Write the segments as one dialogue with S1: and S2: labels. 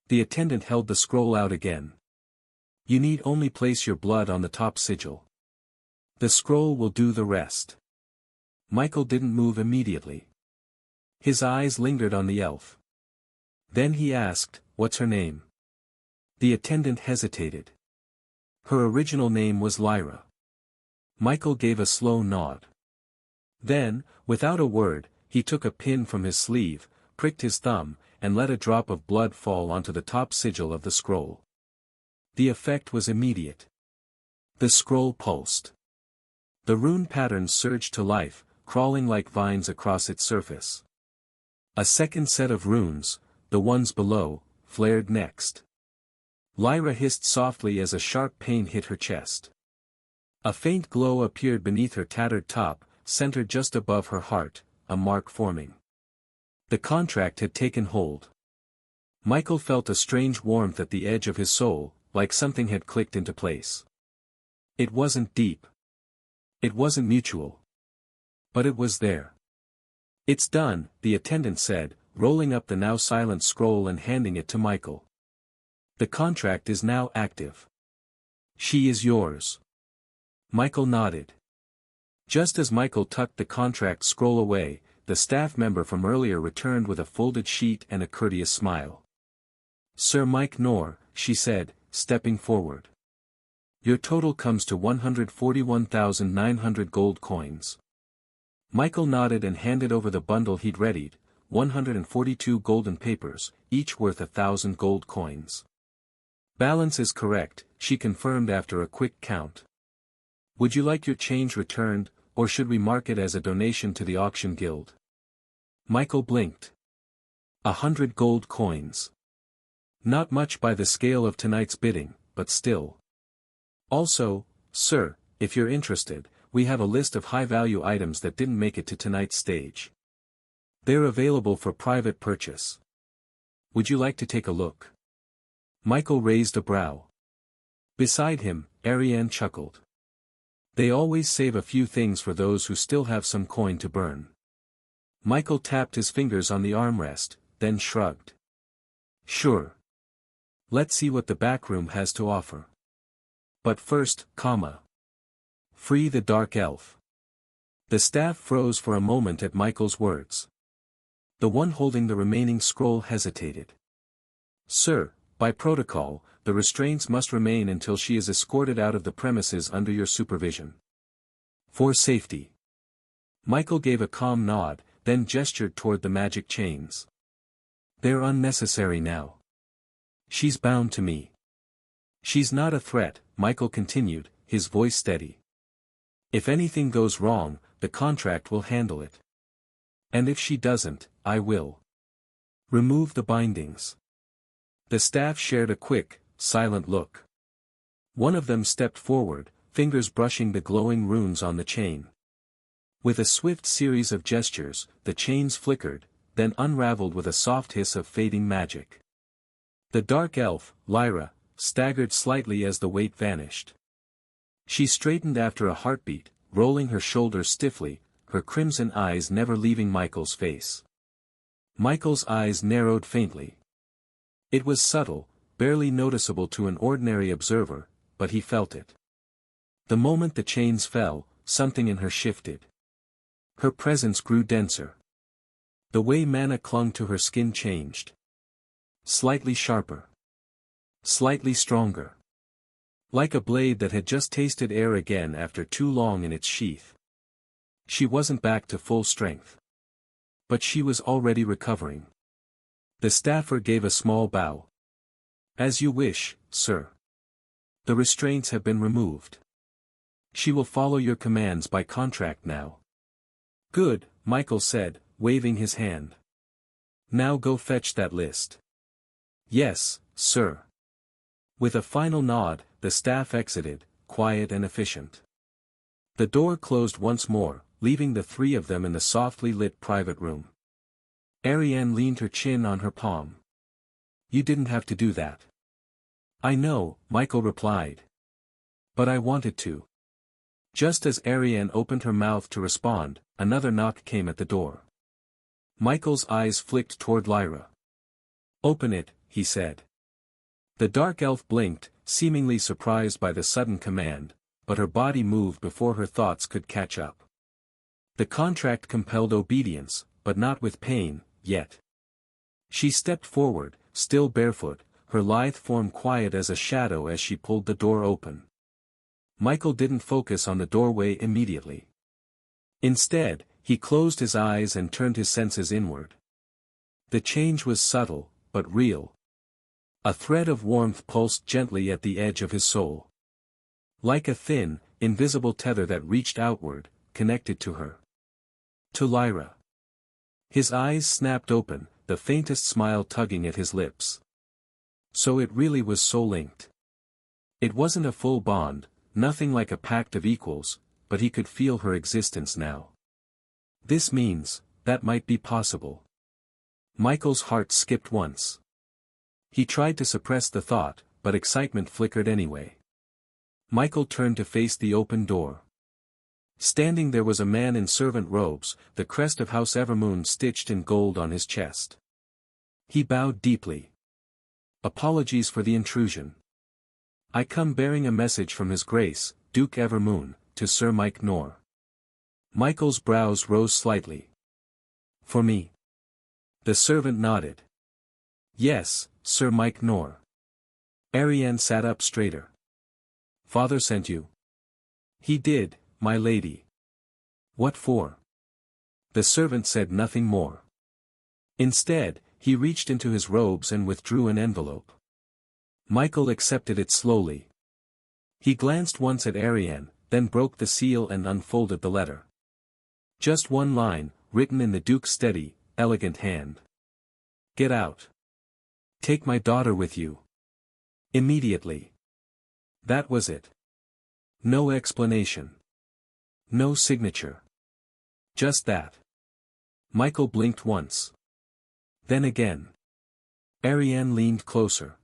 S1: The attendant held the scroll out again. You need only place your blood on the top sigil. The scroll will do the rest. Michael didn't move immediately. His eyes lingered on the elf. Then he asked, "What's her name?" The attendant hesitated. Her original name was Lyra. Michael gave a slow nod. Then, without a word, he took a pin from his sleeve, pricked his thumb, and let a drop of blood fall onto the top sigil of the scroll. The effect was immediate. The scroll pulsed. The rune patterns surged to life, crawling like vines across its surface. A second set of runes, the ones below, flared next. Lyra hissed softly as a sharp pain hit her chest. A faint glow appeared beneath her tattered top, centered just above her heart, a mark forming. The contract had taken hold. Michael felt a strange warmth at the edge of his soul, like something had clicked into place. It wasn't deep. It wasn't mutual. But it was there. "It's done," the attendant said, rolling up the now silent scroll and handing it to Michael. "The contract is now active. She is yours." Michael nodded. Just as Michael tucked the contract scroll away, the staff member from earlier returned with a folded sheet and a courteous smile. "Sir Mike Knorr," she said, stepping forward. "Your total comes to 141,900 gold coins." Michael nodded and handed over the bundle he'd readied, 142 golden papers, each worth 1,000 gold coins. "Balance is correct," she confirmed after a quick count. "Would you like your change returned, or should we mark it as a donation to the auction guild?" Michael blinked. 100 gold coins. Not much by the scale of tonight's bidding, but still. "Also, sir, if you're interested, we have a list of high-value items that didn't make it to tonight's stage. They're available for private purchase. Would you like to take a look?" Michael raised a brow. Beside him, Arianne chuckled. "They always save a few things for those who still have some coin to burn." Michael tapped his fingers on the armrest, then shrugged. "Sure. Let's see what the back room has to offer. But first, free the dark elf." The staff froze for a moment at Michael's words. The one holding the remaining scroll hesitated. "Sir, by protocol, the restraints must remain until she is escorted out of the premises under your supervision. For safety." Michael gave a calm nod, then gestured toward the magic chains. "They're unnecessary now. She's bound to me." "She's not a threat," Michael continued, his voice steady. "If anything goes wrong, the contract will handle it. And if she doesn't, I will. Remove the bindings." The staff shared a quick, silent look. One of them stepped forward, fingers brushing the glowing runes on the chain. With a swift series of gestures, the chains flickered, then unraveled with a soft hiss of fading magic. The dark elf, Lyra, staggered slightly as the weight vanished. She straightened after a heartbeat, rolling her shoulders stiffly, her crimson eyes never leaving Michael's face. Michael's eyes narrowed faintly. It was subtle, barely noticeable to an ordinary observer, but he felt it. The moment the chains fell, something in her shifted. Her presence grew denser. The way mana clung to her skin changed. Slightly sharper. Slightly stronger. Like a blade that had just tasted air again after too long in its sheath. She wasn't back to full strength. But she was already recovering. The staffer gave a small bow. "As you wish, sir. The restraints have been removed. She will follow your commands by contract now." "Good," Michael said, waving his hand. "Now go fetch that list." "Yes, sir." With a final nod, the staff exited, quiet and efficient. The door closed once more, leaving the three of them in the softly lit private room. Arianne leaned her chin on her palm. "You didn't have to do that." "I know," Michael replied. "But I wanted to." Just as Arianne opened her mouth to respond, another knock came at the door. Michael's eyes flicked toward Lyra. "Open it," he said. The dark elf blinked, seemingly surprised by the sudden command, but her body moved before her thoughts could catch up. The contract compelled obedience, but not with pain, yet. She stepped forward, still barefoot, her lithe form quiet as a shadow as she pulled the door open. Michael didn't focus on the doorway immediately. Instead, he closed his eyes and turned his senses inward. The change was subtle, but real. A thread of warmth pulsed gently at the edge of his soul. Like a thin, invisible tether that reached outward, connected to her. To Lyra. His eyes snapped open, the faintest smile tugging at his lips. So it really was so linked. It wasn't a full bond, nothing like a pact of equals, but he could feel her existence now. This means, that might be possible. Michael's heart skipped once. He tried to suppress the thought, but excitement flickered anyway. Michael turned to face the open door. Standing there was a man in servant robes, the crest of House Everoon stitched in gold on his chest. He bowed deeply. Apologies for the intrusion. I come bearing a message from His Grace, Duke Everoon, to Sir Mike Nor. Michael's brows rose slightly. For me? The servant nodded. Yes, Sir Mike Nor. Arianne sat up straighter. Father sent you? He did, my lady. What for? The servant said nothing more. Instead, he reached into his robes and withdrew an envelope. Michael accepted it slowly. He glanced once at Arianne, then broke the seal and unfolded the letter. Just one line, written in the Duke's steady, elegant hand. Get out. Take my daughter with you. Immediately. That was it. No explanation. No signature. Just that. Michael blinked once. Then again. Arianne leaned closer.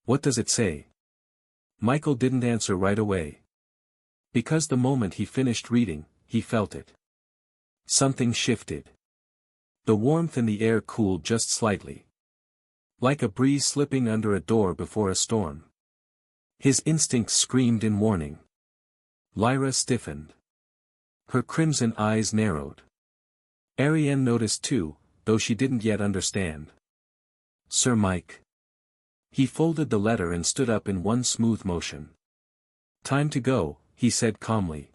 S1: What does it say? Michael didn't answer right away. Because the moment he finished reading, he felt it. Something shifted. The warmth in the air cooled just slightly. Like a breeze slipping under a door before a storm. His instincts screamed in warning. Lyra stiffened. Her crimson eyes narrowed. Arianne noticed too, though she didn't yet understand. Sir Mike. He folded the letter and stood up in one smooth motion. Time to go, he said calmly.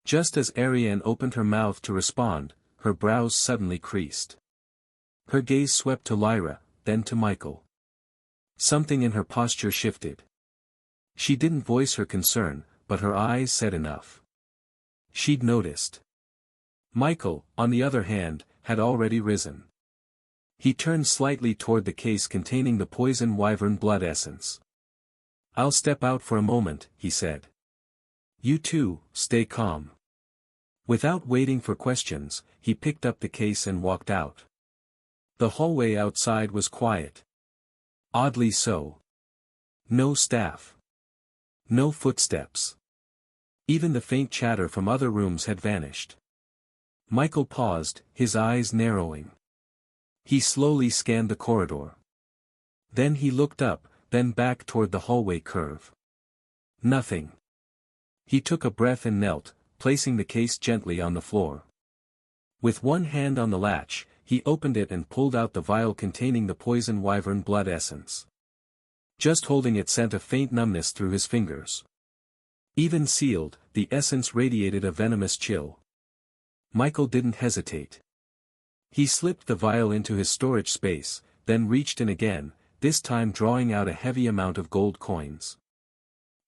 S1: Just as Arianne opened her mouth to respond, her brows suddenly creased. Her gaze swept to Lyra, then to Michael. Something in her posture shifted. She didn't voice her concern, but her eyes said enough. She'd noticed. Michael, on the other hand, had already risen. He turned slightly toward the case containing the poison wyvern blood essence. I'll step out for a moment, he said. You two, stay calm. Without waiting for questions, he picked up the case and walked out. The hallway outside was quiet. Oddly so. No staff. No footsteps. Even the faint chatter from other rooms had vanished. Michael paused, his eyes narrowing. He slowly scanned the corridor. Then he looked up, then back toward the hallway curve. Nothing. He took a breath and knelt, placing the case gently on the floor. With one hand on the latch, he opened it and pulled out the vial containing the poison wyvern blood essence. Just holding it sent a faint numbness through his fingers. Even sealed, the essence radiated a venomous chill. Michael didn't hesitate. He slipped the vial into his storage space, then reached in again, this time drawing out a heavy amount of gold coins.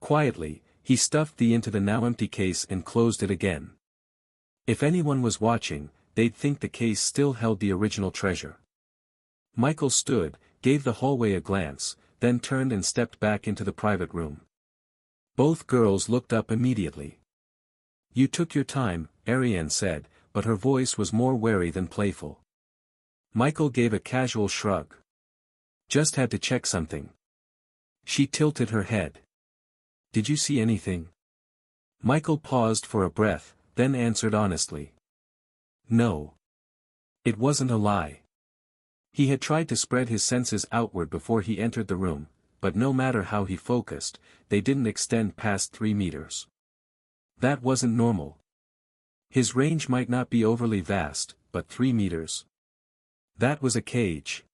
S1: Quietly, he stuffed the into the now empty case and closed it again. If anyone was watching, they'd think the case still held the original treasure. Michael stood, gave the hallway a glance, then turned and stepped back into the private room. Both girls looked up immediately. You took your time, Arianne said, but her voice was more wary than playful. Michael gave a casual shrug. Just had to check something. She tilted her head. Did you see anything? Michael paused for a breath, then answered honestly. No. It wasn't a lie. He had tried to spread his senses outward before he entered the room, but no matter how he focused, they didn't extend past 3 meters. That wasn't normal. His range might not be overly vast, but 3 meters. That was a cage.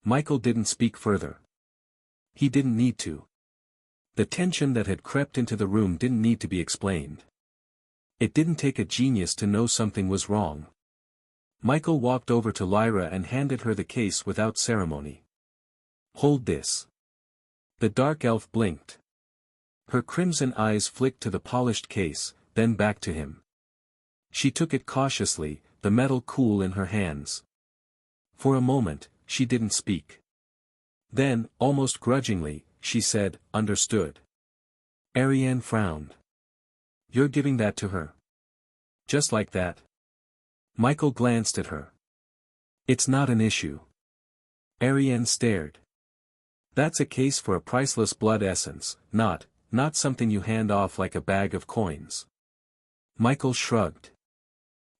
S1: Michael didn't speak further. He didn't need to. The tension that had crept into the room didn't need to be explained. It didn't take a genius to know something was wrong. Michael walked over to Lyra and handed her the case without ceremony. "Hold this." The dark elf blinked. Her crimson eyes flicked to the polished case, then back to him. She took it cautiously, the metal cool in her hands. For a moment, she didn't speak. Then, almost grudgingly, she said, "Understood." Arianne frowned. "You're giving that to her? Just like that?" Michael glanced at her. "It's not an issue." Arianne stared. "That's a case for a priceless blood essence, not something you hand off like a bag of coins." Michael shrugged.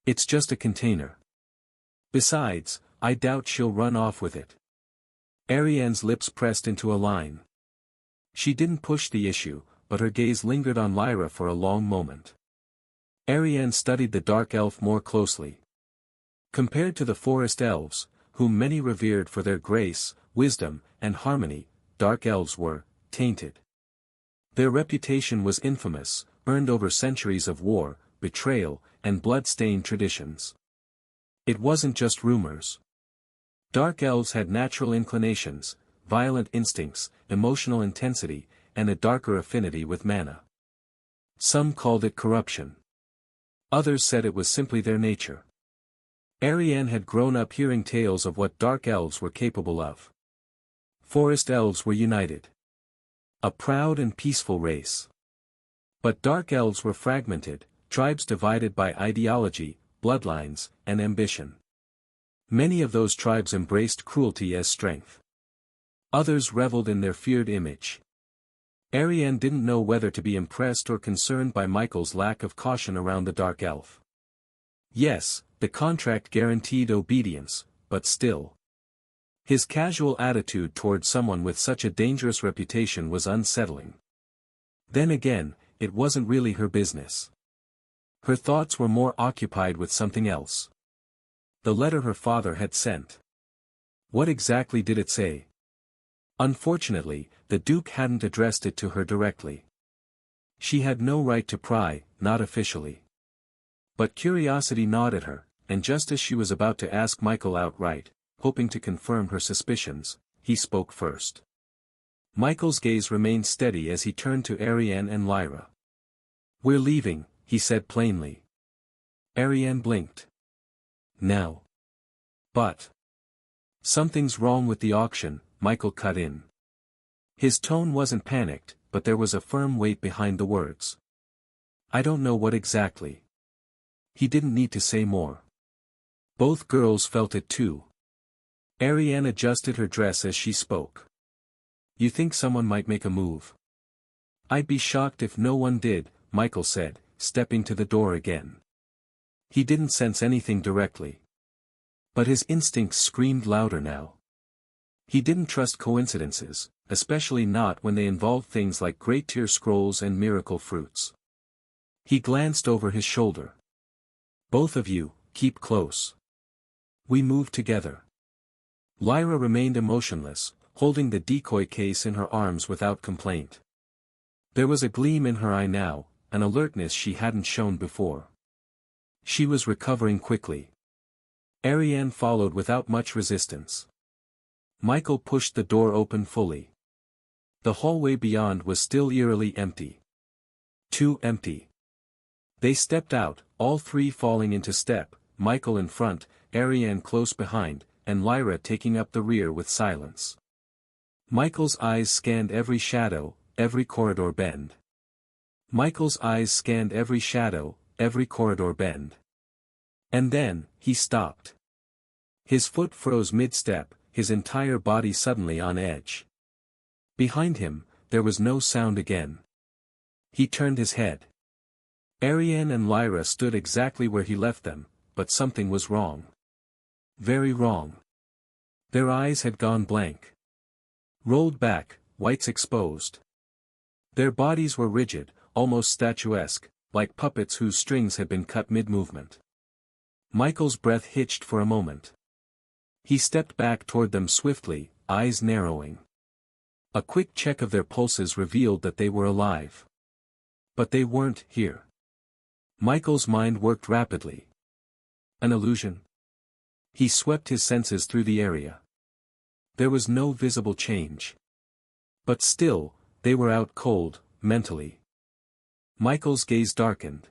S1: "It's just a container. Besides, I doubt she'll run off with it." Arianne's lips pressed into a line. She didn't push the issue, but her gaze lingered on Lyra for a long moment. Arianne studied the dark elf more closely. Compared to the forest elves, whom many revered for their grace, wisdom, and harmony, dark elves were tainted. Their reputation was infamous, earned over centuries of war, betrayal, and blood-stained traditions. It wasn't just rumors. Dark elves had natural inclinations, violent instincts, emotional intensity, and a darker affinity with mana. Some called it corruption. Others said it was simply their nature. Arianne had grown up hearing tales of what dark elves were capable of. Forest elves were united. A proud and peaceful race. But dark elves were fragmented, tribes divided by ideology, bloodlines, and ambition. Many of those tribes embraced cruelty as strength. Others reveled in their feared image. Arianne didn't know whether to be impressed or concerned by Michael's lack of caution around the dark elf. Yes, the contract guaranteed obedience, but still. His casual attitude toward someone with such a dangerous reputation was unsettling. Then again, it wasn't really her business. Her thoughts were more occupied with something else. The letter her father had sent. What exactly did it say? Unfortunately, the Duke hadn't addressed it to her directly. She had no right to pry, not officially. But curiosity gnawed at her, and just as she was about to ask Michael outright, hoping to confirm her suspicions, he spoke first. Michael's gaze remained steady as he turned to Arianne and Lyra. "We're leaving," he said plainly. Arianne blinked. "Now." "But something's wrong with the auction," Michael cut in. His tone wasn't panicked, but there was a firm weight behind the words. "I don't know what exactly." He didn't need to say more. Both girls felt it too. Arianne adjusted her dress as she spoke. "You think someone might make a move?" "I'd be shocked if no one did," Michael said, stepping to the door again. He didn't sense anything directly. But his instincts screamed louder now. He didn't trust coincidences, especially not when they involved things like great tier scrolls and miracle fruits. He glanced over his shoulder. "Both of you, keep close. We move together." Lyra remained emotionless, holding the decoy case in her arms without complaint. There was a gleam in her eye now, an alertness she hadn't shown before. She was recovering quickly. Arianne followed without much resistance. Michael pushed the door open fully. The hallway beyond was still eerily empty. Too empty. They stepped out, all three falling into step, Michael in front, Arianne close behind, and Lyra taking up the rear with silence. Michael's eyes scanned every shadow, every corridor bend. Michael's eyes scanned every shadow, every corridor bend. And then, he stopped. His foot froze mid-step, his entire body suddenly on edge. Behind him, there was no sound again. He turned his head. Arianne and Lyra stood exactly where he left them, but something was wrong. Very wrong. Their eyes had gone blank. Rolled back, whites exposed. Their bodies were rigid, almost statuesque, like puppets whose strings had been cut mid-movement. Michael's breath hitched for a moment. He stepped back toward them swiftly, eyes narrowing. A quick check of their pulses revealed that they were alive. But they weren't here. Michael's mind worked rapidly. An illusion? He swept his senses through the area. There was no visible change. But still, they were out cold, mentally. Michael's gaze darkened.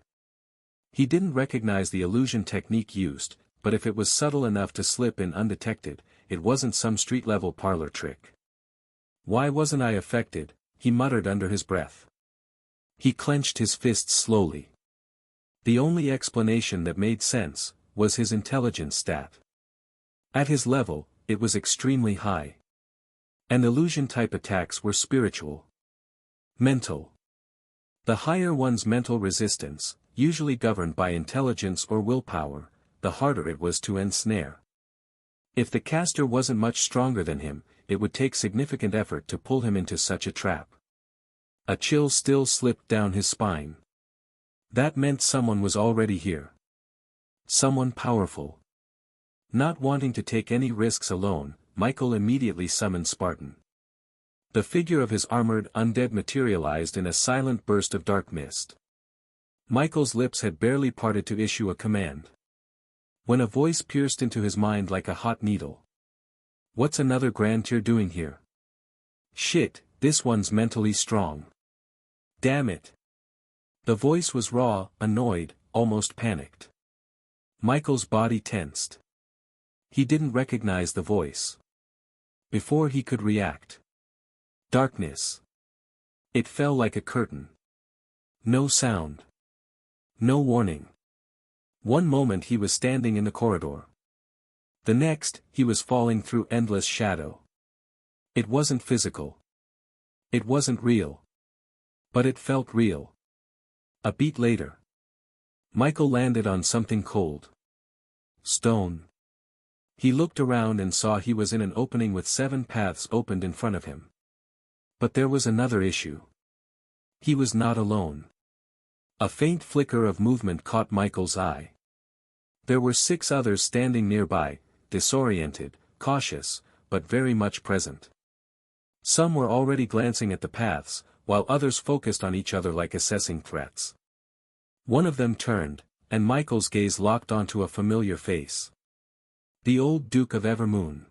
S1: He didn't recognize the illusion technique used, but if it was subtle enough to slip in undetected, it wasn't some street-level parlor trick. "Why wasn't I affected?" he muttered under his breath. He clenched his fists slowly. The only explanation that made sense was his intelligence stat. At his level, it was extremely high. And illusion-type attacks were spiritual. Mental. The higher one's mental resistance, usually governed by intelligence or willpower, the harder it was to ensnare. If the caster wasn't much stronger than him, it would take significant effort to pull him into such a trap. A chill still slipped down his spine. That meant someone was already here. Someone powerful. Not wanting to take any risks alone, Michael immediately summoned Spartan. The figure of his armored undead materialized in a silent burst of dark mist. Michael's lips had barely parted to issue a command, when a voice pierced into his mind like a hot needle. "What's another grand tier doing here? Shit, this one's mentally strong. Damn it." The voice was raw, annoyed, almost panicked. Michael's body tensed. He didn't recognize the voice. Before he could react. Darkness. It fell like a curtain. No sound. No warning. One moment he was standing in the corridor. The next, he was falling through endless shadow. It wasn't physical. It wasn't real. But it felt real. A beat later, Michael landed on something cold. Stone. He looked around and saw he was in an opening with 7 paths opened in front of him. But there was another issue. He was not alone. A faint flicker of movement caught Michael's eye. There were 6 others standing nearby, disoriented, cautious, but very much present. Some were already glancing at the paths, while others focused on each other like assessing threats. One of them turned, and Michael's gaze locked onto a familiar face. The old Duke of Everoon.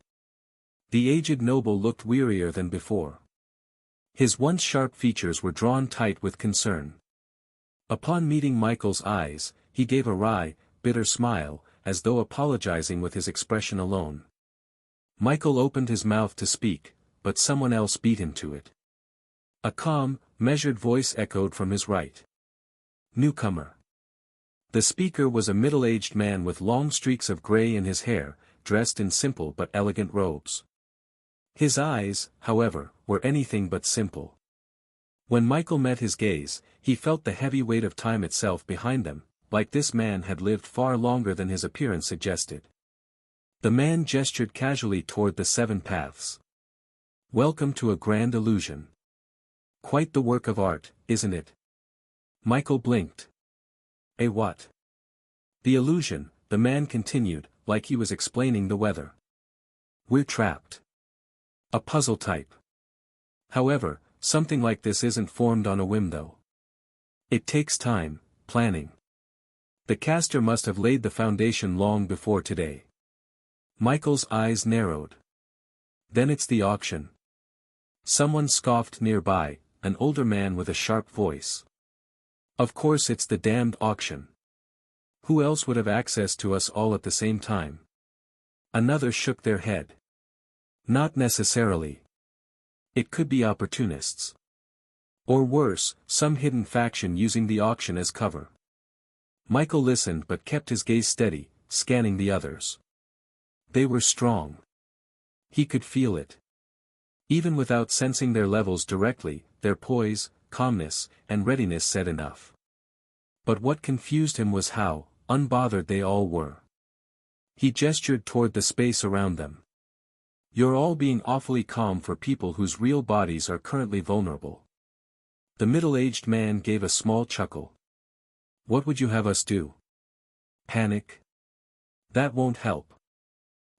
S1: The aged noble looked wearier than before. His once sharp features were drawn tight with concern. Upon meeting Michael's eyes, he gave a wry, bitter smile, as though apologizing with his expression alone. Michael opened his mouth to speak, but someone else beat him to it. A calm, measured voice echoed from his right. "Newcomer." The speaker was a middle-aged man with long streaks of gray in his hair, dressed in simple but elegant robes. His eyes, however, were anything but simple. When Michael met his gaze, he felt the heavy weight of time itself behind them, like this man had lived far longer than his appearance suggested. The man gestured casually toward the 7 paths. "Welcome to a grand illusion. Quite the work of art, isn't it?" Michael blinked. "A what?" "The illusion," the man continued, like he was explaining the weather. "We're trapped. A puzzle type. However, something like this isn't formed on a whim though. It takes time, planning. The caster must have laid the foundation long before today." Michael's eyes narrowed. "Then it's the auction." Someone scoffed nearby, an older man with a sharp voice. "Of course it's the damned auction. Who else would have access to us all at the same time?" Another shook their head. "Not necessarily. It could be opportunists. Or worse, some hidden faction using the auction as cover." Michael listened but kept his gaze steady, scanning the others. They were strong. He could feel it. Even without sensing their levels directly, their poise, calmness, and readiness said enough. But what confused him was how unbothered they all were. He gestured toward the space around them. You're all being awfully calm for people whose real bodies are currently vulnerable. The middle-aged man gave a small chuckle. What would you have us do? Panic? That won't help.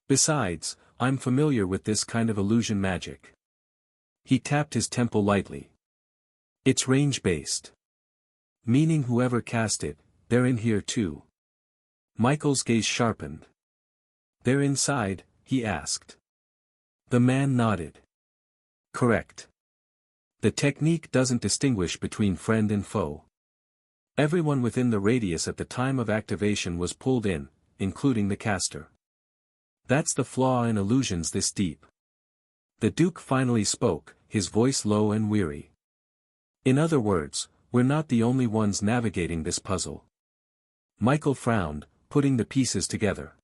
S1: Besides, I'm familiar with this kind of illusion magic. He tapped his temple lightly. It's range-based. Meaning whoever cast it, they're in here too. Michael's gaze sharpened. They're inside, he asked. The man nodded. Correct. The technique doesn't distinguish between friend and foe. Everyone within the radius at the time of activation was pulled in, including the caster. That's the flaw in illusions this deep. The Duke finally spoke, his voice low and weary. In other words, we're not the only ones navigating this puzzle. Michael frowned, putting the pieces together.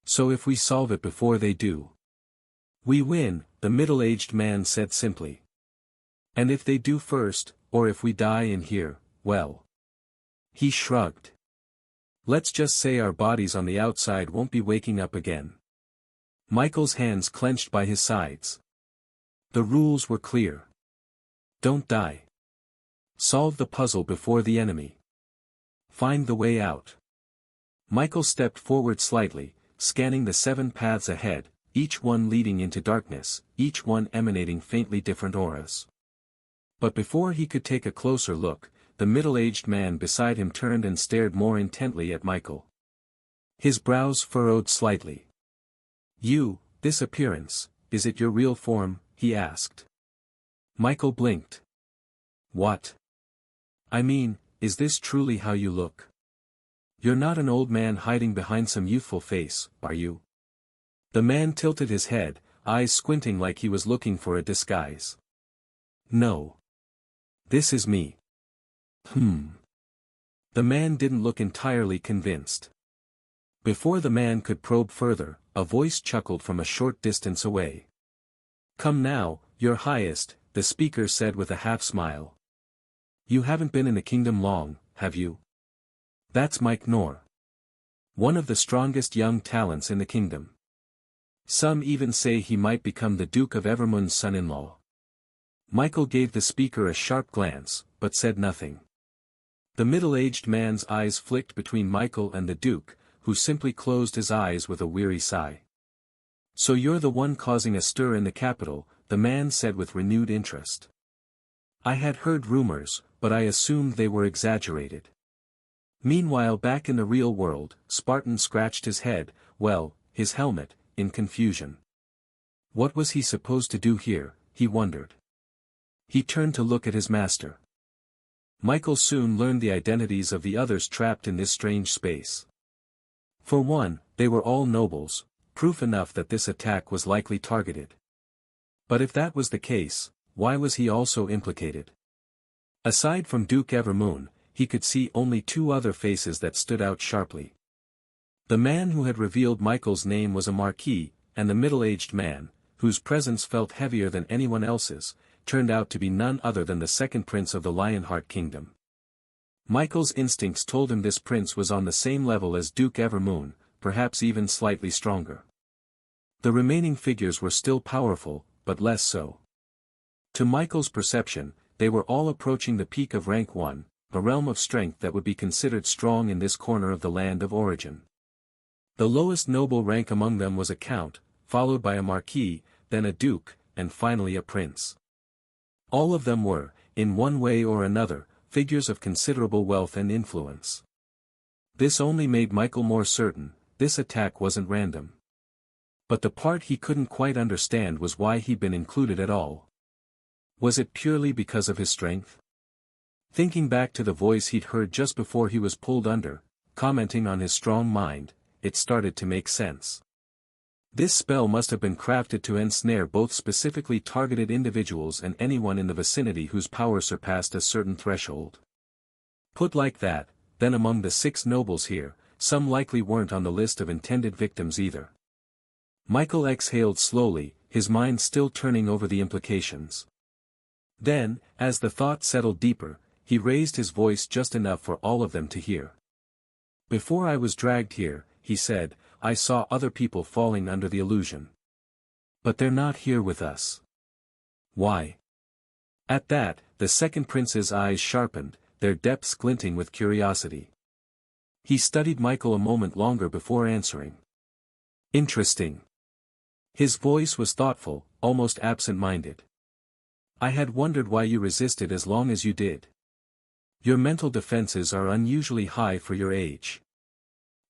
S1: So if we solve it before they do, we win, the middle-aged man said simply. And if they do first, or if we die in here, well. He shrugged. Let's just say our bodies on the outside won't be waking up again. Michael's hands clenched by his sides. The rules were clear. Don't die. Solve the puzzle before the enemy. Find the way out. Michael stepped forward slightly, scanning the 7 paths ahead, each one leading into darkness, each one emanating faintly different auras. But before he could take a closer look, the middle-aged man beside him turned and stared more intently at Michael. His brows furrowed slightly. This appearance, is it your real form? He asked. Michael blinked. What? I mean, is this truly how you look? You're not an old man hiding behind some youthful face, are you? The man tilted his head, eyes squinting like he was looking for a disguise. No. This is me. The man didn't look entirely convinced. Before the man could probe further, a voice chuckled from a short distance away. Come now, your highest, the speaker said with a half-smile. You haven't been in the kingdom long, have you? That's Mike Nor. One of the strongest young talents in the kingdom. Some even say he might become the Duke of Everoon's son-in-law. Michael gave the speaker a sharp glance, but said nothing. The middle-aged man's eyes flicked between Michael and the Duke, who simply closed his eyes with a weary sigh. So you're the one causing a stir in the capital, the man said with renewed interest. I had heard rumors, but I assumed they were exaggerated. Meanwhile back in the real world, Spartan scratched his head, his helmet, in confusion. What was he supposed to do here, he wondered. He turned to look at his master. Michael soon learned the identities of the others trapped in this strange space. For one, they were all nobles, proof enough that this attack was likely targeted. But if that was the case, why was he also implicated? Aside from Duke Everoon, he could see only 2 other faces that stood out sharply. The man who had revealed Michael's name was a marquis, and the middle-aged man, whose presence felt heavier than anyone else's, turned out to be none other than the second prince of the Lionheart Kingdom. Michael's instincts told him this prince was on the same level as Duke Everoon, perhaps even slightly stronger. The remaining figures were still powerful, but less so. To Michael's perception, they were all approaching the peak of rank 1, a realm of strength that would be considered strong in this corner of the land of origin. The lowest noble rank among them was a count, followed by a marquis, then a duke, and finally a prince. All of them were, in one way or another, figures of considerable wealth and influence. This only made Michael more certain, this attack wasn't random. But the part he couldn't quite understand was why he'd been included at all. Was it purely because of his strength? Thinking back to the voice he'd heard just before he was pulled under, commenting on his strong mind, it started to make sense. This spell must have been crafted to ensnare both specifically targeted individuals and anyone in the vicinity whose power surpassed a certain threshold. Put like that, then among the 6 nobles here, some likely weren't on the list of intended victims either. Michael exhaled slowly, his mind still turning over the implications. Then, as the thought settled deeper, he raised his voice just enough for all of them to hear. Before I was dragged here, he said, I saw other people falling under the illusion. But they're not here with us. Why? At that, the second prince's eyes sharpened, their depths glinting with curiosity. He studied Michael a moment longer before answering. Interesting. His voice was thoughtful, almost absent-minded. I had wondered why you resisted as long as you did. Your mental defenses are unusually high for your age.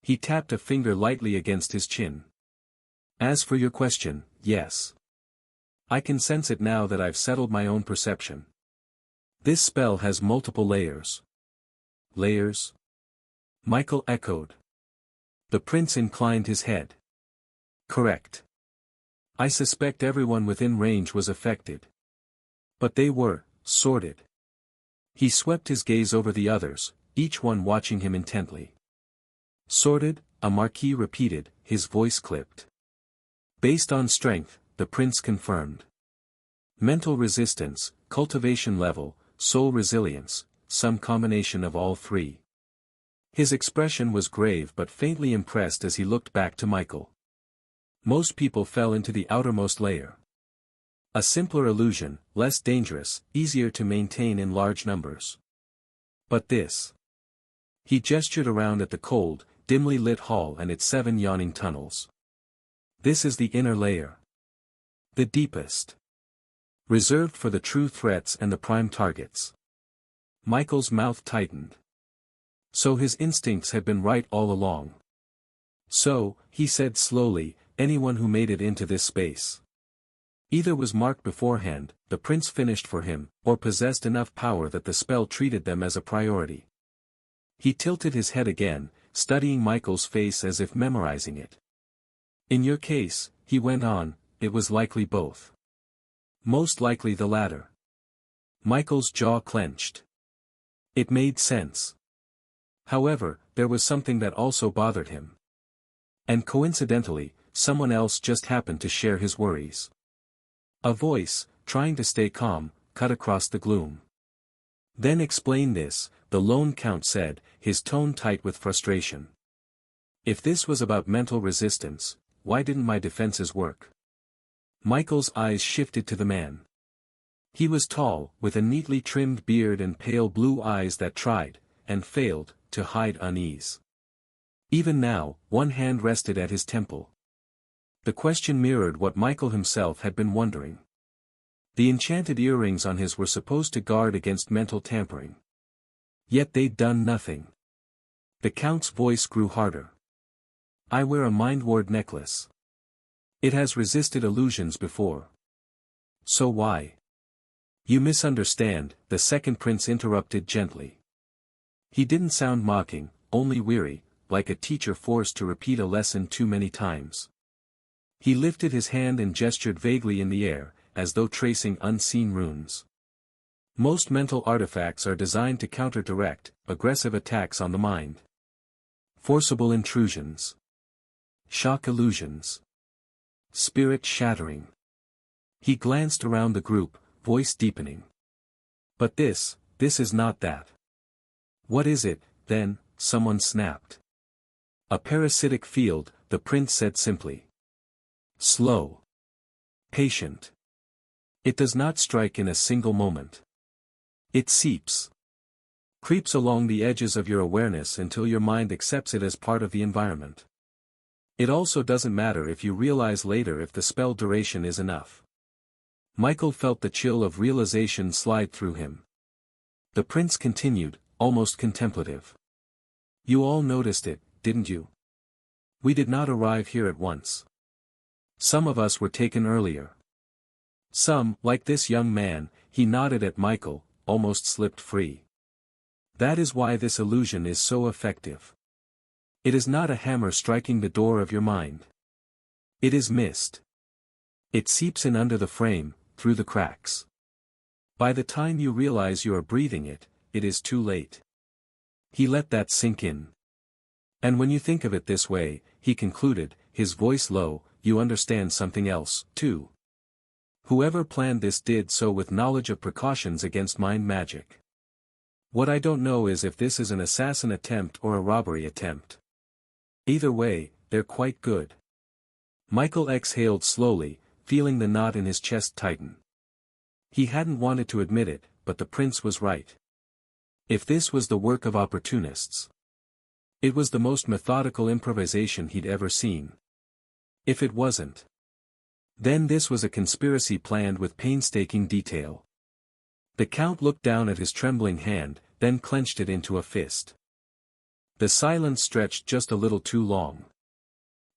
S1: He tapped a finger lightly against his chin. As for your question, yes. I can sense it now that I've settled my own perception. This spell has multiple layers. Layers? Michael echoed. The prince inclined his head. Correct. I suspect everyone within range was affected. But they were sorted. He swept his gaze over the others, each one watching him intently. Sorted, a marquis repeated, his voice clipped. Based on strength, the prince confirmed. Mental resistance, cultivation level, soul resilience, some combination of all three. His expression was grave but faintly impressed as he looked back to Michael. Most people fell into the outermost layer. A simpler illusion, less dangerous, easier to maintain in large numbers. But this. He gestured around at the cold, dimly lit hall and its 7 yawning tunnels. This is the inner layer. The deepest. Reserved for the true threats and the prime targets. Michael's mouth tightened. So his instincts had been right all along. So, he said slowly, anyone who made it into this space. Either was marked beforehand, the prince finished for him, or possessed enough power that the spell treated them as a priority. He tilted his head again, studying Michael's face as if memorizing it. In your case, he went on, it was likely both. Most likely the latter. Michael's jaw clenched. It made sense. However, there was something that also bothered him. And coincidentally, someone else just happened to share his worries. A voice, trying to stay calm, cut across the gloom. Then explain this, the lone count said, his tone tight with frustration. If this was about mental resistance, why didn't my defenses work? Michael's eyes shifted to the man. He was tall, with a neatly trimmed beard and pale blue eyes that tried, and failed, to hide unease. Even now, one hand rested at his temple. The question mirrored what Michael himself had been wondering. The enchanted earrings on his were supposed to guard against mental tampering. Yet they'd done nothing. The count's voice grew harder. I wear a mind ward necklace. It has resisted illusions before. So why? You misunderstand, the second prince interrupted gently. He didn't sound mocking, only weary, like a teacher forced to repeat a lesson too many times. He lifted his hand and gestured vaguely in the air, as though tracing unseen runes. Most mental artifacts are designed to counter direct, aggressive attacks on the mind. Forcible intrusions. Shock illusions. Spirit shattering. He glanced around the group, voice deepening. But this is not that. What is it, then? Someone snapped. A parasitic field, the prince said simply. Slow. Patient. It does not strike in a single moment. It seeps. Creeps along the edges of your awareness until your mind accepts it as part of the environment. It also doesn't matter if you realize later if the spell duration is enough. Michael felt the chill of realization slide through him. The prince continued, almost contemplative. You all noticed it, didn't you? We did not arrive here at once. Some of us were taken earlier. Some, like this young man, he nodded at Michael, almost slipped free. That is why this illusion is so effective. It is not a hammer striking the door of your mind. It is mist. It seeps in under the frame, through the cracks. By the time you realize you are breathing it, it is too late. He let that sink in. And when you think of it this way, he concluded, his voice low, you understand something else, too. Whoever planned this did so with knowledge of precautions against mind magic. What I don't know is if this is an assassin attempt or a robbery attempt. Either way, they're quite good. Michael exhaled slowly, feeling the knot in his chest tighten. He hadn't wanted to admit it, but the prince was right. If this was the work of opportunists, it was the most methodical improvisation he'd ever seen. If it wasn't, then this was a conspiracy planned with painstaking detail. The count looked down at his trembling hand, then clenched it into a fist. The silence stretched just a little too long.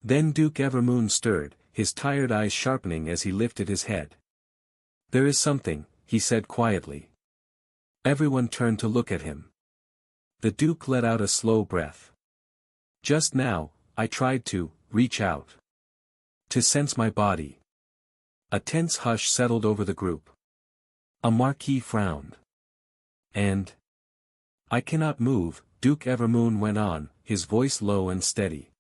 S1: Then Duke Everoon stirred, his tired eyes sharpening as he lifted his head. "There is something," he said quietly. Everyone turned to look at him. The Duke let out a slow breath. "Just now, I tried to reach out. To sense my body." A tense hush settled over the group. A marquis frowned. "And I cannot move," Duke Everoon went on, his voice low and steady.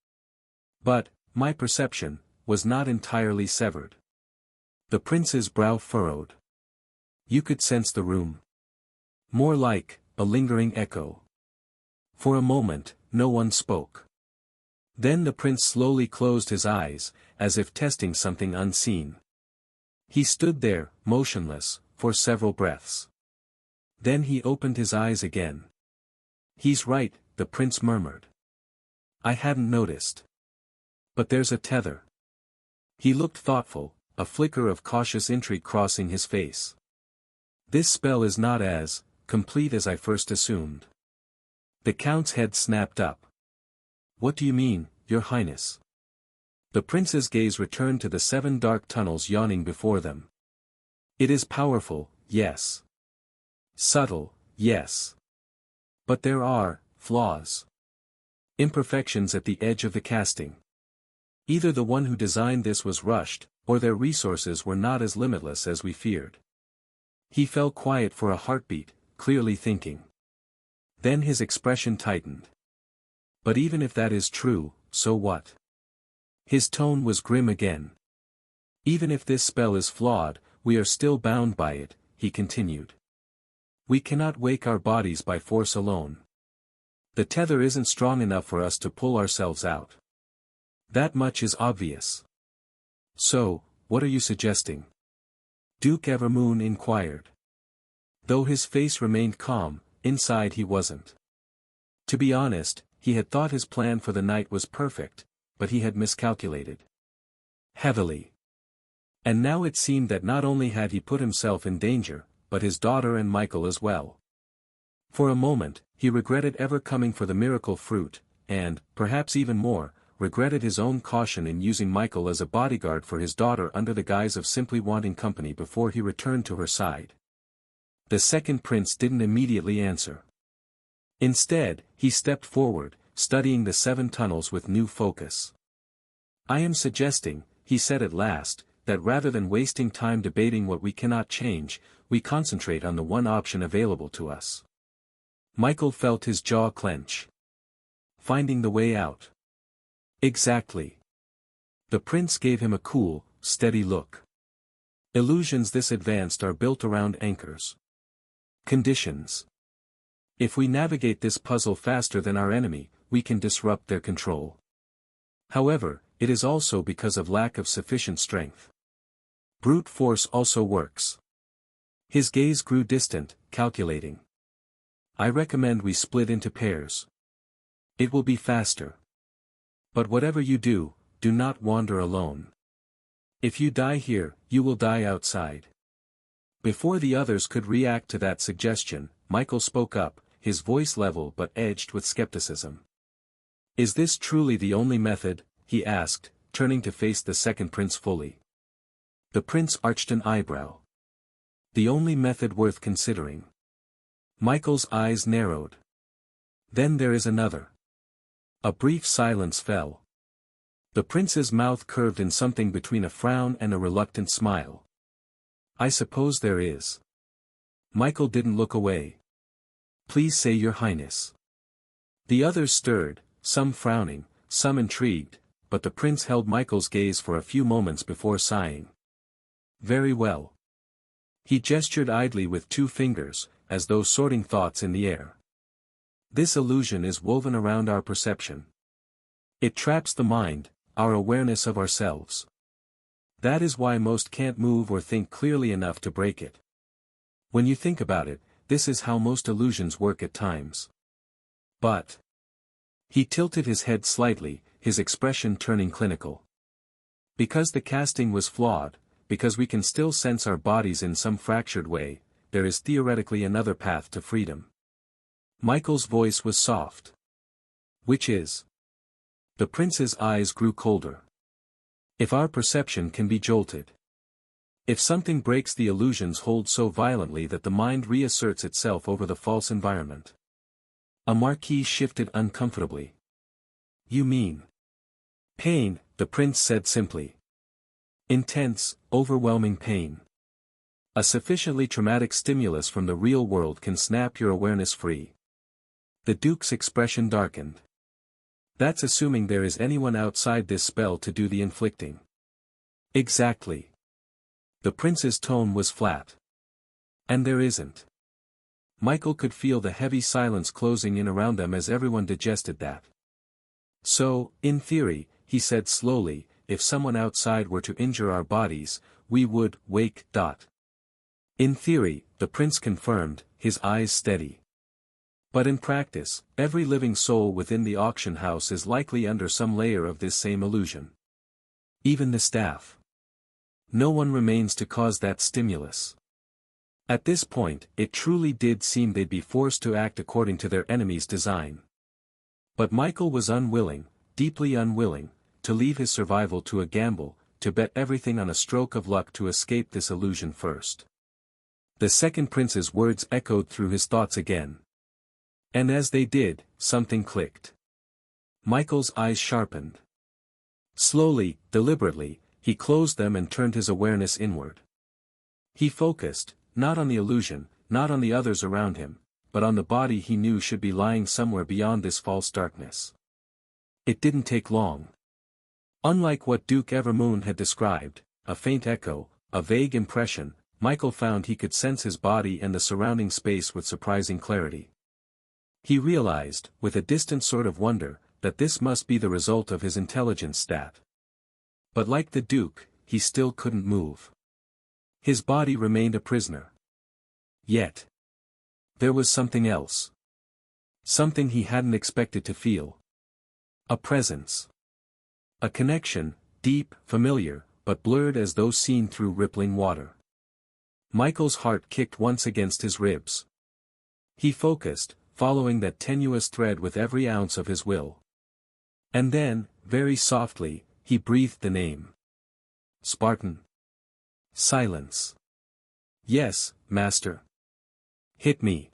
S1: "But my perception was not entirely severed." The prince's brow furrowed. "You could sense the room?" "More like a lingering echo." For a moment, no one spoke. Then the prince slowly closed his eyes, as if testing something unseen. He stood there, motionless, for several breaths. Then he opened his eyes again. "He's right," the prince murmured. "I hadn't noticed. But there's a tether." He looked thoughtful, a flicker of cautious intrigue crossing his face. "This spell is not as complete as I first assumed." The count's head snapped up. "What do you mean, your highness?" The prince's gaze returned to the 7 dark tunnels yawning before them. "It is powerful, yes. Subtle, yes. But there are flaws. Imperfections at the edge of the casting. Either the one who designed this was rushed, or their resources were not as limitless as we feared." He fell quiet for a heartbeat, clearly thinking. Then his expression tightened. "But even if that is true, so what?" His tone was grim again. "Even if this spell is flawed, we are still bound by it," he continued. "We cannot wake our bodies by force alone. The tether isn't strong enough for us to pull ourselves out. That much is obvious." "So, what are you suggesting?" Duke Everoon inquired. Though his face remained calm, inside he wasn't. To be honest, he had thought his plan for the night was perfect, but he had miscalculated heavily. And now it seemed that not only had he put himself in danger, but his daughter and Michael as well. For a moment, he regretted ever coming for the miracle fruit, and, perhaps even more, regretted his own caution in using Michael as a bodyguard for his daughter under the guise of simply wanting company before he returned to her side. The second prince didn't immediately answer. Instead, he stepped forward, studying the 7 tunnels with new focus. "I am suggesting," he said at last, "that rather than wasting time debating what we cannot change, we concentrate on the one option available to us." Michael felt his jaw clench. "Finding the way out." "Exactly." The prince gave him a cool, steady look. "Illusions this advanced are built around anchors. Conditions. If we navigate this puzzle faster than our enemy, we can disrupt their control. However, it is also because of lack of sufficient strength. Brute force also works." His gaze grew distant, calculating. "I recommend we split into pairs. It will be faster. But whatever you do, do not wander alone. If you die here, you will die outside." Before the others could react to that suggestion, Michael spoke up, his voice level but edged with skepticism. "Is this truly the only method?" he asked, turning to face the second prince fully. The prince arched an eyebrow. "The only method worth considering." Michael's eyes narrowed. "Then there is another." A brief silence fell. The prince's mouth curved in something between a frown and a reluctant smile. "I suppose there is." Michael didn't look away. "Please say, your highness." The others stirred, some frowning, some intrigued, but the prince held Michael's gaze for a few moments before sighing. "Very well." He gestured idly with 2 fingers, as though sorting thoughts in the air. "This illusion is woven around our perception. It traps the mind, our awareness of ourselves. That is why most can't move or think clearly enough to break it. When you think about it, this is how most illusions work at times. But he tilted his head slightly, his expression turning clinical. Because the casting was flawed, because we can still sense our bodies in some fractured way, there is theoretically another path to freedom. Michael's voice was soft. Which is? The prince's eyes grew colder. If our perception can be jolted. If something breaks the illusion's hold so violently that the mind reasserts itself over the false environment. A marquis shifted uncomfortably. You mean? Pain, the prince said simply. Intense, overwhelming pain. A sufficiently traumatic stimulus from the real world can snap your awareness free. The duke's expression darkened. That's assuming there is anyone outside this spell to do the inflicting. Exactly. The prince's tone was flat. And there isn't. Michael could feel the heavy silence closing in around them as everyone digested that. So, in theory, he said slowly, if someone outside were to injure our bodies, we would wake. In theory, the prince confirmed, his eyes steady. But in practice, every living soul within the auction house is likely under some layer of this same illusion. Even the staff. No one remains to cause that stimulus. At this point, it truly did seem they'd be forced to act according to their enemy's design. But Michael was unwilling, deeply unwilling, to leave his survival to a gamble, to bet everything on a stroke of luck to escape this illusion first. The second prince's words echoed through his thoughts again. And as they did, something clicked. Michael's eyes sharpened. Slowly, deliberately, he closed them and turned his awareness inward. He focused, not on the illusion, not on the others around him, but on the body he knew should be lying somewhere beyond this false darkness. It didn't take long. Unlike what Duke Everoon had described, a faint echo, a vague impression, Michael found he could sense his body and the surrounding space with surprising clarity. He realized, with a distant sort of wonder, that this must be the result of his intelligence stat. But like the Duke, he still couldn't move. His body remained a prisoner. Yet. There was something else. Something he hadn't expected to feel. A presence. A connection, deep, familiar, but blurred as though seen through rippling water. Michael's heart kicked once against his ribs. He focused, following that tenuous thread with every ounce of his will. And then, very softly, he breathed the name. Spartan. Silence. Yes, master. Hit me.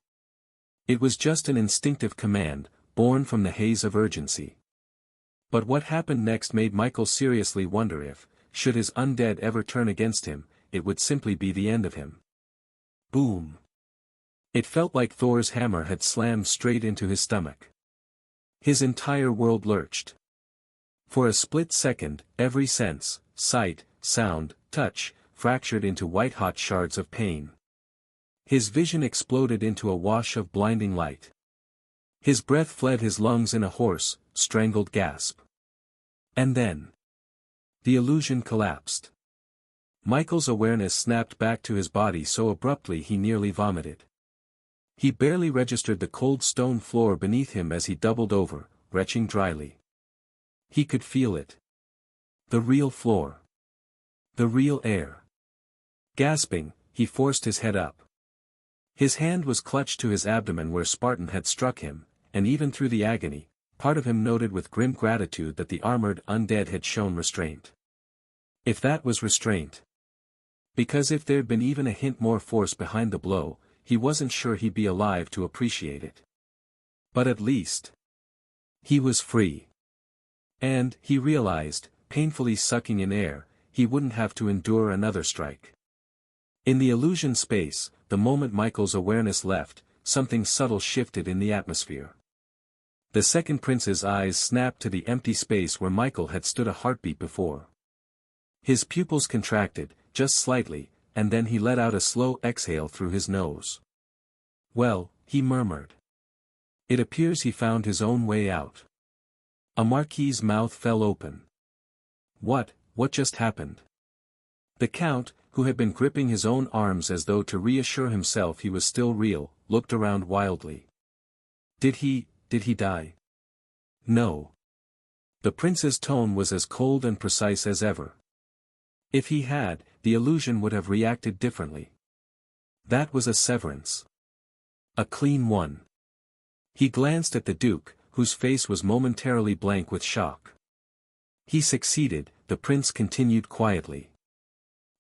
S1: It was just an instinctive command, born from the haze of urgency. But what happened next made Michael seriously wonder if, should his undead ever turn against him, it would simply be the end of him. Boom. It felt like Thor's hammer had slammed straight into his stomach. His entire world lurched. For a split second, every sense, sight, sound, touch, fractured into white-hot shards of pain. His vision exploded into a wash of blinding light. His breath fled his lungs in a hoarse, strangled gasp. And then. The illusion collapsed. Michael's awareness snapped back to his body so abruptly he nearly vomited. He barely registered the cold stone floor beneath him as he doubled over, retching dryly. He could feel it. The real floor. The real air. Gasping, he forced his head up. His hand was clutched to his abdomen where Spartan had struck him, and even through the agony, part of him noted with grim gratitude that the armored undead had shown restraint. If that was restraint. Because if there'd been even a hint more force behind the blow, he wasn't sure he'd be alive to appreciate it. But at least. He was free. And, he realized, painfully sucking in air, he wouldn't have to endure another strike. In the illusion space, the moment Michael's awareness left, something subtle shifted in the atmosphere. The second prince's eyes snapped to the empty space where Michael had stood a heartbeat before. His pupils contracted, just slightly, and then he let out a slow exhale through his nose. Well, he murmured. It appears he found his own way out. A marquis's mouth fell open. What just happened? The count, who had been gripping his own arms as though to reassure himself he was still real, looked around wildly. Did he die? No. The prince's tone was as cold and precise as ever. If he had, the illusion would have reacted differently. That was a severance. A clean one. He glanced at the duke, whose face was momentarily blank with shock. He succeeded, the prince continued quietly.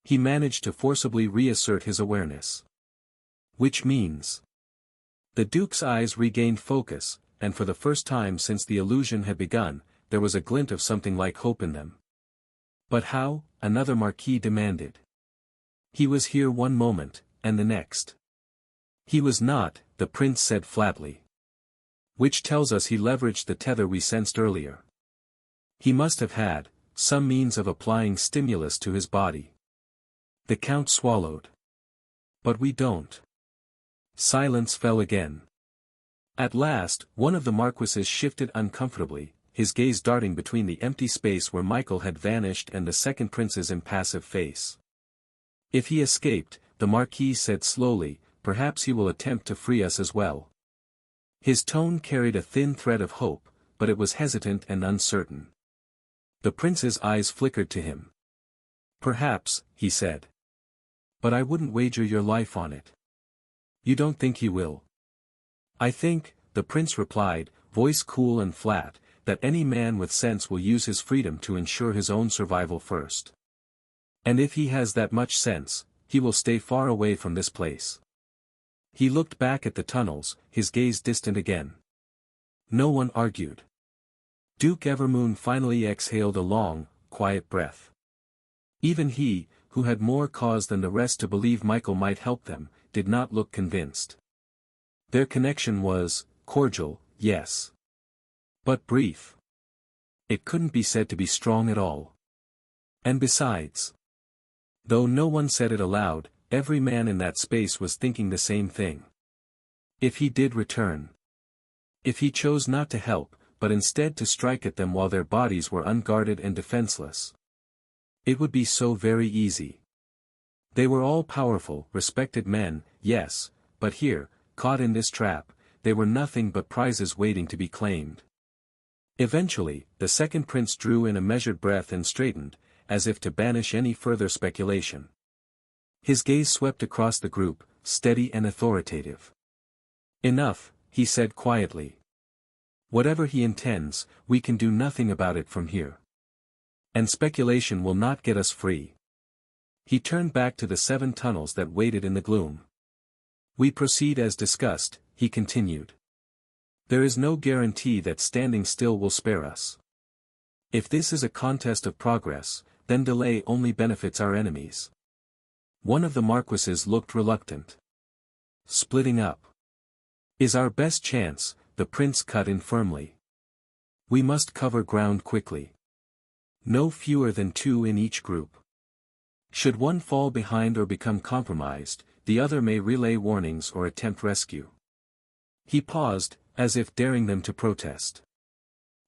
S1: He managed to forcibly reassert his awareness. Which means. The duke's eyes regained focus, and for the first time since the illusion had begun, there was a glint of something like hope in them. But how? Another marquis demanded. He was here one moment, and the next. He was not, the prince said flatly. Which tells us he leveraged the tether we sensed earlier. He must have had some means of applying stimulus to his body. The count swallowed. But we don't. Silence fell again. At last, one of the marquises shifted uncomfortably, his gaze darting between the empty space where Michael had vanished and the second prince's impassive face. If he escaped, the marquis said slowly, perhaps he will attempt to free us as well. His tone carried a thin thread of hope, but it was hesitant and uncertain. The prince's eyes flickered to him. Perhaps, he said. But I wouldn't wager your life on it. You don't think he will? I think, the prince replied, voice cool and flat, that any man with sense will use his freedom to ensure his own survival first. And if he has that much sense, he will stay far away from this place. He looked back at the tunnels, his gaze distant again. No one argued. Duke Everoon finally exhaled a long, quiet breath. Even he, who had more cause than the rest to believe Michael might help them, did not look convinced. Their connection was cordial, yes. But brief. It couldn't be said to be strong at all. And besides. Though no one said it aloud, every man in that space was thinking the same thing. If he did return. If he chose not to help, but instead to strike at them while their bodies were unguarded and defenseless. It would be so very easy. They were all powerful, respected men, yes, but here, caught in this trap, they were nothing but prizes waiting to be claimed. Eventually, the second prince drew in a measured breath and straightened, as if to banish any further speculation. His gaze swept across the group, steady and authoritative. Enough, he said quietly. Whatever he intends, we can do nothing about it from here. And speculation will not get us free. He turned back to the 7 tunnels that waited in the gloom. We proceed as discussed, he continued. There is no guarantee that standing still will spare us. If this is a contest of progress, then delay only benefits our enemies. One of the marquises looked reluctant. Splitting up is our best chance, the prince cut in firmly. We must cover ground quickly. No fewer than 2 in each group. Should one fall behind or become compromised, the other may relay warnings or attempt rescue. He paused, as if daring them to protest.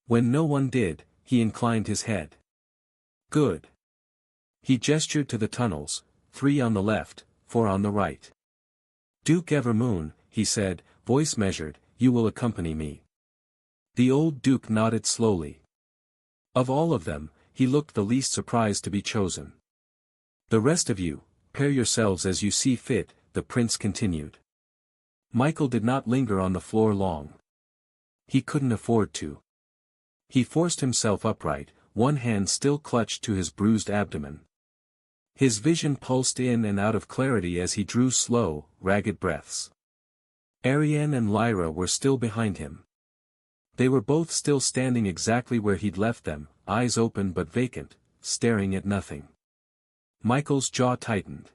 S1: When no one did, he inclined his head. Good. He gestured to the tunnels, 3 on the left, 4 on the right. Duke Everoon, he said, voice measured, you will accompany me. The old duke nodded slowly. Of all of them, he looked the least surprised to be chosen. The rest of you, pair yourselves as you see fit, the prince continued. Michael did not linger on the floor long. He couldn't afford to. He forced himself upright, one hand still clutched to his bruised abdomen. His vision pulsed in and out of clarity as he drew slow, ragged breaths. Arianne and Lyra were still behind him. They were both still standing exactly where he'd left them, eyes open but vacant, staring at nothing. Michael's jaw tightened.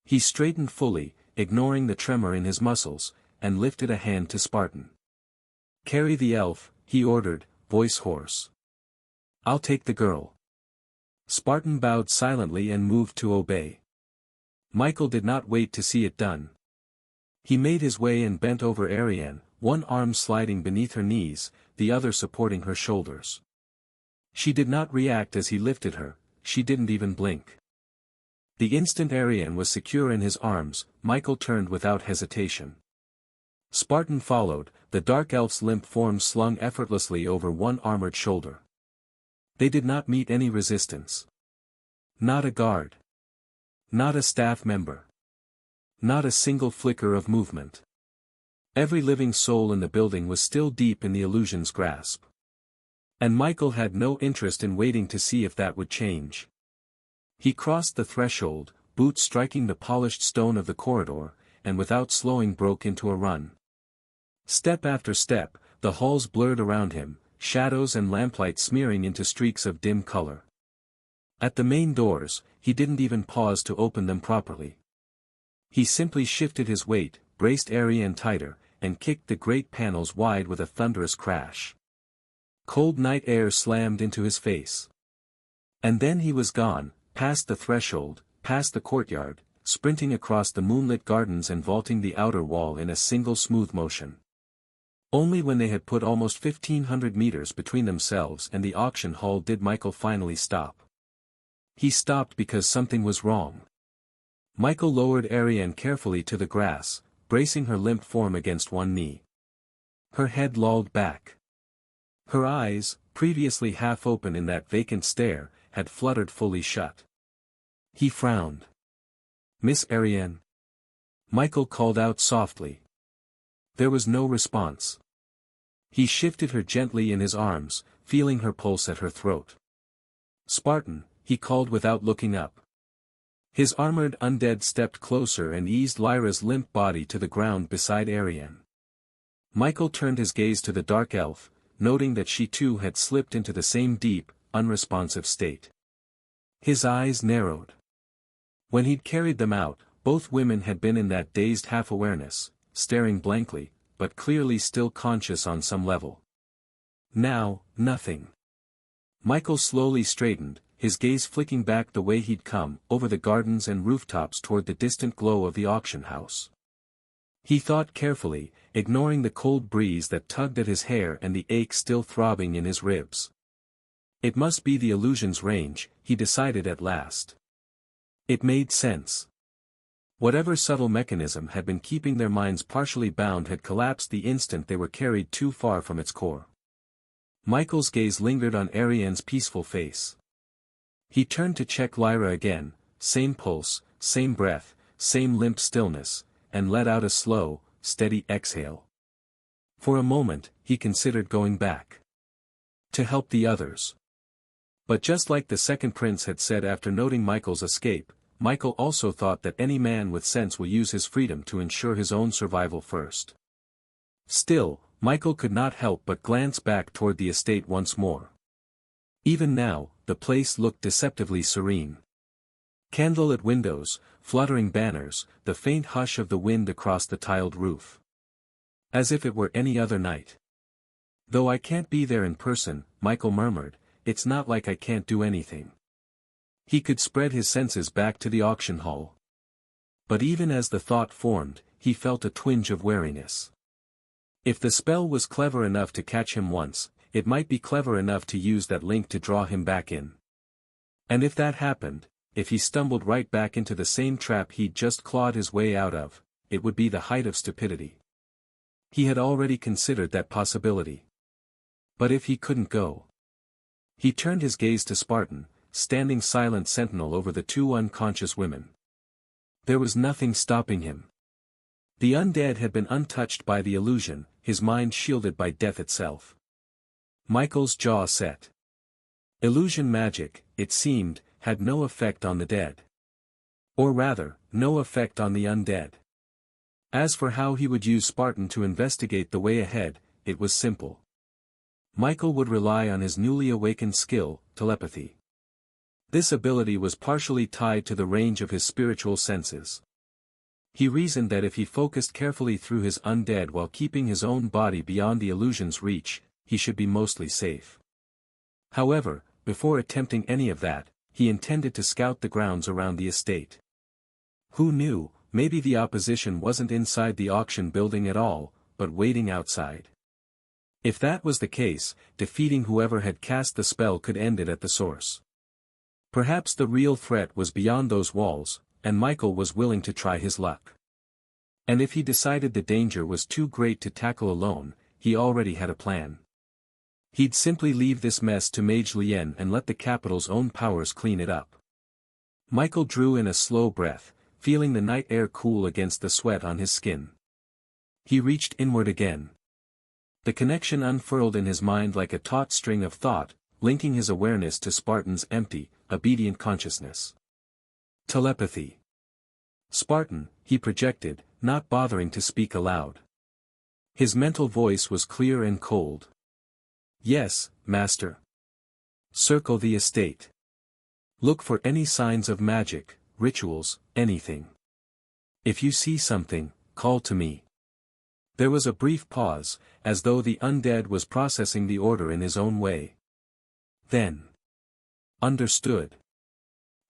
S1: He straightened fully, ignoring the tremor in his muscles, and lifted a hand to Spartan. Carry the elf, he ordered, voice hoarse. I'll take the girl. Spartan bowed silently and moved to obey. Michael did not wait to see it done. He made his way and bent over Arianne, one arm sliding beneath her knees, the other supporting her shoulders. She did not react as he lifted her, she didn't even blink. The instant Arianne was secure in his arms, Michael turned without hesitation. Spartan followed, the dark elf's limp form slung effortlessly over one armored shoulder. They did not meet any resistance. Not a guard. Not a staff member. Not a single flicker of movement. Every living soul in the building was still deep in the illusion's grasp. And Michael had no interest in waiting to see if that would change. He crossed the threshold, boots striking the polished stone of the corridor, and without slowing broke into a run. Step after step, the halls blurred around him, shadows and lamplight smearing into streaks of dim color. At the main doors, he didn't even pause to open them properly. He simply shifted his weight, braced Arianne tighter, and kicked the great panels wide with a thunderous crash. Cold night air slammed into his face. And then he was gone, past the threshold, past the courtyard, sprinting across the moonlit gardens and vaulting the outer wall in a single smooth motion. Only when they had put almost 1,500 meters between themselves and the auction hall did Michael finally stop. He stopped because something was wrong. Michael lowered Arianne carefully to the grass, bracing her limp form against one knee. Her head lolled back. Her eyes, previously half open in that vacant stare, had fluttered fully shut. He frowned. "Miss Arianne?" Michael called out softly. There was no response. He shifted her gently in his arms, feeling her pulse at her throat. "Spartan," he called without looking up. His armored undead stepped closer and eased Lyra's limp body to the ground beside Arianne. Michael turned his gaze to the dark elf, noting that she too had slipped into the same deep, unresponsive state. His eyes narrowed. When he'd carried them out, both women had been in that dazed half-awareness, staring blankly, but clearly still conscious on some level. Now, nothing. Michael slowly straightened, his gaze flicking back the way he'd come, over the gardens and rooftops toward the distant glow of the auction house. He thought carefully, ignoring the cold breeze that tugged at his hair and the ache still throbbing in his ribs. It must be the illusion's range, he decided at last. It made sense. Whatever subtle mechanism had been keeping their minds partially bound had collapsed the instant they were carried too far from its core. Michael's gaze lingered on Arianne's peaceful face. He turned to check Lyra again, same pulse, same breath, same limp stillness, and let out a slow, steady exhale. For a moment, he considered going back. To help the others. But just like the second prince had said after noting Michael's escape, Michael also thought that any man with sense will use his freedom to ensure his own survival first. Still, Michael could not help but glance back toward the estate once more. Even now, the place looked deceptively serene. Candlelit windows, fluttering banners, the faint hush of the wind across the tiled roof. As if it were any other night. "Though I can't be there in person," Michael murmured, "it's not like I can't do anything." He could spread his senses back to the auction hall. But even as the thought formed, he felt a twinge of wariness. If the spell was clever enough to catch him once, it might be clever enough to use that link to draw him back in. And if that happened, if he stumbled right back into the same trap he'd just clawed his way out of, it would be the height of stupidity. He had already considered that possibility. But if he couldn't go? He turned his gaze to Spartan, standing silent sentinel over the two unconscious women. There was nothing stopping him. The undead had been untouched by the illusion, his mind shielded by death itself. Michael's jaw set. Illusion magic, it seemed, had no effect on the dead. Or rather, no effect on the undead. As for how he would use Spartan to investigate the way ahead, it was simple. Michael would rely on his newly awakened skill, telepathy. This ability was partially tied to the range of his spiritual senses. He reasoned that if he focused carefully through his undead while keeping his own body beyond the illusion's reach, he should be mostly safe. However, before attempting any of that, he intended to scout the grounds around the estate. Who knew, maybe the opposition wasn't inside the auction building at all, but waiting outside. If that was the case, defeating whoever had cast the spell could end it at the source. Perhaps the real threat was beyond those walls, and Michael was willing to try his luck. And if he decided the danger was too great to tackle alone, he already had a plan. He'd simply leave this mess to Mage Lien and let the capital's own powers clean it up. Michael drew in a slow breath, feeling the night air cool against the sweat on his skin. He reached inward again. The connection unfurled in his mind like a taut string of thought, linking his awareness to Spartan's empty, obedient consciousness. Telepathy. Spartan, he projected, not bothering to speak aloud. His mental voice was clear and cold. Yes, master. Circle the estate. Look for any signs of magic, rituals, anything. If you see something, call to me. There was a brief pause, as though the undead was processing the order in his own way. Then. Understood.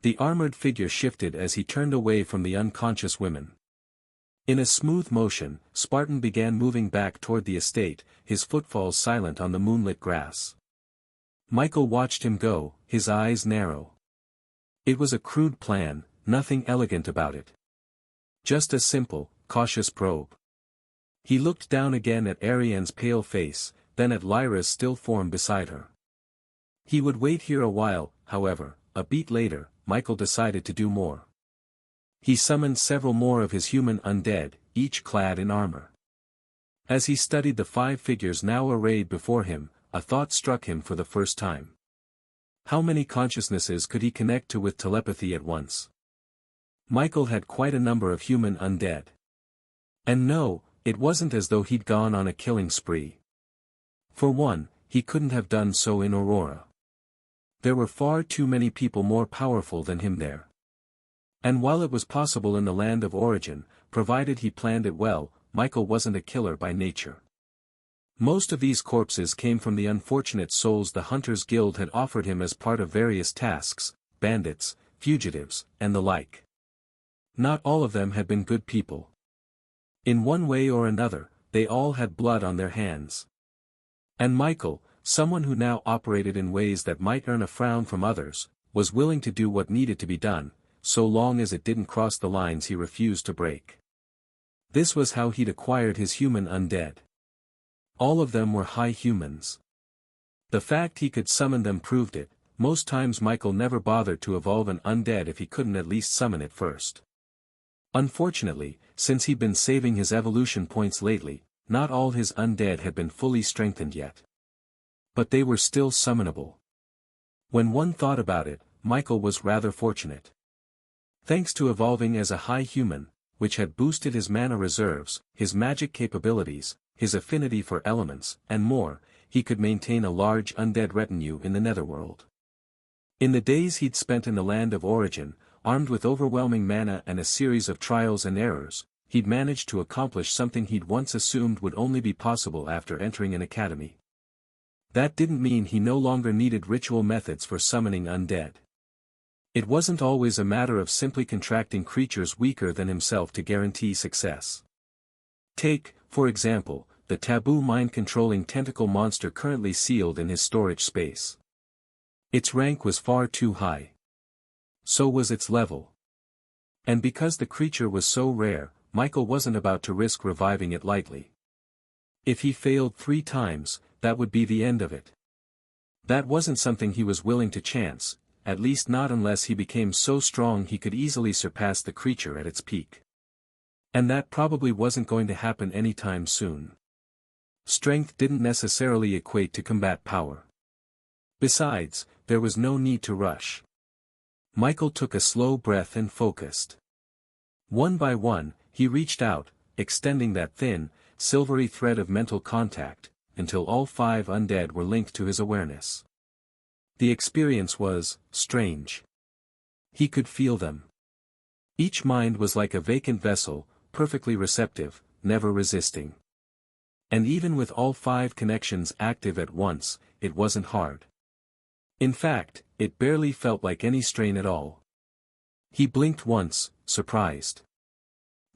S1: The armored figure shifted as he turned away from the unconscious women. In a smooth motion, Spartan began moving back toward the estate, his footfalls silent on the moonlit grass. Michael watched him go, his eyes narrow. It was a crude plan, nothing elegant about it. Just a simple, cautious probe. He looked down again at Arianne's pale face, then at Lyra's still form beside her. He would wait here a while, however. A beat later, Michael decided to do more. He summoned several more of his human undead, each clad in armor. As he studied the 5 figures now arrayed before him, a thought struck him for the first time. How many consciousnesses could he connect to with telepathy at once? Michael had quite a number of human undead. And no, it wasn't as though he'd gone on a killing spree. For one, he couldn't have done so in Aurora. There were far too many people more powerful than him there. And while it was possible in the land of origin, provided he planned it well, Michael wasn't a killer by nature. Most of these corpses came from the unfortunate souls the Hunters Guild had offered him as part of various tasks, bandits, fugitives, and the like. Not all of them had been good people. In one way or another, they all had blood on their hands. And Michael, someone who now operated in ways that might earn a frown from others, was willing to do what needed to be done, so long as it didn't cross the lines he refused to break. This was how he'd acquired his human undead. All of them were high humans. The fact he could summon them proved it. Most times Michael never bothered to evolve an undead if he couldn't at least summon it first. Unfortunately, since he'd been saving his evolution points lately, not all his undead had been fully strengthened yet. But they were still summonable. When one thought about it, Michael was rather fortunate. Thanks to evolving as a high human, which had boosted his mana reserves, his magic capabilities, his affinity for elements, and more, he could maintain a large undead retinue in the netherworld. In the days he'd spent in the land of origin, armed with overwhelming mana and a series of trials and errors, he'd managed to accomplish something he'd once assumed would only be possible after entering an academy. That didn't mean he no longer needed ritual methods for summoning undead. It wasn't always a matter of simply contracting creatures weaker than himself to guarantee success. Take, for example, the taboo mind-controlling tentacle monster currently sealed in his storage space. Its rank was far too high. So was its level. And because the creature was so rare, Michael wasn't about to risk reviving it lightly. If he failed 3 times, that would be the end of it. That wasn't something he was willing to chance, at least not unless he became so strong he could easily surpass the creature at its peak. And that probably wasn't going to happen anytime soon. Strength didn't necessarily equate to combat power. Besides, there was no need to rush. Michael took a slow breath and focused. One by one, he reached out, extending that thin, silvery thread of mental contact, until all 5 undead were linked to his awareness. The experience was strange. He could feel them. Each mind was like a vacant vessel, perfectly receptive, never resisting. And even with all 5 connections active at once, it wasn't hard. In fact, it barely felt like any strain at all. He blinked once, surprised.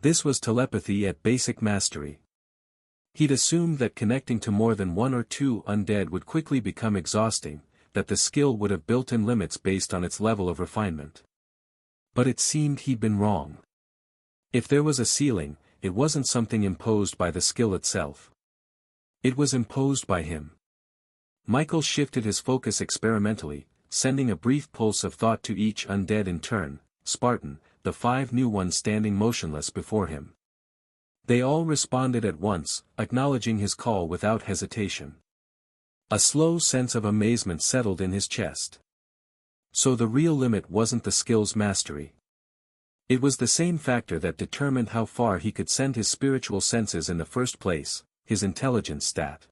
S1: This was telepathy at basic mastery. He'd assumed that connecting to more than 1 or 2 undead would quickly become exhausting, that the skill would have built-in limits based on its level of refinement. But it seemed he'd been wrong. If there was a ceiling, it wasn't something imposed by the skill itself. It was imposed by him. Michael shifted his focus experimentally, sending a brief pulse of thought to each undead in turn, Spartan, the 5 new ones standing motionless before him. They all responded at once, acknowledging his call without hesitation. A slow sense of amazement settled in his chest. So the real limit wasn't the skill's mastery. It was the same factor that determined how far he could send his spiritual senses in the first place, his intelligence stat.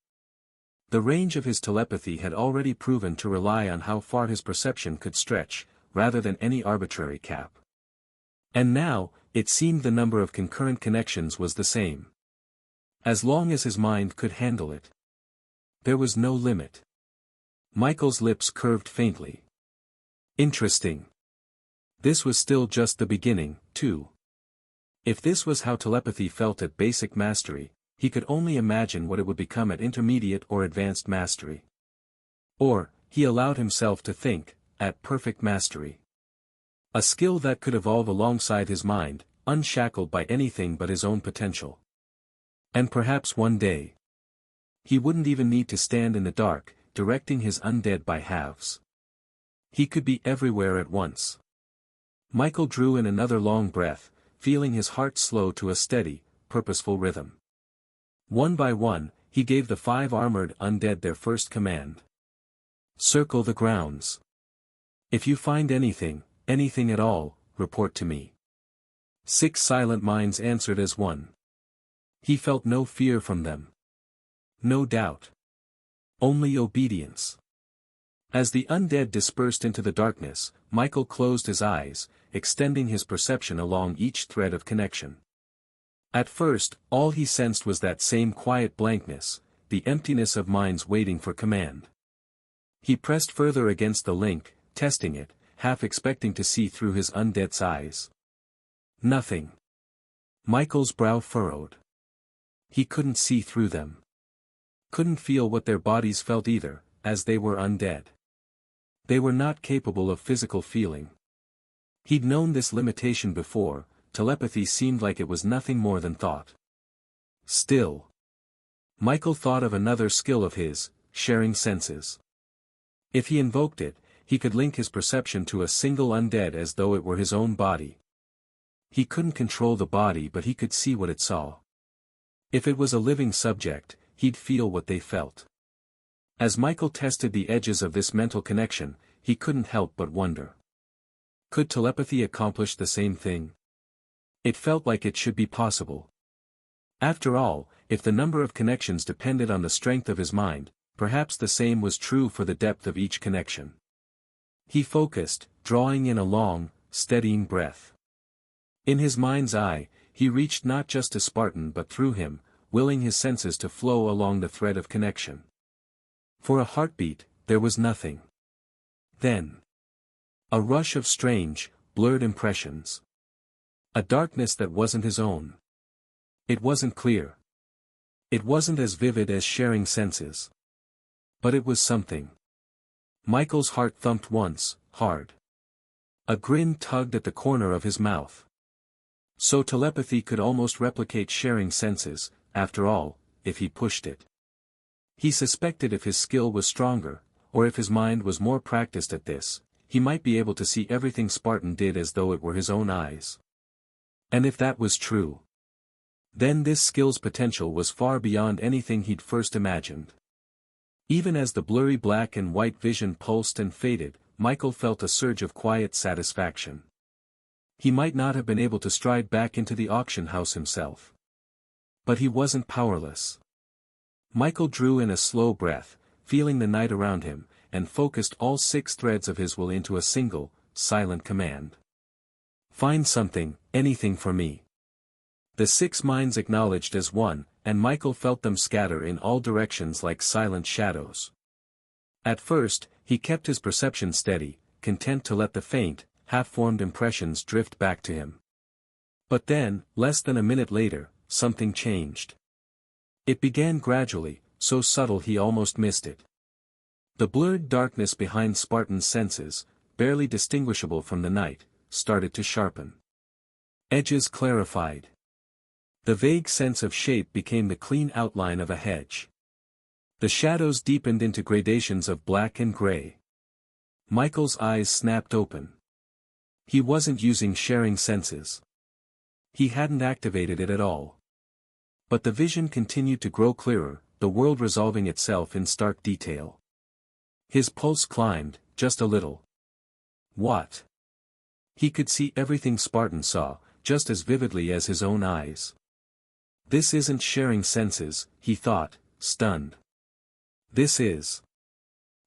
S1: The range of his telepathy had already proven to rely on how far his perception could stretch, rather than any arbitrary cap. And now, it seemed the number of concurrent connections was the same. As long as his mind could handle it. There was no limit. Michael's lips curved faintly. Interesting. This was still just the beginning, too. If this was how telepathy felt at basic mastery, he could only imagine what it would become at intermediate or advanced mastery. Or, he allowed himself to think, at perfect mastery. A skill that could evolve alongside his mind, unshackled by anything but his own potential. And perhaps one day, he wouldn't even need to stand in the dark, directing his undead by halves. He could be everywhere at once. Michael drew in another long breath, feeling his heart slow to a steady, purposeful rhythm. One by one, he gave the 5 armored undead their first command. Circle the grounds. If you find anything at all, report to me. 6 silent minds answered as one. He felt no fear from them. No doubt. Only obedience. As the undead dispersed into the darkness, Michael closed his eyes, extending his perception along each thread of connection. At first, all he sensed was that same quiet blankness, the emptiness of minds waiting for command. He pressed further against the link, testing it, half expecting to see through his undead's eyes. Nothing. Michael's brow furrowed. He couldn't see through them. Couldn't feel what their bodies felt either, as they were undead. They were not capable of physical feeling. He'd known this limitation before, telepathy seemed like it was nothing more than thought. Still. Michael thought of another skill of his, sharing senses. If he invoked it, he could link his perception to a single undead as though it were his own body. He couldn't control the body but he could see what it saw. If it was a living subject, he'd feel what they felt. As Michael tested the edges of this mental connection, he couldn't help but wonder. Could telepathy accomplish the same thing? It felt like it should be possible. After all, if the number of connections depended on the strength of his mind, perhaps the same was true for the depth of each connection. He focused, drawing in a long, steadying breath. In his mind's eye, he reached not just to Spartan but through him, willing his senses to flow along the thread of connection. For a heartbeat, there was nothing. Then. A rush of strange, blurred impressions. A darkness that wasn't his own. It wasn't clear. It wasn't as vivid as sharing senses. But it was something. Michael's heart thumped once, hard. A grin tugged at the corner of his mouth. So telepathy could almost replicate sharing senses, after all, if he pushed it. He suspected if his skill was stronger, or if his mind was more practiced at this, he might be able to see everything Spartan did as though it were his own eyes. And if that was true, then this skill's potential was far beyond anything he'd first imagined. Even as the blurry black and white vision pulsed and faded, Michael felt a surge of quiet satisfaction. He might not have been able to stride back into the auction house himself. But he wasn't powerless. Michael drew in a slow breath, feeling the night around him, and focused all 6 threads of his will into a single, silent command. Find something, anything for me. The 6 minds acknowledged as one, and Michael felt them scatter in all directions like silent shadows. At first, he kept his perception steady, content to let the faint, half-formed impressions drift back to him. But then, less than a minute later, something changed. It began gradually, so subtle he almost missed it. The blurred darkness behind Spartan's senses, barely distinguishable from the night, started to sharpen. Edges clarified. The vague sense of shape became the clean outline of a hedge. The shadows deepened into gradations of black and gray. Michael's eyes snapped open. He wasn't using sharing senses. He hadn't activated it at all. But the vision continued to grow clearer, the world resolving itself in stark detail. His pulse climbed, just a little. What? He could see everything Spartan saw, just as vividly as his own eyes. This isn't sharing senses, he thought, stunned. This is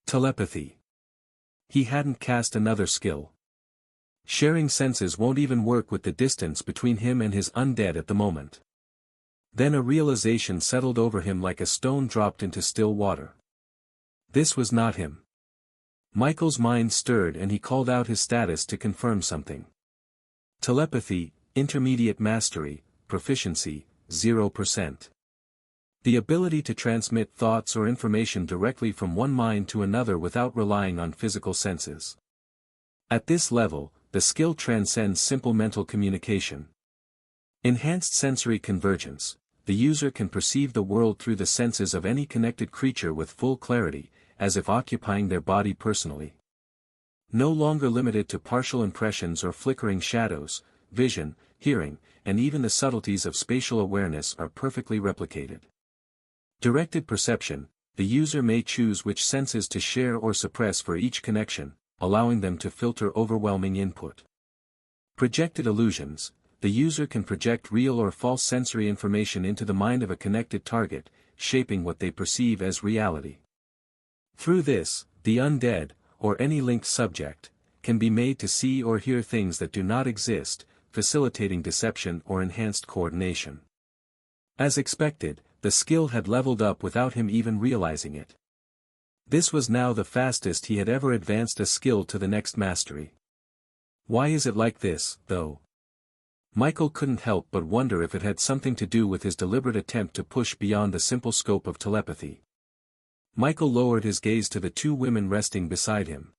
S1: telepathy. He hadn't cast another skill. Sharing senses won't even work with the distance between him and his undead at the moment. Then a realization settled over him like a stone dropped into still water. This was not him. Michael's mind stirred and he called out his status to confirm something. Telepathy, intermediate mastery, proficiency, 0%. The ability to transmit thoughts or information directly from one mind to another without relying on physical senses. At this level, the skill transcends simple mental communication. Enhanced sensory convergence, the user can perceive the world through the senses of any connected creature with full clarity, as if occupying their body personally. No longer limited to partial impressions or flickering shadows, vision, hearing, and even the subtleties of spatial awareness are perfectly replicated. Directed perception, the user may choose which senses to share or suppress for each connection, allowing them to filter overwhelming input. Projected illusions, the user can project real or false sensory information into the mind of a connected target, shaping what they perceive as reality. Through this, the undead, or any linked subject, can be made to see or hear things that do not exist, facilitating deception or enhanced coordination. As expected, the skill had leveled up without him even realizing it. This was now the fastest he had ever advanced a skill to the next mastery. Why is it like this, though? Michael couldn't help but wonder if it had something to do with his deliberate attempt to push beyond the simple scope of telepathy. Michael lowered his gaze to the two women resting beside him.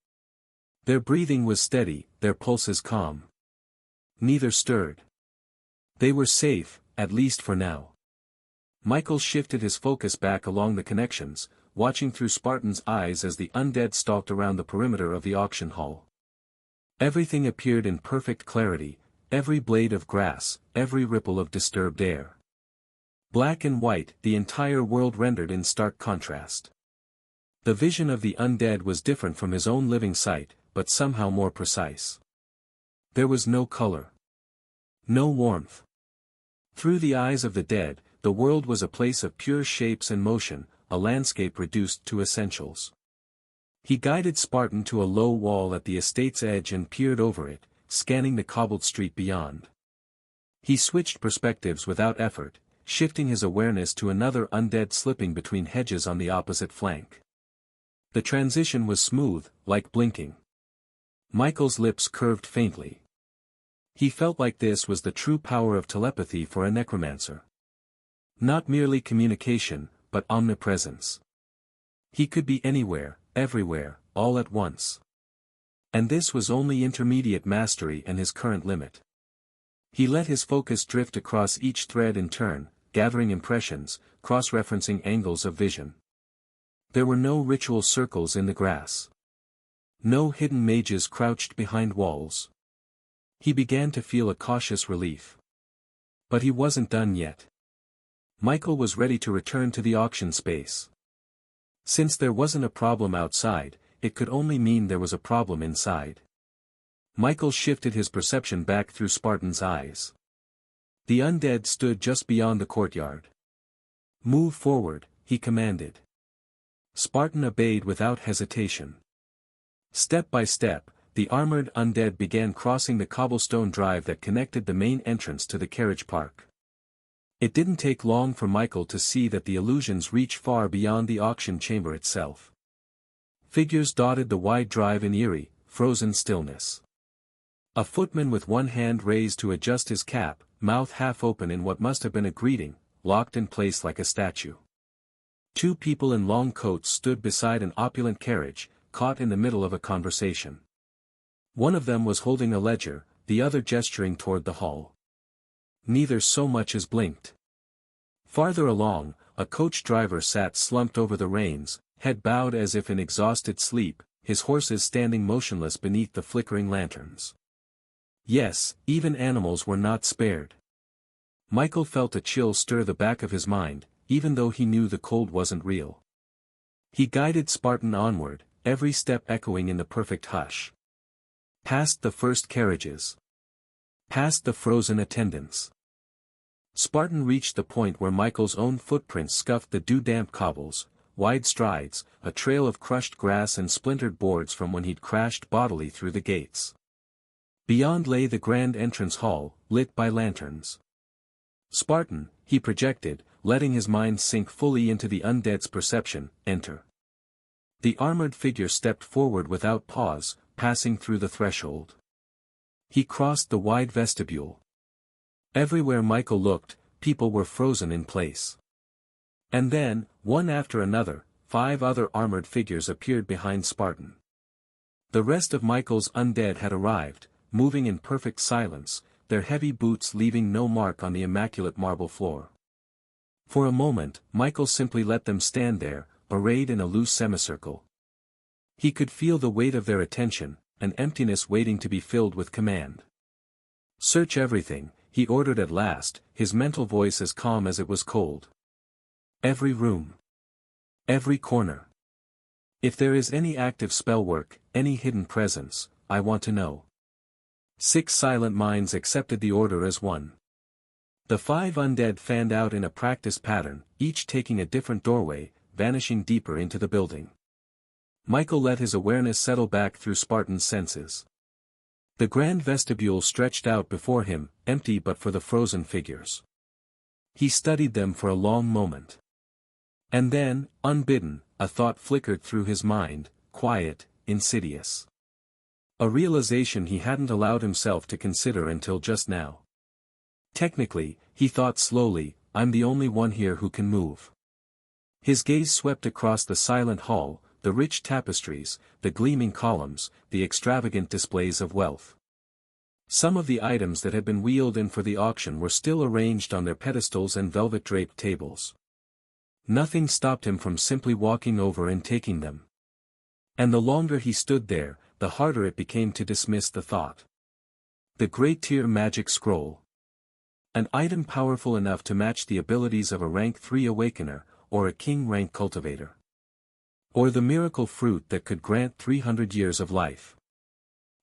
S1: Their breathing was steady, their pulses calm. Neither stirred. They were safe, at least for now. Michael shifted his focus back along the connections, watching through Spartan's eyes as the undead stalked around the perimeter of the auction hall. Everything appeared in perfect clarity, every blade of grass, every ripple of disturbed air. Black and white, the entire world rendered in stark contrast. The vision of the undead was different from his own living sight, but somehow more precise. There was no color. No warmth. Through the eyes of the dead, the world was a place of pure shapes and motion, a landscape reduced to essentials. He guided Spartan to a low wall at the estate's edge and peered over it, scanning the cobbled street beyond. He switched perspectives without effort, shifting his awareness to another undead slipping between hedges on the opposite flank. The transition was smooth, like blinking. Michael's lips curved faintly. He felt like this was the true power of telepathy for a necromancer. Not merely communication, but omnipresence. He could be anywhere, everywhere, all at once. And this was only intermediate mastery and his current limit. He let his focus drift across each thread in turn, gathering impressions, cross-referencing angles of vision. There were no ritual circles in the grass. No hidden mages crouched behind walls. He began to feel a cautious relief. But he wasn't done yet. Michael was ready to return to the auction space. Since there wasn't a problem outside, it could only mean there was a problem inside. Michael shifted his perception back through Spartan's eyes. The undead stood just beyond the courtyard. "Move forward," he commanded. Spartan obeyed without hesitation. Step by step, the armored undead began crossing the cobblestone drive that connected the main entrance to the carriage park. It didn't take long for Michael to see that the illusions reached far beyond the auction chamber itself. Figures dotted the wide drive in eerie, frozen stillness. A footman with one hand raised to adjust his cap, mouth half open in what must have been a greeting, locked in place like a statue. Two people in long coats stood beside an opulent carriage, caught in the middle of a conversation. One of them was holding a ledger, the other gesturing toward the hall. Neither so much as blinked. Farther along, a coach driver sat slumped over the reins, head bowed as if in exhausted sleep, his horses standing motionless beneath the flickering lanterns. Yes, even animals were not spared. Michael felt a chill stir the back of his mind, even though he knew the cold wasn't real. He guided Spartan onward, every step echoing in the perfect hush. Past the first carriages. Past the frozen attendants. Spartan reached the point where Michael's own footprints scuffed the dew-damp cobbles, wide strides, a trail of crushed grass and splintered boards from when he'd crashed bodily through the gates. Beyond lay the grand entrance hall, lit by lanterns. Spartan, he projected, letting his mind sink fully into the undead's perception, enter. The armored figure stepped forward without pause, passing through the threshold. He crossed the wide vestibule. Everywhere Michael looked, people were frozen in place. And then, one after another, 5 other armored figures appeared behind Spartan. The rest of Michael's undead had arrived, moving in perfect silence, their heavy boots leaving no mark on the immaculate marble floor. For a moment, Michael simply let them stand there, arrayed in a loose semicircle. He could feel the weight of their attention, an emptiness waiting to be filled with command. "Search everything," he ordered at last, his mental voice as calm as it was cold. "Every room. Every corner. If there is any active spell work, any hidden presence, I want to know." 6 silent minds accepted the order as one. The 5 undead fanned out in a practice pattern, each taking a different doorway, vanishing deeper into the building. Michael let his awareness settle back through Spartan's senses. The grand vestibule stretched out before him, empty but for the frozen figures. He studied them for a long moment. And then, unbidden, a thought flickered through his mind, quiet, insidious. A realization he hadn't allowed himself to consider until just now. Technically, he thought slowly, I'm the only one here who can move. His gaze swept across the silent hall, the rich tapestries, the gleaming columns, the extravagant displays of wealth. Some of the items that had been wheeled in for the auction were still arranged on their pedestals and velvet-draped tables. Nothing stopped him from simply walking over and taking them. And the longer he stood there, the harder it became to dismiss the thought. The Great Tier Magic Scroll. An item powerful enough to match the abilities of a rank 3 Awakener, or a King rank Cultivator. Or the miracle fruit that could grant 300 years of life.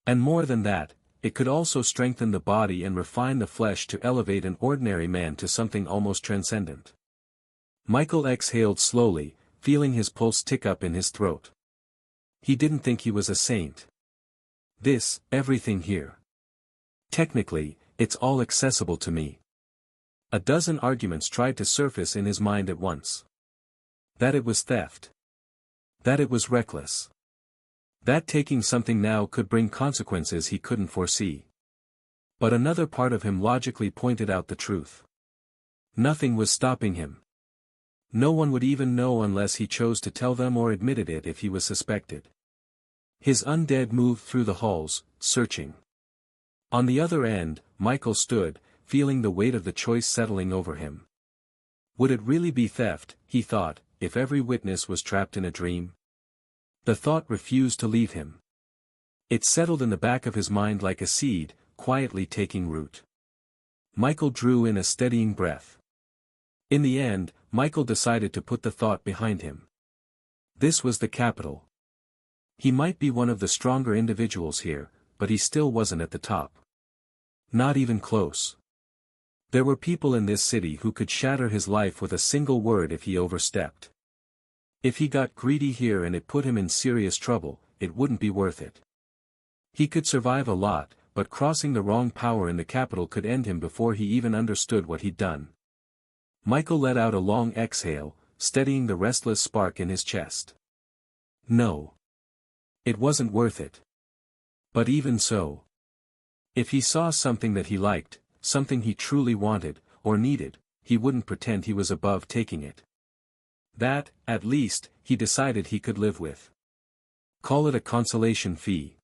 S1: And more than that, it could also strengthen the body and refine the flesh to elevate an ordinary man to something almost transcendent. Michael exhaled slowly, feeling his pulse tick up in his throat. He didn't think he was a saint. Everything here. Technically, it's all accessible to me. A dozen arguments tried to surface in his mind at once. That it was theft. That it was reckless. That taking something now could bring consequences he couldn't foresee. But another part of him logically pointed out the truth. Nothing was stopping him. No one would even know unless he chose to tell them or admitted it if he was suspected. His undead moved through the halls, searching. On the other end, Michael stood, feeling the weight of the choice settling over him. Would it really be theft, he thought, if every witness was trapped in a dream? The thought refused to leave him. It settled in the back of his mind like a seed, quietly taking root. Michael drew in a steadying breath. In the end, Michael decided to put the thought behind him. This was the capital. He might be one of the stronger individuals here, but he still wasn't at the top. Not even close. There were people in this city who could shatter his life with a single word if he overstepped. If he got greedy here and it put him in serious trouble, it wouldn't be worth it. He could survive a lot, but crossing the wrong power in the capital could end him before he even understood what he'd done. Michael let out a long exhale, steadying the restless spark in his chest. No. It wasn't worth it. But even so. If he saw something that he liked, something he truly wanted, or needed, he wouldn't pretend he was above taking it. That, at least, he decided he could live with. Call it a consolation fee.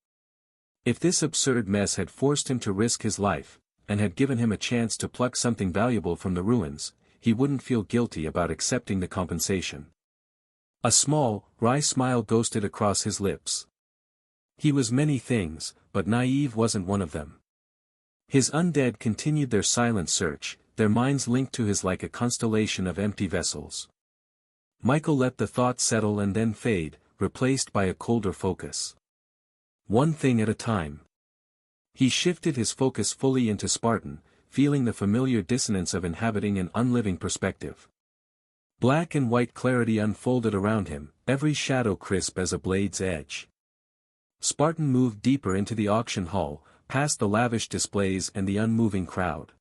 S1: If this absurd mess had forced him to risk his life, and had given him a chance to pluck something valuable from the ruins, he wouldn't feel guilty about accepting the compensation. A small, wry smile ghosted across his lips. He was many things, but naive wasn't one of them. His undead continued their silent search, their minds linked to his like a constellation of empty vessels. Michael let the thought settle and then fade, replaced by a colder focus. One thing at a time. He shifted his focus fully into Spartan, feeling the familiar dissonance of inhabiting an unliving perspective. Black and white clarity unfolded around him, every shadow crisp as a blade's edge. Spartan moved deeper into the auction hall, past the lavish displays and the unmoving crowd.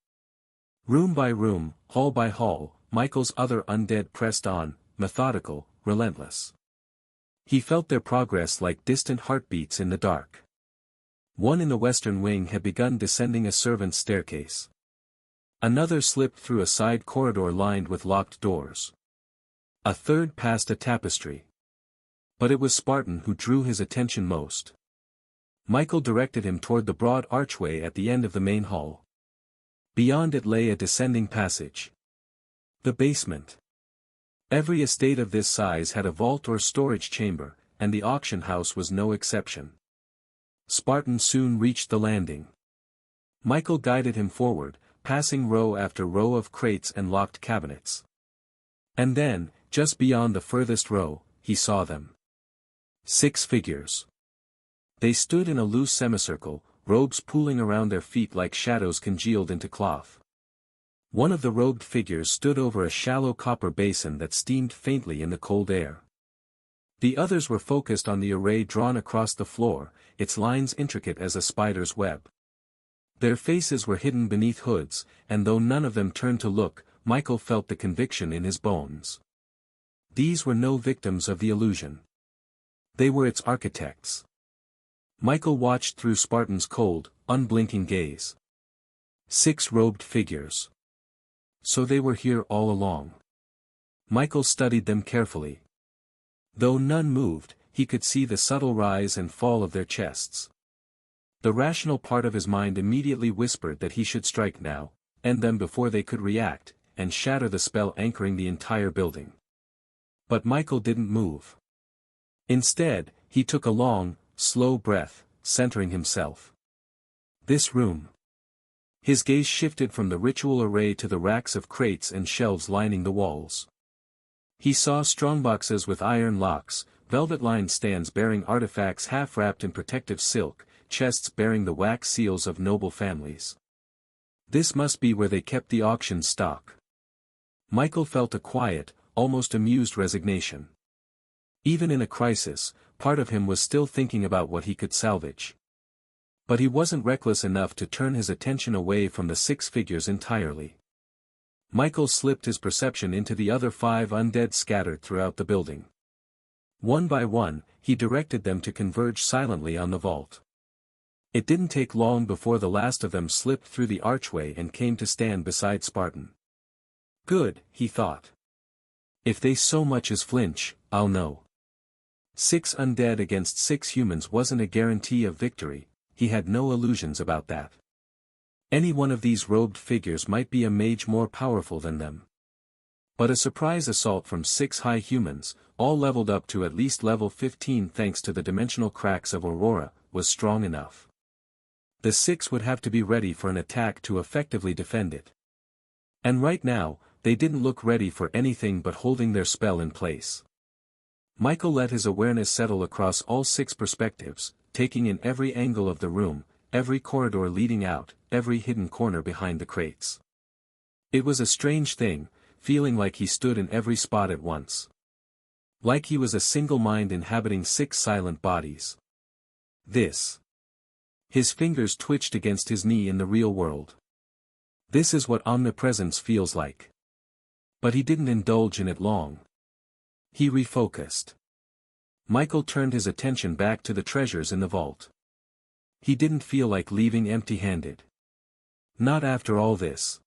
S1: Room by room, hall by hall, Michael's other undead pressed on, methodical, relentless. He felt their progress like distant heartbeats in the dark. One in the western wing had begun descending a servant's staircase. Another slipped through a side corridor lined with locked doors. A third passed a tapestry. But it was Spartan who drew his attention most. Michael directed him toward the broad archway at the end of the main hall. Beyond it lay a descending passage. The basement. Every estate of this size had a vault or storage chamber, and the auction house was no exception. Spartan soon reached the landing. Michael guided him forward, passing row after row of crates and locked cabinets. And then, just beyond the furthest row, he saw them. 6 figures. They stood in a loose semicircle, robes pooling around their feet like shadows congealed into cloth. One of the robed figures stood over a shallow copper basin that steamed faintly in the cold air. The others were focused on the array drawn across the floor, its lines intricate as a spider's web. Their faces were hidden beneath hoods, and though none of them turned to look, Michael felt the conviction in his bones. These were no victims of the illusion. They were its architects. Michael watched through Spartan's cold, unblinking gaze. 6 robed figures. So they were here all along. Michael studied them carefully. Though none moved, he could see the subtle rise and fall of their chests. The rational part of his mind immediately whispered that he should strike now, end them before they could react, and shatter the spell anchoring the entire building. But Michael didn't move. Instead, he took a long, slow breath, centering himself. This room. His gaze shifted from the ritual array to the racks of crates and shelves lining the walls. He saw strongboxes with iron locks, velvet-lined stands bearing artifacts half-wrapped in protective silk, chests bearing the wax seals of noble families. This must be where they kept the auction stock. Michael felt a quiet, almost amused resignation. Even in a crisis, part of him was still thinking about what he could salvage. But he wasn't reckless enough to turn his attention away from the 6 figures entirely. Michael slipped his perception into the other 5 undead scattered throughout the building. One by one, he directed them to converge silently on the vault. It didn't take long before the last of them slipped through the archway and came to stand beside Spartan. Good, he thought. If they so much as flinch, I'll know. 6 undead against 6 humans wasn't a guarantee of victory. He had no illusions about that. Any one of these robed figures might be a mage more powerful than them. But a surprise assault from 6 high humans, all leveled up to at least level 15 thanks to the dimensional cracks of Aurora, was strong enough. The 6 would have to be ready for an attack to effectively defend it. And right now, they didn't look ready for anything but holding their spell in place. Michael let his awareness settle across all 6 perspectives, taking in every angle of the room, every corridor leading out, every hidden corner behind the crates. It was a strange thing, feeling like he stood in every spot at once. Like he was a single mind inhabiting 6 silent bodies. This. His fingers twitched against his knee in the real world. This is what omnipresence feels like. But he didn't indulge in it long. He refocused. Michael turned his attention back to the treasures in the vault. He didn't feel like leaving empty-handed. Not after all this.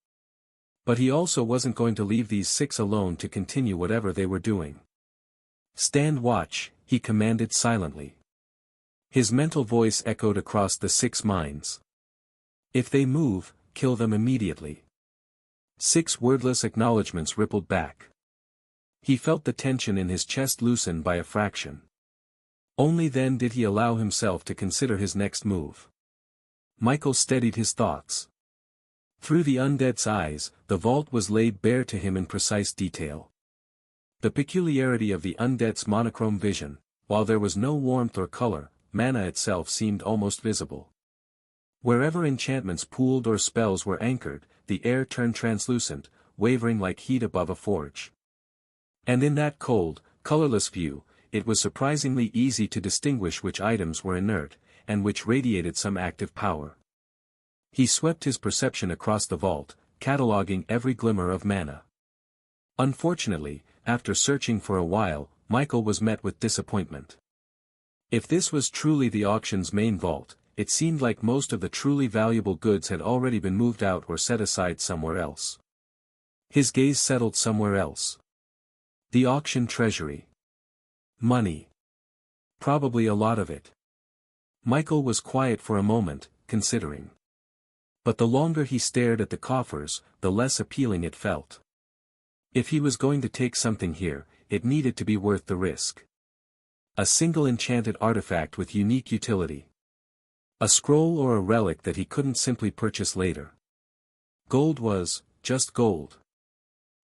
S1: But he also wasn't going to leave these 6 alone to continue whatever they were doing. "Stand watch," he commanded silently. His mental voice echoed across the 6 minds. "If they move, kill them immediately." 6 wordless acknowledgements rippled back. He felt the tension in his chest loosen by a fraction. Only then did he allow himself to consider his next move. Michael steadied his thoughts. Through the undead's eyes, the vault was laid bare to him in precise detail. The peculiarity of the undead's monochrome vision, while there was no warmth or color, mana itself seemed almost visible. Wherever enchantments pooled or spells were anchored, the air turned translucent, wavering like heat above a forge. And in that cold, colorless view, it was surprisingly easy to distinguish which items were inert, and which radiated some active power. He swept his perception across the vault, cataloging every glimmer of mana. Unfortunately, after searching for a while, Michael was met with disappointment. If this was truly the auction's main vault, it seemed like most of the truly valuable goods had already been moved out or set aside somewhere else. His gaze settled somewhere else. The auction treasury. Money. Probably a lot of it. Michael was quiet for a moment, considering. But the longer he stared at the coffers, the less appealing it felt. If he was going to take something here, it needed to be worth the risk. A single enchanted artifact with unique utility. A scroll or a relic that he couldn't simply purchase later. Gold was, just gold.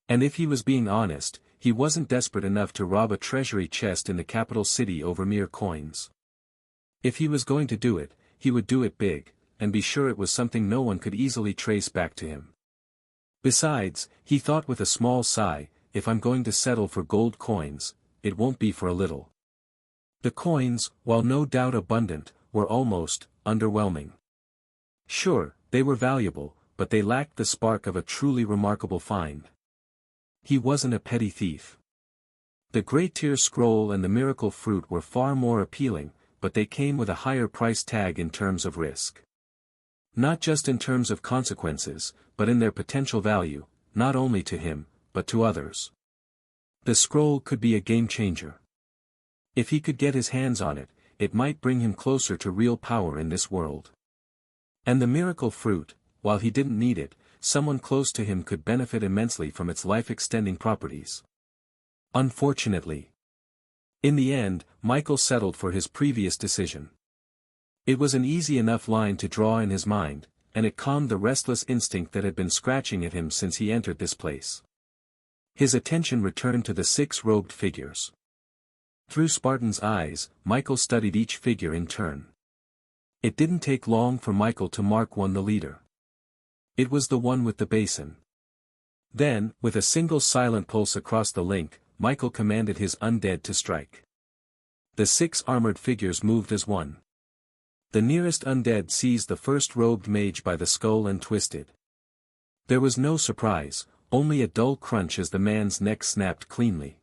S1: And if he was being honest, he wasn't desperate enough to rob a treasury chest in the capital city over mere coins. If he was going to do it, he would do it big, and be sure it was something no one could easily trace back to him. Besides, he thought with a small sigh, if I'm going to settle for gold coins, it won't be for a little. The coins, while no doubt abundant, were almost underwhelming. Sure, they were valuable, but they lacked the spark of a truly remarkable find. He wasn't a petty thief. The Great Tear Scroll and the Miracle Fruit were far more appealing, but they came with a higher price tag in terms of risk. Not just in terms of consequences, but in their potential value, not only to him, but to others. The scroll could be a game-changer. If he could get his hands on it, it might bring him closer to real power in this world. And the Miracle Fruit, while he didn't need it, someone close to him could benefit immensely from its life-extending properties. Unfortunately. In the end, Michael settled for his previous decision. It was an easy enough line to draw in his mind, and it calmed the restless instinct that had been scratching at him since he entered this place. His attention returned to the 6 robed figures. Through Spartan's eyes, Michael studied each figure in turn. It didn't take long for Michael to mark one the leader. It was the one with the basin. Then, with a single silent pulse across the link, Michael commanded his undead to strike. The 6 armored figures moved as one. The nearest undead seized the first robed mage by the skull and twisted. There was no surprise, only a dull crunch as the man's neck snapped cleanly.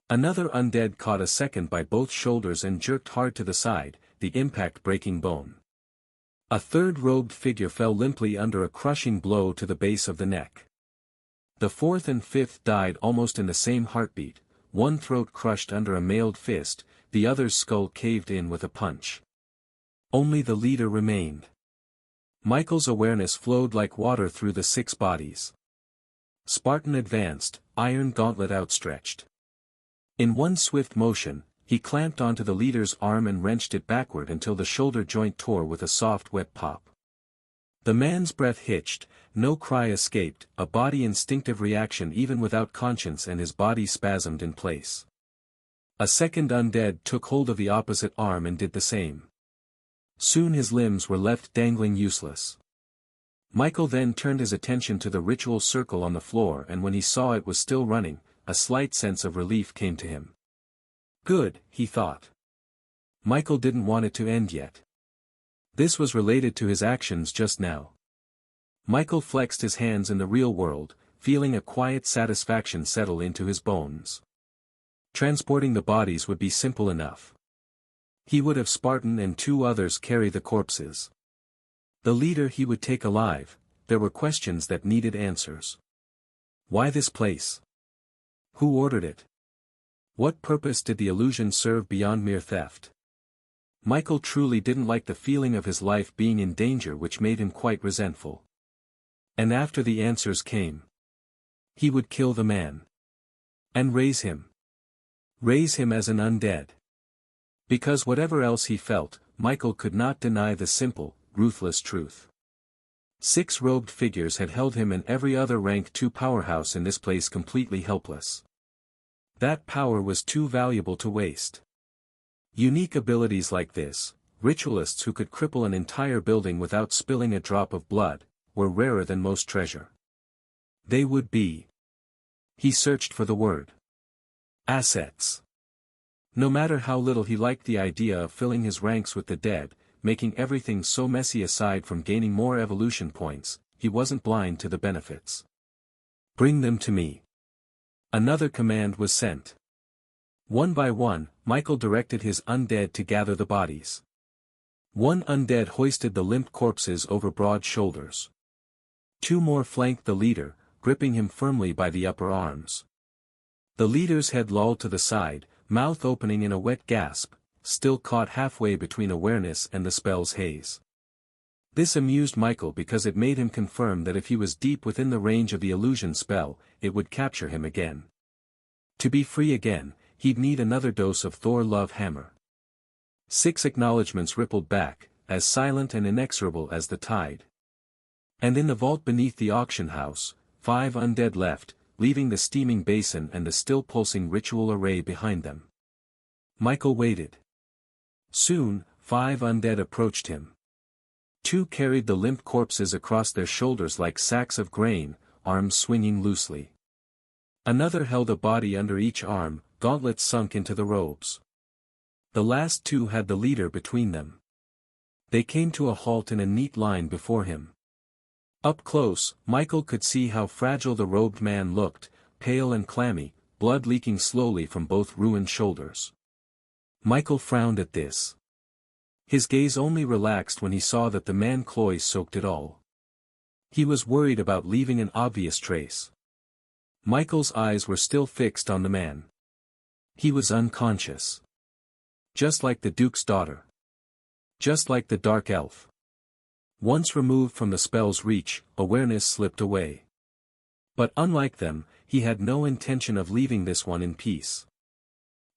S1: Another undead caught a second by both shoulders and jerked hard to the side, the impact breaking bone. A third robed figure fell limply under a crushing blow to the base of the neck. The 4th and 5th died almost in the same heartbeat, one throat crushed under a mailed fist, the other's skull caved in with a punch. Only the leader remained. Michael's awareness flowed like water through the 6 bodies. Spartan advanced, iron gauntlet outstretched. In one swift motion, he clamped onto the leader's arm and wrenched it backward until the shoulder joint tore with a soft wet pop. The man's breath hitched, no cry escaped, a body instinctive reaction even without conscience, and his body spasmed in place. A second undead took hold of the opposite arm and did the same. Soon his limbs were left dangling useless. Michael then turned his attention to the ritual circle on the floor, and when he saw it was still running, a slight sense of relief came to him. Good, he thought. Michael didn't want it to end yet. This was related to his actions just now. Michael flexed his hands in the real world, feeling a quiet satisfaction settle into his bones. Transporting the bodies would be simple enough. He would have Spartan and 2 others carry the corpses. The leader he would take alive. There were questions that needed answers. Why this place? Who ordered it? What purpose did the illusion serve beyond mere theft? Michael truly didn't like the feeling of his life being in danger, which made him quite resentful. And after the answers came, he would kill the man. And raise him. Raise him as an undead. Because whatever else he felt, Michael could not deny the simple, ruthless truth. 6 robed figures had held him and every other rank 2 powerhouse in this place completely helpless. That power was too valuable to waste. Unique abilities like this, ritualists who could cripple an entire building without spilling a drop of blood, were rarer than most treasure. They would be. He searched for the word. Assets. No matter how little he liked the idea of filling his ranks with the dead, making everything so messy aside from gaining more evolution points, he wasn't blind to the benefits. Bring them to me. Another command was sent. One by one, Michael directed his undead to gather the bodies. One undead hoisted the limp corpses over broad shoulders. 2 more flanked the leader, gripping him firmly by the upper arms. The leader's head lolled to the side, mouth opening in a wet gasp, still caught halfway between awareness and the spell's haze. This amused Michael because it made him confirm that if he was deep within the range of the illusion spell, it would capture him again. To be free again, he'd need another dose of Thor Love Hammer. 6 acknowledgements rippled back, as silent and inexorable as the tide. And in the vault beneath the auction house, 5 undead left, leaving the steaming basin and the still pulsing ritual array behind them. Michael waited. Soon, 5 undead approached him. 2 carried the limp corpses across their shoulders like sacks of grain, arms swinging loosely. Another held a body under each arm, gauntlets sunk into the robes. The last 2 had the leader between them. They came to a halt in a neat line before him. Up close, Michael could see how fragile the robed man looked, pale and clammy, blood leaking slowly from both ruined shoulders. Michael frowned at this. His gaze only relaxed when he saw that the man's clothes soaked it all. He was worried about leaving an obvious trace. Michael's eyes were still fixed on the man. He was unconscious. Just like the Duke's daughter. Just like the Dark Elf. Once removed from the spell's reach, awareness slipped away. But unlike them, he had no intention of leaving this one in peace.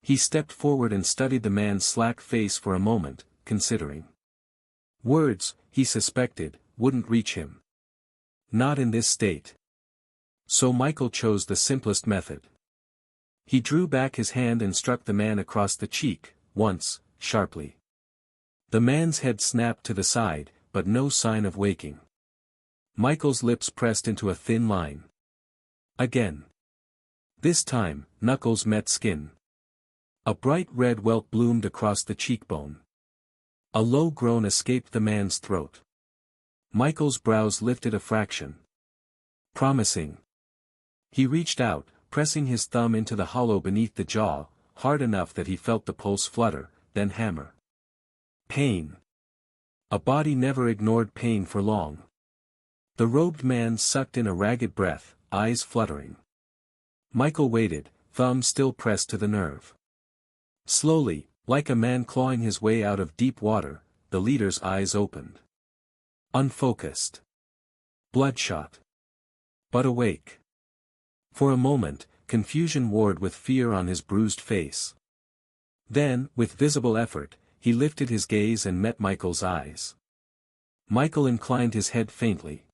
S1: He stepped forward and studied the man's slack face for a moment, considering. Words, he suspected, wouldn't reach him. Not in this state. So Michael chose the simplest method. He drew back his hand and struck the man across the cheek, once, sharply. The man's head snapped to the side, but no sign of waking. Michael's lips pressed into a thin line. Again. This time, knuckles met skin. A bright red welt bloomed across the cheekbone. A low groan escaped the man's throat. Michael's brows lifted a fraction. Promising. He reached out, pressing his thumb into the hollow beneath the jaw, hard enough that he felt the pulse flutter, then hammer. Pain. A body never ignored pain for long. The robed man sucked in a ragged breath, eyes fluttering. Michael waited, thumb still pressed to the nerve. Slowly, like a man clawing his way out of deep water, the leader's eyes opened. Unfocused. Bloodshot. But awake. For a moment, confusion warred with fear on his bruised face. Then, with visible effort, he lifted his gaze and met Michael's eyes. Michael inclined his head faintly.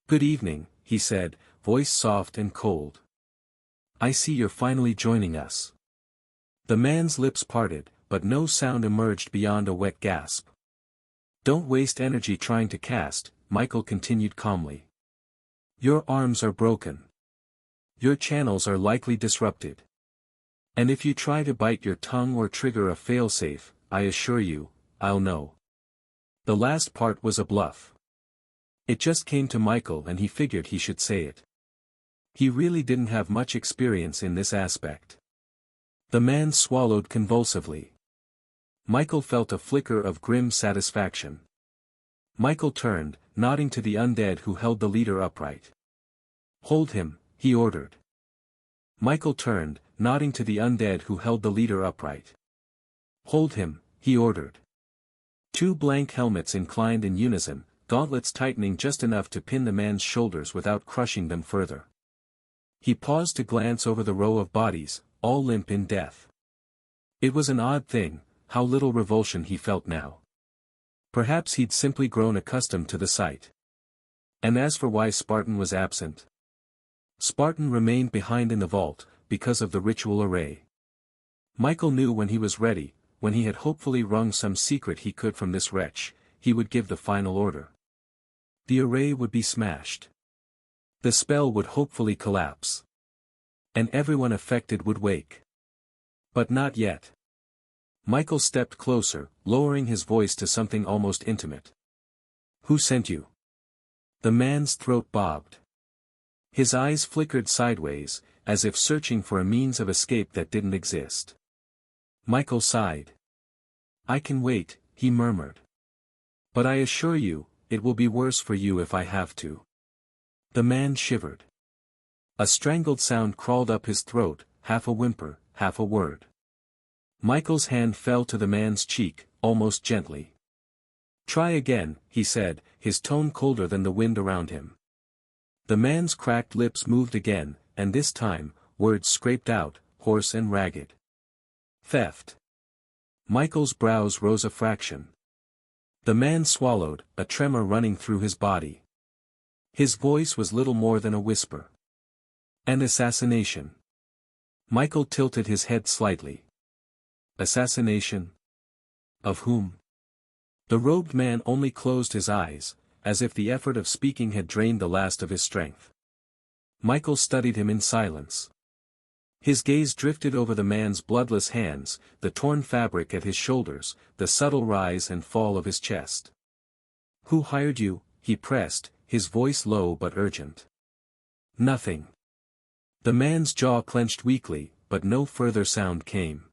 S1: Good evening, he said, voice soft and cold. I see you're finally joining us. The man's lips parted, but no sound emerged beyond a wet gasp. Don't waste energy trying to cast, Michael continued calmly. Your arms are broken. Your channels are likely disrupted. And if you try to bite your tongue or trigger a failsafe, I assure you, I'll know. The last part was a bluff. It just came to Michael and he figured he should say it. He really didn't have much experience in this aspect. The man swallowed convulsively. Michael felt a flicker of grim satisfaction. Michael turned, nodding to the undead who held the leader upright. Hold him, he ordered. Michael turned, nodding to the undead who held the leader upright. Hold him, he ordered. Two blank helmets inclined in unison, gauntlets tightening just enough to pin the man's shoulders without crushing them further. He paused to glance over the row of bodies, all limp in death. It was an odd thing, how little revulsion he felt now. Perhaps he'd simply grown accustomed to the sight. And as for why Spartan was absent. Spartan remained behind in the vault, because of the ritual array. Michael knew when he was ready, when he had hopefully wrung some secret he could from this wretch, he would give the final order. The array would be smashed. The spell would hopefully collapse. And everyone affected would wake. But not yet. Michael stepped closer, lowering his voice to something almost intimate. Who sent you? The man's throat bobbed. His eyes flickered sideways, as if searching for a means of escape that didn't exist. Michael sighed. I can wait, he murmured. But I assure you, it will be worse for you if I have to. The man shivered. A strangled sound crawled up his throat, half a whimper, half a word. Michael's hand fell to the man's cheek, almost gently. Try again, he said, his tone colder than the wind around him. The man's cracked lips moved again, and this time, words scraped out, hoarse and ragged. Theft. Michael's brows rose a fraction. The man swallowed, a tremor running through his body. His voice was little more than a whisper. An assassination. Michael tilted his head slightly. Assassination? Of whom? The robed man only closed his eyes, as if the effort of speaking had drained the last of his strength. Michael studied him in silence. His gaze drifted over the man's bloodless hands, the torn fabric at his shoulders, the subtle rise and fall of his chest. Who hired you? He pressed, his voice low but urgent. Nothing. The man's jaw clenched weakly, but no further sound came.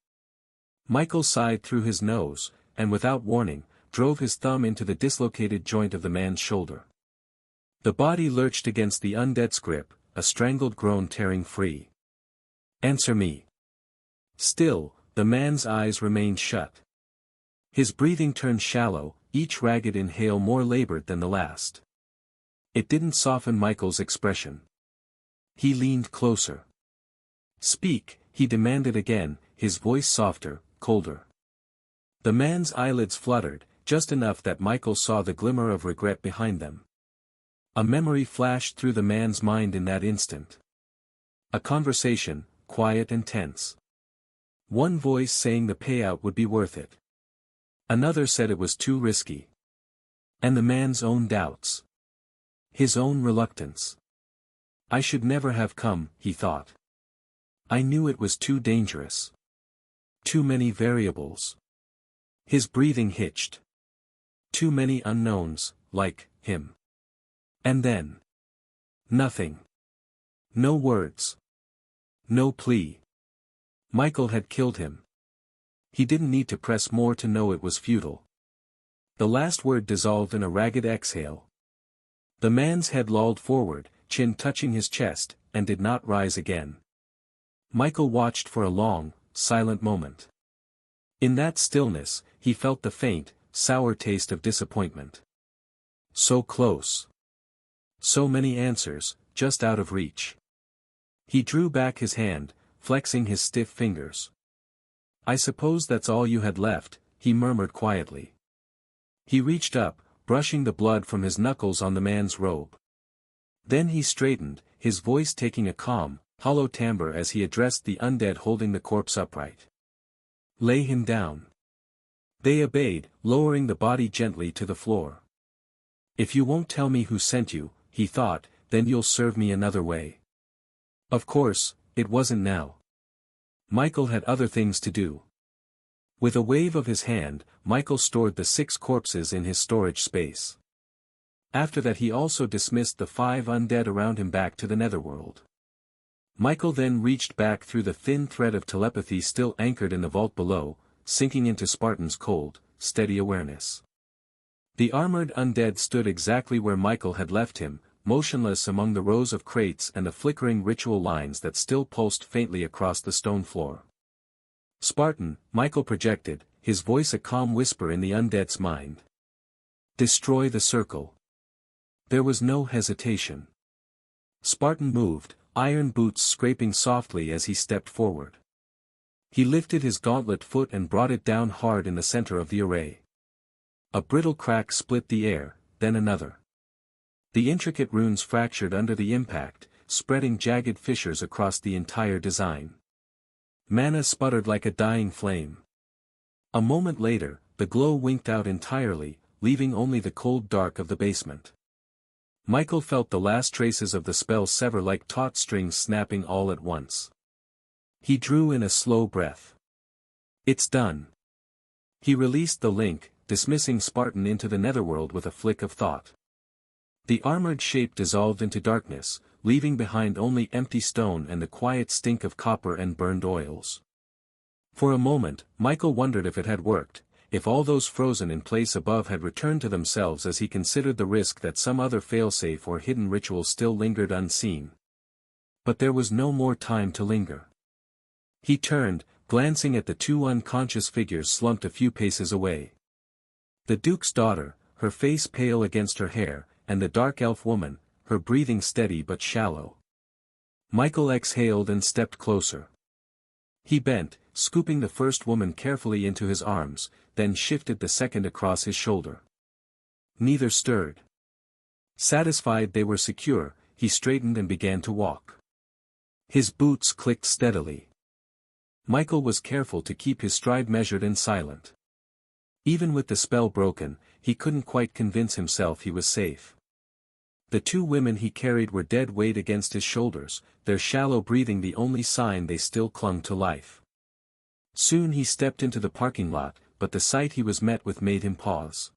S1: Michael sighed through his nose, and without warning, drove his thumb into the dislocated joint of the man's shoulder. The body lurched against the undead's grip, a strangled groan tearing free. Answer me. Still, the man's eyes remained shut. His breathing turned shallow, each ragged inhale more labored than the last. It didn't soften Michael's expression. He leaned closer. Speak, he demanded again, his voice softer, colder. The man's eyelids fluttered, just enough that Michael saw the glimmer of regret behind them. A memory flashed through the man's mind in that instant. A conversation, quiet and tense. One voice saying the payout would be worth it. Another said it was too risky. And the man's own doubts. His own reluctance. I should never have come, he thought. I knew it was too dangerous. Too many variables. His breathing hitched. Too many unknowns, like him. And then. Nothing. No words. No plea. Michael had killed him. He didn't need to press more to know it was futile. The last word dissolved in a ragged exhale. The man's head lolled forward, chin touching his chest, and did not rise again. Michael watched for a long, silent moment. In that stillness, he felt the faint, sour taste of disappointment. So close. So many answers, just out of reach. He drew back his hand, flexing his stiff fingers. I suppose that's all you had left, he murmured quietly. He reached up, brushing the blood from his knuckles on the man's robe. Then he straightened, his voice taking a calm, hollow timbre as he addressed the undead holding the corpse upright. Lay him down. They obeyed, lowering the body gently to the floor. If you won't tell me who sent you, he thought, then you'll serve me another way. Of course, it wasn't now. Michael had other things to do. With a wave of his hand, Michael stored the 6 corpses in his storage space. After that he also dismissed the 5 undead around him back to the netherworld. Michael then reached back through the thin thread of telepathy still anchored in the vault below, sinking into Spartan's cold, steady awareness. The armored undead stood exactly where Michael had left him, motionless among the rows of crates and the flickering ritual lines that still pulsed faintly across the stone floor. "Spartan," Michael projected, his voice a calm whisper in the undead's mind. "Destroy the circle." There was no hesitation. Spartan moved, iron boots scraping softly as he stepped forward. He lifted his gauntlet foot and brought it down hard in the center of the array. A brittle crack split the air, then another. The intricate runes fractured under the impact, spreading jagged fissures across the entire design. Mana sputtered like a dying flame. A moment later, the glow winked out entirely, leaving only the cold dark of the basement. Michael felt the last traces of the spell sever like taut strings snapping all at once. He drew in a slow breath. "It's done." He released the link, dismissing Spartan into the netherworld with a flick of thought. The armored shape dissolved into darkness, leaving behind only empty stone and the quiet stink of copper and burned oils. For a moment, Michael wondered if it had worked, if all those frozen in place above had returned to themselves as he considered the risk that some other failsafe or hidden ritual still lingered unseen. But there was no more time to linger. He turned, glancing at the two unconscious figures slumped a few paces away. The Duke's daughter, her face pale against her hair, and the dark elf woman, her breathing steady but shallow. Michael exhaled and stepped closer. He bent, scooping the first woman carefully into his arms, then shifted the second across his shoulder. Neither stirred. Satisfied they were secure, he straightened and began to walk. His boots clicked steadily. Michael was careful to keep his stride measured and silent. Even with the spell broken, he couldn't quite convince himself he was safe. The two women he carried were dead weight against his shoulders, their shallow breathing the only sign they still clung to life. Soon he stepped into the parking lot, but the sight he was met with made him pause.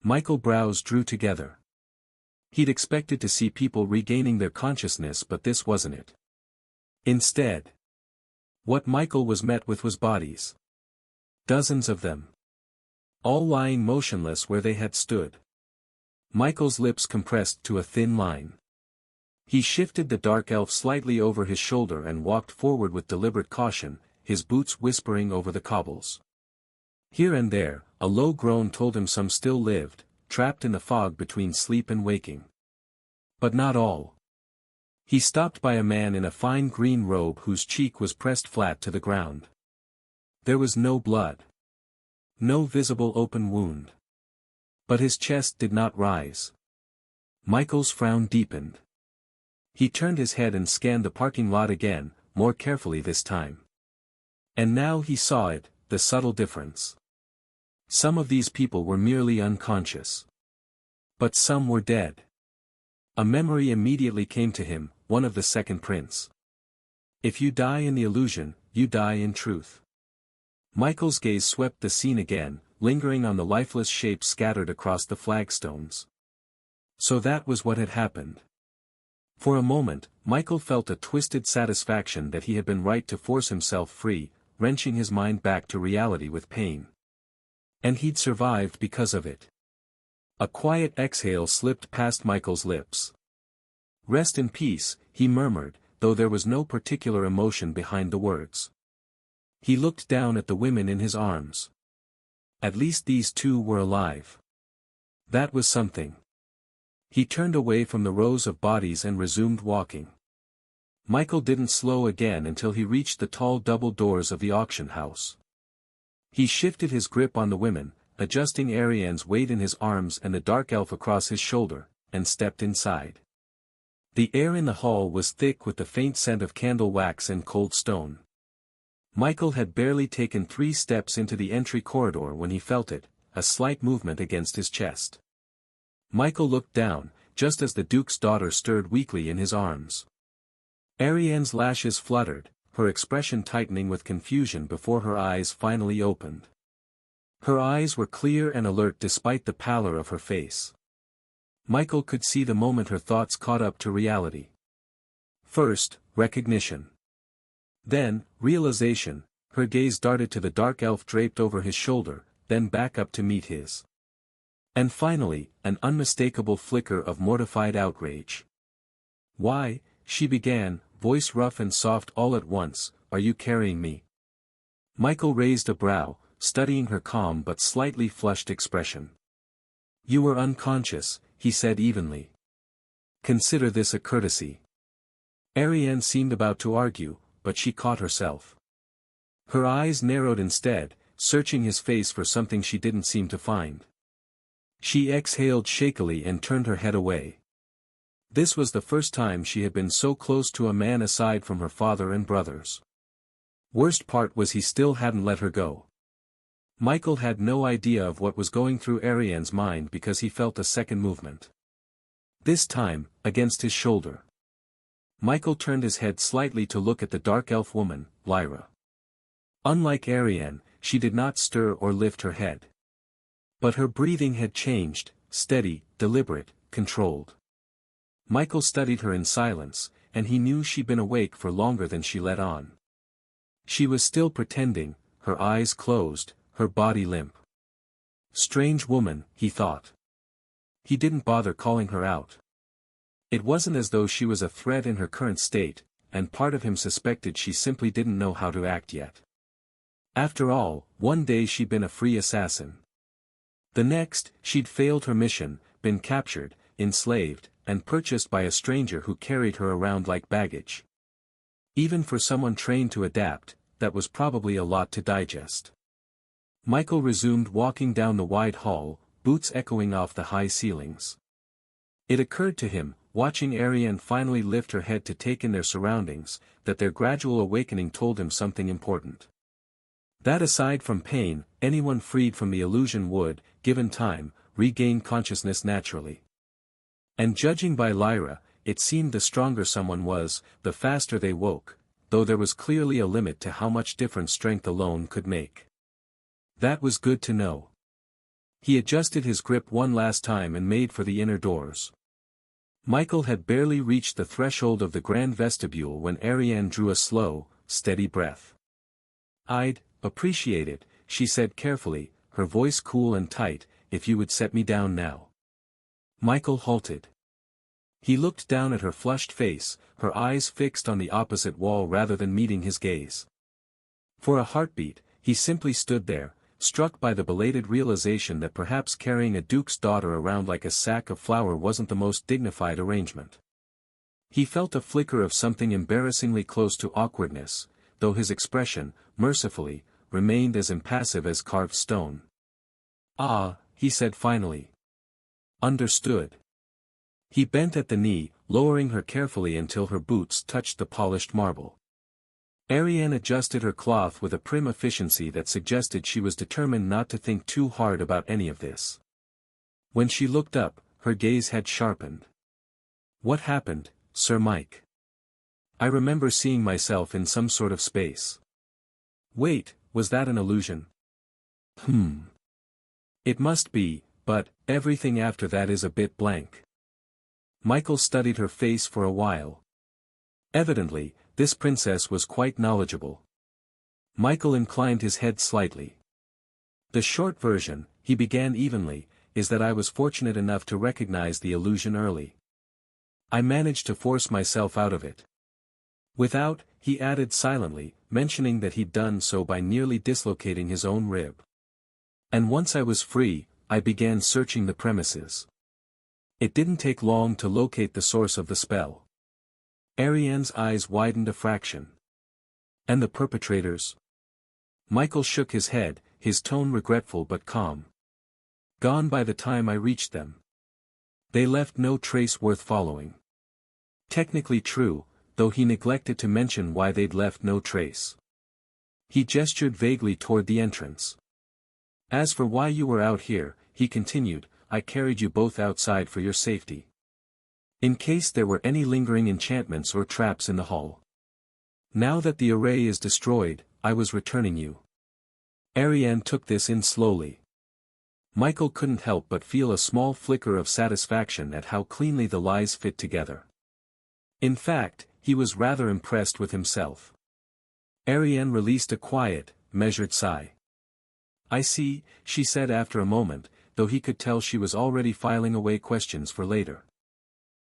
S1: Michael's brows drew together. He'd expected to see people regaining their consciousness, but this wasn't it. Instead, what Michael was met with was bodies. Dozens of them. All lying motionless where they had stood. Michael's lips compressed to a thin line. He shifted the dark elf slightly over his shoulder and walked forward with deliberate caution, his boots whispering over the cobbles. Here and there, a low groan told him some still lived, trapped in the fog between sleep and waking. But not all. He stopped by a man in a fine green robe whose cheek was pressed flat to the ground. There was no blood. No visible open wound. But his chest did not rise. Michael's frown deepened. He turned his head and scanned the parking lot again, more carefully this time. And now he saw it, the subtle difference. Some of these people were merely unconscious. But some were dead. A memory immediately came to him, one of the second prince. If you die in the illusion, you die in truth. Michael's gaze swept the scene again, lingering on the lifeless shapes scattered across the flagstones. So that was what had happened. For a moment, Michael felt a twisted satisfaction that he had been right to force himself free, wrenching his mind back to reality with pain. And he'd survived because of it. A quiet exhale slipped past Michael's lips. "Rest in peace," he murmured, though there was no particular emotion behind the words. He looked down at the women in his arms. At least these two were alive. That was something. He turned away from the rows of bodies and resumed walking. Michael didn't slow again until he reached the tall double doors of the auction house. He shifted his grip on the women, adjusting Arianne's weight in his arms and the dark elf across his shoulder, and stepped inside. The air in the hall was thick with the faint scent of candle wax and cold stone. Michael had barely taken 3 steps into the entry corridor when he felt it, a slight movement against his chest. Michael looked down, just as the Duke's daughter stirred weakly in his arms. Arianne's lashes fluttered, her expression tightening with confusion before her eyes finally opened. Her eyes were clear and alert despite the pallor of her face. Michael could see the moment her thoughts caught up to reality. First, recognition. Then, realization. Her gaze darted to the dark elf draped over his shoulder, then back up to meet his. And finally, an unmistakable flicker of mortified outrage. "Why," she began, voice rough and soft all at once, "are you carrying me?" Michael raised a brow, studying her calm but slightly flushed expression. "You were unconscious," he said evenly. "Consider this a courtesy." Arianne seemed about to argue, but she caught herself. Her eyes narrowed instead, searching his face for something she didn't seem to find. She exhaled shakily and turned her head away. This was the first time she had been so close to a man aside from her father and brothers. Worst part was he still hadn't let her go. Michael had no idea of what was going through Arianne's mind because he felt a second movement. This time, against his shoulder. Michael turned his head slightly to look at the dark elf woman, Lyra. Unlike Arianne, she did not stir or lift her head. But her breathing had changed, steady, deliberate, controlled. Michael studied her in silence, and he knew she'd been awake for longer than she let on. She was still pretending, her eyes closed, her body limp. Strange woman, he thought. He didn't bother calling her out. It wasn't as though she was a threat in her current state, and part of him suspected she simply didn't know how to act yet. After all, one day she'd been a free assassin. The next, she'd failed her mission, been captured, enslaved, and purchased by a stranger who carried her around like baggage. Even for someone trained to adapt, that was probably a lot to digest. Michael resumed walking down the wide hall, boots echoing off the high ceilings. It occurred to him, watching Arianne finally lift her head to take in their surroundings, that their gradual awakening told him something important. That aside from pain, anyone freed from the illusion would, given time, regain consciousness naturally. And judging by Lyra, it seemed the stronger someone was, the faster they woke, though there was clearly a limit to how much difference strength alone could make. That was good to know. He adjusted his grip one last time and made for the inner doors. Michael had barely reached the threshold of the grand vestibule when Arianne drew a slow, steady breath. "I'd appreciate it," she said carefully, her voice cool and tight, "if you would set me down now." Michael halted. He looked down at her flushed face, her eyes fixed on the opposite wall rather than meeting his gaze. For a heartbeat, he simply stood there, struck by the belated realization that perhaps carrying a duke's daughter around like a sack of flour wasn't the most dignified arrangement. He felt a flicker of something embarrassingly close to awkwardness, though his expression, mercifully, remained as impassive as carved stone. "Ah," he said finally. "Understood." He bent at the knee, lowering her carefully until her boots touched the polished marble. Arianne adjusted her cloth with a prim efficiency that suggested she was determined not to think too hard about any of this. When she looked up, her gaze had sharpened. "What happened, Sir Mike? I remember seeing myself in some sort of space. Wait, was that an illusion? It must be, but everything after that is a bit blank." Michael studied her face for a while. Evidently, this princess was quite knowledgeable. Michael inclined his head slightly. "The short version," he began evenly, "is that I was fortunate enough to recognize the illusion early. I managed to force myself out of it. Without," he added silently, mentioning that he'd done so by nearly dislocating his own rib. "And once I was free, I began searching the premises. It didn't take long to locate the source of the spell." Arianne's eyes widened a fraction. "And the perpetrators?" Michael shook his head, his tone regretful but calm. "Gone by the time I reached them. They left no trace worth following." Technically true, though he neglected to mention why they'd left no trace. He gestured vaguely toward the entrance. "As for why you were out here," he continued, "I carried you both outside for your safety. In case there were any lingering enchantments or traps in the hall. Now that the array is destroyed, I was returning you." Arianne took this in slowly. Michael couldn't help but feel a small flicker of satisfaction at how cleanly the lies fit together. In fact, he was rather impressed with himself. Arianne released a quiet, measured sigh. "I see," she said after a moment, though he could tell she was already filing away questions for later.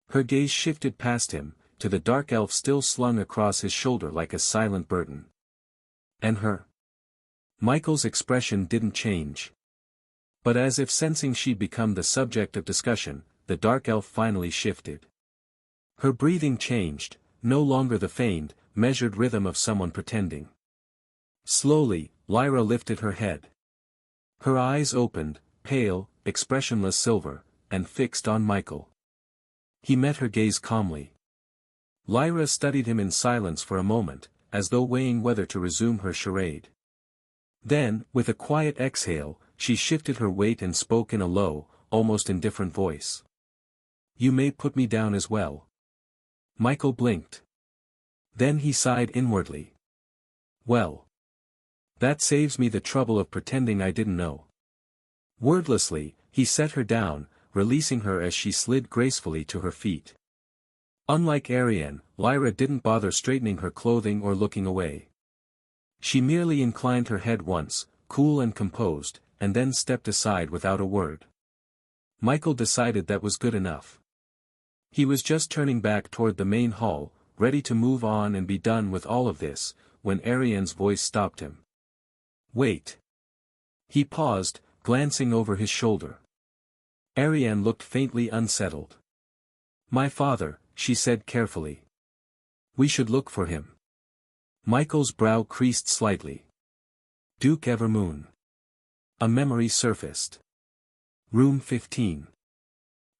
S1: Her gaze shifted past him, to the dark elf still slung across his shoulder like a silent burden. And her? Michael's expression didn't change. But as if sensing she'd become the subject of discussion, the dark elf finally shifted. Her breathing changed, no longer the feigned, measured rhythm of someone pretending. Slowly, Lyra lifted her head. Her eyes opened, pale, expressionless silver, and fixed on Michael. He met her gaze calmly. Lyra studied him in silence for a moment, as though weighing whether to resume her charade. Then, with a quiet exhale, she shifted her weight and spoke in a low, almost indifferent voice. "You may put me down as well." Michael blinked. Then he sighed inwardly. "Well. That saves me the trouble of pretending I didn't know." Wordlessly, he set her down, releasing her as she slid gracefully to her feet. Unlike Arianne, Lyra didn't bother straightening her clothing or looking away. She merely inclined her head once, cool and composed, and then stepped aside without a word. Michael decided that was good enough. He was just turning back toward the main hall, ready to move on and be done with all of this, when Arianne's voice stopped him. "Wait." He paused, glancing over his shoulder. Arianne looked faintly unsettled. "My father," she said carefully. "We should look for him." Michael's brow creased slightly. Duke Everoon. A memory surfaced. Room 15.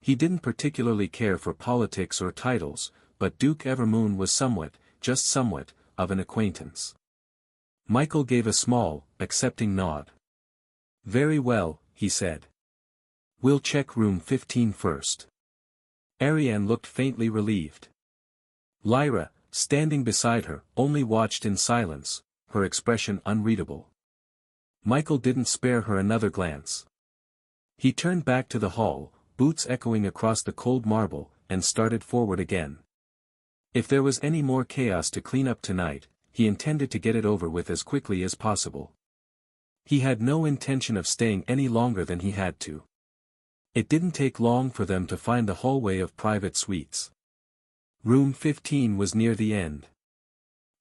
S1: He didn't particularly care for politics or titles, but Duke Everoon was somewhat, just somewhat, of an acquaintance. Michael gave a small, accepting nod. "Very well," he said. "We'll check room 15 first." Arianne looked faintly relieved. Lyra, standing beside her, only watched in silence, her expression unreadable. Michael didn't spare her another glance. He turned back to the hall, boots echoing across the cold marble, and started forward again. If there was any more chaos to clean up tonight, he intended to get it over with as quickly as possible. He had no intention of staying any longer than he had to. It didn't take long for them to find the hallway of private suites. Room 15 was near the end.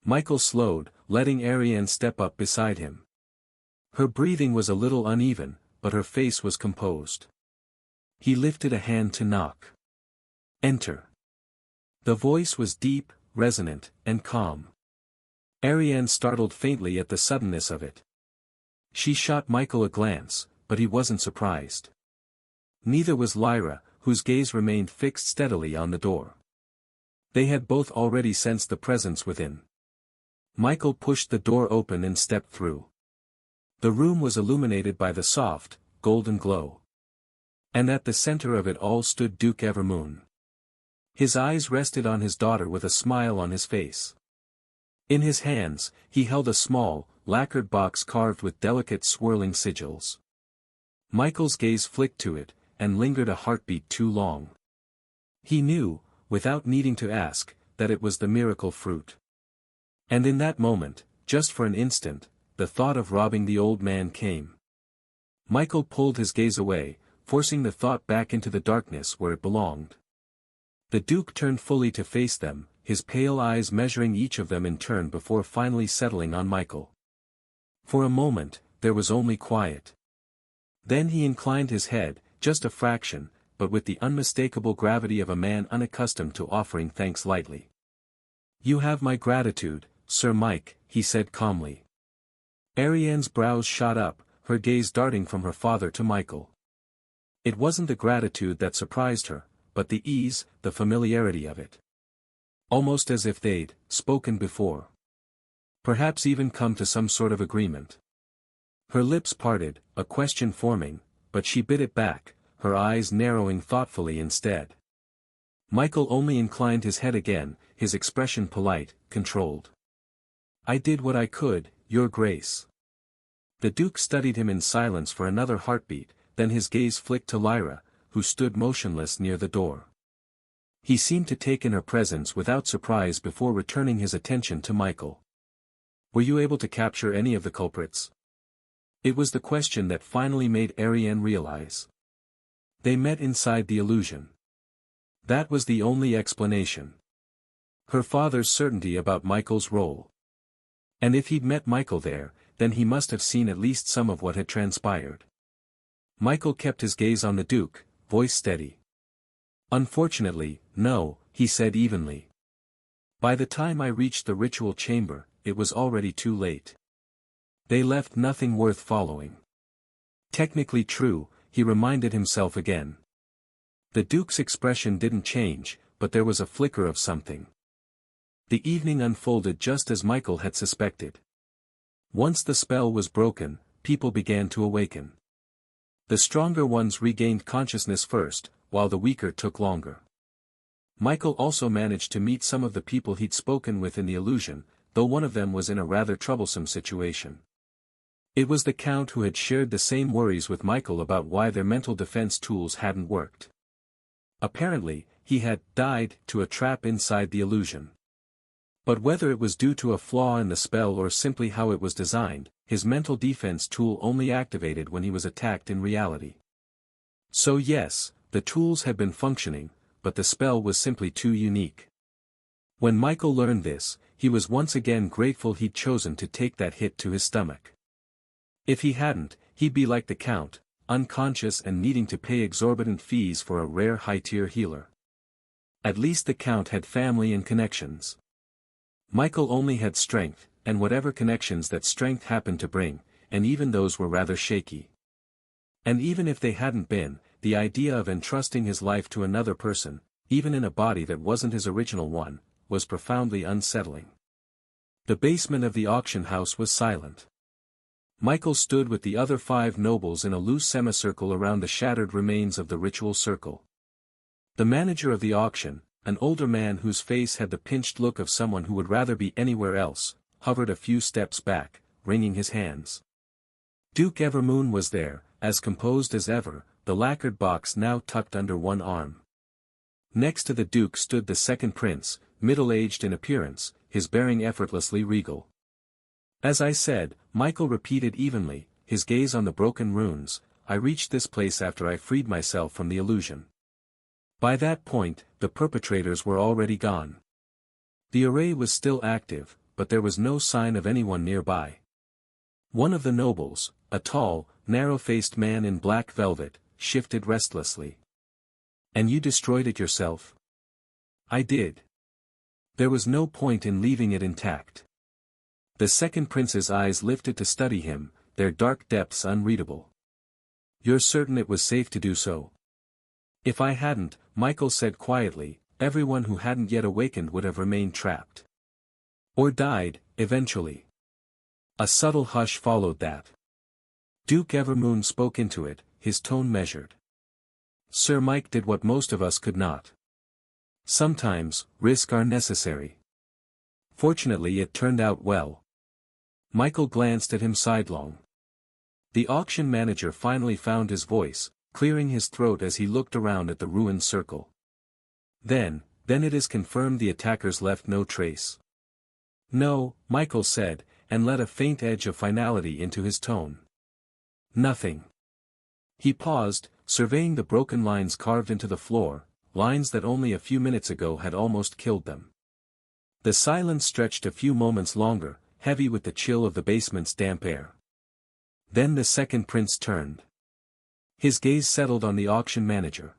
S1: Michael slowed, letting Arianne step up beside him. Her breathing was a little uneven, but her face was composed. He lifted a hand to knock. "Enter." The voice was deep, resonant, and calm. Arianne startled faintly at the suddenness of it. She shot Michael a glance, but he wasn't surprised. Neither was Lyra, whose gaze remained fixed steadily on the door. They had both already sensed the presence within. Michael pushed the door open and stepped through. The room was illuminated by the soft, golden glow. And at the center of it all stood Duke Everoon. His eyes rested on his daughter with a smile on his face. In his hands, he held a small, lacquered box carved with delicate swirling sigils. Michael's gaze flicked to it, and lingered a heartbeat too long. He knew, without needing to ask, that it was the miracle fruit. And in that moment, just for an instant, the thought of robbing the old man came. Michael pulled his gaze away, forcing the thought back into the darkness where it belonged. The Duke turned fully to face them, his pale eyes measuring each of them in turn before finally settling on Michael. For a moment, there was only quiet. Then he inclined his head, just a fraction, but with the unmistakable gravity of a man unaccustomed to offering thanks lightly. "You have my gratitude, Sir Mike," he said calmly. Arianne's brows shot up, her gaze darting from her father to Michael. It wasn't the gratitude that surprised her, but the ease, the familiarity of it. Almost as if they'd spoken before. Perhaps even come to some sort of agreement. Her lips parted, a question forming, but she bit it back, her eyes narrowing thoughtfully instead. Michael only inclined his head again, his expression polite, controlled. "I did what I could, Your Grace." The Duke studied him in silence for another heartbeat, then his gaze flicked to Lyra, who stood motionless near the door. He seemed to take in her presence without surprise before returning his attention to Michael. "Were you able to capture any of the culprits?" It was the question that finally made Arianne realize. They met inside the illusion. That was the only explanation. Her father's certainty about Michael's role. And if he'd met Michael there, then he must have seen at least some of what had transpired. Michael kept his gaze on the Duke, voice steady. Unfortunately, no, he said evenly. By the time I reached the ritual chamber, it was already too late. They left nothing worth following. Technically true, he reminded himself again. The Duke's expression didn't change, but there was a flicker of something. The evening unfolded just as Michael had suspected. Once the spell was broken, people began to awaken. The stronger ones regained consciousness first, while the weaker took longer. Michael also managed to meet some of the people he'd spoken with in the illusion, though one of them was in a rather troublesome situation. It was the Count who had shared the same worries with Michael about why their mental defense tools hadn't worked. Apparently, he had died to a trap inside the illusion. But whether it was due to a flaw in the spell or simply how it was designed, his mental defense tool only activated when he was attacked in reality. So yes, the tools had been functioning, but the spell was simply too unique. When Michael learned this, he was once again grateful he'd chosen to take that hit to his stomach. If he hadn't, he'd be like the Count, unconscious and needing to pay exorbitant fees for a rare high-tier healer. At least the Count had family and connections. Michael only had strength, and whatever connections that strength happened to bring, and even those were rather shaky. And even if they hadn't been, the idea of entrusting his life to another person, even in a body that wasn't his original one, was profoundly unsettling. The basement of the auction house was silent. Michael stood with the other 5 nobles in a loose semicircle around the shattered remains of the ritual circle. The manager of the auction, an older man whose face had the pinched look of someone who would rather be anywhere else, hovered a few steps back, wringing his hands. Duke Everoon was there, as composed as ever, the lacquered box now tucked under one arm. Next to the Duke stood the second prince, middle-aged in appearance, his bearing effortlessly regal. As I said, Michael repeated evenly, his gaze on the broken runes, I reached this place after I freed myself from the illusion. By that point, the perpetrators were already gone. The array was still active, but there was no sign of anyone nearby. One of the nobles, a tall, narrow-faced man in black velvet, shifted restlessly. And you destroyed it yourself? I did. There was no point in leaving it intact. The second prince's eyes lifted to study him, their dark depths unreadable. You're certain it was safe to do so? If I hadn't, Michael said quietly, everyone who hadn't yet awakened would have remained trapped. Or died, eventually. A subtle hush followed that. Duke Everoon spoke into it, his tone measured. Sir Mike did what most of us could not. Sometimes, risks are necessary. Fortunately it turned out well. Michael glanced at him sidelong. The auction manager finally found his voice, clearing his throat as he looked around at the ruined circle. Then it is confirmed the attackers left no trace. No, Michael said, and let a faint edge of finality into his tone. Nothing. He paused, surveying the broken lines carved into the floor, lines that only a few minutes ago had almost killed them. The silence stretched a few moments longer, heavy with the chill of the basement's damp air. Then the second prince turned. His gaze settled on the auction manager.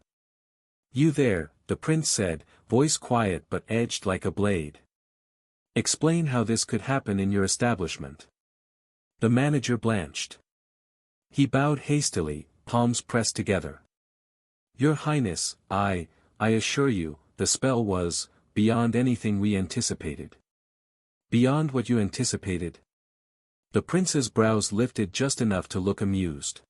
S1: You there, the prince said, voice quiet but edged like a blade. Explain how this could happen in your establishment. The manager blanched. He bowed hastily, palms pressed together. Your Highness, I assure you, the spell was, beyond anything we anticipated. Beyond what you anticipated? The prince's brows lifted just enough to look amused.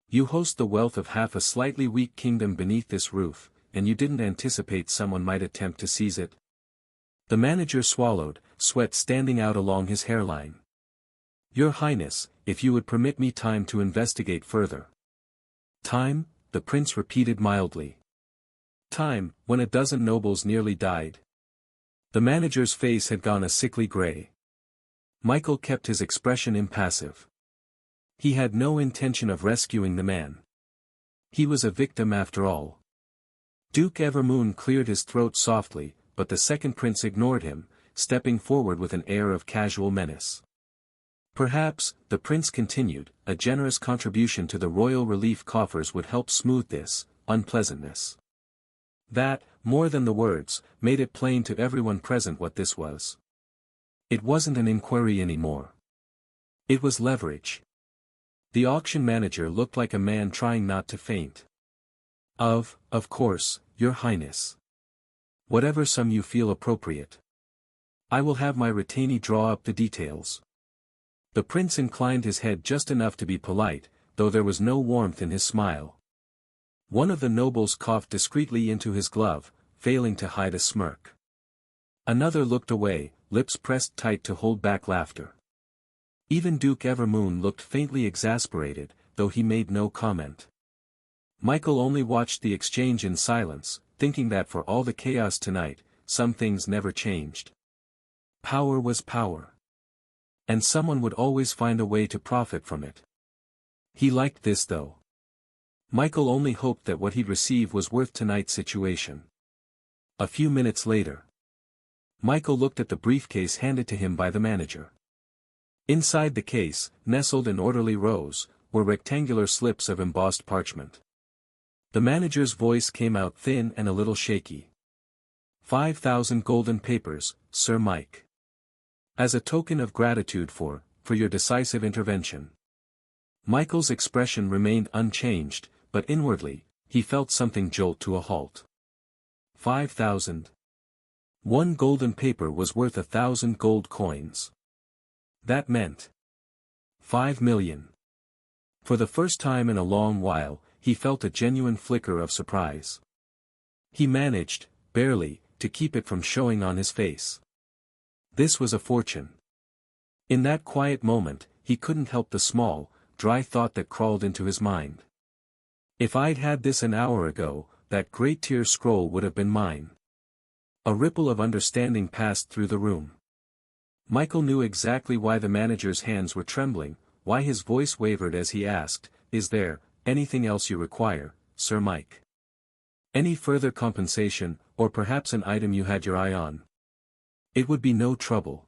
S1: You host the wealth of half a slightly weak kingdom beneath this roof, and you didn't anticipate someone might attempt to seize it? The manager swallowed, sweat standing out along his hairline. Your Highness, if you would permit me time to investigate further. Time, the prince repeated mildly. Time, when a dozen nobles nearly died. The manager's face had gone a sickly gray. Michael kept his expression impassive. He had no intention of rescuing the man. He was a victim after all. Duke Everoon cleared his throat softly, but the second prince ignored him, stepping forward with an air of casual menace. Perhaps, the prince continued, a generous contribution to the royal relief coffers would help smooth this unpleasantness. That, more than the words, made it plain to everyone present what this was. It wasn't an inquiry anymore. It was leverage. The auction manager looked like a man trying not to faint. Of course, Your Highness. Whatever sum you feel appropriate. I will have my retainee draw up the details. The prince inclined his head just enough to be polite, though there was no warmth in his smile. One of the nobles coughed discreetly into his glove, failing to hide a smirk. Another looked away, lips pressed tight to hold back laughter. Even Duke Everoon looked faintly exasperated, though he made no comment. Michael only watched the exchange in silence, thinking that for all the chaos tonight, some things never changed. Power was power. And someone would always find a way to profit from it. He liked this though. Michael only hoped that what he'd receive was worth tonight's situation. A few minutes later, Michael looked at the briefcase handed to him by the manager. Inside the case, nestled in orderly rows, were rectangular slips of embossed parchment. The manager's voice came out thin and a little shaky. 5,000 golden papers, Sir Mike. As a token of gratitude for your decisive intervention. Michael's expression remained unchanged, but inwardly, he felt something jolt to a halt. 5,000. One golden paper was worth 1,000 gold coins. That meant 5 million. For the first time in a long while, he felt a genuine flicker of surprise. He managed, barely, to keep it from showing on his face. This was a fortune. In that quiet moment, he couldn't help the small, dry thought that crawled into his mind. If I'd had this an hour ago, that great tier scroll would have been mine. A ripple of understanding passed through the room. Michael knew exactly why the manager's hands were trembling, why his voice wavered as he asked, "Is there anything else you require, Sir Mike? Any further compensation, or perhaps an item you had your eye on? It would be no trouble."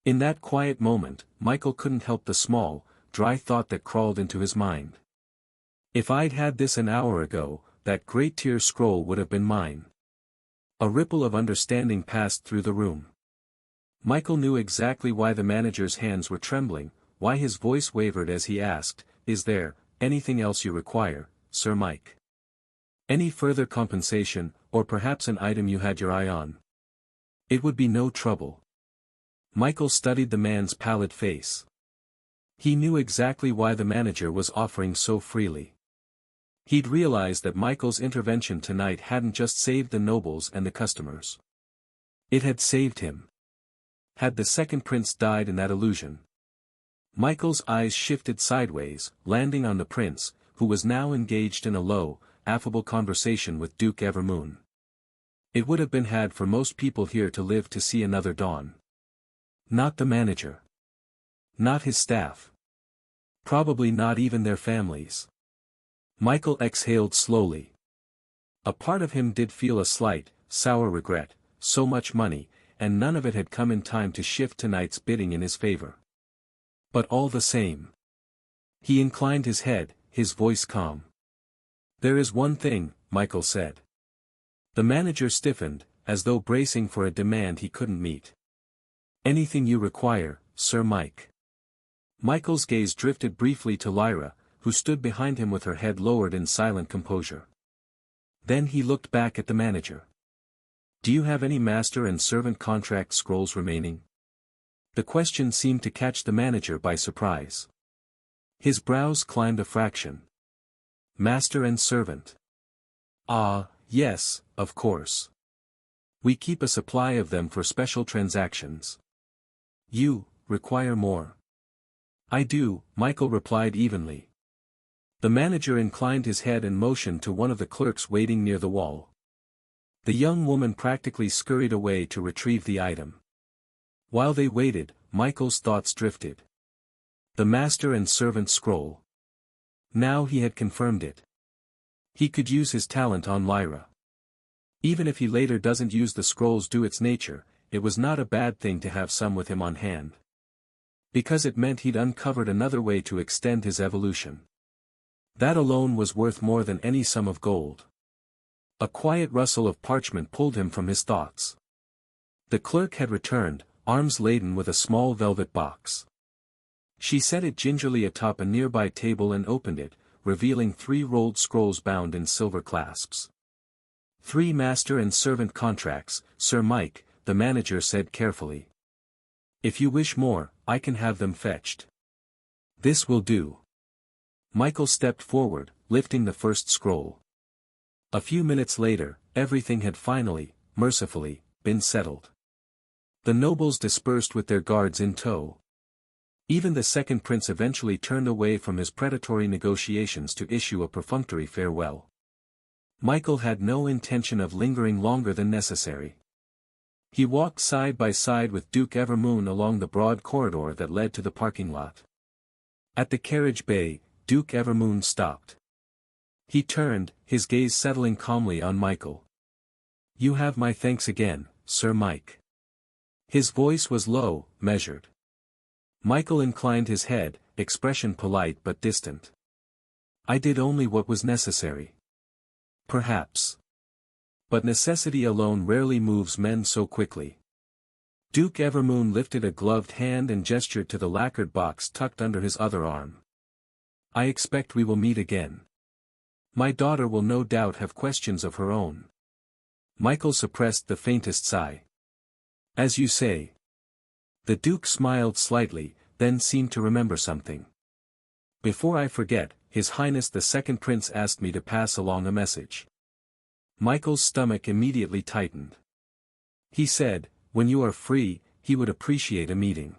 S1: In that quiet moment, Michael couldn't help the small, dry thought that crawled into his mind. If I'd had this an hour ago, that great tier scroll would have been mine. A ripple of understanding passed through the room. Michael knew exactly why the manager's hands were trembling, why his voice wavered as he asked, "Is there anything else you require, Sir Mike? Any further compensation, or perhaps an item you had your eye on? It would be no trouble." Michael studied the man's pallid face. He knew exactly why the manager was offering so freely. He'd realized that Michael's intervention tonight hadn't just saved the nobles and the customers. It had saved him. Had the second prince died in that illusion? Michael's eyes shifted sideways, landing on the prince, who was now engaged in a low, affable conversation with Duke Everoon. It would have been had for most people here to live to see another dawn. Not the manager. Not his staff. Probably not even their families. Michael exhaled slowly. A part of him did feel a slight, sour regret, so much money, and none of it had come in time to shift tonight's bidding in his favor. But all the same. He inclined his head, his voice calm. "There is one thing," Michael said. The manager stiffened, as though bracing for a demand he couldn't meet. "Anything you require, Sir Mike." Michael's gaze drifted briefly to Lyra, who stood behind him with her head lowered in silent composure. Then he looked back at the manager. "Do you have any master and servant contract scrolls remaining?" The question seemed to catch the manager by surprise. His brows climbed a fraction. "Master and servant. Ah, yes, of course. We keep a supply of them for special transactions." "You require more." "I do," Michael replied evenly. The manager inclined his head and motioned to one of the clerks waiting near the wall. The young woman practically scurried away to retrieve the item. While they waited, Michael's thoughts drifted. The master and servant scroll. Now he had confirmed it. He could use his talent on Lyra. Even if he later doesn't use the scrolls due its nature, it was not a bad thing to have some with him on hand. Because it meant he'd uncovered another way to extend his evolution. That alone was worth more than any sum of gold. A quiet rustle of parchment pulled him from his thoughts. The clerk had returned, arms laden with a small velvet box. She set it gingerly atop a nearby table and opened it, revealing 3 rolled scrolls bound in silver clasps. 3 master and servant contracts, Sir Mike, the manager said carefully. If you wish more, I can have them fetched. This will do. Michael stepped forward, lifting the first scroll. A few minutes later, everything had finally, mercifully, been settled. The nobles dispersed with their guards in tow. Even the second prince eventually turned away from his predatory negotiations to issue a perfunctory farewell. Michael had no intention of lingering longer than necessary. He walked side by side with Duke Everoon along the broad corridor that led to the parking lot. At the carriage bay, Duke Everoon stopped. He turned, his gaze settling calmly on Michael. You have my thanks again, Sir Mike. His voice was low, measured. Michael inclined his head, expression polite but distant. I did only what was necessary. Perhaps. But necessity alone rarely moves men so quickly. Duke Everoon lifted a gloved hand and gestured to the lacquered box tucked under his other arm. I expect we will meet again. My daughter will no doubt have questions of her own. Michael suppressed the faintest sigh. As you say. The Duke smiled slightly, then seemed to remember something. Before I forget, His Highness the Second Prince asked me to pass along a message. Michael's stomach immediately tightened. He said, when you are free, he would appreciate a meeting.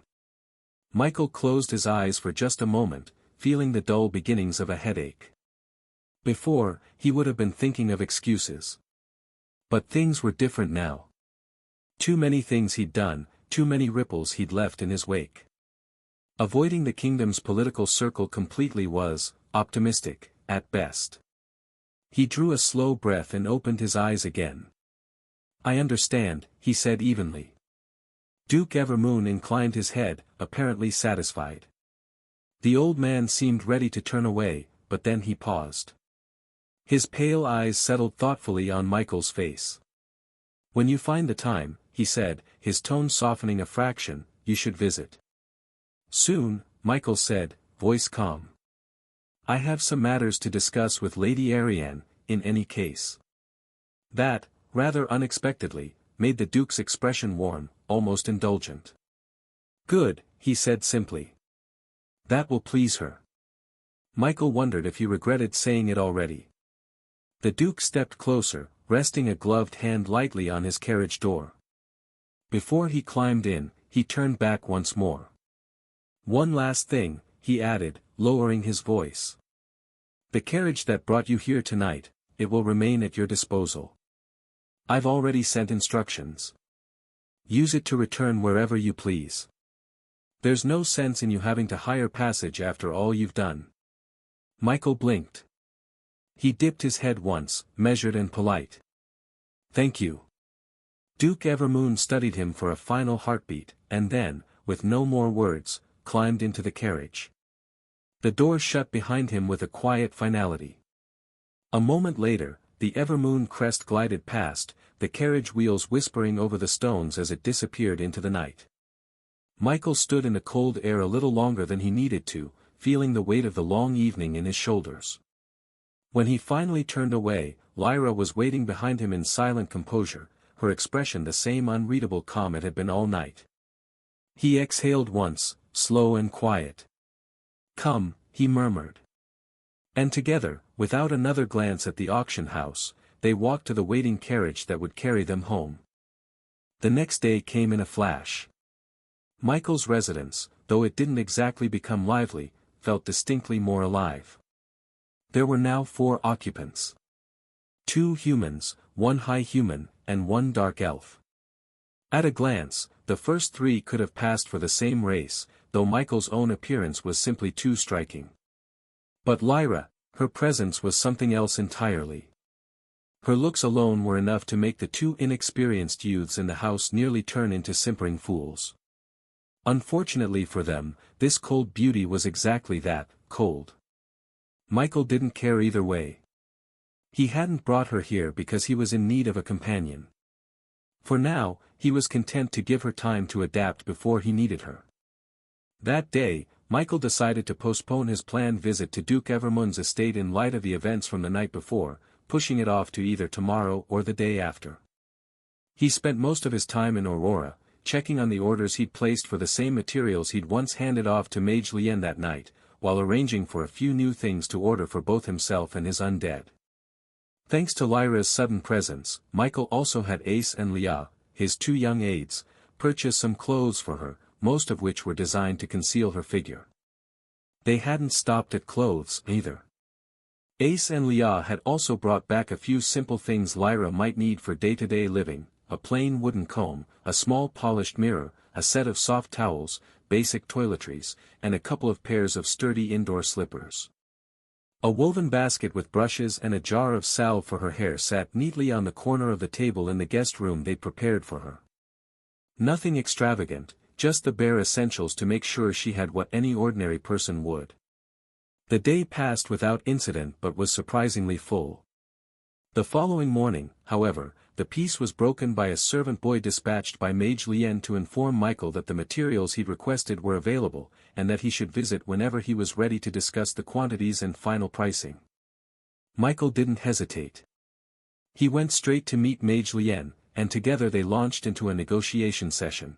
S1: Michael closed his eyes for just a moment, feeling the dull beginnings of a headache. Before, he would have been thinking of excuses. But things were different now. Too many things he'd done, too many ripples he'd left in his wake. Avoiding the kingdom's political circle completely was, optimistic, at best. He drew a slow breath and opened his eyes again. I understand, he said evenly. Duke Everoon inclined his head, apparently satisfied. The old man seemed ready to turn away, but then he paused. His pale eyes settled thoughtfully on Michael's face. When you find the time, he said, his tone softening a fraction, you should visit. Soon, Michael said, voice calm. I have some matters to discuss with Lady Arianne, in any case. That, rather unexpectedly, made the Duke's expression warm, almost indulgent. Good, he said simply. That will please her. Michael wondered if he regretted saying it already. The Duke stepped closer, resting a gloved hand lightly on his carriage door. Before he climbed in, he turned back once more. One last thing, he added, lowering his voice. The carriage that brought you here tonight, it will remain at your disposal. I've already sent instructions. Use it to return wherever you please. There's no sense in you having to hire passage after all you've done. Michael blinked. He dipped his head once, measured and polite. Thank you. Duke Everoon studied him for a final heartbeat, and then, with no more words, climbed into the carriage. The door shut behind him with a quiet finality. A moment later, the Everoon crest glided past, the carriage wheels whispering over the stones as it disappeared into the night. Michael stood in the cold air a little longer than he needed to, feeling the weight of the long evening in his shoulders. When he finally turned away, Lyra was waiting behind him in silent composure, her expression the same unreadable calm it had been all night. He exhaled once, slow and quiet. Come, he murmured. And together, without another glance at the auction house, they walked to the waiting carriage that would carry them home. The next day came in a flash. Michael's residence, though it didn't exactly become lively, felt distinctly more alive. There were now 4 occupants. 2 humans, 1 high human, and 1 dark elf. At a glance, the first 3 could have passed for the same race, though Michael's own appearance was simply too striking. But Lyra, Her presence was something else entirely. Her looks alone were enough to make the two inexperienced youths in the house nearly turn into simpering fools. Unfortunately for them, this cold beauty was exactly that, cold. Michael didn't care either way. He hadn't brought her here because he was in need of a companion. For now, he was content to give her time to adapt before he needed her. That day, Michael decided to postpone his planned visit to Duke Evermoon's estate in light of the events from the night before, pushing it off to either tomorrow or the day after. He spent most of his time in Aurora, checking on the orders he'd placed for the same materials he'd once handed off to Mage Lien that night, while arranging for a few new things to order for both himself and his undead. Thanks to Lyra's sudden presence, Michael also had Ace and Leah, his two young aides, purchase some clothes for her, most of which were designed to conceal her figure. They hadn't stopped at clothes, either. Ace and Leah had also brought back a few simple things Lyra might need for day-to-day living, a plain wooden comb, a small polished mirror, a set of soft towels, basic toiletries, and a couple of pairs of sturdy indoor slippers. A woven basket with brushes and a jar of salve for her hair sat neatly on the corner of the table in the guest room they'd prepared for her. Nothing extravagant, just the bare essentials to make sure she had what any ordinary person would. The day passed without incident but was surprisingly full. The following morning, however, the peace was broken by a servant boy dispatched by Mage Lien to inform Michael that the materials he'd requested were available, and that he should visit whenever he was ready to discuss the quantities and final pricing. Michael didn't hesitate. He went straight to meet Mage Lien, and together they launched into a negotiation session.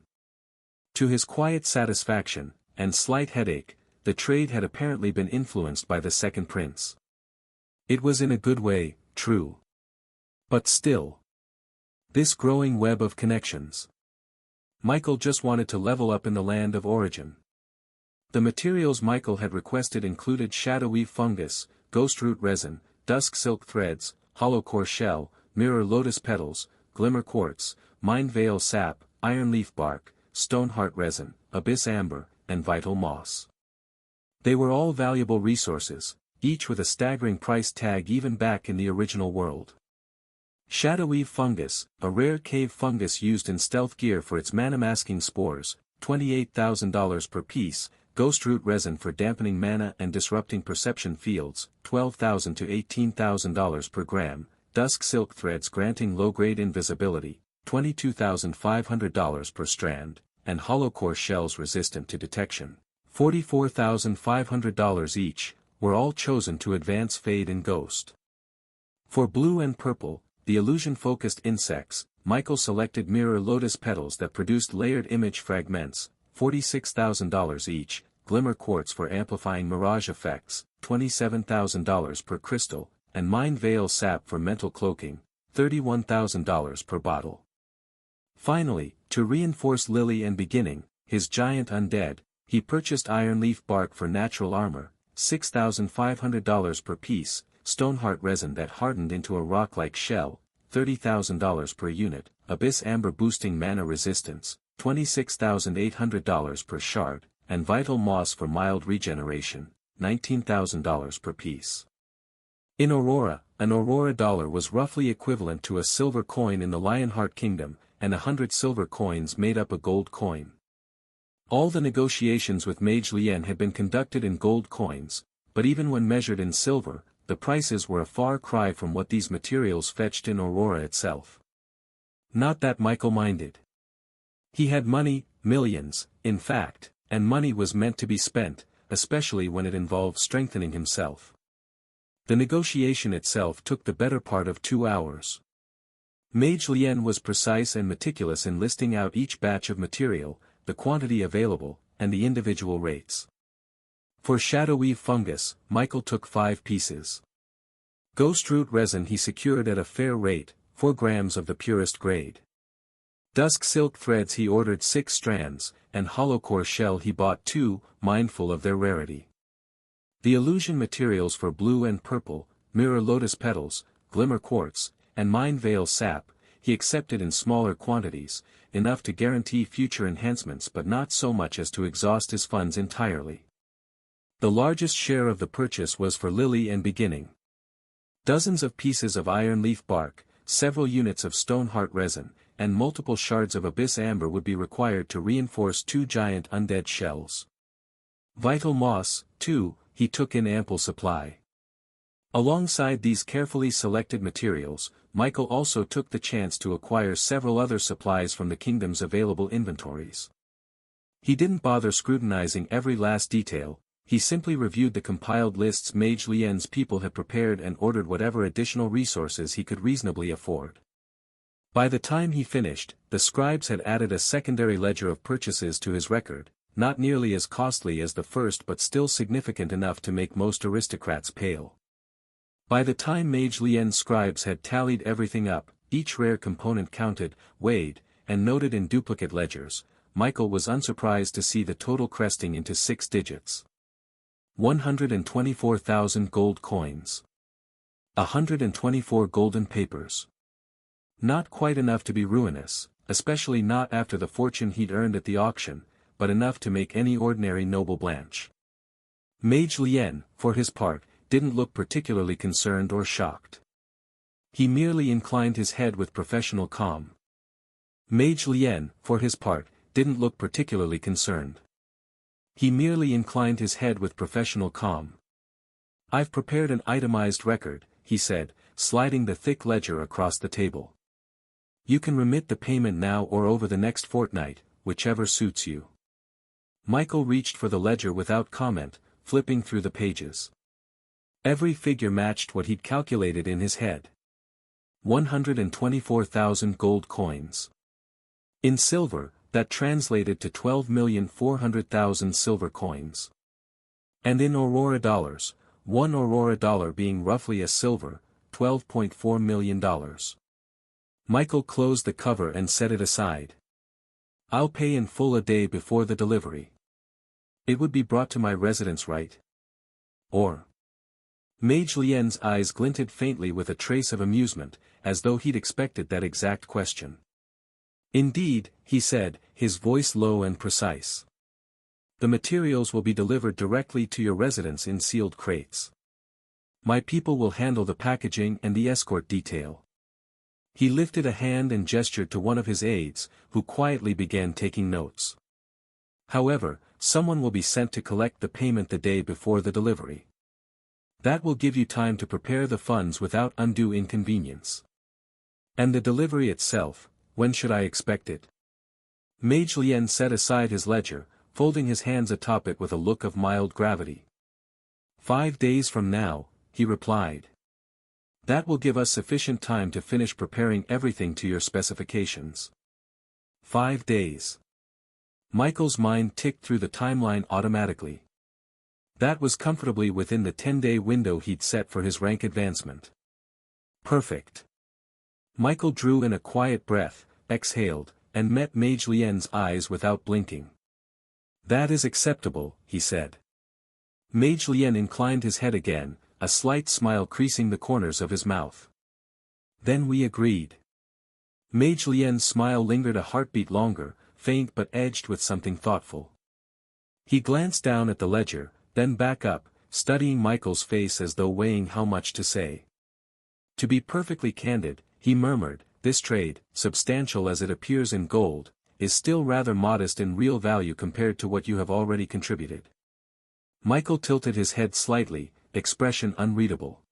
S1: To his quiet satisfaction, and slight headache, the trade had apparently been influenced by the second prince. It was in a good way, true. But still. This growing web of connections. Michael just wanted to level up in the land of origin. The materials Michael had requested included shadowy fungus, ghost root resin, dusk silk threads, hollow core shell, mirror lotus petals, glimmer quartz, mind veil sap, iron leaf bark, stoneheart resin, abyss amber, and vital moss. They were all valuable resources, each with a staggering price tag even back in the original world. Shadowy fungus, a rare cave fungus used in stealth gear for its mana-masking spores, $28,000 per piece, ghost root resin for dampening mana and disrupting perception fields, $12,000 to $18,000 per gram, dusk silk threads granting low-grade invisibility, $22,500 per strand, and hollow core shells resistant to detection, $44,500 each, were all chosen to advance Fade and Ghost. For blue and purple, the illusion-focused insects, Michael selected mirror lotus petals that produced layered image fragments, $46,000 each, glimmer quartz for amplifying mirage effects, $27,000 per crystal, and mind veil sap for mental cloaking, $31,000 per bottle. Finally, to reinforce Lily and Beginning, his giant undead, he purchased iron leaf bark for natural armor, $6,500 per piece, stoneheart resin that hardened into a rock-like shell, $30,000 per unit, abyss amber boosting mana resistance, $26,800 per shard, and vital moss for mild regeneration, $19,000 per piece. In Aurora, an Aurora dollar was roughly equivalent to a silver coin in the Lionheart Kingdom, and 100 silver coins made up a gold coin. All the negotiations with Mage Lien had been conducted in gold coins, but even when measured in silver, the prices were a far cry from what these materials fetched in Aurora itself. Not that Michael minded. He had money, millions, in fact, and money was meant to be spent, especially when it involved strengthening himself. The negotiation itself took the better part of 2 hours. Mage Lien was precise and meticulous in listing out each batch of material, the quantity available, and the individual rates. For shadowy fungus, Michael took 5 pieces. Ghost root resin he secured at a fair rate, 4 grams of the purest grade. Dusk silk threads he ordered 6 strands, and hollow core shell he bought 2, mindful of their rarity. The illusion materials for blue and purple, mirror lotus petals, glimmer quartz, and mind veil sap, he accepted in smaller quantities, enough to guarantee future enhancements but not so much as to exhaust his funds entirely. The largest share of the purchase was for Lily and Beginning. Dozens of pieces of iron leaf bark, several units of stoneheart resin, and multiple shards of abyss amber would be required to reinforce 2 giant undead shells. Vital moss, too, he took in ample supply. Alongside these carefully selected materials, Michael also took the chance to acquire several other supplies from the kingdom's available inventories. He didn't bother scrutinizing every last detail, he simply reviewed the compiled lists Mage Lien's people had prepared and ordered whatever additional resources he could reasonably afford. By the time he finished, the scribes had added a secondary ledger of purchases to his record, not nearly as costly as the first but still significant enough to make most aristocrats pale. By the time Mage Lien's scribes had tallied everything up, each rare component counted, weighed, and noted in duplicate ledgers, Michael was unsurprised to see the total cresting into 6 digits. 124,000 gold coins. 124 golden papers. Not quite enough to be ruinous, especially not after the fortune he'd earned at the auction, but enough to make any ordinary noble blanch. Mage Lien, for his part, didn't look particularly concerned or shocked. He merely inclined his head with professional calm. Mage Lien, for his part, didn't look particularly concerned. He merely inclined his head with professional calm. "I've prepared an itemized record," he said, sliding the thick ledger across the table. "You can remit the payment now or over the next fortnight, whichever suits you." Michael reached for the ledger without comment, flipping through the pages. Every figure matched what he'd calculated in his head. 124,000 gold coins. In silver, that translated to 12,400,000 silver coins. And in Aurora dollars, one Aurora dollar being roughly a silver, $12.4 million. Michael closed the cover and set it aside. "I'll pay in full a day before the delivery. It would be brought to my residence, right? Or?" Mage Lien's eyes glinted faintly with a trace of amusement, as though he'd expected that exact question. "Indeed," he said, his voice low and precise. "The materials will be delivered directly to your residence in sealed crates. My people will handle the packaging and the escort detail." He lifted a hand and gestured to one of his aides, who quietly began taking notes. "However, someone will be sent to collect the payment the day before the delivery. That will give you time to prepare the funds without undue inconvenience. And the delivery itself, when should I expect it?" Mage Lien set aside his ledger, folding his hands atop it with a look of mild gravity. 5 days from now," he replied. "That will give us sufficient time to finish preparing everything to your specifications." 5 days. Michael's mind ticked through the timeline automatically. That was comfortably within the 10-day window he'd set for his rank advancement. Perfect. Michael drew in a quiet breath, exhaled, and met Mage Lien's eyes without blinking. "That is acceptable," he said. Mage Lien inclined his head again, a slight smile creasing the corners of his mouth. "Then we agreed." Mage Lien's smile lingered a heartbeat longer, faint but edged with something thoughtful. He glanced down at the ledger, then back up, studying Michael's face as though weighing how much to say. "To be perfectly candid," he murmured, "this trade, substantial as it appears in gold, is still rather modest in real value compared to what you have already contributed." Michael tilted his head slightly, expression unreadable.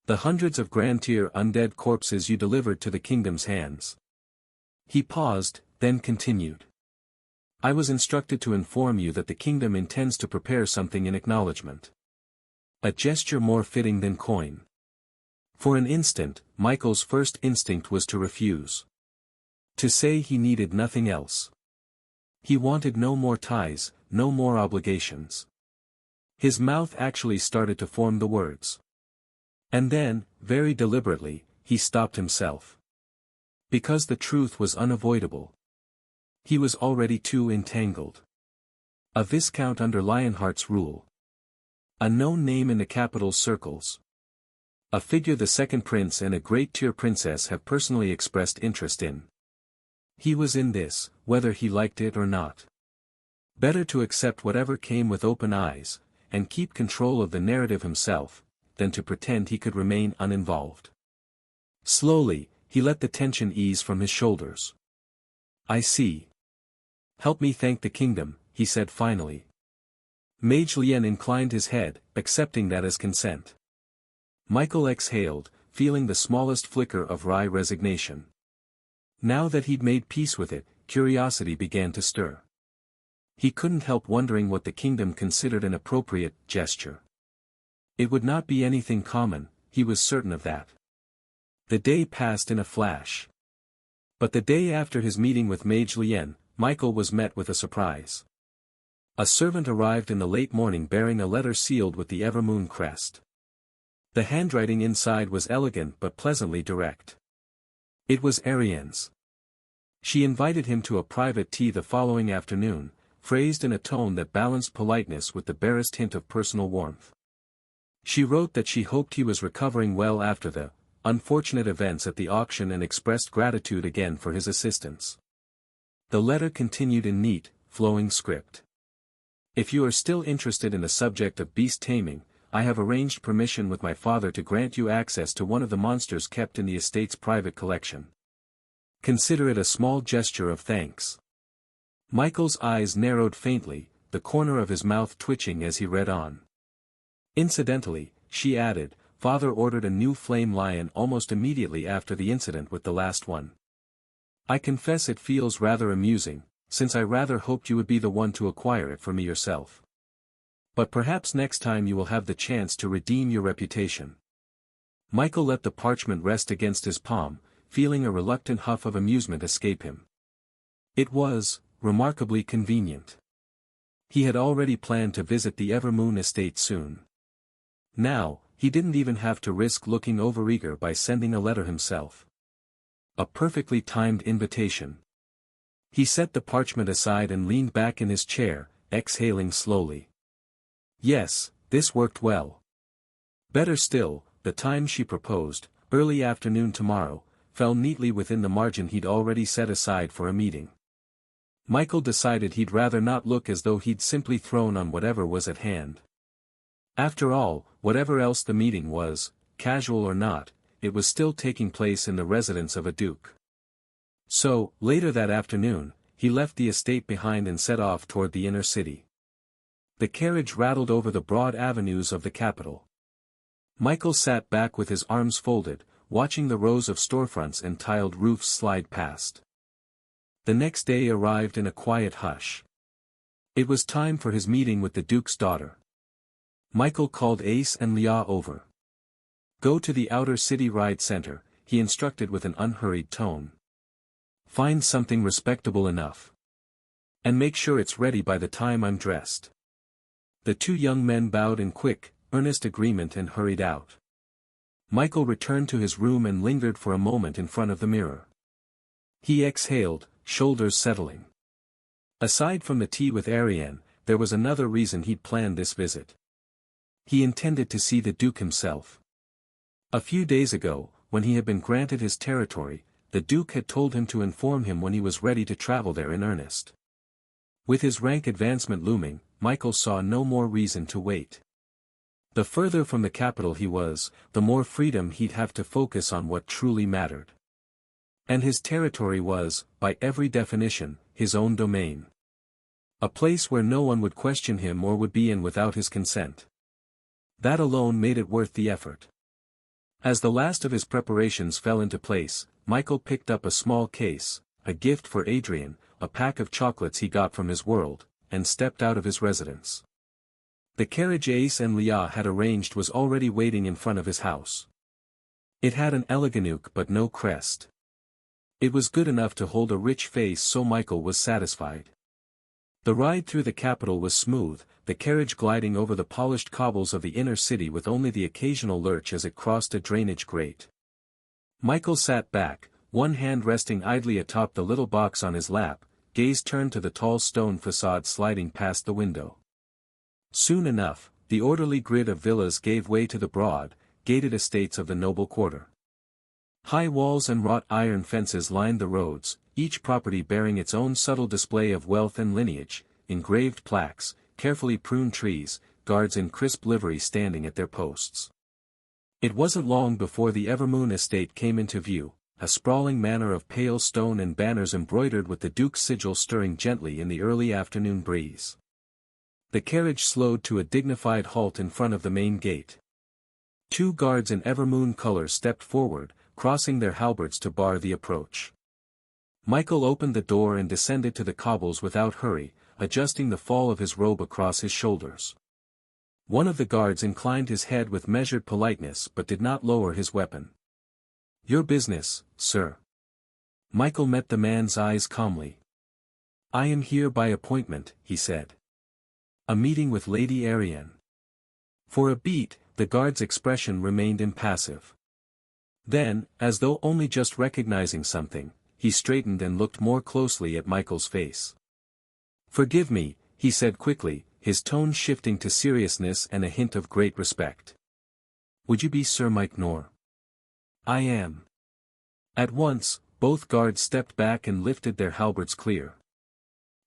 S1: "The hundreds of grand-tier undead corpses you delivered to the kingdom's hands." He paused, then continued. "I was instructed to inform you that the kingdom intends to prepare something in acknowledgement. A gesture more fitting than coin." For an instant, Michael's first instinct was to refuse. To say he needed nothing else. He wanted no more ties, no more obligations. His mouth actually started to form the words. And then, very deliberately, he stopped himself. Because the truth was unavoidable. He was already too entangled. A viscount under Lionheart's rule. A known name in the capital's circles. A figure the second prince and a great-tier princess have personally expressed interest in. He was in this, whether he liked it or not. Better to accept whatever came with open eyes, and keep control of the narrative himself, than to pretend he could remain uninvolved. Slowly, he let the tension ease from his shoulders. "I see. Help me thank the kingdom," he said finally. Mage Lien inclined his head, accepting that as consent. Michael exhaled, feeling the smallest flicker of wry resignation. Now that he'd made peace with it, curiosity began to stir. He couldn't help wondering what the kingdom considered an appropriate gesture. It would not be anything common, he was certain of that. The day passed in a flash. But the day after his meeting with Mage Lien, Michael was met with a surprise. A servant arrived in the late morning bearing a letter sealed with the Everoon crest. The handwriting inside was elegant but pleasantly direct. It was Arianne's. She invited him to a private tea the following afternoon, phrased in a tone that balanced politeness with the barest hint of personal warmth. She wrote that she hoped he was recovering well after the unfortunate events at the auction and expressed gratitude again for his assistance. The letter continued in neat, flowing script. "If you are still interested in the subject of beast taming, I have arranged permission with my father to grant you access to one of the monsters kept in the estate's private collection. Consider it a small gesture of thanks." Michael's eyes narrowed faintly, the corner of his mouth twitching as he read on. "Incidentally," she added, "Father ordered a new flame lion almost immediately after the incident with the last one. I confess it feels rather amusing, since I rather hoped you would be the one to acquire it for me yourself. But perhaps next time you will have the chance to redeem your reputation." Michael let the parchment rest against his palm, feeling a reluctant huff of amusement escape him. It was remarkably convenient. He had already planned to visit the Everoon estate soon. Now, he didn't even have to risk looking overeager by sending a letter himself. A perfectly timed invitation. He set the parchment aside and leaned back in his chair, exhaling slowly. Yes, this worked well. Better still, the time she proposed, early afternoon tomorrow, fell neatly within the margin he'd already set aside for a meeting. Michael decided he'd rather not look as though he'd simply thrown on whatever was at hand. After all, whatever else the meeting was, casual or not, it was still taking place in the residence of a duke. So, later that afternoon, he left the estate behind and set off toward the inner city. The carriage rattled over the broad avenues of the capital. Michael sat back with his arms folded, watching the rows of storefronts and tiled roofs slide past. The next day arrived in a quiet hush. It was time for his meeting with the duke's daughter. Michael called Ace and Leah over. "Go to the outer city ride center," he instructed with an unhurried tone. "Find something respectable enough. And make sure it's ready by the time I'm dressed." The two young men bowed in quick, earnest agreement and hurried out. Michael returned to his room and lingered for a moment in front of the mirror. He exhaled, shoulders settling. Aside from the tea with Arianne, there was another reason he'd planned this visit. He intended to see the Duke himself. A few days ago, when he had been granted his territory, the Duke had told him to inform him when he was ready to travel there in earnest. With his rank advancement looming, Michael saw no more reason to wait. The further from the capital he was, the more freedom he'd have to focus on what truly mattered. And his territory was, by every definition, his own domain. A place where no one would question him or would be in without his consent. That alone made it worth the effort. As the last of his preparations fell into place, Michael picked up a small case, a gift for Adrian, a pack of chocolates he got from his world, and stepped out of his residence. The carriage Ace and Leah had arranged was already waiting in front of his house. It had an eleganouque but no crest. It was good enough to hold a rich face, so Michael was satisfied. The ride through the capital was smooth, the carriage gliding over the polished cobbles of the inner city with only the occasional lurch as it crossed a drainage grate. Michael sat back, one hand resting idly atop the little box on his lap, gaze turned to the tall stone facade sliding past the window. Soon enough, the orderly grid of villas gave way to the broad, gated estates of the noble quarter. High walls and wrought iron fences lined the roads, each property bearing its own subtle display of wealth and lineage, engraved plaques, carefully pruned trees, guards in crisp livery standing at their posts. It wasn't long before the Everoon estate came into view, a sprawling manor of pale stone and banners embroidered with the Duke's sigil stirring gently in the early afternoon breeze. The carriage slowed to a dignified halt in front of the main gate. 2 guards in Everoon colors stepped forward, crossing their halberds to bar the approach. Michael opened the door and descended to the cobbles without hurry, adjusting the fall of his robe across his shoulders. One of the guards inclined his head with measured politeness but did not lower his weapon. "Your business, sir." Michael met the man's eyes calmly. "I am here by appointment," he said. "A meeting with Lady Arianne." For a beat, the guard's expression remained impassive. Then, as though only just recognizing something, he straightened and looked more closely at Michael's face. "Forgive me," he said quickly, his tone shifting to seriousness and a hint of great respect. "Would you be Sir Mike Nor?" "I am." At once, both guards stepped back and lifted their halberds clear.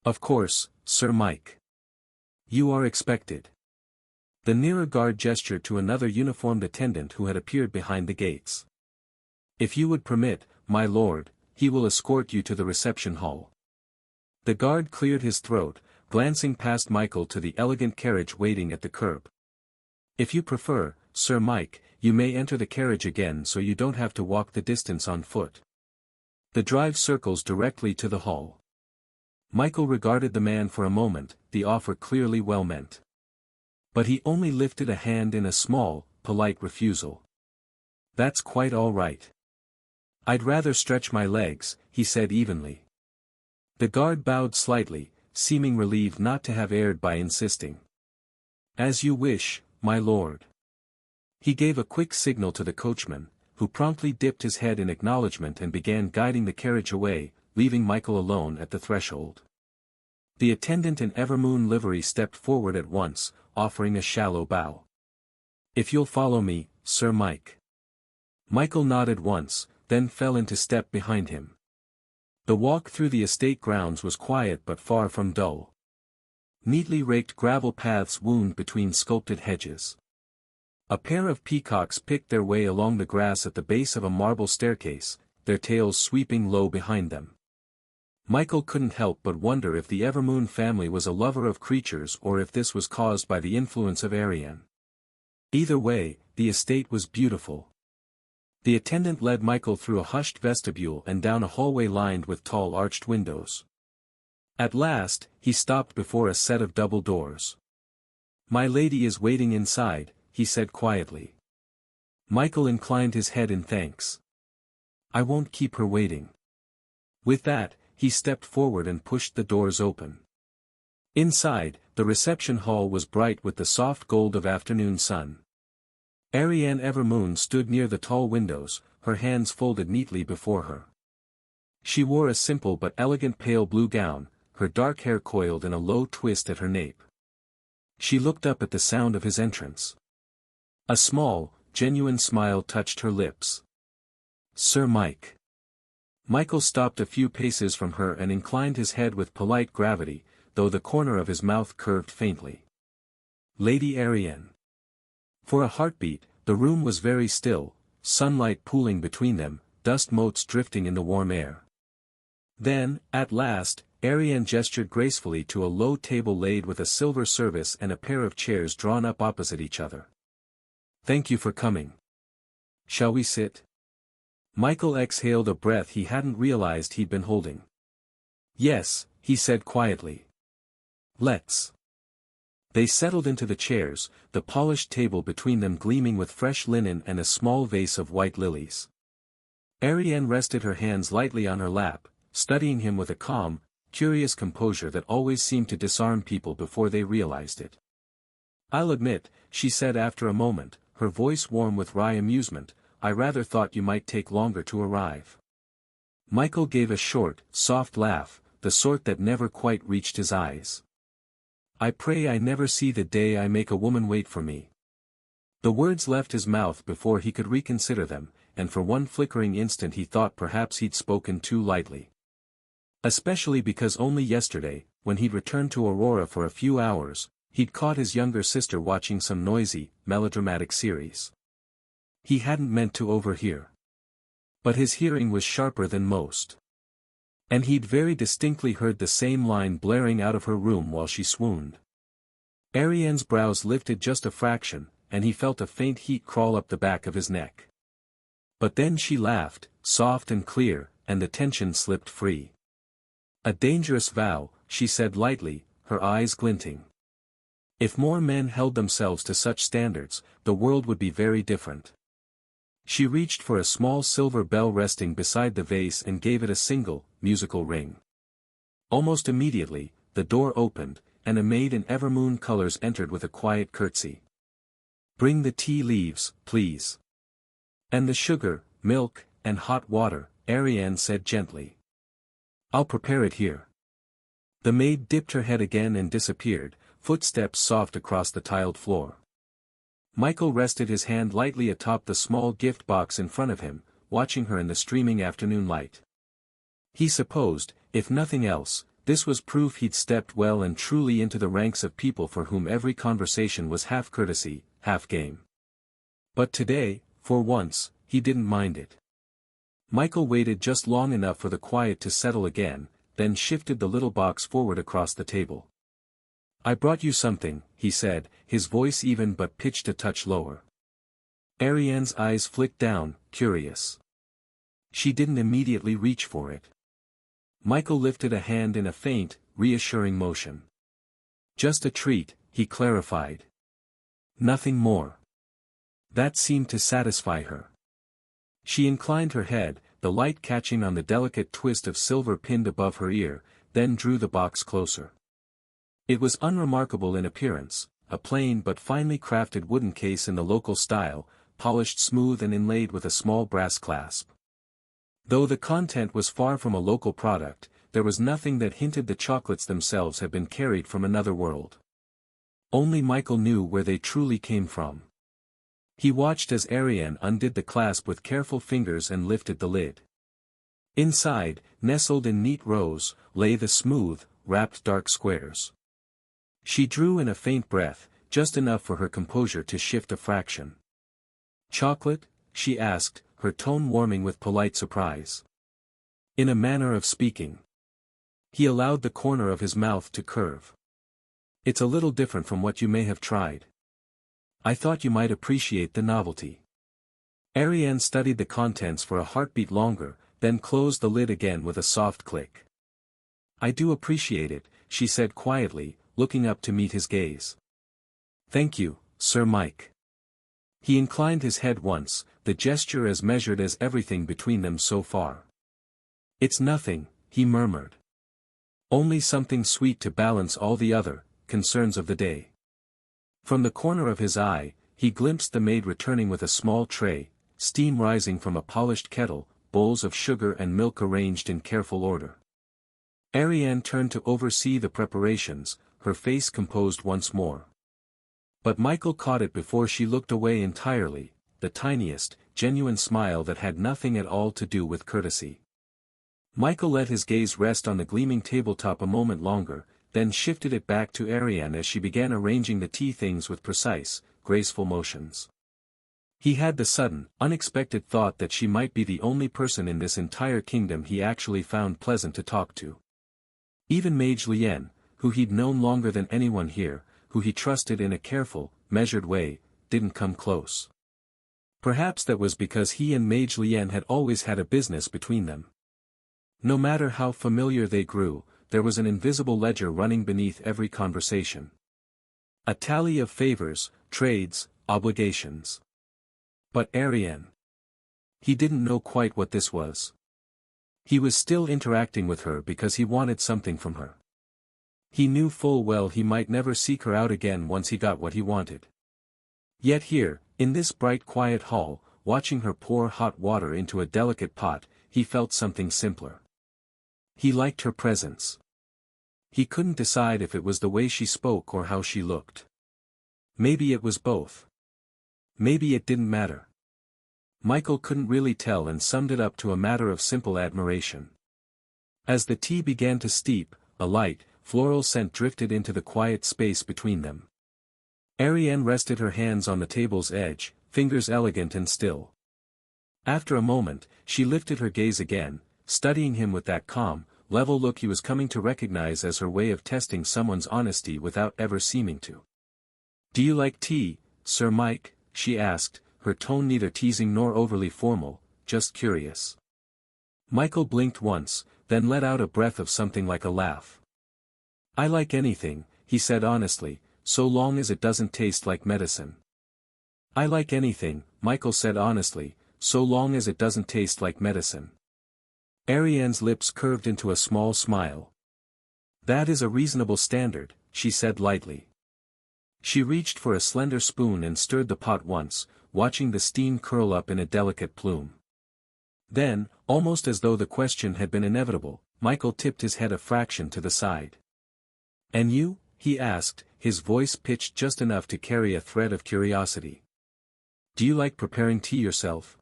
S1: "Of course, Sir Mike. You are expected." The nearer guard gestured to another uniformed attendant who had appeared behind the gates. "If you would permit, my lord, he will escort you to the reception hall." The guard cleared his throat, glancing past Michael to the elegant carriage waiting at the curb. "If you prefer, Sir Mike, you may enter the carriage again so you don't have to walk the distance on foot. The drive circles directly to the hall." Michael regarded the man for a moment, the offer clearly well meant. But he only lifted a hand in a small, polite refusal. "That's quite all right. I'd rather stretch my legs," he said evenly. The guard bowed slightly, seeming relieved not to have erred by insisting. "As you wish, my lord." He gave a quick signal to the coachman, who promptly dipped his head in acknowledgement and began guiding the carriage away, leaving Michael alone at the threshold. The attendant in Everoon livery stepped forward at once, offering a shallow bow. "If you'll follow me, Sir Mike." Michael nodded once, then fell into step behind him. The walk through the estate grounds was quiet but far from dull. Neatly raked gravel paths wound between sculpted hedges. A pair of peacocks picked their way along the grass at the base of a marble staircase, their tails sweeping low behind them. Michael couldn't help but wonder if the Everoon family was a lover of creatures or if this was caused by the influence of Arianne. Either way, the estate was beautiful. The attendant led Michael through a hushed vestibule and down a hallway lined with tall arched windows. At last, he stopped before a set of double doors. "My lady is waiting inside," he said quietly. Michael inclined his head in thanks. "I won't keep her waiting." With that, he stepped forward and pushed the doors open. Inside, the reception hall was bright with the soft gold of afternoon sun. Arianne Everoon stood near the tall windows, her hands folded neatly before her. She wore a simple but elegant pale blue gown, her dark hair coiled in a low twist at her nape. She looked up at the sound of his entrance. A small, genuine smile touched her lips. "Sir Mike." Michael stopped a few paces from her and inclined his head with polite gravity, though the corner of his mouth curved faintly. "Lady Arianne." For a heartbeat, the room was very still, sunlight pooling between them, dust motes drifting in the warm air. Then, at last, Arianne gestured gracefully to a low table laid with a silver service and a pair of chairs drawn up opposite each other. "Thank you for coming. Shall we sit?" Michael exhaled a breath he hadn't realized he'd been holding. "Yes," he said quietly. "Let's." They settled into the chairs, the polished table between them gleaming with fresh linen and a small vase of white lilies. Arianne rested her hands lightly on her lap, studying him with a calm, curious composure that always seemed to disarm people before they realized it. "I'll admit," she said after a moment, her voice warm with wry amusement, "I rather thought you might take longer to arrive." Michael gave a short, soft laugh, the sort that never quite reached his eyes. "I pray I never see the day I make a woman wait for me." The words left his mouth before he could reconsider them, and for one flickering instant he thought perhaps he'd spoken too lightly. Especially because only yesterday, when he'd returned to Aurora for a few hours, He'd caught his younger sister watching some noisy, melodramatic series. He hadn't meant to overhear. But his hearing was sharper than most. And he'd very distinctly heard the same line blaring out of her room while she swooned. Arianne's brows lifted just a fraction, and he felt a faint heat crawl up the back of his neck. But then she laughed, soft and clear, and the tension slipped free. A dangerous vow, she said lightly, her eyes glinting. If more men held themselves to such standards, the world would be very different. She reached for a small silver bell resting beside the vase and gave it a single, musical ring. Almost immediately, the door opened, and a maid in Everoon colors entered with a quiet curtsy. "Bring the tea leaves, please. And the sugar, milk, and hot water," Arianne said gently. "I'll prepare it here." The maid dipped her head again and disappeared, footsteps soft across the tiled floor. Michael rested his hand lightly atop the small gift box in front of him, watching her in the streaming afternoon light. He supposed, if nothing else, this was proof he'd stepped well and truly into the ranks of people for whom every conversation was half courtesy, half game. But today, for once, he didn't mind it. Michael waited just long enough for the quiet to settle again, then shifted the little box forward across the table. "I brought you something," he said, his voice even but pitched a touch lower. Arianne's eyes flicked down, curious. She didn't immediately reach for it. Michael lifted a hand in a faint, reassuring motion. "Just a treat," he clarified. "Nothing more." That seemed to satisfy her. She inclined her head, the light catching on the delicate twist of silver pinned above her ear, then drew the box closer. It was unremarkable in appearance, a plain but finely crafted wooden case in the local style, polished smooth and inlaid with a small brass clasp. Though the content was far from a local product, there was nothing that hinted the chocolates themselves had been carried from another world. Only Michael knew where they truly came from. He watched as Arianne undid the clasp with careful fingers and lifted the lid. Inside, nestled in neat rows, lay the smooth, wrapped dark squares. She drew in a faint breath, just enough for her composure to shift a fraction. "Chocolate?" she asked, her tone warming with polite surprise. In a manner of speaking. He allowed the corner of his mouth to curve. "It's a little different from what you may have tried. I thought you might appreciate the novelty." Arianne studied the contents for a heartbeat longer, then closed the lid again with a soft click. "I do appreciate it," she said quietly, looking up to meet his gaze. "Thank you, Sir Mike." He inclined his head once, the gesture as measured as everything between them so far. "It's nothing," he murmured. "Only something sweet to balance all the other concerns of the day." From the corner of his eye, he glimpsed the maid returning with a small tray, steam rising from a polished kettle, bowls of sugar and milk arranged in careful order. Arianne turned to oversee the preparations, her face composed once more. But Michael caught it before she looked away entirely, the tiniest, genuine smile that had nothing at all to do with courtesy. Michael let his gaze rest on the gleaming tabletop a moment longer, then shifted it back to Arianne as she began arranging the tea things with precise, graceful motions. He had the sudden, unexpected thought that she might be the only person in this entire kingdom he actually found pleasant to talk to. Even Mage Lienne, who he'd known longer than anyone here, who he trusted in a careful, measured way, didn't come close. Perhaps that was because he and Mage Lienne had always had a business between them. No matter how familiar they grew, there was an invisible ledger running beneath every conversation. A tally of favors, trades, obligations. But Arianne. He didn't know quite what this was. He was still interacting with her because he wanted something from her. He knew full well he might never seek her out again once he got what he wanted. Yet here, in this bright quiet hall, watching her pour hot water into a delicate pot, he felt something simpler. He liked her presence. He couldn't decide if it was the way she spoke or how she looked. Maybe it was both. Maybe it didn't matter. Michael couldn't really tell and summed it up to a matter of simple admiration. As the tea began to steep, a light, floral scent drifted into the quiet space between them. Arianne rested her hands on the table's edge, fingers elegant and still. After a moment, she lifted her gaze again, studying him with that calm, level look he was coming to recognize as her way of testing someone's honesty without ever seeming to. "Do you like tea, Sir Mike?" she asked, her tone neither teasing nor overly formal, just curious. Michael blinked once, then let out a breath of something like a laugh. "I like anything," he said honestly, "so long as it doesn't taste like medicine." "I like anything," Michael said honestly, "so long as it doesn't taste like medicine." Arianne's lips curved into a small smile. "That is a reasonable standard," she said lightly. She reached for a slender spoon and stirred the pot once, watching the steam curl up in a delicate plume. Then, almost as though the question had been inevitable, Michael tipped his head a fraction to the side. "And you?" he asked, his voice pitched just enough to carry a thread of curiosity. "Do you like preparing tea yourself?"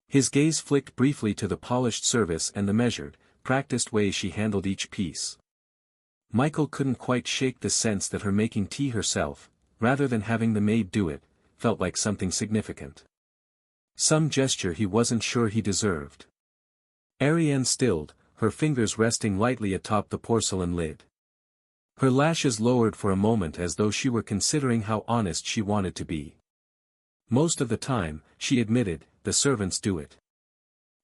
S1: His gaze flicked briefly to the polished service and the measured, practiced way she handled each piece. Michael couldn't quite shake the sense that her making tea herself, rather than having the maid do it, felt like something significant. Some gesture he wasn't sure he deserved. Arianne stilled, her fingers resting lightly atop the porcelain lid. Her lashes lowered for a moment as though she were considering how honest she wanted to be. "Most of the time," she admitted, "the servants do it.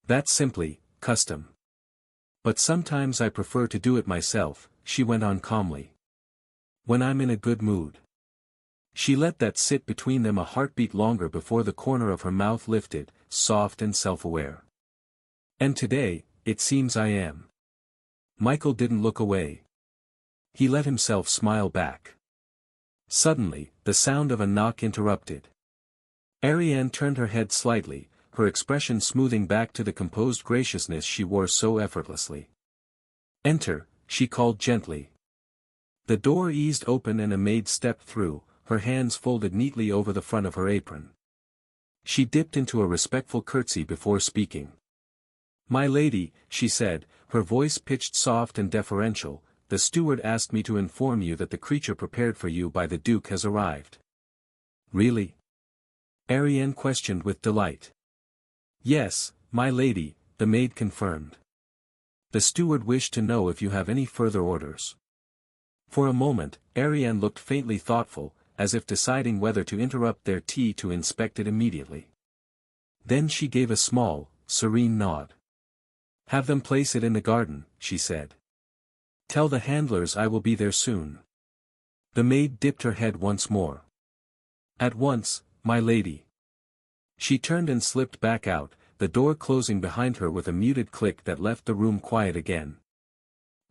S1: That's simply custom. But sometimes I prefer to do it myself," she went on calmly. "When I'm in a good mood." She let that sit between them a heartbeat longer before the corner of her mouth lifted, soft and self-aware. "And today, it seems I am." Michael didn't look away. He let himself smile back. Suddenly, the sound of a knock interrupted. Arianne turned her head slightly, her expression smoothing back to the composed graciousness she wore so effortlessly. "Enter," she called gently. The door eased open and a maid stepped through, her hands folded neatly over the front of her apron. She dipped into a respectful curtsy before speaking. "My lady," she said, her voice pitched soft and deferential, "the steward asked me to inform you that the creature prepared for you by the Duke has arrived." "Really?" Arianne questioned with delight. "Yes, my lady," the maid confirmed. "The steward wished to know if you have any further orders." For a moment, Arianne looked faintly thoughtful, as if deciding whether to interrupt their tea to inspect it immediately. Then she gave a small, serene nod. "Have them place it in the garden," she said. "Tell the handlers I will be there soon." The maid dipped her head once more. "At once, my lady." She turned and slipped back out, the door closing behind her with a muted click that left the room quiet again.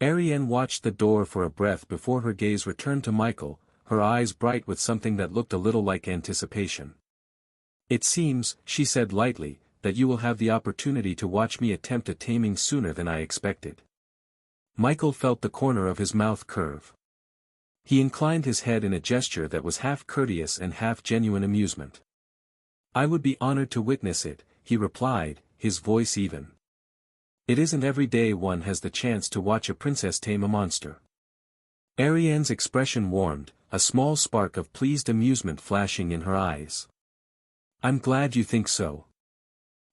S1: Arianne watched the door for a breath before her gaze returned to Michael, her eyes bright with something that looked a little like anticipation. "It seems," she said lightly, "that you will have the opportunity to watch me attempt a taming sooner than I expected." Michael felt the corner of his mouth curve. He inclined his head in a gesture that was half courteous and half genuine amusement. "I would be honored to witness it," he replied, his voice even. "It isn't every day one has the chance to watch a princess tame a monster." Arianne's expression warmed, a small spark of pleased amusement flashing in her eyes. "I'm glad you think so."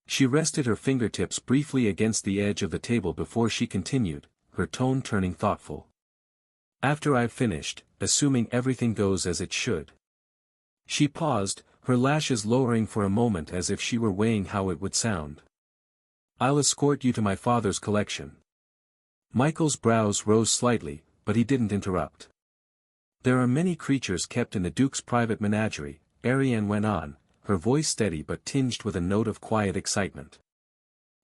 S1: She rested her fingertips briefly against the edge of the table before she continued, her tone turning thoughtful. "After I've finished, assuming everything goes as it should." She paused, her lashes lowering for a moment as if she were weighing how it would sound. "I'll escort you to my father's collection." Michael's brows rose slightly, but he didn't interrupt. "There are many creatures kept in the Duke's private menagerie," Arianne went on, her voice steady but tinged with a note of quiet excitement.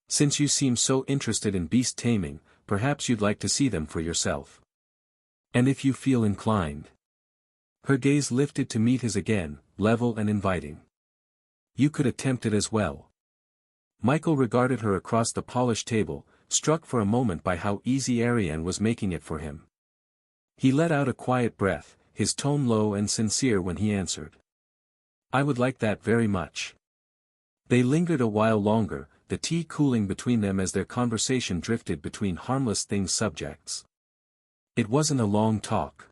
S1: "Since you seem so interested in beast taming, perhaps you'd like to see them for yourself. And if you feel inclined." Her gaze lifted to meet his again, level and inviting. "You could attempt it as well." Michael regarded her across the polished table, struck for a moment by how easy Arianne was making it for him. He let out a quiet breath, his tone low and sincere when he answered. "I would like that very much." They lingered a while longer, the tea cooling between them as their conversation drifted between harmless things subjects. It wasn't a long talk.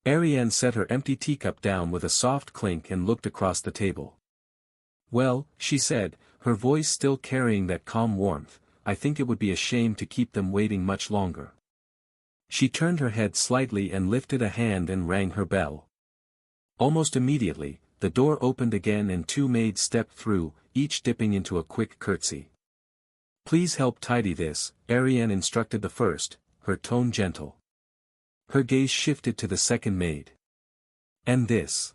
S1: Arianne set her empty teacup down with a soft clink and looked across the table. "Well," she said, her voice still carrying that calm warmth, "I think it would be a shame to keep them waiting much longer." She turned her head slightly and lifted a hand and rang her bell. Almost immediately, the door opened again and two maids stepped through, each dipping into a quick curtsy. "Please help tidy this," Arianne instructed the first, her tone gentle. Her gaze shifted to the second maid. "And this?"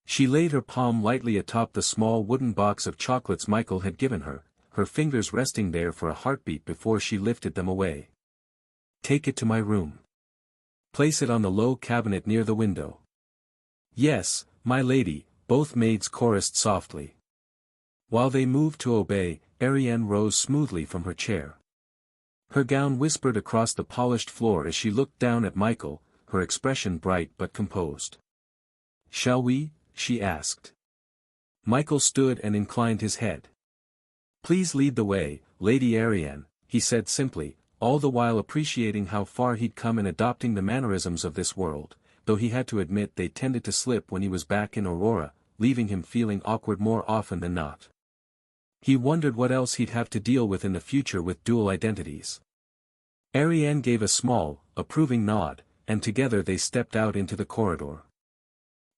S1: She laid her palm lightly atop the small wooden box of chocolates Michael had given her, her fingers resting there for a heartbeat before she lifted them away. "Take it to my room. Place it on the low cabinet near the window." "Yes, my lady," both maids chorused softly. While they moved to obey, Arianne rose smoothly from her chair. Her gown whispered across the polished floor as she looked down at Michael, her expression bright but composed. "Shall we?" she asked. Michael stood and inclined his head. "Please lead the way, Lady Arianne," he said simply, all the while appreciating how far he'd come in adopting the mannerisms of this world, though he had to admit they tended to slip when he was back in Aurora, leaving him feeling awkward more often than not. He wondered what else he'd have to deal with in the future with dual identities. Arianne gave a small, approving nod, and together they stepped out into the corridor.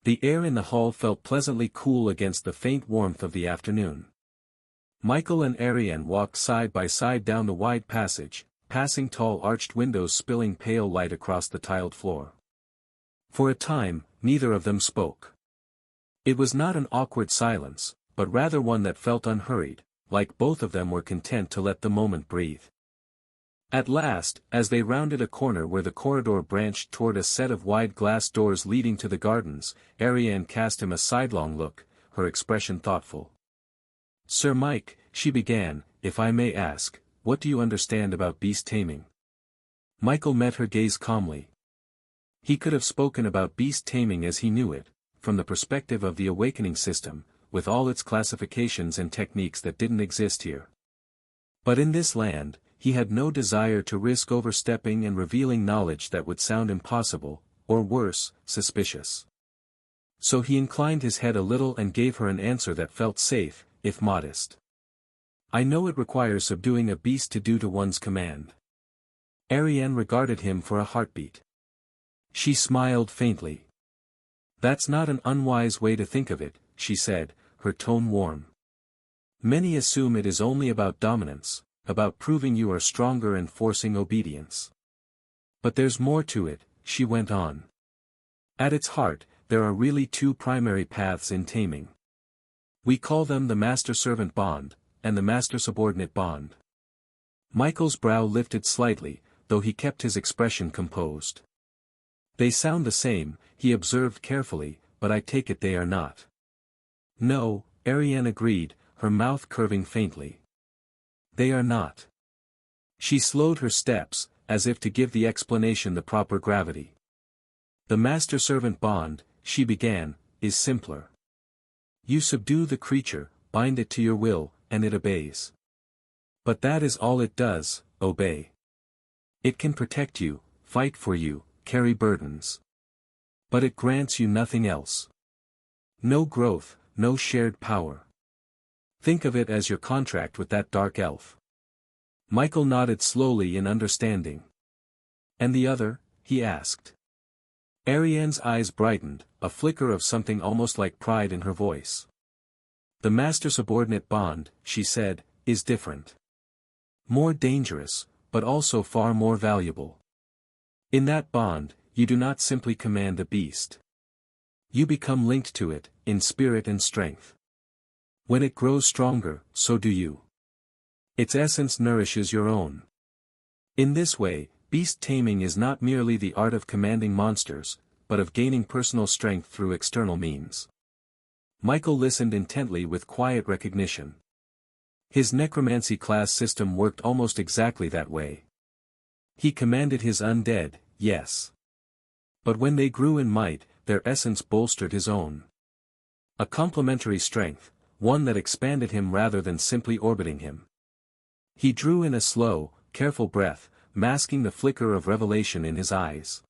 S1: The air in the hall felt pleasantly cool against the faint warmth of the afternoon. Michael and Arianne walked side by side down the wide passage, passing tall arched windows spilling pale light across the tiled floor. For a time, neither of them spoke. It was not an awkward silence, but rather one that felt unhurried, like both of them were content to let the moment breathe. At last, as they rounded a corner where the corridor branched toward a set of wide glass doors leading to the gardens, Arianne cast him a sidelong look, her expression thoughtful. "Sir Mike," she began, "if I may ask, what do you understand about beast taming?" Michael met her gaze calmly. He could have spoken about beast taming as he knew it, from the perspective of the awakening system, with all its classifications and techniques that didn't exist here. But in this land, he had no desire to risk overstepping and revealing knowledge that would sound impossible, or worse, suspicious. So he inclined his head a little and gave her an answer that felt safe, if modest. "I know it requires subduing a beast to do to one's command." Arianne regarded him for a heartbeat. She smiled faintly. "That's not an unwise way to think of it," she said, her tone warm. "Many assume it is only about dominance, about proving you are stronger and forcing obedience. But there's more to it," she went on. "At its heart, there are really two primary paths in taming. We call them the master-servant bond, and the master-subordinate bond." Michael's brow lifted slightly, though he kept his expression composed. "They sound the same," he observed carefully, "but I take it they are not." "No," Arianne agreed, her mouth curving faintly. "They are not." She slowed her steps, as if to give the explanation the proper gravity. "The master-servant bond," she began, "is simpler. You subdue the creature, bind it to your will, and it obeys. But that is all it does, obey. It can protect you, fight for you, carry burdens. But it grants you nothing else. No growth, no shared power. Think of it as your contract with that dark elf." Michael nodded slowly in understanding. "And the other?" he asked. Arianne's eyes brightened, a flicker of something almost like pride in her voice. "The master-subordinate bond," she said, "is different. More dangerous, but also far more valuable. In that bond, you do not simply command a beast. You become linked to it, in spirit and strength. When it grows stronger, so do you. Its essence nourishes your own. In this way, beast taming is not merely the art of commanding monsters, but of gaining personal strength through external means." Michael listened intently with quiet recognition. His necromancy class system worked almost exactly that way. He commanded his undead, yes. But when they grew in might, their essence bolstered his own. A complementary strength, one that expanded him rather than simply orbiting him. He drew in a slow, careful breath, masking the flicker of revelation in his eyes.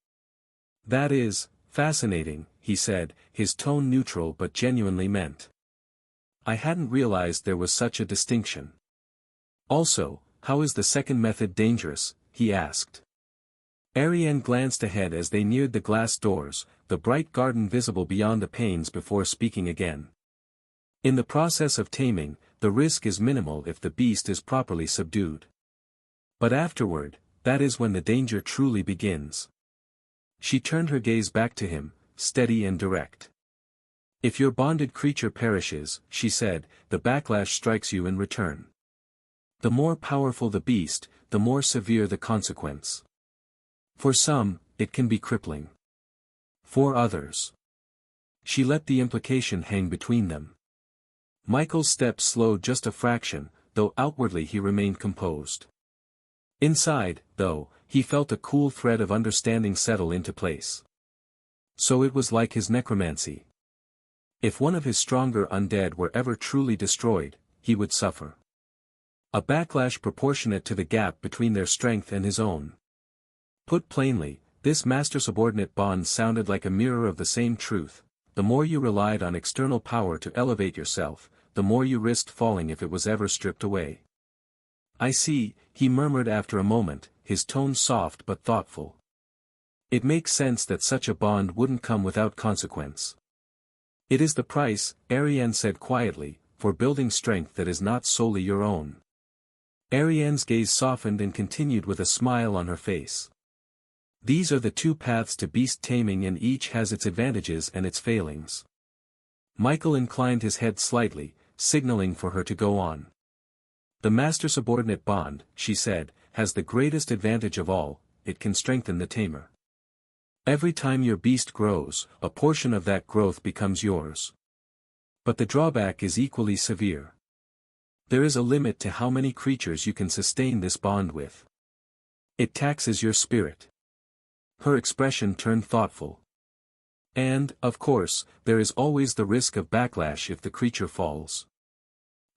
S1: "That is fascinating," he said, his tone neutral but genuinely meant. "I hadn't realized there was such a distinction. Also, how is the second method dangerous?" he asked. Arianne glanced ahead as they neared the glass doors, the bright garden visible beyond the panes before speaking again. "In the process of taming, the risk is minimal if the beast is properly subdued. But afterward, that is when the danger truly begins." She turned her gaze back to him, steady and direct. "If your bonded creature perishes," she said, "the backlash strikes you in return. The more powerful the beast, the more severe the consequence. For some, it can be crippling. For others." She let the implication hang between them. Michael's steps slowed just a fraction, though outwardly he remained composed. Inside, though, he felt a cool thread of understanding settle into place. So it was like his necromancy. If one of his stronger undead were ever truly destroyed, he would suffer a backlash proportionate to the gap between their strength and his own. Put plainly, this master-subordinate bond sounded like a mirror of the same truth: the more you relied on external power to elevate yourself, the more you risked falling if it was ever stripped away. "I see," he murmured after a moment, his tone soft but thoughtful. "It makes sense that such a bond wouldn't come without consequence." "It is the price," Arianne said quietly, "for building strength that is not solely your own." Arianne's gaze softened and continued with a smile on her face. "These are the two paths to beast taming, and each has its advantages and its failings." Michael inclined his head slightly, signaling for her to go on. "The master-subordinate bond," she said, "has the greatest advantage of all: it can strengthen the tamer. Every time your beast grows, a portion of that growth becomes yours. But the drawback is equally severe. There is a limit to how many creatures you can sustain this bond with. It taxes your spirit." Her expression turned thoughtful. "And, of course, there is always the risk of backlash if the creature falls."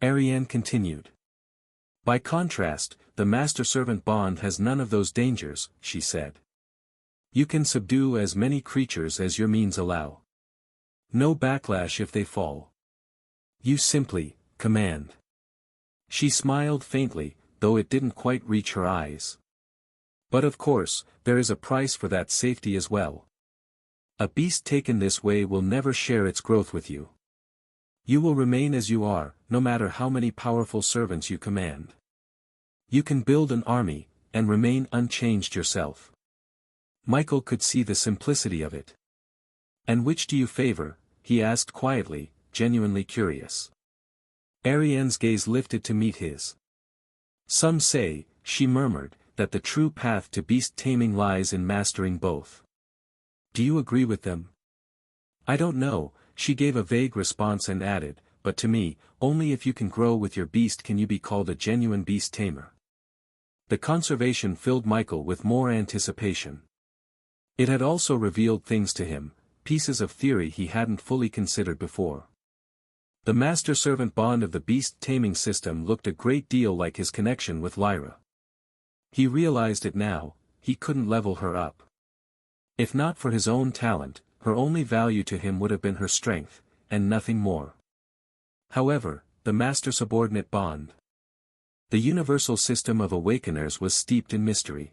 S1: Arianne continued. "By contrast, the master-servant bond has none of those dangers," she said. "You can subdue as many creatures as your means allow. No backlash if they fall. You simply command." She smiled faintly, though it didn't quite reach her eyes. "But of course, there is a price for that safety as well. A beast taken this way will never share its growth with you. You will remain as you are, no matter how many powerful servants you command. You can build an army, and remain unchanged yourself." Michael could see the simplicity of it. "And which do you favor?" he asked quietly, genuinely curious. Arianne's gaze lifted to meet his. "Some say," she murmured, "that the true path to beast taming lies in mastering both. Do you agree with them?" "I don't know," she gave a vague response and added, "but to me, only if you can grow with your beast can you be called a genuine beast tamer." The conservation filled Michael with more anticipation. It had also revealed things to him, pieces of theory he hadn't fully considered before. The master-servant bond of the beast taming system looked a great deal like his connection with Lyra. He realized it now: he couldn't level her up. If not for his own talent, her only value to him would have been her strength, and nothing more. However, the master-subordinate bond. The universal system of awakeners was steeped in mystery.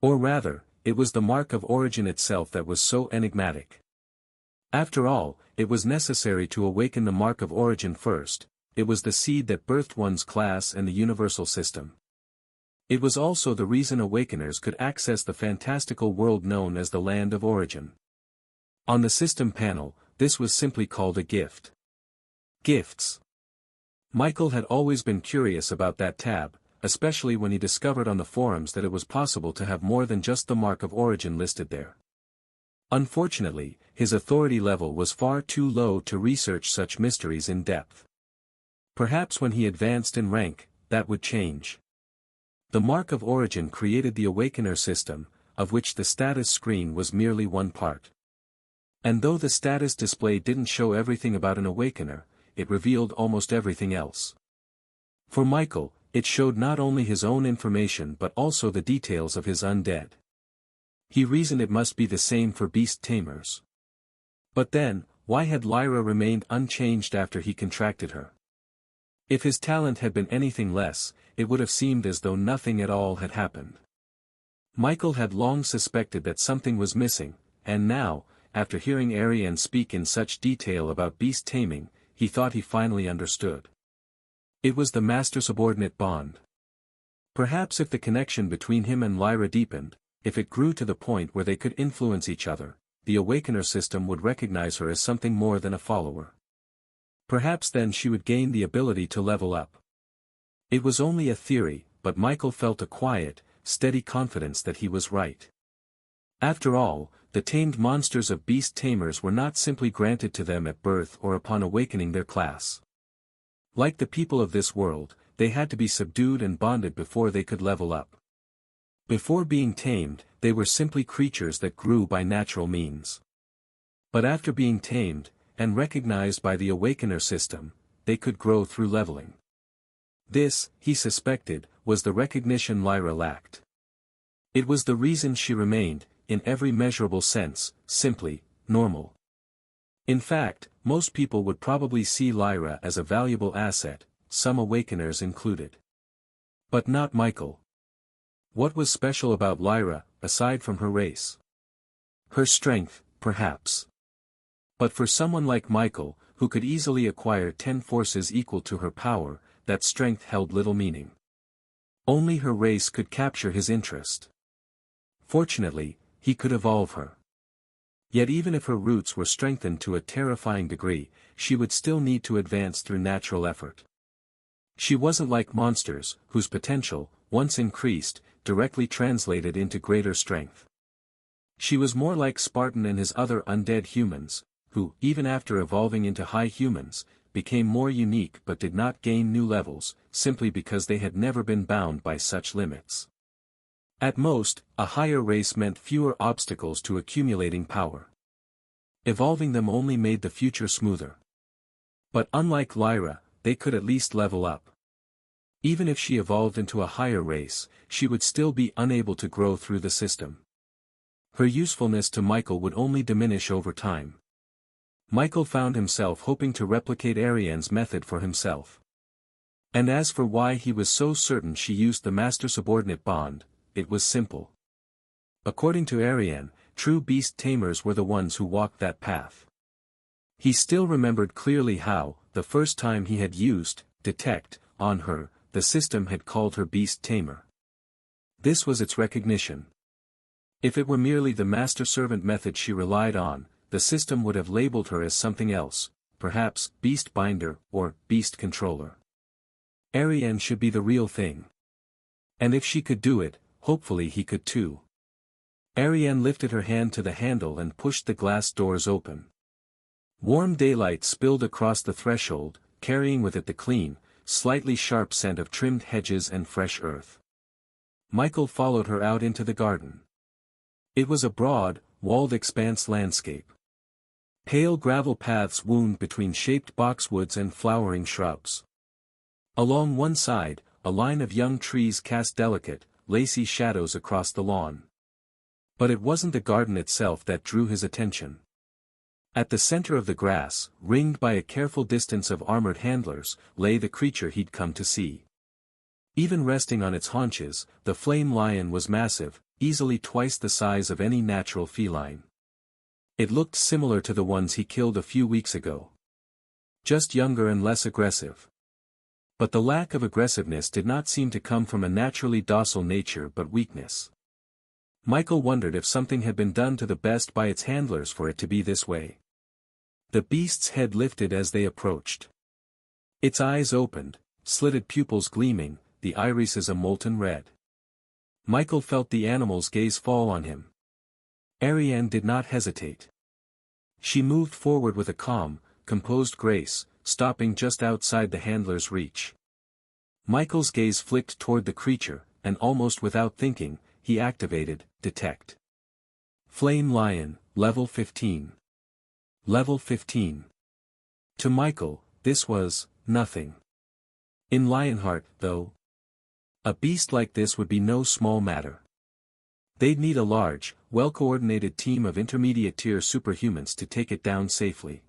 S1: Or rather, it was the mark of origin itself that was so enigmatic. After all, it was necessary to awaken the mark of origin first. It was the seed that birthed one's class and the universal system. It was also the reason awakeners could access the fantastical world known as the Land of Origin. On the system panel, this was simply called a gift. Gifts. Michael had always been curious about that tab, especially when he discovered on the forums that it was possible to have more than just the mark of origin listed there. Unfortunately, his authority level was far too low to research such mysteries in depth. Perhaps when he advanced in rank, that would change. The mark of origin created the awakener system, of which the status screen was merely one part. And though the status display didn't show everything about an awakener, it revealed almost everything else. For Michael, it showed not only his own information but also the details of his undead. He reasoned it must be the same for beast tamers. But then, why had Lyra remained unchanged after he contracted her? If his talent had been anything less, it would have seemed as though nothing at all had happened. Michael had long suspected that something was missing, and now, after hearing Arianne speak in such detail about beast taming, he thought he finally understood. It was the master-subordinate bond. Perhaps if the connection between him and Lyra deepened, if it grew to the point where they could influence each other, the Awakener system would recognize her as something more than a follower. Perhaps then she would gain the ability to level up. It was only a theory, but Michael felt a quiet, steady confidence that he was right. After all, the tamed monsters of beast tamers were not simply granted to them at birth or upon awakening their class. Like the people of this world, they had to be subdued and bonded before they could level up. Before being tamed, they were simply creatures that grew by natural means. But after being tamed, and recognized by the Awakener system, they could grow through leveling. This, he suspected, was the recognition Lyra lacked. It was the reason she remained, in every measurable sense, simply, normal. In fact, most people would probably see Lyra as a valuable asset, some Awakeners included. But not Michael. What was special about Lyra, aside from her race? Her strength, perhaps. But for someone like Michael, who could easily acquire 10 forces equal to her power, that strength held little meaning. Only her race could capture his interest. Fortunately, he could evolve her. Yet even if her roots were strengthened to a terrifying degree, she would still need to advance through natural effort. She wasn't like monsters, whose potential, once increased, directly translated into greater strength. She was more like Spartan and his other undead humans, who, even after evolving into high humans, became more unique but did not gain new levels, simply because they had never been bound by such limits. At most, a higher race meant fewer obstacles to accumulating power. Evolving them only made the future smoother. But unlike Lyra, they could at least level up. Even if she evolved into a higher race, she would still be unable to grow through the system. Her usefulness to Michael would only diminish over time. Michael found himself hoping to replicate Arianne's method for himself. And as for why he was so certain she used the master-subordinate bond, it was simple. According to Arianne, true beast tamers were the ones who walked that path. He still remembered clearly how, the first time he had used detect on her, the system had called her beast tamer. This was its recognition. If it were merely the master-servant method she relied on, the system would have labeled her as something else, perhaps beast binder or beast controller. Arianne should be the real thing. And if she could do it, hopefully he could too. Arianne lifted her hand to the handle and pushed the glass doors open. Warm daylight spilled across the threshold, carrying with it the clean, slightly sharp scent of trimmed hedges and fresh earth. Michael followed her out into the garden. It was a broad, walled expanse landscape. Pale gravel paths wound between shaped boxwoods and flowering shrubs. Along one side, a line of young trees cast delicate, lacy shadows across the lawn. But it wasn't the garden itself that drew his attention. At the center of the grass, ringed by a careful distance of armored handlers, lay the creature he'd come to see. Even resting on its haunches, the flame lion was massive, easily twice the size of any natural feline. It looked similar to the ones he killed a few weeks ago. Just younger and less aggressive. But the lack of aggressiveness did not seem to come from a naturally docile nature but weakness. Michael wondered if something had been done to the beast by its handlers for it to be this way. The beast's head lifted as they approached. Its eyes opened, slitted pupils gleaming, the irises a molten red. Michael felt the animal's gaze fall on him. Arianne did not hesitate. She moved forward with a calm, composed grace, stopping just outside the handler's reach. Michael's gaze flicked toward the creature, and almost without thinking, he activated detect. Flame Lion, level 15. Level 15. To Michael, this was nothing. In Lionheart, though, A beast like this would be no small matter. They'd need a large, well-coordinated team of intermediate-tier superhumans to take it down safely.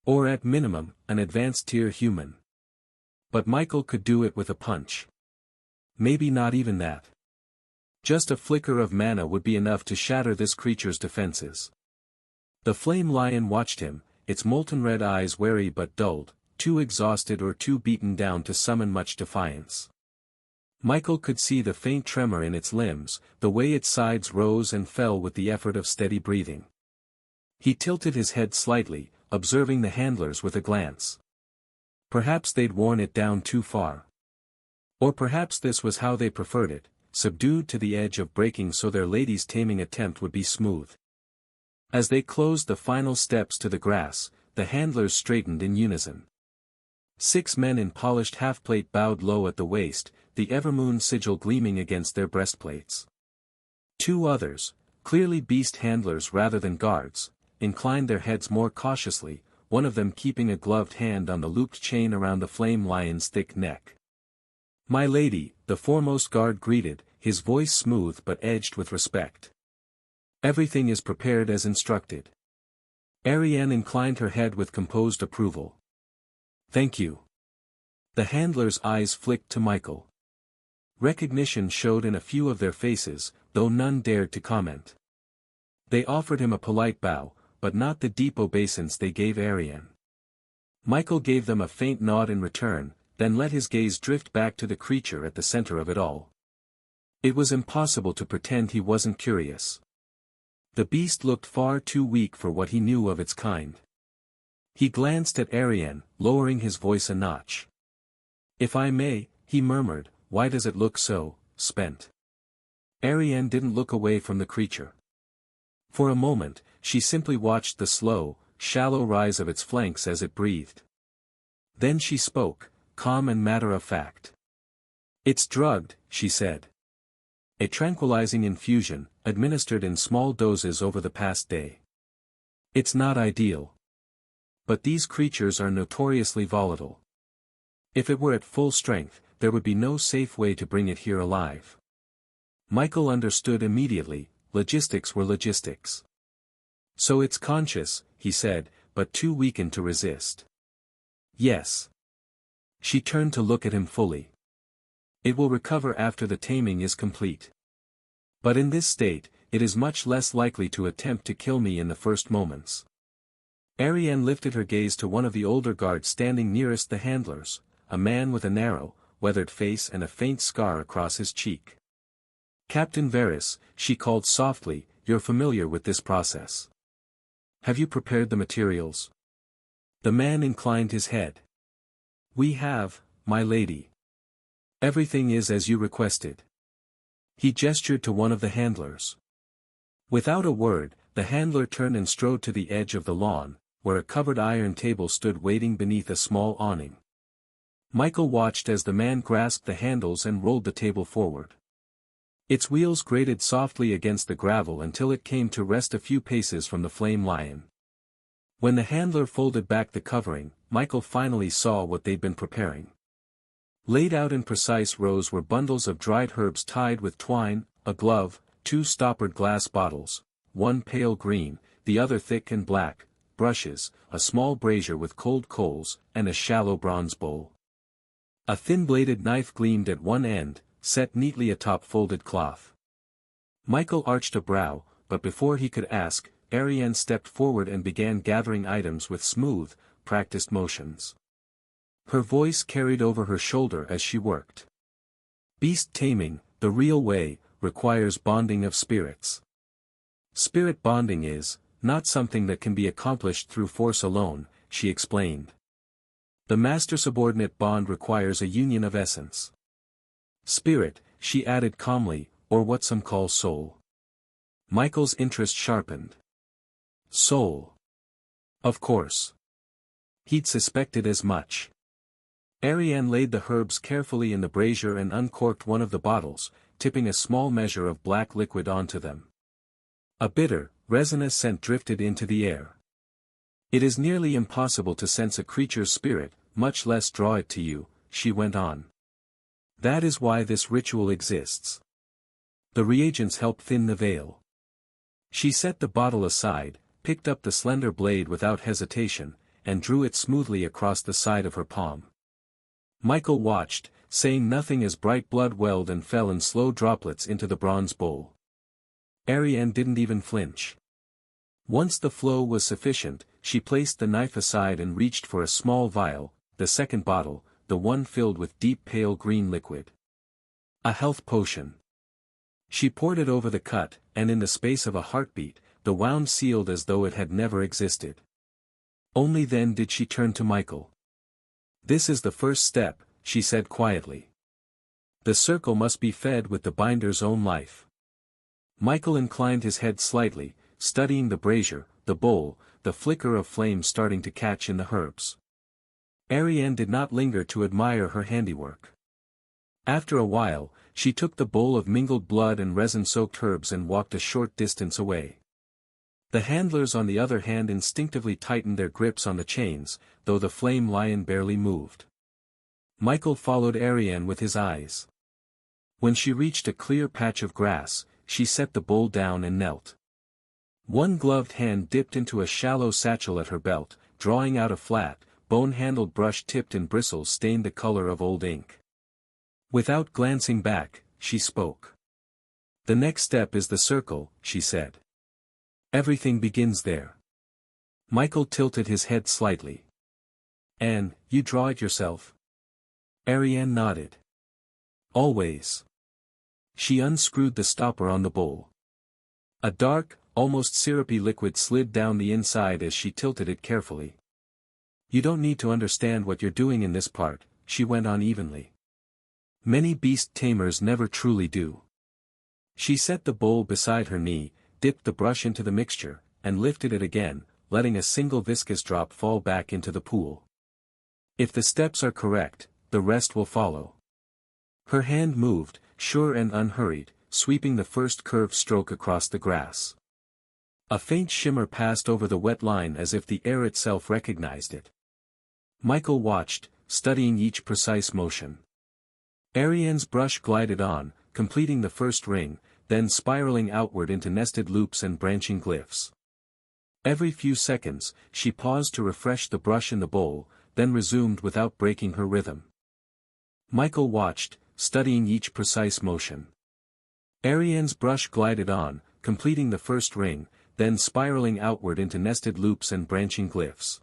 S1: Or at minimum, an advanced-tier human. But Michael could do it with a punch. Maybe not even that. Just a flicker of mana would be enough to shatter this creature's defenses. The flame lion watched him, its molten red eyes wary but dulled, too exhausted or too beaten down to summon much defiance. Michael could see the faint tremor in its limbs, the way its sides rose and fell with the effort of steady breathing. He tilted his head slightly, observing the handlers with a glance. Perhaps they'd worn it down too far. Or perhaps this was how they preferred it, subdued to the edge of breaking so their lady's taming attempt would be smooth. As they closed the final steps to the grass, the handlers straightened in unison. 6 men in polished half-plate bowed low at the waist, the Everoon sigil gleaming against their breastplates. 2 others, clearly beast handlers rather than guards, inclined their heads more cautiously, one of them keeping a gloved hand on the looped chain around the flame lion's thick neck. "My lady," the foremost guard greeted, his voice smooth but edged with respect. "Everything is prepared as instructed." Arianne inclined her head with composed approval. "Thank you." The handler's eyes flicked to Michael. Recognition showed in a few of their faces, though none dared to comment. They offered him a polite bow, but not the deep obeisance they gave Arianne. Michael gave them a faint nod in return, then let his gaze drift back to the creature at the center of it all. It was impossible to pretend he wasn't curious. The beast looked far too weak for what he knew of its kind. He glanced at Arianne, lowering his voice a notch. "If I may," he murmured, "why does it look so spent?" Arianne didn't look away from the creature. For a moment, she simply watched the slow, shallow rise of its flanks as it breathed. Then she spoke, calm and matter-of-fact. "It's drugged," she said. "A tranquilizing infusion, administered in small doses over the past day. It's not ideal. But these creatures are notoriously volatile. If it were at full strength, there would be no safe way to bring it here alive." Michael understood immediately, logistics were logistics. "So it's conscious," he said, "but too weakened to resist." "Yes." She turned to look at him fully. "It will recover after the taming is complete. But in this state, it is much less likely to attempt to kill me in the first moments." Arianne lifted her gaze to one of the older guards standing nearest the handlers, a man with a narrow, weathered face and a faint scar across his cheek. "Captain Varys," she called softly, "you're familiar with this process. Have you prepared the materials?" The man inclined his head. "We have, my lady. Everything is as you requested." He gestured to one of the handlers. Without a word, the handler turned and strode to the edge of the lawn, where a covered iron table stood waiting beneath a small awning. Michael watched as the man grasped the handles and rolled the table forward. Its wheels grated softly against the gravel until it came to rest a few paces from the flame lion. When the handler folded back the covering, Michael finally saw what they'd been preparing. Laid out in precise rows were bundles of dried herbs tied with twine, a glove, 2 stoppered glass bottles, one pale green, the other thick and black, brushes, a small brazier with cold coals, and a shallow bronze bowl. A thin-bladed knife gleamed at one end, set neatly atop folded cloth. Michael arched a brow, but before he could ask, Arianne stepped forward and began gathering items with smooth, practiced motions. Her voice carried over her shoulder as she worked. "Beast taming, the real way, requires bonding of spirits. Spirit bonding is not something that can be accomplished through force alone," she explained. "The master-subordinate bond requires a union of essence. Spirit," she added calmly, "or what some call soul." Michael's interest sharpened. Soul. Of course. He'd suspected as much. Arianne laid the herbs carefully in the brazier and uncorked one of the bottles, tipping a small measure of black liquid onto them. A bitter, resinous scent drifted into the air. "It is nearly impossible to sense a creature's spirit, much less draw it to you," she went on. That is why this ritual exists. The reagents help thin the veil. She set the bottle aside, picked up the slender blade without hesitation, and drew it smoothly across the side of her palm. Michael watched, saying nothing as bright blood welled and fell in slow droplets into the bronze bowl. Arianne didn't even flinch. Once the flow was sufficient, she placed the knife aside and reached for a small vial, the second bottle, the one filled with deep pale green liquid. A health potion. She poured it over the cut, and in the space of a heartbeat, the wound sealed as though it had never existed. Only then did she turn to Michael. "This is the first step," she said quietly. "The circle must be fed with the binder's own life." Michael inclined his head slightly, studying the brazier, the bowl, the flicker of flame starting to catch in the herbs. Arianne did not linger to admire her handiwork. After a while, she took the bowl of mingled blood and resin-soaked herbs and walked a short distance away. The handlers on the other hand instinctively tightened their grips on the chains, though the flame lion barely moved. Michael followed Arianne with his eyes. When she reached a clear patch of grass, she set the bowl down and knelt. One gloved hand dipped into a shallow satchel at her belt, drawing out a flat, bone-handled brush tipped in bristles stained the color of old ink. Without glancing back, she spoke. "The next step is the circle," she said. "Everything begins there." Michael tilted his head slightly. "And, you draw it yourself?" Arianne nodded. "Always." She unscrewed the stopper on the bowl. A dark, almost syrupy liquid slid down the inside as she tilted it carefully. "You don't need to understand what you're doing in this part," she went on evenly. "Many beast tamers never truly do." She set the bowl beside her knee, dipped the brush into the mixture, and lifted it again, letting a single viscous drop fall back into the pool. "If the steps are correct, the rest will follow." Her hand moved, sure and unhurried, sweeping the first curved stroke across the grass. A faint shimmer passed over the wet line as if the air itself recognized it. Michael watched, studying each precise motion. Arianne's brush glided on, completing the first ring, then spiraling outward into nested loops and branching glyphs. Every few seconds, she paused to refresh the brush in the bowl, then resumed without breaking her rhythm. Michael watched, studying each precise motion. Arianne's brush glided on, completing the first ring, then spiraling outward into nested loops and branching glyphs.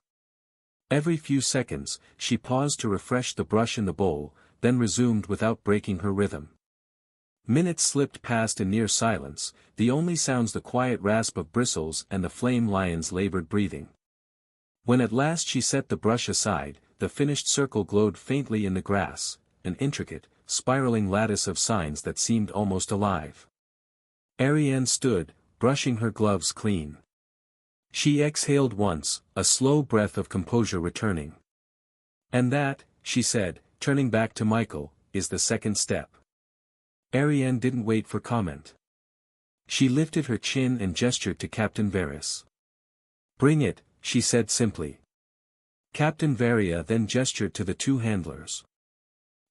S1: Every few seconds, she paused to refresh the brush in the bowl, then resumed without breaking her rhythm. Minutes slipped past in near silence, the only sounds the quiet rasp of bristles and the flame lion's labored breathing. When at last she set the brush aside, the finished circle glowed faintly in the grass, an intricate, spiraling lattice of signs that seemed almost alive. Arianne stood, brushing her gloves clean. She exhaled once, a slow breath of composure returning. "And that," she said, turning back to Michael, "is the second step." Arianne didn't wait for comment. She lifted her chin and gestured to Captain Varys. "Bring it," she said simply. Captain Varia then gestured to the two handlers.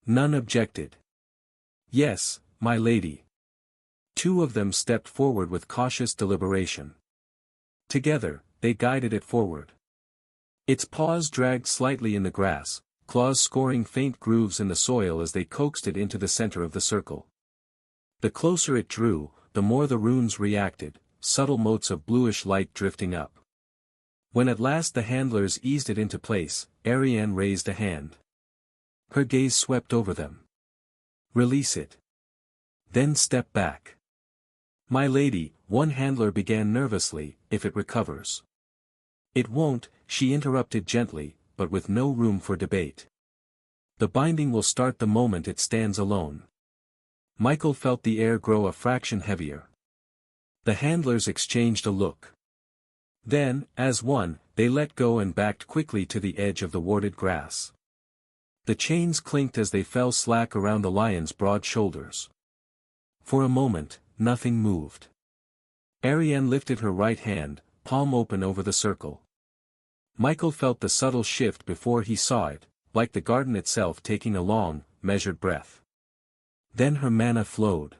S1: None objected. "Yes, my lady." Two of them stepped forward with cautious deliberation. Together, they guided it forward. Its paws dragged slightly in the grass, claws scoring faint grooves in the soil as they coaxed it into the center of the circle. The closer it drew, the more the runes reacted, subtle motes of bluish light drifting up. When at last the handlers eased it into place, Arianne raised a hand. Her gaze swept over them. "Release it. Then step back." "My lady," one handler began nervously, "if it recovers." "It won't," she interrupted gently, but with no room for debate. "The binding will start the moment it stands alone." Michael felt the air grow a fraction heavier. The handlers exchanged a look. Then, as one, they let go and backed quickly to the edge of the warded grass. The chains clinked as they fell slack around the lion's broad shoulders. For a moment, nothing moved. Arianne lifted her right hand, palm open over the circle. Michael felt the subtle shift before he saw it, like the garden itself taking a long, measured breath. Then her mana flowed.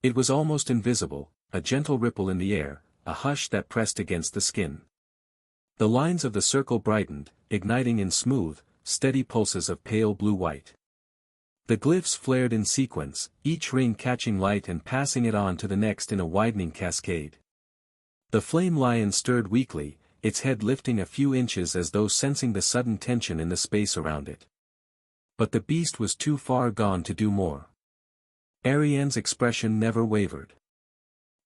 S1: It was almost invisible, a gentle ripple in the air, a hush that pressed against the skin. The lines of the circle brightened, igniting in smooth, steady pulses of pale blue-white. The glyphs flared in sequence, each ring catching light and passing it on to the next in a widening cascade. The flame lion stirred weakly, its head lifting a few inches as though sensing the sudden tension in the space around it. But the beast was too far gone to do more. Arianne's expression never wavered.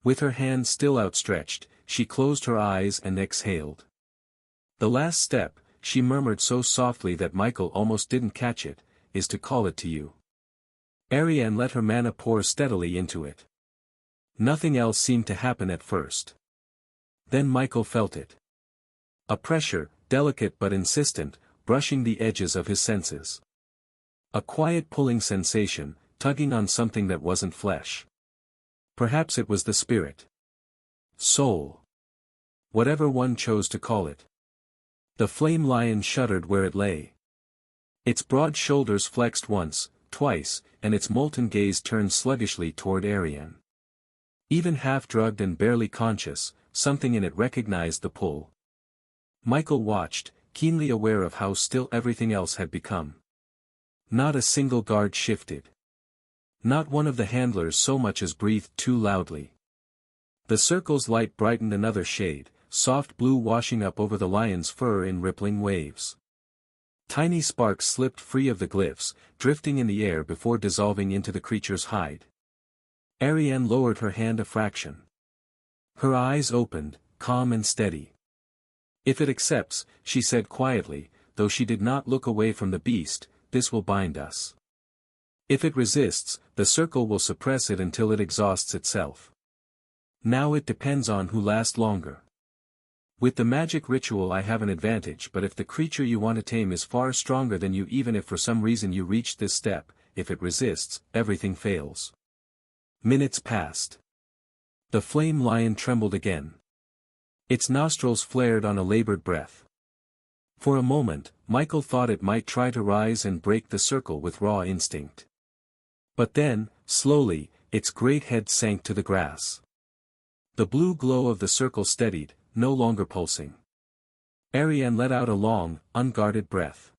S1: With her hand still outstretched, she closed her eyes and exhaled. The last step, she murmured so softly that Michael almost didn't catch it, is to call it to you. Arianne let her mana pour steadily into it. Nothing else seemed to happen at first. Then Michael felt it. A pressure, delicate but insistent, brushing the edges of his senses. A quiet pulling sensation, tugging on something that wasn't flesh. Perhaps it was the spirit. Soul. Whatever one chose to call it. The flame lion shuddered where it lay. Its broad shoulders flexed once, twice, and its molten gaze turned sluggishly toward Arianne. Even half-drugged and barely conscious, something in it recognized the pull. Michael watched, keenly aware of how still everything else had become. Not a single guard shifted. Not one of the handlers so much as breathed too loudly. The circle's light brightened another shade, soft blue washing up over the lion's fur in rippling waves. Tiny sparks slipped free of the glyphs, drifting in the air before dissolving into the creature's hide. Arianne lowered her hand a fraction. Her eyes opened, calm and steady. If it accepts, she said quietly, though she did not look away from the beast, this will bind us. If it resists, the circle will suppress it until it exhausts itself. Now it depends on who lasts longer. With the magic ritual I have an advantage, but if the creature you want to tame is far stronger than you, even if for some reason you reach this step, if it resists, everything fails. Minutes passed. The flame lion trembled again. Its nostrils flared on a labored breath. For a moment, Michael thought it might try to rise and break the circle with raw instinct. But then, slowly, its great head sank to the grass. The blue glow of the circle steadied, no longer pulsing. Arianne let out a long, unguarded breath.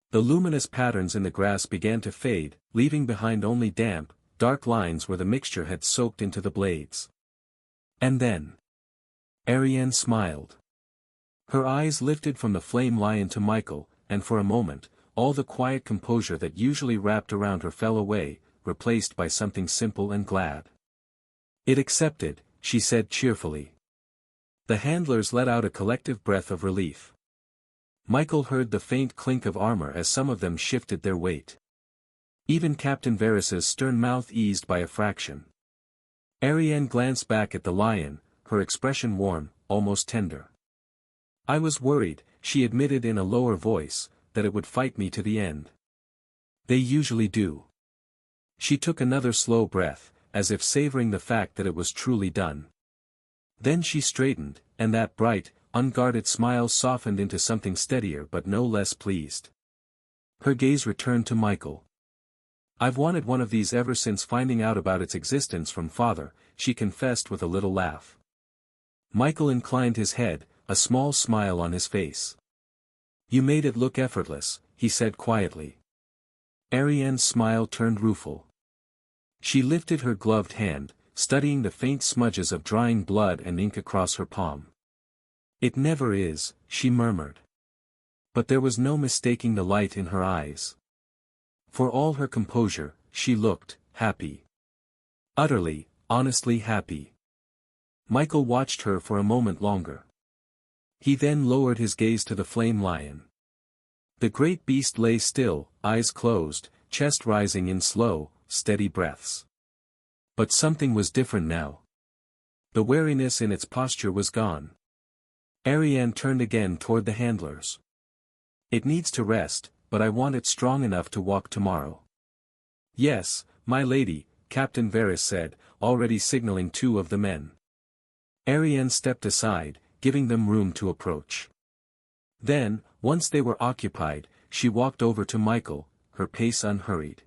S1: The luminous patterns in the grass began to fade, leaving behind only damp, dark lines where the mixture had soaked into the blades. And then, Arianne smiled. Her eyes lifted from the flame lion to Michael, and for a moment, all the quiet composure that usually wrapped around her fell away, replaced by something simple and glad. It accepted, she said cheerfully. The handlers let out a collective breath of relief. Michael heard the faint clink of armor as some of them shifted their weight. Even Captain Varys's stern mouth eased by a fraction. Arianne glanced back at the lion, her expression warm, almost tender. I was worried, she admitted in a lower voice, that it would fight me to the end. They usually do. She took another slow breath, as if savoring the fact that it was truly done. Then she straightened, and that bright, unguarded smile softened into something steadier but no less pleased. Her gaze returned to Michael. I've wanted one of these ever since finding out about its existence from Father, she confessed with a little laugh. Michael inclined his head, a small smile on his face. You made it look effortless, he said quietly. Arianne's smile turned rueful. She lifted her gloved hand, studying the faint smudges of drying blood and ink across her palm. It never is, she murmured. But there was no mistaking the light in her eyes. For all her composure, she looked happy. Utterly, honestly happy. Michael watched her for a moment longer. He then lowered his gaze to the flame lion. The great beast lay still, eyes closed, chest rising in slow, steady breaths. But something was different now. The wariness in its posture was gone. Arianne turned again toward the handlers. It needs to rest, but I want it strong enough to walk tomorrow. Yes, my lady, Captain Varys said, already signaling two of the men. Arianne stepped aside, giving them room to approach. Then, once they were occupied, she walked over to Michael, her pace unhurried.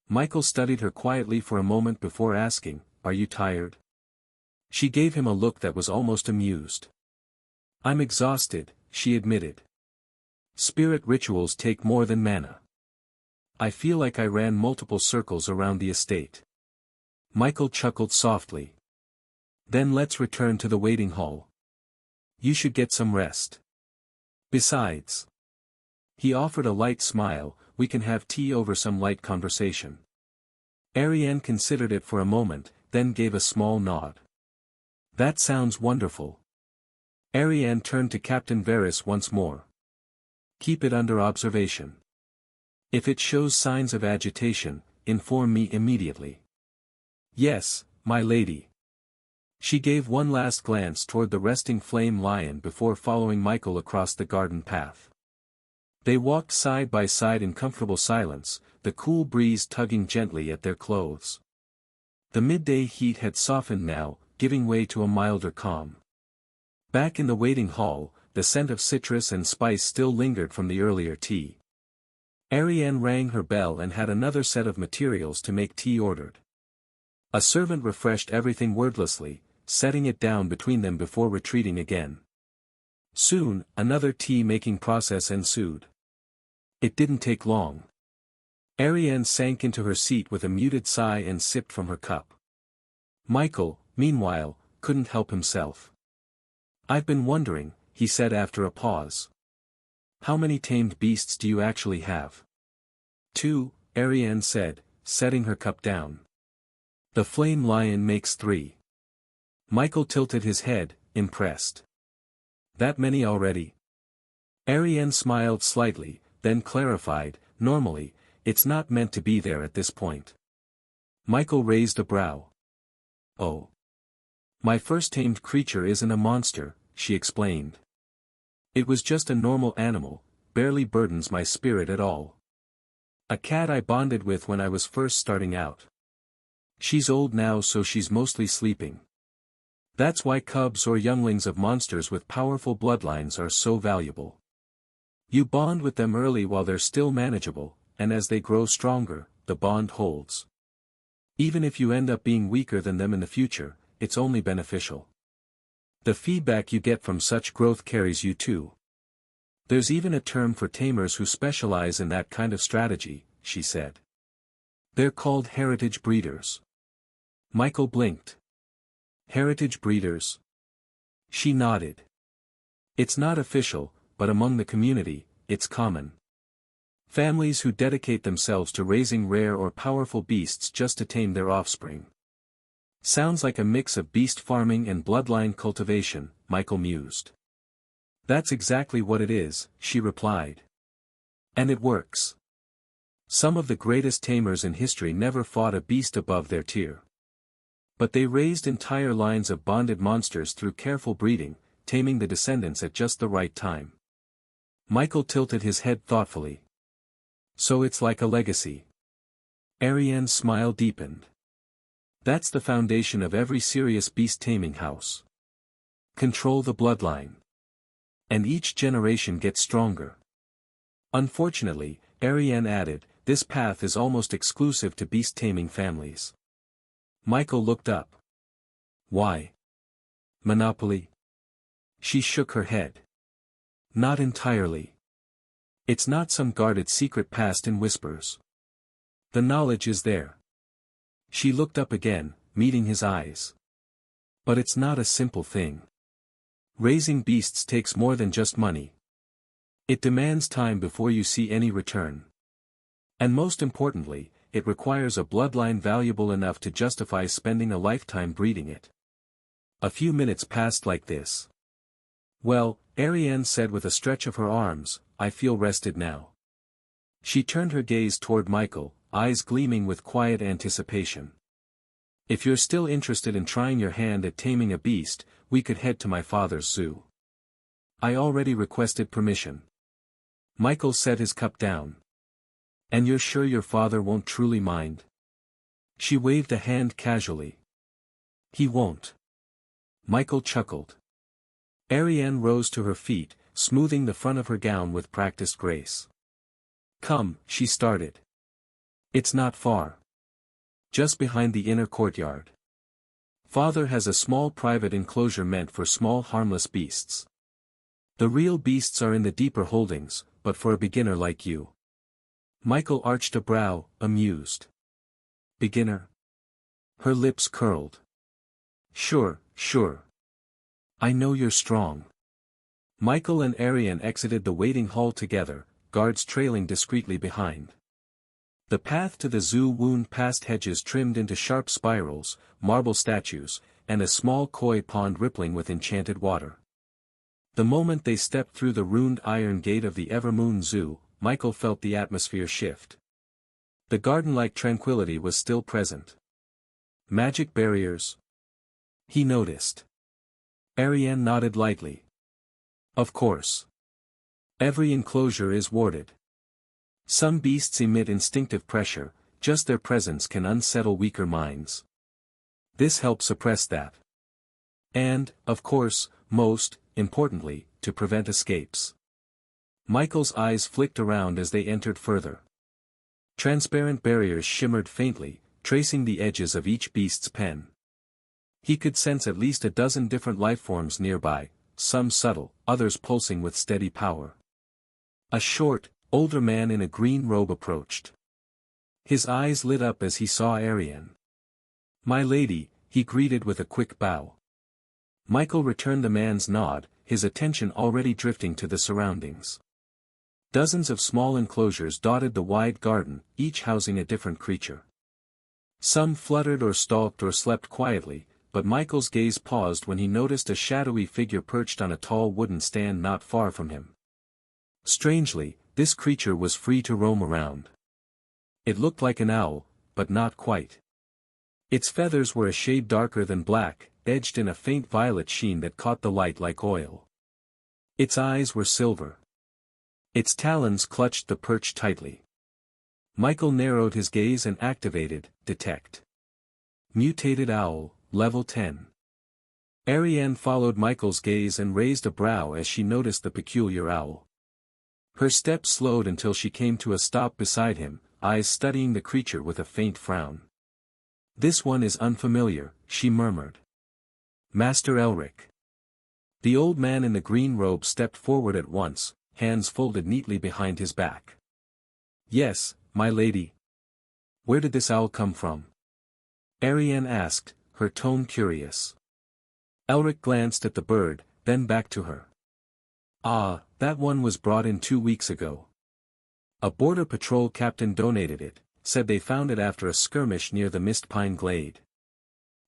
S1: Michael studied her quietly for a moment before asking, "Are you tired?" She gave him a look that was almost amused. "I'm exhausted," she admitted. "Spirit rituals take more than mana. I feel like I ran multiple circles around the estate." Michael chuckled softly. "Then let's return to the waiting hall. You should get some rest. Besides," he offered a light smile, "we can have tea over some light conversation." Arianne considered it for a moment, then gave a small nod. "That sounds wonderful." Arianne turned to Captain Varys once more. "Keep it under observation. If it shows signs of agitation, inform me immediately." "Yes, my lady." She gave one last glance toward the resting flame lion before following Michael across the garden path. They walked side by side in comfortable silence, the cool breeze tugging gently at their clothes. The midday heat had softened now, giving way to a milder calm. Back in the waiting hall, the scent of citrus and spice still lingered from the earlier tea. Arianne rang her bell and had another set of materials to make tea ordered. A servant refreshed everything wordlessly, setting it down between them before retreating again. Soon, another tea-making process ensued. It didn't take long. Arianne sank into her seat with a muted sigh and sipped from her cup. Michael, meanwhile, couldn't help himself. "I've been wondering," he said after a pause. "How many tamed beasts do you actually have?" "2, Arianne said, setting her cup down. "The flame lion makes 3. Michael tilted his head, impressed. "That many already?" Arianne smiled slightly, then clarified, "Normally, it's not meant to be there at this point." Michael raised a brow. "Oh. My first tamed creature isn't a monster," she explained. "It was just a normal animal, barely burdens my spirit at all. A cat I bonded with when I was first starting out. She's old now, so she's mostly sleeping. That's why cubs or younglings of monsters with powerful bloodlines are so valuable. You bond with them early while they're still manageable, and as they grow stronger, the bond holds. Even if you end up being weaker than them in the future, it's only beneficial. The feedback you get from such growth carries you too. There's even a term for tamers who specialize in that kind of strategy," she said. "They're called heritage breeders." Michael blinked. "Heritage breeders?" She nodded. "It's not official, but among the community, it's common. Families who dedicate themselves to raising rare or powerful beasts just to tame their offspring. Sounds like a mix of beast farming and bloodline cultivation," Michael mused. "That's exactly what it is," she replied. "And it works. Some of the greatest tamers in history never fought a beast above their tier. But they raised entire lines of bonded monsters through careful breeding, taming the descendants at just the right time." Michael tilted his head thoughtfully. "So it's like a legacy." Arianne's smile deepened. "That's the foundation of every serious beast-taming house. Control the bloodline. And each generation gets stronger. Unfortunately," Arianne added, "this path is almost exclusive to beast-taming families." Michael looked up. "Why? Monopoly?" She shook her head. "Not entirely. It's not some guarded secret passed in whispers. The knowledge is there." She looked up again, meeting his eyes. "But it's not a simple thing. Raising beasts takes more than just money. It demands time before you see any return. And most importantly, it requires a bloodline valuable enough to justify spending a lifetime breeding it." A few minutes passed like this. "Well," Arianne said with a stretch of her arms, "I feel rested now." She turned her gaze toward Michael, eyes gleaming with quiet anticipation. "If you're still interested in trying your hand at taming a beast, we could head to my father's zoo. I already requested permission." Michael set his cup down. "And you're sure your father won't truly mind?" She waved a hand casually. "He won't." Michael chuckled. Arianne rose to her feet, smoothing the front of her gown with practiced grace. "Come," she started. It's not far. Just behind the inner courtyard. Father has a small private enclosure meant for small harmless beasts. The real beasts are in the deeper holdings, but for a beginner like you. Michael arched a brow, amused. Beginner? Her lips curled. Sure, sure. I know you're strong. Michael and Arianne exited the waiting hall together, guards trailing discreetly behind. The path to the zoo wound past hedges trimmed into sharp spirals, marble statues, and a small koi pond rippling with enchanted water. The moment they stepped through the ruined iron gate of the Everoon Zoo, Michael felt the atmosphere shift. The garden-like tranquility was still present. Magic barriers? He noticed. Arianne nodded lightly. Of course. Every enclosure is warded. Some beasts emit instinctive pressure, just their presence can unsettle weaker minds. This helps suppress that. And, of course, most importantly, to prevent escapes. Michael's eyes flicked around as they entered further. Transparent barriers shimmered faintly, tracing the edges of each beast's pen. He could sense at least a dozen different lifeforms nearby, some subtle, others pulsing with steady power. A short, older man in a green robe approached. His eyes lit up as he saw Arianne. "My lady," he greeted with a quick bow. Michael returned the man's nod, his attention already drifting to the surroundings. Dozens of small enclosures dotted the wide garden, each housing a different creature. Some fluttered or stalked or slept quietly, but Michael's gaze paused when he noticed a shadowy figure perched on a tall wooden stand not far from him. Strangely, this creature was free to roam around. It looked like an owl, but not quite. Its feathers were a shade darker than black, edged in a faint violet sheen that caught the light like oil. Its eyes were silver. Its talons clutched the perch tightly. Michael narrowed his gaze and activated, Detect. Mutated Owl, Level 10. Arianne followed Michael's gaze and raised a brow as she noticed the peculiar owl. Her steps slowed until she came to a stop beside him, eyes studying the creature with a faint frown. "This one is unfamiliar," she murmured. "Master Elric." The old man in the green robe stepped forward at once, hands folded neatly behind his back. "Yes, my lady." "Where did this owl come from?" Arianne asked, her tone curious. Elric glanced at the bird, then back to her. "Ah, that one was brought in 2 weeks ago. A border patrol captain donated it, said they found it after a skirmish near the Mist Pine Glade.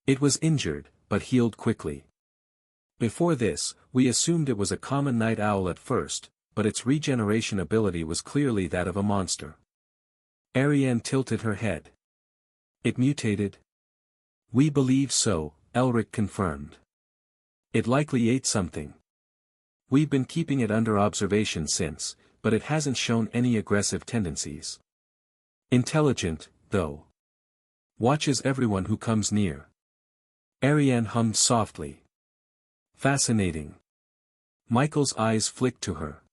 S1: It was injured, but healed quickly. Before this, we assumed it was a common night owl at first, but its regeneration ability was clearly that of a monster." Arianne tilted her head. "It mutated?" "We believe so," Elric confirmed. "It likely ate something. We've been keeping it under observation since, but it hasn't shown any aggressive tendencies. Intelligent, though. Watches everyone who comes near." Arianne hummed softly. "Fascinating." Michael's eyes flicked to her.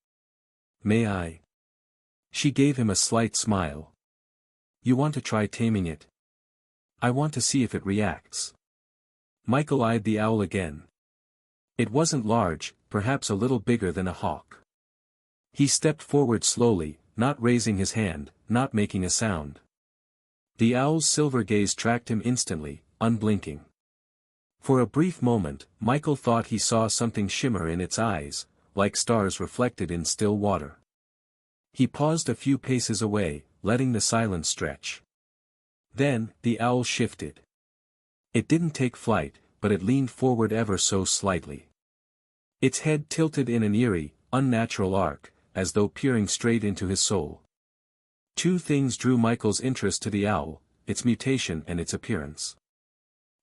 S1: "May I?" She gave him a slight smile. "You want to try taming it?" "I want to see if it reacts." Michael eyed the owl again. It wasn't large, perhaps a little bigger than a hawk. He stepped forward slowly, not raising his hand, not making a sound. The owl's silver gaze tracked him instantly, unblinking. For a brief moment, Michael thought he saw something shimmer in its eyes, like stars reflected in still water. He paused a few paces away, letting the silence stretch. Then, the owl shifted. It didn't take flight, but it leaned forward ever so slightly. Its head tilted in an eerie, unnatural arc, as though peering straight into his soul. Two things drew Michael's interest to the owl, its mutation and its appearance.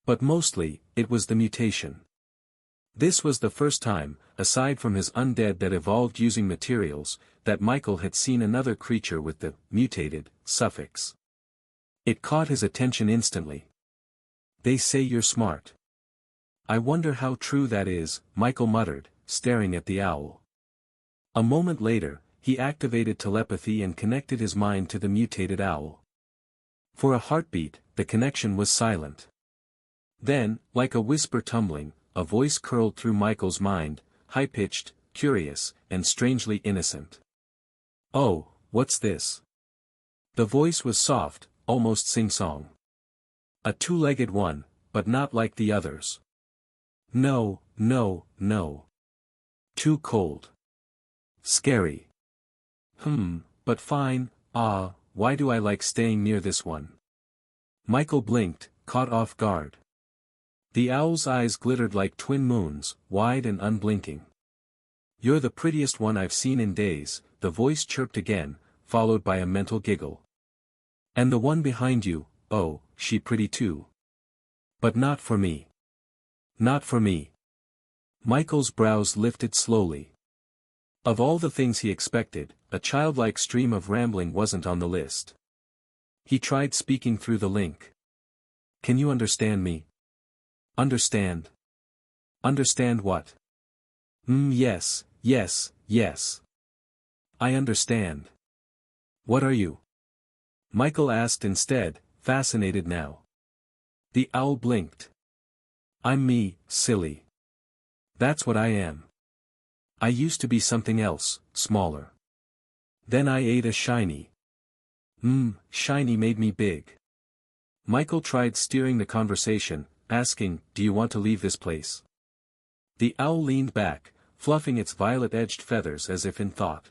S1: But mostly, it was the mutation. This was the first time, aside from his undead that evolved using materials, that Michael had seen another creature with the mutated suffix. It caught his attention instantly. "They say you're smart." "I wonder how true that is," Michael muttered, staring at the owl. A moment later, he activated telepathy and connected his mind to the mutated owl. For a heartbeat, the connection was silent. Then, like a whisper tumbling, a voice curled through Michael's mind, high-pitched, curious, and strangely innocent. "Oh, what's this?" The voice was soft, almost sing-song. "A two-legged one, but not like the others." "No, no, no. Too cold. Scary." But fine, why do I like staying near this one?" Michael blinked, caught off guard. The owl's eyes glittered like twin moons, wide and unblinking. "You're the prettiest one I've seen in days," the voice chirped again, followed by a mental giggle. "And the one behind you, oh, she pretty too. But not for me. Not for me." Michael's brows lifted slowly. Of all the things he expected, a childlike stream of rambling wasn't on the list. He tried speaking through the link. "Can you understand me?" "Understand? Understand what?" Yes, yes, yes. I understand." "What are you?" Michael asked instead, fascinated now. The owl blinked. "I'm me, silly. That's what I am. I used to be something else, smaller. Then I ate a shiny. Shiny made me big." Michael tried steering the conversation, asking, "Do you want to leave this place?" The owl leaned back, fluffing its violet-edged feathers as if in thought.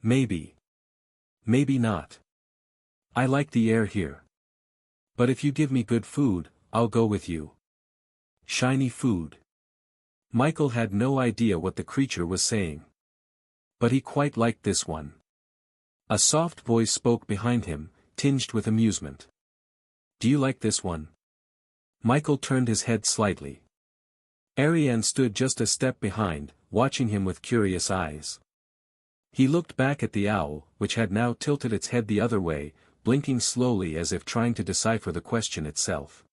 S1: "Maybe. Maybe not. I like the air here. But if you give me good food, I'll go with you." Shiny food. Michael had no idea what the creature was saying. But he quite liked this one. A soft voice spoke behind him, tinged with amusement. "Do you like this one?" Michael turned his head slightly. Arianne stood just a step behind, watching him with curious eyes. He looked back at the owl, which had now tilted its head the other way, blinking slowly as if trying to decipher the question itself.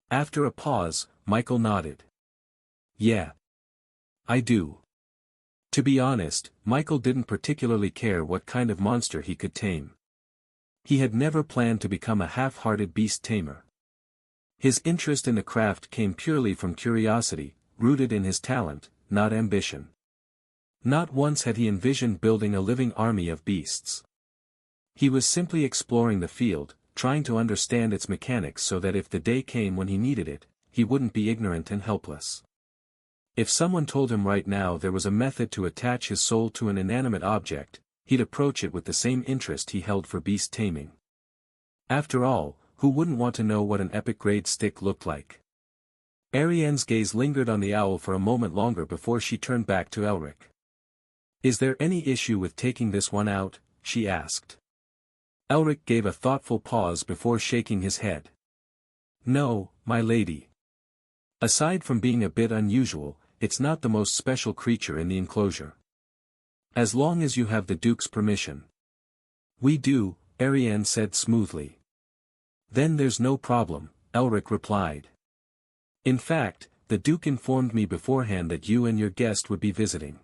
S1: After a pause, Michael nodded. "Yeah. I do." To be honest, Michael didn't particularly care what kind of monster he could tame. He had never planned to become a half-hearted beast tamer. His interest in the craft came purely from curiosity, rooted in his talent, not ambition. Not once had he envisioned building a living army of beasts. He was simply exploring the field, trying to understand its mechanics so that if the day came when he needed it, he wouldn't be ignorant and helpless. If someone told him right now there was a method to attach his soul to an inanimate object, he'd approach it with the same interest he held for beast taming. After all, who wouldn't want to know what an epic-grade stick looked like? Arianne's gaze lingered on the owl for a moment longer before she turned back to Elric. "Is there any issue with taking this one out?" she asked. Elric gave a thoughtful pause before shaking his head. "No, my lady. Aside from being a bit unusual, it's not the most special creature in the enclosure. As long as you have the Duke's permission." "We do," Arianne said smoothly. "Then there's no problem," Elric replied. "In fact, the Duke informed me beforehand that you and your guest would be visiting.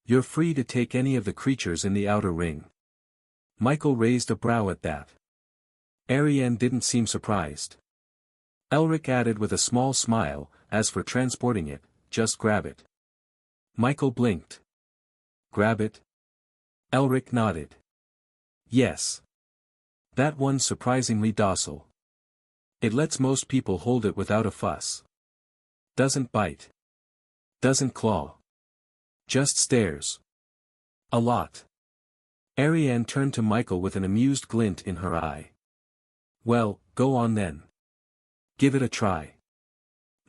S1: You're free to take any of the creatures in the outer ring." Michael raised a brow at that. Arianne didn't seem surprised. Elric added with a small smile, "As for transporting it, just grab it." Michael blinked. "Grab it?" Elric nodded. "Yes. That one's surprisingly docile. It lets most people hold it without a fuss. Doesn't bite. Doesn't claw. Just stares. A lot." Arianne turned to Michael with an amused glint in her eye. "Well, go on then. Give it a try."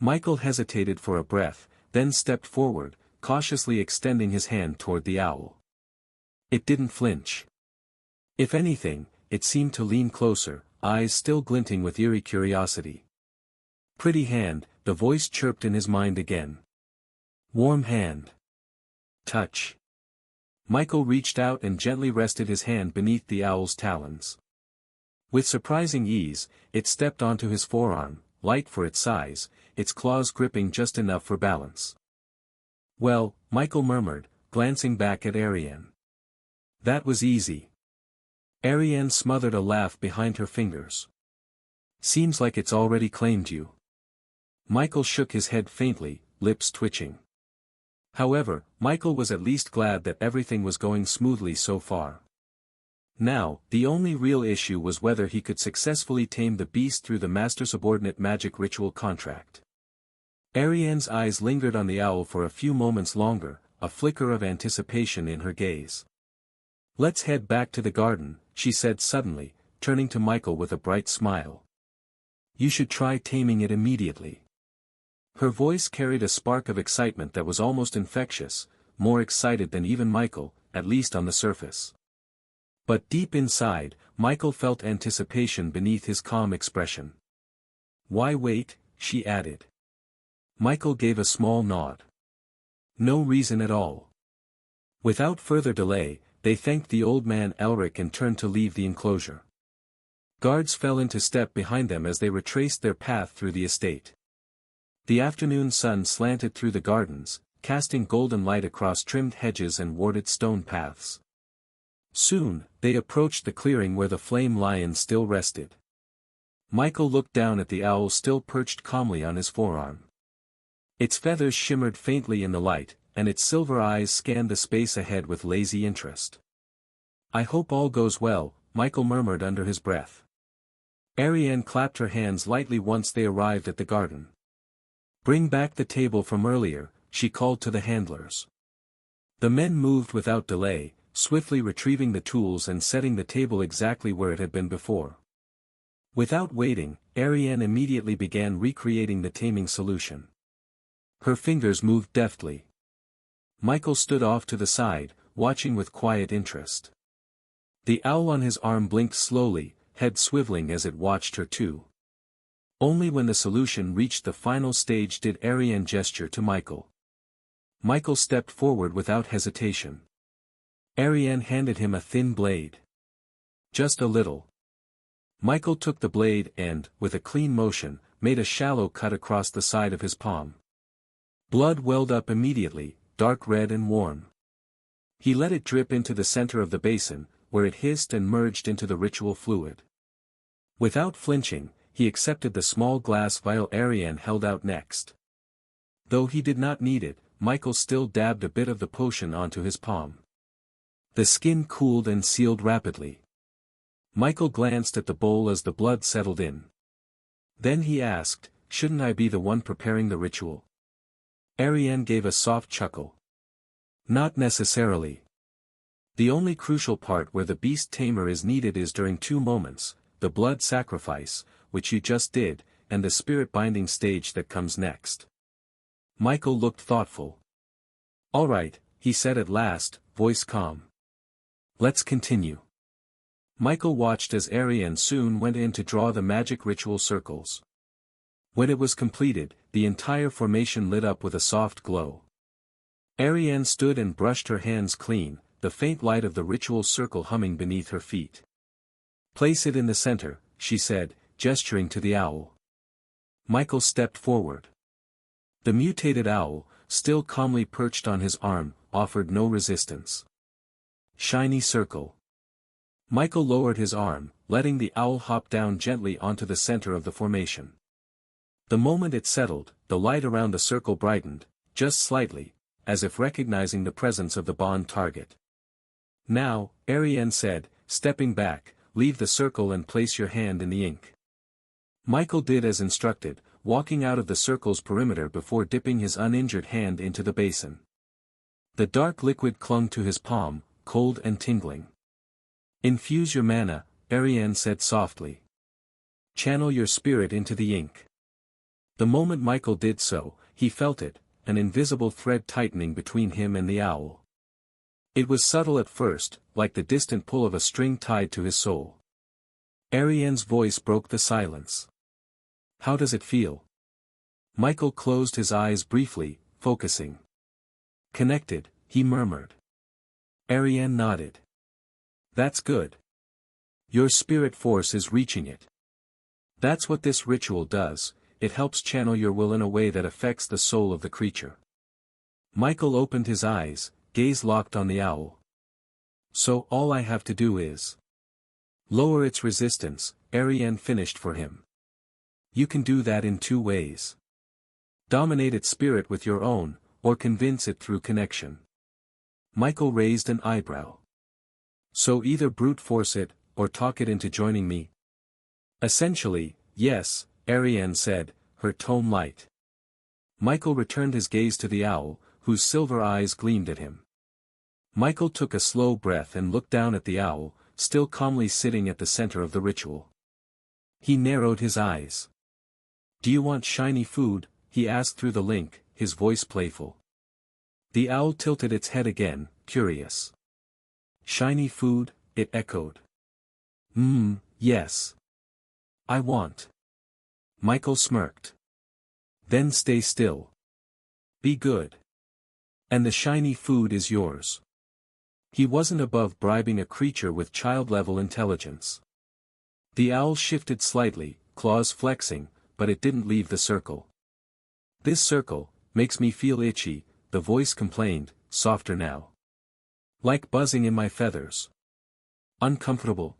S1: Michael hesitated for a breath, then stepped forward, cautiously extending his hand toward the owl. It didn't flinch. If anything, it seemed to lean closer, eyes still glinting with eerie curiosity. "Pretty hand," the voice chirped in his mind again. "Warm hand. Touch." Michael reached out and gently rested his hand beneath the owl's talons. With surprising ease, it stepped onto his forearm, light for its size, its claws gripping just enough for balance. "Well," Michael murmured, glancing back at Arianne. "That was easy." Arianne smothered a laugh behind her fingers. Seems like it's already claimed you. Michael shook his head faintly, lips twitching. However, Michael was at least glad that everything was going smoothly so far. Now, the only real issue was whether he could successfully tame the beast through the master-subordinate magic ritual contract. Arianne's eyes lingered on the owl for a few moments longer, a flicker of anticipation in her gaze. "Let's head back to the garden," she said suddenly, turning to Michael with a bright smile. "You should try taming it immediately." Her voice carried a spark of excitement that was almost infectious, more excited than even Michael, at least on the surface. But deep inside, Michael felt anticipation beneath his calm expression. "Why wait?" she added. Michael gave a small nod. "No reason at all." Without further delay, they thanked the old man Elric and turned to leave the enclosure. Guards fell into step behind them as they retraced their path through the estate. The afternoon sun slanted through the gardens, casting golden light across trimmed hedges and warded stone paths. Soon, they approached the clearing where the flame lion still rested. Michael looked down at the owl still perched calmly on his forearm. Its feathers shimmered faintly in the light, and its silver eyes scanned the space ahead with lazy interest. "I hope all goes well," Michael murmured under his breath. Arianne clapped her hands lightly once they arrived at the garden. "Bring back the table from earlier," she called to the handlers. The men moved without delay, swiftly retrieving the tools and setting the table exactly where it had been before. Without waiting, Arianne immediately began recreating the taming solution. Her fingers moved deftly. Michael stood off to the side, watching with quiet interest. The owl on his arm blinked slowly, head swiveling as it watched her too. Only when the solution reached the final stage did Arianne gesture to Michael. Michael stepped forward without hesitation. Arianne handed him a thin blade. "Just a little." Michael took the blade and, with a clean motion, made a shallow cut across the side of his palm. Blood welled up immediately, dark red and warm. He let it drip into the center of the basin, where it hissed and merged into the ritual fluid. Without flinching, he accepted the small glass vial Arianne held out next. Though he did not need it, Michael still dabbed a bit of the potion onto his palm. The skin cooled and sealed rapidly. Michael glanced at the bowl as the blood settled in. Then he asked, "Shouldn't I be the one preparing the ritual?" Arianne gave a soft chuckle. "Not necessarily. The only crucial part where the beast tamer is needed is during two moments, the blood sacrifice, which you just did, and the spirit binding stage that comes next." Michael looked thoughtful. "All right," he said at last, voice calm. "Let's continue." Michael watched as Arianne soon went in to draw the magic ritual circles. When it was completed, the entire formation lit up with a soft glow. Arianne stood and brushed her hands clean, the faint light of the ritual circle humming beneath her feet. "Place it in the center," she said, gesturing to the owl. Michael stepped forward. The mutated owl, still calmly perched on his arm, offered no resistance. "Shiny circle." Michael lowered his arm, letting the owl hop down gently onto the center of the formation. The moment it settled, the light around the circle brightened, just slightly, as if recognizing the presence of the bond target. "Now," Arianne said, stepping back, "leave the circle and place your hand in the ink." Michael did as instructed, walking out of the circle's perimeter before dipping his uninjured hand into the basin. The dark liquid clung to his palm, cold and tingling. "Infuse your mana," Arianne said softly. "Channel your spirit into the ink." The moment Michael did so, he felt it, an invisible thread tightening between him and the owl. It was subtle at first, like the distant pull of a string tied to his soul. Arianne's voice broke the silence. "How does it feel?" Michael closed his eyes briefly, focusing. "Connected," he murmured. Arianne nodded. "That's good. Your spirit force is reaching it. That's what this ritual does, it helps channel your will in a way that affects the soul of the creature." Michael opened his eyes, gaze locked on the owl. "So all I have to do is..." Lower its resistance, Arianne finished for him. You can do that in two ways. Dominate its spirit with your own, or convince it through connection. Michael raised an eyebrow. So either brute force it, or talk it into joining me? Essentially, yes, Arianne said, her tone light. Michael returned his gaze to the owl, whose silver eyes gleamed at him. Michael took a slow breath and looked down at the owl, still calmly sitting at the center of the ritual. He narrowed his eyes. Do you want shiny food? He asked through the link, his voice playful. The owl tilted its head again, curious. Shiny food, it echoed. Yes. I want. Michael smirked. Then stay still. Be good. And the shiny food is yours. He wasn't above bribing a creature with child-level intelligence. The owl shifted slightly, claws flexing, but it didn't leave the circle. This circle makes me feel itchy, the voice complained, softer now. Like buzzing in my feathers. Uncomfortable?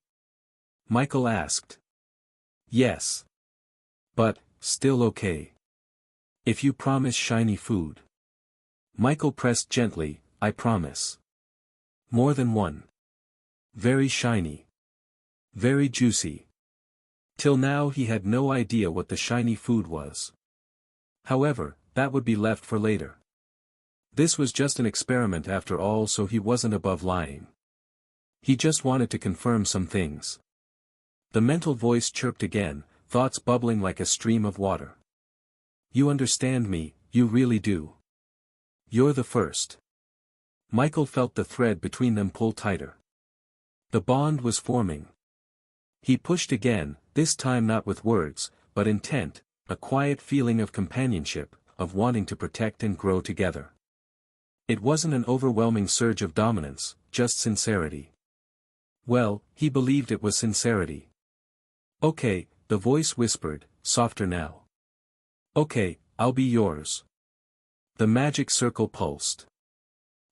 S1: Michael asked. Yes. But, still okay. If you promise shiny food. Michael pressed gently, I promise. More than one. Very shiny. Very juicy. Till now he had no idea what the shiny food was. However, that would be left for later. This was just an experiment after all, so he wasn't above lying. He just wanted to confirm some things. The mental voice chirped again, thoughts bubbling like a stream of water. You understand me, you really do. You're the first. Michael felt the thread between them pull tighter. The bond was forming. He pushed again, this time not with words, but intent, a quiet feeling of companionship, of wanting to protect and grow together. It wasn't an overwhelming surge of dominance, just sincerity. Well, he believed it was sincerity. Okay, the voice whispered, softer now. Okay, I'll be yours. The magic circle pulsed.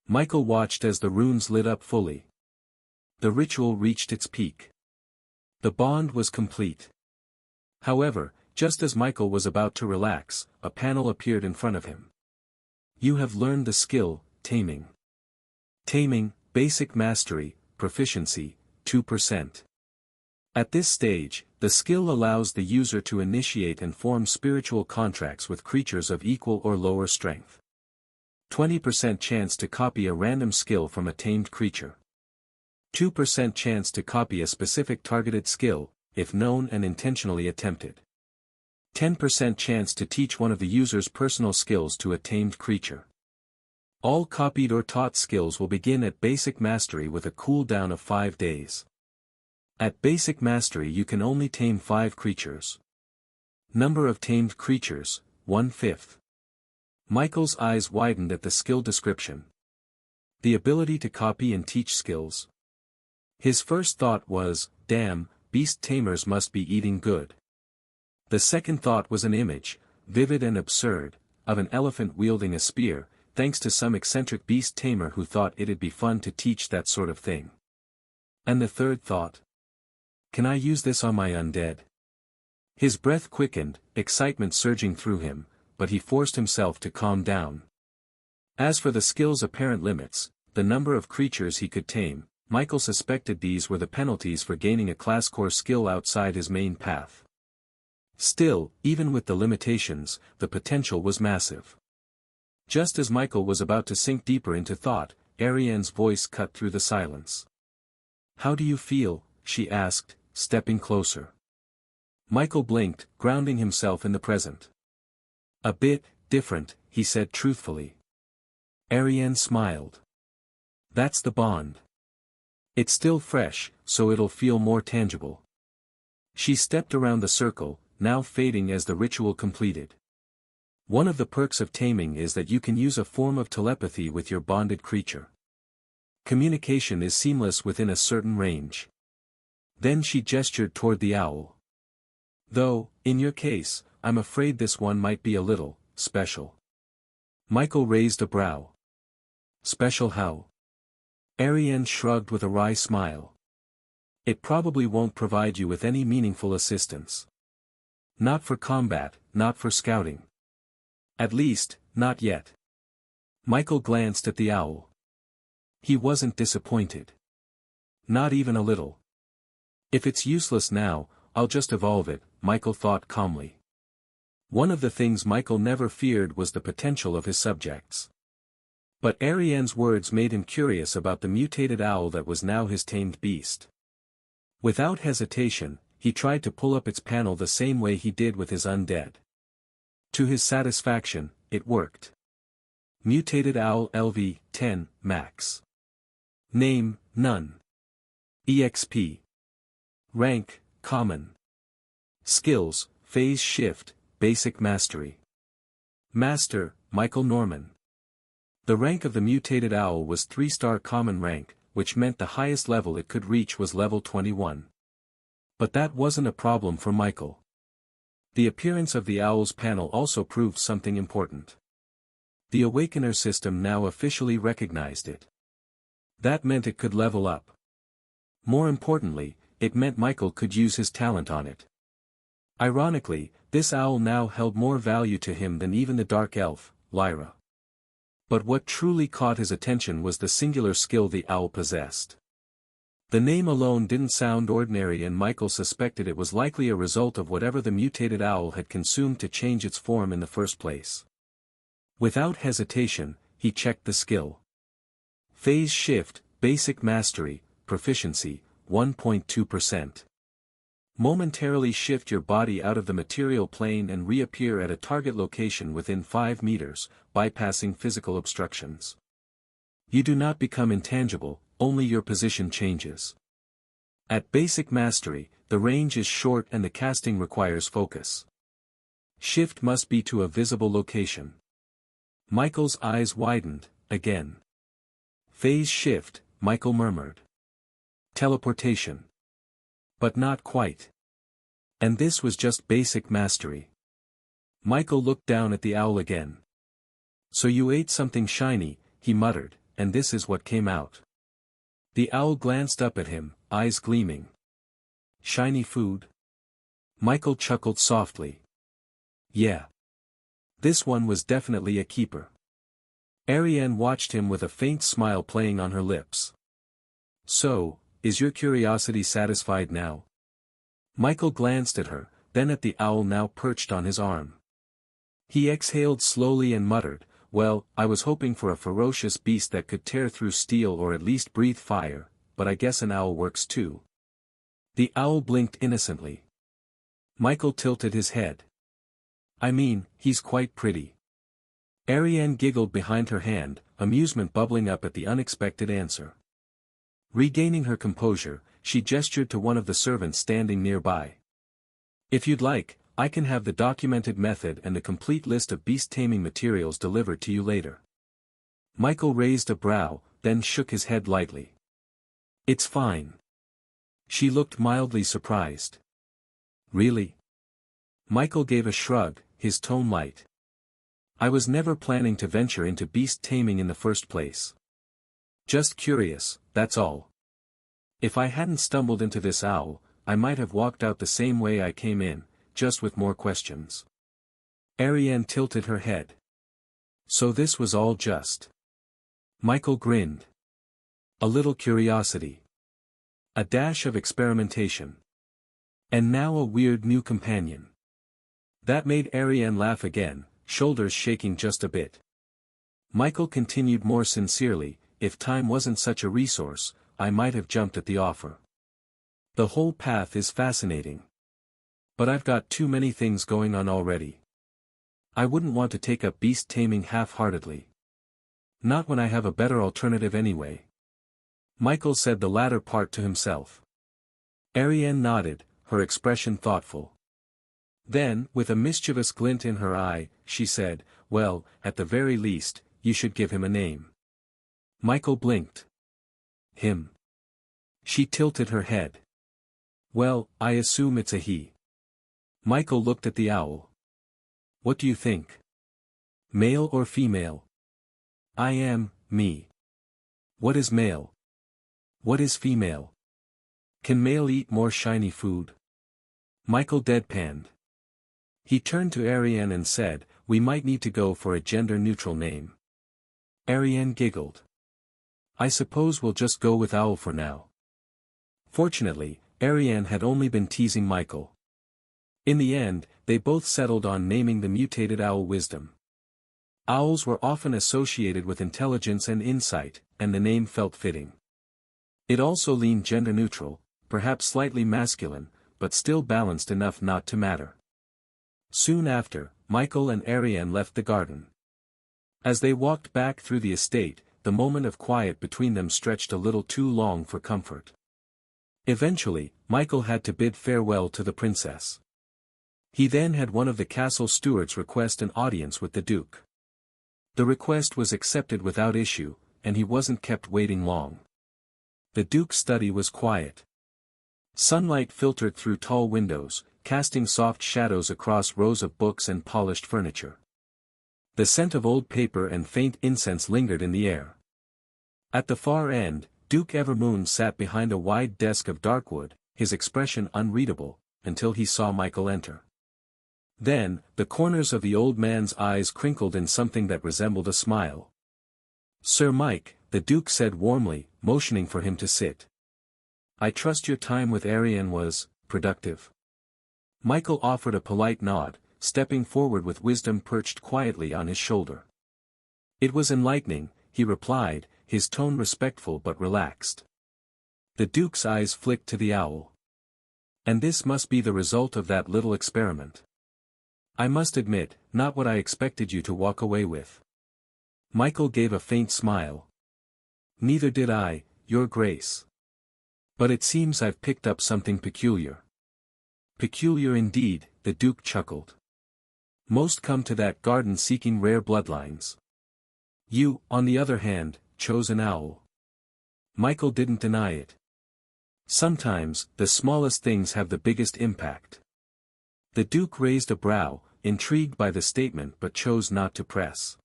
S1: Michael watched as the runes lit up fully. The ritual reached its peak. The bond was complete. However, just as Michael was about to relax, a panel appeared in front of him. You have learned the skill, taming. Taming, basic mastery, proficiency, 2%. At this stage, the skill allows the user to initiate and form spiritual contracts with creatures of equal or lower strength. 20% chance to copy a random skill from a tamed creature. 2% chance to copy a specific targeted skill, if known and intentionally attempted. 10% chance to teach one of the user's personal skills to a tamed creature. All copied or taught skills will begin at basic mastery with a cooldown of 5 days. At basic mastery you can only tame 5 creatures. Number of tamed creatures, 1/5. Michael's eyes widened at the skill description. The ability to copy and teach skills. His first thought was, damn, beast tamers must be eating good. The second thought was an image, vivid and absurd, of an elephant wielding a spear, thanks to some eccentric beast tamer who thought it'd be fun to teach that sort of thing. And the third thought? Can I use this on my undead? His breath quickened, excitement surging through him, but he forced himself to calm down. As for the skill's apparent limits, the number of creatures he could tame, Michael suspected these were the penalties for gaining a class core skill outside his main path. Still, even with the limitations, the potential was massive. Just as Michael was about to sink deeper into thought, Arianne's voice cut through the silence. How do you feel? She asked, stepping closer. Michael blinked, grounding himself in the present. A bit different, he said truthfully. Arianne smiled. That's the bond. It's still fresh, so it'll feel more tangible. She stepped around the circle, now fading as the ritual completed. One of the perks of taming is that you can use a form of telepathy with your bonded creature. Communication is seamless within a certain range. Then she gestured toward the owl. Though, in your case, I'm afraid this one might be a little special. Michael raised a brow. Special how? Arianne shrugged with a wry smile. It probably won't provide you with any meaningful assistance. Not for combat, not for scouting. At least, not yet. Michael glanced at the owl. He wasn't disappointed. Not even a little. If it's useless now, I'll just evolve it, Michael thought calmly. One of the things Michael never feared was the potential of his subjects. But Arianne's words made him curious about the mutated owl that was now his tamed beast. Without hesitation, he tried to pull up its panel the same way he did with his undead. To his satisfaction, it worked. Mutated owl LV, 10, max. Name, none. EXP. Rank, common. Skills, phase shift, basic mastery. Master, Michael Norman. The rank of the mutated owl was 3-star common rank, which meant the highest level it could reach was level 21. But that wasn't a problem for Michael. The appearance of the owl's panel also proved something important. The Awakener system now officially recognized it. That meant it could level up. More importantly, it meant Michael could use his talent on it. Ironically, this owl now held more value to him than even the dark elf, Lyra. But what truly caught his attention was the singular skill the owl possessed. The name alone didn't sound ordinary, and Michael suspected it was likely a result of whatever the mutated owl had consumed to change its form in the first place. Without hesitation, he checked the skill. Phase shift, basic mastery, proficiency, 1.2%. Momentarily shift your body out of the material plane and reappear at a target location within 5 meters, bypassing physical obstructions. You do not become intangible, only your position changes. At basic mastery, the range is short and the casting requires focus. Shift must be to a visible location. Michael's eyes widened, again. Phase shift, Michael murmured. Teleportation. But not quite. And this was just basic mastery. Michael looked down at the owl again. So you ate something shiny, he muttered, and this is what came out. The owl glanced up at him, eyes gleaming. Shiny food? Michael chuckled softly. Yeah. This one was definitely a keeper. Arianne watched him with a faint smile playing on her lips. So, is your curiosity satisfied now? Michael glanced at her, then at the owl now perched on his arm. He exhaled slowly and muttered, well, I was hoping for a ferocious beast that could tear through steel or at least breathe fire, but I guess an owl works too. The owl blinked innocently. Michael tilted his head. I mean, he's quite pretty. Arianne giggled behind her hand, amusement bubbling up at the unexpected answer. Regaining her composure, she gestured to one of the servants standing nearby. If you'd like, I can have the documented method and the complete list of beast taming materials delivered to you later. Michael raised a brow, then shook his head lightly. It's fine. She looked mildly surprised. Really? Michael gave a shrug, his tone light. I was never planning to venture into beast taming in the first place. Just curious, that's all. If I hadn't stumbled into this owl, I might have walked out the same way I came in, just with more questions. Arianne tilted her head. So this was all just. Michael grinned. A little curiosity. A dash of experimentation. And now a weird new companion. That made Arianne laugh again, shoulders shaking just a bit. Michael continued more sincerely, if time wasn't such a resource, I might have jumped at the offer. The whole path is fascinating. But I've got too many things going on already. I wouldn't want to take up beast taming half-heartedly. Not when I have a better alternative anyway. Michael said the latter part to himself. Arianne nodded, her expression thoughtful. Then, with a mischievous glint in her eye, she said, well, at the very least, you should give him a name. Michael blinked. Him. She tilted her head. Well, I assume it's a he. Michael looked at the owl. What do you think? Male or female? I am, me. What is male? What is female? Can male eat more shiny food? Michael deadpanned. He turned to Arianne and said, we might need to go for a gender-neutral name. Arianne giggled. I suppose we'll just go with Owl for now. Fortunately, Arianne had only been teasing Michael. In the end, they both settled on naming the mutated owl Wisdom. Owls were often associated with intelligence and insight, and the name felt fitting. It also leaned gender-neutral, perhaps slightly masculine, but still balanced enough not to matter. Soon after, Michael and Arianne left the garden. As they walked back through the estate, the moment of quiet between them stretched a little too long for comfort. Eventually, Michael had to bid farewell to the princess. He then had one of the castle stewards request an audience with the Duke. The request was accepted without issue, and he wasn't kept waiting long. The Duke's study was quiet. Sunlight filtered through tall windows, casting soft shadows across rows of books and polished furniture. The scent of old paper and faint incense lingered in the air. At the far end, Duke Everoon sat behind a wide desk of darkwood, his expression unreadable, until he saw Michael enter. Then, the corners of the old man's eyes crinkled in something that resembled a smile. Sir Mike, the Duke said warmly, motioning for him to sit. I trust your time with Arianne was productive. Michael offered a polite nod, stepping forward with Wisdom perched quietly on his shoulder. It was enlightening, he replied, his tone respectful but relaxed. The Duke's eyes flicked to the owl. And this must be the result of that little experiment. I must admit, not what I expected you to walk away with. Michael gave a faint smile. Neither did I, Your Grace. But it seems I've picked up something peculiar. Peculiar indeed, the Duke chuckled. Most come to that garden seeking rare bloodlines. You, on the other hand, chose an owl. Michael didn't deny it. Sometimes, the smallest things have the biggest impact. The Duke raised a brow, intrigued by the statement but chose not to press.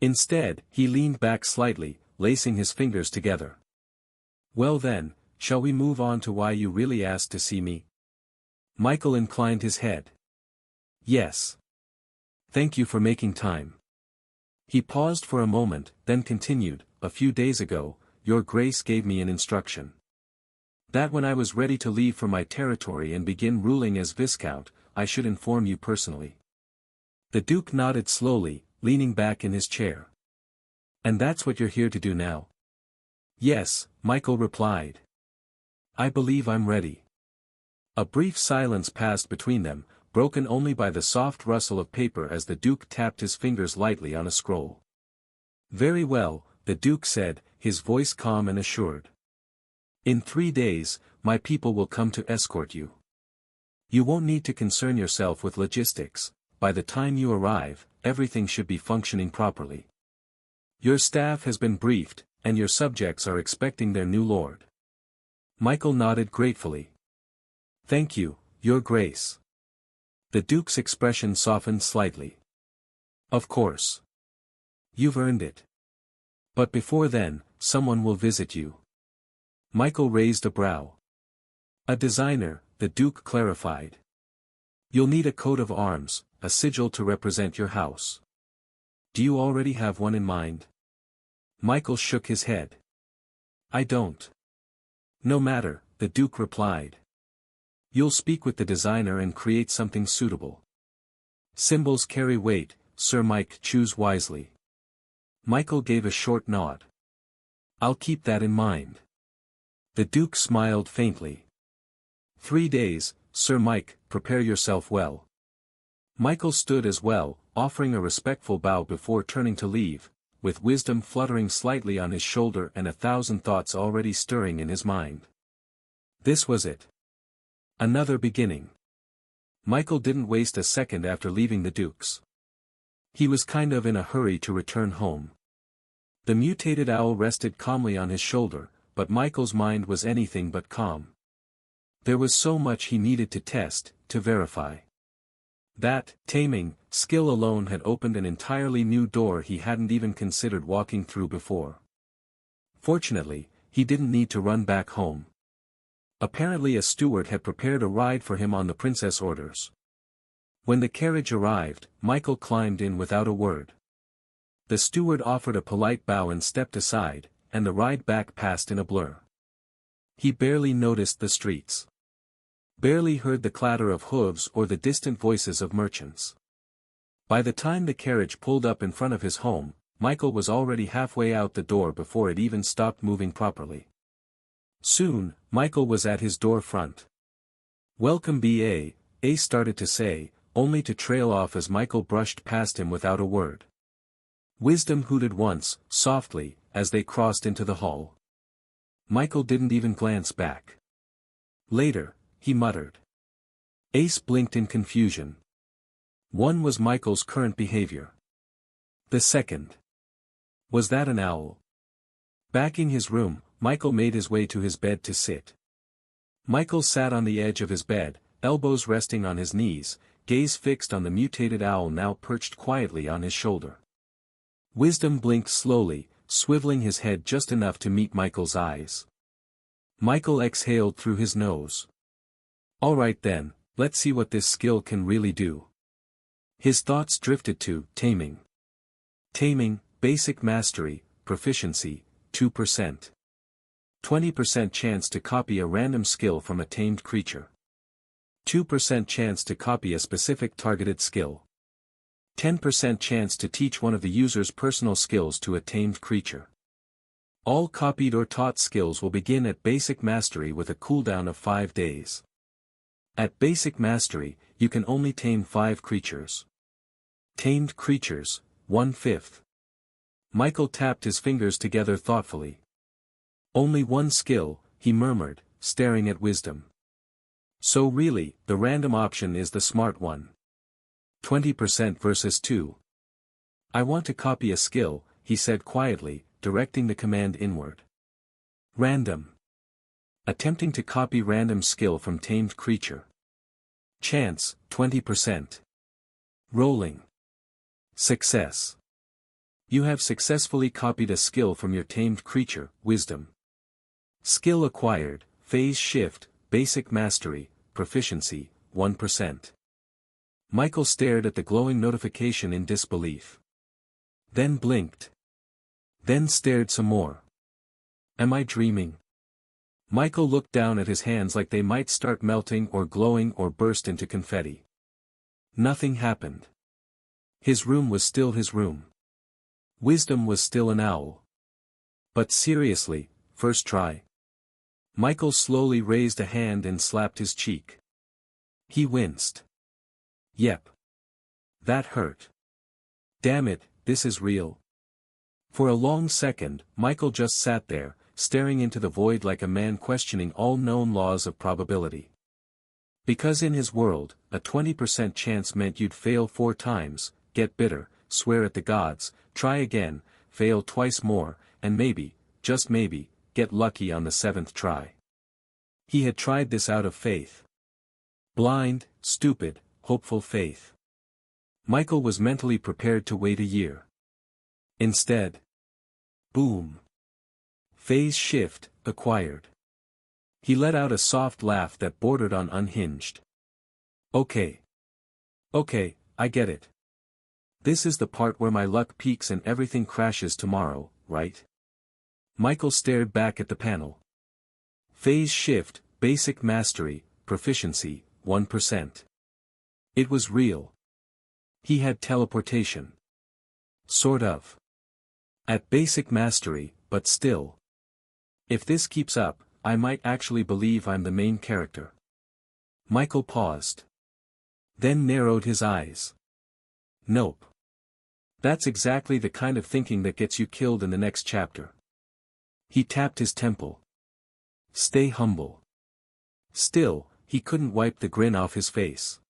S1: Instead, he leaned back slightly, lacing his fingers together. Well then, shall we move on to why you really asked to see me? Michael inclined his head. Yes. Thank you for making time. He paused for a moment, then continued, a few days ago, Your Grace gave me an instruction. That when I was ready to leave for my territory and begin ruling as Viscount, I should inform you personally. The Duke nodded slowly, leaning back in his chair. And that's what you're here to do now? Yes, Michael replied. I believe I'm ready. A brief silence passed between them, broken only by the soft rustle of paper as the Duke tapped his fingers lightly on a scroll. Very well, the Duke said, his voice calm and assured. In 3 days, my people will come to escort you. You won't need to concern yourself with logistics, by the time you arrive, everything should be functioning properly. Your staff has been briefed, and your subjects are expecting their new lord. Michael nodded gratefully. Thank you, Your Grace. The Duke's expression softened slightly. Of course. You've earned it. But before then, someone will visit you. Michael raised a brow. A designer, the Duke clarified. You'll need a coat of arms, a sigil to represent your house. Do you already have one in mind? Michael shook his head. I don't. No matter, the Duke replied. You'll speak with the designer and create something suitable. Symbols carry weight, Sir Mike, choose wisely. Michael gave a short nod. I'll keep that in mind. The Duke smiled faintly. 3 days, Sir Mike, prepare yourself well. Michael stood as well, offering a respectful bow before turning to leave, with Wisdom fluttering slightly on his shoulder and 1,000 thoughts already stirring in his mind. This was it. Another beginning. Michael didn't waste a second after leaving the Duke's. He was kind of in a hurry to return home. The mutated owl rested calmly on his shoulder, but Michael's mind was anything but calm. There was so much he needed to test, to verify. That taming skill alone had opened an entirely new door he hadn't even considered walking through before. Fortunately, he didn't need to run back home. Apparently a steward had prepared a ride for him on the princess orders. When the carriage arrived, Michael climbed in without a word. The steward offered a polite bow and stepped aside, and the ride back passed in a blur. He barely noticed the streets. Barely heard the clatter of hooves or the distant voices of merchants. By the time the carriage pulled up in front of his home, Michael was already halfway out the door before it even stopped moving properly. Soon, Michael was at his door front. "Welcome B.A., A started to say, only to trail off as Michael brushed past him without a word. Wisdom hooted once, softly, as they crossed into the hall. Michael didn't even glance back. Later, he muttered. Ace blinked in confusion. One was Michael's current behavior. The second. Was that an owl? Back in his room, Michael made his way to his bed to sit. Michael sat on the edge of his bed, elbows resting on his knees, gaze fixed on the mutated owl now perched quietly on his shoulder. Wisdom blinked slowly, swiveling his head just enough to meet Michael's eyes. Michael exhaled through his nose. All right then, let's see what this skill can really do. His thoughts drifted to taming. Taming, basic mastery, proficiency, 2%. 20% chance to copy a random skill from a tamed creature. 2% chance to copy a specific targeted skill. 10% chance to teach one of the user's personal skills to a tamed creature. All copied or taught skills will begin at basic mastery with a cooldown of 5 days. At basic mastery, you can only tame 5 creatures. Tamed creatures, 1/5. Michael tapped his fingers together thoughtfully. Only one skill, he murmured, staring at Wisdom. So really, the random option is the smart one. 20% versus 2. I want to copy a skill, he said quietly, directing the command inward. Random. Attempting to copy random skill from tamed creature. Chance, 20%. Rolling. Success. You have successfully copied a skill from your tamed creature, Wisdom. Skill acquired, phase shift, basic mastery, proficiency, 1%. Michael stared at the glowing notification in disbelief. Then blinked. Then stared some more. Am I dreaming? Michael looked down at his hands like they might start melting or glowing or burst into confetti. Nothing happened. His room was still his room. Wisdom was still an owl. But seriously, first try. Michael slowly raised a hand and slapped his cheek. He winced. Yep. That hurt. Damn it, this is real. For a long second, Michael just sat there, staring into the void like a man questioning all known laws of probability. Because in his world, a 20% chance meant you'd fail 4 times, get bitter, swear at the gods, try again, fail twice more, and maybe, just maybe, get lucky on the 7th try. He had tried this out of faith. Blind, stupid, hopeful faith. Michael was mentally prepared to wait a year. Instead. Boom. Phase shift, acquired. He let out a soft laugh that bordered on unhinged. Okay. Okay, I get it. This is the part where my luck peaks and everything crashes tomorrow, right? Michael stared back at the panel. Phase shift, basic mastery, proficiency, 1%. It was real. He had teleportation. Sort of. At basic mastery, but still. If this keeps up, I might actually believe I'm the main character. Michael paused. Then narrowed his eyes. Nope. That's exactly the kind of thinking that gets you killed in the next chapter. He tapped his temple. Stay humble. Still, he couldn't wipe the grin off his face.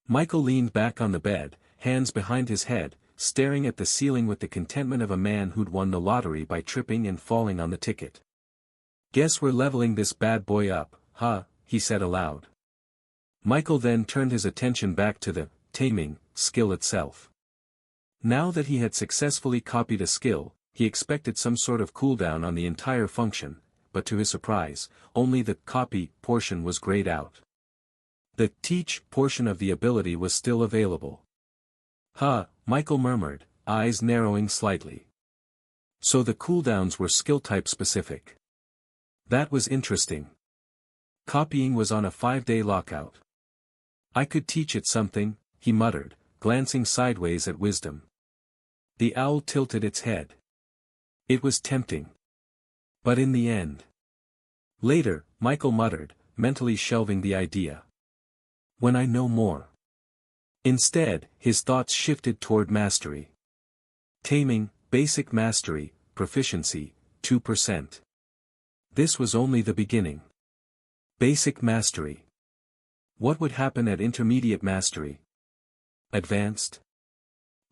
S1: Michael leaned back on the bed, hands behind his head, staring at the ceiling with the contentment of a man who'd won the lottery by tripping and falling on the ticket. Guess we're leveling this bad boy up, huh, he said aloud. Michael then turned his attention back to the taming skill itself. Now that he had successfully copied a skill, he expected some sort of cooldown on the entire function, but to his surprise, only the copy portion was grayed out. The teach portion of the ability was still available. Huh, Michael murmured, eyes narrowing slightly. So the cooldowns were skill-type specific. That was interesting. Copying was on a 5-day lockout. I could teach it something, he muttered, glancing sideways at Wisdom. The owl tilted its head. It was tempting. But in the end. Later, Michael muttered, mentally shelving the idea. When I know more. Instead, his thoughts shifted toward mastery. Taming, basic mastery, proficiency, 2%. This was only the beginning. Basic mastery. What would happen at intermediate mastery? Advanced?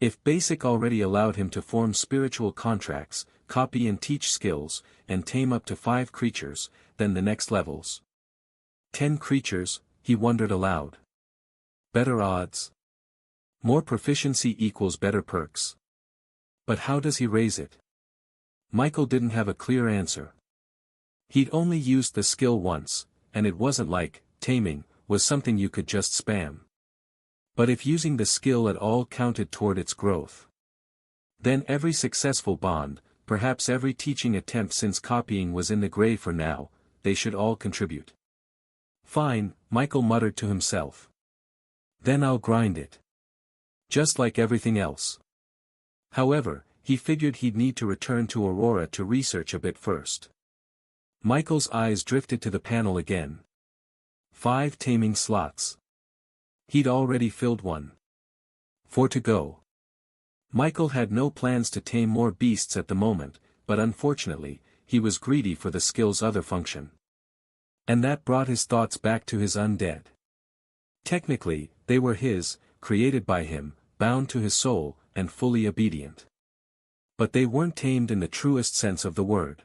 S1: If basic already allowed him to form spiritual contracts, copy and teach skills, and tame up to 5 creatures, then the next levels. 10 creatures, he wondered aloud. Better odds. More proficiency equals better perks. But how does he raise it? Michael didn't have a clear answer. He'd only used the skill once, and it wasn't like, taming, was something you could just spam. But if using the skill at all counted toward its growth, then every successful bond, perhaps every teaching attempt since copying was in the gray for now, they should all contribute. Fine, Michael muttered to himself. Then I'll grind it. Just like everything else. However, he figured he'd need to return to Aurora to research a bit first. Michael's eyes drifted to the panel again. 5 taming slots. He'd already filled one. 4 to go. Michael had no plans to tame more beasts at the moment, but unfortunately, he was greedy for the skill's other function. And that brought his thoughts back to his undead. Technically, they were his, created by him, bound to his soul, and fully obedient. But they weren't tamed in the truest sense of the word.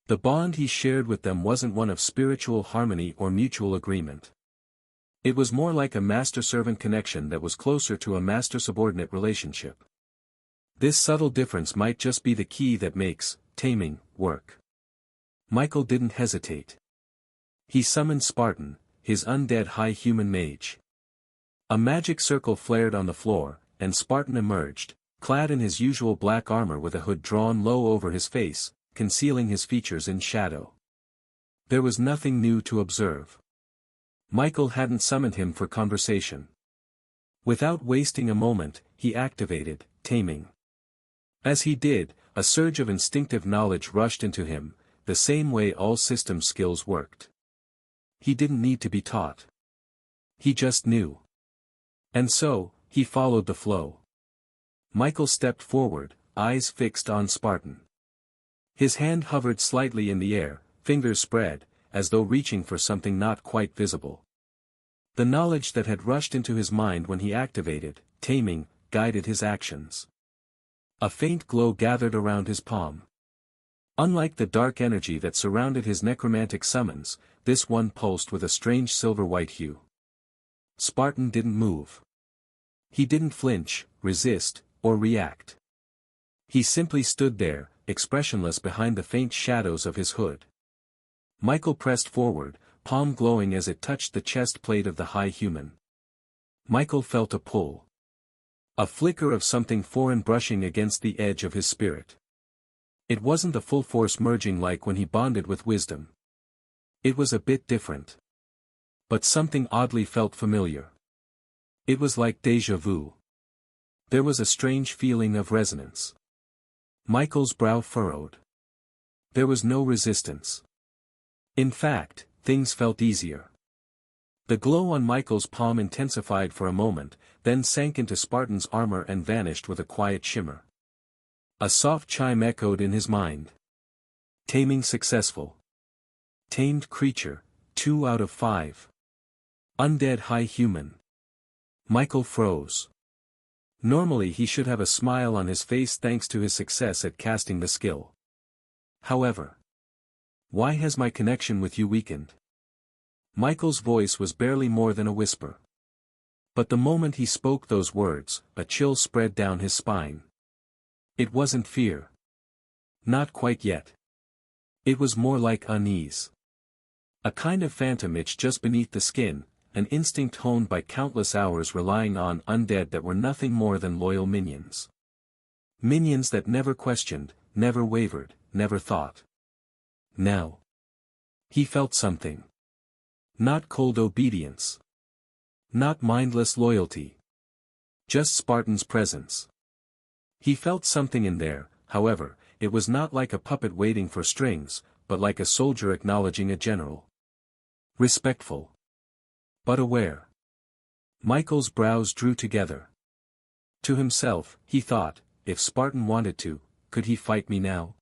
S1: The bond he shared with them wasn't one of spiritual harmony or mutual agreement. It was more like a master-servant connection that was closer to a master-subordinate relationship. This subtle difference might just be the key that makes taming work. Michael didn't hesitate. He summoned Spartan, his undead high human mage. A magic circle flared on the floor, and Spartan emerged, clad in his usual black armor with a hood drawn low over his face, concealing his features in shadow. There was nothing new to observe. Michael hadn't summoned him for conversation. Without wasting a moment, he activated taming. As he did, a surge of instinctive knowledge rushed into him, the same way all system skills worked. He didn't need to be taught. He just knew. And so, he followed the flow. Michael stepped forward, eyes fixed on Spartan. His hand hovered slightly in the air, fingers spread, as though reaching for something not quite visible. The knowledge that had rushed into his mind when he activated taming guided his actions. A faint glow gathered around his palm. Unlike the dark energy that surrounded his necromantic summons, this one pulsed with a strange silver-white hue. Spartan didn't move. He didn't flinch, resist, or react. He simply stood there, expressionless behind the faint shadows of his hood. Michael pressed forward, palm glowing as it touched the chest plate of the high human. Michael felt a pull. A flicker of something foreign brushing against the edge of his spirit. It wasn't the full force merging like when he bonded with Wisdom. It was a bit different. But something oddly felt familiar. It was like déjà vu. There was a strange feeling of resonance. Michael's brow furrowed. There was no resistance. In fact, things felt easier. The glow on Michael's palm intensified for a moment, then sank into Spartan's armor and vanished with a quiet shimmer. A soft chime echoed in his mind. Taming successful. Tamed creature, 2 out of 5. Undead high human. Michael froze. Normally he should have a smile on his face thanks to his success at casting the skill. However. Why has my connection with you weakened? Michael's voice was barely more than a whisper. But the moment he spoke those words, a chill spread down his spine. It wasn't fear. Not quite yet. It was more like unease. A kind of phantom itch just beneath the skin, an instinct honed by countless hours relying on undead that were nothing more than loyal minions. Minions that never questioned, never wavered, never thought. Now. He felt something. Not cold obedience. Not mindless loyalty. Just Spartan's presence. He felt something in there, however, it was not like a puppet waiting for strings, but like a soldier acknowledging a general. Respectful. But aware. Michael's brows drew together. To himself, he thought, if Spartan wanted to, could he fight me now?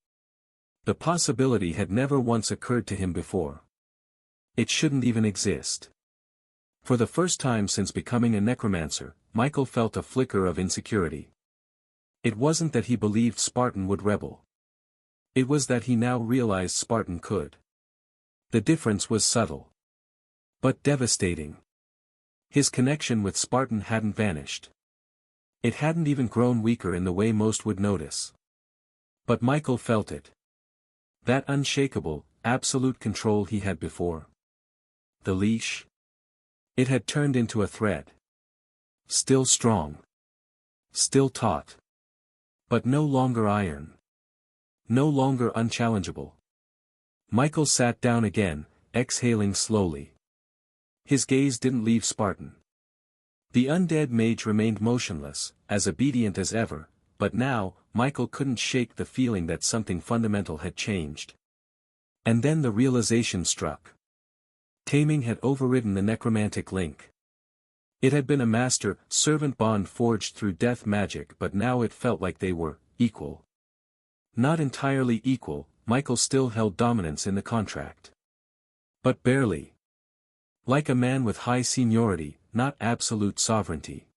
S1: The possibility had never once occurred to him before. It shouldn't even exist. For the first time since becoming a necromancer, Michael felt a flicker of insecurity. It wasn't that he believed Spartan would rebel. It was that he now realized Spartan could. The difference was subtle. But devastating. His connection with Spartan hadn't vanished. It hadn't even grown weaker in the way most would notice. But Michael felt it. That unshakable, absolute control he had before. The leash. It had turned into a thread. Still strong. Still taut. But no longer iron. No longer unchallengeable. Michael sat down again, exhaling slowly. His gaze didn't leave Spartan. The undead mage remained motionless, as obedient as ever, but now, Michael couldn't shake the feeling that something fundamental had changed. And then the realization struck. Taming had overridden the necromantic link. It had been a master-servant bond forged through death magic, but now it felt like they were equal. Not entirely equal, Michael still held dominance in the contract. But barely. Like a man with high seniority, not absolute sovereignty.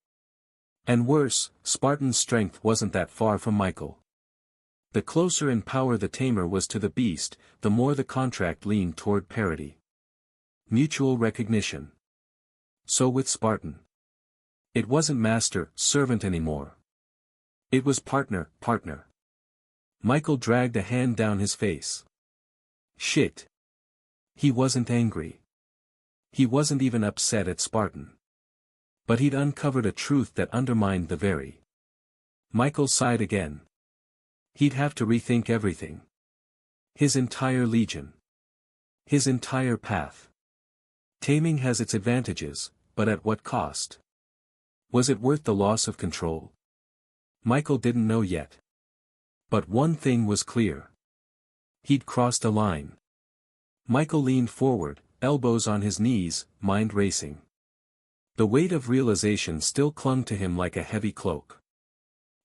S1: And worse, Spartan's strength wasn't that far from Michael. The closer in power the tamer was to the beast, the more the contract leaned toward parity. Mutual recognition. So with Spartan. It wasn't master-servant anymore. It was partner. Michael dragged a hand down his face. Shit. He wasn't angry. He wasn't even upset at Spartan. But he'd uncovered a truth that undermined the very. Michael sighed again. He'd have to rethink everything. His entire legion. His entire path. Taming has its advantages, but at what cost? Was it worth the loss of control? Michael didn't know yet. But one thing was clear. He'd crossed a line. Michael leaned forward, elbows on his knees, mind racing. The weight of realization still clung to him like a heavy cloak.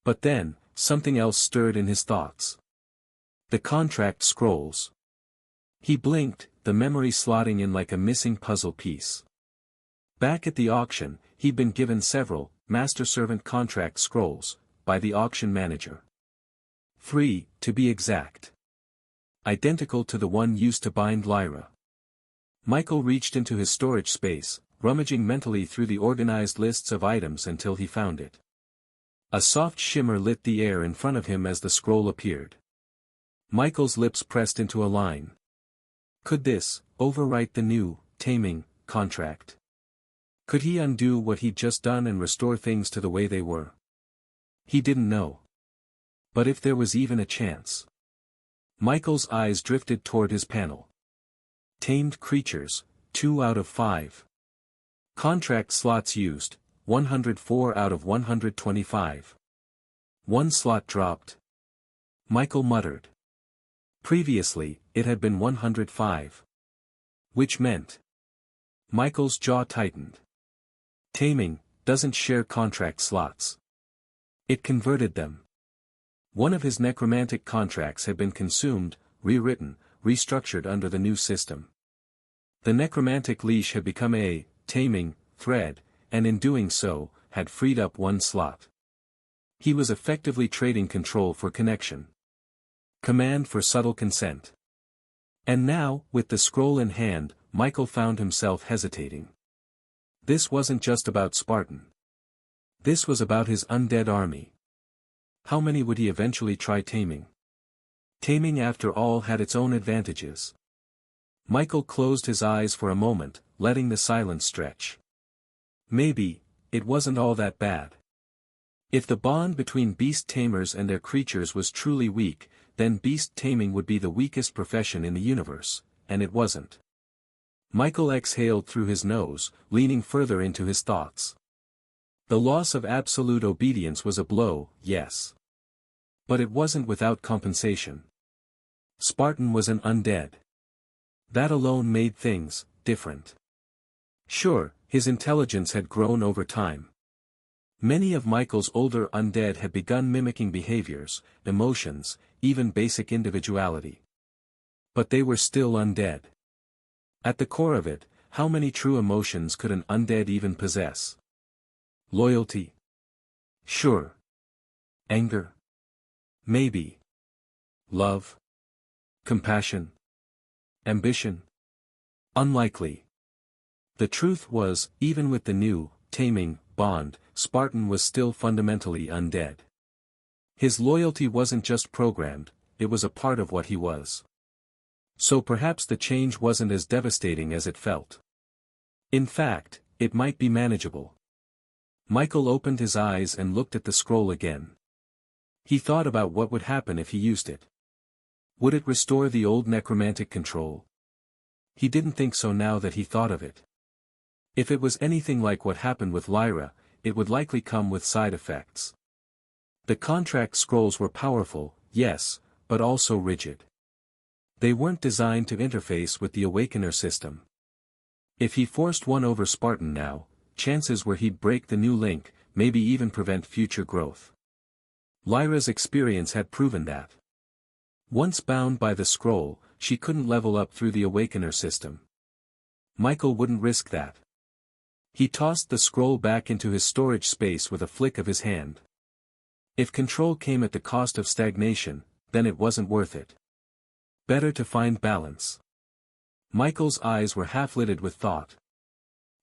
S1: But then, something else stirred in his thoughts. The contract scrolls. He blinked, the memory slotting in like a missing puzzle piece. Back at the auction, he'd been given several, master-servant contract scrolls, by the auction manager. 3, to be exact. Identical to the one used to bind Lyra. Michael reached into his storage space, rummaging mentally through the organized lists of items until he found it. A soft shimmer lit the air in front of him as the scroll appeared. Michael's lips pressed into a line. Could this overwrite the new, taming, contract? Could he undo what he'd just done and restore things to the way they were? He didn't know. But if there was even a chance. Michael's eyes drifted toward his panel. Tamed creatures, 2 out of 5. Contract slots used, 104 out of 125. 1 slot dropped. Michael muttered. Previously, it had been 105. Which meant. Michael's jaw tightened. Taming doesn't share contract slots. It converted them. One of his necromantic contracts had been consumed, rewritten, restructured under the new system. The necromantic leash had become a taming thread, and in doing so, had freed up 1 slot. He was effectively trading control for connection. Command for subtle consent. And now, with the scroll in hand, Michael found himself hesitating. This wasn't just about Spartan. This was about his undead army. How many would he eventually try taming? Taming after all had its own advantages. Michael closed his eyes for a moment, letting the silence stretch. Maybe, it wasn't all that bad. If the bond between beast tamers and their creatures was truly weak, then beast taming would be the weakest profession in the universe, and it wasn't. Michael exhaled through his nose, leaning further into his thoughts. The loss of absolute obedience was a blow, yes. But it wasn't without compensation. Spartan was an undead. That alone made things different. Sure, his intelligence had grown over time. Many of Michael's older undead had begun mimicking behaviors, emotions, even basic individuality. But they were still undead. At the core of it, how many true emotions could an undead even possess? Loyalty? Sure. Anger? Maybe. Love? Compassion? Ambition? Unlikely. The truth was, even with the new, taming, bond, Spartan was still fundamentally undead. His loyalty wasn't just programmed, it was a part of what he was. So perhaps the change wasn't as devastating as it felt. In fact, it might be manageable. Michael opened his eyes and looked at the scroll again. He thought about what would happen if he used it. Would it restore the old necromantic control? He didn't think so now that he thought of it. If it was anything like what happened with Lyra, it would likely come with side effects. The contract scrolls were powerful, yes, but also rigid. They weren't designed to interface with the Awakener system. If he forced one over Spartan now, chances were he'd break the new link, maybe even prevent future growth. Lyra's experience had proven that. Once bound by the scroll, she couldn't level up through the Awakener system. Michael wouldn't risk that. He tossed the scroll back into his storage space with a flick of his hand. If control came at the cost of stagnation, then it wasn't worth it. Better to find balance. Michael's eyes were half-lidded with thought.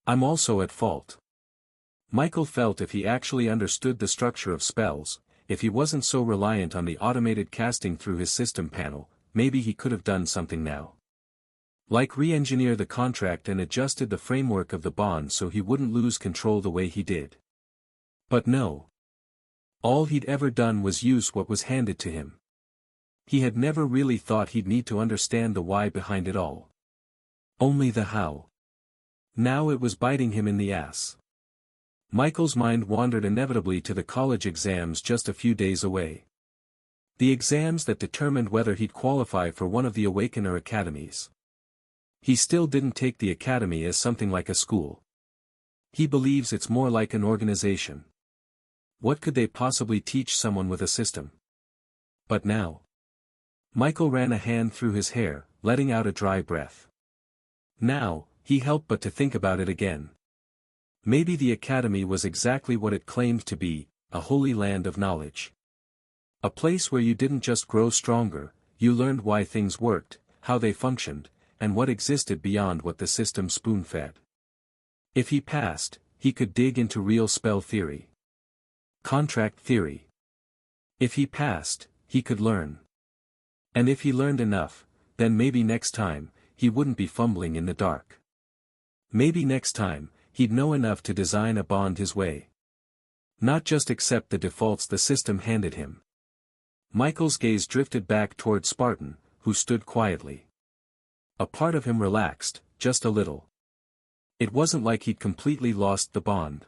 S1: I'm also at fault. Michael felt if he actually understood the structure of spells, if he wasn't so reliant on the automated casting through his system panel, maybe he could have done something now. Like re-engineer the contract and adjusted the framework of the bond so he wouldn't lose control the way he did. But no. All he'd ever done was use what was handed to him. He had never really thought he'd need to understand the why behind it all. Only the how. Now it was biting him in the ass. Michael's mind wandered inevitably to the college exams just a few days away. The exams that determined whether he'd qualify for one of the Awakener academies. He still didn't take the academy as something like a school. He believes it's more like an organization. What could they possibly teach someone with a system? But now. Michael ran a hand through his hair, letting out a dry breath. Now, he helped but to think about it again. Maybe the academy was exactly what it claimed to be, a holy land of knowledge. A place where you didn't just grow stronger, you learned why things worked, how they functioned, and what existed beyond what the system spoon-fed. If he passed, he could dig into real spell theory. Contract theory. If he passed, he could learn. And if he learned enough, then maybe next time, he wouldn't be fumbling in the dark. Maybe next time, he'd know enough to design a bond his way. Not just accept the defaults the system handed him. Michael's gaze drifted back toward Spartan, who stood quietly. A part of him relaxed, just a little. It wasn't like he'd completely lost the bond.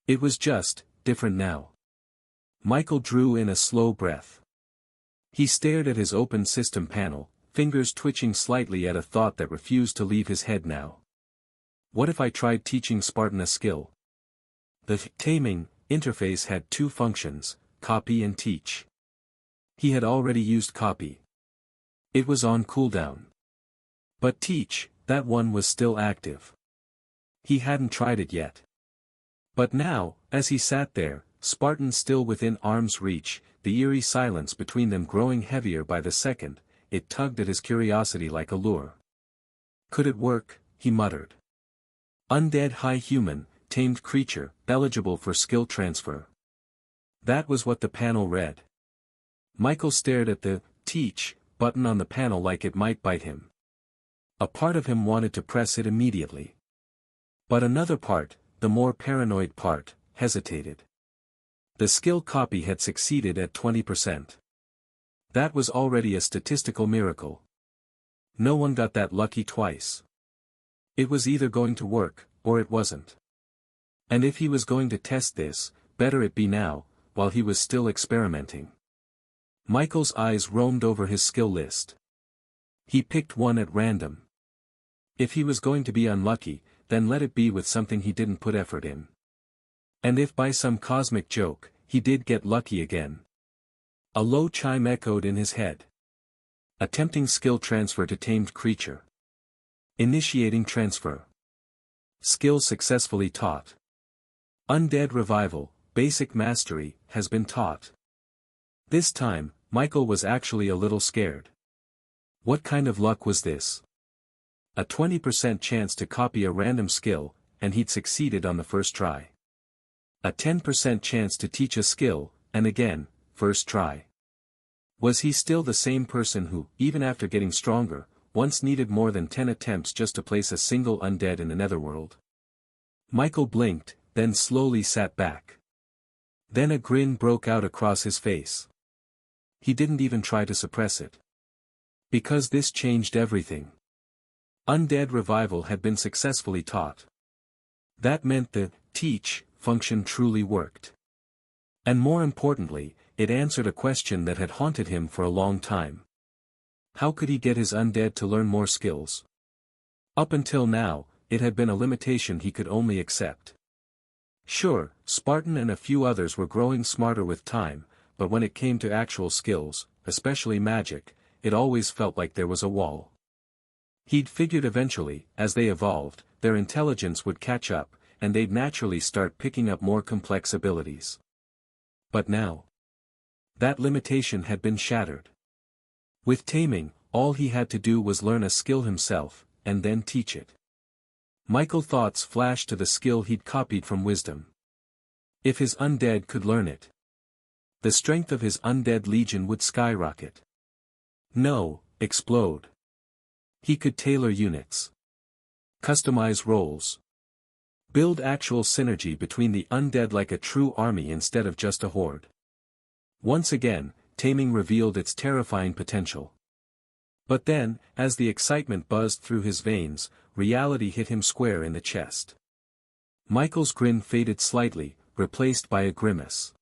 S1: It was just, different now. Michael drew in a slow breath. He stared at his open system panel, fingers twitching slightly at a thought that refused to leave his head now. What if I tried teaching Spartan a skill? The taming interface had two functions, copy and teach. He had already used copy. It was on cooldown. But teach, that one was still active. He hadn't tried it yet. But now, as he sat there, Spartan still within arm's reach, the eerie silence between them growing heavier by the second, it tugged at his curiosity like a lure. Could it work? He muttered. Undead high human, tamed creature, eligible for skill transfer. That was what the panel read. Michael stared at the teach button on the panel like it might bite him. A part of him wanted to press it immediately. But another part, the more paranoid part, hesitated. The skill copy had succeeded at 20%. That was already a statistical miracle. No one got that lucky twice. It was either going to work, or it wasn't. And if he was going to test this, better it be now, while he was still experimenting. Michael's eyes roamed over his skill list. He picked one at random. If he was going to be unlucky, then let it be with something he didn't put effort in. And if by some cosmic joke, he did get lucky again. A low chime echoed in his head. Attempting skill transfer to tamed creature. Initiating transfer. Skill successfully taught. Undead revival, basic mastery, has been taught. This time, Michael was actually a little scared. What kind of luck was this? A 20% chance to copy a random skill, and he'd succeeded on the first try. A 10% chance to teach a skill, and again, first try. Was he still the same person who, even after getting stronger, once needed more than 10 attempts just to place a single undead in the netherworld? Michael blinked, then slowly sat back. Then a grin broke out across his face. He didn't even try to suppress it. Because this changed everything. Undead revival had been successfully taught. That meant the teach function truly worked. And more importantly, it answered a question that had haunted him for a long time. How could he get his undead to learn more skills? Up until now, it had been a limitation he could only accept. Sure, Spartan and a few others were growing smarter with time, but when it came to actual skills, especially magic, it always felt like there was a wall. He'd figured eventually, as they evolved, their intelligence would catch up, and they'd naturally start picking up more complex abilities. But now, that limitation had been shattered. With taming, all he had to do was learn a skill himself, and then teach it. Michael's thoughts flashed to the skill he'd copied from wisdom. If his undead could learn it, the strength of his undead legion would skyrocket. No, explode. He could tailor units. Customize roles. Build actual synergy between the undead like a true army instead of just a horde. Once again, taming revealed its terrifying potential. But then, as the excitement buzzed through his veins, reality hit him square in the chest. Michael's grin faded slightly, replaced by a grimace.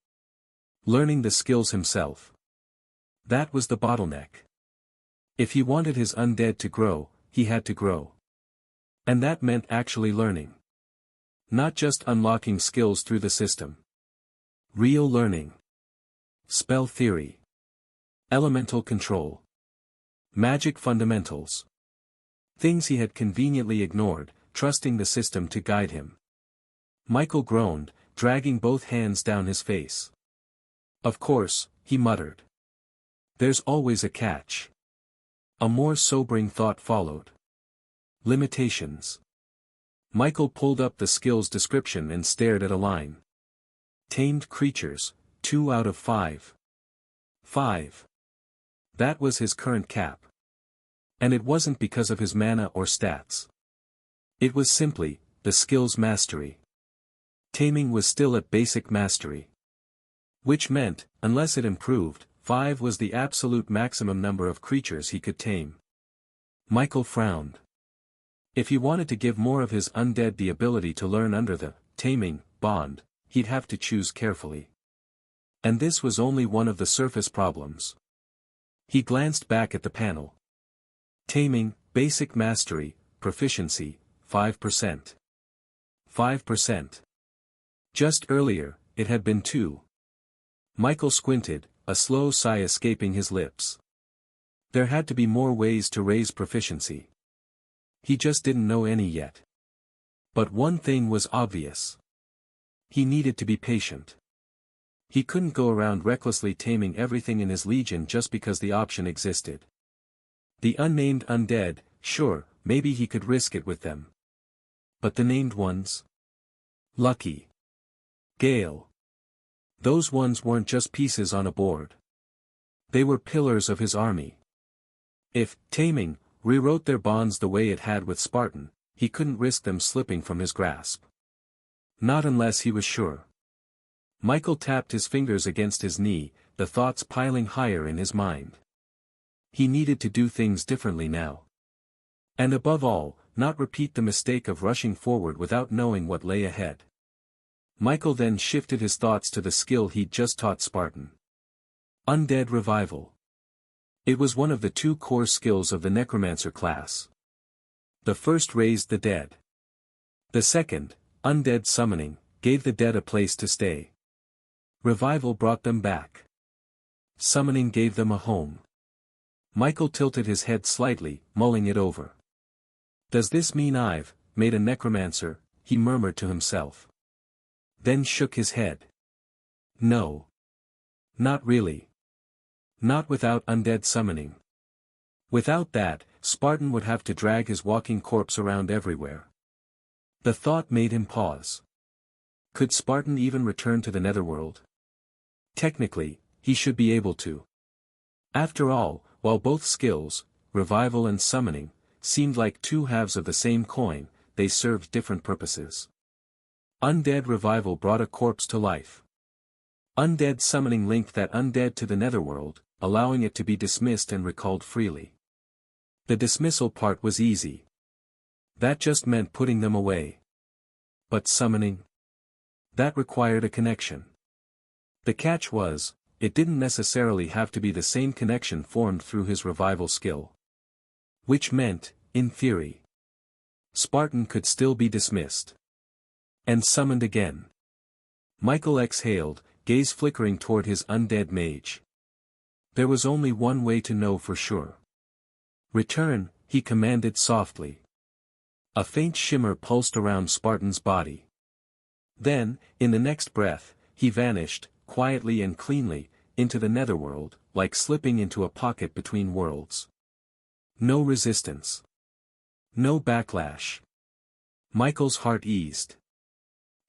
S1: Learning the skills himself. That was the bottleneck. If he wanted his undead to grow, he had to grow. And that meant actually learning. Not just unlocking skills through the system. Real learning. Spell theory. Elemental control. Magic fundamentals. Things he had conveniently ignored, trusting the system to guide him. Michael groaned, dragging both hands down his face. Of course, he muttered. There's always a catch. A more sobering thought followed. Limitations. Michael pulled up the skills description and stared at a line. Tamed creatures, 2 out of 5. 5. That was his current cap. And it wasn't because of his mana or stats. It was simply, the skill's mastery. Taming was still at basic mastery. Which meant, unless it improved, 5 was the absolute maximum number of creatures he could tame. Michael frowned. If he wanted to give more of his undead the ability to learn under the taming bond, he'd have to choose carefully. And this was only one of the surface problems. He glanced back at the panel. Taming, basic mastery, proficiency, 5%. 5%. Just earlier, it had been 2. Michael squinted, a slow sigh escaping his lips. There had to be more ways to raise proficiency. He just didn't know any yet. But one thing was obvious. He needed to be patient. He couldn't go around recklessly taming everything in his legion just because the option existed. The unnamed undead, sure, maybe he could risk it with them. But the named ones? Lucky. Gale. Those ones weren't just pieces on a board. They were pillars of his army. If taming rewrote their bonds the way it had with Spartan, he couldn't risk them slipping from his grasp. Not unless he was sure. Michael tapped his fingers against his knee, the thoughts piling higher in his mind. He needed to do things differently now. And above all, not repeat the mistake of rushing forward without knowing what lay ahead. Michael then shifted his thoughts to the skill he'd just taught Spartan. Undead Revival. It was one of the two core skills of the Necromancer class. The first raised the dead. The second, Undead Summoning, gave the dead a place to stay. Revival brought them back. Summoning gave them a home. Michael tilted his head slightly, mulling it over. Does this mean I've made a necromancer? He murmured to himself. Then shook his head. No. Not really. Not without undead summoning. Without that, Spartan would have to drag his walking corpse around everywhere. The thought made him pause. Could Spartan even return to the netherworld? Technically, he should be able to. After all, while both skills, revival and summoning, seemed like two halves of the same coin, they served different purposes. Undead revival brought a corpse to life. Undead summoning linked that undead to the netherworld, allowing it to be dismissed and recalled freely. The dismissal part was easy. That just meant putting them away. But summoning? That required a connection. The catch was, it didn't necessarily have to be the same connection formed through his revival skill. Which meant, in theory, Spartan could still be dismissed. And summoned again. Michael exhaled, gaze flickering toward his undead mage. There was only one way to know for sure. Return, he commanded softly. A faint shimmer pulsed around Spartan's body. Then, in the next breath, he vanished, quietly and cleanly, into the netherworld, like slipping into a pocket between worlds. No resistance. No backlash. Michael's heart eased.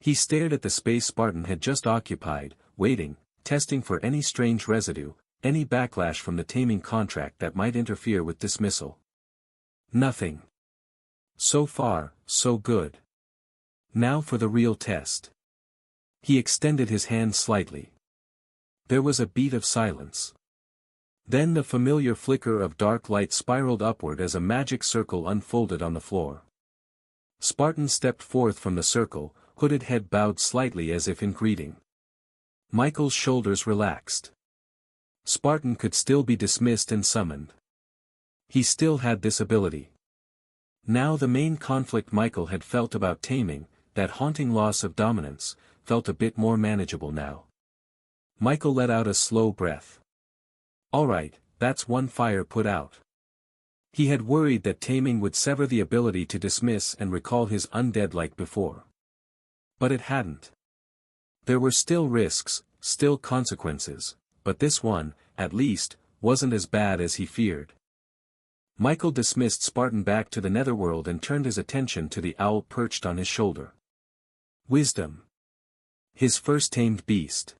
S1: He stared at the space Spartan had just occupied, waiting, testing for any strange residue, any backlash from the taming contract that might interfere with dismissal. Nothing. So far, so good. Now for the real test. He extended his hand slightly. There was a beat of silence. Then the familiar flicker of dark light spiraled upward as a magic circle unfolded on the floor. Spartan stepped forth from the circle, hooded head bowed slightly as if in greeting. Michael's shoulders relaxed. Spartan could still be dismissed and summoned. He still had this ability. Now the main conflict Michael had felt about taming, that haunting loss of dominance, felt a bit more manageable now. Michael let out a slow breath. Alright, that's one fire put out. He had worried that taming would sever the ability to dismiss and recall his undead like before. But it hadn't. There were still risks, still consequences, but this one, at least, wasn't as bad as he feared. Michael dismissed Spartan back to the netherworld and turned his attention to the owl perched on his shoulder. Wisdom. His first tamed beast.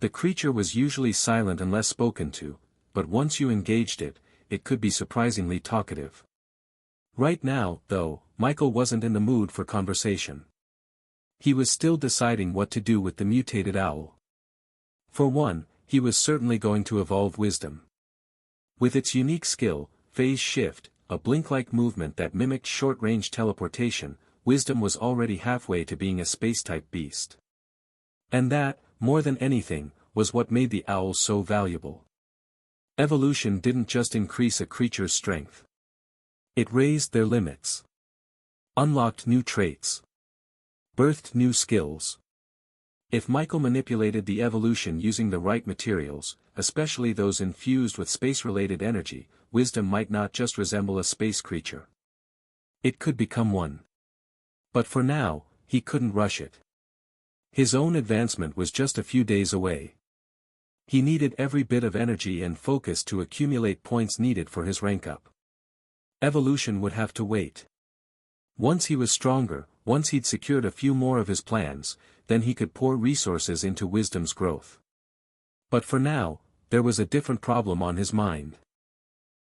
S1: The creature was usually silent unless spoken to, but once you engaged it, it could be surprisingly talkative. Right now, though, Michael wasn't in the mood for conversation. He was still deciding what to do with the mutated owl. For one, he was certainly going to evolve Wisdom. With its unique skill, phase shift, a blink-like movement that mimicked short-range teleportation, Wisdom was already halfway to being a space-type beast. And that, more than anything, was what made the owl so valuable. Evolution didn't just increase a creature's strength. It raised their limits. Unlocked new traits. Birthed new skills. If Michael manipulated the evolution using the right materials, especially those infused with space-related energy, Wisdom might not just resemble a space creature. It could become one. But for now, he couldn't rush it. His own advancement was just a few days away. He needed every bit of energy and focus to accumulate points needed for his rank up. Evolution would have to wait. Once he was stronger, once he'd secured a few more of his plans, then he could pour resources into Wisdom's growth. But for now, there was a different problem on his mind.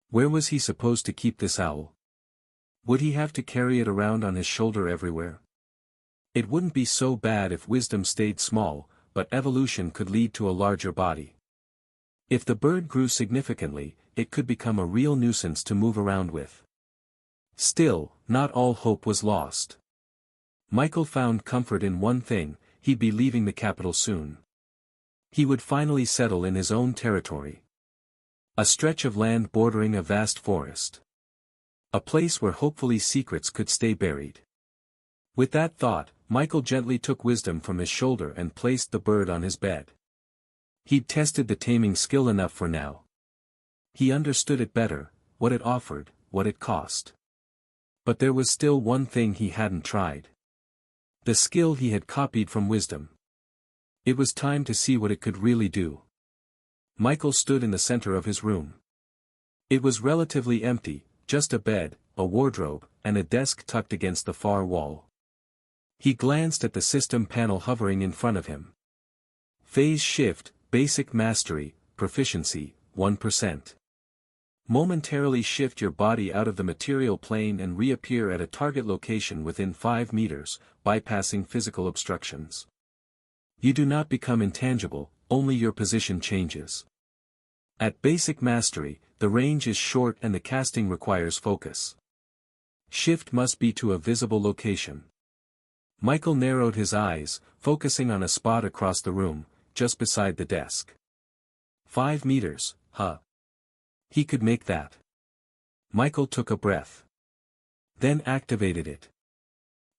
S1: Where was he supposed to keep this owl? Would he have to carry it around on his shoulder everywhere? It wouldn't be so bad if wisdom stayed small, but evolution could lead to a larger body. If the bird grew significantly, it could become a real nuisance to move around with. Still, not all hope was lost. Michael found comfort in one thing: he'd be leaving the capital soon. He would finally settle in his own territory. A stretch of land bordering a vast forest. A place where hopefully secrets could stay buried. With that thought, Michael gently took wisdom from his shoulder and placed the bird on his bed. He'd tested the taming skill enough for now. He understood it better, what it offered, what it cost. But there was still one thing he hadn't tried. The skill he had copied from wisdom. It was time to see what it could really do. Michael stood in the center of his room. It was relatively empty, just a bed, a wardrobe, and a desk tucked against the far wall. He glanced at the system panel hovering in front of him. Phase shift, basic mastery, proficiency, 1%. Momentarily shift your body out of the material plane and reappear at a target location within 5 meters, bypassing physical obstructions. You do not become intangible, only your position changes. At basic mastery, the range is short and the casting requires focus. Shift must be to a visible location. Michael narrowed his eyes, focusing on a spot across the room, just beside the desk. 5 meters, huh? He could make that. Michael took a breath. Then activated it.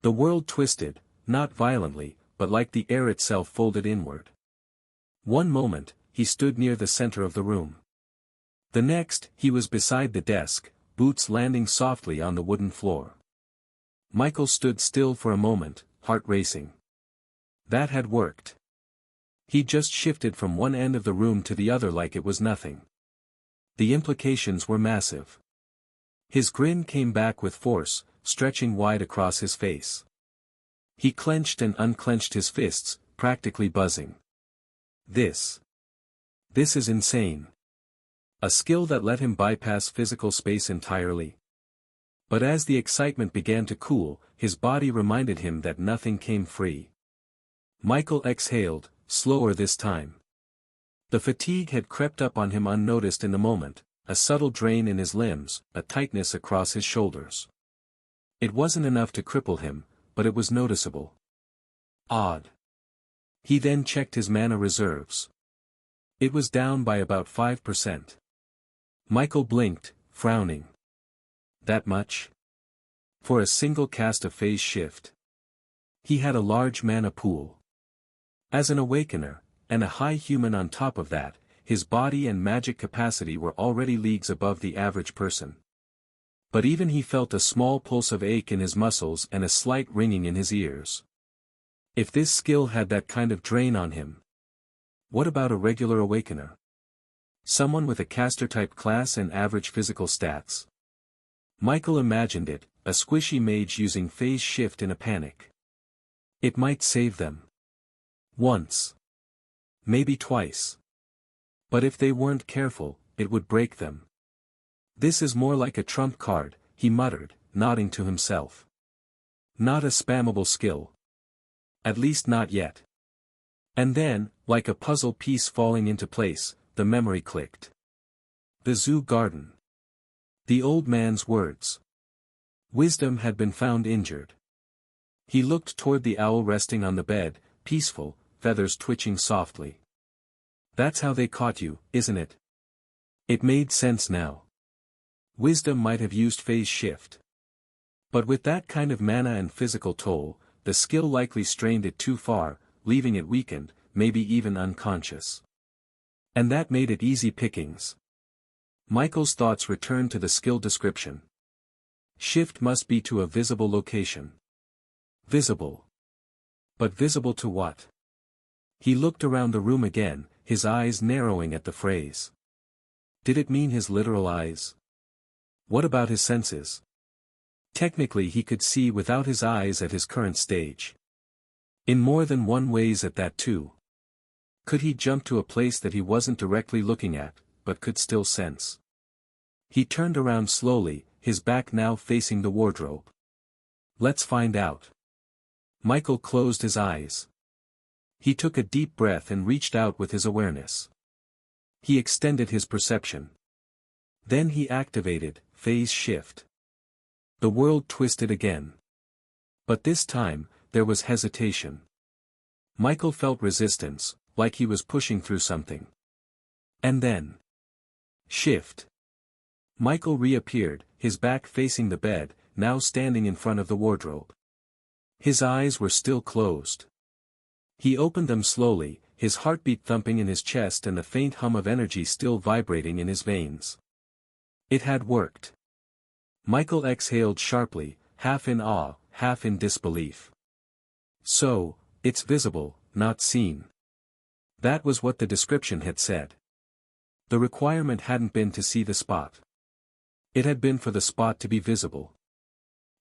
S1: The world twisted, not violently, but like the air itself folded inward. One moment, he stood near the center of the room. The next, he was beside the desk, boots landing softly on the wooden floor. Michael stood still for a moment, heart racing. That had worked. He just shifted from one end of the room to the other like it was nothing. The implications were massive. His grin came back with force, stretching wide across his face. He clenched and unclenched his fists, practically buzzing. This is insane. A skill that let him bypass physical space entirely. But as the excitement began to cool, his body reminded him that nothing came free. Michael exhaled, slower this time. The fatigue had crept up on him unnoticed in the moment, a subtle drain in his limbs, a tightness across his shoulders. It wasn't enough to cripple him, but it was noticeable. Odd. He then checked his mana reserves. It was down by about 5%. Michael blinked, frowning. That much? For a single cast of phase shift. He had a large mana pool. As an awakener, and a high human on top of that, his body and magic capacity were already leagues above the average person. But even he felt a small pulse of ache in his muscles and a slight ringing in his ears. If this skill had that kind of drain on him. What about a regular awakener? Someone with a caster-type class and average physical stats. Michael imagined it, a squishy mage using phase shift in a panic. It might save them. Once. Maybe twice. But if they weren't careful, it would break them. This is more like a trump card, he muttered, nodding to himself. Not a spammable skill. At least not yet. And then, like a puzzle piece falling into place, the memory clicked. The zoo garden. The old man's words. Wisdom had been found injured. He looked toward the owl resting on the bed, peaceful, feathers twitching softly. That's how they caught you, isn't it? It made sense now. Wisdom might have used phase shift. But with that kind of mana and physical toll, the skill likely strained it too far, leaving it weakened, maybe even unconscious. And that made it easy pickings. Michael's thoughts returned to the skill description. Shift must be to a visible location. Visible. But visible to what? He looked around the room again, his eyes narrowing at the phrase. Did it mean his literal eyes? What about his senses? Technically he could see without his eyes at his current stage. In more than one ways at that too. Could he jump to a place that he wasn't directly looking at, but could still sense? He turned around slowly, his back now facing the wardrobe. Let's find out. Michael closed his eyes. He took a deep breath and reached out with his awareness. He extended his perception. Then he activated phase shift. The world twisted again. But this time, there was hesitation. Michael felt resistance, like he was pushing through something. And then. Shift. Michael reappeared, his back facing the bed, now standing in front of the wardrobe. His eyes were still closed. He opened them slowly, his heartbeat thumping in his chest and the faint hum of energy still vibrating in his veins. It had worked. Michael exhaled sharply, half in awe, half in disbelief. So, it's visible, not seen. That was what the description had said. The requirement hadn't been to see the spot. It had been for the spot to be visible.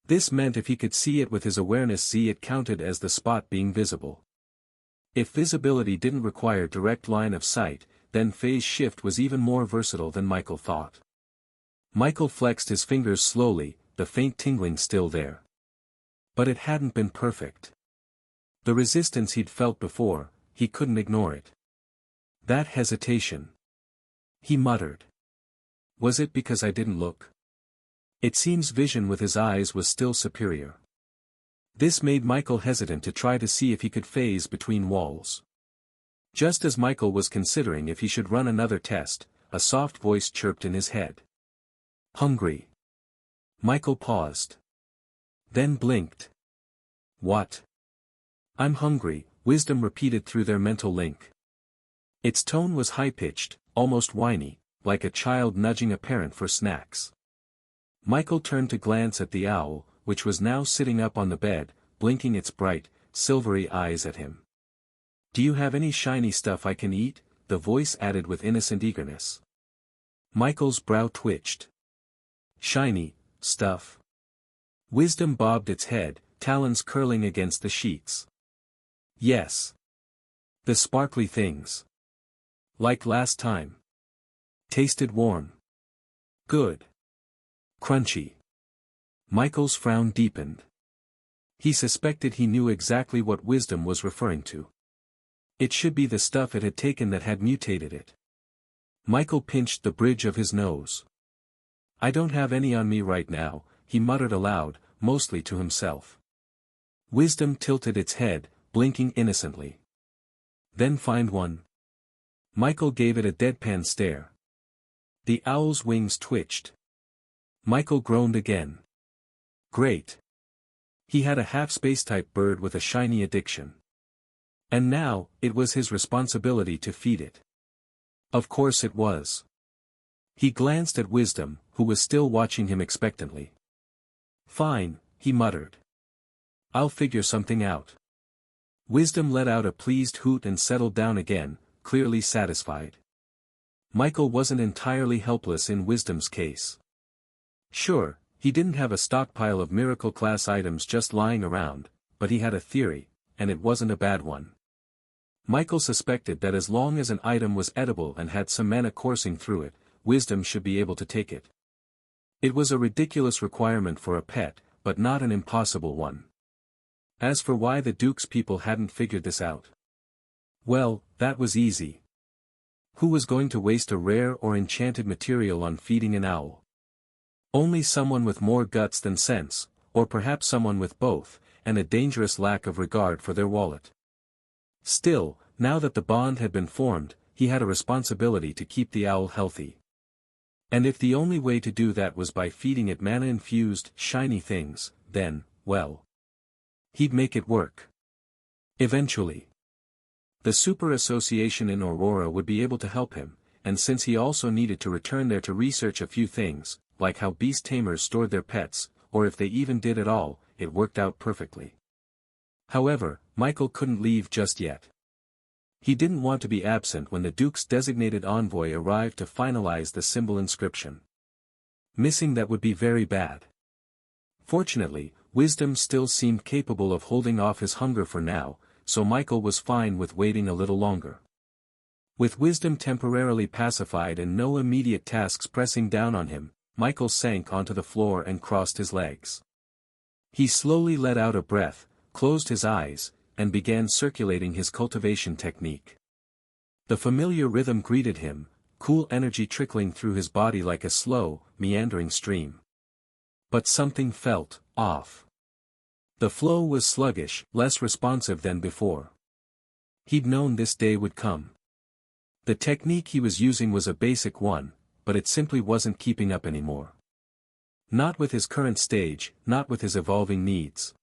S1: This meant if he could see it with his awareness it counted as the spot being visible. If visibility didn't require direct line of sight, then phase shift was even more versatile than Michael thought. Michael flexed his fingers slowly, the faint tingling still there. But it hadn't been perfect. The resistance he'd felt before, he couldn't ignore it. That hesitation. He muttered. Was it because I didn't look? It seems vision with his eyes was still superior. This made Michael hesitant to try to see if he could phase between walls. Just as Michael was considering if he should run another test, a soft voice chirped in his head. Hungry. Michael paused. Then blinked. What? I'm hungry, wisdom repeated through their mental link. Its tone was high-pitched, almost whiny, like a child nudging a parent for snacks. Michael turned to glance at the owl, which was now sitting up on the bed, blinking its bright, silvery eyes at him. Do you have any shiny stuff I can eat? The voice added with innocent eagerness. Michael's brow twitched. Shiny stuff. Wisdom bobbed its head, talons curling against the sheets. Yes. The sparkly things. Like last time. Tasted warm. Good. Crunchy. Michael's frown deepened. He suspected he knew exactly what wisdom was referring to. It should be the stuff it had taken that had mutated it. Michael pinched the bridge of his nose. I don't have any on me right now, he muttered aloud, mostly to himself. Wisdom tilted its head, blinking innocently. Then find one. Michael gave it a deadpan stare. The owl's wings twitched. Michael groaned again. Great. He had a half-space-type bird with a shiny addiction. And now, it was his responsibility to feed it. Of course it was. He glanced at Wisdom, who was still watching him expectantly. Fine, he muttered. I'll figure something out. Wisdom let out a pleased hoot and settled down again, clearly satisfied. Michael wasn't entirely helpless in Wisdom's case. Sure, he didn't have a stockpile of miracle-class items just lying around, but he had a theory, and it wasn't a bad one. Michael suspected that as long as an item was edible and had some mana coursing through it, Wisdom should be able to take it. It was a ridiculous requirement for a pet, but not an impossible one. As for why the Duke's people hadn't figured this out. Well, that was easy. Who was going to waste a rare or enchanted material on feeding an owl? Only someone with more guts than sense, or perhaps someone with both, and a dangerous lack of regard for their wallet. Still, now that the bond had been formed, he had a responsibility to keep the owl healthy. And if the only way to do that was by feeding it mana-infused, shiny things, then, well, he'd make it work. Eventually. The Super Association in Aurora would be able to help him, and since he also needed to return there to research a few things, like how beast tamers stored their pets, or if they even did at all, it worked out perfectly. However, Michael couldn't leave just yet. He didn't want to be absent when the Duke's designated envoy arrived to finalize the symbol inscription. Missing that would be very bad. Fortunately, Wisdom still seemed capable of holding off his hunger for now, so Michael was fine with waiting a little longer. With wisdom temporarily pacified and no immediate tasks pressing down on him, Michael sank onto the floor and crossed his legs. He slowly let out a breath, closed his eyes, and began circulating his cultivation technique. The familiar rhythm greeted him, cool energy trickling through his body like a slow, meandering stream. But something felt off. The flow was sluggish, less responsive than before. He'd known this day would come. The technique he was using was a basic one, but it simply wasn't keeping up anymore. Not with his current stage, not with his evolving needs.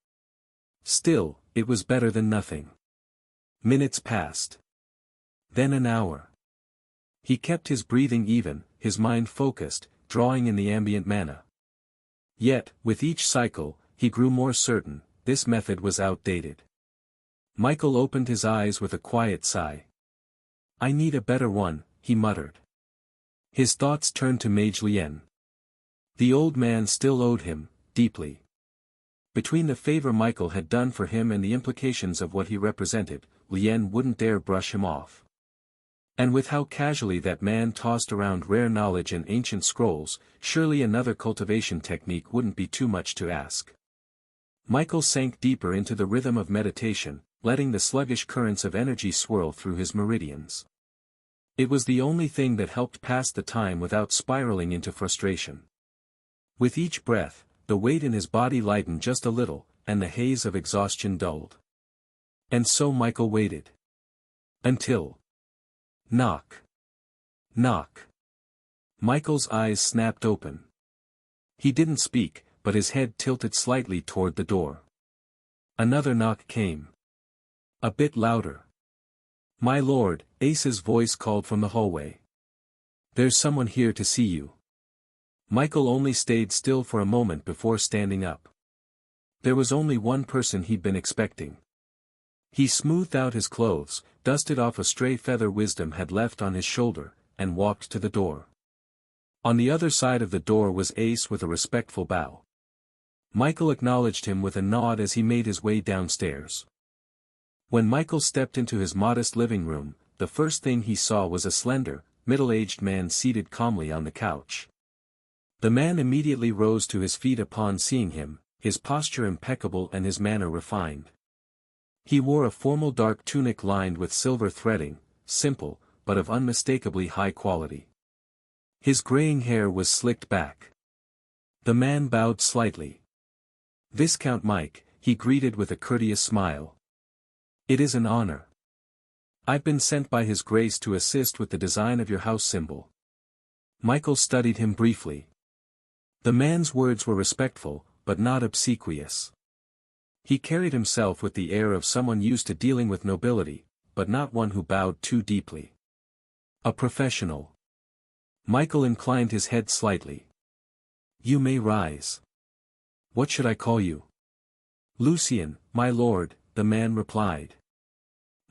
S1: Still, it was better than nothing. Minutes passed. Then an hour. He kept his breathing even, his mind focused, drawing in the ambient mana. Yet, with each cycle, he grew more certain, this method was outdated. Michael opened his eyes with a quiet sigh. "I need a better one," he muttered. His thoughts turned to Mage Lien. The old man still owed him, deeply. Between the favor Michael had done for him and the implications of what he represented, Lien wouldn't dare brush him off. And with how casually that man tossed around rare knowledge and ancient scrolls, surely another cultivation technique wouldn't be too much to ask. Michael sank deeper into the rhythm of meditation, letting the sluggish currents of energy swirl through his meridians. It was the only thing that helped pass the time without spiraling into frustration. With each breath, the weight in his body lightened just a little, and the haze of exhaustion dulled. And so Michael waited. Until... Knock. Knock. Michael's eyes snapped open. He didn't speak, but his head tilted slightly toward the door. Another knock came. A bit louder. "My lord," Ace's voice called from the hallway. "There's someone here to see you." Michael only stayed still for a moment before standing up. There was only one person he'd been expecting. He smoothed out his clothes, dusted off a stray feather wisdom had left on his shoulder, and walked to the door. On the other side of the door was Ace with a respectful bow. Michael acknowledged him with a nod as he made his way downstairs. When Michael stepped into his modest living room, the first thing he saw was a slender, middle-aged man seated calmly on the couch. The man immediately rose to his feet upon seeing him, his posture impeccable and his manner refined. He wore a formal dark tunic lined with silver threading, simple, but of unmistakably high quality. His graying hair was slicked back. The man bowed slightly. "Viscount Mike," he greeted with a courteous smile. "It is an honor. I've been sent by His Grace to assist with the design of your house symbol." Michael studied him briefly. The man's words were respectful, but not obsequious. He carried himself with the air of someone used to dealing with nobility, but not one who bowed too deeply. A professional. Michael inclined his head slightly. "You may rise. What should I call you?" "Lucien, my lord," the man replied.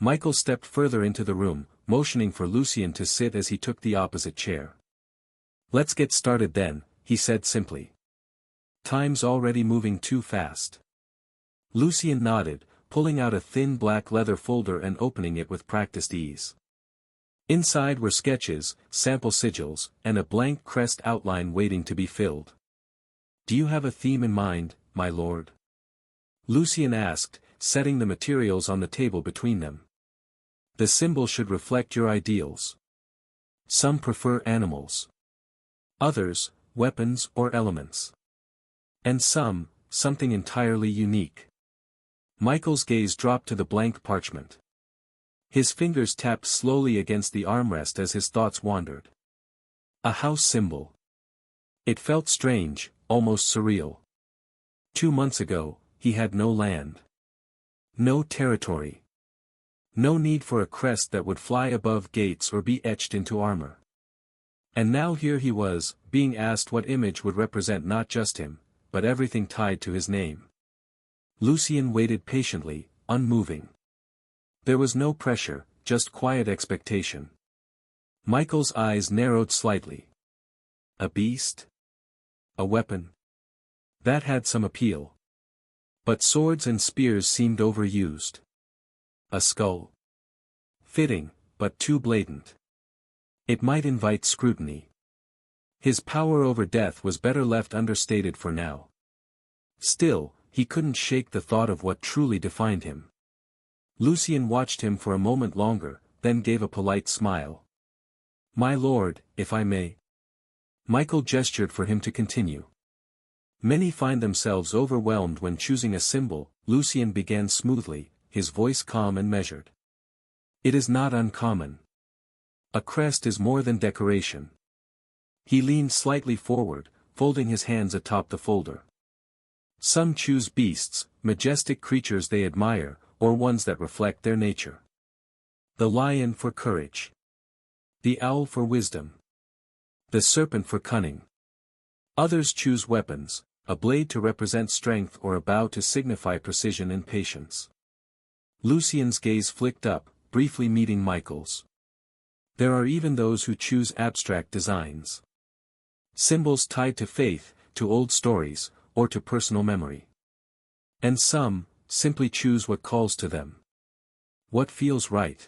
S1: Michael stepped further into the room, motioning for Lucien to sit as he took the opposite chair. "Let's get started then," he said simply. "Time's already moving too fast." Lucien nodded, pulling out a thin black leather folder and opening it with practiced ease. Inside were sketches, sample sigils, and a blank crest outline waiting to be filled. "Do you have a theme in mind, my lord?" Lucien asked, setting the materials on the table between them. "The symbol should reflect your ideals. Some prefer animals. Others, weapons or elements. And some, something entirely unique." Michael's gaze dropped to the blank parchment. His fingers tapped slowly against the armrest as his thoughts wandered. A house symbol. It felt strange, almost surreal. 2 months ago, he had no land. No territory. No need for a crest that would fly above gates or be etched into armor. And now here he was, being asked what image would represent not just him, but everything tied to his name. Lucien waited patiently, unmoving. There was no pressure, just quiet expectation. Michael's eyes narrowed slightly. A beast? A weapon? That had some appeal. But swords and spears seemed overused. A skull? Fitting, but too blatant. It might invite scrutiny. His power over death was better left understated for now. Still, he couldn't shake the thought of what truly defined him. Lucien watched him for a moment longer, then gave a polite smile. "My lord, if I may." Michael gestured for him to continue. "Many find themselves overwhelmed when choosing a symbol," Lucien began smoothly, his voice calm and measured. "It is not uncommon. A crest is more than decoration." He leaned slightly forward, folding his hands atop the folder. "Some choose beasts, majestic creatures they admire, or ones that reflect their nature. The lion for courage. The owl for wisdom. The serpent for cunning. Others choose weapons, a blade to represent strength or a bow to signify precision and patience." Lucien's gaze flicked up, briefly meeting Michael's. "There are even those who choose abstract designs. Symbols tied to faith, to old stories, or to personal memory. And some, simply choose what calls to them. What feels right."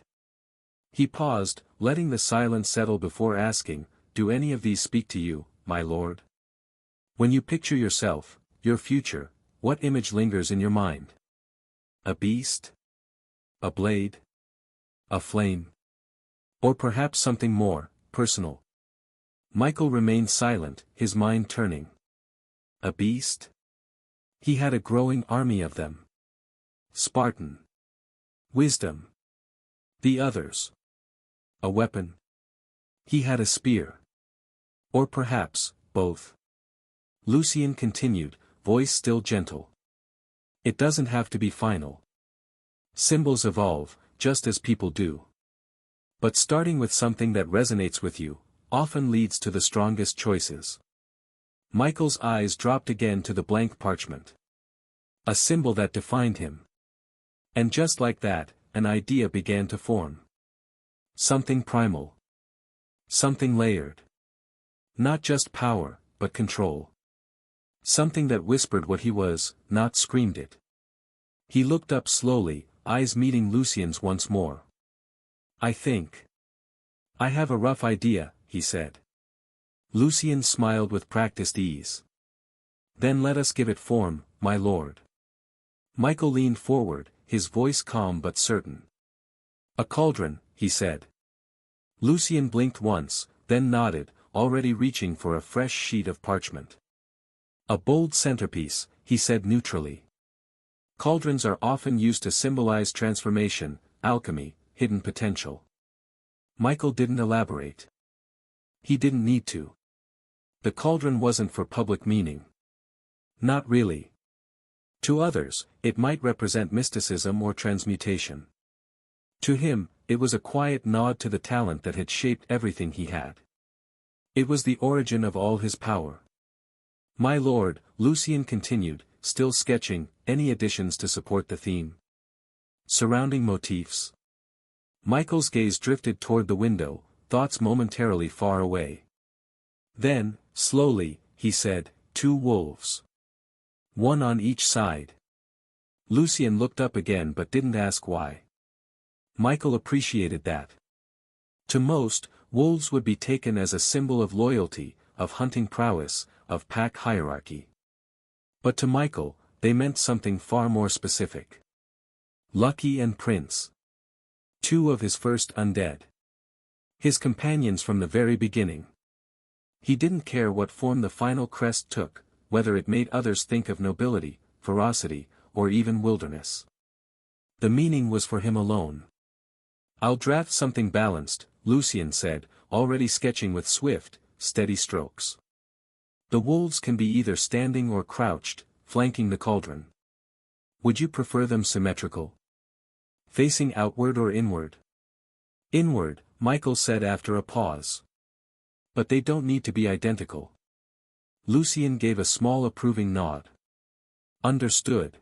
S1: He paused, letting the silence settle before asking, "Do any of these speak to you, my lord? When you picture yourself, your future, what image lingers in your mind? A beast? A blade? A flame? Or perhaps something more personal?" Michael remained silent, his mind turning. A beast? He had a growing army of them. Spartan. Wisdom. The others. A weapon. He had a spear. Or perhaps, both. Lucien continued, voice still gentle. "It doesn't have to be final. Symbols evolve, just as people do. But starting with something that resonates with you, often leads to the strongest choices." Michael's eyes dropped again to the blank parchment. A symbol that defined him. And just like that, an idea began to form. Something primal. Something layered. Not just power, but control. Something that whispered what he was, not screamed it. He looked up slowly, eyes meeting Lucien's once more. "I think I have a rough idea," he said. Lucien smiled with practiced ease. "Then let us give it form, my lord." Michael leaned forward, his voice calm but certain. "A cauldron," he said. Lucien blinked once, then nodded, already reaching for a fresh sheet of parchment. "A bold centerpiece," he said neutrally. "Cauldrons are often used to symbolize transformation, alchemy, hidden potential." Michael didn't elaborate. He didn't need to. The cauldron wasn't for public meaning. Not really. To others, it might represent mysticism or transmutation. To him, it was a quiet nod to the talent that had shaped everything he had. It was the origin of all his power. "My lord," Lucien continued, still sketching, "any additions to support the theme? Surrounding motifs?" Michael's gaze drifted toward the window, thoughts momentarily far away. Then, slowly, he said, "2 wolves. One on each side." Lucien looked up again but didn't ask why. Michael appreciated that. To most, wolves would be taken as a symbol of loyalty, of hunting prowess, of pack hierarchy. But to Michael, they meant something far more specific. Lucky and Prince. 2 of his first undead. His companions from the very beginning. He didn't care what form the final crest took, whether it made others think of nobility, ferocity, or even wilderness. The meaning was for him alone. "I'll draft something balanced," Lucien said, already sketching with swift, steady strokes. "The wolves can be either standing or crouched, flanking the cauldron. Would you prefer them symmetrical? Facing outward or inward?" "Inward," Michael said after a pause. "But they don't need to be identical." Lucien gave a small approving nod. "Understood.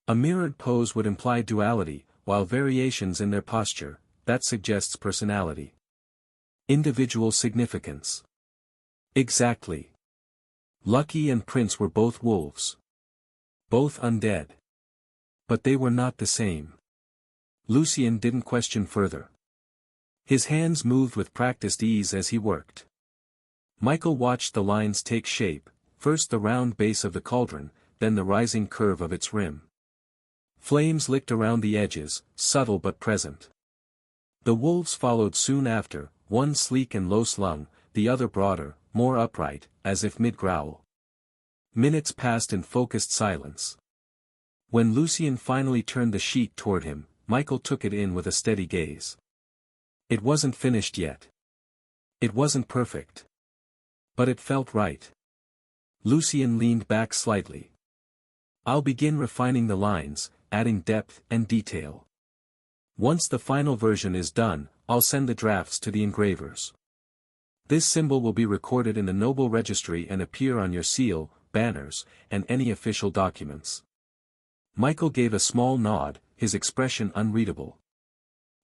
S1: A mirrored pose would imply duality, while variations in their posture, that suggests personality. Individual significance." "Exactly. Lucky and Prince were both wolves. Both undead. But they were not the same." Lucien didn't question further. His hands moved with practiced ease as he worked. Michael watched the lines take shape, first the round base of the cauldron, then the rising curve of its rim. Flames licked around the edges, subtle but present. The wolves followed soon after, one sleek and low-slung, the other broader, more upright, as if mid-growl. Minutes passed in focused silence. When Lucien finally turned the sheet toward him, Michael took it in with a steady gaze. It wasn't finished yet. It wasn't perfect. But it felt right. Lucien leaned back slightly. I'll begin refining the lines, adding depth and detail. Once the final version is done, I'll send the drafts to the engravers. This symbol will be recorded in the noble registry and appear on your seal, banners, and any official documents. Michael gave a small nod, his expression unreadable.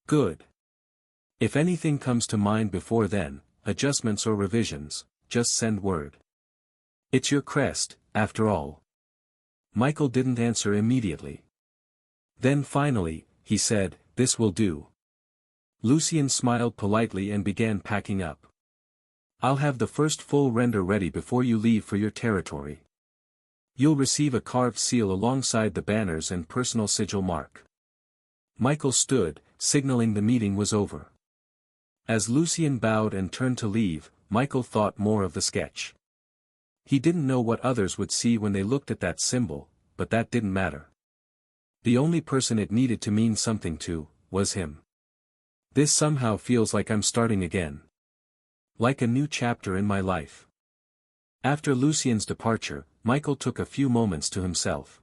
S1: Good. If anything comes to mind before then, adjustments or revisions, just send word. It's your crest, after all. Michael didn't answer immediately. Then finally, he said, "This will do." Lucien smiled politely and began packing up. "I'll have the first full render ready before you leave for your territory. You'll receive a carved seal alongside the banners and personal sigil mark." Michael stood, signaling the meeting was over. As Lucien bowed and turned to leave, Michael thought more of the sketch. He didn't know what others would see when they looked at that symbol, but that didn't matter. The only person it needed to mean something to, was him. This somehow feels like I'm starting again. Like a new chapter in my life. After Lucien's departure, Michael took a few moments to himself.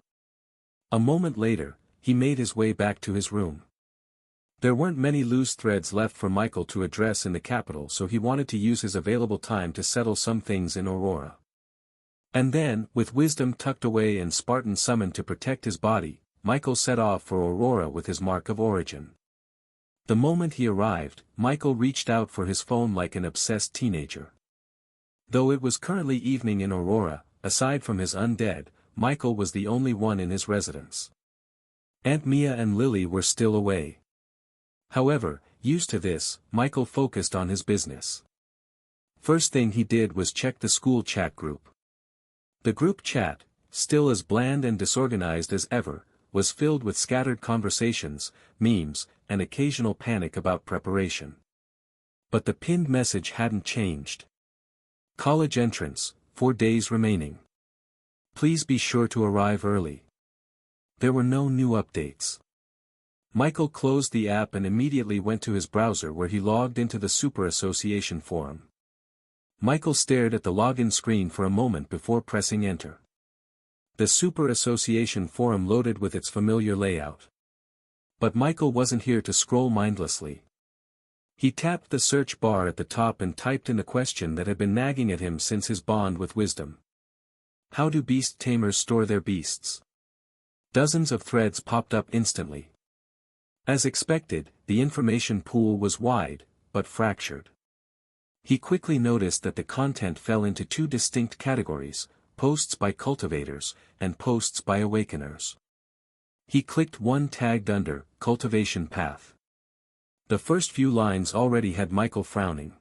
S1: A moment later, he made his way back to his room. There weren't many loose threads left for Michael to address in the capital, so he wanted to use his available time to settle some things in Aurora. And then, with wisdom tucked away and Spartan summoned to protect his body, Michael set off for Aurora with his mark of origin. The moment he arrived, Michael reached out for his phone like an obsessed teenager. Though it was currently evening in Aurora, aside from his undead, Michael was the only one in his residence. Aunt Mia and Lily were still away. However, used to this, Michael focused on his business. First thing he did was check the school chat group. The group chat, still as bland and disorganized as ever, was filled with scattered conversations, memes, and occasional panic about preparation. But the pinned message hadn't changed. College entrance, 4 days remaining. Please be sure to arrive early. There were no new updates. Michael closed the app and immediately went to his browser where he logged into the Super Association forum. Michael stared at the login screen for a moment before pressing enter. The Super Association forum loaded with its familiar layout. But Michael wasn't here to scroll mindlessly. He tapped the search bar at the top and typed in the question that had been nagging at him since his bond with wisdom. How do beast tamers store their beasts? Dozens of threads popped up instantly. As expected, the information pool was wide, but fractured. He quickly noticed that the content fell into two distinct categories, posts by cultivators, and posts by awakeners. He clicked one tagged under, Cultivation Path. The first few lines already had Michael frowning.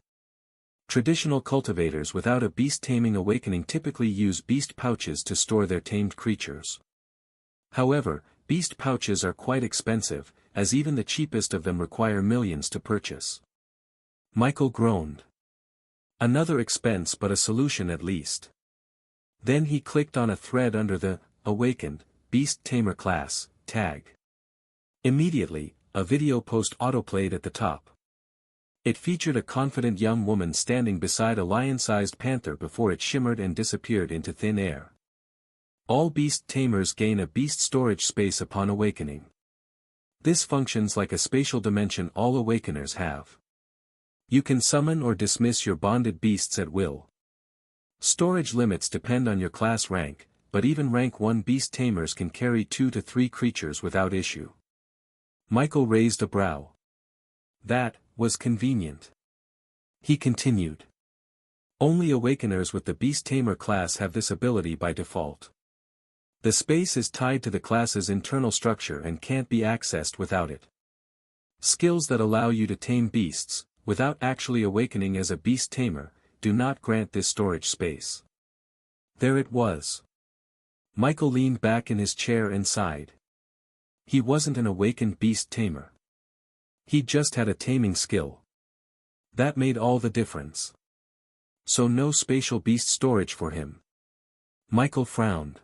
S1: Traditional cultivators without a beast-taming awakening typically use beast pouches to store their tamed creatures. However, beast pouches are quite expensive, as even the cheapest of them require millions to purchase. Michael groaned. Another expense, but a solution at least. Then he clicked on a thread under the Awakened Beast Tamer class tag. Immediately, a video post autoplayed at the top. It featured a confident young woman standing beside a lion-sized panther before it shimmered and disappeared into thin air. All beast tamers gain a beast storage space upon awakening. This functions like a spatial dimension all awakeners have. You can summon or dismiss your bonded beasts at will. Storage limits depend on your class rank, but even rank 1 beast tamers can carry 2 to 3 creatures without issue. Michael raised a brow. That was convenient. He continued. Only awakeners with the beast tamer class have this ability by default. The space is tied to the class's internal structure and can't be accessed without it. Skills that allow you to tame beasts, without actually awakening as a beast tamer, do not grant this storage space. There it was. Michael leaned back in his chair and sighed. He wasn't an awakened beast tamer. He just had a taming skill. That made all the difference. So no spatial beast storage for him. Michael frowned.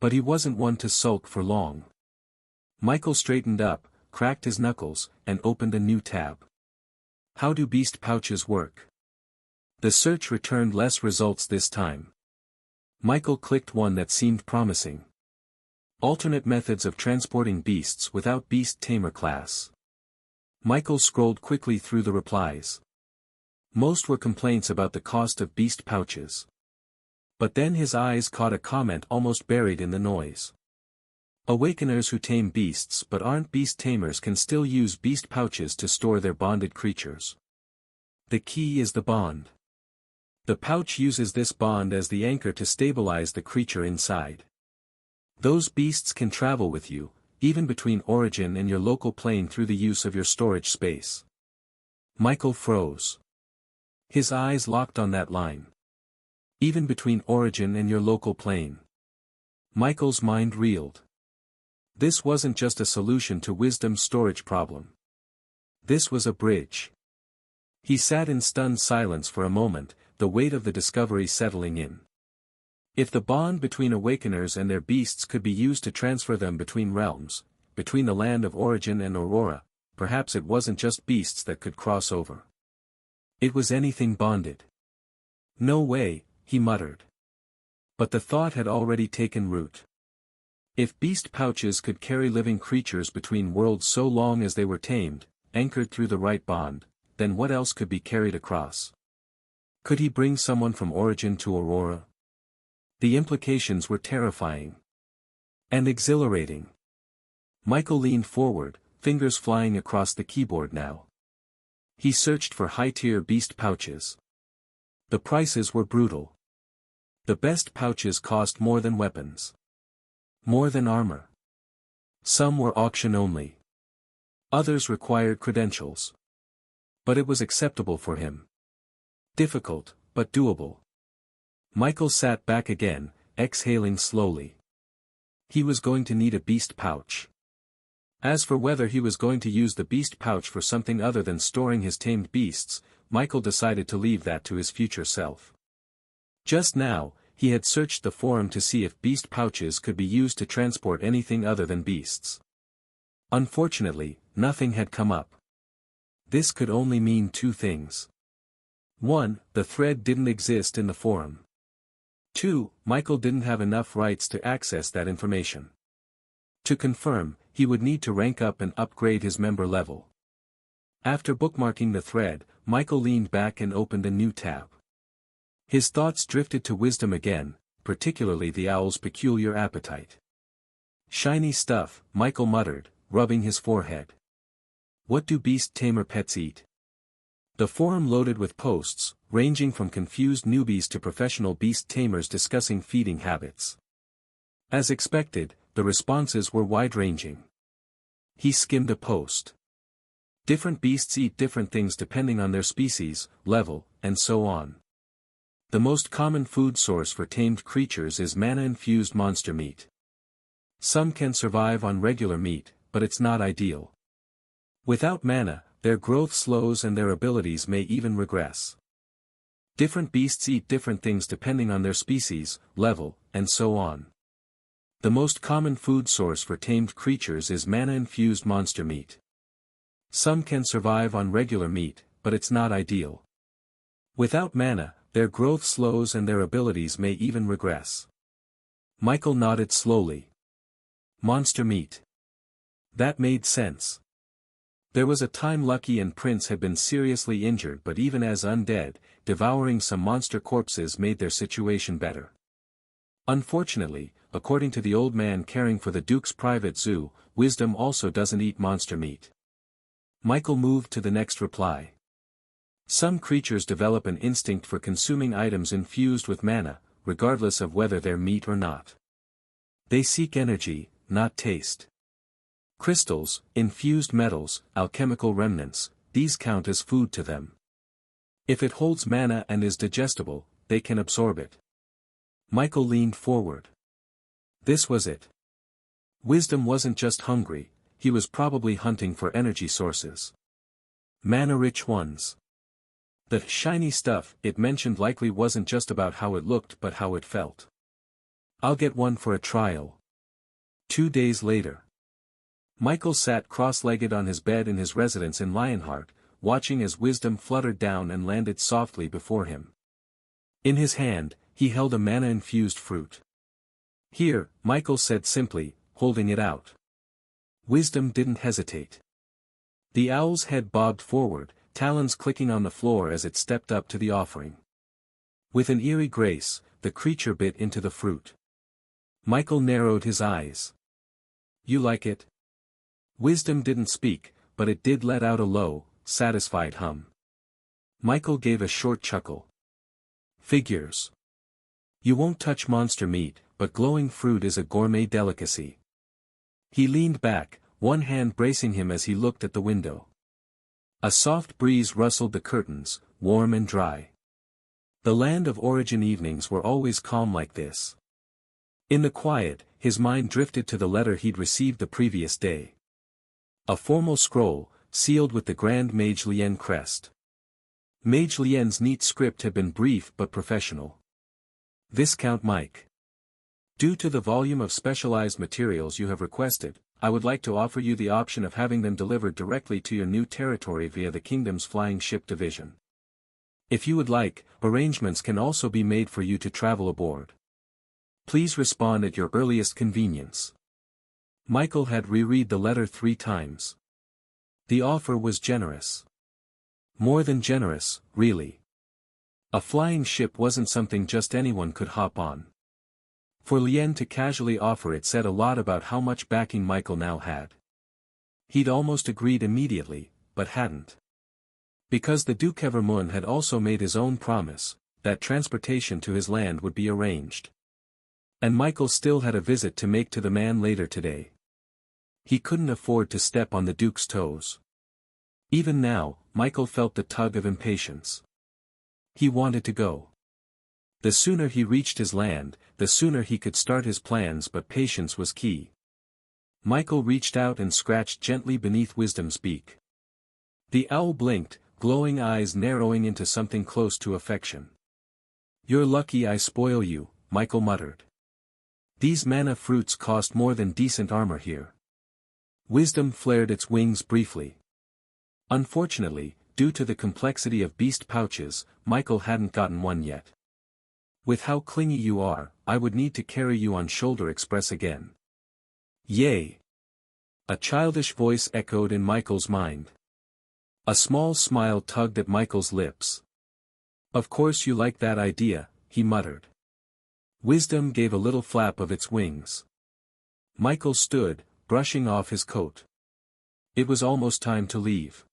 S1: But he wasn't one to sulk for long. Michael straightened up, cracked his knuckles, and opened a new tab. How do beast pouches work? The search returned less results this time. Michael clicked one that seemed promising. Alternate methods of transporting beasts without beast tamer class. Michael scrolled quickly through the replies. Most were complaints about the cost of beast pouches. But then his eyes caught a comment almost buried in the noise. Awakeners who tame beasts but aren't beast tamers can still use beast pouches to store their bonded creatures. The key is the bond. The pouch uses this bond as the anchor to stabilize the creature inside. Those beasts can travel with you, even between origin and your local plane through the use of your storage space. Michael froze. His eyes locked on that line. Even between origin and your local plane. Michael's mind reeled. This wasn't just a solution to Wisdom's storage problem. This was a bridge. He sat in stunned silence for a moment, the weight of the discovery settling in. If the bond between awakeners and their beasts could be used to transfer them between realms, between the land of origin and Aurora, perhaps it wasn't just beasts that could cross over. It was anything bonded. No way, he muttered. But the thought had already taken root. If beast pouches could carry living creatures between worlds so long as they were tamed, anchored through the right bond, then what else could be carried across? Could he bring someone from origin to Aurora? The implications were terrifying. And exhilarating. Michael leaned forward, fingers flying across the keyboard now. He searched for high-tier beast pouches. The prices were brutal. The best pouches cost more than weapons. More than armor. Some were auction only. Others required credentials. But it was acceptable for him. Difficult, but doable. Michael sat back again, exhaling slowly. He was going to need a beast pouch. As for whether he was going to use the beast pouch for something other than storing his tamed beasts, Michael decided to leave that to his future self. Just now, he had searched the forum to see if beast pouches could be used to transport anything other than beasts. Unfortunately, nothing had come up. This could only mean two things. 1. The thread didn't exist in the forum. 2. Michael didn't have enough rights to access that information. To confirm, he would need to rank up and upgrade his member level. After bookmarking the thread, Michael leaned back and opened a new tab. His thoughts drifted to Wisdom again, particularly the owl's peculiar appetite. Shiny stuff, Michael muttered, rubbing his forehead. What do beast tamer pets eat? The forum loaded with posts, ranging from confused newbies to professional beast tamers discussing feeding habits. As expected, the responses were wide-ranging. He skimmed a post. Different beasts eat different things depending on their species, level, and so on. The most common food source for tamed creatures is mana-infused monster meat. Some can survive on regular meat, but it's not ideal. Without mana, their growth slows and their abilities may even regress. Different beasts eat different things depending on their species, level, and so on. The most common food source for tamed creatures is mana-infused monster meat. Some can survive on regular meat, but it's not ideal. Without mana, their growth slows and their abilities may even regress. Michael nodded slowly. Monster meat. That made sense. There was a time Lucky and Prince had been seriously injured, but even as undead, devouring some monster corpses made their situation better. Unfortunately, according to the old man caring for the Duke's private zoo, Wisdom also doesn't eat monster meat. Michael moved to the next reply. Some creatures develop an instinct for consuming items infused with mana, regardless of whether they're meat or not. They seek energy, not taste. Crystals, infused metals, alchemical remnants, these count as food to them. If it holds mana and is digestible, they can absorb it. Michael leaned forward. This was it. Wisdom wasn't just hungry, he was probably hunting for energy sources. Mana-rich ones. The shiny stuff it mentioned likely wasn't just about how it looked but how it felt. I'll get one for a trial. 2 days later. Michael sat cross-legged on his bed in his residence in Lionheart, watching as wisdom fluttered down and landed softly before him. In his hand, he held a mana-infused fruit. Here, Michael said simply, holding it out. Wisdom didn't hesitate. The owl's head bobbed forward, talons clicking on the floor as it stepped up to the offering. With an eerie grace, the creature bit into the fruit. Michael narrowed his eyes. You like it? Wisdom didn't speak, but it did let out a low, satisfied hum. Michael gave a short chuckle. Figures. You won't touch monster meat, but glowing fruit is a gourmet delicacy. He leaned back, one hand bracing him as he looked at the window. A soft breeze rustled the curtains, warm and dry. The Land of Origin evenings were always calm like this. In the quiet, his mind drifted to the letter he'd received the previous day. A formal scroll, sealed with the Grand Mage Lien crest. Mage Lien's neat script had been brief but professional. Viscount Mike. Due to the volume of specialized materials you have requested, I would like to offer you the option of having them delivered directly to your new territory via the Kingdom's Flying Ship Division. If you would like, arrangements can also be made for you to travel aboard. Please respond at your earliest convenience. Michael had reread the letter 3 times. The offer was generous. More than generous, really. A flying ship wasn't something just anyone could hop on. For Lien to casually offer it said a lot about how much backing Michael now had. He'd almost agreed immediately, but hadn't. Because the Duke Everoon had also made his own promise, that transportation to his land would be arranged. And Michael still had a visit to make to the man later today. He couldn't afford to step on the Duke's toes. Even now, Michael felt the tug of impatience. He wanted to go. The sooner he reached his land, the sooner he could start his plans, but patience was key. Michael reached out and scratched gently beneath Wisdom's beak. The owl blinked, glowing eyes narrowing into something close to affection. You're lucky I spoil you, Michael muttered. These mana fruits cost more than decent armor here. Wisdom flared its wings briefly. Unfortunately, due to the complexity of beast pouches, Michael hadn't gotten one yet. With how clingy you are, I would need to carry you on Shoulder Express again. Yay! A childish voice echoed in Michael's mind. A small smile tugged at Michael's lips. Of course you like that idea, he muttered. Wisdom gave a little flap of its wings. Michael stood, brushing off his coat. It was almost time to leave.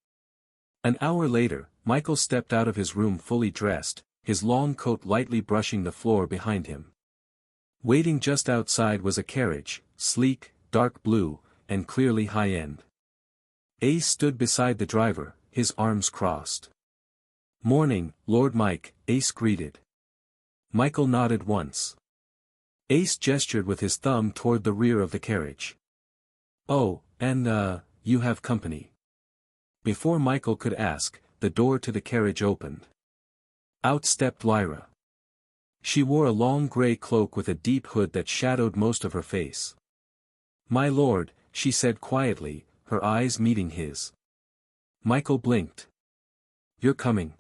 S1: An hour later, Michael stepped out of his room fully dressed, his long coat lightly brushing the floor behind him. Waiting just outside was a carriage, sleek, dark blue, and clearly high-end. Ace stood beside the driver, his arms crossed. Morning, Lord Mike, Ace greeted. Michael nodded once. Ace gestured with his thumb toward the rear of the carriage. Oh, and you have company. Before Michael could ask, the door to the carriage opened. Out stepped Lyra. She wore a long gray cloak with a deep hood that shadowed most of her face. My lord, she said quietly, her eyes meeting his. Michael blinked. You're coming.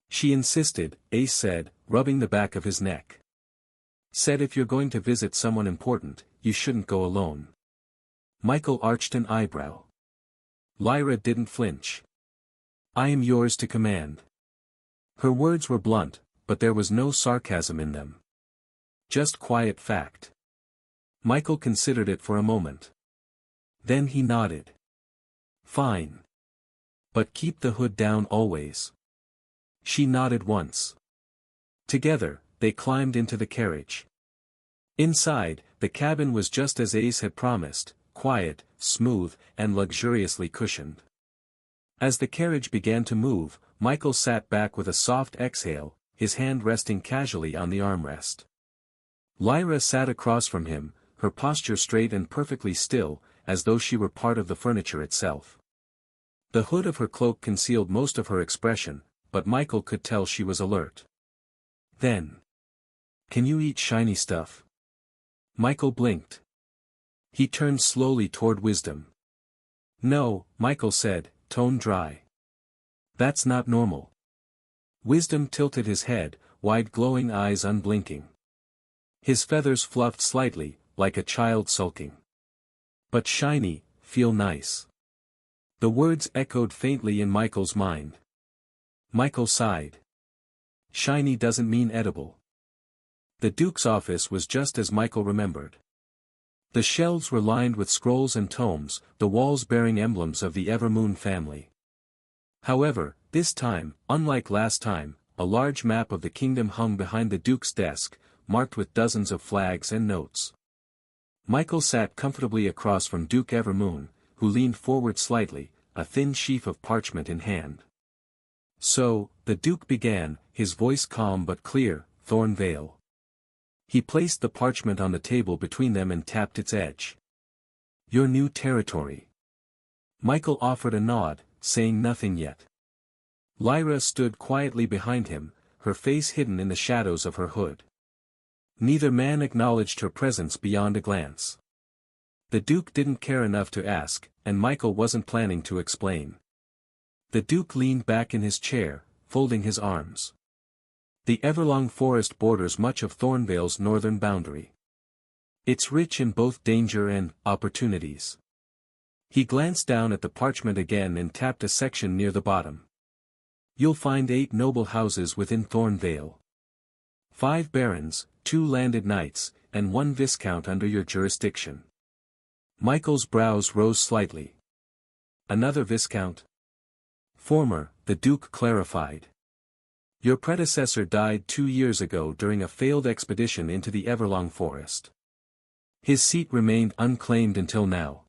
S1: She insisted, Ace said, rubbing the back of his neck. Said if you're going to visit someone important, you shouldn't go alone. Michael arched an eyebrow. Lyra didn't flinch. I am yours to command. Her words were blunt, but there was no sarcasm in them. Just quiet fact. Michael considered it for a moment. Then he nodded. Fine. But keep the hood down always. She nodded once. Together, they climbed into the carriage. Inside, the cabin was just as Ace had promised, quiet, smooth, and luxuriously cushioned. As the carriage began to move, Michael sat back with a soft exhale, his hand resting casually on the armrest. Lyra sat across from him, her posture straight and perfectly still, as though she were part of the furniture itself. The hood of her cloak concealed most of her expression, but Michael could tell she was alert. Then. Can you eat shiny stuff? Michael blinked. He turned slowly toward Wisdom. No, Michael said, tone dry. That's not normal. Wisdom tilted his head, wide glowing eyes unblinking. His feathers fluffed slightly, like a child sulking. But shiny, feel nice. The words echoed faintly in Michael's mind. Michael sighed. Shiny doesn't mean edible. The Duke's office was just as Michael remembered. The shelves were lined with scrolls and tomes, the walls bearing emblems of the Everoon family. However, this time, unlike last time, a large map of the kingdom hung behind the Duke's desk, marked with dozens of flags and notes. Michael sat comfortably across from Duke Everoon, who leaned forward slightly, a thin sheaf of parchment in hand. So, the Duke began, his voice calm but clear, Thornvale. He placed the parchment on the table between them and tapped its edge. Your new territory. Michael offered a nod, saying nothing yet. Lyra stood quietly behind him, her face hidden in the shadows of her hood. Neither man acknowledged her presence beyond a glance. The Duke didn't care enough to ask, and Michael wasn't planning to explain. The Duke leaned back in his chair, folding his arms. The Everlong forest borders much of Thornvale's northern boundary. It's rich in both danger and opportunities. He glanced down at the parchment again and tapped a section near the bottom. You'll find 8 noble houses within Thornvale. 5 barons, 2 landed knights, and 1 viscount under your jurisdiction. Michael's brows rose slightly. Another viscount? Former, the Duke clarified. Your predecessor died 2 years ago during a failed expedition into the Everlong forest. His seat remained unclaimed until now.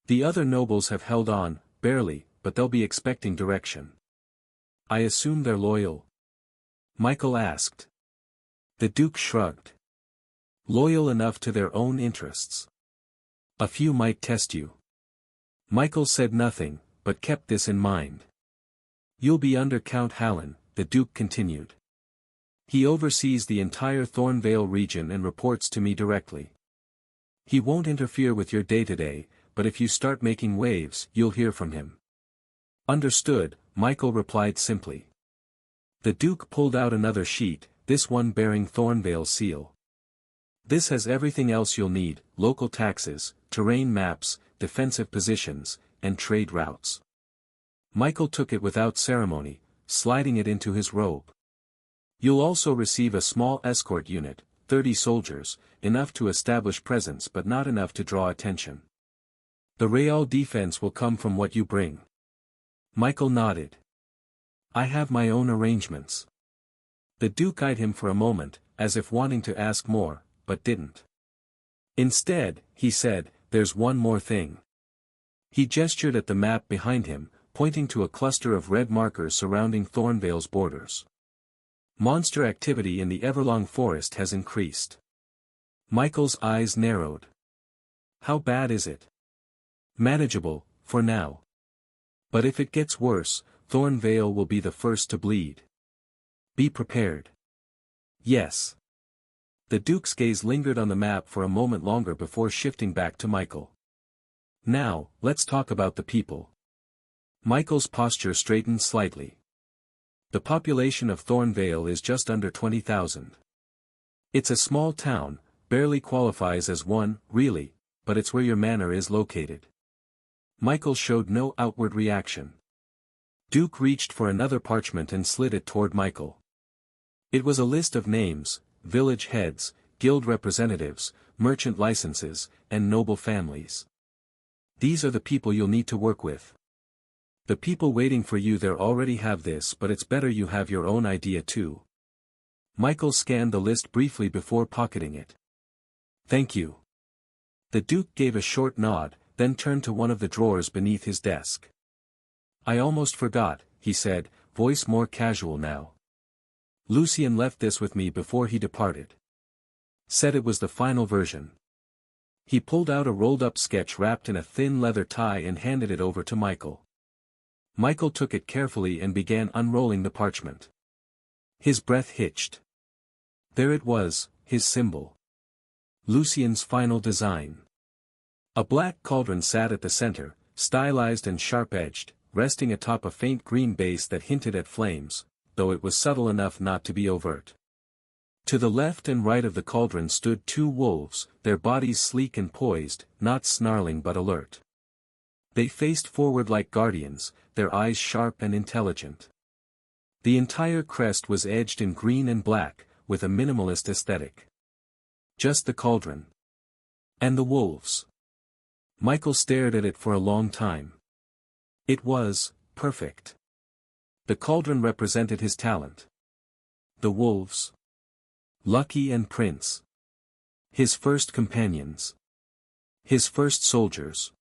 S1: The other nobles have held on, barely, but they'll be expecting direction. I assume they're loyal? Michael asked. The Duke shrugged. Loyal enough to their own interests. A few might test you. Michael said nothing, but kept this in mind. You'll be under Count Hallen, the Duke continued. He oversees the entire Thornvale region and reports to me directly. He won't interfere with your day-to-day, but if you start making waves, you'll hear from him. Understood, Michael replied simply. The Duke pulled out another sheet, this one bearing Thornvale's seal. This has everything else you'll need, local taxes, terrain maps, defensive positions, and trade routes. Michael took it without ceremony, sliding it into his robe. You'll also receive a small escort unit, 30 soldiers, enough to establish presence but not enough to draw attention. The real defense will come from what you bring. Michael nodded. I have my own arrangements. The Duke eyed him for a moment, as if wanting to ask more, but didn't. Instead, he said, there's one more thing. He gestured at the map behind him, pointing to a cluster of red markers surrounding Thornvale's borders. Monster activity in the Everlong forest has increased. Michael's eyes narrowed. How bad is it? Manageable, for now. But if it gets worse, Thornvale will be the first to bleed. Be prepared. Yes. The Duke's gaze lingered on the map for a moment longer before shifting back to Michael. Now, let's talk about the people. Michael's posture straightened slightly. The population of Thornvale is just under 20,000. It's a small town, barely qualifies as one, really, but it's where your manor is located. Michael showed no outward reaction. Duke reached for another parchment and slid it toward Michael. It was a list of names, village heads, guild representatives, merchant licenses, and noble families. These are the people you'll need to work with. The people waiting for you there already have this, but it's better you have your own idea too. Michael scanned the list briefly before pocketing it. Thank you. The Duke gave a short nod, then turned to one of the drawers beneath his desk. I almost forgot, he said, voice more casual now. Lucien left this with me before he departed. Said it was the final version. He pulled out a rolled-up sketch wrapped in a thin leather tie and handed it over to Michael. Michael took it carefully and began unrolling the parchment. His breath hitched. There it was, his symbol. Lucien's final design. A black cauldron sat at the center, stylized and sharp-edged, resting atop a faint green base that hinted at flames, though it was subtle enough not to be overt. To the left and right of the cauldron stood two wolves, their bodies sleek and poised, not snarling but alert. They faced forward like guardians, their eyes sharp and intelligent. The entire crest was edged in green and black, with a minimalist aesthetic. Just the cauldron. And the wolves. Michael stared at it for a long time. It was perfect. The cauldron represented his talent. The wolves. Lucky and Prince. His first companions. His first soldiers.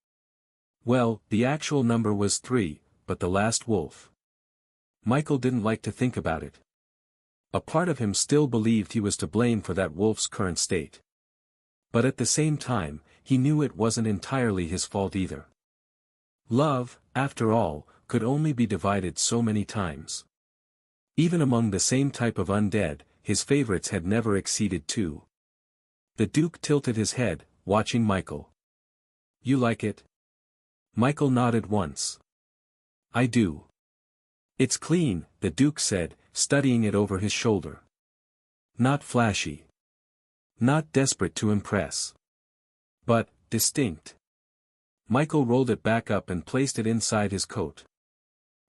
S1: Well, the actual number was 3, but the last wolf. Michael didn't like to think about it. A part of him still believed he was to blame for that wolf's current state. But at the same time, he knew it wasn't entirely his fault either. Love, after all, could only be divided so many times. Even among the same type of undead, his favorites had never exceeded 2. The Duke tilted his head, watching Michael. You like it? Michael nodded once. I do. It's clean, the Duke said, studying it over his shoulder. Not flashy. Not desperate to impress. But, distinct. Michael rolled it back up and placed it inside his coat.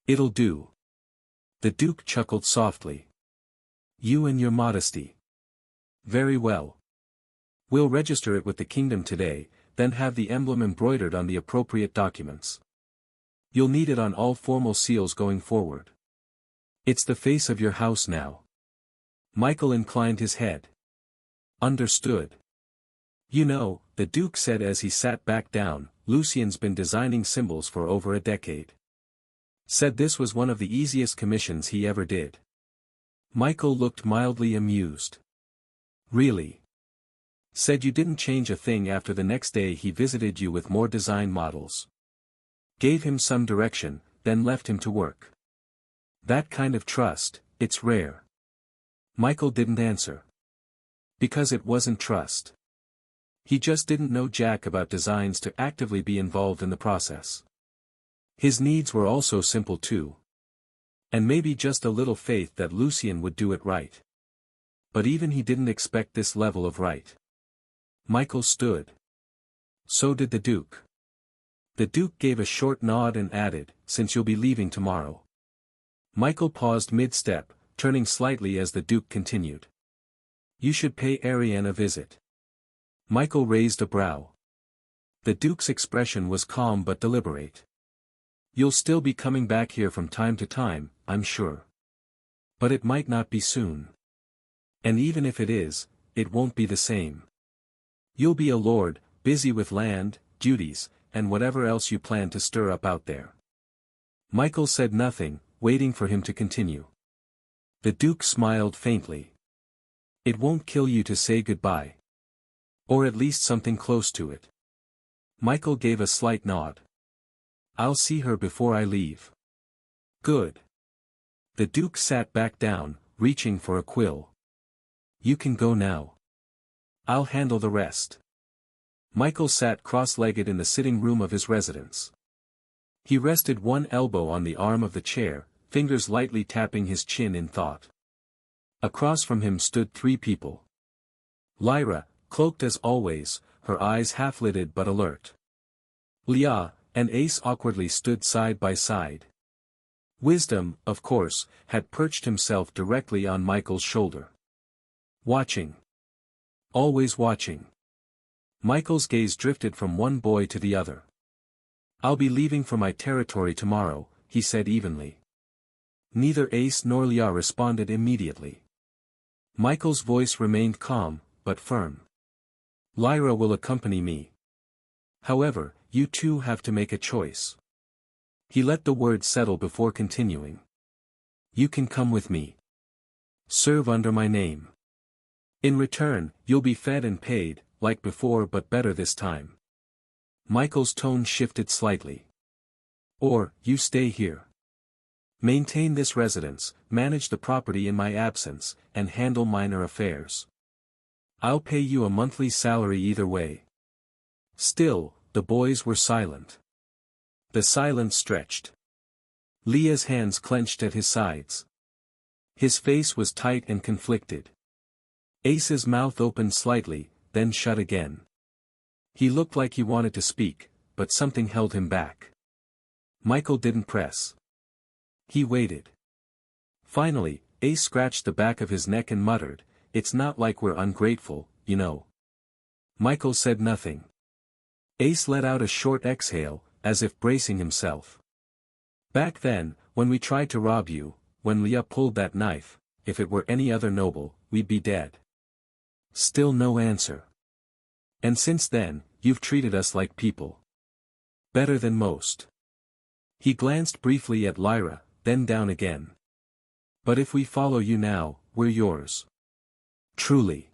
S1: It'll do. The Duke chuckled softly. You and your modesty. Very well. We'll register it with the kingdom today, then have the emblem embroidered on the appropriate documents. You'll need it on all formal seals going forward. It's the face of your house now. Michael inclined his head. Understood. You know, the Duke said as he sat back down, Lucien's been designing symbols for over a decade. Said this was one of the easiest commissions he ever did. Michael looked mildly amused. Really? Said you didn't change a thing after the next day he visited you with more design models. Gave him some direction, then left him to work. That kind of trust, it's rare. Michael didn't answer. Because it wasn't trust. He just didn't know jack about designs to actively be involved in the process. His needs were also simple too. And maybe just a little faith that Lucien would do it right. But even he didn't expect this level of right. Michael stood. So did the Duke. The Duke gave a short nod and added, since you'll be leaving tomorrow. Michael paused mid-step, turning slightly as the Duke continued. You should pay Arianne a visit. Michael raised a brow. The Duke's expression was calm but deliberate. You'll still be coming back here from time to time, I'm sure. But it might not be soon. And even if it is, it won't be the same. You'll be a lord, busy with land, duties, and whatever else you plan to stir up out there. Michael said nothing, waiting for him to continue. The Duke smiled faintly. It won't kill you to say goodbye. Or at least something close to it. Michael gave a slight nod. I'll see her before I leave. Good. The Duke sat back down, reaching for a quill. You can go now. I'll handle the rest. Michael sat cross-legged in the sitting room of his residence. He rested one elbow on the arm of the chair, fingers lightly tapping his chin in thought. Across from him stood 3 people. Lyra, cloaked as always, her eyes half-lidded but alert. Leah and Ace awkwardly stood side by side. Wisdom, of course, had perched himself directly on Michael's shoulder. Watching. Always watching. Michael's gaze drifted from one boy to the other. I'll be leaving for my territory tomorrow, he said evenly. Neither Ace nor Leah responded immediately. Michael's voice remained calm, but firm. Lyra will accompany me. However, you two have to make a choice. He let the word settle before continuing. You can come with me. Serve under my name. In return, you'll be fed and paid, like before but better this time. Michael's tone shifted slightly. Or, you stay here. Maintain this residence, manage the property in my absence, and handle minor affairs. I'll pay you a monthly salary either way. Still, the boys were silent. The silence stretched. Leah's hands clenched at his sides. His face was tight and conflicted. Ace's mouth opened slightly, then shut again. He looked like he wanted to speak, but something held him back. Michael didn't press. He waited. Finally, Ace scratched the back of his neck and muttered, "It's not like we're ungrateful, you know." Michael said nothing. Ace let out a short exhale, as if bracing himself. "Back then, when we tried to rob you, when Leah pulled that knife, if it were any other noble, we'd be dead." Still no answer. "And since then, you've treated us like people. Better than most." He glanced briefly at Lyra, then down again. "But if we follow you now, we're yours. Truly."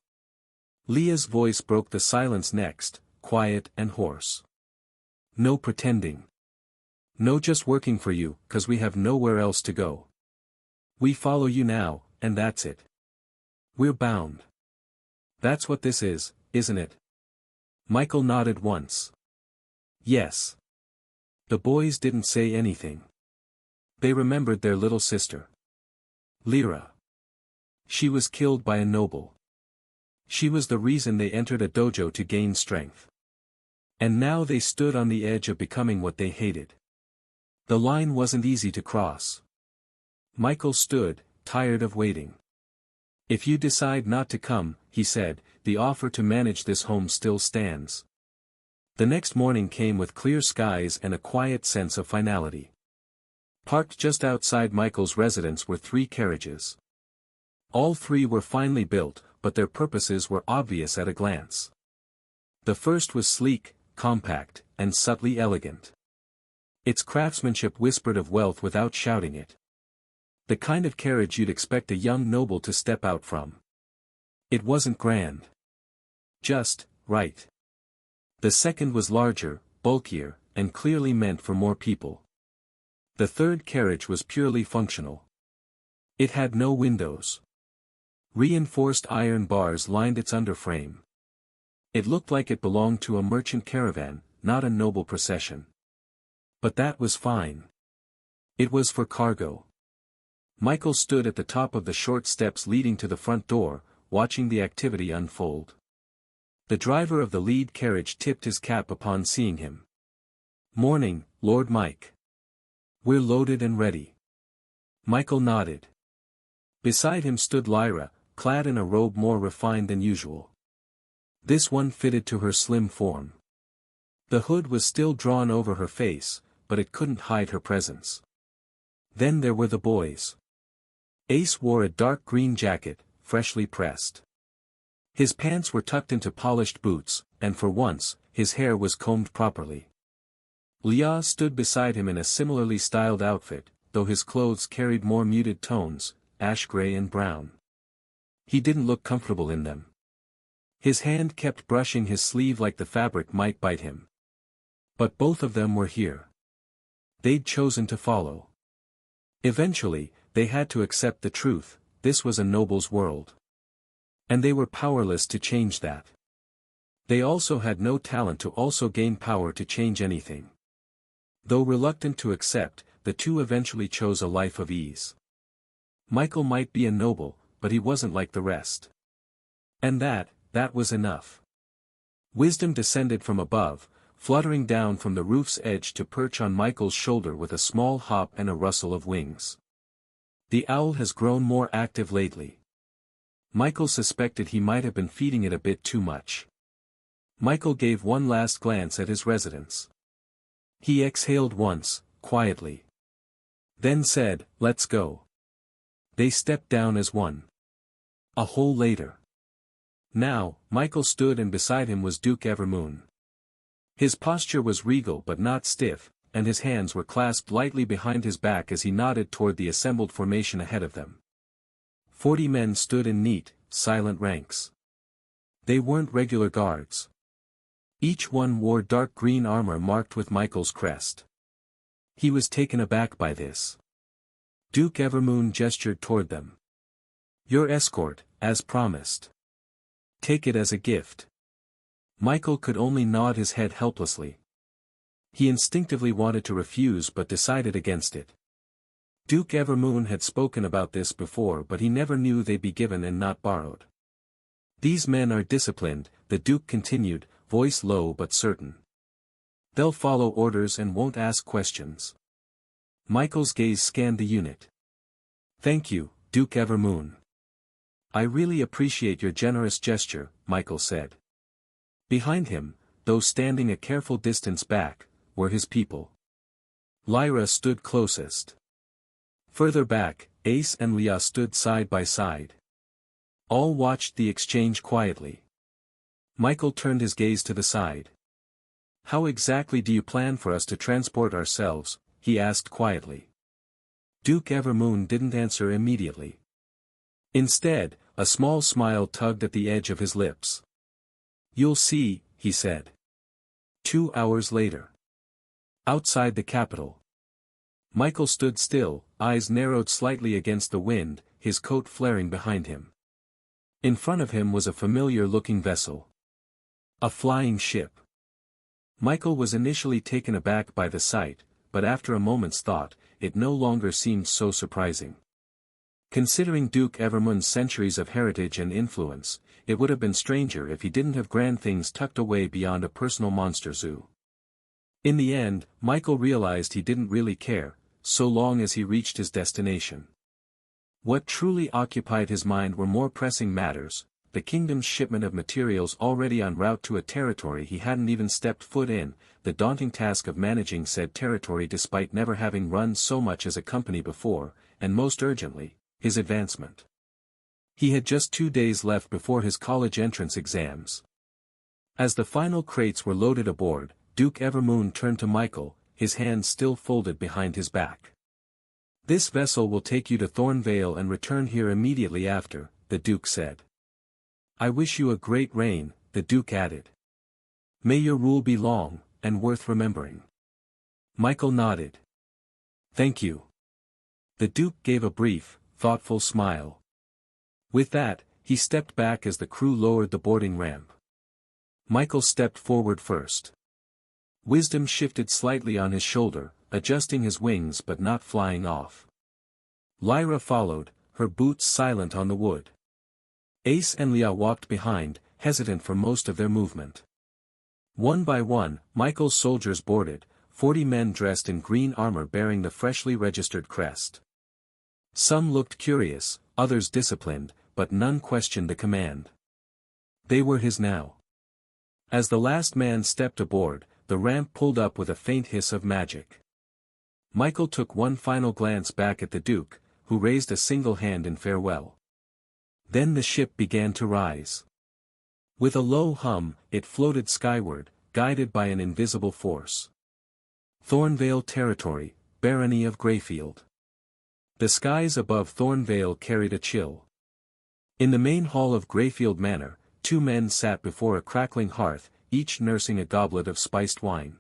S1: Leah's voice broke the silence next, quiet and hoarse. "No pretending. No just working for you, 'cause we have nowhere else to go. We follow you now, and that's it. We're bound. That's what this is, isn't it?" Michael nodded once. "Yes." The boys didn't say anything. They remembered their little sister. Lyra. She was killed by a noble. She was the reason they entered a dojo to gain strength. And now they stood on the edge of becoming what they hated. The line wasn't easy to cross. Michael stood, tired of waiting. "If you decide not to come," he said, "the offer to manage this home still stands." The next morning came with clear skies and a quiet sense of finality. Parked just outside Michael's residence were 3 carriages. All 3 were finely built, but their purposes were obvious at a glance. The first was sleek, compact, and subtly elegant. Its craftsmanship whispered of wealth without shouting it. The kind of carriage you'd expect a young noble to step out from. It wasn't grand. Just right. The second was larger, bulkier, and clearly meant for more people. The third carriage was purely functional. It had no windows. Reinforced iron bars lined its underframe. It looked like it belonged to a merchant caravan, not a noble procession. But that was fine. It was for cargo. Michael stood at the top of the short steps leading to the front door, watching the activity unfold. The driver of the lead carriage tipped his cap upon seeing him. "Morning, Lord Mike. We're loaded and ready." Michael nodded. Beside him stood Lyra, clad in a robe more refined than usual. This one fitted to her slim form. The hood was still drawn over her face, but it couldn't hide her presence. Then there were the boys. Ace wore a dark green jacket, freshly pressed. His pants were tucked into polished boots, and for once, his hair was combed properly. Leah stood beside him in a similarly styled outfit, though his clothes carried more muted tones, ash gray and brown. He didn't look comfortable in them. His hand kept brushing his sleeve like the fabric might bite him. But both of them were here. They'd chosen to follow. Eventually, they had to accept the truth, this was a noble's world. And they were powerless to change that. They also had no talent to also gain power to change anything. Though reluctant to accept, the two eventually chose a life of ease. Michael might be a noble, but he wasn't like the rest. And that was enough. Wisdom descended from above, fluttering down from the roof's edge to perch on Michael's shoulder with a small hop and a rustle of wings. The owl has grown more active lately. Michael suspected he might have been feeding it a bit too much. Michael gave one last glance at his residence. He exhaled once, quietly. Then said, "Let's go." They stepped down as one. A hole later. Now, Michael stood and beside him was Duke Everoon. His posture was regal but not stiff, and his hands were clasped lightly behind his back as he nodded toward the assembled formation ahead of them. 40 men stood in neat, silent ranks. They weren't regular guards. Each one wore dark green armor marked with Michael's crest. He was taken aback by this. Duke Everoon gestured toward them. "Your escort, as promised. Take it as a gift." Michael could only nod his head helplessly. He instinctively wanted to refuse but decided against it. Duke Everoon had spoken about this before, but he never knew they'd be given and not borrowed. "These men are disciplined," the Duke continued, voice low but certain. "They'll follow orders and won't ask questions." Michael's gaze scanned the unit. "Thank you, Duke Everoon. I really appreciate your generous gesture," Michael said. Behind him, though standing a careful distance back, were his people. Lyra stood closest. Further back, Ace and Leah stood side by side. All watched the exchange quietly. Michael turned his gaze to the side. "How exactly do you plan for us to transport ourselves?" he asked quietly. Duke Everoon didn't answer immediately. Instead, a small smile tugged at the edge of his lips. "You'll see," he said. 2 hours later. Outside the capital. Michael stood still, eyes narrowed slightly against the wind, his coat flaring behind him. In front of him was a familiar-looking vessel. A flying ship. Michael was initially taken aback by the sight, but after a moment's thought, it no longer seemed so surprising. Considering Duke Everoon's centuries of heritage and influence, it would have been stranger if he didn't have grand things tucked away beyond a personal monster zoo. In the end, Michael realized he didn't really care, so long as he reached his destination. What truly occupied his mind were more pressing matters: the kingdom's shipment of materials already en route to a territory he hadn't even stepped foot in, the daunting task of managing said territory despite never having run so much as a company before, and most urgently, his advancement. He had just 2 days left before his college entrance exams. As the final crates were loaded aboard, Duke Everoon turned to Michael, his hands still folded behind his back. "This vessel will take you to Thornvale and return here immediately after," the Duke said. "I wish you a great reign," the Duke added. "May your rule be long, and worth remembering." Michael nodded. "Thank you." The Duke gave a brief, thoughtful smile. With that, he stepped back as the crew lowered the boarding ramp. Michael stepped forward first. Wisdom shifted slightly on his shoulder, adjusting his wings but not flying off. Lyra followed, her boots silent on the wood. Ace and Leah walked behind, hesitant for most of their movement. One by one, Michael's soldiers boarded, 40 men dressed in green armor bearing the freshly registered crest. Some looked curious, others disciplined, but none questioned the command. They were his now. As the last man stepped aboard, the ramp pulled up with a faint hiss of magic. Michael took one final glance back at the Duke, who raised a single hand in farewell. Then the ship began to rise. With a low hum, it floated skyward, guided by an invisible force. Thornvale territory, barony of Greyfield. The skies above Thornvale carried a chill. In the main hall of Greyfield Manor, 2 men sat before a crackling hearth, each nursing a goblet of spiced wine.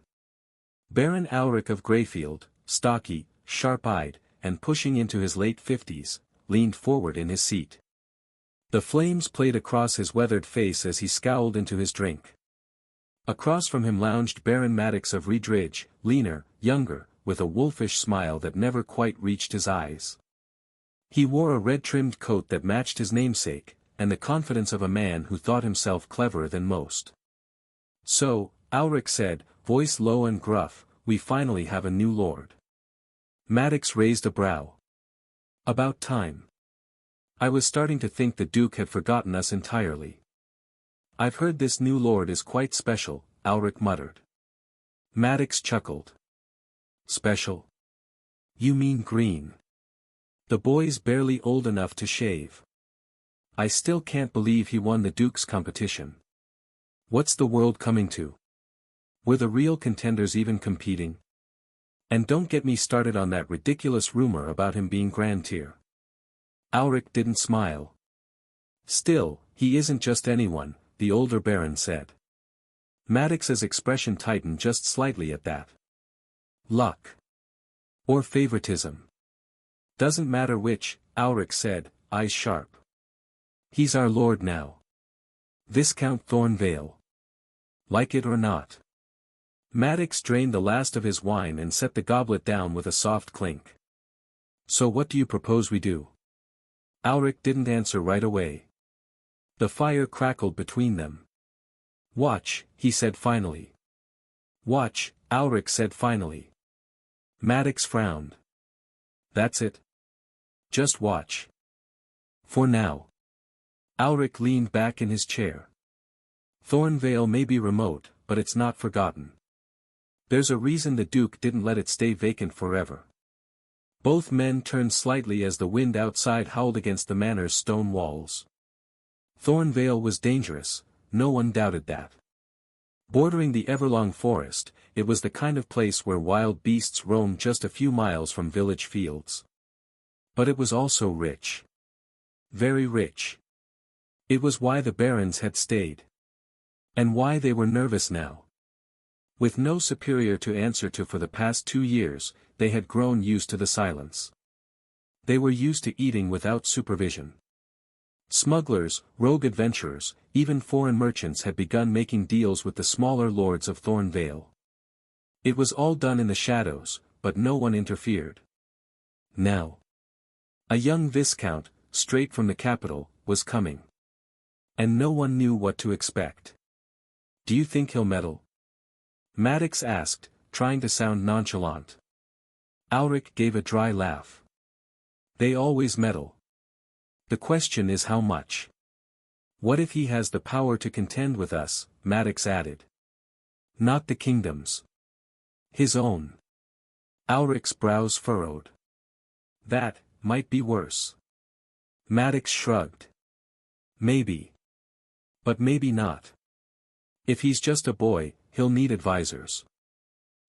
S1: Baron Alric of Greyfield, stocky, sharp-eyed, and pushing into his late 50s, leaned forward in his seat. The flames played across his weathered face as he scowled into his drink. Across from him lounged Baron Maddox of Reedridge, leaner, younger, with a wolfish smile that never quite reached his eyes. He wore a red-trimmed coat that matched his namesake, and the confidence of a man who thought himself cleverer than most. "So," Alric said, voice low and gruff, "we finally have a new lord." Maddox raised a brow. "About time. I was starting to think the Duke had forgotten us entirely." "I've heard this new lord is quite special," Alric muttered. Maddox chuckled. "Special? You mean green. The boy's barely old enough to shave. I still can't believe he won the Duke's competition. What's the world coming to? Were the real contenders even competing?" And don't get me started on that ridiculous rumor about him being Grand Tier. Auric didn't smile. Still, he isn't just anyone, the older Baron said. Maddox's expression tightened just slightly at that. Luck. Or favoritism. Doesn't matter which, Auric said, eyes sharp. He's our lord now. Viscount Thornvale. Like it or not. Maddox drained the last of his wine and set the goblet down with a soft clink. So what do you propose we do? Auric didn't answer right away. The fire crackled between them. Watch, he said finally. Watch, Auric said finally. Maddox frowned. That's it? Just watch. For now. Auric leaned back in his chair. Thornvale may be remote, but it's not forgotten. There's a reason the Duke didn't let it stay vacant forever. Both men turned slightly as the wind outside howled against the manor's stone walls. Thornvale was dangerous, no one doubted that. Bordering the Everlong forest, it was the kind of place where wild beasts roamed just a few miles from village fields. But it was also rich. Very rich. It was why the barons had stayed. And why they were nervous now. With no superior to answer to for the past 2 years, they had grown used to the silence. They were used to eating without supervision. Smugglers, rogue adventurers, even foreign merchants had begun making deals with the smaller lords of Thornvale. It was all done in the shadows, but no one interfered. Now. A young viscount, straight from the capital, was coming. And no one knew what to expect. Do you think he'll meddle? Maddox asked, trying to sound nonchalant. Auric gave a dry laugh. They always meddle. The question is how much. What if he has the power to contend with us, Maddox added. Not the kingdom's. His own. Auric's brows furrowed. That might be worse. Maddox shrugged. Maybe. But maybe not. If he's just a boy, he'll need advisors.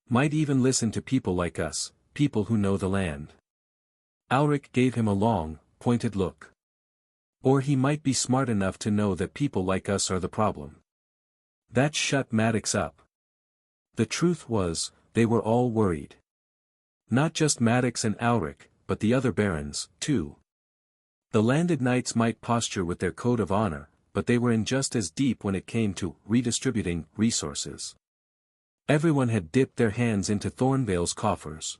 S1: Might even listen to people like us, people who know the land. Auric gave him a long, pointed look. Or he might be smart enough to know that people like us are the problem. That shut Maddox up. The truth was, they were all worried. Not just Maddox and Auric, but the other barons, too. The landed knights might posture with their code of honor, but they were in just as deep when it came to redistributing resources. Everyone had dipped their hands into Thornvale's coffers.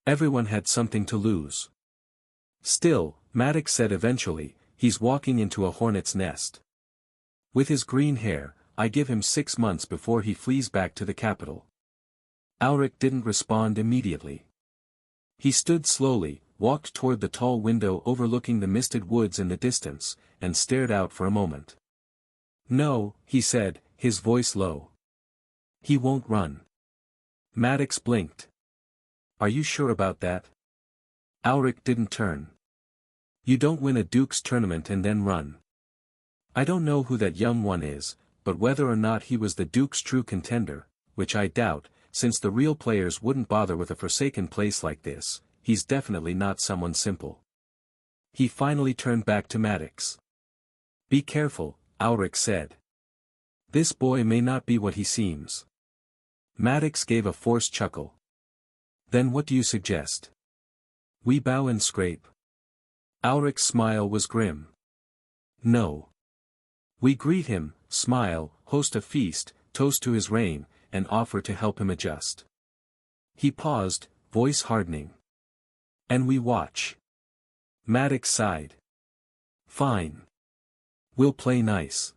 S1: Everyone had something to lose. Still, Maddox said eventually, he's walking into a hornet's nest. With his green hair, I give him 6 months before he flees back to the capital. Auric didn't respond immediately. He stood slowly, walked toward the tall window overlooking the misted woods in the distance, and stared out for a moment. No, he said, his voice low. He won't run. Maddox blinked. Are you sure about that? Auric didn't turn. You don't win a duke's tournament and then run. I don't know who that young one is, but whether or not he was the duke's true contender, which I doubt, since the real players wouldn't bother with a forsaken place like this, he's definitely not someone simple. He finally turned back to Maddox. Be careful, Auric said. This boy may not be what he seems. Maddox gave a forced chuckle. Then what do you suggest? We bow and scrape. Auric's smile was grim. No. We greet him, smile, host a feast, toast to his reign, and offer to help him adjust. He paused, voice hardening. And we watch. Maddox sighed. Fine. We'll play nice.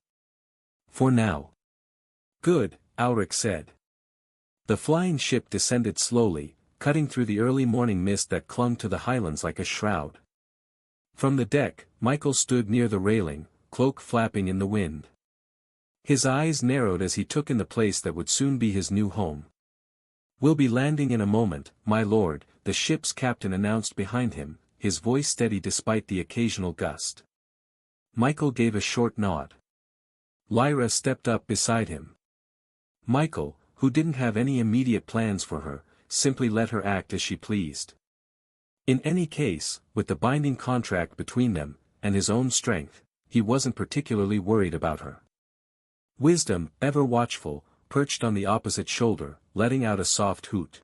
S1: For now. Good, Auric said. The flying ship descended slowly, cutting through the early morning mist that clung to the highlands like a shroud. From the deck, Michael stood near the railing, cloak flapping in the wind. His eyes narrowed as he took in the place that would soon be his new home. We'll be landing in a moment, my lord, the ship's captain announced behind him, his voice steady despite the occasional gust. Michael gave a short nod. Lyra stepped up beside him. Michael, who didn't have any immediate plans for her, simply let her act as she pleased. In any case, with the binding contract between them, and his own strength, he wasn't particularly worried about her. Wisdom, ever watchful, perched on the opposite shoulder, letting out a soft hoot.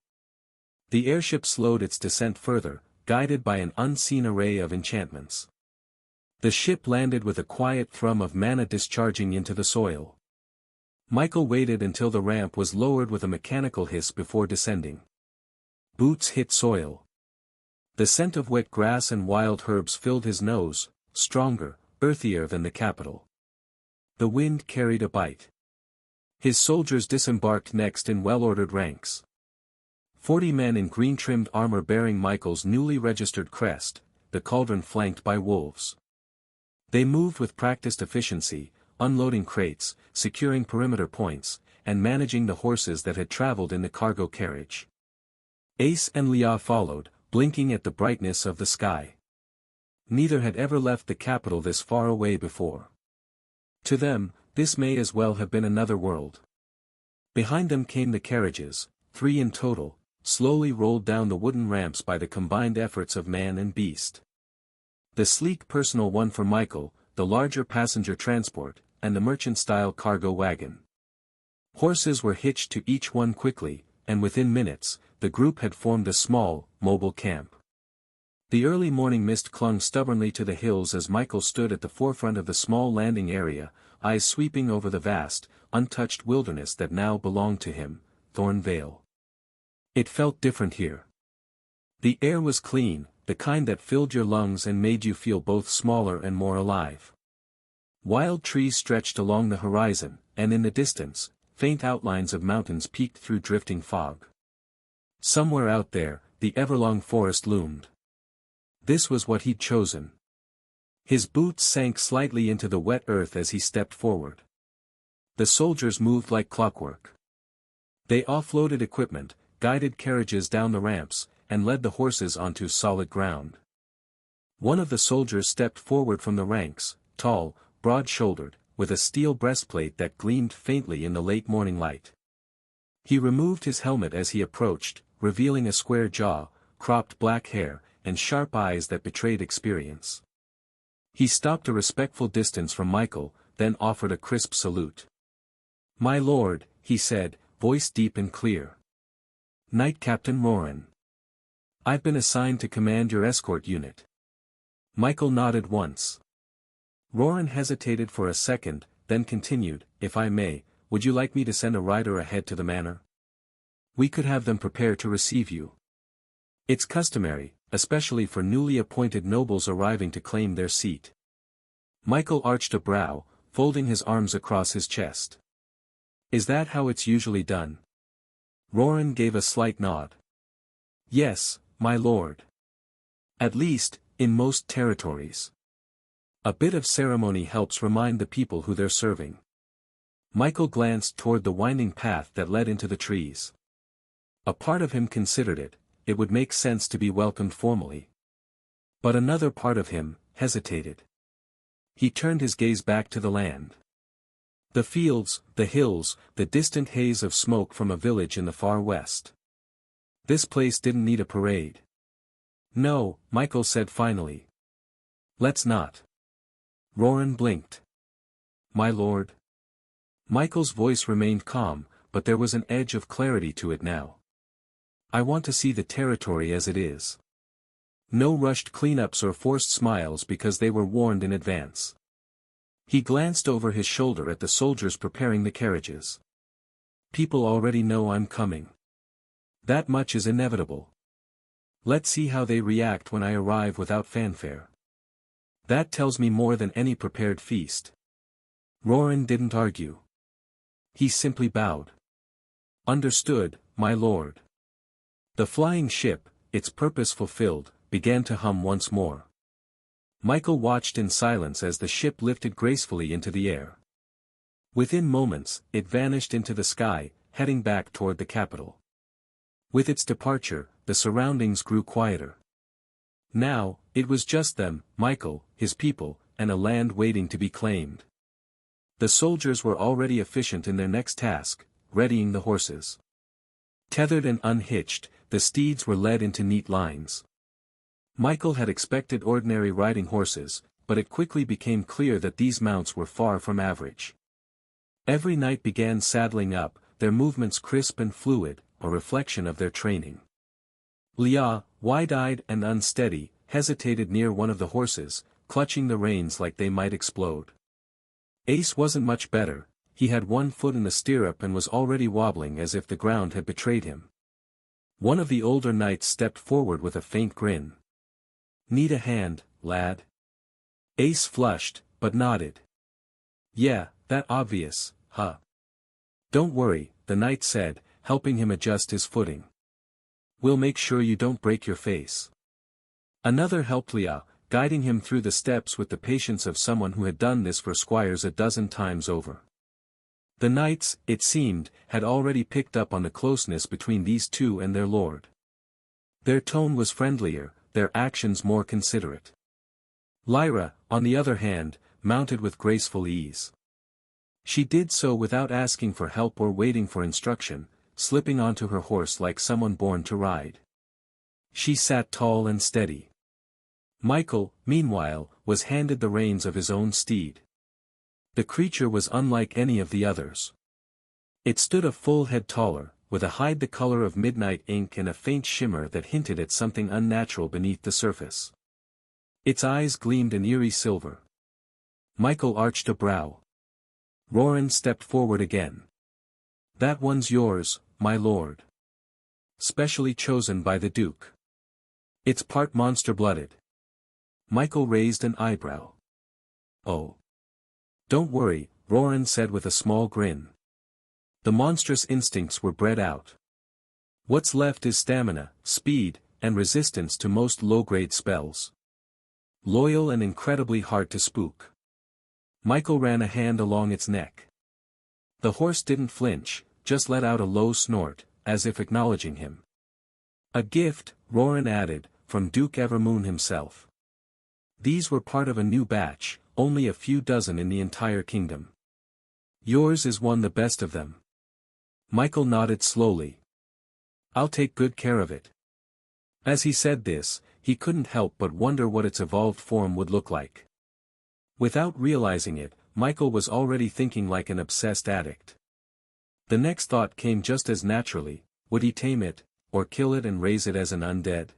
S1: The airship slowed its descent further, guided by an unseen array of enchantments. The ship landed with a quiet thrum of mana discharging into the soil. Michael waited until the ramp was lowered with a mechanical hiss before descending. Boots hit soil. The scent of wet grass and wild herbs filled his nose, stronger, earthier than the capital. The wind carried a bite. His soldiers disembarked next in well-ordered ranks. 40 men in green-trimmed armor bearing Michael's newly registered crest, the cauldron flanked by wolves. They moved with practiced efficiency, unloading crates, securing perimeter points, and managing the horses that had traveled in the cargo carriage. Ace and Leah followed, blinking at the brightness of the sky. Neither had ever left the capital this far away before. To them, this may as well have been another world. Behind them came the carriages, 3 in total, slowly rolled down the wooden ramps by the combined efforts of man and beast. The sleek personal one for Michael, the larger passenger transport, and the merchant-style cargo wagon. Horses were hitched to each one quickly, and within minutes, the group had formed a small, mobile camp. The early morning mist clung stubbornly to the hills as Michael stood at the forefront of the small landing area, eyes sweeping over the vast, untouched wilderness that now belonged to him, Thornvale. It felt different here. The air was clean, the kind that filled your lungs and made you feel both smaller and more alive. Wild trees stretched along the horizon, and in the distance, faint outlines of mountains peeked through drifting fog. Somewhere out there, the everlong forest loomed. This was what he'd chosen. His boots sank slightly into the wet earth as he stepped forward. The soldiers moved like clockwork. They offloaded equipment, guided carriages down the ramps, and led the horses onto solid ground. One of the soldiers stepped forward from the ranks, tall, broad-shouldered, with a steel breastplate that gleamed faintly in the late morning light. He removed his helmet as he approached, revealing a square jaw, cropped black hair, and sharp eyes that betrayed experience. He stopped a respectful distance from Michael, then offered a crisp salute. "My lord," he said, voice deep and clear. "Knight Captain Roran. I've been assigned to command your escort unit." Michael nodded once. Roran hesitated for a second, then continued, "If I may, would you like me to send a rider ahead to the manor? We could have them prepare to receive you. It's customary, especially for newly appointed nobles arriving to claim their seat." Michael arched a brow, folding his arms across his chest. "Is that how it's usually done?" Roran gave a slight nod. "Yes, my lord. At least, in most territories. A bit of ceremony helps remind the people who they're serving." Michael glanced toward the winding path that led into the trees. A part of him considered it would make sense to be welcomed formally. But another part of him hesitated. He turned his gaze back to the land. The fields, the hills, the distant haze of smoke from a village in the far west. This place didn't need a parade. "No," Michael said finally. "Let's not." Roran blinked. "My lord." Michael's voice remained calm, but there was an edge of clarity to it now. "I want to see the territory as it is. No rushed cleanups or forced smiles because they were warned in advance." He glanced over his shoulder at the soldiers preparing the carriages. "People already know I'm coming. That much is inevitable. Let's see how they react when I arrive without fanfare. That tells me more than any prepared feast." Roran didn't argue. He simply bowed. "Understood, my lord." The flying ship, its purpose fulfilled, began to hum once more. Michael watched in silence as the ship lifted gracefully into the air. Within moments, it vanished into the sky, heading back toward the capital. With its departure, the surroundings grew quieter. Now, it was just them, Michael, his people, and a land waiting to be claimed. The soldiers were already efficient in their next task, readying the horses. Tethered and unhitched, the steeds were led into neat lines. Michael had expected ordinary riding horses, but it quickly became clear that these mounts were far from average. Every knight began saddling up, their movements crisp and fluid, a reflection of their training. Leah, wide-eyed and unsteady, hesitated near one of the horses, clutching the reins like they might explode. Ace wasn't much better, he had one foot in the stirrup and was already wobbling as if the ground had betrayed him. One of the older knights stepped forward with a faint grin. "Need a hand, lad?" Ace flushed, but nodded. "Yeah, that obvious, huh?" "Don't worry," the knight said, helping him adjust his footing. "We'll make sure you don't break your face." Another helped Leah, guiding him through the steps with the patience of someone who had done this for squires a dozen times over. The knights, it seemed, had already picked up on the closeness between these two and their lord. Their tone was friendlier, their actions more considerate. Lyra, on the other hand, mounted with graceful ease. She did so without asking for help or waiting for instruction, slipping onto her horse like someone born to ride. She sat tall and steady. Michael, meanwhile, was handed the reins of his own steed. The creature was unlike any of the others. It stood a full head taller, with a hide the color of midnight ink and a faint shimmer that hinted at something unnatural beneath the surface. Its eyes gleamed an eerie silver. Michael arched a brow. Roran stepped forward again. "That one's yours, my lord. Specially chosen by the Duke. It's part monster-blooded." Michael raised an eyebrow. "Oh. Don't worry," Roran said with a small grin. "The monstrous instincts were bred out. What's left is stamina, speed, and resistance to most low-grade spells. Loyal and incredibly hard to spook." Michael ran a hand along its neck. The horse didn't flinch, just let out a low snort, as if acknowledging him. "A gift," Roran added, "from Duke Everoon himself. These were part of a new batch, only a few dozen in the entire kingdom. Yours is one the best of them." Michael nodded slowly. "I'll take good care of it." As he said this, he couldn't help but wonder what its evolved form would look like. Without realizing it, Michael was already thinking like an obsessed addict. The next thought came just as naturally: would he tame it, or kill it and raise it as an undead?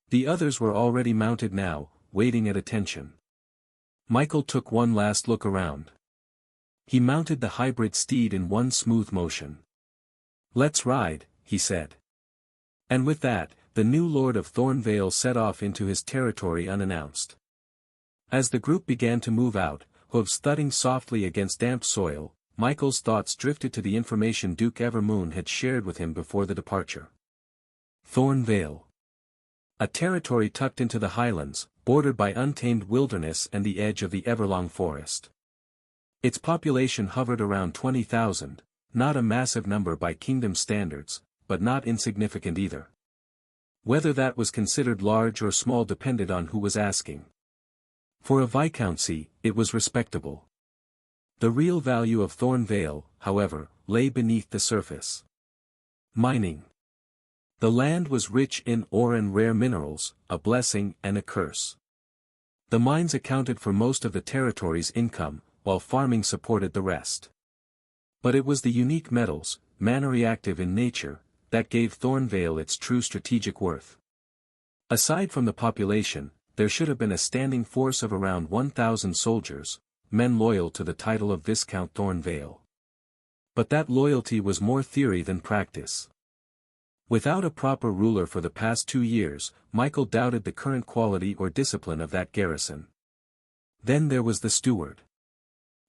S1: The others were already mounted now, waiting at attention. Michael took one last look around. He mounted the hybrid steed in one smooth motion. "Let's ride," he said. And with that, the new lord of Thornvale set off into his territory unannounced. As the group began to move out, hooves thudding softly against damp soil, Michael's thoughts drifted to the information Duke Everoon had shared with him before the departure. Thornvale. A territory tucked into the highlands, bordered by untamed wilderness and the edge of the Everlong forest. Its population hovered around 20,000, not a massive number by kingdom standards, but not insignificant either. Whether that was considered large or small depended on who was asking. For a viscountcy, it was respectable. The real value of Thornvale, however, lay beneath the surface. Mining. The land was rich in ore and rare minerals, a blessing and a curse. The mines accounted for most of the territory's income, while farming supported the rest. But it was the unique metals, manor-reactive in nature, that gave Thornvale its true strategic worth. Aside from the population, there should have been a standing force of around 1,000 soldiers, men loyal to the title of Viscount Thornvale. But that loyalty was more theory than practice. Without a proper ruler for the past 2 years, Michael doubted the current quality or discipline of that garrison. Then there was the steward.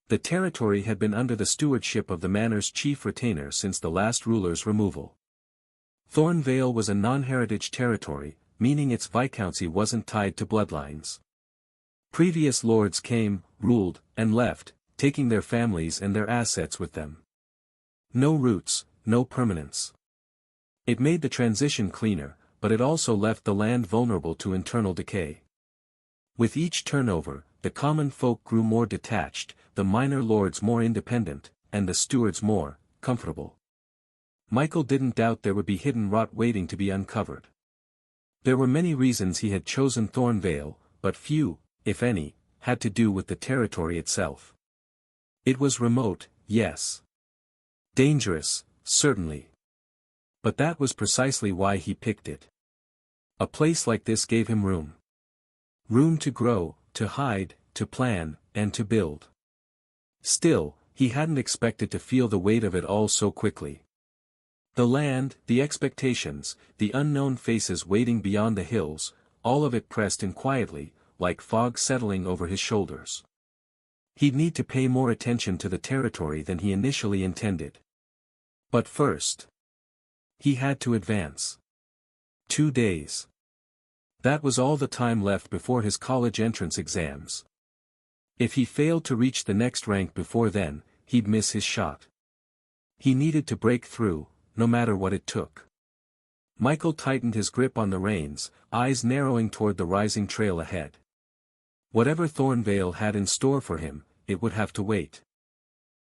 S1: The territory had been under the stewardship of the manor's chief retainer since the last ruler's removal. Thornvale was a non-heritage territory, meaning its viscountcy wasn't tied to bloodlines. Previous lords came, ruled, and left, taking their families and their assets with them. No roots, no permanence. It made the transition cleaner, but it also left the land vulnerable to internal decay. With each turnover, the common folk grew more detached, the minor lords more independent, and the stewards more comfortable. Michael didn't doubt there would be hidden rot waiting to be uncovered. There were many reasons he had chosen Thornvale, but few, if any, had to do with the territory itself. It was remote, yes. Dangerous, certainly. But that was precisely why he picked it. A place like this gave him room. Room to grow, to hide, to plan, and to build. Still, he hadn't expected to feel the weight of it all so quickly. The land, the expectations, the unknown faces waiting beyond the hills, all of it pressed in quietly, like fog settling over his shoulders. He'd need to pay more attention to the territory than he initially intended. But first, he had to advance. 2 days. That was all the time left before his college entrance exams. If he failed to reach the next rank before then, he'd miss his shot. He needed to break through, no matter what it took. Michael tightened his grip on the reins, eyes narrowing toward the rising trail ahead. Whatever Thornvale had in store for him, it would have to wait.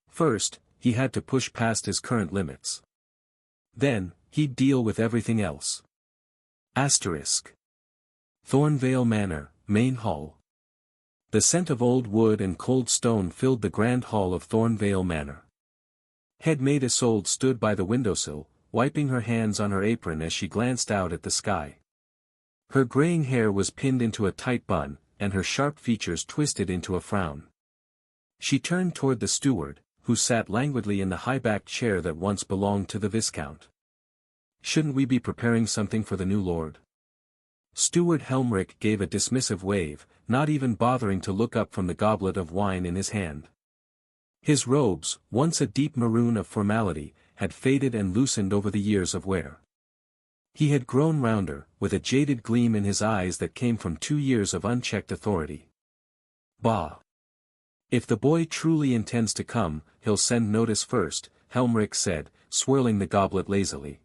S1: First, he had to push past his current limits. Then, he'd deal with everything else. Asterisk. Thornvale Manor, Main Hall. The scent of old wood and cold stone filled the grand hall of Thornvale Manor. Head-maid Isolde stood by the windowsill, wiping her hands on her apron as she glanced out at the sky. Her graying hair was pinned into a tight bun, and her sharp features twisted into a frown. She turned toward the steward, who sat languidly in the high-backed chair that once belonged to the Viscount. "Shouldn't we be preparing something for the new lord?" Steward Helmrich gave a dismissive wave, not even bothering to look up from the goblet of wine in his hand. His robes, once a deep maroon of formality, had faded and loosened over the years of wear. He had grown rounder, with a jaded gleam in his eyes that came from 2 years of unchecked authority. "Bah! If the boy truly intends to come, he'll send notice first," Helmrich said, swirling the goblet lazily.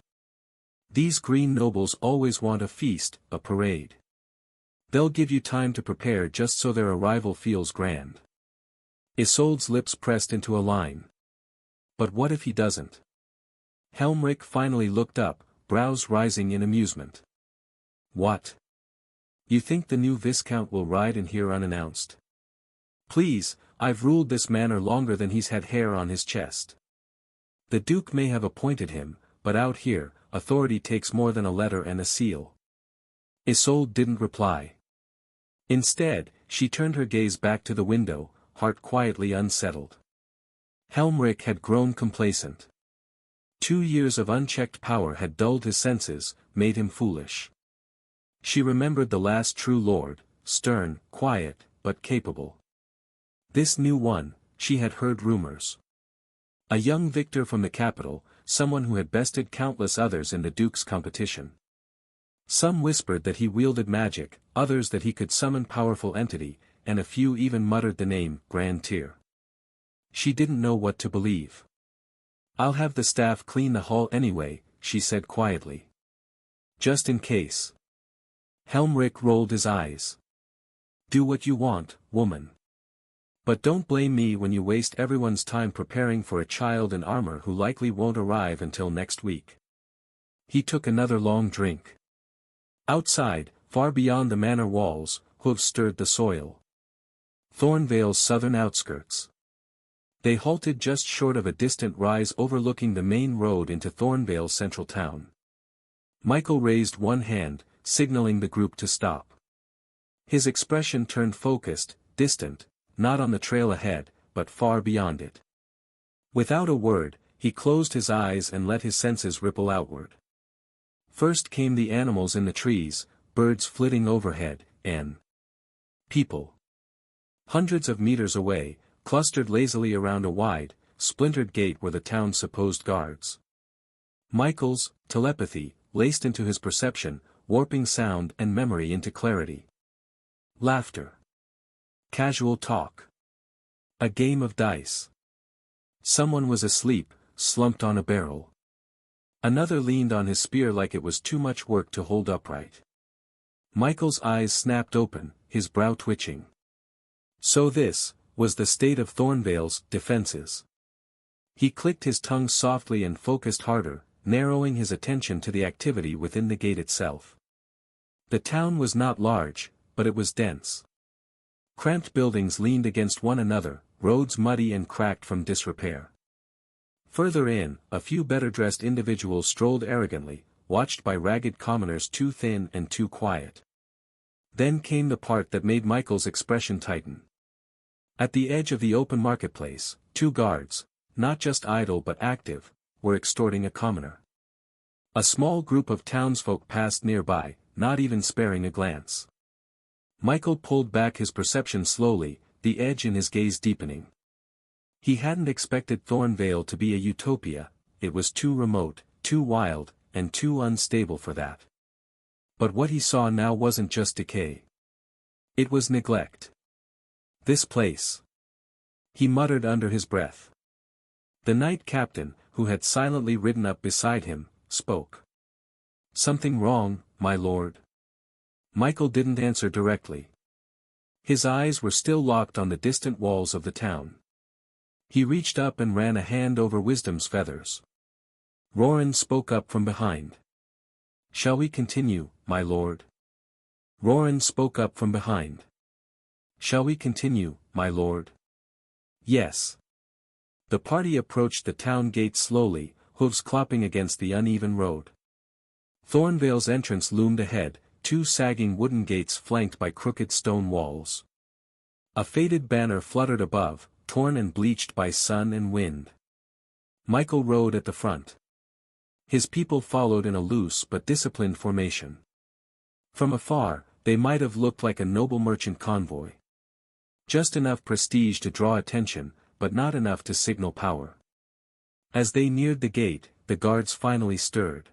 S1: "These green nobles always want a feast, a parade. They'll give you time to prepare just so their arrival feels grand." Isolde's lips pressed into a line. "But what if he doesn't?" Helmrich finally looked up, brows rising in amusement. "What? You think the new Viscount will ride in here unannounced? Please, I've ruled this manor longer than he's had hair on his chest. The Duke may have appointed him, but out here, authority takes more than a letter and a seal." Isolde didn't reply. Instead, she turned her gaze back to the window, heart quietly unsettled. Helmrich had grown complacent. 2 years of unchecked power had dulled his senses, made him foolish. She remembered the last true lord, stern, quiet, but capable. This new one, she had heard rumors. A young victor from the capital, someone who had bested countless others in the Duke's competition. Some whispered that he wielded magic, others that he could summon powerful entity, and a few even muttered the name, Grand Tier. She didn't know what to believe. "I'll have the staff clean the hall anyway," she said quietly. "Just in case." Helmrich rolled his eyes. "Do what you want, woman. But don't blame me when you waste everyone's time preparing for a child in armor who likely won't arrive until next week." He took another long drink. Outside, far beyond the manor walls, hooves stirred the soil. Thornvale's southern outskirts. They halted just short of a distant rise overlooking the main road into Thornvale's central town. Michael raised one hand, signaling the group to stop. His expression turned focused, distant, not on the trail ahead, but far beyond it. Without a word, he closed his eyes and let his senses ripple outward. First came the animals in the trees, birds flitting overhead, and people. Hundreds of meters away, clustered lazily around a wide, splintered gate were the town's supposed guards. Michael's telepathy laced into his perception, warping sound and memory into clarity. Laughter. Casual talk. A game of dice. Someone was asleep, slumped on a barrel. Another leaned on his spear like it was too much work to hold upright. Michael's eyes snapped open, his brow twitching. So this was the state of Thornvale's defenses. He clicked his tongue softly and focused harder, narrowing his attention to the activity within the gate itself. The town was not large, but it was dense. Cramped buildings leaned against one another, roads muddy and cracked from disrepair. Further in, a few better-dressed individuals strolled arrogantly, watched by ragged commoners too thin and too quiet. Then came the part that made Michael's expression tighten. At the edge of the open marketplace, two guards, not just idle but active, were extorting a commoner. A small group of townsfolk passed nearby, not even sparing a glance. Michael pulled back his perception slowly, the edge in his gaze deepening. He hadn't expected Thornvale to be a utopia, it was too remote, too wild, and too unstable for that. But what he saw now wasn't just decay. It was neglect. This place. He muttered under his breath. The knight captain, who had silently ridden up beside him, spoke. "Something wrong, my lord?" Michael didn't answer directly. His eyes were still locked on the distant walls of the town. He reached up and ran a hand over Wisdom's feathers. Roran spoke up from behind. "Shall we continue, my lord?" Roran spoke up from behind. "Shall we continue, my lord?" "Yes." The party approached the town gate slowly, hooves clopping against the uneven road. Thornvale's entrance loomed ahead, two sagging wooden gates flanked by crooked stone walls. A faded banner fluttered above, torn and bleached by sun and wind. Michael rode at the front. His people followed in a loose but disciplined formation. From afar, they might have looked like a noble merchant convoy. Just enough prestige to draw attention, but not enough to signal power. As they neared the gate, the guards finally stirred.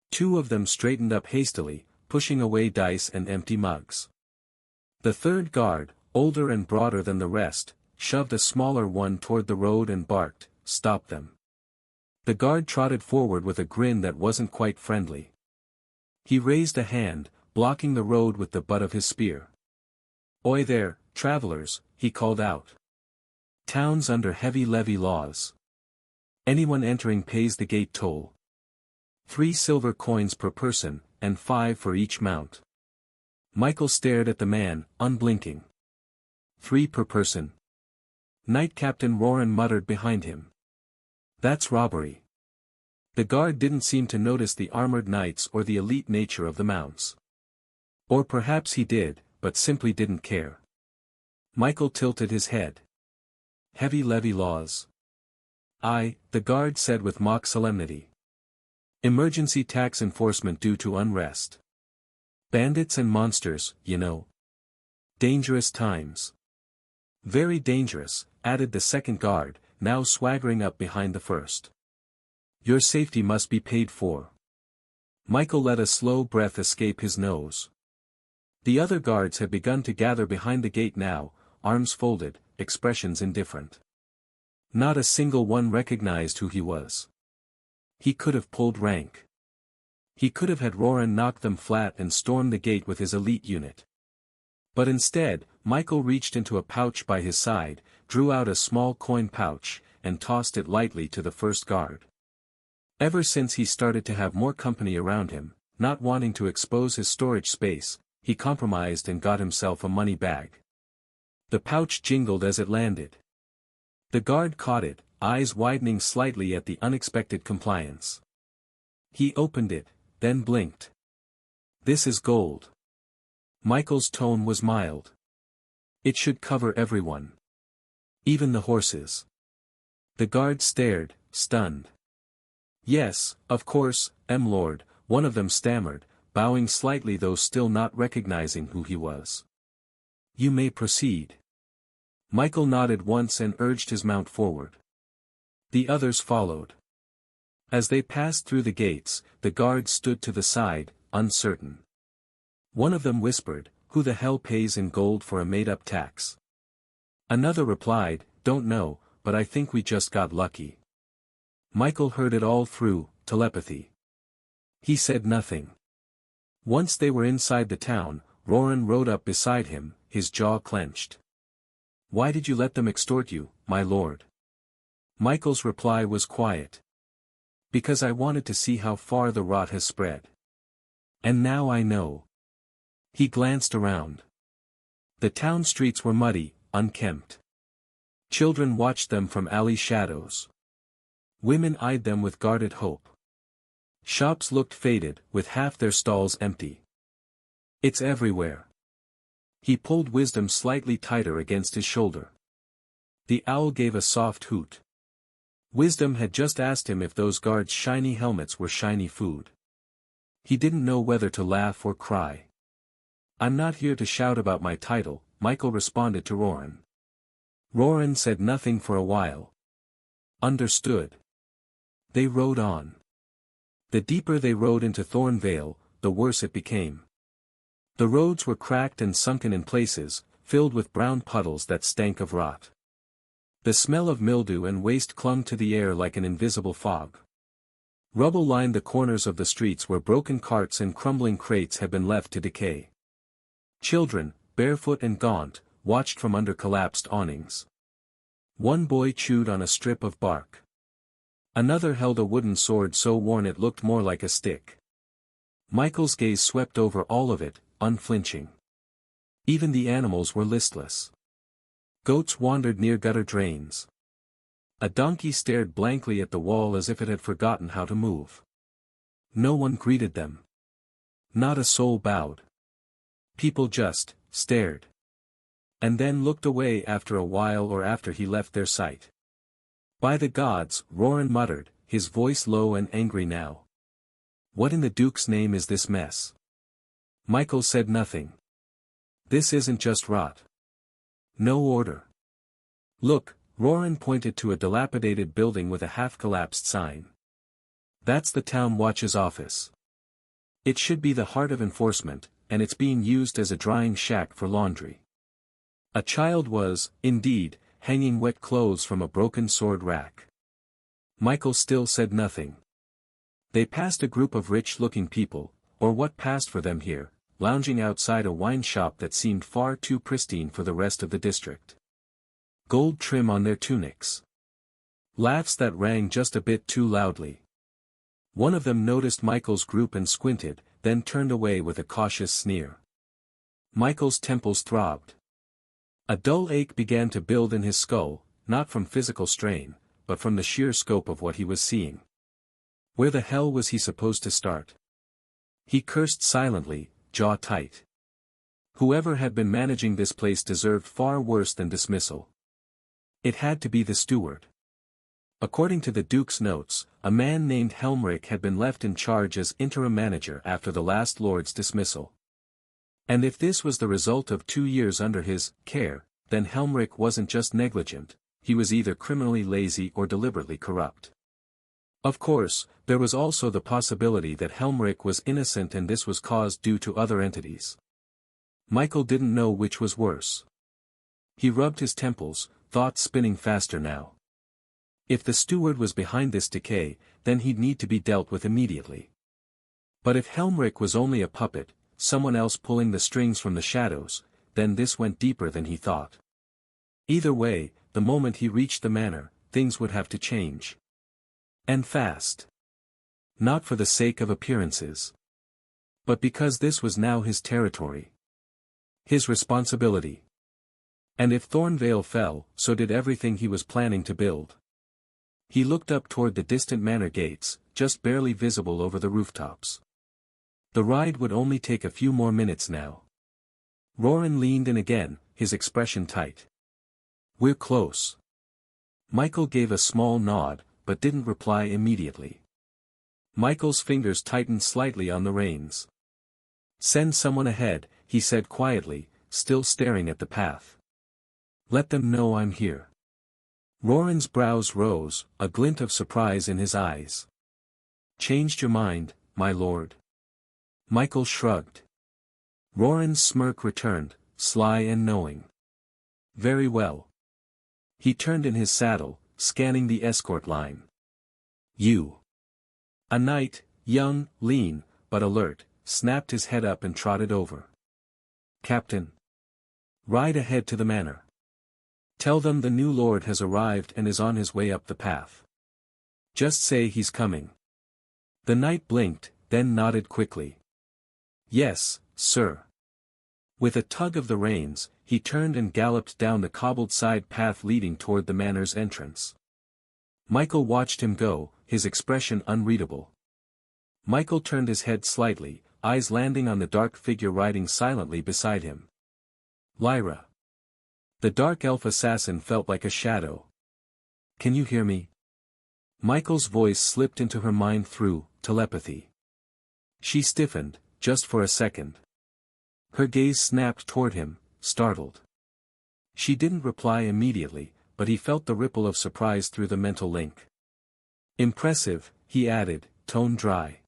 S1: Two of them straightened up hastily, pushing away dice and empty mugs. The third guard, older and broader than the rest, shoved a smaller one toward the road and barked, "Stop them." The guard trotted forward with a grin that wasn't quite friendly. He raised a hand, blocking the road with the butt of his spear. "Oi there, travelers," he called out. "Town's under heavy levy laws. Anyone entering pays the gate toll. 3 silver coins per person, and 5 for each mount." Michael stared at the man, unblinking. 3 per person. Knight Captain Roran muttered behind him. "That's robbery." The guard didn't seem to notice the armored knights or the elite nature of the mounts. Or perhaps he did, but simply didn't care. Michael tilted his head. "Heavy levy laws." "Aye," the guard said with mock solemnity. "Emergency tax enforcement due to unrest. Bandits and monsters, you know. Dangerous times." "Very dangerous," added the second guard, now swaggering up behind the first. "Your safety must be paid for." Michael let a slow breath escape his nose. The other guards had begun to gather behind the gate now, arms folded, expressions indifferent. Not a single one recognized who he was. He could have pulled rank. He could have had Roran knock them flat and storm the gate with his elite unit. But instead, Michael reached into a pouch by his side, drew out a small coin pouch, and tossed it lightly to the first guard. Ever since he started to have more company around him, not wanting to expose his storage space, he compromised and got himself a money bag. The pouch jingled as it landed. The guard caught it, eyes widening slightly at the unexpected compliance. He opened it, then blinked. "This is gold." Michael's tone was mild. "It should cover everyone. Even the horses." The guard stared, stunned. "Yes, of course, lord," one of them stammered, bowing slightly though still not recognizing who he was. "You may proceed." Michael nodded once and urged his mount forward. The others followed. As they passed through the gates, the guards stood to the side, uncertain. One of them whispered, "Who the hell pays in gold for a made-up tax?" Another replied, "Don't know, but I think we just got lucky." Michael heard it all through telepathy. He said nothing. Once they were inside the town, Roran rode up beside him, his jaw clenched. "Why did you let them extort you, my lord?" Michael's reply was quiet. Because I wanted to see how far the rot has spread. And now I know. He glanced around. The town streets were muddy, unkempt. Children watched them from alley shadows. Women eyed them with guarded hope. Shops looked faded, with half their stalls empty. It's everywhere. He pulled Wisdom slightly tighter against his shoulder. The owl gave a soft hoot. Wisdom had just asked him if those guards' shiny helmets were shiny food. He didn't know whether to laugh or cry. I'm not here to shout about my title, Michael responded to Roran. Roran said nothing for a while. Understood. They rode on. The deeper they rode into Thornvale, the worse it became. The roads were cracked and sunken in places, filled with brown puddles that stank of rot. The smell of mildew and waste clung to the air like an invisible fog. Rubble lined the corners of the streets where broken carts and crumbling crates had been left to decay. Children, barefoot and gaunt, watched from under collapsed awnings. One boy chewed on a strip of bark. Another held a wooden sword so worn it looked more like a stick. Michael's gaze swept over all of it, unflinching. Even the animals were listless. Goats wandered near gutter drains. A donkey stared blankly at the wall as if it had forgotten how to move. No one greeted them. Not a soul bowed. People just stared. And then looked away after a while or after he left their sight. By the gods, Roran muttered, his voice low and angry now. What in the Duke's name is this mess? Michael said nothing. This isn't just rot. No order. Look, Roran pointed to a dilapidated building with a half-collapsed sign. That's the town watch's office. It should be the heart of enforcement, and it's being used as a drying shack for laundry. A child was, indeed, hanging wet clothes from a broken sword rack. Michael still said nothing. They passed a group of rich-looking people, or what passed for them here, lounging outside a wine shop that seemed far too pristine for the rest of the district. Gold trim on their tunics. Laughs that rang just a bit too loudly. One of them noticed Michael's group and squinted, then turned away with a cautious sneer. Michael's temples throbbed. A dull ache began to build in his skull, not from physical strain, but from the sheer scope of what he was seeing. Where the hell was he supposed to start? He cursed silently, jaw tight. Whoever had been managing this place deserved far worse than dismissal. It had to be the steward. According to the Duke's notes, a man named Helmrich had been left in charge as interim manager after the last lord's dismissal. And if this was the result of 2 years under his care, then Helmrich wasn't just negligent, he was either criminally lazy or deliberately corrupt. Of course, there was also the possibility that Helmrich was innocent and this was caused due to other entities. Michael didn't know which was worse. He rubbed his temples, thoughts spinning faster now. If the steward was behind this decay, then he'd need to be dealt with immediately. But if Helmrich was only a puppet, someone else pulling the strings from the shadows, then this went deeper than he thought. Either way, the moment he reached the manor, things would have to change. And fast. Not for the sake of appearances. But because this was now his territory. His responsibility. And if Thornvale fell, so did everything he was planning to build. He looked up toward the distant manor gates, just barely visible over the rooftops. The ride would only take a few more minutes now. Roran leaned in again, his expression tight. We're close. Michael gave a small nod, but didn't reply immediately. Michael's fingers tightened slightly on the reins. Send someone ahead, he said quietly, still staring at the path. Let them know I'm here. Roran's brows rose, a glint of surprise in his eyes. Changed your mind, my lord? Michael shrugged. Roran's smirk returned, sly and knowing. Very well. He turned in his saddle, scanning the escort line. You. A knight, young, lean, but alert, snapped his head up and trotted over. Captain. Ride ahead to the manor. Tell them the new lord has arrived and is on his way up the path. Just say he's coming. The knight blinked, then nodded quickly. Yes, sir. With a tug of the reins, he turned and galloped down the cobbled side path leading toward the manor's entrance. Michael watched him go, his expression unreadable. Michael turned his head slightly, eyes landing on the dark figure riding silently beside him. Lyra. The dark elf assassin felt like a shadow. Can you hear me? Michael's voice slipped into her mind through telepathy. She stiffened, just for a second. Her gaze snapped toward him, startled. She didn't reply immediately, but he felt the ripple of surprise through the mental link. Impressive, he added, tone dry.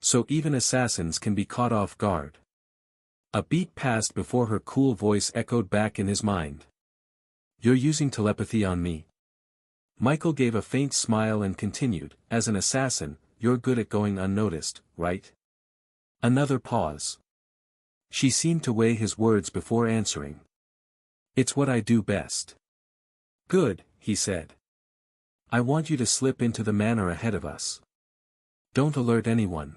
S1: So even assassins can be caught off guard. A beat passed before her cool voice echoed back in his mind. You're using telepathy on me? Michael gave a faint smile and continued, as an assassin, you're good at going unnoticed, right? Another pause. She seemed to weigh his words before answering. It's what I do best. Good, he said. I want you to slip into the manor ahead of us. Don't alert anyone.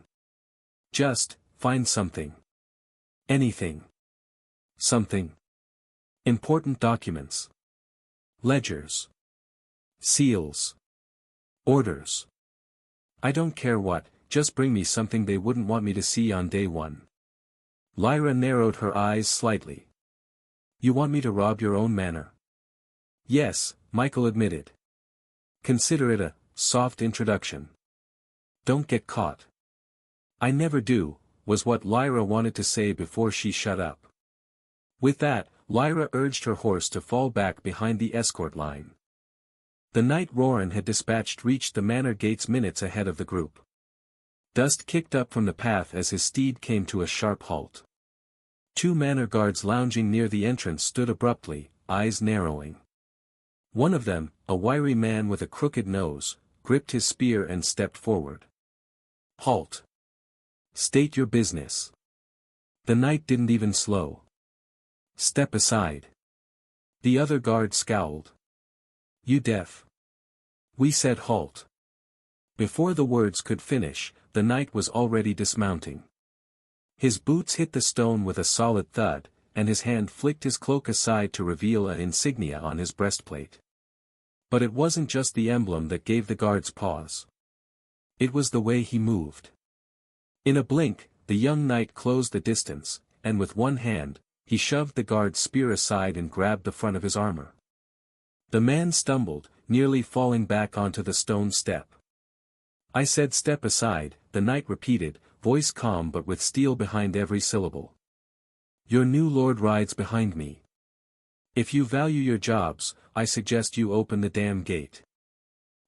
S1: Just, find something. Anything. Something. Important documents. Ledgers. Seals. Orders. I don't care what, just bring me something they wouldn't want me to see on day one. Lyra narrowed her eyes slightly. You want me to rob your own manor? Yes, Michael admitted. Consider it a soft introduction. Don't get caught. I never do, was what Lyra wanted to say before she shut up. With that, Lyra urged her horse to fall back behind the escort line. The knight Roran had dispatched reached the manor gates minutes ahead of the group. Dust kicked up from the path as his steed came to a sharp halt. Two manor guards lounging near the entrance stood abruptly, eyes narrowing. One of them, a wiry man with a crooked nose, gripped his spear and stepped forward. Halt. State your business. The knight didn't even slow. Step aside. The other guard scowled. You deaf? We said halt. Before the words could finish, the knight was already dismounting. His boots hit the stone with a solid thud, and his hand flicked his cloak aside to reveal an insignia on his breastplate. But it wasn't just the emblem that gave the guards pause. It was the way he moved. In a blink, the young knight closed the distance, and with one hand, he shoved the guard's spear aside and grabbed the front of his armor. The man stumbled, nearly falling back onto the stone step. I said step aside, the knight repeated, voice calm but with steel behind every syllable. Your new lord rides behind me. If you value your jobs, I suggest you open the damn gate.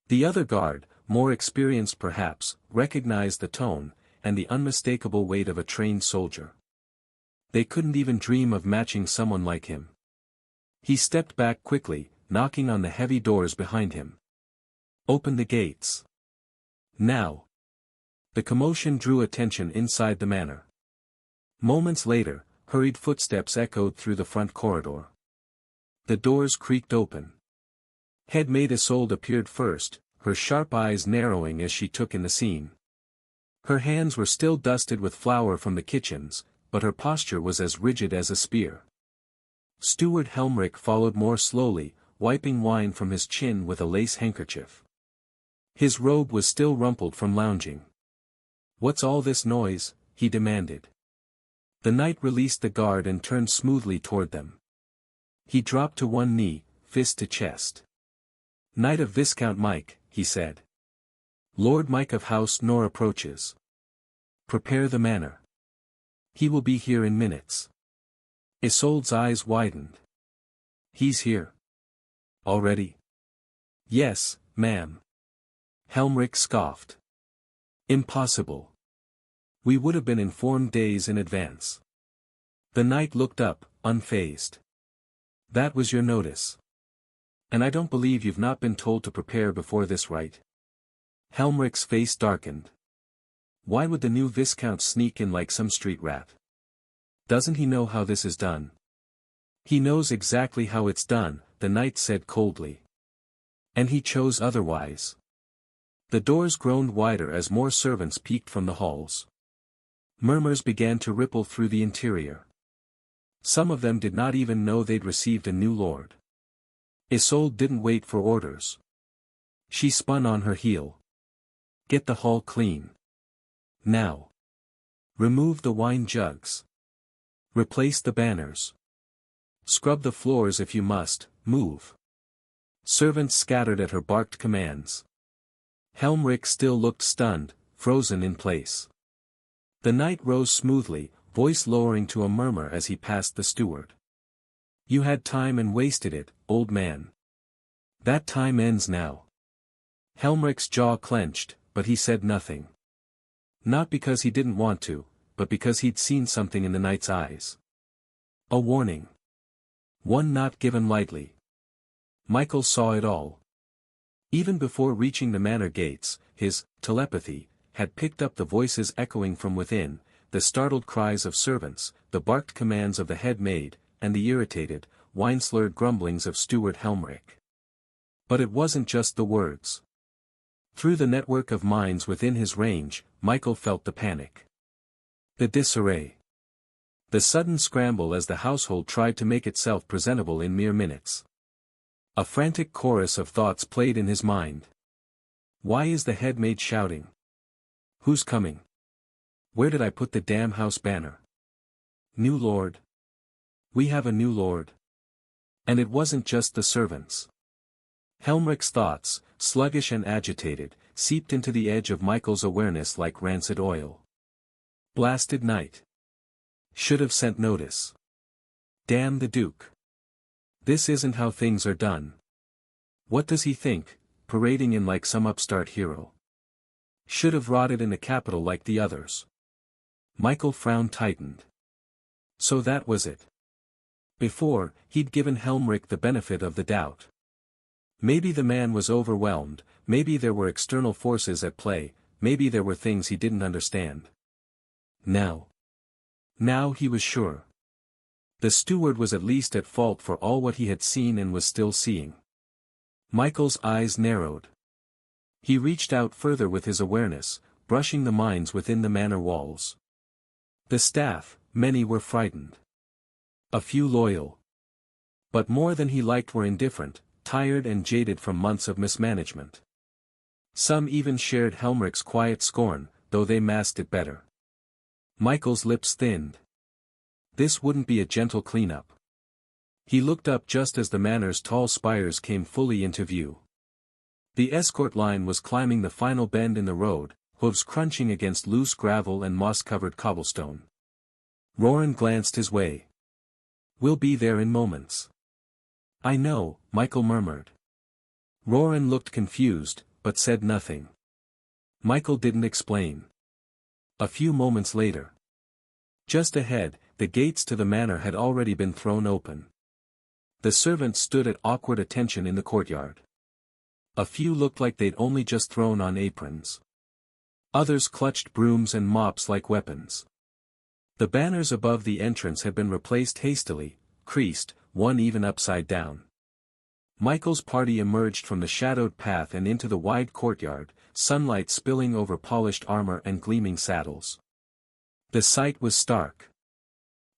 S1: The other guard, more experienced perhaps, recognized the tone, and the unmistakable weight of a trained soldier. They couldn't even dream of matching someone like him. He stepped back quickly, knocking on the heavy doors behind him. Open the gates. Now. The commotion drew attention inside the manor. Moments later, hurried footsteps echoed through the front corridor. The doors creaked open. Head Maid Isolde appeared first, her sharp eyes narrowing as she took in the scene. Her hands were still dusted with flour from the kitchens, but her posture was as rigid as a spear. Steward Helmrich followed more slowly, wiping wine from his chin with a lace handkerchief. His robe was still rumpled from lounging. What's all this noise? He demanded. The knight released the guard and turned smoothly toward them. He dropped to one knee, fist to chest. Knight of Viscount Mike, he said. Lord Mike of House Nor approaches. Prepare the manor. He will be here in minutes. Isolde's eyes widened. He's here. Already? Yes, ma'am. Helmrich scoffed. Impossible. We would have been informed days in advance. The knight looked up, unfazed. That was your notice. And I don't believe you've not been told to prepare before this, right? Helmrich's face darkened. Why would the new Viscount sneak in like some street rat? Doesn't he know how this is done? He knows exactly how it's done, the knight said coldly. And he chose otherwise. The doors groaned wider as more servants peeked from the halls. Murmurs began to ripple through the interior. Some of them did not even know they'd received a new lord. Isolde didn't wait for orders. She spun on her heel. Get the hall clean. Now. Remove the wine jugs. Replace the banners. Scrub the floors if you must, move. Servants scattered at her barked commands. Helmrich still looked stunned, frozen in place. The knight rose smoothly, voice lowering to a murmur as he passed the steward. You had time and wasted it, old man. That time ends now. Helmrich's jaw clenched, but he said nothing. Not because he didn't want to, but because he'd seen something in the knight's eyes. A warning. One not given lightly. Michael saw it all. Even before reaching the manor gates, his telepathy had picked up the voices echoing from within, the startled cries of servants, the barked commands of the head maid, and the irritated, wine-slurred grumblings of Steward Helmrich. But it wasn't just the words. Through the network of minds within his range, Michael felt the panic. The disarray. The sudden scramble as the household tried to make itself presentable in mere minutes. A frantic chorus of thoughts played in his mind. Why is the head maid shouting? Who's coming? Where did I put the damn house banner? New lord. We have a new lord. And it wasn't just the servants. Helmrich's thoughts, sluggish and agitated, seeped into the edge of Michael's awareness like rancid oil. Blasted night. Should have sent notice. Damn the Duke. This isn't how things are done. What does he think, parading in like some upstart hero? Should have rotted in a capital like the others. Michael's frown tightened. So that was it. Before, he'd given Helmrich the benefit of the doubt. Maybe the man was overwhelmed, maybe there were external forces at play, maybe there were things he didn't understand. Now he was sure. The steward was at least at fault for all what he had seen and was still seeing. Michael's eyes narrowed. He reached out further with his awareness, brushing the minds within the manor walls. The staff, many were frightened. A few loyal. But more than he liked were indifferent, tired and jaded from months of mismanagement. Some even shared Helmrich's quiet scorn, though they masked it better. Michael's lips thinned. This wouldn't be a gentle cleanup. He looked up just as the manor's tall spires came fully into view. The escort line was climbing the final bend in the road, hooves crunching against loose gravel and moss-covered cobblestone. Roran glanced his way. We'll be there in moments. I know, Michael murmured. Roran looked confused, but said nothing. Michael didn't explain. A few moments later. Just ahead, the gates to the manor had already been thrown open. The servants stood at awkward attention in the courtyard. A few looked like they'd only just thrown on aprons. Others clutched brooms and mops like weapons. The banners above the entrance had been replaced hastily, creased, one even upside down. Michael's party emerged from the shadowed path and into the wide courtyard, sunlight spilling over polished armor and gleaming saddles. The sight was stark.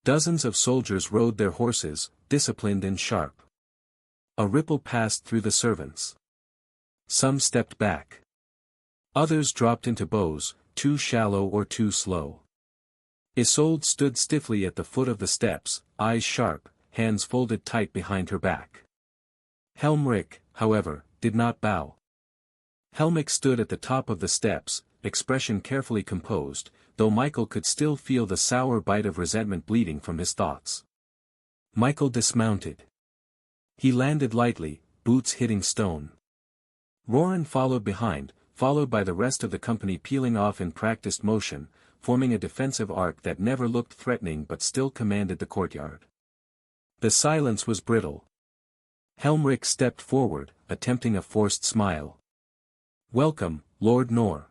S1: Dozens of soldiers rode their horses, disciplined and sharp. A ripple passed through the servants. Some stepped back. Others dropped into bows, too shallow or too slow. Isolde stood stiffly at the foot of the steps, eyes sharp, hands folded tight behind her back. Helmrich, however, did not bow. Helmrich stood at the top of the steps, expression carefully composed, though Michael could still feel the sour bite of resentment bleeding from his thoughts. Michael dismounted. He landed lightly, boots hitting stone. Roran followed behind, followed by the rest of the company peeling off in practiced motion, forming a defensive arc that never looked threatening but still commanded the courtyard. The silence was brittle. Helmrich stepped forward, attempting a forced smile. Welcome, Lord Nor.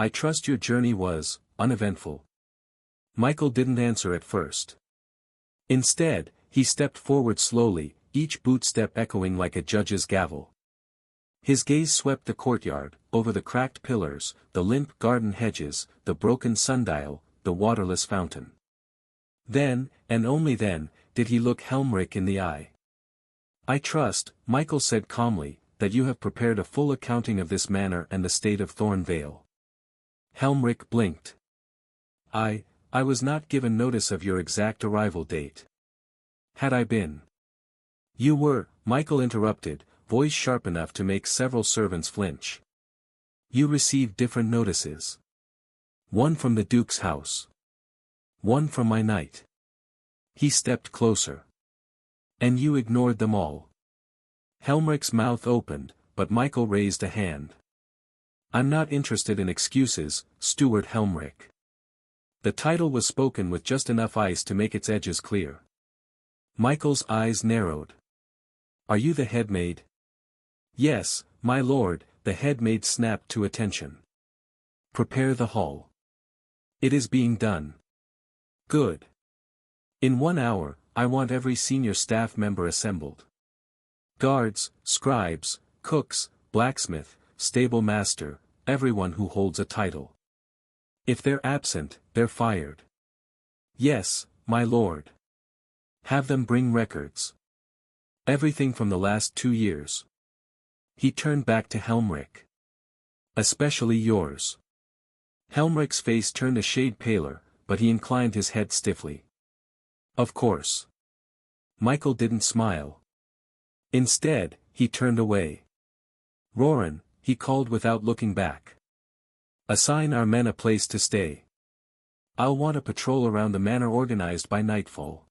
S1: I trust your journey was uneventful. Michael didn't answer at first. Instead, he stepped forward slowly, each boot step echoing like a judge's gavel. His gaze swept the courtyard, over the cracked pillars, the limp garden hedges, the broken sundial, the waterless fountain. Then, and only then, did he look Helmrich in the eye. "I trust," Michael said calmly, "that you have prepared a full accounting of this manor and the state of Thornvale." Helmrich blinked. I was not given notice of your exact arrival date. Had I been? You were," Michael interrupted, voice sharp enough to make several servants flinch. "You received different notices. One from the Duke's house. One from my knight." He stepped closer. "And you ignored them all." Helmrich's mouth opened, but Michael raised a hand. "I'm not interested in excuses, Steward Helmrich." The title was spoken with just enough ice to make its edges clear. Michael's eyes narrowed. "Are you the head maid?" "Yes, my lord," the head maid snapped to attention. "Prepare the hall. It is being done." "Good. In 1 hour, I want every senior staff member assembled. Guards, scribes, cooks, blacksmith, stable master, everyone who holds a title. If they're absent, they're fired." "Yes, my lord." "Have them bring records. Everything from the last 2 years." He turned back to Helmrich. "Especially yours." Helmrich's face turned a shade paler, but he inclined his head stiffly. "Of course." Michael didn't smile. Instead, he turned away. "Roran," he called without looking back. "Assign our men a place to stay. I'll want a patrol around the manor organized by nightfall.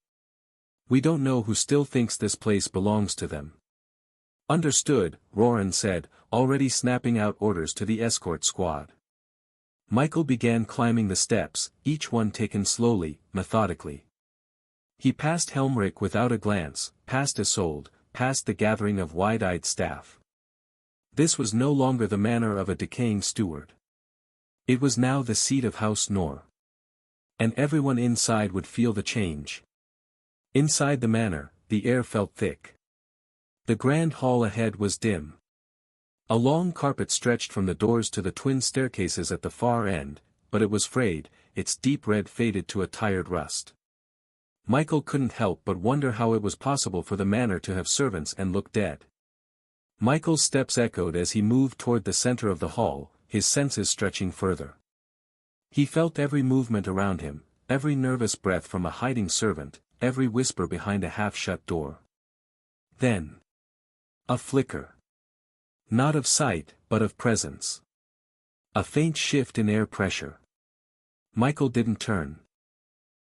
S1: We don't know who still thinks this place belongs to them." "Understood," Roran said, already snapping out orders to the escort squad. Michael began climbing the steps, each one taken slowly, methodically. He passed Helmrich without a glance, past Isolde, past the gathering of wide-eyed staff. This was no longer the manor of a decaying steward. It was now the seat of House Nor. And everyone inside would feel the change. Inside the manor, the air felt thick. The grand hall ahead was dim. A long carpet stretched from the doors to the twin staircases at the far end, but it was frayed, its deep red faded to a tired rust. Michael couldn't help but wonder how it was possible for the manor to have servants and look dead. Michael's steps echoed as he moved toward the center of the hall, his senses stretching further. He felt every movement around him, every nervous breath from a hiding servant, every whisper behind a half-shut door. Then, a flicker. Not of sight, but of presence. A faint shift in air pressure. Michael didn't turn.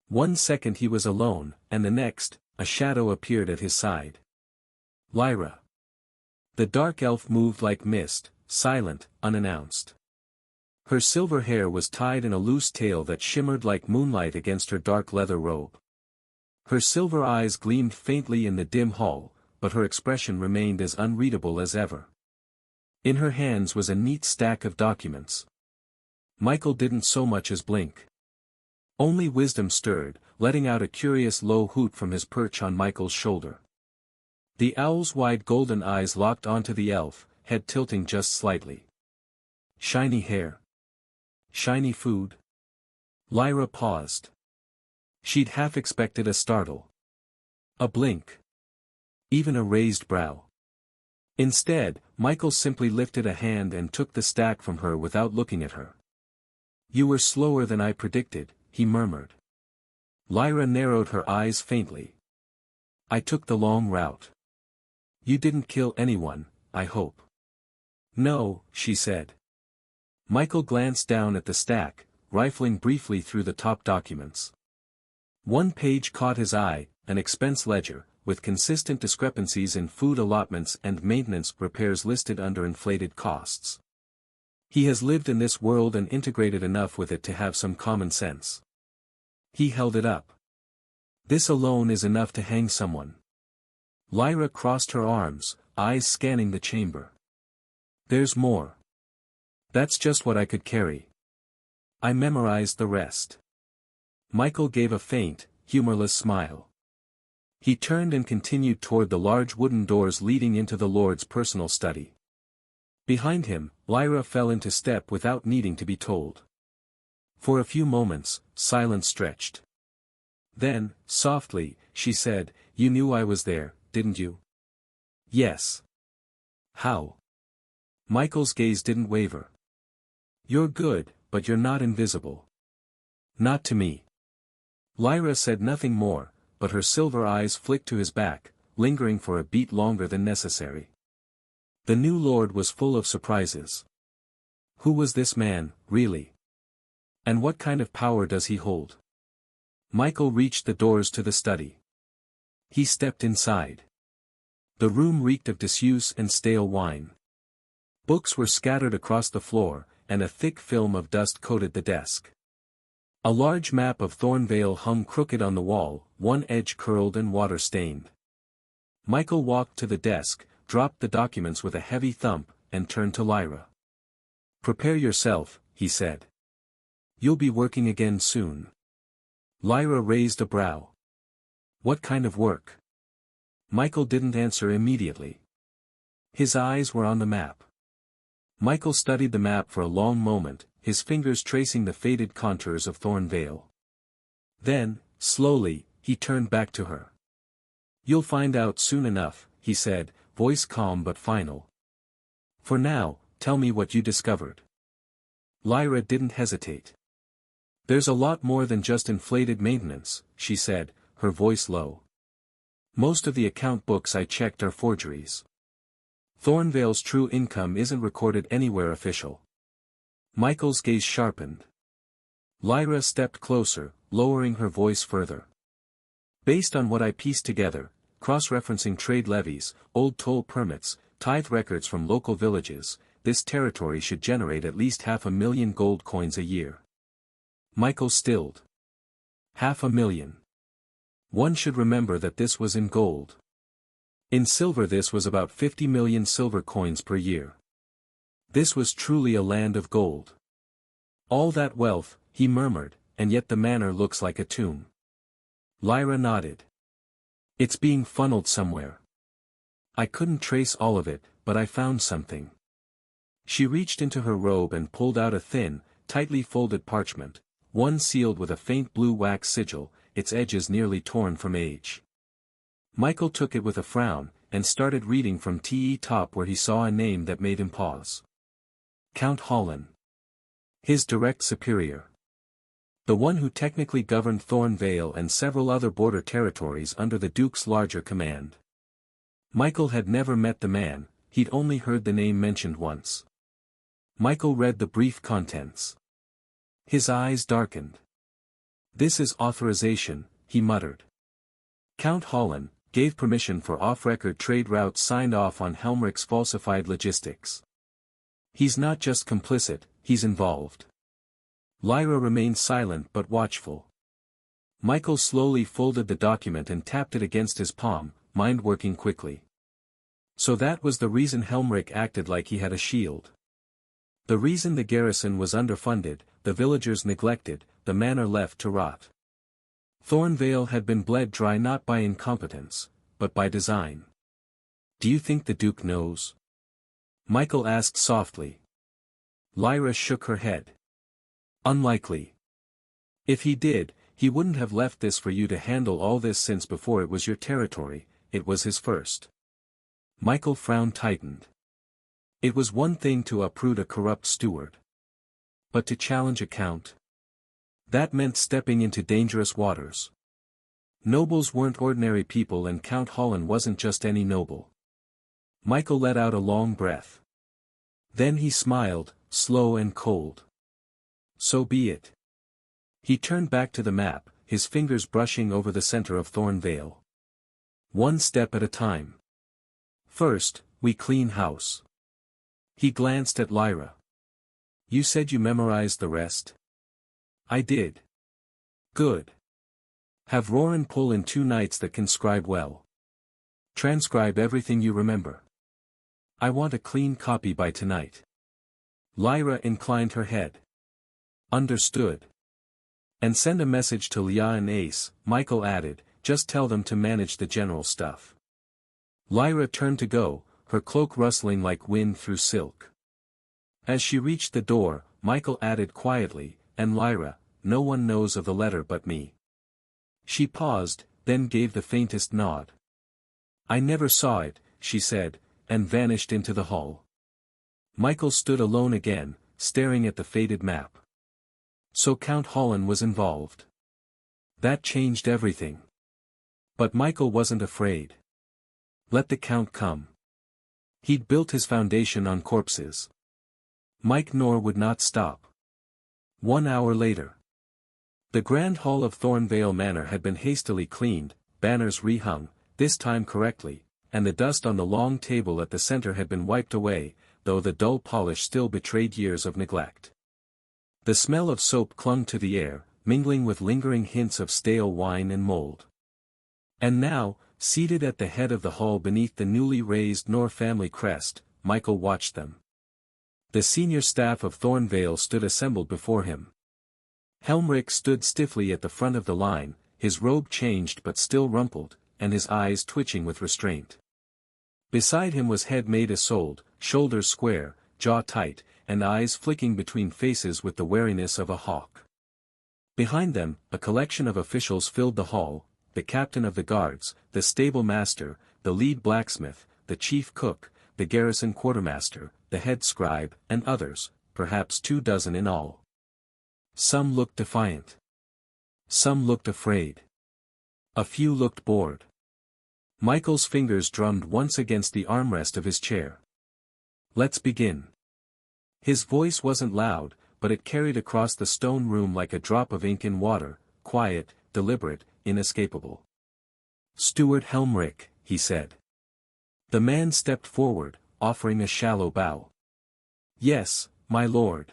S1: 1 second he was alone, and the next, a shadow appeared at his side. Lyra. The dark elf moved like mist, silent, unannounced. Her silver hair was tied in a loose tail that shimmered like moonlight against her dark leather robe. Her silver eyes gleamed faintly in the dim hall, but her expression remained as unreadable as ever. In her hands was a neat stack of documents. Michael didn't so much as blink. Only wisdom stirred, letting out a curious low hoot from his perch on Michael's shoulder. The owl's wide golden eyes locked onto the elf, head tilting just slightly. Shiny hair. Shiny food. Lyra paused. She'd half expected a startle. A blink. Even a raised brow. Instead, Michael simply lifted a hand and took the stack from her without looking at her. "You were slower than I predicted," he murmured. Lyra narrowed her eyes faintly. "I took the long route." "You didn't kill anyone, I hope." "No," she said. Michael glanced down at the stack, rifling briefly through the top documents. One page caught his eye, an expense ledger, with consistent discrepancies in food allotments and maintenance repairs listed under inflated costs. He has lived in this world and integrated enough with it to have some common sense. He held it up. "This alone is enough to hang someone." Lyra crossed her arms, eyes scanning the chamber. "There's more. That's just what I could carry. I memorized the rest." Michael gave a faint, humorless smile. He turned and continued toward the large wooden doors leading into the Lord's personal study. Behind him, Lyra fell into step without needing to be told. For a few moments, silence stretched. Then, softly, she said, "You knew I was there, didn't you?" "Yes." "How?" Michael's gaze didn't waver. "You're good, but you're not invisible." "Not to me." Lyra said nothing more, but her silver eyes flicked to his back, lingering for a beat longer than necessary. The new lord was full of surprises. Who was this man, really? And what kind of power does he hold? Michael reached the doors to the study. He stepped inside. The room reeked of disuse and stale wine. Books were scattered across the floor, and a thick film of dust coated the desk. A large map of Thornvale hung crooked on the wall, one edge curled and water-stained. Michael walked to the desk, dropped the documents with a heavy thump, and turned to Lyra. "Prepare yourself," he said. "You'll be working again soon." Lyra raised a brow. "What kind of work?" Michael didn't answer immediately. His eyes were on the map. Michael studied the map for a long moment, his fingers tracing the faded contours of Thornvale. Then, slowly, he turned back to her. "You'll find out soon enough," he said, voice calm but final. "For now, tell me what you discovered." Lyra didn't hesitate. "There's a lot more than just inflated maintenance," she said, her voice low. "Most of the account books I checked are forgeries. Thornvale's true income isn't recorded anywhere official." Michael's gaze sharpened. Lyra stepped closer, lowering her voice further. "Based on what I pieced together, cross-referencing trade levies, old toll permits, tithe records from local villages, this territory should generate at least 500,000 gold coins a year." Michael stilled. 500,000. One should remember that this was in gold. In silver this was about 50 million silver coins per year. This was truly a land of gold. "All that wealth," he murmured, "and yet the manor looks like a tomb." Lyra nodded. "It's being funneled somewhere. I couldn't trace all of it, but I found something." She reached into her robe and pulled out a thin, tightly folded parchment, one sealed with a faint blue wax sigil, its edges nearly torn from age. Michael took it with a frown, and started reading from the top where he saw a name that made him pause. Count Holland. His direct superior. The one who technically governed Thornvale and several other border territories under the Duke's larger command. Michael had never met the man, he'd only heard the name mentioned once. Michael read the brief contents. His eyes darkened. "This is authorization," he muttered. Count Holland gave permission for off-record trade routes signed off on Helmrich's falsified logistics. He's not just complicit, he's involved. Lyra remained silent but watchful. Michael slowly folded the document and tapped it against his palm, mind working quickly. So that was the reason Helmrich acted like he had a shield. The reason the garrison was underfunded, the villagers neglected, the manor left to rot. Thornvale had been bled dry not by incompetence, but by design. "Do you think the Duke knows?" Michael asked softly. Lyra shook her head. "Unlikely. If he did, he wouldn't have left this for you to handle all this since before it was your territory, it was his first." Michael frown tightened. It was one thing to uproot a corrupt steward. But to challenge a count? That meant stepping into dangerous waters. Nobles weren't ordinary people and Count Holland wasn't just any noble. Michael let out a long breath. Then he smiled, slow and cold. "So be it." He turned back to the map, his fingers brushing over the center of Thornvale. "One step at a time. First, we clean house." He glanced at Lyra. "You said you memorized the rest?" "I did." "Good. Have Roran pull in 2 knights that can scribe well. Transcribe everything you remember. I want a clean copy by tonight." Lyra inclined her head. "Understood. And send a message to Leah and Ace," Michael added, "just tell them to manage the general stuff." Lyra turned to go, her cloak rustling like wind through silk. As she reached the door, Michael added quietly, "And Lyra, no one knows of the letter but me." She paused, then gave the faintest nod. "I never saw it," she said, and vanished into the hall. Michael stood alone again, staring at the faded map. So Count Holland was involved. That changed everything. But Michael wasn't afraid. Let the Count come. He'd built his foundation on corpses. Mike Nor would not stop. 1 hour later. The grand hall of Thornvale Manor had been hastily cleaned, banners rehung, this time correctly, and the dust on the long table at the center had been wiped away, though the dull polish still betrayed years of neglect. The smell of soap clung to the air, mingling with lingering hints of stale wine and mold. And now, seated at the head of the hall beneath the newly raised Nor family crest, Michael watched them. The senior staff of Thornvale stood assembled before him. Helmrich stood stiffly at the front of the line, his robe changed but still rumpled, and his eyes twitching with restraint. Beside him was head made Isolde, shoulders square, jaw tight, and eyes flicking between faces with the wariness of a hawk. Behind them, a collection of officials filled the hall, the captain of the guards, the stable master, the lead blacksmith, the chief cook, the garrison quartermaster, the head scribe, and others, perhaps 24 in all. Some looked defiant. Some looked afraid. A few looked bored. Michael's fingers drummed once against the armrest of his chair. "Let's begin." His voice wasn't loud, but it carried across the stone room like a drop of ink in water, quiet, deliberate, inescapable. "Steward Helmrich," he said. The man stepped forward, offering a shallow bow. "Yes, my lord.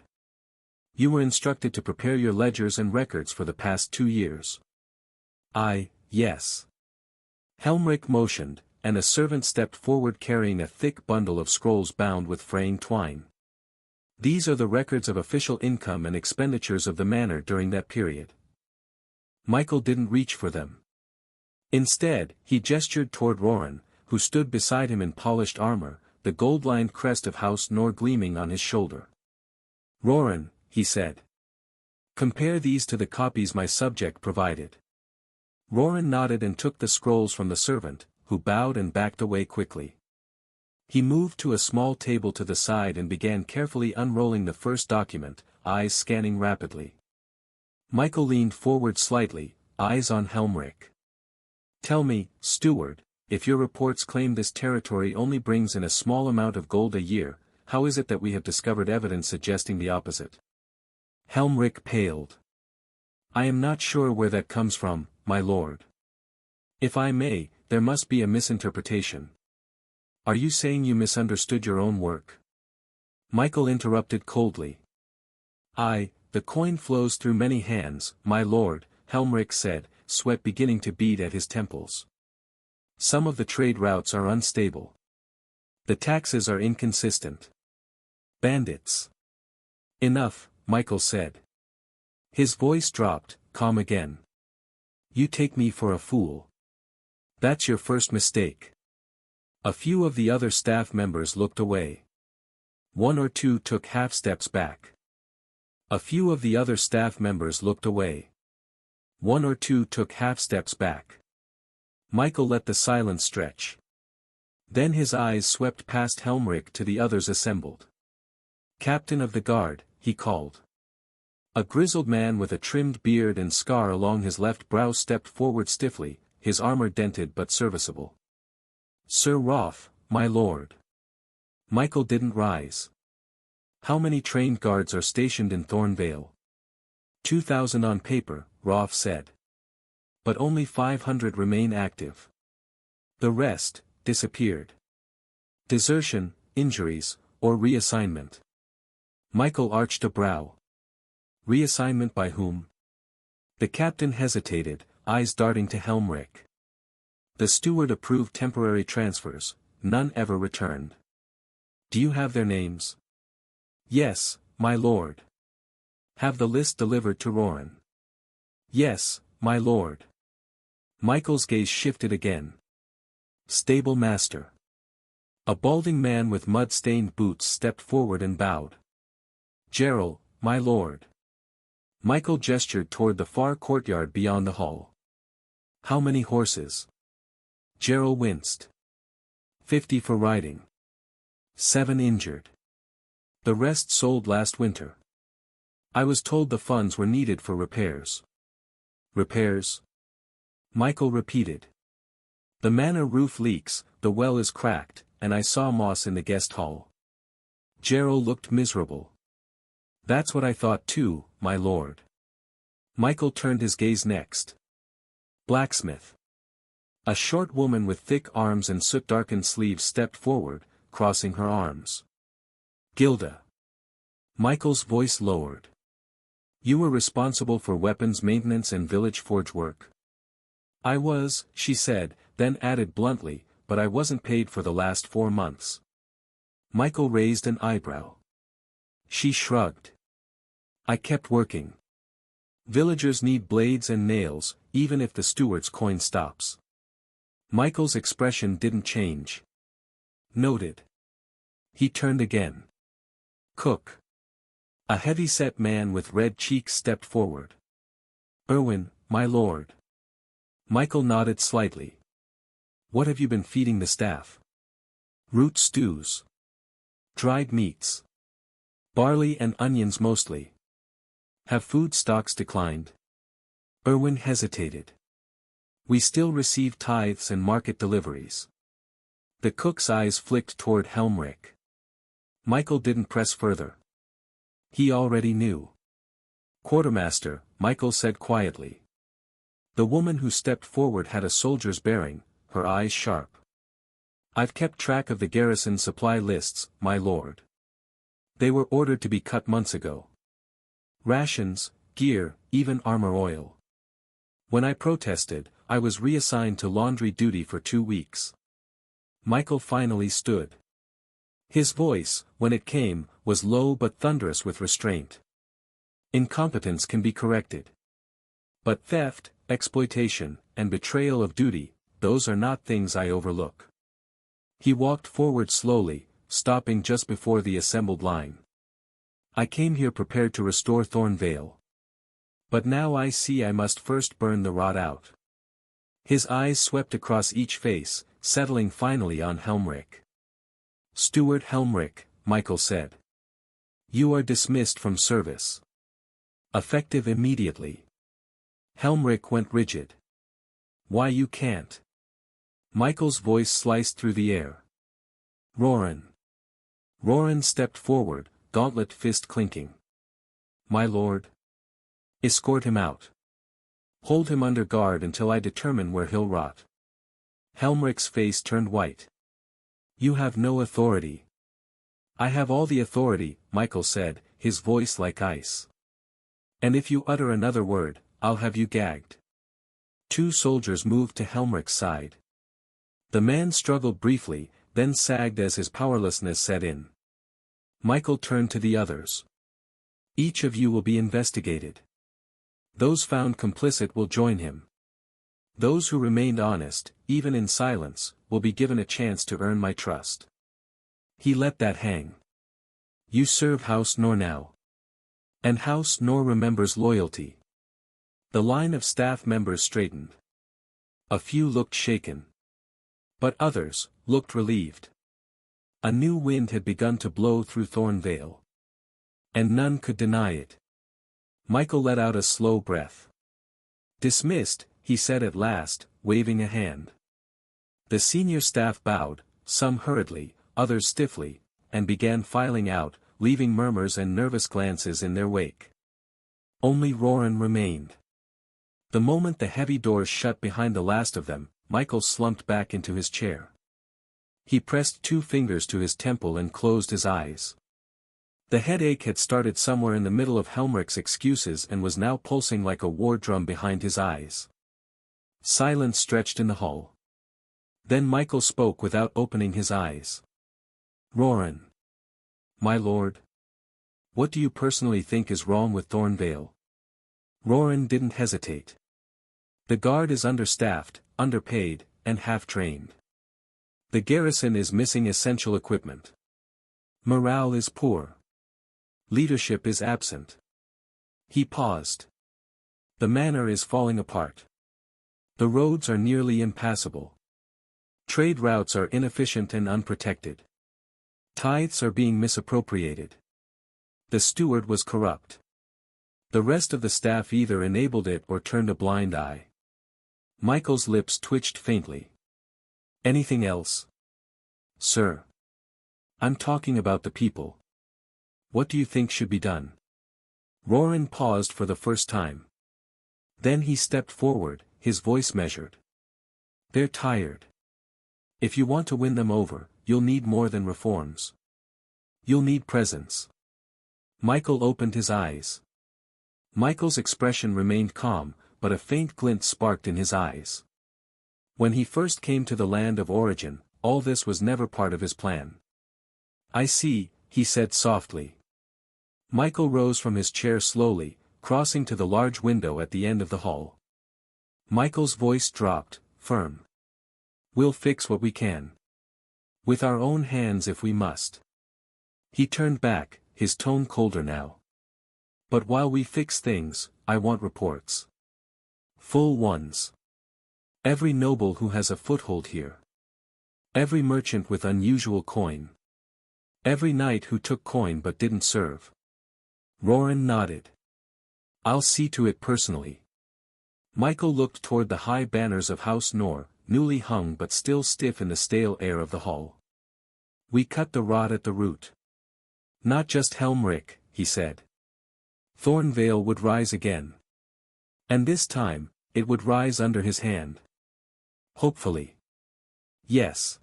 S1: You were instructed to prepare your ledgers and records for the past 2 years. Yes. Helmrich motioned, and a servant stepped forward carrying a thick bundle of scrolls bound with fraying twine. "These are the records of official income and expenditures of the manor during that period." Michael didn't reach for them. Instead, he gestured toward Roran, who stood beside him in polished armor, the gold-lined crest of House Nor gleaming on his shoulder. "Roran," he said. "Compare these to the copies my subject provided." Roran nodded and took the scrolls from the servant, who bowed and backed away quickly. He moved to a small table to the side and began carefully unrolling the first document, eyes scanning rapidly. Michael leaned forward slightly, eyes on Helmrich. "Tell me, steward, if your reports claim this territory only brings in a small amount of gold a year, how is it that we have discovered evidence suggesting the opposite?" Helmrich paled. "I am not sure where that comes from, my lord. If I may, there must be a misinterpretation." "Are you saying you misunderstood your own work?" Michael interrupted coldly. The coin flows through many hands, my lord," Helmrich said, sweat beginning to bead at his temples. "Some of the trade routes are unstable. The taxes are inconsistent. Bandits." "Enough," Michael said. His voice dropped, calm again. "You take me for a fool. That's your first mistake." A few of the other staff members looked away. 1 or 2 took half steps back. A few of the other staff members looked away. 1 or 2 took half steps back. Michael let the silence stretch. Then his eyes swept past Helmrich to the others assembled. "Captain of the guard," he called. A grizzled man with a trimmed beard and scar along his left brow stepped forward stiffly, his armor dented but serviceable. "Sir Roth, my lord." Michael didn't rise. "How many trained guards are stationed in Thornvale?" 2,000 on paper, Roth said. "But only 500 remain active. The rest disappeared. Desertion, injuries, or reassignment." Michael arched a brow. "Reassignment by whom?" The captain hesitated, eyes darting to Helmrich. "The steward approved temporary transfers, none ever returned." "Do you have their names?" "Yes, my lord." "Have the list delivered to Roran?" "Yes, my lord." Michael's gaze shifted again. "Stable master." A balding man with mud-stained boots stepped forward and bowed. Gerald, my lord. Michael gestured toward the far courtyard beyond the hall. How many horses? Gerald winced. 50 for riding. 7 injured. The rest sold last winter. I was told the funds were needed for repairs. Repairs? Michael repeated. The manor roof leaks, the well is cracked, and I saw moss in the guest hall. Gerald looked miserable. That's what I thought too, my lord. Michael turned his gaze next. Blacksmith. A short woman with thick arms and soot-darkened sleeves stepped forward, crossing her arms. Gilda. Michael's voice lowered. You were responsible for weapons maintenance and village forge work. I was, she said, then added bluntly, but I wasn't paid for the last 4 months. Michael raised an eyebrow. She shrugged. I kept working. Villagers need blades and nails, even if the steward's coin stops. Michael's expression didn't change. Noted. He turned again. Cook. A heavy-set man with red cheeks stepped forward. Erwin, my lord. Michael nodded slightly. What have you been feeding the staff? Root stews. Dried meats. Barley and onions mostly. Have food stocks declined? Erwin hesitated. We still receive tithes and market deliveries. The cook's eyes flicked toward Helmrich. Michael didn't press further. He already knew. Quartermaster, Michael said quietly. The woman who stepped forward had a soldier's bearing, her eyes sharp. I've kept track of the garrison supply lists, my lord. They were ordered to be cut months ago. Rations, gear, even armor oil. When I protested, I was reassigned to laundry duty for 2 weeks. Michael finally stood. His voice, when it came, was low but thunderous with restraint. Incompetence can be corrected. But theft, exploitation, and betrayal of duty, those are not things I overlook. He walked forward slowly, stopping just before the assembled line. I came here prepared to restore Thornvale. But now I see I must first burn the rot out. His eyes swept across each face, settling finally on Helmrich. Steward Helmrich, Michael said. You are dismissed from service. Effective immediately. Helmrich went rigid. Why you can't? Michael's voice sliced through the air. Roran. Roran stepped forward, gauntlet fist clinking. My lord. Escort him out. Hold him under guard until I determine where he'll rot. Helmrich's face turned white. You have no authority. I have all the authority, Michael said, his voice like ice. And if you utter another word, I'll have you gagged. 2 soldiers moved to Helmrich's side. The man struggled briefly, then sagged as his powerlessness set in. Michael turned to the others. Each of you will be investigated. Those found complicit will join him. Those who remained honest, even in silence, will be given a chance to earn my trust. He let that hang. You serve House Nor now. And House Nor remembers loyalty. The line of staff members straightened. A few looked shaken. But others, looked relieved. A new wind had begun to blow through Thornvale. And none could deny it. Michael let out a slow breath. Dismissed, he said at last, waving a hand. The senior staff bowed, some hurriedly, others stiffly, and began filing out, leaving murmurs and nervous glances in their wake. Only Roran remained. The moment the heavy doors shut behind the last of them, Michael slumped back into his chair. He pressed 2 fingers to his temple and closed his eyes. The headache had started somewhere in the middle of Helmrich's excuses and was now pulsing like a war drum behind his eyes. Silence stretched in the hall. Then Michael spoke without opening his eyes. Roran. My lord. What do you personally think is wrong with Thornvale? Roran didn't hesitate. The guard is understaffed, underpaid, and half-trained. The garrison is missing essential equipment. Morale is poor. Leadership is absent. He paused. The manor is falling apart. The roads are nearly impassable. Trade routes are inefficient and unprotected. Tithes are being misappropriated. The steward was corrupt. The rest of the staff either enabled it or turned a blind eye. Michael's lips twitched faintly. Anything else? Sir. I'm talking about the people. What do you think should be done? Roran paused for the first time. Then he stepped forward, his voice measured. They're tired. If you want to win them over, you'll need more than reforms. You'll need presence. Michael opened his eyes. Michael's expression remained calm, but a faint glint sparked in his eyes. When he first came to the land of origin, all this was never part of his plan. I see, he said softly. Michael rose from his chair slowly, crossing to the large window at the end of the hall. Michael's voice dropped, firm. We'll fix what we can. With our own hands if we must. He turned back, his tone colder now. But while we fix things, I want reports. Full ones. Every noble who has a foothold here. Every merchant with unusual coin. Every knight who took coin but didn't serve. Roran nodded. I'll see to it personally. Michael looked toward the high banners of House Nor, newly hung but still stiff in the stale air of the hall. We cut the rot at the root. Not just Helmric, he said. Thornvale would rise again. And this time, it would rise under his hand. Hopefully. Yes.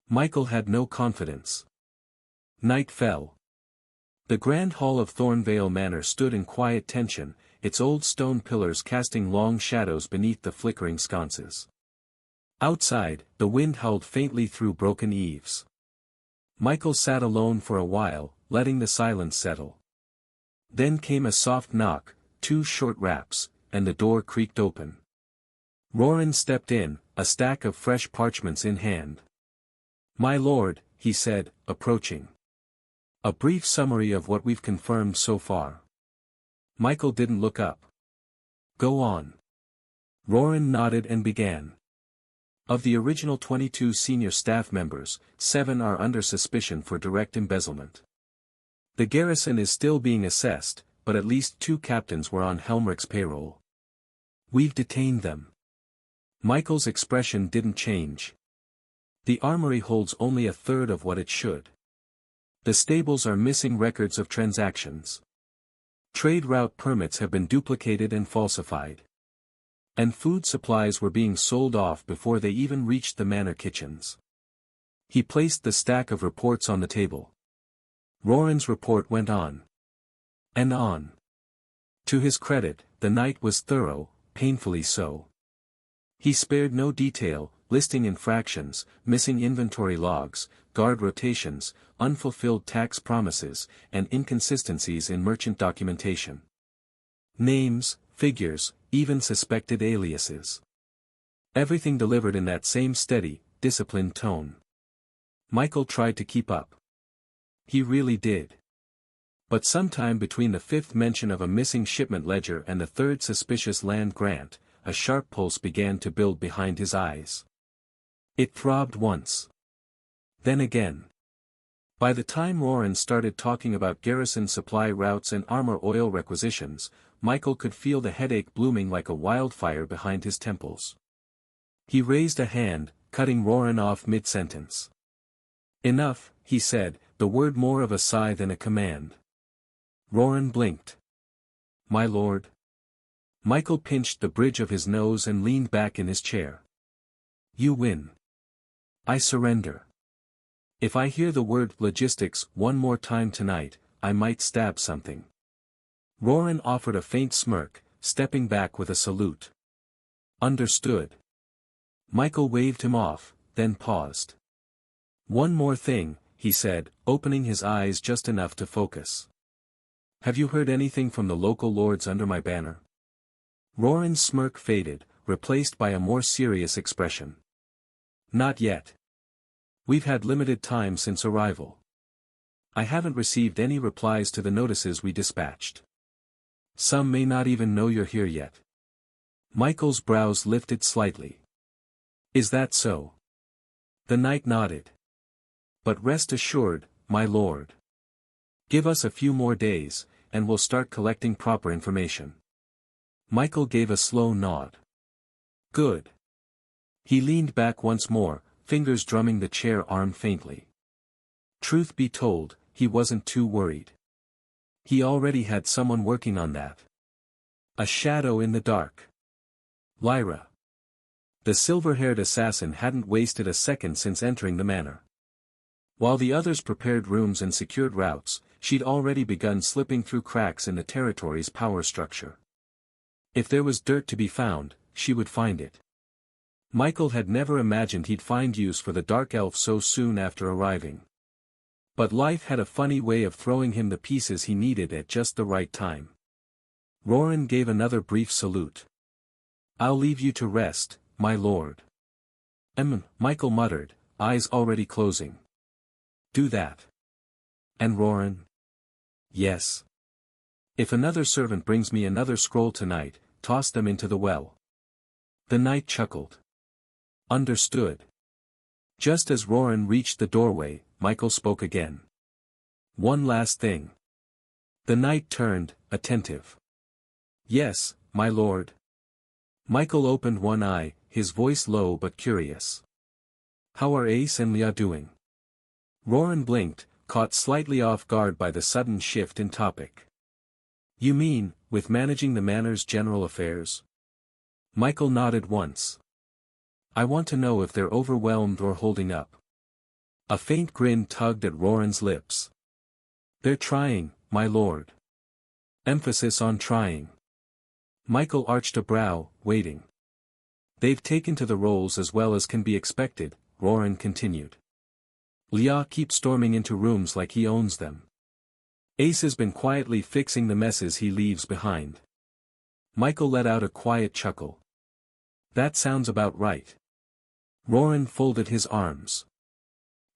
S1: Michael had no confidence. Night fell. The grand hall of Thornvale Manor stood in quiet tension, its old stone pillars casting long shadows beneath the flickering sconces. Outside, the wind howled faintly through broken eaves. Michael sat alone for a while, letting the silence settle. Then came a soft knock, 2 short raps, and the door creaked open. Roran stepped in, a stack of fresh parchments in hand. My lord, he said, approaching. A brief summary of what we've confirmed so far. Michael didn't look up. Go on. Roran nodded and began. Of the original 22 senior staff members, 7 are under suspicion for direct embezzlement. The garrison is still being assessed, but at least 2 captains were on Helmric's payroll. We've detained them. Michael's expression didn't change. The armory holds only a third of what it should. The stables are missing records of transactions. Trade route permits have been duplicated and falsified. And food supplies were being sold off before they even reached the manor kitchens. He placed the stack of reports on the table. Roran's report went on. And on. To his credit, the night was thorough, painfully so. He spared no detail, listing infractions, missing inventory logs, guard rotations, unfulfilled tax promises, and inconsistencies in merchant documentation. Names, figures, even suspected aliases. Everything delivered in that same steady, disciplined tone. Michael tried to keep up. He really did. But sometime between the 5th mention of a missing shipment ledger and the 3rd suspicious land grant, a sharp pulse began to build behind his eyes. It throbbed once. Then again. By the time Roran started talking about garrison supply routes and armor oil requisitions, Michael could feel the headache blooming like a wildfire behind his temples. He raised a hand, cutting Roran off mid-sentence. Enough, he said, the word more of a sigh than a command. Roran blinked. My lord. Michael pinched the bridge of his nose and leaned back in his chair. You win. I surrender. If I hear the word logistics one more time tonight, I might stab something. Roran offered a faint smirk, stepping back with a salute. Understood. Michael waved him off, then paused. One more thing, he said, opening his eyes just enough to focus. Have you heard anything from the local lords under my banner? Roran's smirk faded, replaced by a more serious expression. Not yet. We've had limited time since arrival. I haven't received any replies to the notices we dispatched. Some may not even know you're here yet. Michael's brows lifted slightly. Is that so? The knight nodded. But rest assured, my lord. Give us a few more days, and we'll start collecting proper information. Michael gave a slow nod. Good. He leaned back once more, fingers drumming the chair arm faintly. Truth be told, he wasn't too worried. He already had someone working on that. A shadow in the dark. Lyra. The silver-haired assassin hadn't wasted a second since entering the manor. While the others prepared rooms and secured routes, she'd already begun slipping through cracks in the territory's power structure. If there was dirt to be found, she would find it. Michael had never imagined he'd find use for the dark elf so soon after arriving. But life had a funny way of throwing him the pieces he needed at just the right time. Roran gave another brief salute. I'll leave you to rest, my lord. Michael muttered, eyes already closing. Do that. And Roran? Yes. If another servant brings me another scroll tonight, toss them into the well. The knight chuckled. Understood. Just as Roran reached the doorway, Michael spoke again. One last thing. The knight turned, attentive. Yes, my lord. Michael opened one eye, his voice low but curious. How are Ace and Leah doing? Roran blinked, caught slightly off guard by the sudden shift in topic. You mean, with managing the manor's general affairs? Michael nodded once. I want to know if they're overwhelmed or holding up. A faint grin tugged at Roran's lips. They're trying, my lord. Emphasis on trying. Michael arched a brow, waiting. They've taken to the roles as well as can be expected, Roran continued. Leah keeps storming into rooms like he owns them. Ace has been quietly fixing the messes he leaves behind. Michael let out a quiet chuckle. That sounds about right. Roran folded his arms.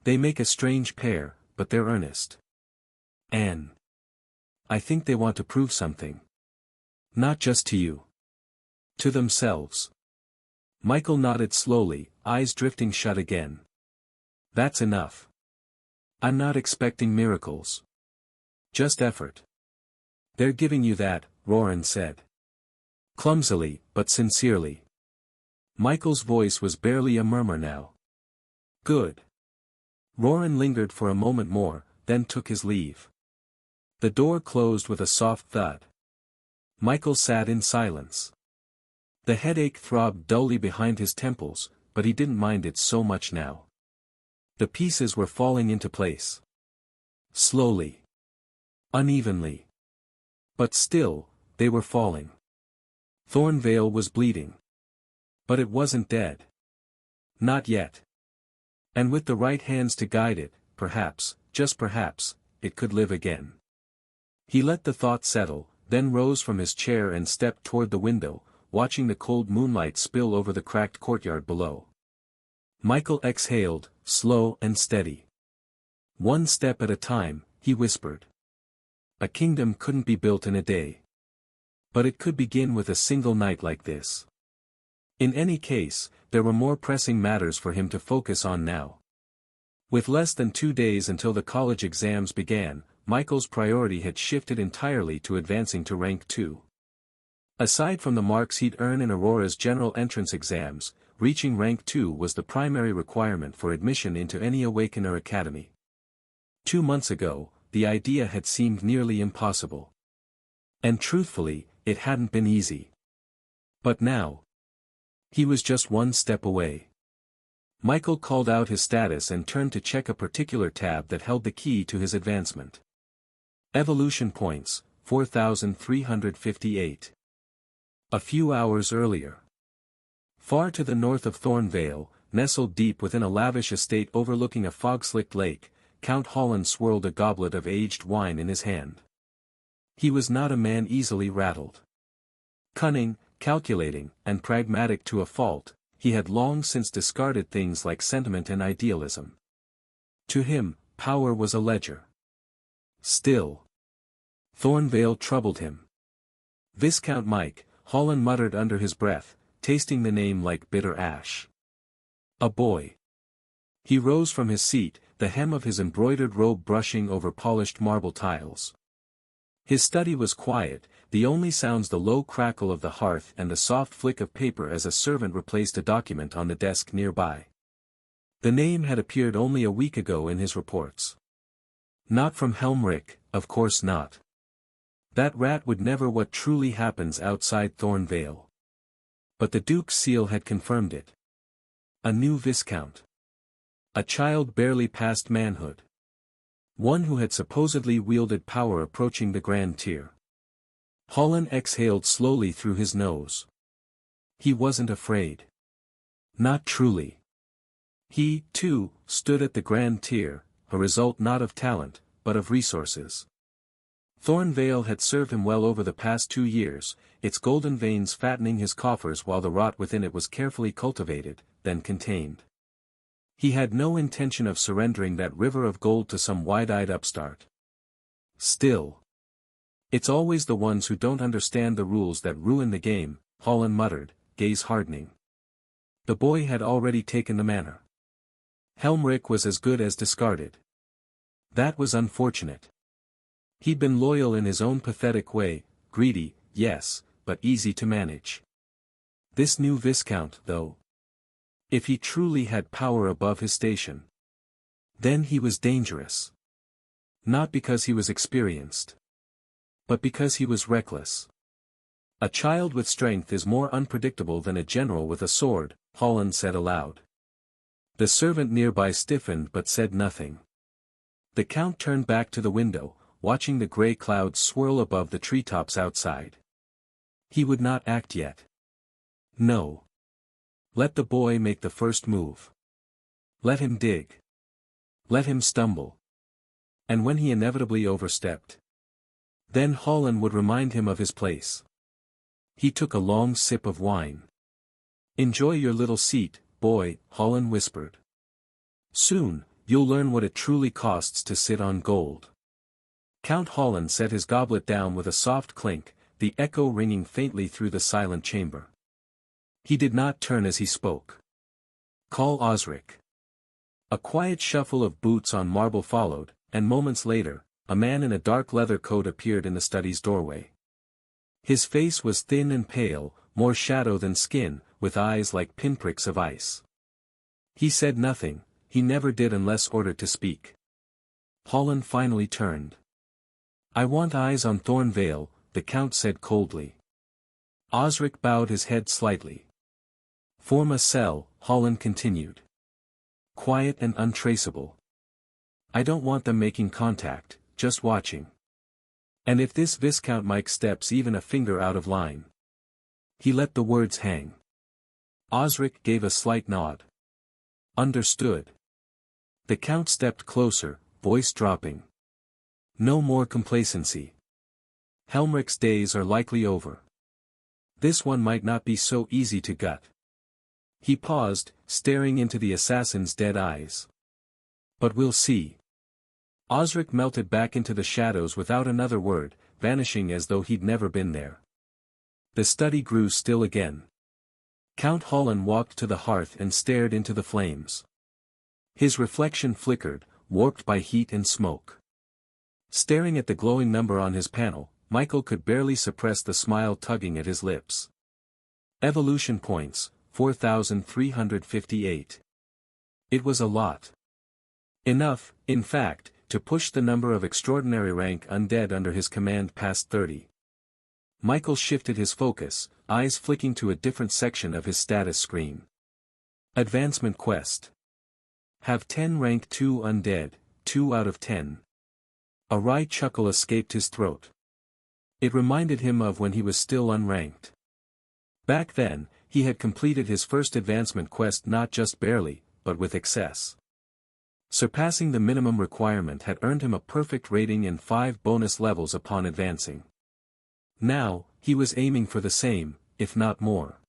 S1: They make a strange pair, but they're earnest. Anne. I think they want to prove something. Not just to you. To themselves. Michael nodded slowly, eyes drifting shut again. That's enough. I'm not expecting miracles. Just effort. They're giving you that, Roran said. Clumsily, but sincerely. Michael's voice was barely a murmur now. Good. Roran lingered for a moment more, then took his leave. The door closed with a soft thud. Michael sat in silence. The headache throbbed dully behind his temples, but he didn't mind it so much now. The pieces were falling into place. Slowly. Unevenly. But still, they were falling. Thornvale was bleeding. But it wasn't dead. Not yet. And with the right hands to guide it, perhaps, just perhaps, it could live again. He let the thought settle, then rose from his chair and stepped toward the window, watching the cold moonlight spill over the cracked courtyard below. Michael exhaled, slow and steady. One step at a time, he whispered. A kingdom couldn't be built in a day. But it could begin with a single night like this. In any case, there were more pressing matters for him to focus on now. With less than 2 days until the college exams began, Michael's priority had shifted entirely to advancing to rank 2. Aside from the marks he'd earn in Aurora's general entrance exams, reaching rank 2 was the primary requirement for admission into any Awakener academy. 2 months ago, the idea had seemed nearly impossible. And truthfully, it hadn't been easy. But now, he was just one step away. Michael called out his status and turned to check a particular tab that held the key to his advancement. Evolution points, 4,358. A few hours earlier. Far to the north of Thornvale, nestled deep within a lavish estate overlooking a fog-slicked lake, Count Holland swirled a goblet of aged wine in his hand. He was not a man easily rattled. Cunning, calculating, and pragmatic to a fault, he had long since discarded things like sentiment and idealism. To him, power was a ledger. Still. Thornvale troubled him. Viscount Mike, Holland muttered under his breath, tasting the name like bitter ash. A boy. He rose from his seat, the hem of his embroidered robe brushing over polished marble tiles. His study was quiet, the only sounds the low crackle of the hearth and the soft flick of paper as a servant replaced a document on the desk nearby. The name had appeared only a week ago in his reports. Not from Helmrich, of course not. That rat would never what truly happens outside Thornvale. But the Duke's seal had confirmed it. A new Viscount. A child barely past manhood. One who had supposedly wielded power approaching the Grand Tier. Holland exhaled slowly through his nose. He wasn't afraid. Not truly. He, too, stood at the Grand Tier, a result not of talent, but of resources. Thornvale had served him well over the past 2 years, its golden veins fattening his coffers while the rot within it was carefully cultivated, then contained. He had no intention of surrendering that river of gold to some wide-eyed upstart. Still. It's always the ones who don't understand the rules that ruin the game, Holland muttered, gaze hardening. The boy had already taken the manor. Helmrich was as good as discarded. That was unfortunate. He'd been loyal in his own pathetic way, greedy, yes, but easy to manage. This new Viscount, though. If he truly had power above his station. Then he was dangerous. Not because he was experienced. But because he was reckless. A child with strength is more unpredictable than a general with a sword, Holland said aloud. The servant nearby stiffened but said nothing. The Count turned back to the window, watching the grey clouds swirl above the treetops outside. He would not act yet. No. Let the boy make the first move. Let him dig. Let him stumble. And when he inevitably overstepped. Then Holland would remind him of his place. He took a long sip of wine. Enjoy your little seat, boy, Holland whispered. Soon, you'll learn what it truly costs to sit on gold. Count Holland set his goblet down with a soft clink, the echo ringing faintly through the silent chamber. He did not turn as he spoke. Call Osric. A quiet shuffle of boots on marble followed, and moments later, a man in a dark leather coat appeared in the study's doorway. His face was thin and pale, more shadow than skin, with eyes like pinpricks of ice. He said nothing, he never did unless ordered to speak. Holland finally turned. I want eyes on Thornvale, the Count said coldly. Osric bowed his head slightly. Form a cell, Holland continued. Quiet and untraceable. I don't want them making contact, just watching. And if this Viscount Mike steps even a finger out of line. He let the words hang. Osric gave a slight nod. Understood. The Count stepped closer, voice dropping. No more complacency. Helmrich's days are likely over. This one might not be so easy to gut. He paused, staring into the assassin's dead eyes. But we'll see. Osric melted back into the shadows without another word, vanishing as though he'd never been there. The study grew still again. Count Holland walked to the hearth and stared into the flames. His reflection flickered, warped by heat and smoke. Staring at the glowing number on his panel, Michael could barely suppress the smile tugging at his lips. Evolution points, 4,358. It was a lot. Enough, in fact, to push the number of extraordinary rank undead under his command past 30. Michael shifted his focus, eyes flicking to a different section of his status screen. Advancement quest. Have 10 rank 2 undead, 2 out of 10. A wry chuckle escaped his throat. It reminded him of when he was still unranked. Back then, he had completed his first advancement quest not just barely, but with excess. Surpassing the minimum requirement had earned him a perfect rating and 5 bonus levels upon advancing. Now, he was aiming for the same, if not more.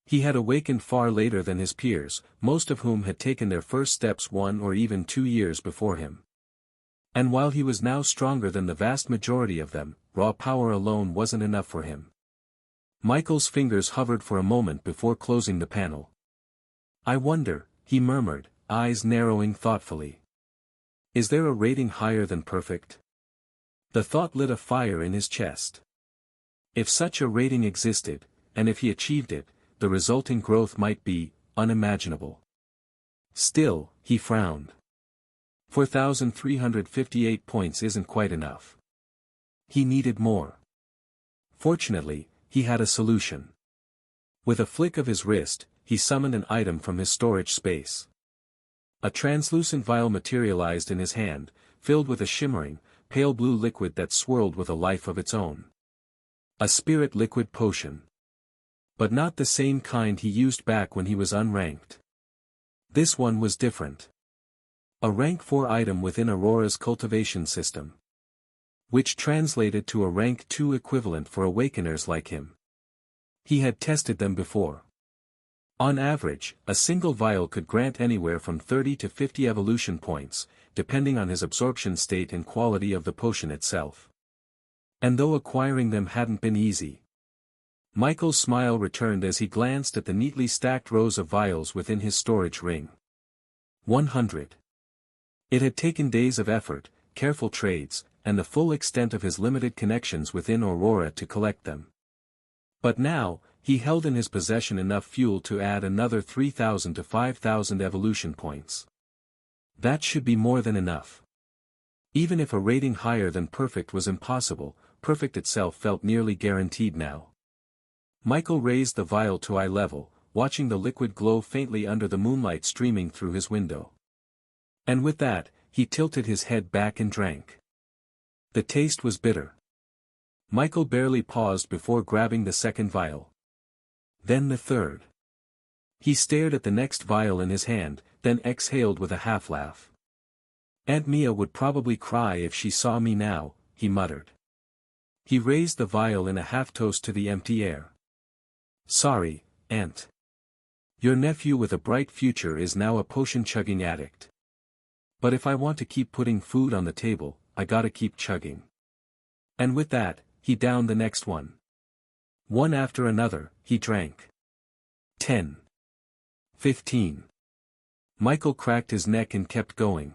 S1: He had awakened far later than his peers, most of whom had taken their first steps 1 or even 2 years before him. And while he was now stronger than the vast majority of them, raw power alone wasn't enough for him. Michael's fingers hovered for a moment before closing the panel. "I wonder," he murmured, eyes narrowing thoughtfully. "Is there a rating higher than perfect?" The thought lit a fire in his chest. If such a rating existed, and if he achieved it, the resulting growth might be unimaginable. Still, he frowned. 4,358 points isn't quite enough. He needed more. Fortunately, he had a solution. With a flick of his wrist, he summoned an item from his storage space. A translucent vial materialized in his hand, filled with a shimmering, pale blue liquid that swirled with a life of its own. A spirit liquid potion. But not the same kind he used back when he was unranked. This one was different. A rank 4 item within Aurora's cultivation system. Which translated to a rank 2 equivalent for awakeners like him. He had tested them before. On average, a single vial could grant anywhere from 30 to 50 evolution points, depending on his absorption state and quality of the potion itself. And though acquiring them hadn't been easy, Michael's smile returned as he glanced at the neatly stacked rows of vials within his storage ring. 100. It had taken days of effort, careful trades, and the full extent of his limited connections within Aurora to collect them. But now, he held in his possession enough fuel to add another 3,000 to 5,000 evolution points. That should be more than enough. Even if a rating higher than perfect was impossible, perfect itself felt nearly guaranteed now. Michael raised the vial to eye level, watching the liquid glow faintly under the moonlight streaming through his window. And with that, he tilted his head back and drank. The taste was bitter. Michael barely paused before grabbing the second vial. Then the third. He stared at the next vial in his hand, then exhaled with a half-laugh. "Aunt Mia would probably cry if she saw me now," he muttered. He raised the vial in a half-toast to the empty air. "Sorry, Aunt. Your nephew with a bright future is now a potion-chugging addict. But if I want to keep putting food on the table, I gotta keep chugging." And with that, he downed the next one. One after another, he drank. 10. 15. Michael cracked his neck and kept going.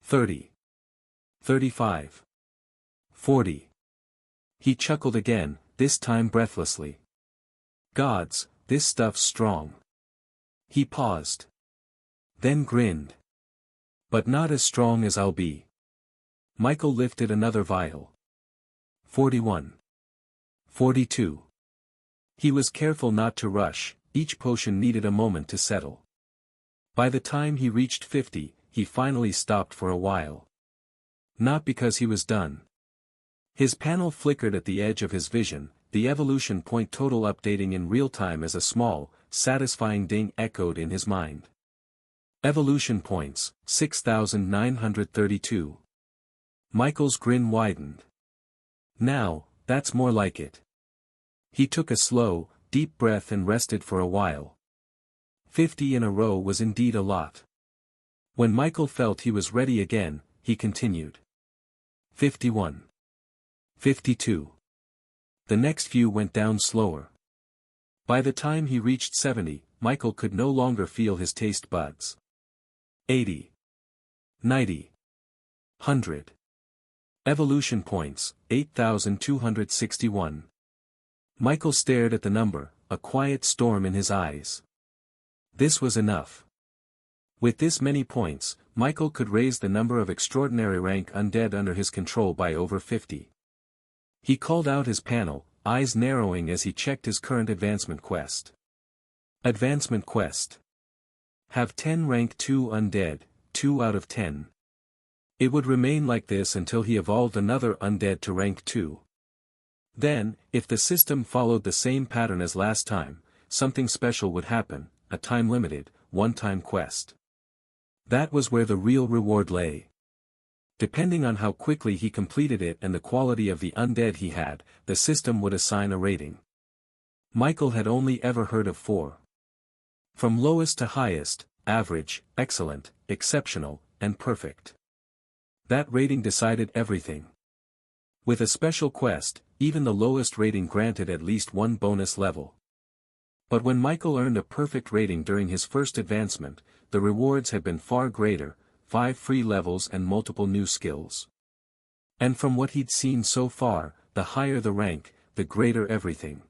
S1: 30. 35. 40. He chuckled again, this time breathlessly. "Gods, this stuff's strong." He paused. Then grinned. "But not as strong as I'll be." Michael lifted another vial. 41. 42. He was careful not to rush, each potion needed a moment to settle. By the time he reached 50, he finally stopped for a while. Not because he was done. His panel flickered at the edge of his vision, the evolution point total updating in real time as a small, satisfying ding echoed in his mind. Evolution points, 6,932. Michael's grin widened. Now, that's more like it. He took a slow, deep breath and rested for a while. 50 in a row was indeed a lot. When Michael felt he was ready again, he continued. 51. 52. The next few went down slower. By the time he reached 70, Michael could no longer feel his taste buds. 80. 90. 100. Evolution points, 8,261. Michael stared at the number, a quiet storm in his eyes. This was enough. With this many points, Michael could raise the number of extraordinary rank undead under his control by over 50. He called out his panel, eyes narrowing as he checked his current advancement quest. Advancement quest. Have 10 rank 2 undead, 2 out of 10. It would remain like this until he evolved another undead to rank 2. Then, if the system followed the same pattern as last time, something special would happen, a time-limited, one-time quest. That was where the real reward lay. Depending on how quickly he completed it and the quality of the undead he had, the system would assign a rating. Michael had only ever heard of 4. From lowest to highest, average, excellent, exceptional, and perfect. That rating decided everything. With a special quest, even the lowest rating granted at least one bonus level. But when Michael earned a perfect rating during his first advancement, the rewards had been far greater, 5 free levels and multiple new skills. And from what he'd seen so far, the higher the rank, the greater everything.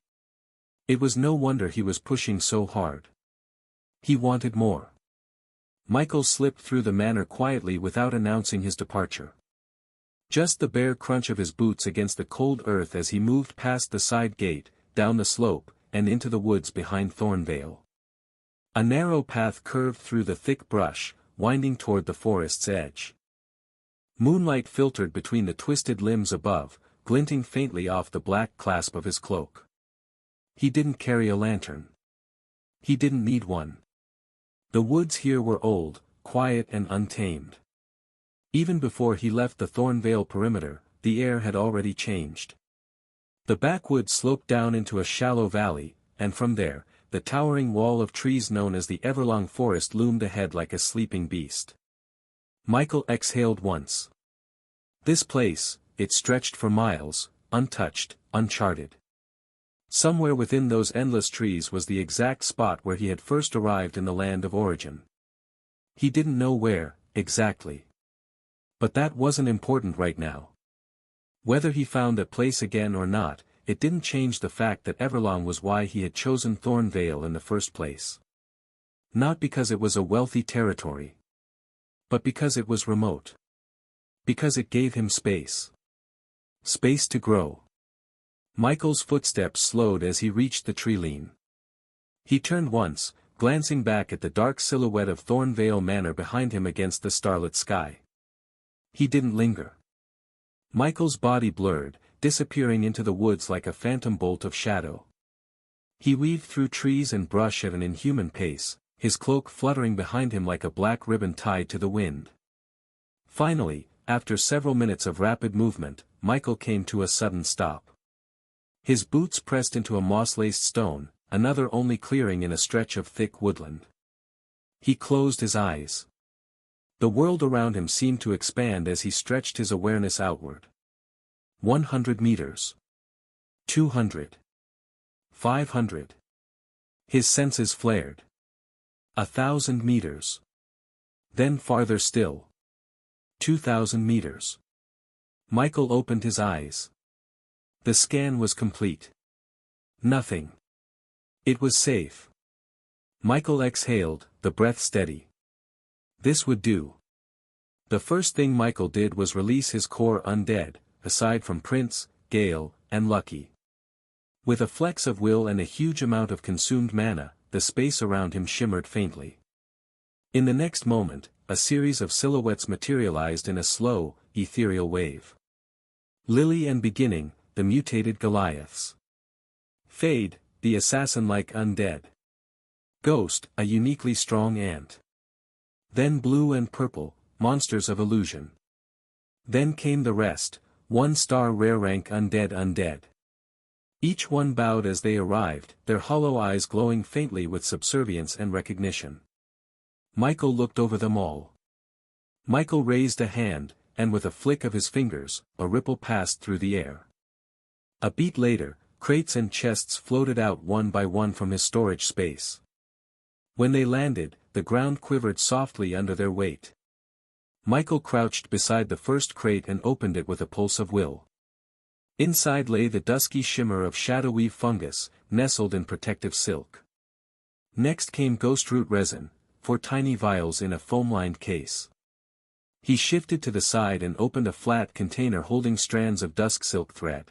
S1: It was no wonder he was pushing so hard. He wanted more. Michael slipped through the manor quietly without announcing his departure. Just the bare crunch of his boots against the cold earth as he moved past the side gate, down the slope, and into the woods behind Thornvale. A narrow path curved through the thick brush, winding toward the forest's edge. Moonlight filtered between the twisted limbs above, glinting faintly off the black clasp of his cloak. He didn't carry a lantern. He didn't need one. The woods here were old, quiet and untamed. Even before he left the Thornvale perimeter, the air had already changed. The backwoods sloped down into a shallow valley, and from there, the towering wall of trees known as the Everlong forest loomed ahead like a sleeping beast. Michael exhaled once. This place, it stretched for miles, untouched, uncharted. Somewhere within those endless trees was the exact spot where he had first arrived in the land of origin. He didn't know where, exactly. But that wasn't important right now. Whether he found that place again or not, it didn't change the fact that Everlong was why he had chosen Thornvale in the first place. Not because it was a wealthy territory. But because it was remote. Because it gave him space. Space to grow. Michael's footsteps slowed as he reached the tree-line. He turned once, glancing back at the dark silhouette of Thornvale Manor behind him against the starlit sky. He didn't linger. Michael's body blurred, disappearing into the woods like a phantom bolt of shadow. He weaved through trees and brush at an inhuman pace, his cloak fluttering behind him like a black ribbon tied to the wind. Finally, after several minutes of rapid movement, Michael came to a sudden stop. His boots pressed into a moss-laced stone, another only clearing in a stretch of thick woodland. He closed his eyes. The world around him seemed to expand as he stretched his awareness outward. 100 meters. 200. 500. His senses flared. 1,000 meters. Then farther still. 2,000 meters. Michael opened his eyes. The scan was complete. Nothing. It was safe. Michael exhaled, the breath steady. This would do. The first thing Michael did was release his core undead, aside from Prince, Gale, and Lucky. With a flex of will and a huge amount of consumed mana, the space around him shimmered faintly. In the next moment, a series of silhouettes materialized in a slow, ethereal wave. Lily and Beginning, the mutated Goliaths. Fade, the assassin-like undead. Ghost, a uniquely strong ant. Then Blue and Purple, monsters of illusion. Then came the rest, 1-star rare rank undead. Each one bowed as they arrived, their hollow eyes glowing faintly with subservience and recognition. Michael looked over them all. Michael raised a hand, and with a flick of his fingers, a ripple passed through the air. A beat later, crates and chests floated out one by one from his storage space. When they landed, the ground quivered softly under their weight. Michael crouched beside the first crate and opened it with a pulse of will. Inside lay the dusky shimmer of shadowy fungus, nestled in protective silk. Next came ghostroot resin, 4 tiny vials in a foam-lined case. He shifted to the side and opened a flat container holding strands of dusk silk thread.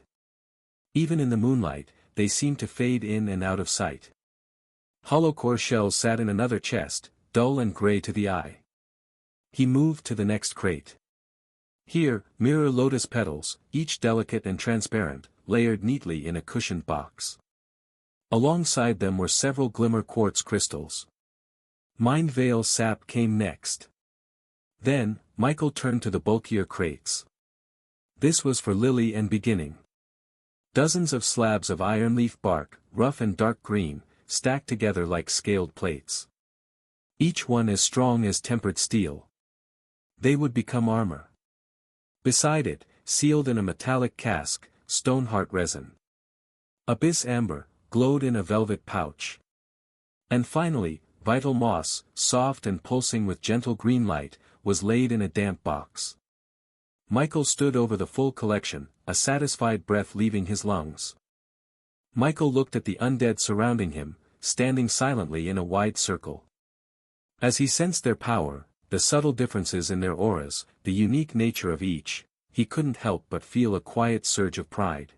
S1: Even in the moonlight, they seemed to fade in and out of sight. Hollow core shells sat in another chest, dull and gray to the eye. He moved to the next crate. Here, mirror lotus petals, each delicate and transparent, layered neatly in a cushioned box. Alongside them were several glimmer quartz crystals. Mind Veil sap came next. Then, Michael turned to the bulkier crates. This was for Lily and Beginning. Dozens of slabs of iron leaf bark, rough and dark green, stacked together like scaled plates. Each one as strong as tempered steel. They would become armor. Beside it, sealed in a metallic cask, stoneheart resin. Abyss amber, glowed in a velvet pouch. And finally, vital moss, soft and pulsing with gentle green light, was laid in a damp box. Michael stood over the full collection, a satisfied breath leaving his lungs. Michael looked at the undead surrounding him, standing silently in a wide circle. As he sensed their power, the subtle differences in their auras, the unique nature of each, he couldn't help but feel a quiet surge of pride.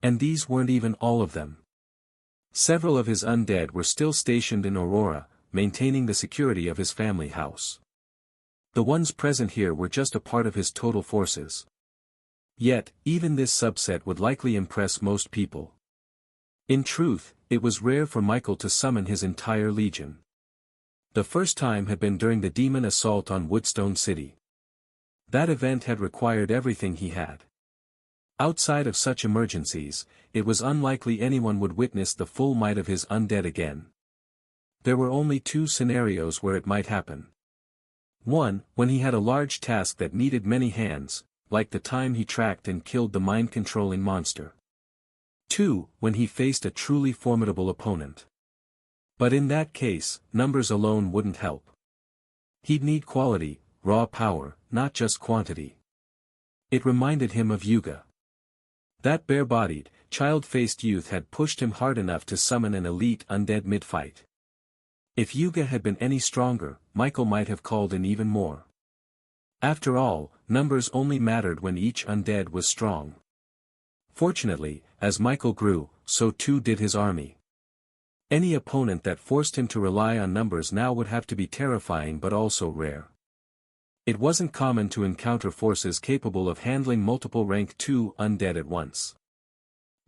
S1: And these weren't even all of them. Several of his undead were still stationed in Aurora, maintaining the security of his family house. The ones present here were just a part of his total forces. Yet, even this subset would likely impress most people. In truth, it was rare for Michael to summon his entire legion. The first time had been during the demon assault on Woodstone City. That event had required everything he had. Outside of such emergencies, it was unlikely anyone would witness the full might of his undead again. There were only two scenarios where it might happen. One, when he had a large task that needed many hands, like the time he tracked and killed the mind-controlling monster. Two, when he faced a truly formidable opponent. But in that case, numbers alone wouldn't help. He'd need quality, raw power, not just quantity. It reminded him of Yuga. That bare-bodied, child-faced youth had pushed him hard enough to summon an elite undead mid-fight. If Yuga had been any stronger, Michael might have called in even more. After all, numbers only mattered when each undead was strong. Fortunately, as Michael grew, so too did his army. Any opponent that forced him to rely on numbers now would have to be terrifying but also rare. It wasn't common to encounter forces capable of handling multiple rank 2 undead at once.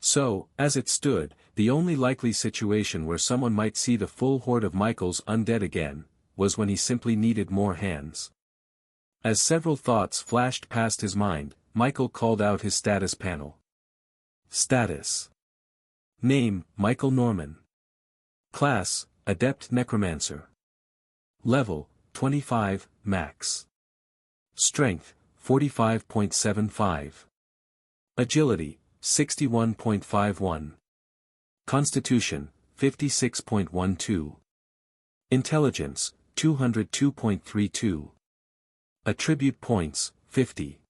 S1: So, as it stood, the only likely situation where someone might see the full horde of Michael's undead again, was when he simply needed more hands. As several thoughts flashed past his mind, Michael called out his status panel. Status. Name, Michael Norman. Class, Adept Necromancer. Level, 25, Max. Strength, 45.75. Agility, 61.51. Constitution, 56.12. Intelligence, 202.32. Attribute points, 50.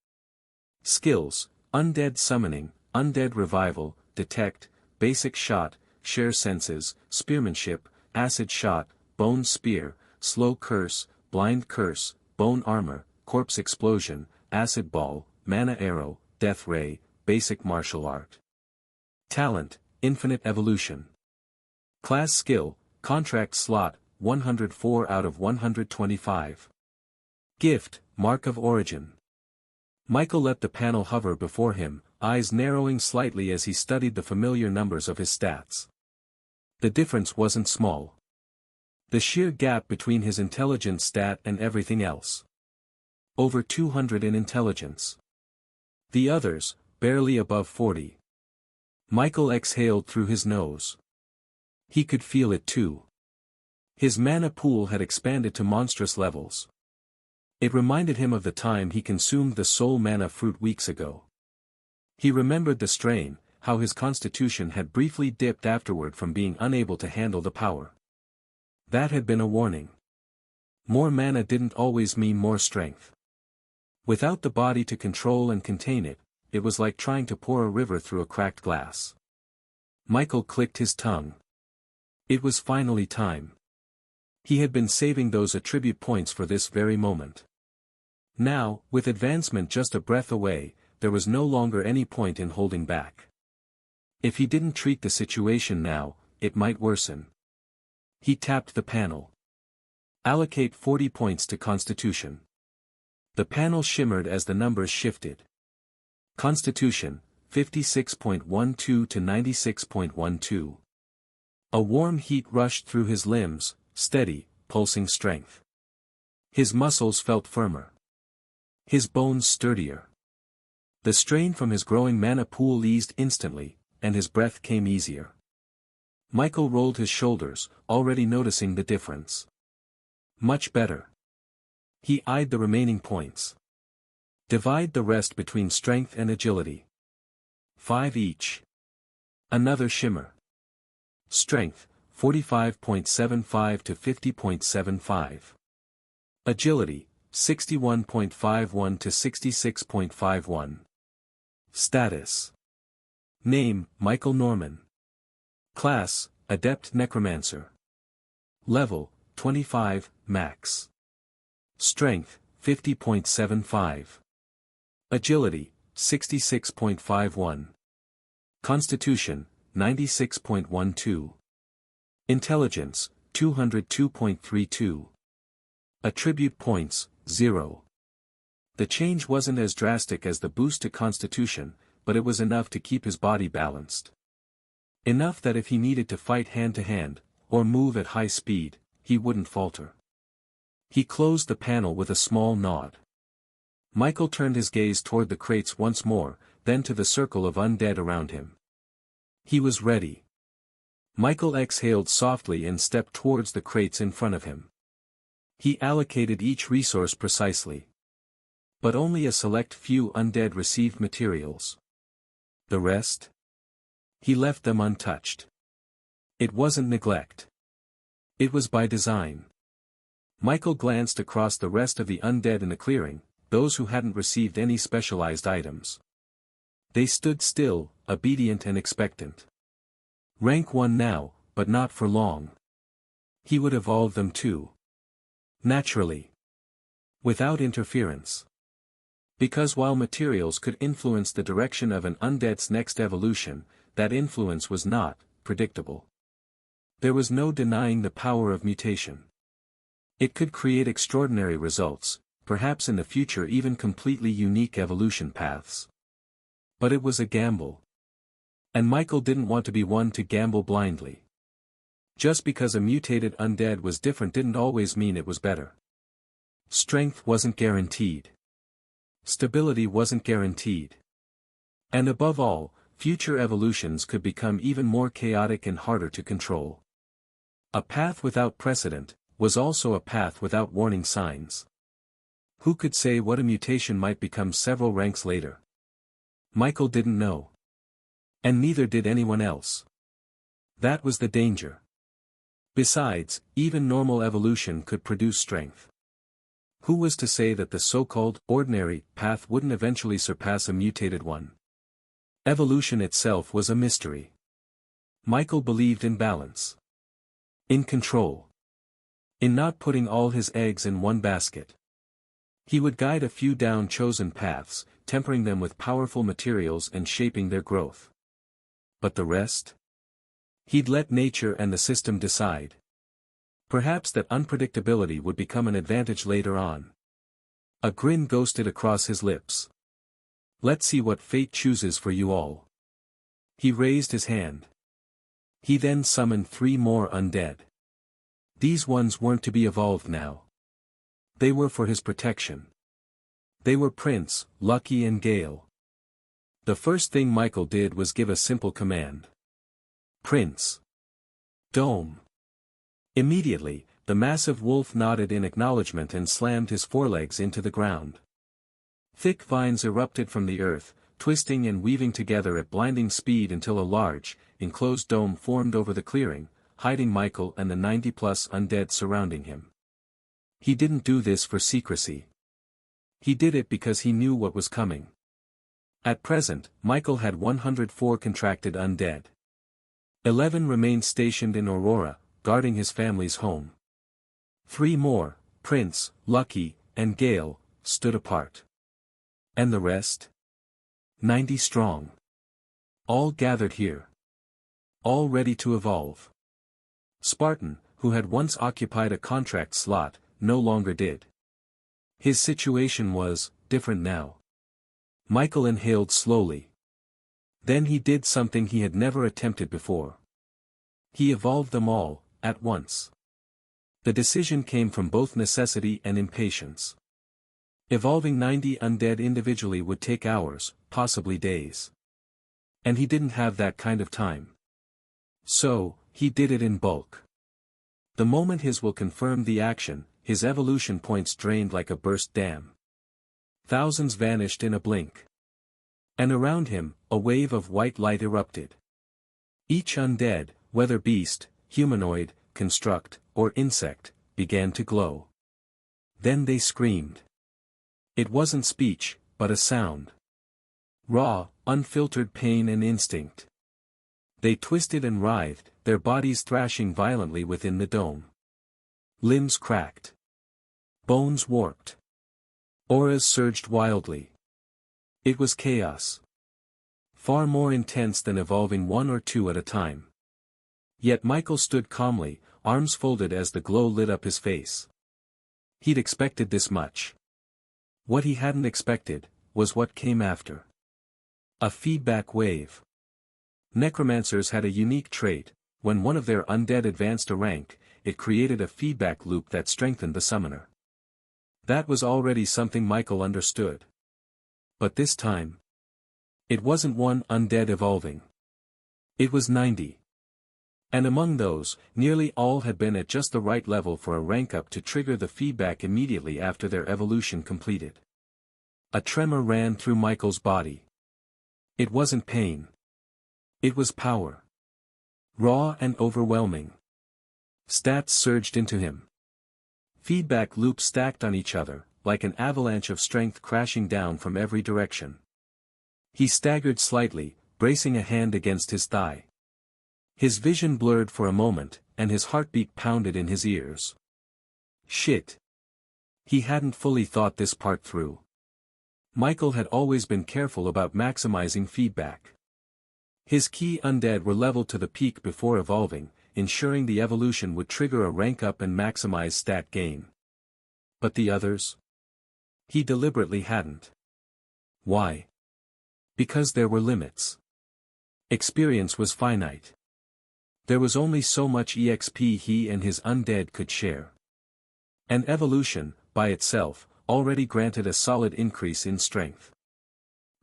S1: Skills, Undead Summoning, Undead Revival, Detect, Basic Shot, Share Senses, Spearmanship, Acid Shot, Bone Spear, Slow Curse, Blind Curse, Bone Armor, Corpse Explosion, Acid Ball, Mana Arrow, Death Ray, Basic Martial Art. Talent, Infinite Evolution. Class Skill, Contract Slot, 104 out of 125. Gift, Mark of Origin. Michael let the panel hover before him, eyes narrowing slightly as he studied the familiar numbers of his stats. The difference wasn't small. The sheer gap between his intelligence stat and everything else. Over 200 in intelligence. The others, barely above 40. Michael exhaled through his nose. He could feel it too. His mana pool had expanded to monstrous levels. It reminded him of the time he consumed the soul mana fruit weeks ago. He remembered the strain, how his constitution had briefly dipped afterward from being unable to handle the power. That had been a warning. More mana didn't always mean more strength. Without the body to control and contain it, it was like trying to pour a river through a cracked glass. Michael clicked his tongue. It was finally time. He had been saving those attribute points for this very moment. Now, with advancement just a breath away, there was no longer any point in holding back. If he didn't treat the situation now, it might worsen. He tapped the panel. Allocate 40 points to Constitution. The panel shimmered as the numbers shifted. Constitution, 56.12 to 96.12. A warm heat rushed through his limbs, steady, pulsing strength. His muscles felt firmer. His bones sturdier. The strain from his growing mana pool eased instantly, and his breath came easier. Michael rolled his shoulders, already noticing the difference. Much better. He eyed the remaining points. Divide the rest between strength and agility. 5 each. Another shimmer. Strength, 45.75 to 50.75. Agility, 61.51 to 66.51. Status. Name, Michael Norman. Class, Adept Necromancer. Level, 25, max. Strength, 50.75. Agility, 66.51. Constitution, 96.12. Intelligence, 202.32. Attribute points, 0. The change wasn't as drastic as the boost to Constitution, but it was enough to keep his body balanced. Enough that if he needed to fight hand-to-hand, or move at high speed, he wouldn't falter. He closed the panel with a small nod. Michael turned his gaze toward the crates once more, then to the circle of undead around him. He was ready. Michael exhaled softly and stepped towards the crates in front of him. He allocated each resource precisely. But only a select few undead received materials. The rest? He left them untouched. It wasn't neglect. It was by design. Michael glanced across the rest of the undead in the clearing, those who hadn't received any specialized items. They stood still, obedient and expectant. Rank 1 now, but not for long. He would evolve them too. Naturally. Without interference. Because while materials could influence the direction of an undead's next evolution, that influence was not predictable. There was no denying the power of mutation. It could create extraordinary results, perhaps in the future even completely unique evolution paths. But it was a gamble. And Michael didn't want to be one to gamble blindly. Just because a mutated undead was different didn't always mean it was better. Strength wasn't guaranteed. Stability wasn't guaranteed. And above all, future evolutions could become even more chaotic and harder to control. A path without precedent was also a path without warning signs. Who could say what a mutation might become several ranks later? Michael didn't know. And neither did anyone else. That was the danger. Besides, even normal evolution could produce strength. Who was to say that the so-called ordinary path wouldn't eventually surpass a mutated one? Evolution itself was a mystery. Michael believed in balance. In control. In not putting all his eggs in one basket. He would guide a few down chosen paths, tempering them with powerful materials and shaping their growth. But the rest? He'd let nature and the system decide. Perhaps that unpredictability would become an advantage later on. A grin ghosted across his lips. Let's see what fate chooses for you all. He raised his hand. He then summoned 3 more undead. These ones weren't to be evolved now. They were for his protection. They were Prince, Lucky and Gale. The first thing Michael did was give a simple command. Prince. Dome. Immediately, the massive wolf nodded in acknowledgement and slammed his forelegs into the ground. Thick vines erupted from the earth, twisting and weaving together at blinding speed until a large, enclosed dome formed over the clearing, hiding Michael and the 90-plus undead surrounding him. He didn't do this for secrecy. He did it because he knew what was coming. At present, Michael had 104 contracted undead. 11 remained stationed in Aurora, guarding his family's home. 3 more, Prince, Lucky, and Gale, stood apart. And the rest? 90 strong. All gathered here. All ready to evolve. Spartan, who had once occupied a contract slot, no longer did. His situation was different now. Michael inhaled slowly. Then he did something he had never attempted before. He evolved them all, at once. The decision came from both necessity and impatience. Evolving 90 undead individually would take hours, possibly days. And he didn't have that kind of time. So, he did it in bulk. The moment his will confirmed the action, his evolution points drained like a burst dam. thousands vanished in a blink. And around him, a wave of white light erupted. Each undead, whether beast, humanoid, construct, or insect, began to glow. Then they screamed. It wasn't speech, but a sound. Raw, unfiltered pain and instinct. They twisted and writhed, their bodies thrashing violently within the dome. Limbs cracked. Bones warped. Auras surged wildly. It was chaos. Far more intense than evolving one or two at a time. Yet Michael stood calmly, arms folded as the glow lit up his face. He'd expected this much. What he hadn't expected, was what came after. A feedback wave. Necromancers had a unique trait: when one of their undead advanced a rank, it created a feedback loop that strengthened the summoner. That was already something Michael understood. But this time, it wasn't one undead evolving. It was 90. And among those, nearly all had been at just the right level for a rank up to trigger the feedback immediately after their evolution completed. A tremor ran through Michael's body. It wasn't pain. It was power. Raw and overwhelming. Stats surged into him. Feedback loops stacked on each other, like an avalanche of strength crashing down from every direction. He staggered slightly, bracing a hand against his thigh. His vision blurred for a moment, and his heartbeat pounded in his ears. Shit. He hadn't fully thought this part through. Michael had always been careful about maximizing feedback. His key undead were leveled to the peak before evolving, ensuring the evolution would trigger a rank up and maximize stat gain. But the others? He deliberately hadn't. Why? Because there were limits. Experience was finite. There was only so much EXP he and his undead could share. And evolution, by itself, already granted a solid increase in strength.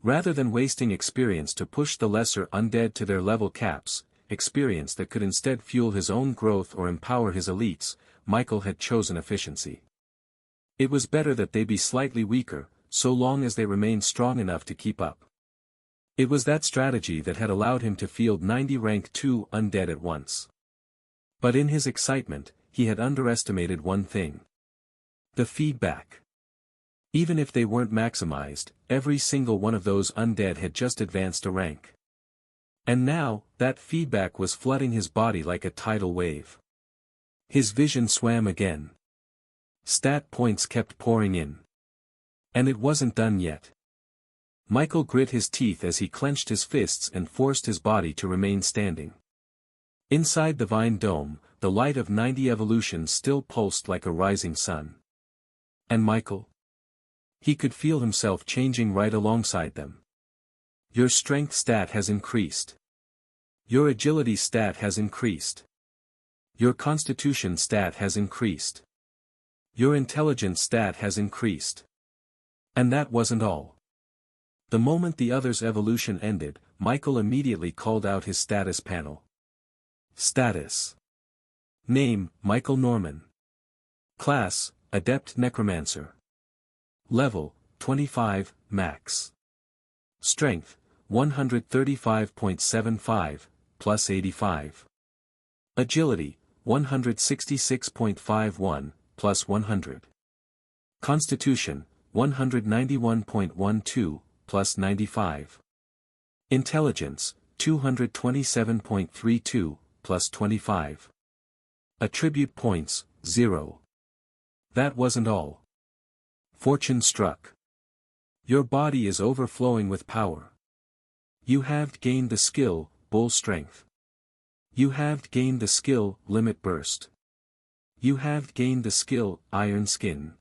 S1: Rather than wasting experience to push the lesser undead to their level caps, experience that could instead fuel his own growth or empower his elites, Michael had chosen efficiency. It was better that they be slightly weaker, so long as they remained strong enough to keep up. It was that strategy that had allowed him to field 90 rank 2 undead at once. But in his excitement, he had underestimated one thing. The feedback. Even if they weren't maximized, every single one of those undead had just advanced a rank. And now, that feedback was flooding his body like a tidal wave. His vision swam again. Stat points kept pouring in. And it wasn't done yet. Michael grit his teeth as he clenched his fists and forced his body to remain standing. Inside the vine dome, the light of 90 evolutions still pulsed like a rising sun. And Michael? He could feel himself changing right alongside them. Your strength stat has increased. Your agility stat has increased. Your constitution stat has increased. Your intelligence stat has increased. And that wasn't all. The moment the other's evolution ended, Michael immediately called out his status panel. Status. Name, Michael Norman. Class, Adept Necromancer. Level, 25, max. Strength, 135.75, plus 85. Agility, 166.51, plus 100. Constitution, 191.12, plus 95. Intelligence, 227.32, plus 25. Attribute points, 0. That wasn't all. Fortune struck. Your body is overflowing with power. You have gained the skill, Bull Strength. You have gained the skill, Limit Burst. You have gained the skill, Iron Skin.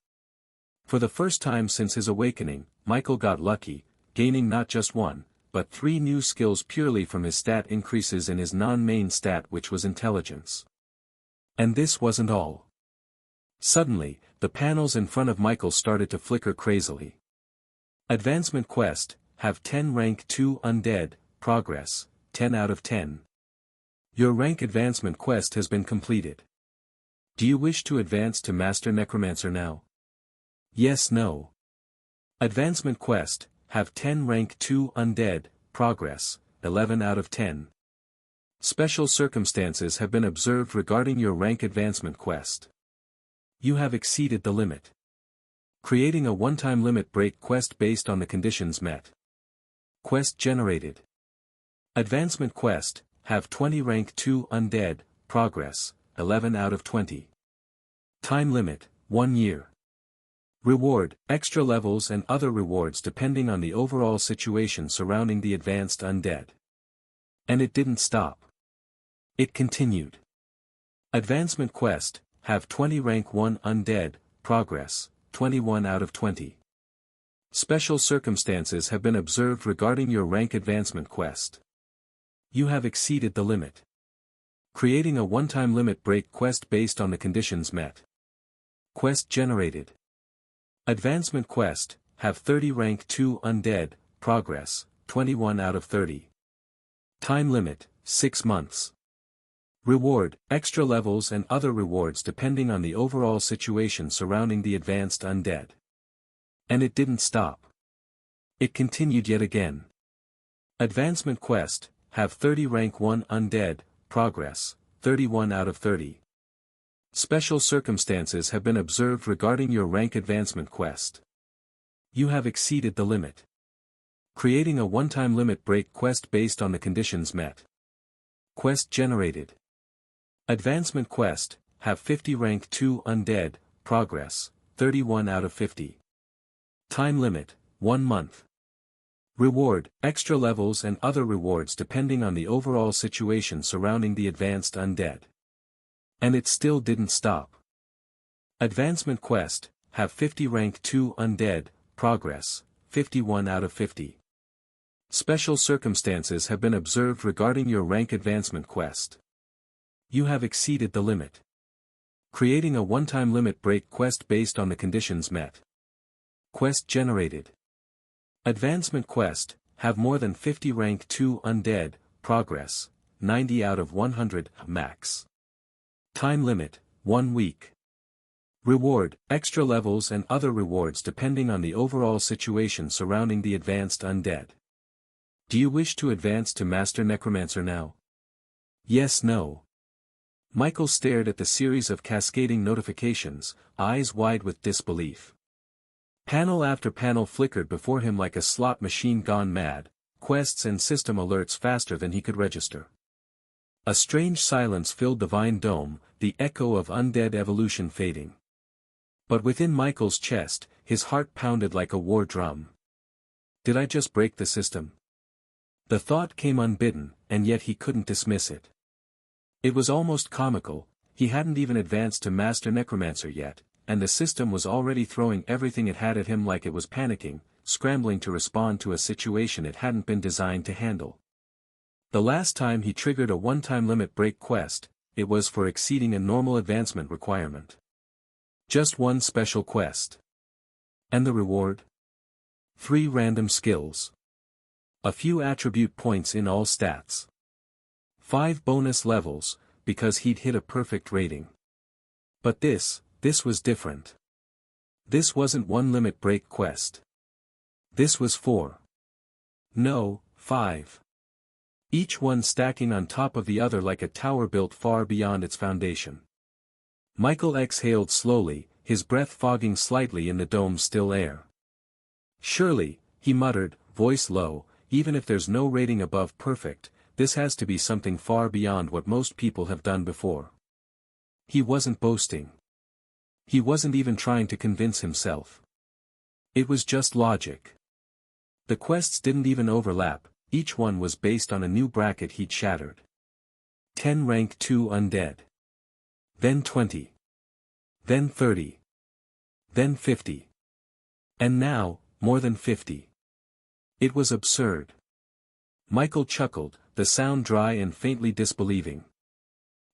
S1: For the first time since his awakening, Michael got lucky, gaining not just one, but 3 new skills purely from his stat increases in his non-main stat, which was intelligence. And this wasn't all. Suddenly, the panels in front of Michael started to flicker crazily. Advancement Quest, have 10 rank 2 undead, progress, 10 out of 10. Your rank advancement quest has been completed. Do you wish to advance to Master Necromancer now? Yes, no. Advancement Quest, have 10 rank 2 Undead, progress, 11 out of 10. Special circumstances have been observed regarding your rank advancement quest. You have exceeded the limit. Creating a one-time limit break quest based on the conditions met. Quest generated. Advancement Quest, have 20 rank 2 Undead, progress, 11 out of 20. Time limit, 1 year. Reward, extra levels and other rewards depending on the overall situation surrounding the advanced undead. And it didn't stop. It continued. Advancement Quest, have 20 rank 1 Undead, progress, 21 out of 20. Special circumstances have been observed regarding your rank advancement quest. You have exceeded the limit. Creating a one-time limit break quest based on the conditions met. Quest generated. Advancement Quest, have 30 rank 2 Undead, progress, 21 out of 30. Time limit, 6 months. Reward, extra levels and other rewards depending on the overall situation surrounding the advanced undead. And it didn't stop. It continued yet again. Advancement Quest, have 30 rank 1 Undead, progress, 31 out of 30. Special circumstances have been observed regarding your rank advancement quest. You have exceeded the limit. Creating a one-time limit break quest based on the conditions met. Quest generated. Advancement Quest, have 50 rank 2 Undead, progress, 31 out of 50. Time limit, 1 month. Reward, extra levels and other rewards depending on the overall situation surrounding the advanced undead. And it still didn't stop. Advancement Quest, have 50 rank 2 Undead, progress, 51 out of 50. Special circumstances have been observed regarding your rank advancement quest. You have exceeded the limit. Creating a one-time limit break quest based on the conditions met. Quest generated. Advancement Quest, have more than 50 rank 2 Undead, progress, 90 out of 100, max. Time limit, 1 week. Reward, extra levels and other rewards depending on the overall situation surrounding the advanced undead. Do you wish to advance to Master Necromancer now? Yes, no. Michael stared at the series of cascading notifications, eyes wide with disbelief. Panel after panel flickered before him like a slot machine gone mad, quests and system alerts faster than he could register. A strange silence filled the Vine Dome, the echo of undead evolution fading. But within Michael's chest, his heart pounded like a war drum. Did I just break the system? The thought came unbidden, and yet he couldn't dismiss it. It was almost comical, he hadn't even advanced to Master Necromancer yet, and the system was already throwing everything it had at him like it was panicking, scrambling to respond to a situation it hadn't been designed to handle. The last time he triggered a one-time limit break quest, it was for exceeding a normal advancement requirement. Just one special quest. And the reward? 3 random skills. A few attribute points in all stats. 5 bonus levels, because he'd hit a perfect rating. But this was different. This wasn't one limit break quest. This was 4. No, 5. Each one stacking on top of the other like a tower built far beyond its foundation. Michael exhaled slowly, his breath fogging slightly in the dome's still air. Surely, he muttered, voice low, even if there's no rating above perfect, this has to be something far beyond what most people have done before. He wasn't boasting. He wasn't even trying to convince himself. It was just logic. The quests didn't even overlap, each one was based on a new bracket he'd shattered. 10 rank 2 Undead. Then 20. Then 30. Then 50. And now, more than 50. It was absurd. Michael chuckled, the sound dry and faintly disbelieving.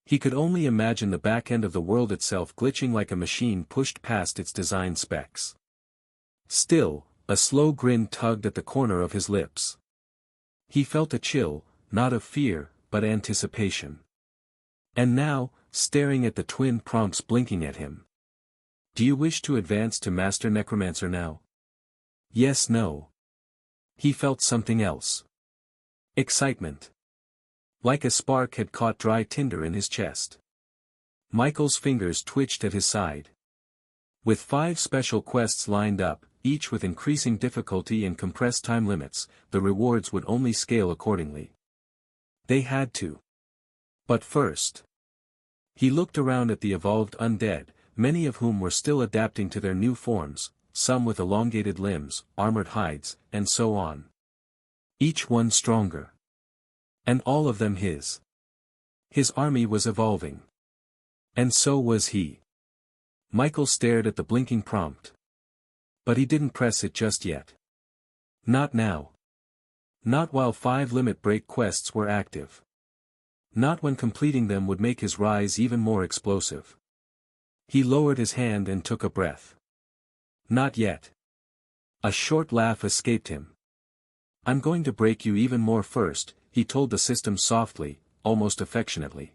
S1: He could only imagine the back end of the world itself glitching like a machine pushed past its design specs. Still, a slow grin tugged at the corner of his lips. He felt a chill, not of fear, but anticipation. And now, staring at the twin prompts blinking at him. Do you wish to advance to Master Necromancer now? Yes, no. He felt something else. Excitement. Like a spark had caught dry tinder in his chest. Michael's fingers twitched at his side. With 5 special quests lined up, each with increasing difficulty and compressed time limits, the rewards would only scale accordingly. They had to. But first. He looked around at the evolved undead, many of whom were still adapting to their new forms, some with elongated limbs, armored hides, and so on. Each one stronger. And all of them his. His army was evolving. And so was he. Michael stared at the blinking prompt. But he didn't press it just yet. Not now. Not while 5 limit break quests were active. Not when completing them would make his rise even more explosive. He lowered his hand and took a breath. Not yet. A short laugh escaped him. I'm going to break you even more first, he told the system softly, almost affectionately.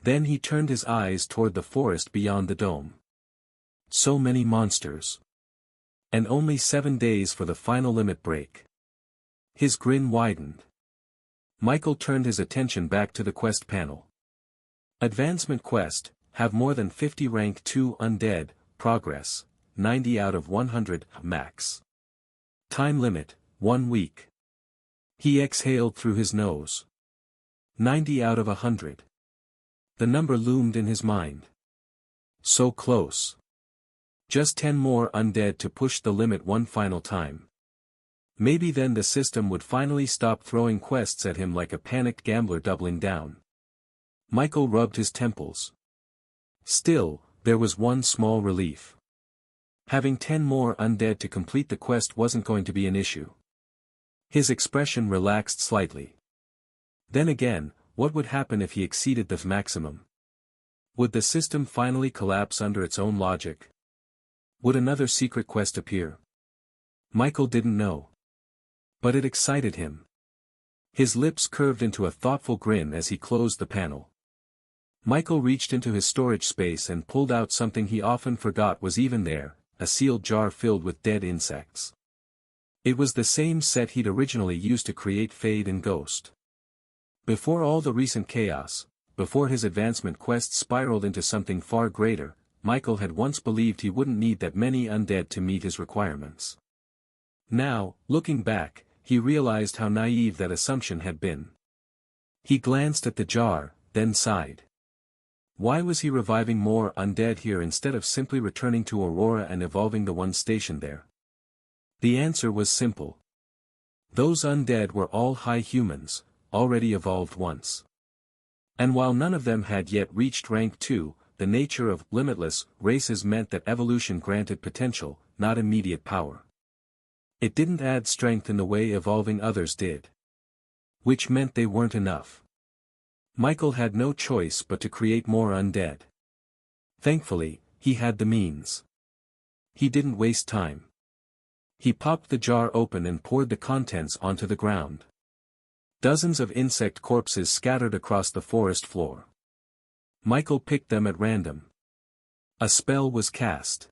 S1: Then he turned his eyes toward the forest beyond the dome. So many monsters. And only 7 days for the final limit break. His grin widened. Michael turned his attention back to the quest panel. Advancement quest, have more than 50 rank 2 undead, progress, 90 out of 100, max. Time limit, 1 week. He exhaled through his nose. 90 out of 100. The number loomed in his mind. So close. Just 10 more undead to push the limit one final time. Maybe then the system would finally stop throwing quests at him like a panicked gambler doubling down. Michael rubbed his temples. Still, there was one small relief. Having 10 more undead to complete the quest wasn't going to be an issue. His expression relaxed slightly. Then again, what would happen if he exceeded the maximum? Would the system finally collapse under its own logic? Would another secret quest appear? Michael didn't know. But it excited him. His lips curved into a thoughtful grin as he closed the panel. Michael reached into his storage space and pulled out something he often forgot was even there, a sealed jar filled with dead insects. It was the same set he'd originally used to create Fade and Ghost. Before all the recent chaos, before his advancement quest spiraled into something far greater, Michael had once believed he wouldn't need that many undead to meet his requirements. Now, looking back, he realized how naive that assumption had been. He glanced at the jar, then sighed. Why was he reviving more undead here instead of simply returning to Aurora and evolving the ones stationed there? The answer was simple. Those undead were all high humans, already evolved once. And while none of them had yet reached rank 2, the nature of limitless races meant that evolution granted potential, not immediate power. It didn't add strength in the way evolving others did. Which meant they weren't enough. Michael had no choice but to create more undead. Thankfully, he had the means. He didn't waste time. He popped the jar open and poured the contents onto the ground. Dozens of insect corpses scattered across the forest floor. Michael picked them at random. A spell was cast.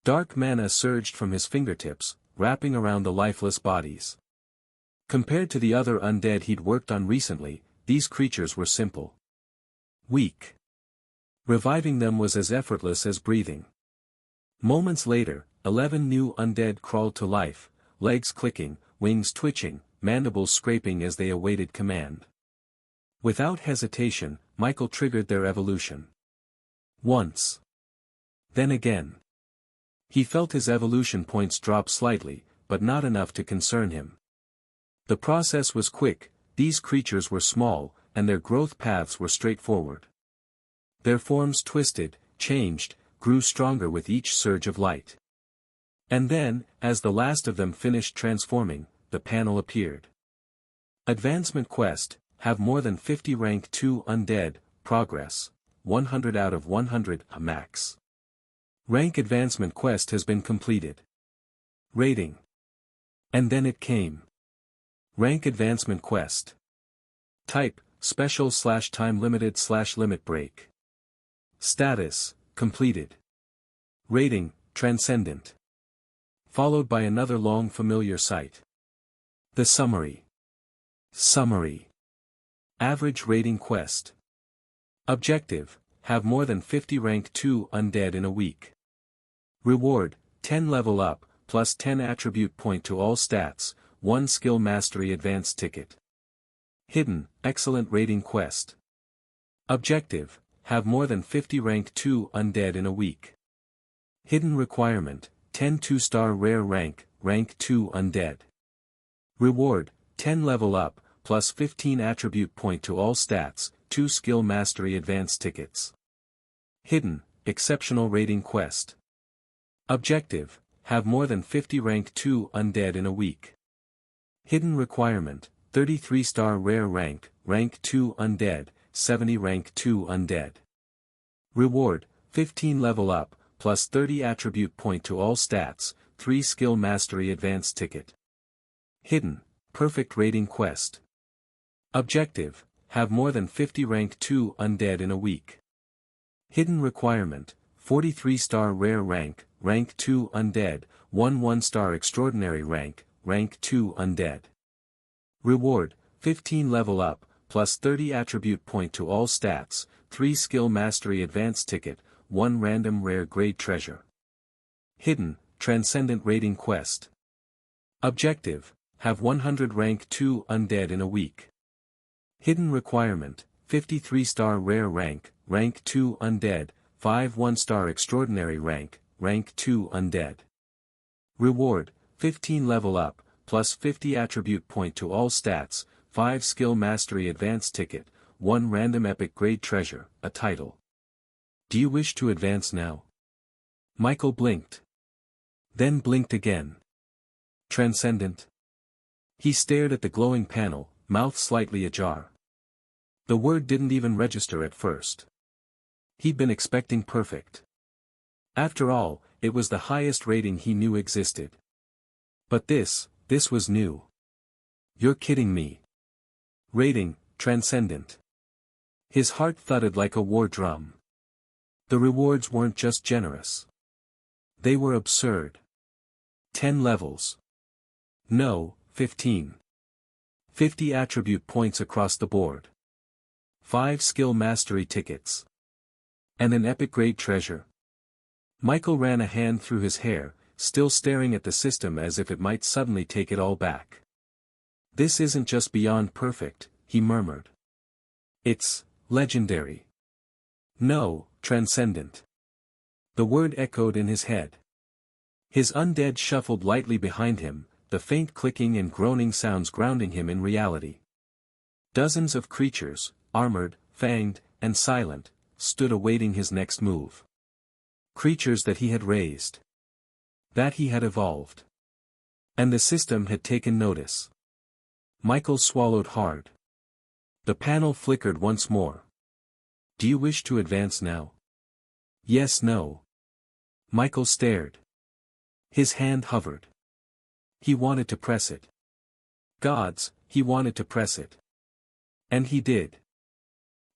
S1: Dark mana surged from his fingertips, wrapping around the lifeless bodies. Compared to the other undead he'd worked on recently, these creatures were simple. Weak. Reviving them was as effortless as breathing. Moments later, 11 new undead crawled to life, legs clicking, wings twitching, mandibles scraping as they awaited command. Without hesitation, Michael triggered their evolution. Once. Then again. He felt his evolution points drop slightly, but not enough to concern him. The process was quick, these creatures were small, and their growth paths were straightforward. Their forms twisted, changed, grew stronger with each surge of light. And then, as the last of them finished transforming, the panel appeared. Advancement quest, have more than 50 rank 2 undead, progress, 100 out of 100, max. Rank advancement quest has been completed. Rating. And then it came. Rank advancement quest. Type, special/time limited/limit break. Status, completed. Rating, transcendent. followed by another long familiar sight. The summary. Summary. Average rating quest. Objective, have more than 50 rank 2 undead in a week. Reward, 10 level up, plus 10 attribute point to all stats, 1 skill mastery advanced ticket. Hidden, excellent rating quest. Objective, have more than 50 rank 2 undead in a week. Hidden requirement, 10 2-star rare rank 2 undead. Reward, 10 level up, plus 15 attribute point to all stats, 2 skill mastery advanced tickets. Hidden, exceptional rating quest. Objective, have more than 50 rank 2 undead in a week. Hidden requirement, 33-star rare rank 2 undead, 70 rank 2 undead. Reward, 15 level up, plus 30 attribute point to all stats, 3 skill mastery advanced ticket. Hidden, perfect rating quest. Objective, have more than 50 rank 2 undead in a week. Hidden requirement, 43-star rare rank 2 undead, 1 1-star extraordinary rank 2 undead. Reward, 15 level up, plus 30 attribute point to all stats, 3 skill mastery advanced ticket, 1 random rare grade treasure. Hidden, transcendent rating quest. Objective, have 100 rank 2 undead in a week. Hidden requirement, 53-star rare rank 2 undead, 5 1-star extraordinary rank 2 undead. Reward, 15 level up, plus 50 attribute point to all stats, 5 skill mastery advanced ticket, 1 random epic grade treasure, a title. Do you wish to advance now? Michael blinked. Then blinked again. Transcendent. He stared at the glowing panel, mouth slightly ajar. The word didn't even register at first. He'd been expecting perfect. After all, it was the highest rating he knew existed. But this was new. You're kidding me. Rating, transcendent. His heart thudded like a war drum. The rewards weren't just generous. They were absurd. 10 levels. No, 15. 50 attribute points across the board. 5 skill mastery tickets. And an epic grade treasure. Michael ran a hand through his hair, still staring at the system as if it might suddenly take it all back. This isn't just beyond perfect, he murmured. It's legendary. No, transcendent. The word echoed in his head. His undead shuffled lightly behind him, the faint clicking and groaning sounds grounding him in reality. Dozens of creatures, armored, fanged, and silent, stood awaiting his next move. Creatures that he had raised. That he had evolved. And the system had taken notice. Michael swallowed hard. The panel flickered once more. Do you wish to advance now? Yes, no. Michael stared. His hand hovered. He wanted to press it. Gods, he wanted to press it. And he did.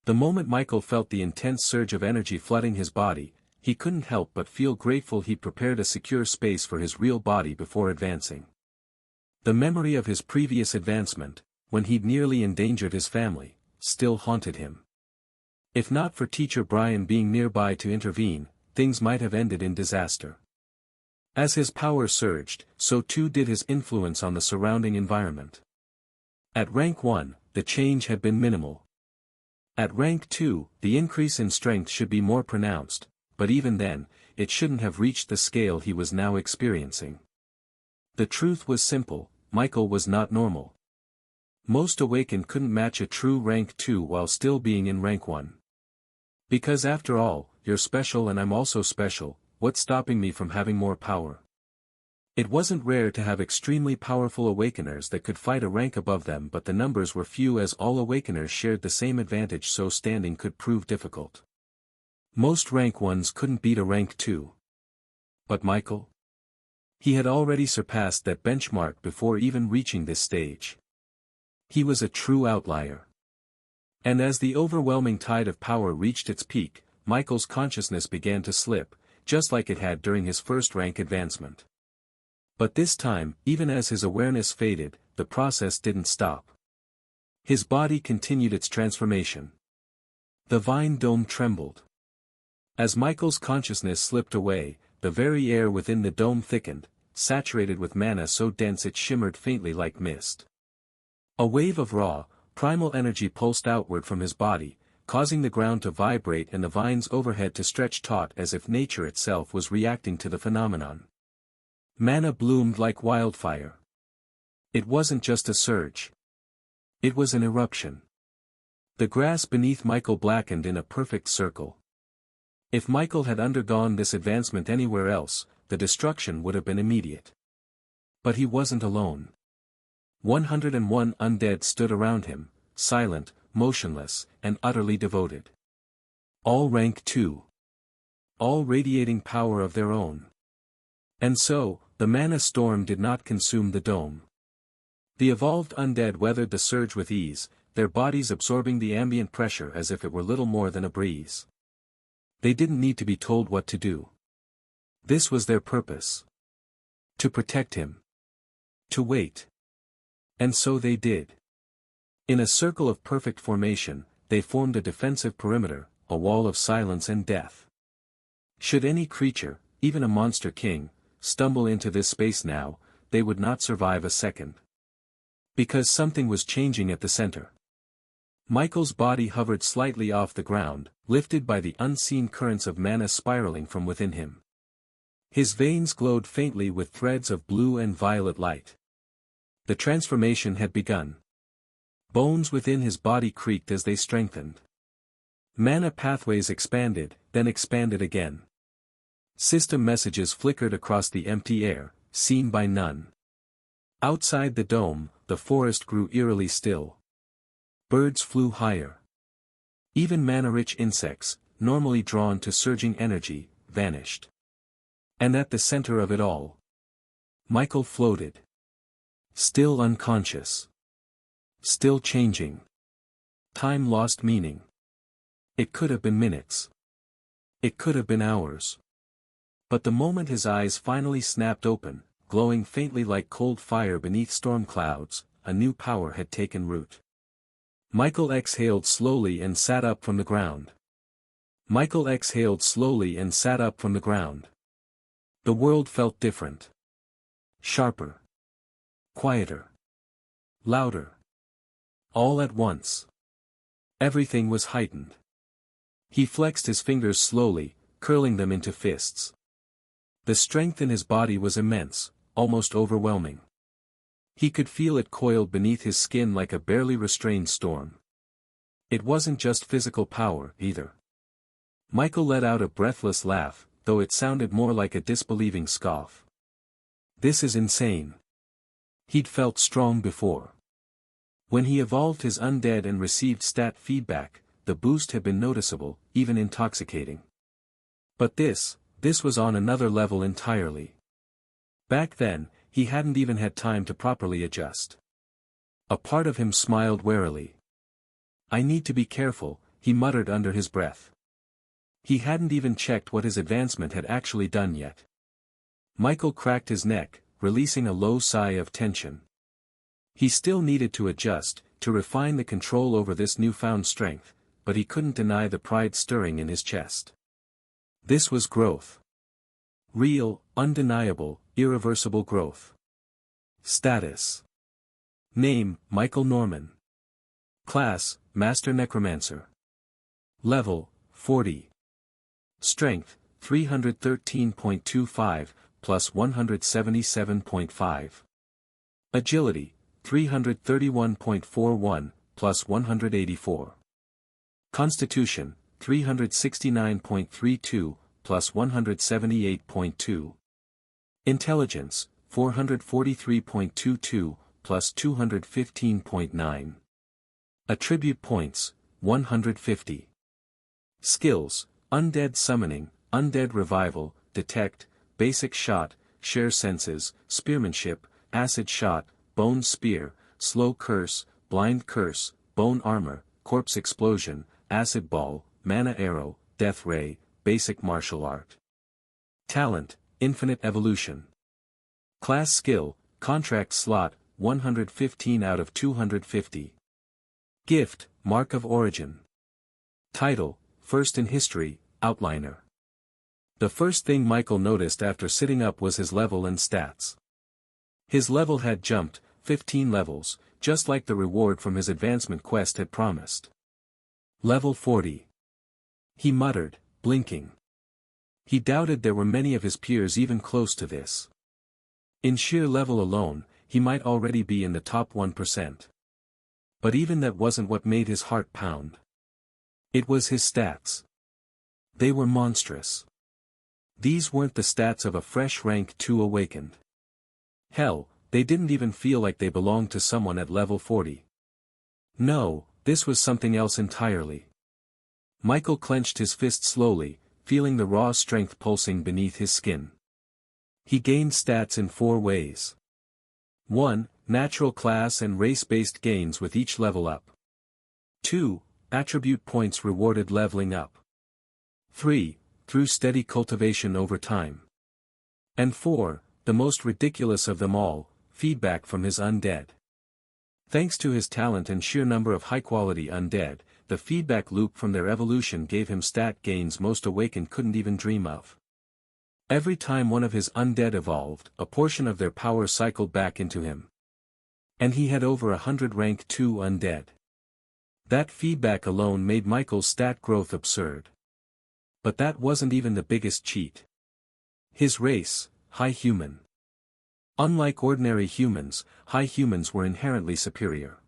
S1: The moment Michael felt the intense surge of energy flooding his body, he couldn't help but feel grateful he'd prepared a secure space for his real body before advancing. The memory of his previous advancement, when he'd nearly endangered his family, still haunted him. If not for Teacher Brian being nearby to intervene, things might have ended in disaster. As his power surged, so too did his influence on the surrounding environment. At rank 1, the change had been minimal. At rank 2, the increase in strength should be more pronounced, but even then, it shouldn't have reached the scale he was now experiencing. The truth was simple, Michael was not normal. Most awakened couldn't match a true rank 2 while still being in rank 1. Because after all, you're special and I'm also special, what's stopping me from having more power? It wasn't rare to have extremely powerful awakeners that could fight a rank above them, but the numbers were few as all awakeners shared the same advantage, so standing could prove difficult. Most rank 1s couldn't beat a rank 2. But Michael? He had already surpassed that benchmark before even reaching this stage. He was a true outlier. And as the overwhelming tide of power reached its peak, Michael's consciousness began to slip, just like it had during his first rank advancement. But this time, even as his awareness faded, the process didn't stop. His body continued its transformation. The vine dome trembled. As Michael's consciousness slipped away, the very air within the dome thickened, saturated with mana so dense it shimmered faintly like mist. A wave of raw, primal energy pulsed outward from his body, causing the ground to vibrate and the vines overhead to stretch taut as if nature itself was reacting to the phenomenon. Mana bloomed like wildfire. It wasn't just a surge. It was an eruption. The grass beneath Michael blackened in a perfect circle. If Michael had undergone this advancement anywhere else, the destruction would have been immediate. But he wasn't alone. 101 undead stood around him, silent, motionless, and utterly devoted. All rank 2. All radiating power of their own. And so, the mana storm did not consume the dome. The evolved undead weathered the surge with ease, their bodies absorbing the ambient pressure as if it were little more than a breeze. They didn't need to be told what to do. This was their purpose. To protect him. To wait. And so they did. In a circle of perfect formation, they formed a defensive perimeter, a wall of silence and death. Should any creature, even a monster king, stumble into this space now, they would not survive a second. Because something was changing at the center. Michael's body hovered slightly off the ground, lifted by the unseen currents of mana spiraling from within him. His veins glowed faintly with threads of blue and violet light. The transformation had begun. Bones within his body creaked as they strengthened. Mana pathways expanded, then expanded again. System messages flickered across the empty air, seen by none. Outside the dome, the forest grew eerily still. Birds flew higher. Even mana-rich insects, normally drawn to surging energy, vanished. And at the center of it all, Michael floated. Still unconscious. Still changing. Time lost meaning. It could have been minutes. It could have been hours. But the moment his eyes finally snapped open, glowing faintly like cold fire beneath storm clouds, a new power had taken root. Michael exhaled slowly and sat up from the ground. Michael exhaled slowly and sat up from the ground. The world felt different. Sharper. Quieter. Louder. All at once. Everything was heightened. He flexed his fingers slowly, curling them into fists. The strength in his body was immense, almost overwhelming. He could feel it coiled beneath his skin like a barely restrained storm. It wasn't just physical power, either. Michael let out a breathless laugh, though it sounded more like a disbelieving scoff. This is insane. He'd felt strong before. When he evolved his undead and received stat feedback, the boost had been noticeable, even intoxicating. But this was on another level entirely. Back then, he hadn't even had time to properly adjust. A part of him smiled warily. I need to be careful, he muttered under his breath. He hadn't even checked what his advancement had actually done yet. Michael cracked his neck, releasing a low sigh of tension. He still needed to adjust, to refine the control over this newfound strength, but he couldn't deny the pride stirring in his chest. This was growth. Real, undeniable, irreversible growth. Status. Name, Michael Norman. Class, Master Necromancer. Level, 40. Strength, 313.25, plus 177.5. Agility, 331.41, plus 184. Constitution, 369.32, plus 178.2. Intelligence, 443.22, plus 215.9. Attribute points, 150. Skills, Undead Summoning, Undead Revival, Detect, Basic Shot, Share Senses, Spearmanship, Acid Shot, Bone Spear, Slow Curse, Blind Curse, Bone Armor, Corpse Explosion, Acid Ball, Mana Arrow, Death Ray, Basic Martial Art. Talent, Infinite Evolution. Class skill, contract slot, 115 out of 250. Gift, Mark of Origin. Title, First in History, Outliner. The first thing Michael noticed after sitting up was his level and stats. His level had jumped, 15 levels, just like the reward from his advancement quest had promised. Level 40. He muttered, blinking. He doubted there were many of his peers even close to this. In sheer level alone, he might already be in the top 1%. But even that wasn't what made his heart pound. It was his stats. They were monstrous. These weren't the stats of a fresh rank 2 awakened. Hell, they didn't even feel like they belonged to someone at level 40. No, this was something else entirely. Michael clenched his fist slowly, feeling the raw strength pulsing beneath his skin. He gained stats in 4 ways. 1. Natural class and race-based gains with each level up. 2. Attribute points rewarded leveling up. 3. Through steady cultivation over time. And 4. The most ridiculous of them all, feedback from his undead. Thanks to his talent and sheer number of high-quality undead, the feedback loop from their evolution gave him stat gains most awakened couldn't even dream of. Every time one of his undead evolved, a portion of their power cycled back into him. And he had over 100 rank 2 undead. That feedback alone made Michael's stat growth absurd. But that wasn't even the biggest cheat. His race, high human. Unlike ordinary humans, high humans were inherently superior.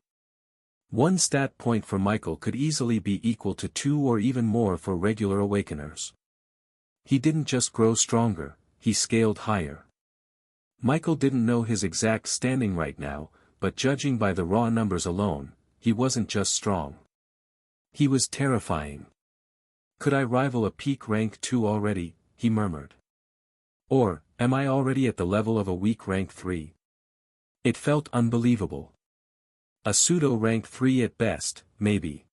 S1: 1 stat point for Michael could easily be equal to 2 or even more for regular awakeners. He didn't just grow stronger, he scaled higher. Michael didn't know his exact standing right now, but judging by the raw numbers alone, he wasn't just strong. He was terrifying. Could I rival a peak rank 2 already, he murmured. Or, am I already at the level of a weak rank 3? It felt unbelievable. A pseudo rank 3 at best, maybe.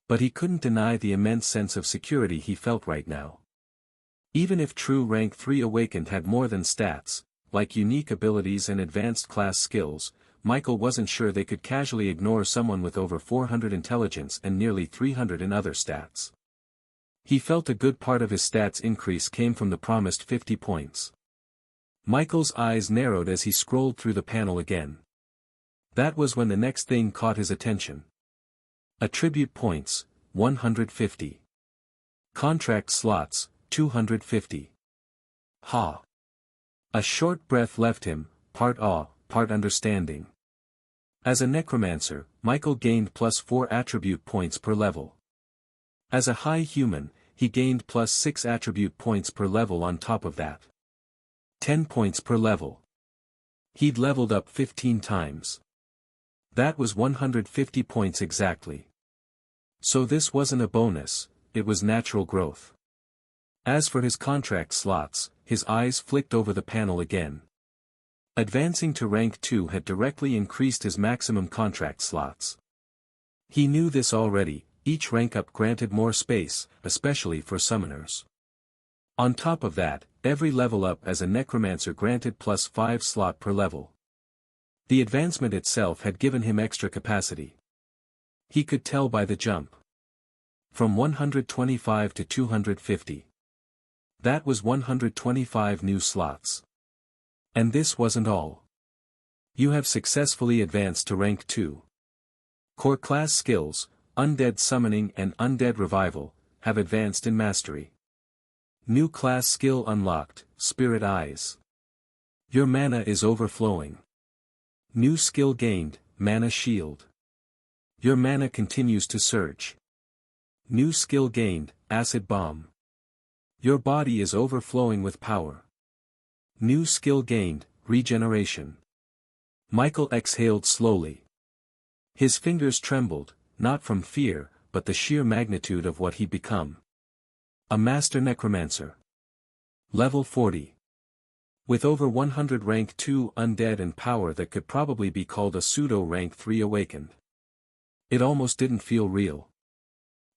S1: But he couldn't deny the immense sense of security he felt right now. Even if true rank 3 awakened had more than stats, like unique abilities and advanced class skills, Michael wasn't sure they could casually ignore someone with over 400 intelligence and nearly 300 in other stats. He felt a good part of his stats increase came from the promised 50 points. Michael's eyes narrowed as he scrolled through the panel again. That was when the next thing caught his attention. Attribute points, 150. Contract slots, 250. Ha! A short breath left him, part awe, part understanding. As a necromancer, Michael gained +4 attribute points per level. As a high human, he gained +6 attribute points per level on top of that. 10 points per level. He'd leveled up 15 times. That was 150 points exactly. So this wasn't a bonus, it was natural growth. As for his contract slots, his eyes flicked over the panel again. Advancing to rank 2 had directly increased his maximum contract slots. He knew this already, each rank up granted more space, especially for summoners. On top of that, every level up as a necromancer granted +5 slot per level. The advancement itself had given him extra capacity. He could tell by the jump. From 125 to 250. That was 125 new slots. And this wasn't all. You have successfully advanced to rank 2. Core class skills, Undead Summoning and Undead Revival, have advanced in mastery. New class skill unlocked, Spirit Eyes. Your mana is overflowing. New skill gained, Mana Shield. Your mana continues to surge. New skill gained, Acid Bomb. Your body is overflowing with power. New skill gained, Regeneration. Michael exhaled slowly. His fingers trembled, not from fear, but the sheer magnitude of what he'd become. A Master Necromancer. Level 40. With over 100 rank 2 undead and power that could probably be called a pseudo rank 3 awakened. It almost didn't feel real.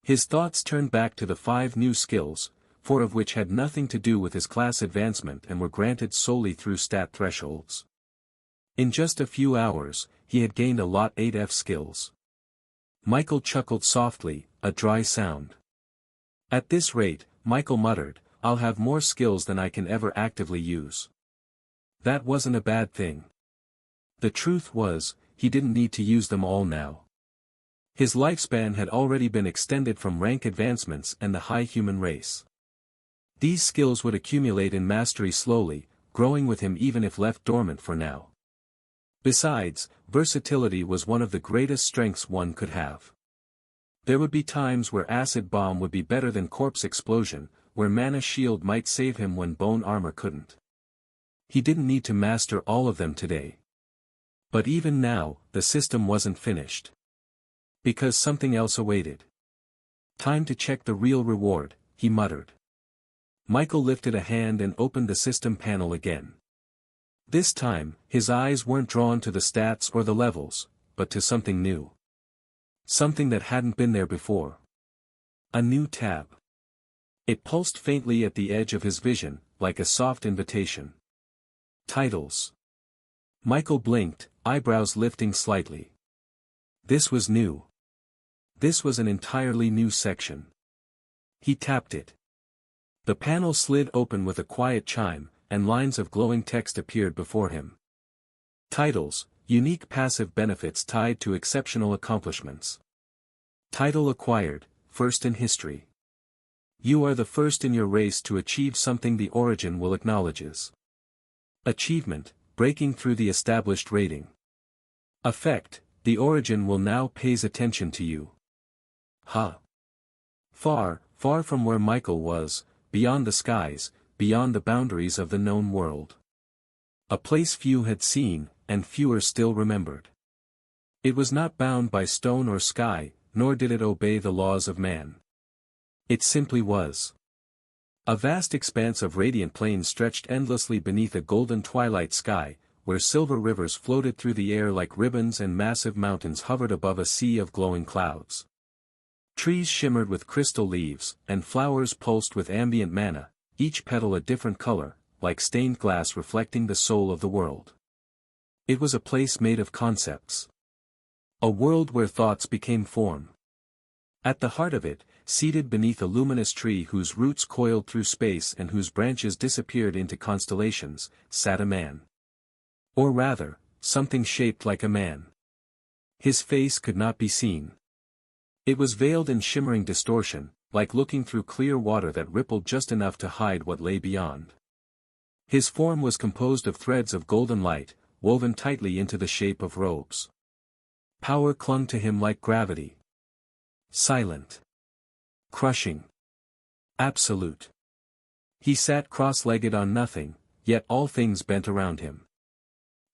S1: His thoughts turned back to the 5 new skills, 4 of which had nothing to do with his class advancement and were granted solely through stat thresholds. In just a few hours, he had gained a lot 8F skills. Michael chuckled softly, a dry sound. At this rate, Michael muttered, I'll have more skills than I can ever actively use. That wasn't a bad thing. The truth was, he didn't need to use them all now. His lifespan had already been extended from rank advancements and the high human race. These skills would accumulate in mastery slowly, growing with him even if left dormant for now. Besides, versatility was one of the greatest strengths one could have. There would be times where acid bomb would be better than corpse explosion, where mana shield might save him when bone armor couldn't. He didn't need to master all of them today. But even now, the system wasn't finished. Because something else awaited. Time to check the real reward, he muttered. Michael lifted a hand and opened the system panel again. This time, his eyes weren't drawn to the stats or the levels, but to something new. Something that hadn't been there before. A new tab. It pulsed faintly at the edge of his vision, like a soft invitation. Titles. Michael blinked, eyebrows lifting slightly. This was new. This was an entirely new section. He tapped it. The panel slid open with a quiet chime, and lines of glowing text appeared before him. Titles, unique passive benefits tied to exceptional accomplishments. Title acquired, first in history. You are the first in your race to achieve something the Origin will acknowledges. Achievement, breaking through the established rating. Effect, the Origin will now pays attention to you. Far, far from where Michael was, beyond the skies, beyond the boundaries of the known world. A place few had seen, and fewer still remembered. It was not bound by stone or sky, nor did it obey the laws of man. It simply was. A vast expanse of radiant plains stretched endlessly beneath a golden twilight sky, where silver rivers floated through the air like ribbons and massive mountains hovered above a sea of glowing clouds. Trees shimmered with crystal leaves, and flowers pulsed with ambient mana, each petal a different color, like stained glass reflecting the soul of the world. It was a place made of concepts. A world where thoughts became form. At the heart of it, seated beneath a luminous tree whose roots coiled through space and whose branches disappeared into constellations, sat a man. Or rather, something shaped like a man. His face could not be seen. It was veiled in shimmering distortion, like looking through clear water that rippled just enough to hide what lay beyond. His form was composed of threads of golden light, woven tightly into the shape of robes. Power clung to him like gravity. Silent. Crushing. Absolute. He sat cross-legged on nothing, yet all things bent around him.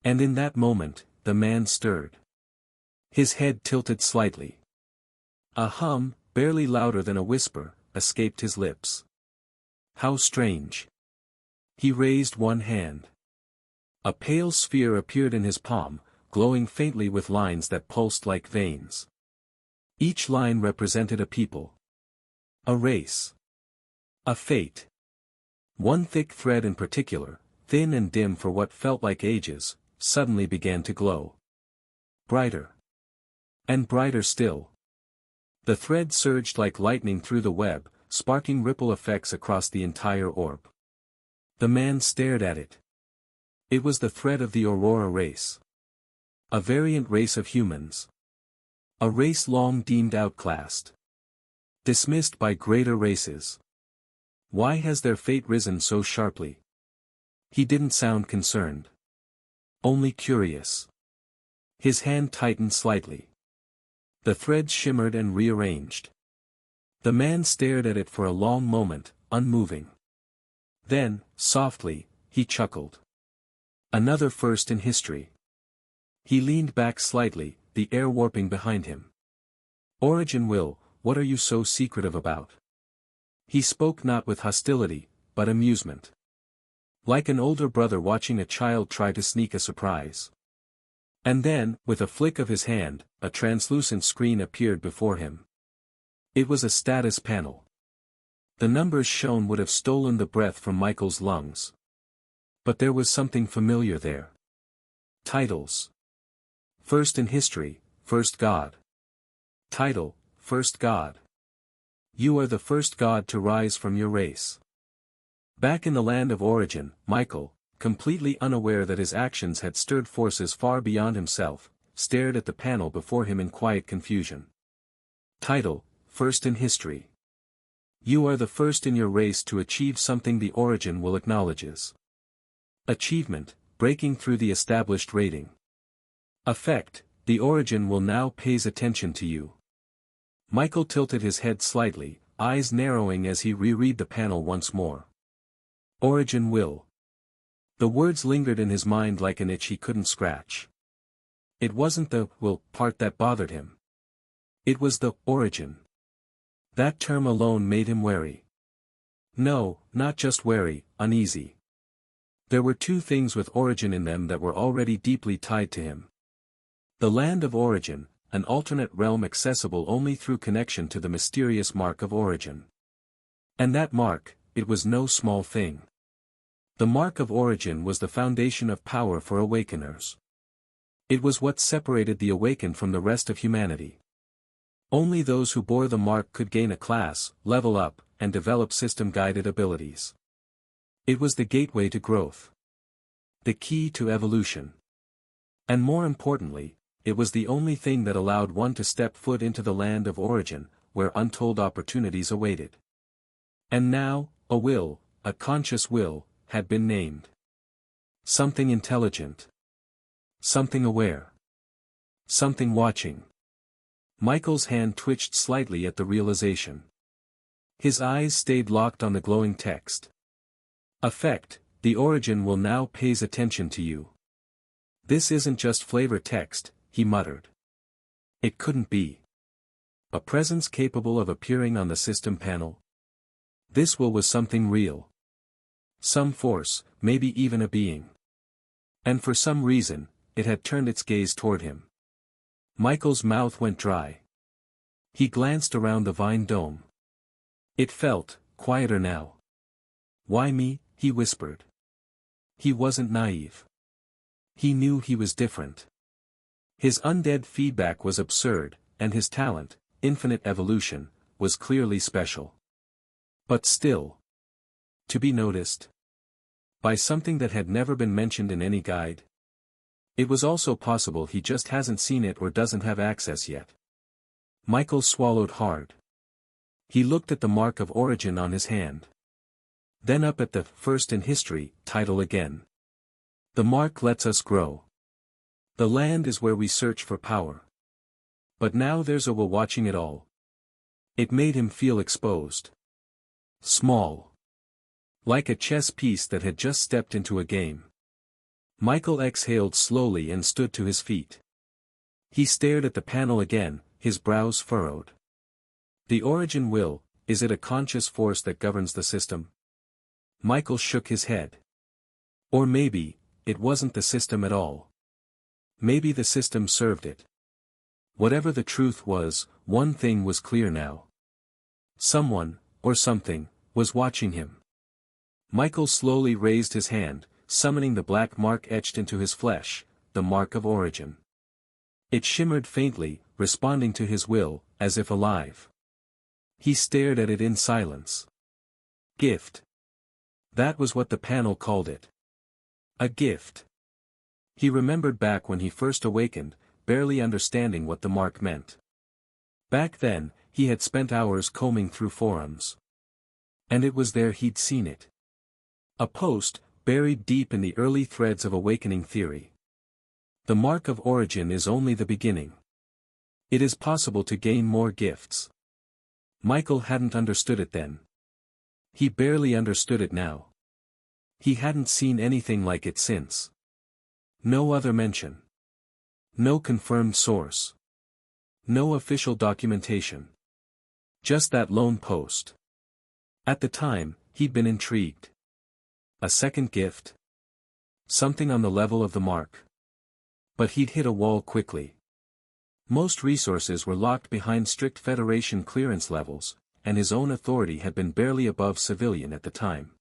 S1: And in that moment, the man stirred. His head tilted slightly. A hum, barely louder than a whisper, escaped his lips. How strange. He raised one hand. A pale sphere appeared in his palm, glowing faintly with lines that pulsed like veins. Each line represented a people. A race. A fate. One thick thread in particular, thin and dim for what felt like ages, suddenly began to glow. Brighter. And brighter still. The thread surged like lightning through the web, sparking ripple effects across the entire orb. The man stared at it. It was the thread of the Aurora race. A variant race of humans. A race long deemed outclassed. Dismissed by greater races. Why has their fate risen so sharply? He didn't sound concerned. Only curious. His hand tightened slightly. The thread shimmered and rearranged. The man stared at it for a long moment, unmoving. Then, softly, he chuckled. Another first in history. He leaned back slightly, the air warping behind him. Origin will, what are you so secretive about? He spoke not with hostility, but amusement. Like an older brother watching a child try to sneak a surprise. And then, with a flick of his hand, a translucent screen appeared before him. It was a status panel. The numbers shown would have stolen the breath from Michael's lungs. But there was something familiar there. Titles. First in history, first god. Title, first god. You are the first god to rise from your race. Back in the land of origin, Michael, completely unaware that his actions had stirred forces far beyond himself, stared at the panel before him in quiet confusion. Title, first in history. You are the first in your race to achieve something the origin will acknowledges. Achievement, breaking through the established rating. Effect, the origin will now pays attention to you. Michael tilted his head slightly, eyes narrowing as he reread the panel once more. Origin will. The words lingered in his mind like an itch he couldn't scratch. It wasn't the will part that bothered him. It was the origin. That term alone made him wary. No, not just wary, uneasy. There were two things with origin in them that were already deeply tied to him. The land of origin, an alternate realm accessible only through connection to the mysterious mark of origin. And that mark, it was no small thing. The mark of origin was the foundation of power for awakeners. It was what separated the awakened from the rest of humanity. Only those who bore the mark could gain a class, level up, and develop system-guided abilities. It was the gateway to growth. The key to evolution. And more importantly, it was the only thing that allowed one to step foot into the land of origin, where untold opportunities awaited. And now, a will, a conscious will, had been named. Something intelligent. Something aware. Something watching. Michael's hand twitched slightly at the realization. His eyes stayed locked on the glowing text. Effect, the origin will now pays attention to you. This isn't just flavor text, he muttered. It couldn't be. A presence capable of appearing on the system panel? This will was something real. Some force, maybe even a being. And for some reason, it had turned its gaze toward him. Michael's mouth went dry. He glanced around the vine dome. It felt quieter now. Why me? He whispered. He wasn't naive. He knew he was different. His undead feedback was absurd, and his talent, infinite evolution, was clearly special. But still. To be noticed. By something that had never been mentioned in any guide. It was also possible he just hasn't seen it or doesn't have access yet. Michael swallowed hard. He looked at the mark of origin on his hand. Then up at the first in history title again. The mark lets us grow. The land is where we search for power. But now there's a will watching it all. It made him feel exposed. Small. Like a chess piece that had just stepped into a game. Michael exhaled slowly and stood to his feet. He stared at the panel again, his brows furrowed. The origin will, is it a conscious force that governs the system? Michael shook his head. Or maybe, it wasn't the system at all. Maybe the system served it. Whatever the truth was, one thing was clear now. Someone, or something, was watching him. Michael slowly raised his hand, summoning the black mark etched into his flesh, the mark of origin. It shimmered faintly, responding to his will, as if alive. He stared at it in silence. Gift. That was what the panel called it. A gift. He remembered back when he first awakened, barely understanding what the mark meant. Back then, he had spent hours combing through forums. And it was there he'd seen it. A post, buried deep in the early threads of awakening theory. The mark of origin is only the beginning. It is possible to gain more gifts. Michael hadn't understood it then. He barely understood it now. He hadn't seen anything like it since. No other mention. No confirmed source. No official documentation. Just that lone post. At the time, he'd been intrigued. A second gift? Something on the level of the mark. But he'd hit a wall quickly. Most resources were locked behind strict Federation clearance levels, and his own authority had been barely above civilian at the time.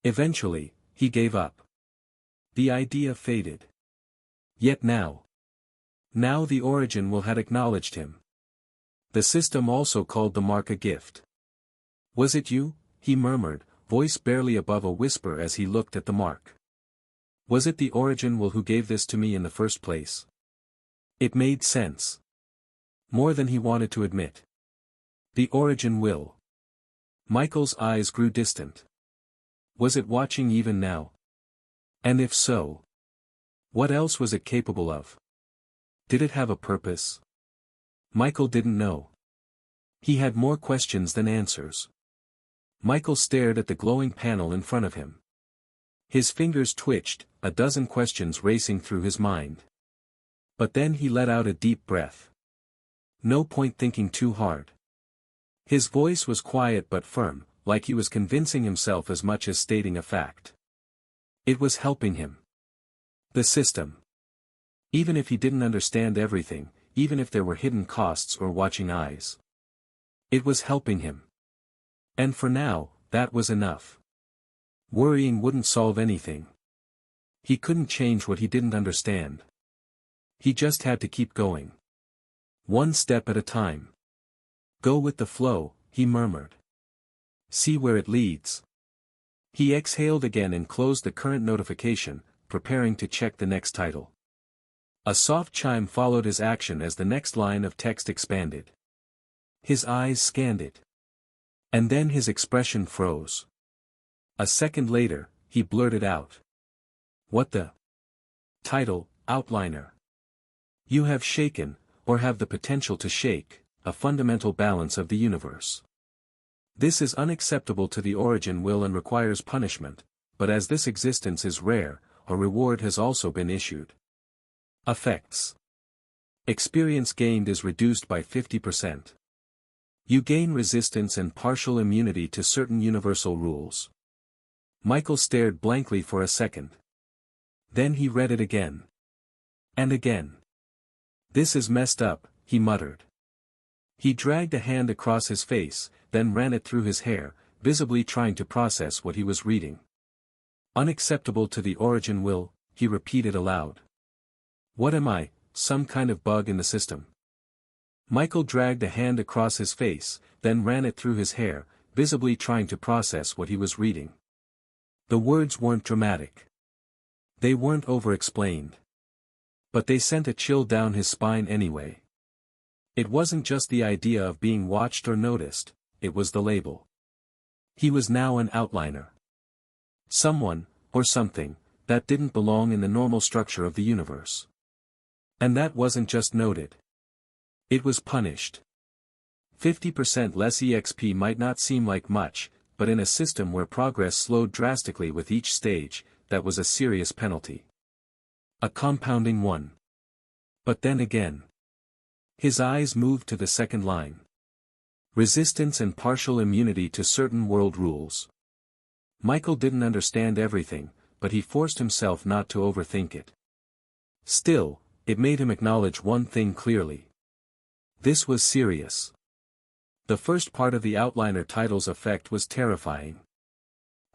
S1: Eventually, he gave up. The idea faded. Yet now the Origin will had acknowledged him. The system also called the mark a gift. "Was it you?" he murmured, voice barely above a whisper as he looked at the mark. "Was it the Origin will who gave this to me in the first place?" It made sense. More than he wanted to admit. The Origin will. Michael's eyes grew distant. Was it watching even now? And if so, what else was it capable of? Did it have a purpose? Michael didn't know. He had more questions than answers. Michael stared at the glowing panel in front of him. His fingers twitched, a dozen questions racing through his mind. But then he let out a deep breath. No point thinking too hard. His voice was quiet but firm, like he was convincing himself as much as stating a fact. It was helping him. The system. Even if he didn't understand everything, even if there were hidden costs or watching eyes. It was helping him. And for now, that was enough. Worrying wouldn't solve anything. He couldn't change what he didn't understand. He just had to keep going. One step at a time. Go with the flow, he murmured. See where it leads. He exhaled again and closed the current notification, preparing to check the next title. A soft chime followed his action as the next line of text expanded. His eyes scanned it. And then his expression froze. A second later, he blurted out. What the? Title, Outliner. You have shaken, or have the potential to shake, a fundamental balance of the universe. This is unacceptable to the Origin will and requires punishment, but as this existence is rare, a reward has also been issued. Effects. Experience gained is reduced by 50%. You gain resistance and partial immunity to certain universal rules. Michael stared blankly for a second. Then he read it again. And again. This is messed up, he muttered. He dragged a hand across his face, then ran it through his hair, visibly trying to process what he was reading. Unacceptable to the Origin will, he repeated aloud. What am I, some kind of bug in the system? Michael dragged a hand across his face, then ran it through his hair, visibly trying to process what he was reading. The words weren't dramatic. They weren't over-explained. But they sent a chill down his spine anyway. It wasn't just the idea of being watched or noticed, it was the label. He was now an outliner. Someone, or something, that didn't belong in the normal structure of the universe. And that wasn't just noted. It was punished. 50% less EXP might not seem like much, but in a system where progress slowed drastically with each stage, that was a serious penalty. A compounding one. But then again. His eyes moved to the second line. Resistance and partial immunity to certain world rules. Michael didn't understand everything, but he forced himself not to overthink it. Still, it made him acknowledge one thing clearly. This was serious. The first part of the Outliner title's effect was terrifying.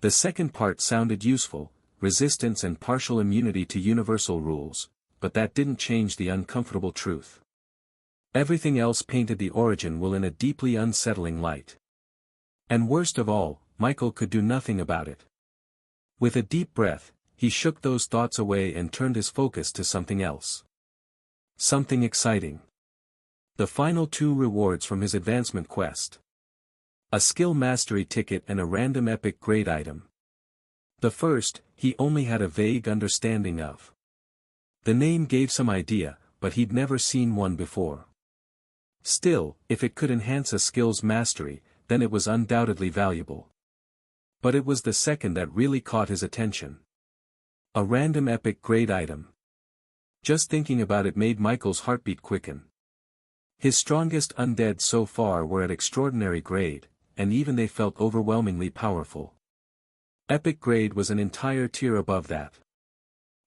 S1: The second part sounded useful, resistance and partial immunity to universal rules, but that didn't change the uncomfortable truth. Everything else painted the Origin will in a deeply unsettling light. And worst of all, Michael could do nothing about it. With a deep breath, he shook those thoughts away and turned his focus to something else. Something exciting. The final 2 rewards from his advancement quest. A skill mastery ticket and a random epic grade item. The first, he only had a vague understanding of. The name gave some idea, but he'd never seen one before. Still, if it could enhance a skill's mastery, then it was undoubtedly valuable. But it was the second that really caught his attention. A random epic grade item. Just thinking about it made Michael's heartbeat quicken. His strongest undead so far were at extraordinary grade, and even they felt overwhelmingly powerful. Epic grade was an entire tier above that.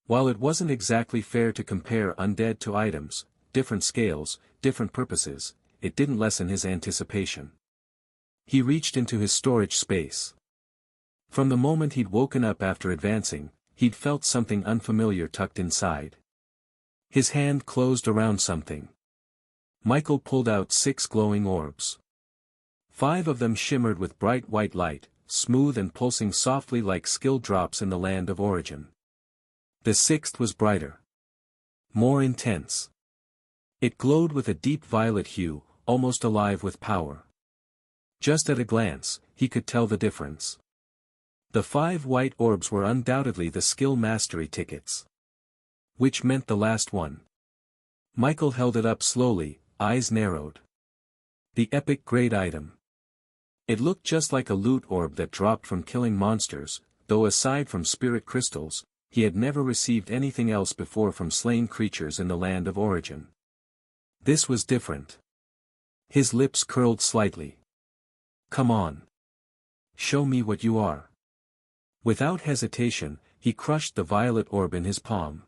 S1: While it wasn't exactly fair to compare undead to items, different scales, different purposes, it didn't lessen his anticipation. He reached into his storage space. From the moment he'd woken up after advancing, he'd felt something unfamiliar tucked inside. His hand closed around something. Michael pulled out 6 glowing orbs. 5 of them shimmered with bright white light, smooth and pulsing softly like skill drops in the land of origin. The 6th was brighter. More intense. It glowed with a deep violet hue, almost alive with power. Just at a glance, he could tell the difference. The 5 white orbs were undoubtedly the skill mastery tickets. Which meant the last one. Michael held it up slowly, eyes narrowed. The epic grade item. It looked just like a loot orb that dropped from killing monsters, though aside from spirit crystals, he had never received anything else before from slain creatures in the land of origin. This was different. His lips curled slightly. Come on. Show me what you are. Without hesitation, he crushed the violet orb in his palm.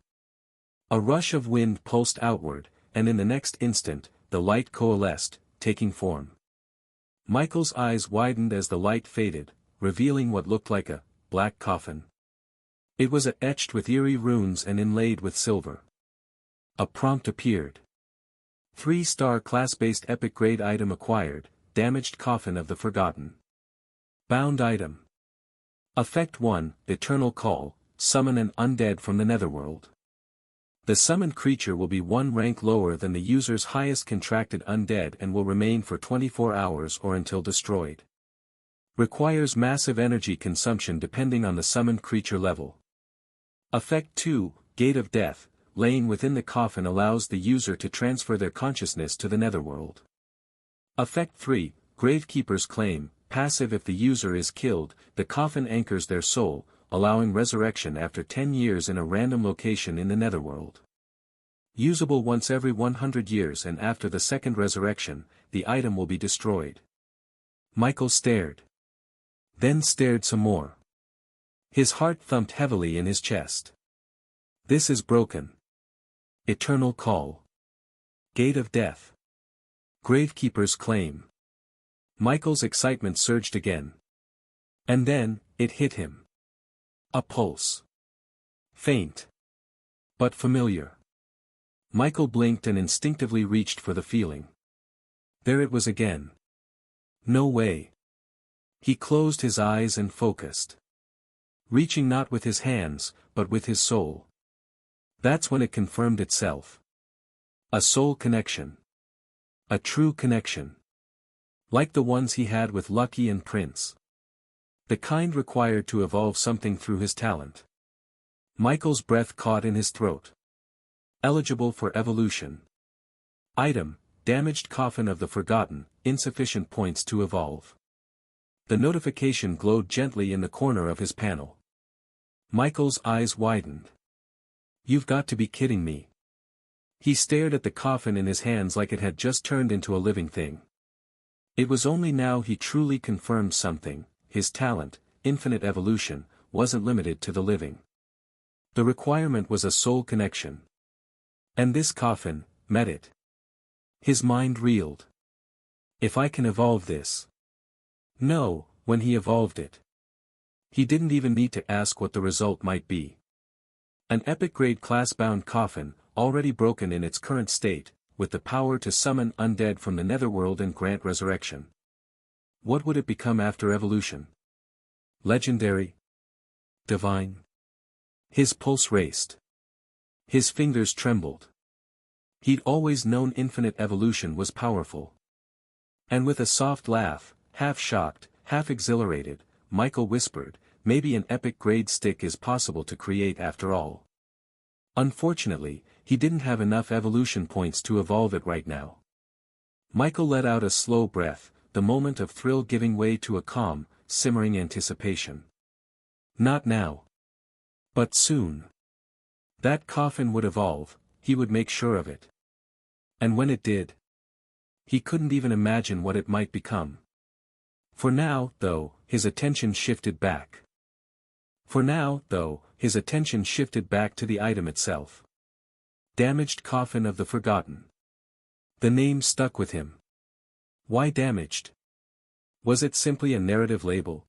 S1: A rush of wind pulsed outward, and in the next instant, the light coalesced, taking form. Michael's eyes widened as the light faded, revealing what looked like a black coffin. It was etched with eerie runes and inlaid with silver. A prompt appeared. 3-star class-based epic grade item acquired, damaged coffin of the forgotten. Bound item. Effect 1, Eternal Call, summon an undead from the netherworld. The summoned creature will be 1 rank lower than the user's highest contracted undead and will remain for 24 hours or until destroyed. Requires massive energy consumption depending on the summoned creature level. Effect 2, Gate of Death, laying within the coffin allows the user to transfer their consciousness to the netherworld. Effect 3, Gravekeeper's Claim, passive if the user is killed, the coffin anchors their soul, allowing resurrection after 10 years in a random location in the netherworld. Usable once every 100 years and after the second resurrection, the item will be destroyed. Michael stared. Then stared some more. His heart thumped heavily in his chest. This is broken. Eternal Call. Gate of Death. Gravekeeper's Claim. Michael's excitement surged again. And then, it hit him. A pulse. Faint. But familiar. Michael blinked and instinctively reached for the feeling. There it was again. No way. He closed his eyes and focused. Reaching not with his hands, but with his soul. That's when it confirmed itself. A soul connection. A true connection. Like the ones he had with Lucky and Prince. The kind required to evolve something through his talent. Michael's breath caught in his throat. Eligible for evolution. Item, damaged coffin of the forgotten, insufficient points to evolve. The notification glowed gently in the corner of his panel. Michael's eyes widened. You've got to be kidding me. He stared at the coffin in his hands like it had just turned into a living thing. It was only now he truly confirmed something. His talent, infinite evolution, wasn't limited to the living. The requirement was a soul connection. And this coffin met it. His mind reeled. If I can evolve this. No, when he evolved it. He didn't even need to ask what the result might be. An epic grade class-bound coffin, already broken in its current state, with the power to summon undead from the netherworld and grant resurrection. What would it become after evolution? Legendary? Divine? His pulse raced. His fingers trembled. He'd always known infinite evolution was powerful. And with a soft laugh, half shocked, half exhilarated, Michael whispered, maybe an epic grade stick is possible to create after all. Unfortunately, he didn't have enough evolution points to evolve it right now. Michael let out a slow breath, the moment of thrill giving way to a calm, simmering anticipation. Not now. But soon. That coffin would evolve, he would make sure of it. And when it did, he couldn't even imagine what it might become. For now, though, his attention shifted back. To the item itself. Damaged coffin of the forgotten. The name stuck with him. Why damaged? Was it simply a narrative label?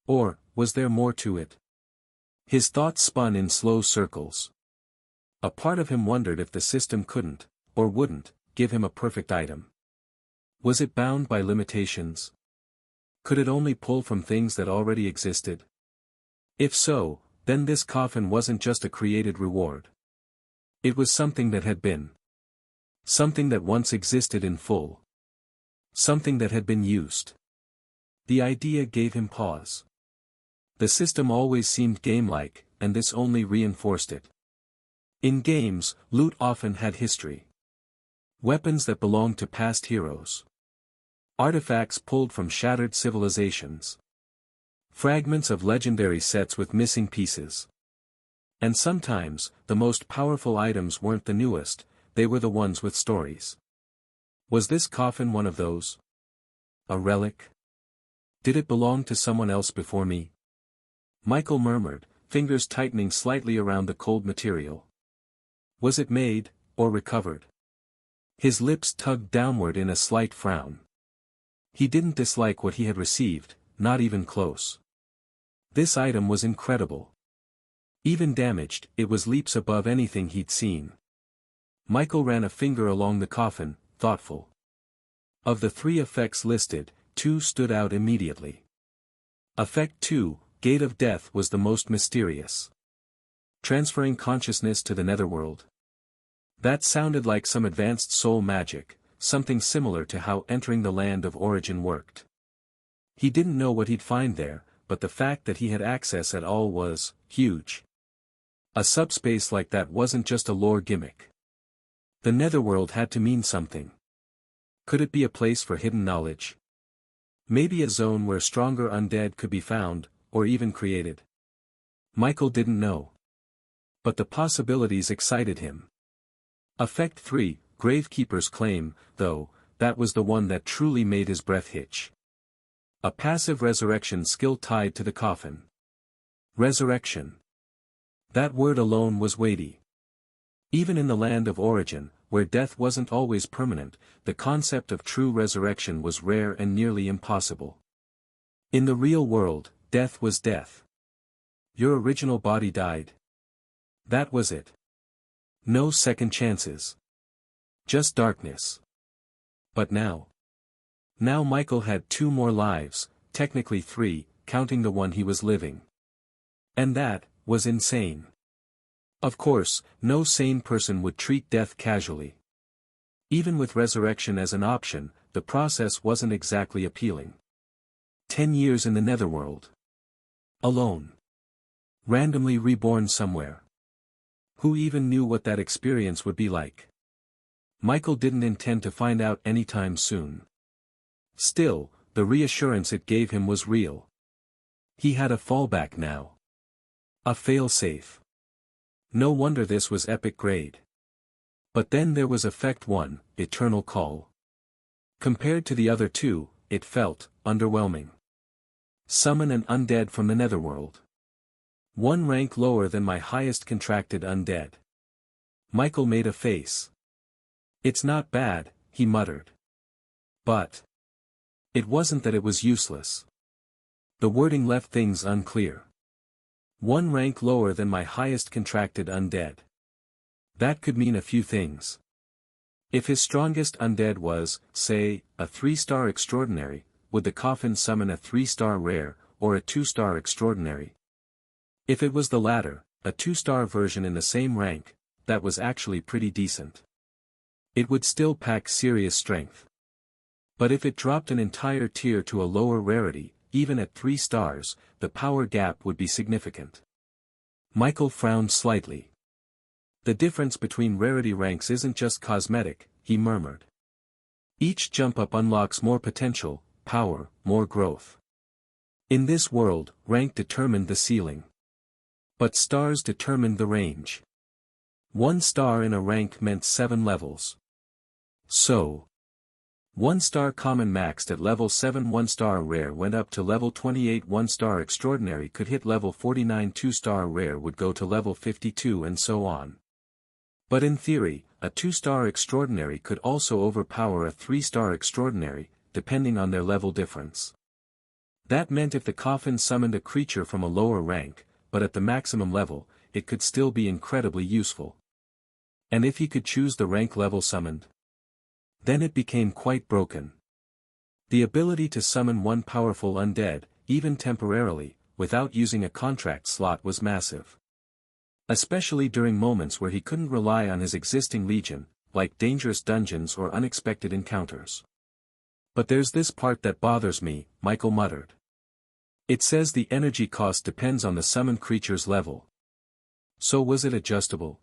S1: Or, was there more to it? His thoughts spun in slow circles. A part of him wondered if the system couldn't, or wouldn't, give him a perfect item. Was it bound by limitations? Could it only pull from things that already existed? If so, then this coffin wasn't just a created reward. It was something that had been. Something that once existed in full. Something that had been used. The idea gave him pause. The system always seemed game-like, and this only reinforced it. In games, loot often had history. Weapons that belonged to past heroes. Artifacts pulled from shattered civilizations. Fragments of legendary sets with missing pieces. And sometimes, the most powerful items weren't the newest, they were the ones with stories. Was this coffin one of those? A relic? Did it belong to someone else before me? Michael murmured, fingers tightening slightly around the cold material. Was it made, or recovered? His lips tugged downward in a slight frown. He didn't dislike what he had received, not even close. This item was incredible. Even damaged, it was leaps above anything he'd seen. Michael ran a finger along the coffin, thoughtful. Of the 3 effects listed, 2 stood out immediately. Effect 2, Gate of Death, was the most mysterious. Transferring consciousness to the netherworld. That sounded like some advanced soul magic, something similar to how entering the land of origin worked. He didn't know what he'd find there, but the fact that he had access at all was huge. A subspace like that wasn't just a lore gimmick. The netherworld had to mean something. Could it be a place for hidden knowledge? Maybe a zone where stronger undead could be found, or even created. Michael didn't know. But the possibilities excited him. Effect 3, Gravekeeper's Claim, though, that was the one that truly made his breath hitch. A passive resurrection skill tied to the coffin. Resurrection. That word alone was weighty. Even in the land of origin, where death wasn't always permanent, the concept of true resurrection was rare and nearly impossible. In the real world, death was death. Your original body died. That was it. No second chances. Just darkness. But now. Now Michael had 2 more lives, technically 3, counting the one he was living. And that was insane. Of course, no sane person would treat death casually. Even with resurrection as an option, the process wasn't exactly appealing. 10 years in the netherworld. Alone. Randomly reborn somewhere. Who even knew what that experience would be like? Michael didn't intend to find out anytime soon. Still, the reassurance it gave him was real. He had a fallback now. A fail-safe. No wonder this was epic grade. But then there was Effect 1, Eternal Call. Compared to the other 2, it felt underwhelming. Summon an undead from the netherworld. 1 rank lower than my highest contracted undead. Michael made a face. It's not bad, he muttered. But. It wasn't that it was useless. The wording left things unclear. 1 rank lower than my highest contracted undead. That could mean a few things. If his strongest undead was, say, a 3-star extraordinary, would the coffin summon a 3-star rare, or a 2-star extraordinary? If it was the latter, a 2-star version in the same rank, that was actually pretty decent. It would still pack serious strength. But if it dropped an entire tier to a lower rarity, even at 3 stars, the power gap would be significant. Michael frowned slightly. The difference between rarity ranks isn't just cosmetic, he murmured. Each jump up unlocks more potential, power, more growth. In this world, rank determined the ceiling. But stars determined the range. 1 star in a rank meant 7 levels. So. 1-star common maxed at level 7, 1-star rare went up to level 28, 1-star extraordinary could hit level 49, 2-star rare would go to level 52, and so on. But in theory, a 2-star extraordinary could also overpower a 3-star extraordinary, depending on their level difference. That meant if the coffin summoned a creature from a lower rank, but at the maximum level, it could still be incredibly useful. And if he could choose the rank level summoned, then it became quite broken. The ability to summon one powerful undead, even temporarily, without using a contract slot was massive. Especially during moments where he couldn't rely on his existing legion, like dangerous dungeons or unexpected encounters. But there's this part that bothers me, Michael muttered. It says the energy cost depends on the summoned creature's level. So was it adjustable?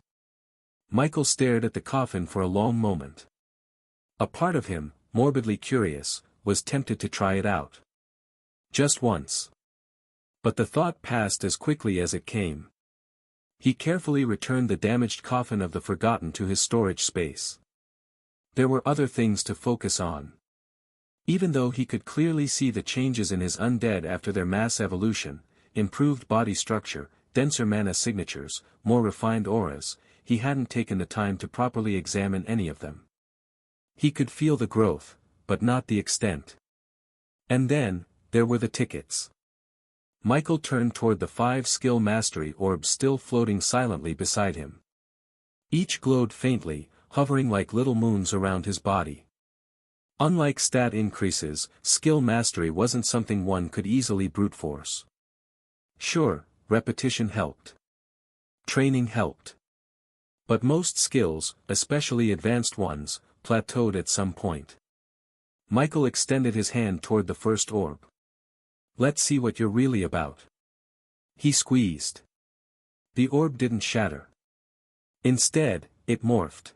S1: Michael stared at the coffin for a long moment. A part of him, morbidly curious, was tempted to try it out. Just once. But the thought passed as quickly as it came. He carefully returned the damaged coffin of the Forgotten to his storage space. There were other things to focus on. Even though he could clearly see the changes in his undead after their mass evolution, improved body structure, denser mana signatures, more refined auras, he hadn't taken the time to properly examine any of them. He could feel the growth, but not the extent. And then, there were the tickets. Michael turned toward the 5 skill mastery orbs still floating silently beside him. Each glowed faintly, hovering like little moons around his body. Unlike stat increases, skill mastery wasn't something one could easily brute force. Sure, repetition helped. Training helped. But most skills, especially advanced ones, plateaued at some point. Michael extended his hand toward the first orb. Let's see what you're really about. He squeezed. The orb didn't shatter. Instead, it morphed.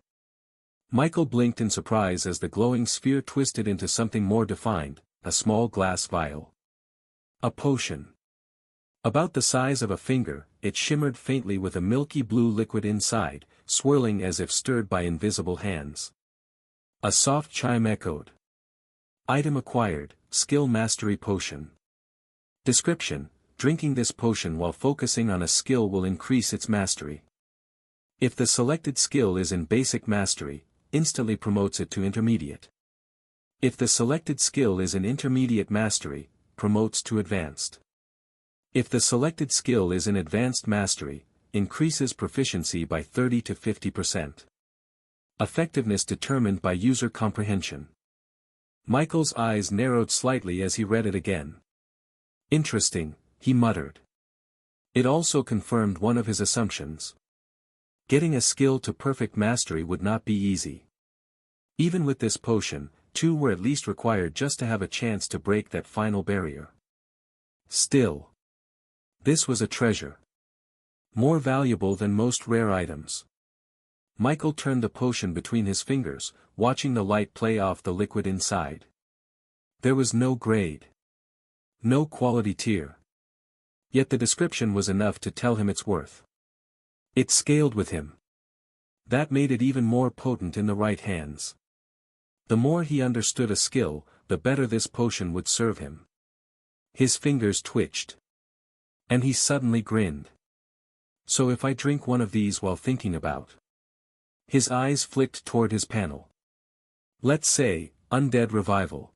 S1: Michael blinked in surprise as the glowing sphere twisted into something more defined, a small glass vial. A potion. About the size of a finger, it shimmered faintly with a milky blue liquid inside, swirling as if stirred by invisible hands. A soft chime echoed. Item acquired, Skill Mastery Potion. Description: drinking this potion while focusing on a skill will increase its mastery. If the selected skill is in basic mastery, instantly promotes it to intermediate. If the selected skill is in intermediate mastery, promotes to advanced. If the selected skill is in advanced mastery, increases proficiency by 30 to 50%. Effectiveness determined by user comprehension. Michael's eyes narrowed slightly as he read it again. Interesting, he muttered. It also confirmed one of his assumptions. Getting a skill to perfect mastery would not be easy. Even with this potion, 2 were at least required just to have a chance to break that final barrier. Still, this was a treasure. More valuable than most rare items. Michael turned the potion between his fingers, watching the light play off the liquid inside. There was no grade. No quality tier. Yet the description was enough to tell him its worth. It scaled with him. That made it even more potent in the right hands. The more he understood a skill, the better this potion would serve him. His fingers twitched. And he suddenly grinned. So if I drink one of these while thinking about. His eyes flicked toward his panel. Let's say, Undead Revival.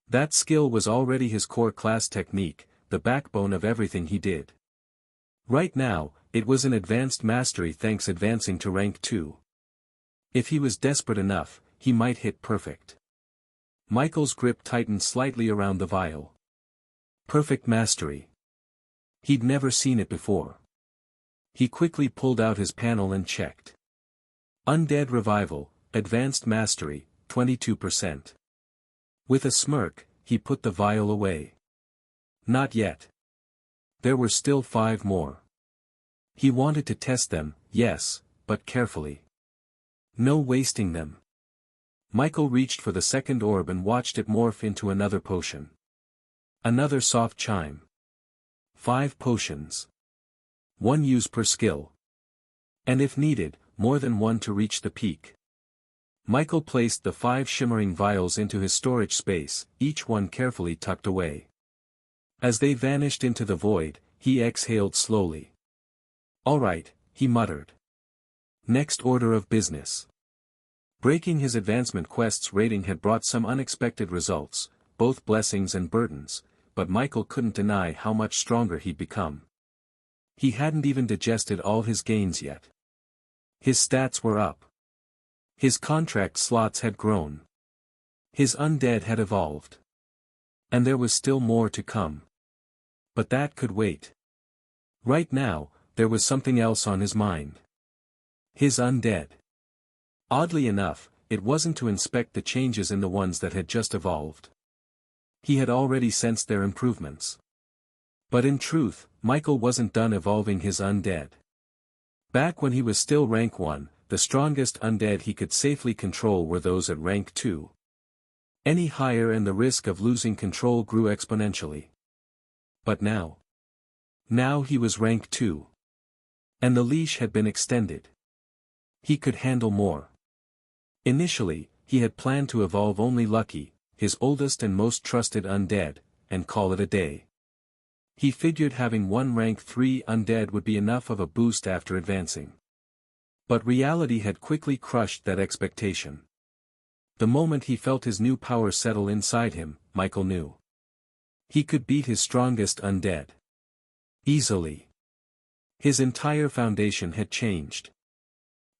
S1: That skill was already his core class technique, the backbone of everything he did. Right now, it was in advanced mastery thanks advancing to rank 2. If he was desperate enough, he might hit perfect. Michael's grip tightened slightly around the vial. Perfect mastery. He'd never seen it before. He quickly pulled out his panel and checked. Undead Revival, Advanced Mastery, 22%. With a smirk, he put the vial away. Not yet. There were still 5 more. He wanted to test them, yes, but carefully. No wasting them. Michael reached for the second orb and watched it morph into another potion. Another soft chime. 5 potions. 1 use per skill. And if needed, more than 1 to reach the peak. Michael placed the 5 shimmering vials into his storage space, each one carefully tucked away. As they vanished into the void, he exhaled slowly. All right, he muttered. Next order of business. Breaking his advancement quest's rating had brought some unexpected results, both blessings and burdens, but Michael couldn't deny how much stronger he'd become. He hadn't even digested all his gains yet. His stats were up. His contract slots had grown. His undead had evolved. And there was still more to come. But that could wait. Right now, there was something else on his mind. His undead. Oddly enough, it wasn't to inspect the changes in the ones that had just evolved. He had already sensed their improvements. But in truth, Michael wasn't done evolving his undead. Back when he was still rank 1, the strongest undead he could safely control were those at rank 2. Any higher and the risk of losing control grew exponentially. But now he was rank 2. And the leash had been extended. He could handle more. Initially, he had planned to evolve only Lucky, his oldest and most trusted undead, and call it a day. He figured having one rank 3 undead would be enough of a boost after advancing. But reality had quickly crushed that expectation. The moment he felt his new power settle inside him, Michael knew. He could beat his strongest undead. Easily. His entire foundation had changed.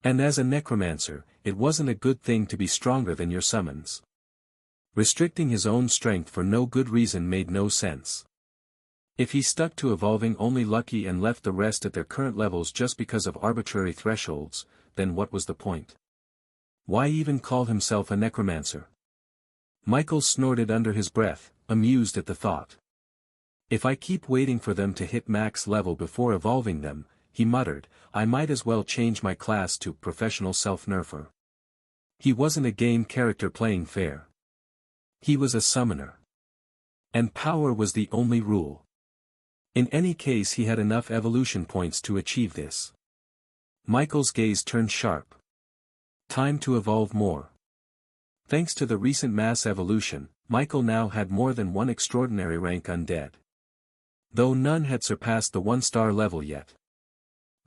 S1: And as a necromancer, it wasn't a good thing to be stronger than your summons. Restricting his own strength for no good reason made no sense. If he stuck to evolving only Lucky and left the rest at their current levels just because of arbitrary thresholds, then what was the point? Why even call himself a necromancer? Michael snorted under his breath, amused at the thought. If I keep waiting for them to hit max level before evolving them, he muttered, I might as well change my class to professional self-nerfer. He wasn't a game character playing fair. He was a summoner. And power was the only rule. In any case he had enough evolution points to achieve this. Michael's gaze turned sharp. Time to evolve more. Thanks to the recent mass evolution, Michael now had more than one extraordinary rank undead. Though none had surpassed the 1-star level yet.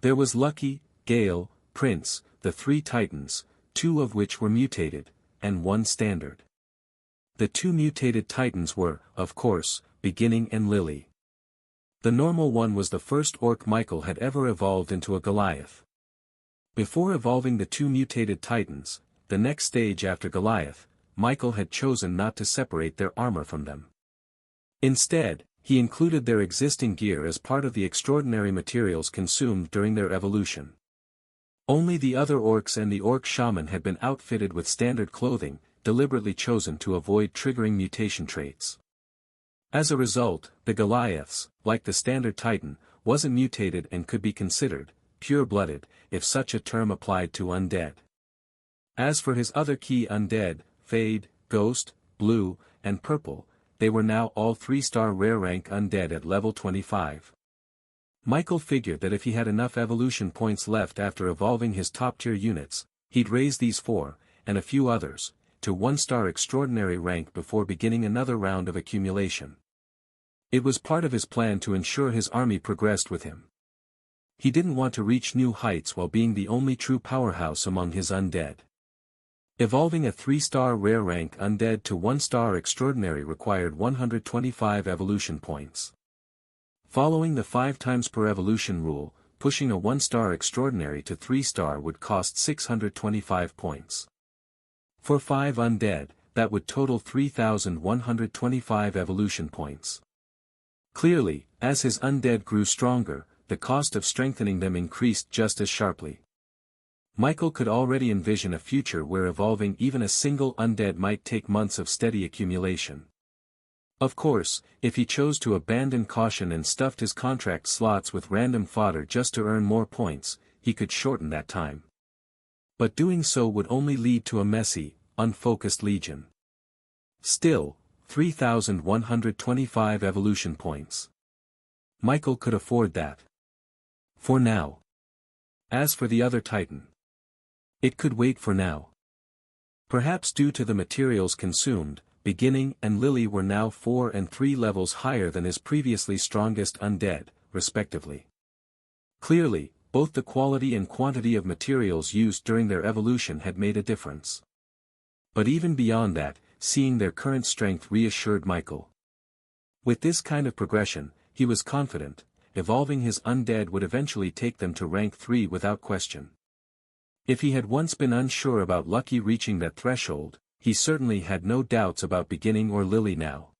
S1: There was Lucky, Gale, Prince, the 3 titans, 2 of which were mutated, and 1 standard. The 2 mutated titans were, of course, Beginning and Lily. The normal one was the first orc Michael had ever evolved into a Goliath. Before evolving the 2 mutated titans, the next stage after Goliath, Michael had chosen not to separate their armor from them. Instead, he included their existing gear as part of the extraordinary materials consumed during their evolution. Only the other orcs and the orc shaman had been outfitted with standard clothing, deliberately chosen to avoid triggering mutation traits. As a result, the Goliaths, like the standard titan, wasn't mutated and could be considered pure-blooded, if such a term applied to undead. As for his other key undead, Fade, Ghost, Blue, and Purple, they were now all 3-star rare rank undead at level 25. Michael figured that if he had enough evolution points left after evolving his top-tier units, he'd raise these 4, and a few others, to 1-star extraordinary rank before beginning another round of accumulation. It was part of his plan to ensure his army progressed with him. He didn't want to reach new heights while being the only true powerhouse among his undead. Evolving a 3-star rare rank undead to 1-star extraordinary required 125 evolution points. Following the 5 times per evolution rule, pushing a 1-star extraordinary to 3-star would cost 625 points. For 5 undead, that would total 3,125 evolution points. Clearly, as his undead grew stronger, the cost of strengthening them increased just as sharply. Michael could already envision a future where evolving even a single undead might take months of steady accumulation. Of course, if he chose to abandon caution and stuffed his contract slots with random fodder just to earn more points, he could shorten that time. But doing so would only lead to a messy, unfocused legion. Still, 3,125 evolution points. Michael could afford that. For now. As for the other titan, it could wait for now. Perhaps due to the materials consumed, Beginning and Lily were now 4 and 3 levels higher than his previously strongest undead, respectively. Clearly, both the quality and quantity of materials used during their evolution had made a difference. But even beyond that, seeing their current strength reassured Michael. With this kind of progression, he was confident, evolving his undead would eventually take them to rank 3 without question. If he had once been unsure about Lucky reaching that threshold, he certainly had no doubts about beginning or Lily now.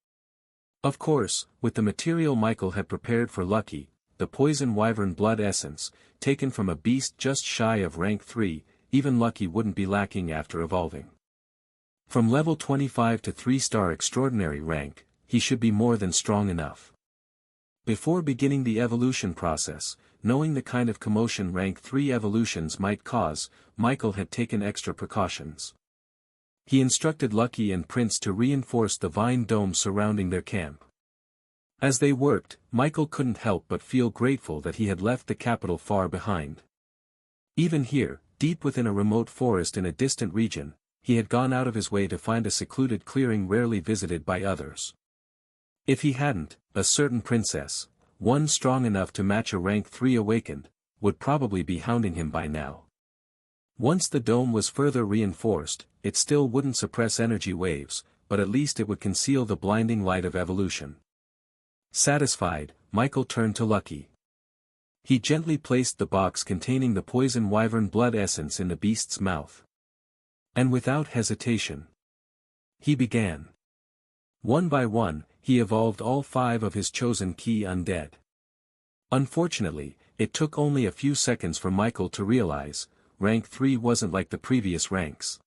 S1: Of course, with the material Michael had prepared for Lucky, the poison wyvern blood essence, taken from a beast just shy of rank 3, even Lucky wouldn't be lacking after evolving. From level 25 to 3-star extraordinary rank, he should be more than strong enough. Before beginning the evolution process, knowing the kind of commotion rank 3 evolutions might cause, Michael had taken extra precautions. He instructed Lucky and Prince to reinforce the vine dome surrounding their camp. As they worked, Michael couldn't help but feel grateful that he had left the capital far behind. Even here, deep within a remote forest in a distant region, he had gone out of his way to find a secluded clearing rarely visited by others. If he hadn't, a certain princess, one strong enough to match a rank 3 awakened, would probably be hounding him by now. Once the dome was further reinforced, it still wouldn't suppress energy waves, but at least it would conceal the blinding light of evolution. Satisfied, Michael turned to Lucky. He gently placed the box containing the poison wyvern blood essence in the beast's mouth. And without hesitation, he began. One by one, he evolved all 5 of his chosen key undead. Unfortunately, it took only a few seconds for Michael to realize, rank 3 wasn't like the previous ranks.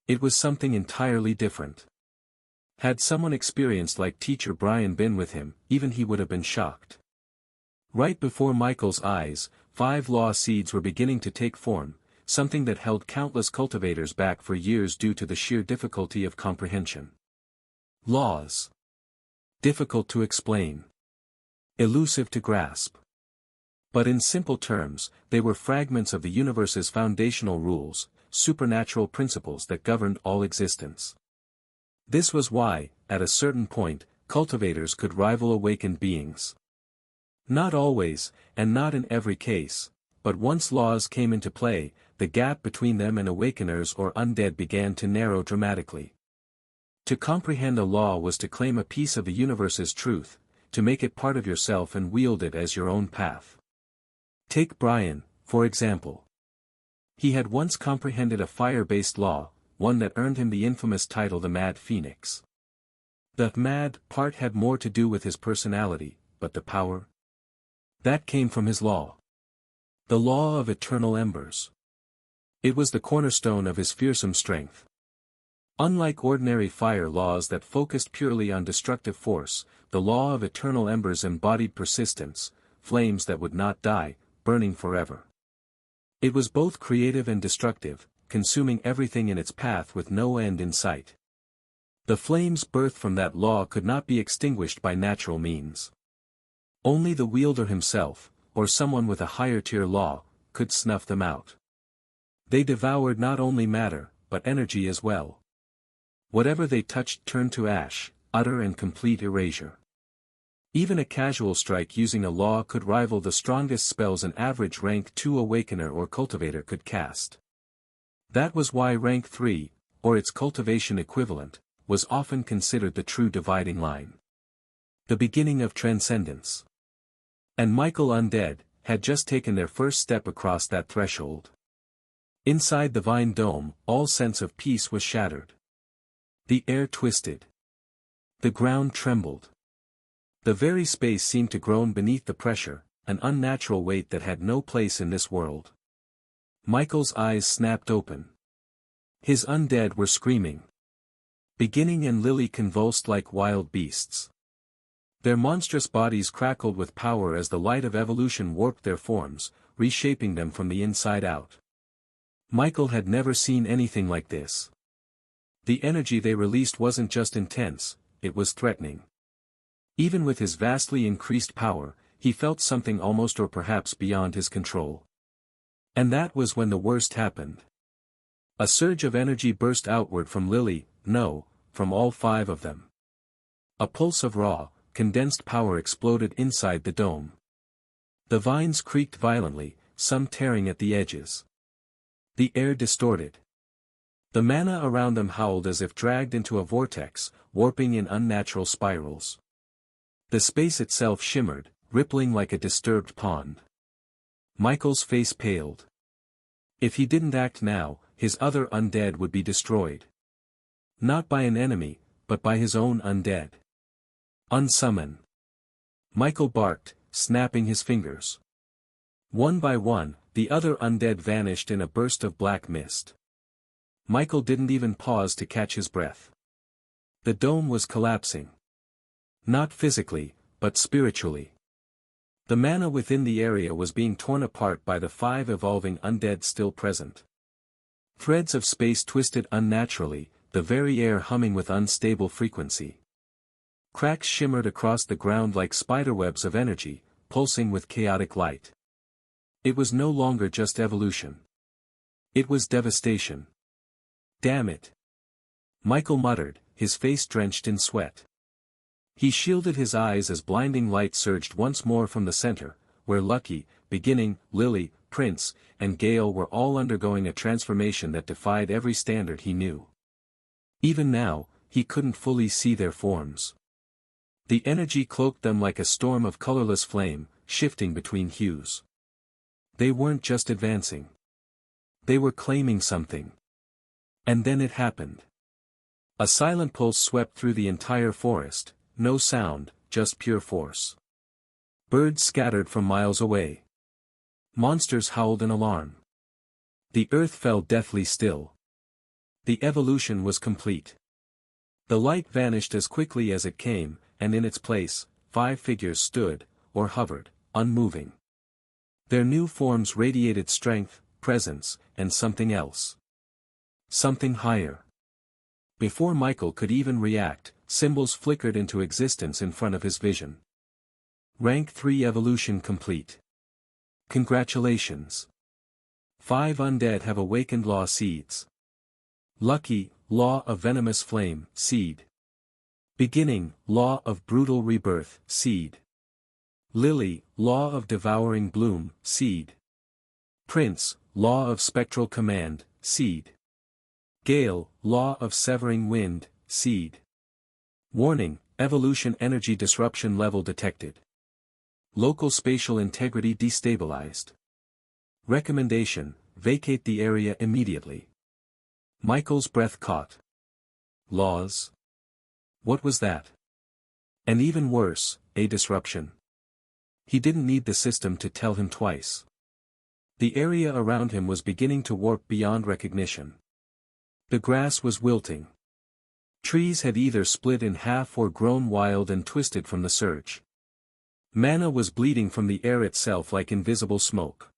S1: It was something entirely different. Had someone experienced like Teacher Brian been with him, even he would have been shocked. Right before Michael's eyes, 5 law seeds were beginning to take form, something that held countless cultivators back for years due to the sheer difficulty of comprehension. Laws. Difficult to explain. Elusive to grasp. But in simple terms, they were fragments of the universe's foundational rules, supernatural principles that governed all existence. This was why, at a certain point, cultivators could rival awakened beings. Not always, and not in every case, but once laws came into play, the gap between them and awakeners or undead began to narrow dramatically. To comprehend a law was to claim a piece of the universe's truth, to make it part of yourself and wield it as your own path. Take Brian, for example. He had once comprehended a fire-based law, one that earned him the infamous title the Mad Phoenix. The mad part had more to do with his personality, but the power? That came from his law. The law of eternal embers. It was the cornerstone of his fearsome strength. Unlike ordinary fire laws that focused purely on destructive force, the law of eternal embers embodied persistence, flames that would not die, burning forever. It was both creative and destructive, consuming everything in its path with no end in sight. The flames birthed from that law could not be extinguished by natural means. Only the wielder himself, or someone with a higher tier law, could snuff them out. They devoured not only matter, but energy as well. Whatever they touched turned to ash, utter and complete erasure. Even a casual strike using a law could rival the strongest spells an average rank 2 awakener or cultivator could cast. That was why rank 3, or its cultivation equivalent, was often considered the true dividing line. The beginning of transcendence. And Michael Undead had just taken their first step across that threshold. Inside the vine dome, all sense of peace was shattered. The air twisted. The ground trembled. The very space seemed to groan beneath the pressure, an unnatural weight that had no place in this world. Michael's eyes snapped open. His undead were screaming. Beginning and Lily convulsed like wild beasts. Their monstrous bodies crackled with power as the light of evolution warped their forms, reshaping them from the inside out. Michael had never seen anything like this. The energy they released wasn't just intense, it was threatening. Even with his vastly increased power, he felt something almost or perhaps beyond his control. And that was when the worst happened. A surge of energy burst outward from Lily, no, from all 5 of them. A pulse of raw, condensed power exploded inside the dome. The vines creaked violently, some tearing at the edges. The air distorted. The mana around them howled as if dragged into a vortex, warping in unnatural spirals. The space itself shimmered, rippling like a disturbed pond. Michael's face paled. If he didn't act now, his other undead would be destroyed. Not by an enemy, but by his own undead. Unsummon. Michael barked, snapping his fingers. One by one, the other undead vanished in a burst of black mist. Michael didn't even pause to catch his breath. The dome was collapsing. Not physically, but spiritually. The mana within the area was being torn apart by the 5 evolving undead still present. Threads of space twisted unnaturally, the very air humming with unstable frequency. Cracks shimmered across the ground like spiderwebs of energy, pulsing with chaotic light. It was no longer just evolution. It was devastation. Damn it. Michael muttered, his face drenched in sweat. He shielded his eyes as blinding light surged once more from the center, where Lucky, Beginning, Lily, Prince, and Gale were all undergoing a transformation that defied every standard he knew. Even now, he couldn't fully see their forms. The energy cloaked them like a storm of colorless flame, shifting between hues. They weren't just advancing. They were claiming something. And then it happened. A silent pulse swept through the entire forest, no sound, just pure force. Birds scattered from miles away. Monsters howled in alarm. The earth fell deathly still. The evolution was complete. The light vanished as quickly as it came, and in its place, 5 figures stood, or hovered, unmoving. Their new forms radiated strength, presence, and something else. Something higher. Before Michael could even react, symbols flickered into existence in front of his vision. Rank 3 evolution complete. Congratulations. 5 undead have awakened Law seeds. Lucky, Law of Venomous Flame, seed. Beginning, Law of Brutal Rebirth, seed. Lily, Law of Devouring Bloom, seed. Prince, Law of Spectral Command, seed. Gale, Law of Severing Wind, seed. Warning, evolution energy disruption level detected. Local spatial integrity destabilized. Recommendation, vacate the area immediately. Michael's breath caught. Laws? What was that? And even worse, a disruption. He didn't need the system to tell him twice. The area around him was beginning to warp beyond recognition. The grass was wilting. Trees had either split in half or grown wild and twisted from the surge. Mana was bleeding from the air itself like invisible smoke.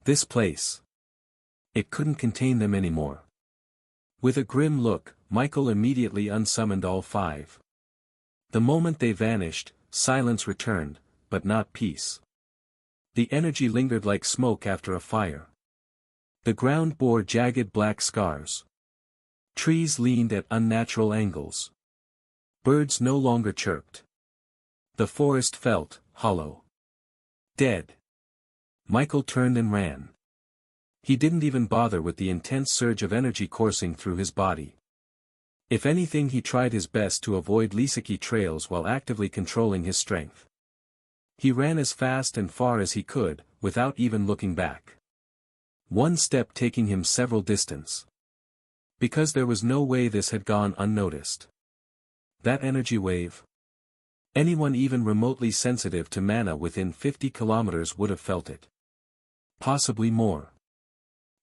S1: This place. It couldn't contain them anymore. With a grim look, Michael immediately unsummoned all 5. The moment they vanished, silence returned, but not peace. The energy lingered like smoke after a fire. The ground bore jagged black scars. Trees leaned at unnatural angles. Birds no longer chirped. The forest felt hollow. Dead. Michael turned and ran. He didn't even bother with the intense surge of energy coursing through his body. If anything, he tried his best to avoid Lisaki trails while actively controlling his strength. He ran as fast and far as he could, without even looking back. One step taking him several distance. Because there was no way this had gone unnoticed. That energy wave. Anyone even remotely sensitive to mana within 50 kilometers would have felt it. Possibly more.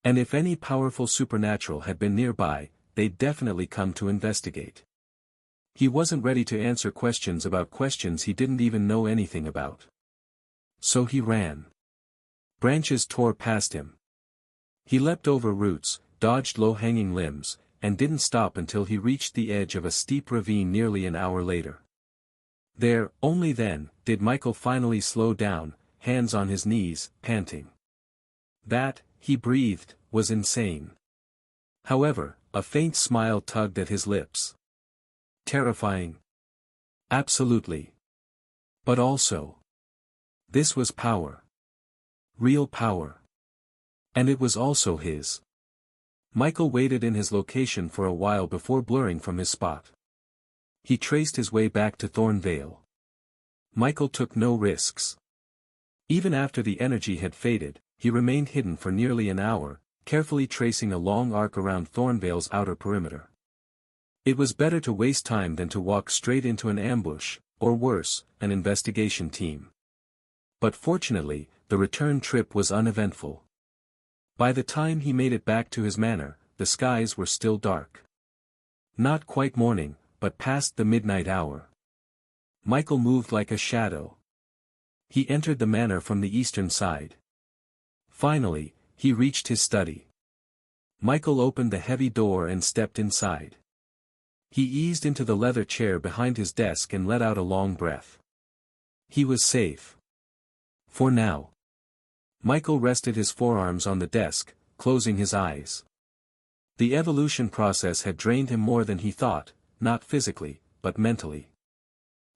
S1: And if any powerful supernatural had been nearby, they'd definitely come to investigate. He wasn't ready to answer questions about questions he didn't even know anything about. So he ran. Branches tore past him. He leapt over roots, dodged low-hanging limbs, and didn't stop until he reached the edge of a steep ravine nearly an hour later. There, only then, did Michael finally slow down, hands on his knees, panting. That, he breathed, was insane. However, a faint smile tugged at his lips. Terrifying. Absolutely. But also. This was power. Real power. And it was also his. Michael waited in his location for a while before blurring from his spot. He traced his way back to Thornvale. Michael took no risks. Even after the energy had faded, he remained hidden for nearly an hour, carefully tracing a long arc around Thornvale's outer perimeter. It was better to waste time than to walk straight into an ambush, or worse, an investigation team. But fortunately, the return trip was uneventful. By the time he made it back to his manor, the skies were still dark. Not quite morning, but past the midnight hour. Michael moved like a shadow. He entered the manor from the eastern side. Finally, he reached his study. Michael opened the heavy door and stepped inside. He eased into the leather chair behind his desk and let out a long breath. He was safe. For now. Michael rested his forearms on the desk, closing his eyes. The evolution process had drained him more than he thought, not physically, but mentally.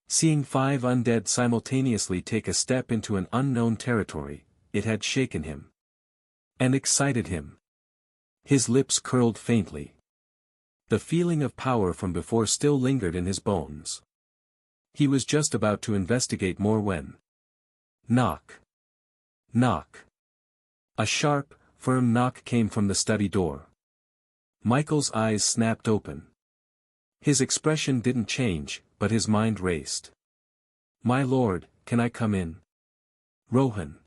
S1: Seeing 5 undead simultaneously take a step into an unknown territory, it had shaken him. And excited him. His lips curled faintly. The feeling of power from before still lingered in his bones. He was just about to investigate more when. Knock. Knock. A sharp, firm knock came from the study door. Michael's eyes snapped open. His expression didn't change, but his mind raced. "My lord, can I come in?" "Rohan."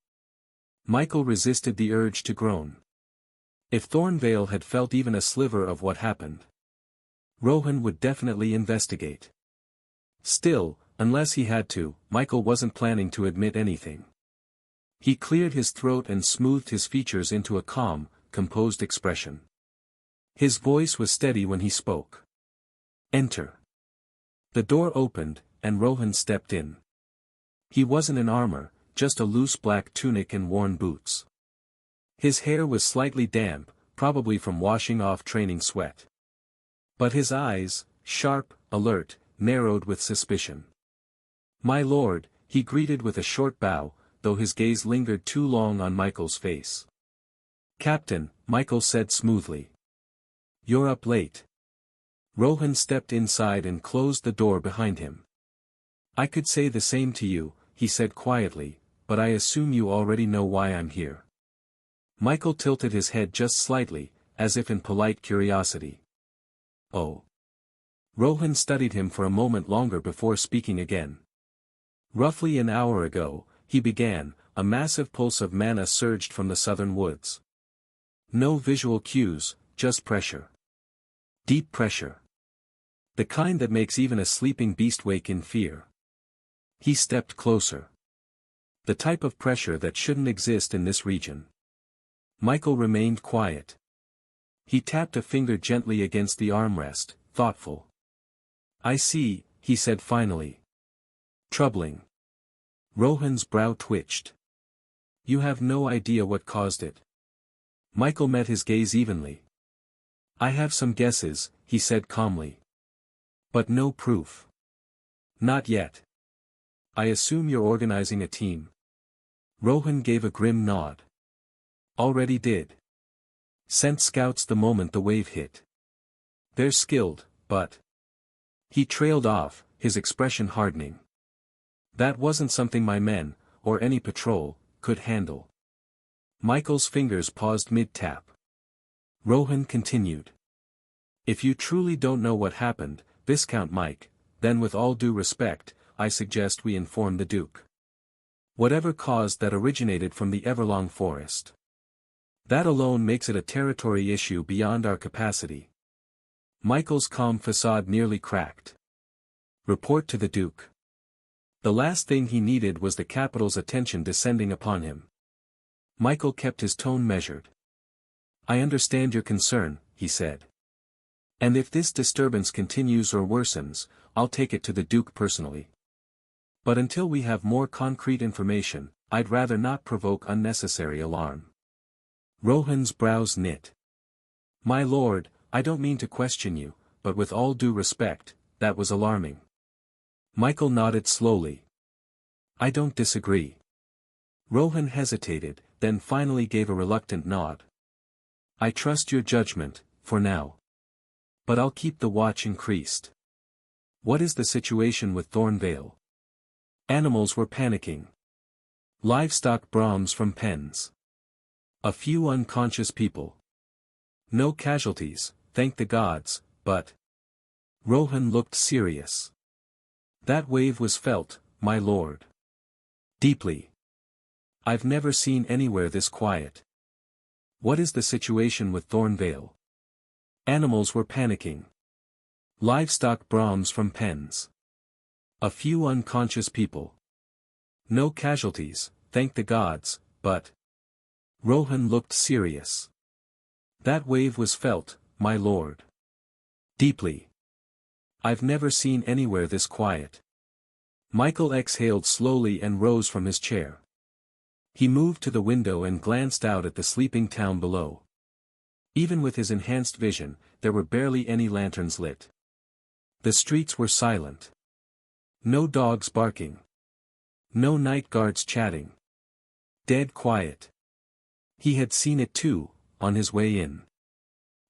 S1: Michael resisted the urge to groan. If Thornvale had felt even a sliver of what happened, Rohan would definitely investigate. Still, unless he had to, Michael wasn't planning to admit anything. He cleared his throat and smoothed his features into a calm, composed expression. His voice was steady when he spoke. "Enter." The door opened, and Rohan stepped in. He wasn't in armor, just a loose black tunic and worn boots. His hair was slightly damp, probably from washing off training sweat. But his eyes, sharp, alert, narrowed with suspicion. "My lord," he greeted with a short bow, though his gaze lingered too long on Michael's face. "Captain," Michael said smoothly. "You're up late." Rohan stepped inside and closed the door behind him. "I could say the same to you," he said quietly, "but I assume you already know why I'm here." Michael tilted his head just slightly, as if in polite curiosity. "Oh." Rohan studied him for a moment longer before speaking again. "Roughly an hour ago," he began, a massive pulse of mana surged from the southern woods. No visual cues, just pressure. Deep pressure. The kind that makes even a sleeping beast wake in fear. He stepped closer. The type of pressure that shouldn't exist in this region. Michael remained quiet. He tapped a finger gently against the armrest, thoughtful. "I see," he said finally. "Troubling." Rohan's brow twitched. "You have no idea what caused it." Michael met his gaze evenly. "I have some guesses," he said calmly. "But no proof." "Not yet." "I assume you're organizing a team." Rohan gave a grim nod. "Already did. Sent scouts the moment the wave hit. They're skilled, but..." He trailed off, his expression hardening. "That wasn't something my men, or any patrol, could handle." Michael's fingers paused mid-tap. Rohan continued. "If you truly don't know what happened, Viscount Mike, then with all due respect, I suggest we inform the Duke. Whatever caused that originated from the Everlong forest. That alone makes it a territory issue beyond our capacity." Michael's calm facade nearly cracked. "Report to the Duke." The last thing he needed was the capital's attention descending upon him. Michael kept his tone measured. "I understand your concern," he said. "And if this disturbance continues or worsens, I'll take it to the Duke personally. But until we have more concrete information, I'd rather not provoke unnecessary alarm." Rohan's brows knit. "My lord, I don't mean to question you, but with all due respect, that was alarming." Michael nodded slowly. "I don't disagree." Rohan hesitated, then finally gave a reluctant nod. I trust your judgment, for now. But I'll keep the watch increased. What is the situation with Thornvale? Animals were panicking. Livestock brahms from pens. A few unconscious people. No casualties, thank the gods, but... Rohan looked serious. That wave was felt, my lord. Deeply. I've never seen anywhere this quiet. What is the situation with Thornvale? Animals were panicking. Livestock brahms from pens. A few unconscious people. No casualties, thank the gods, but... Rohan looked serious. That wave was felt, my lord. Deeply. I've never seen anywhere this quiet. Michael exhaled slowly and rose from his chair. He moved to the window and glanced out at the sleeping town below. Even with his enhanced vision, there were barely any lanterns lit. The streets were silent. No dogs barking. No night guards chatting. Dead quiet. He had seen it too, on his way in.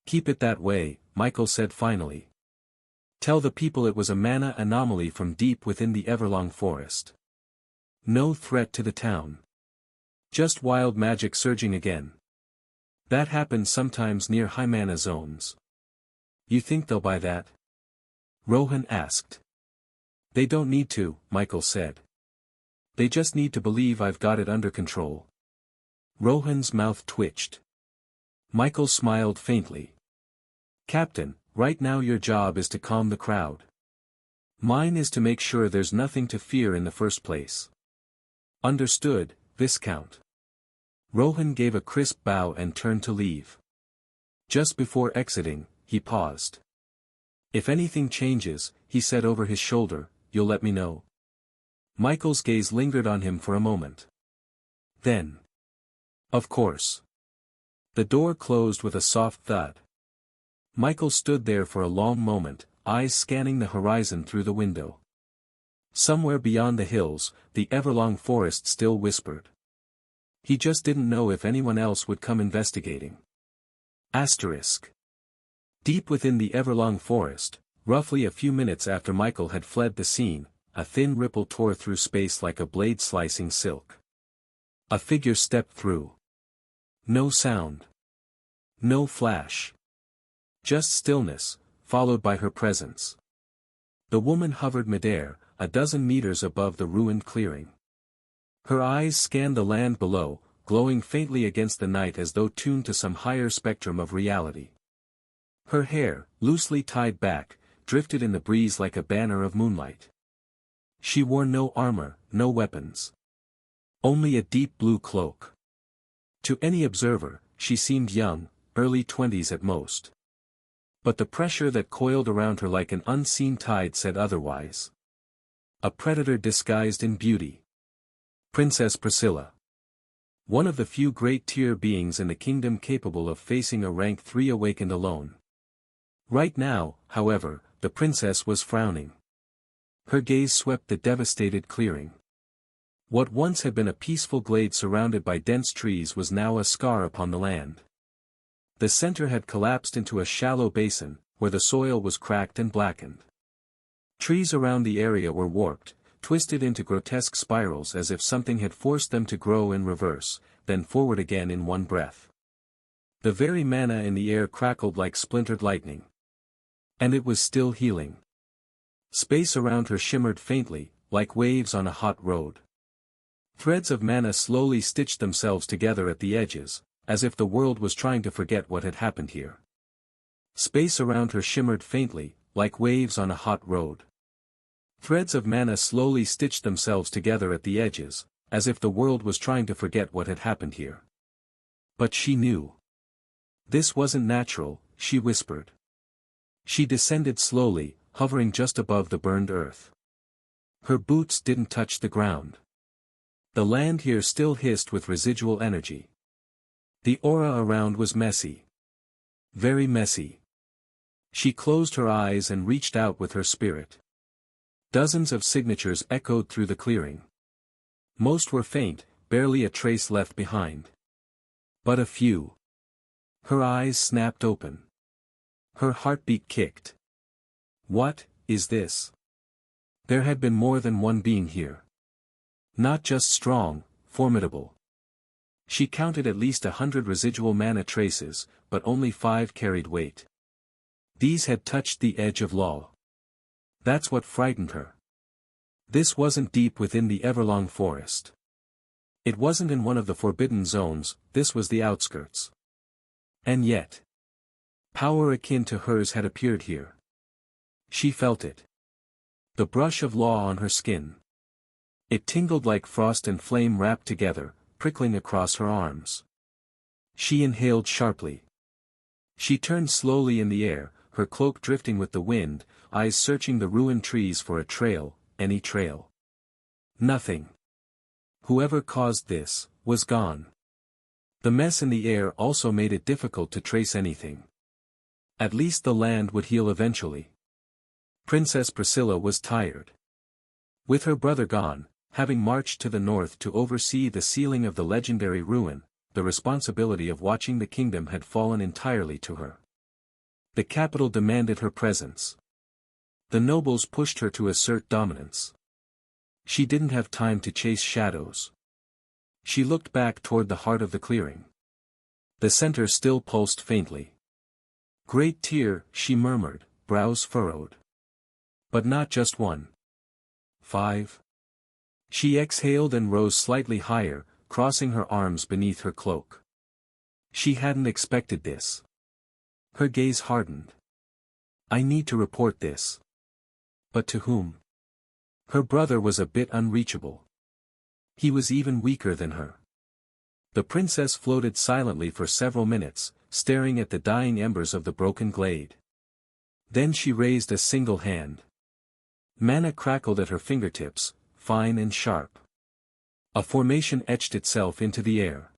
S1: Keep it that way, Michael said finally. Tell the people it was a mana anomaly from deep within the Everlong forest. No threat to the town. Just wild magic surging again. That happens sometimes near high mana zones. You think they'll buy that? Rohan asked. They don't need to, Michael said. They just need to believe I've got it under control. Rohan's mouth twitched. Michael smiled faintly. Captain, right now your job is to calm the crowd. Mine is to make sure there's nothing to fear in the first place. Understood, Viscount. Rohan gave a crisp bow and turned to leave. Just before exiting, he paused. If anything changes, he said over his shoulder, you'll let me know. Michael's gaze lingered on him for a moment. Then. Of course. The door closed with a soft thud. Michael stood there for a long moment, eyes scanning the horizon through the window. Somewhere beyond the hills, the Everlong forest still whispered. He just didn't know if anyone else would come investigating. Asterisk. Deep within the Everlong forest, roughly a few minutes after Michael had fled the scene, a thin ripple tore through space like a blade slicing silk. A figure stepped through. No sound. No flash. Just stillness, followed by her presence. The woman hovered midair, a dozen meters above the ruined clearing. Her eyes scanned the land below, glowing faintly against the night as though tuned to some higher spectrum of reality. Her hair, loosely tied back, drifted in the breeze like a banner of moonlight. She wore no armor, no weapons. Only a deep blue cloak. To any observer, she seemed young, early 20s at most. But the pressure that coiled around her like an unseen tide said otherwise. A predator disguised in beauty. Princess Priscilla. One of the few great tier beings in the kingdom capable of facing a rank 3 awakened alone. Right now, however, the princess was frowning. Her gaze swept the devastated clearing. What once had been a peaceful glade surrounded by dense trees was now a scar upon the land. The center had collapsed into a shallow basin, where the soil was cracked and blackened. Trees around the area were warped, twisted into grotesque spirals as if something had forced them to grow in reverse, then forward again in one breath. The very mana in the air crackled like splintered lightning. And it was still healing. Space around her shimmered faintly, like waves on a hot road. Threads of mana slowly stitched themselves together at the edges, as if the world was trying to forget what had happened here. Space around her shimmered faintly, like waves on a hot road. Threads of mana slowly stitched themselves together at the edges, as if the world was trying to forget what had happened here. But she knew. This wasn't natural, she whispered. She descended slowly, hovering just above the burned earth. Her boots didn't touch the ground. The land here still hissed with residual energy. The aura around was messy. Very messy. She closed her eyes and reached out with her spirit. Dozens of signatures echoed through the clearing. Most were faint, barely a trace left behind. But a few. Her eyes snapped open. Her heartbeat kicked. What is this? There had been more than one being here. Not just strong, formidable. She counted at least 100 residual mana traces, but only 5 carried weight. These had touched the edge of law. That's what frightened her. This wasn't deep within the Everlong forest. It wasn't in one of the forbidden zones, this was the outskirts. And yet, power akin to hers had appeared here. She felt it. The brush of law on her skin. It tingled like frost and flame wrapped together, prickling across her arms. She inhaled sharply. She turned slowly in the air, her cloak drifting with the wind, eyes searching the ruined trees for a trail, any trail. Nothing. Whoever caused this, was gone. The mess in the air also made it difficult to trace anything. At least the land would heal eventually. Princess Priscilla was tired. With her brother gone, having marched to the north to oversee the sealing of the legendary ruin, the responsibility of watching the kingdom had fallen entirely to her. The capital demanded her presence. The nobles pushed her to assert dominance. She didn't have time to chase shadows. She looked back toward the heart of the clearing. The center still pulsed faintly. Great tear, she murmured, brows furrowed. But not just one. 5. She exhaled and rose slightly higher, crossing her arms beneath her cloak. She hadn't expected this. Her gaze hardened. I need to report this. But to whom? Her brother was a bit unreachable. He was even weaker than her. The princess floated silently for several minutes, staring at the dying embers of the broken glade. Then she raised a single hand. Mana crackled at her fingertips, fine and sharp. A formation etched itself into the air.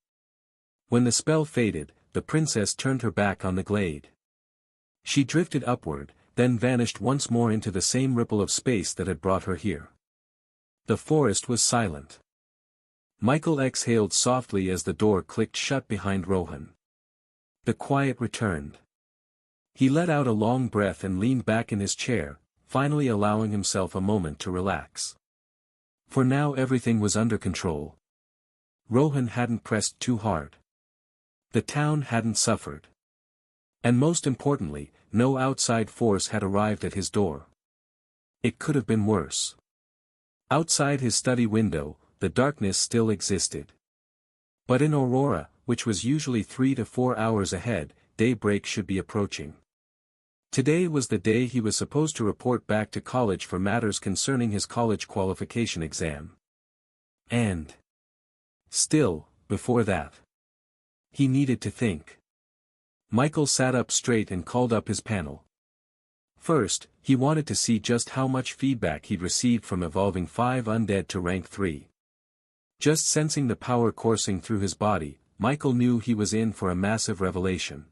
S1: When the spell faded, the princess turned her back on the glade. She drifted upward, then vanished once more into the same ripple of space that had brought her here. The forest was silent. Michael exhaled softly as the door clicked shut behind Rohan. The quiet returned. He let out a long breath and leaned back in his chair, finally allowing himself a moment to relax. For now everything was under control. Rohan hadn't pressed too hard. The town hadn't suffered. And most importantly, no outside force had arrived at his door. It could have been worse. Outside his study window, the darkness still existed. But in Aurora, which was usually 3 to 4 hours ahead, daybreak should be approaching. Today was the day he was supposed to report back to college for matters concerning his college qualification exam. And still, before that, he needed to think. Michael sat up straight and called up his panel. First, he wanted to see just how much feedback he'd received from evolving 5 undead to rank 3. Just sensing the power coursing through his body, Michael knew he was in for a massive revelation.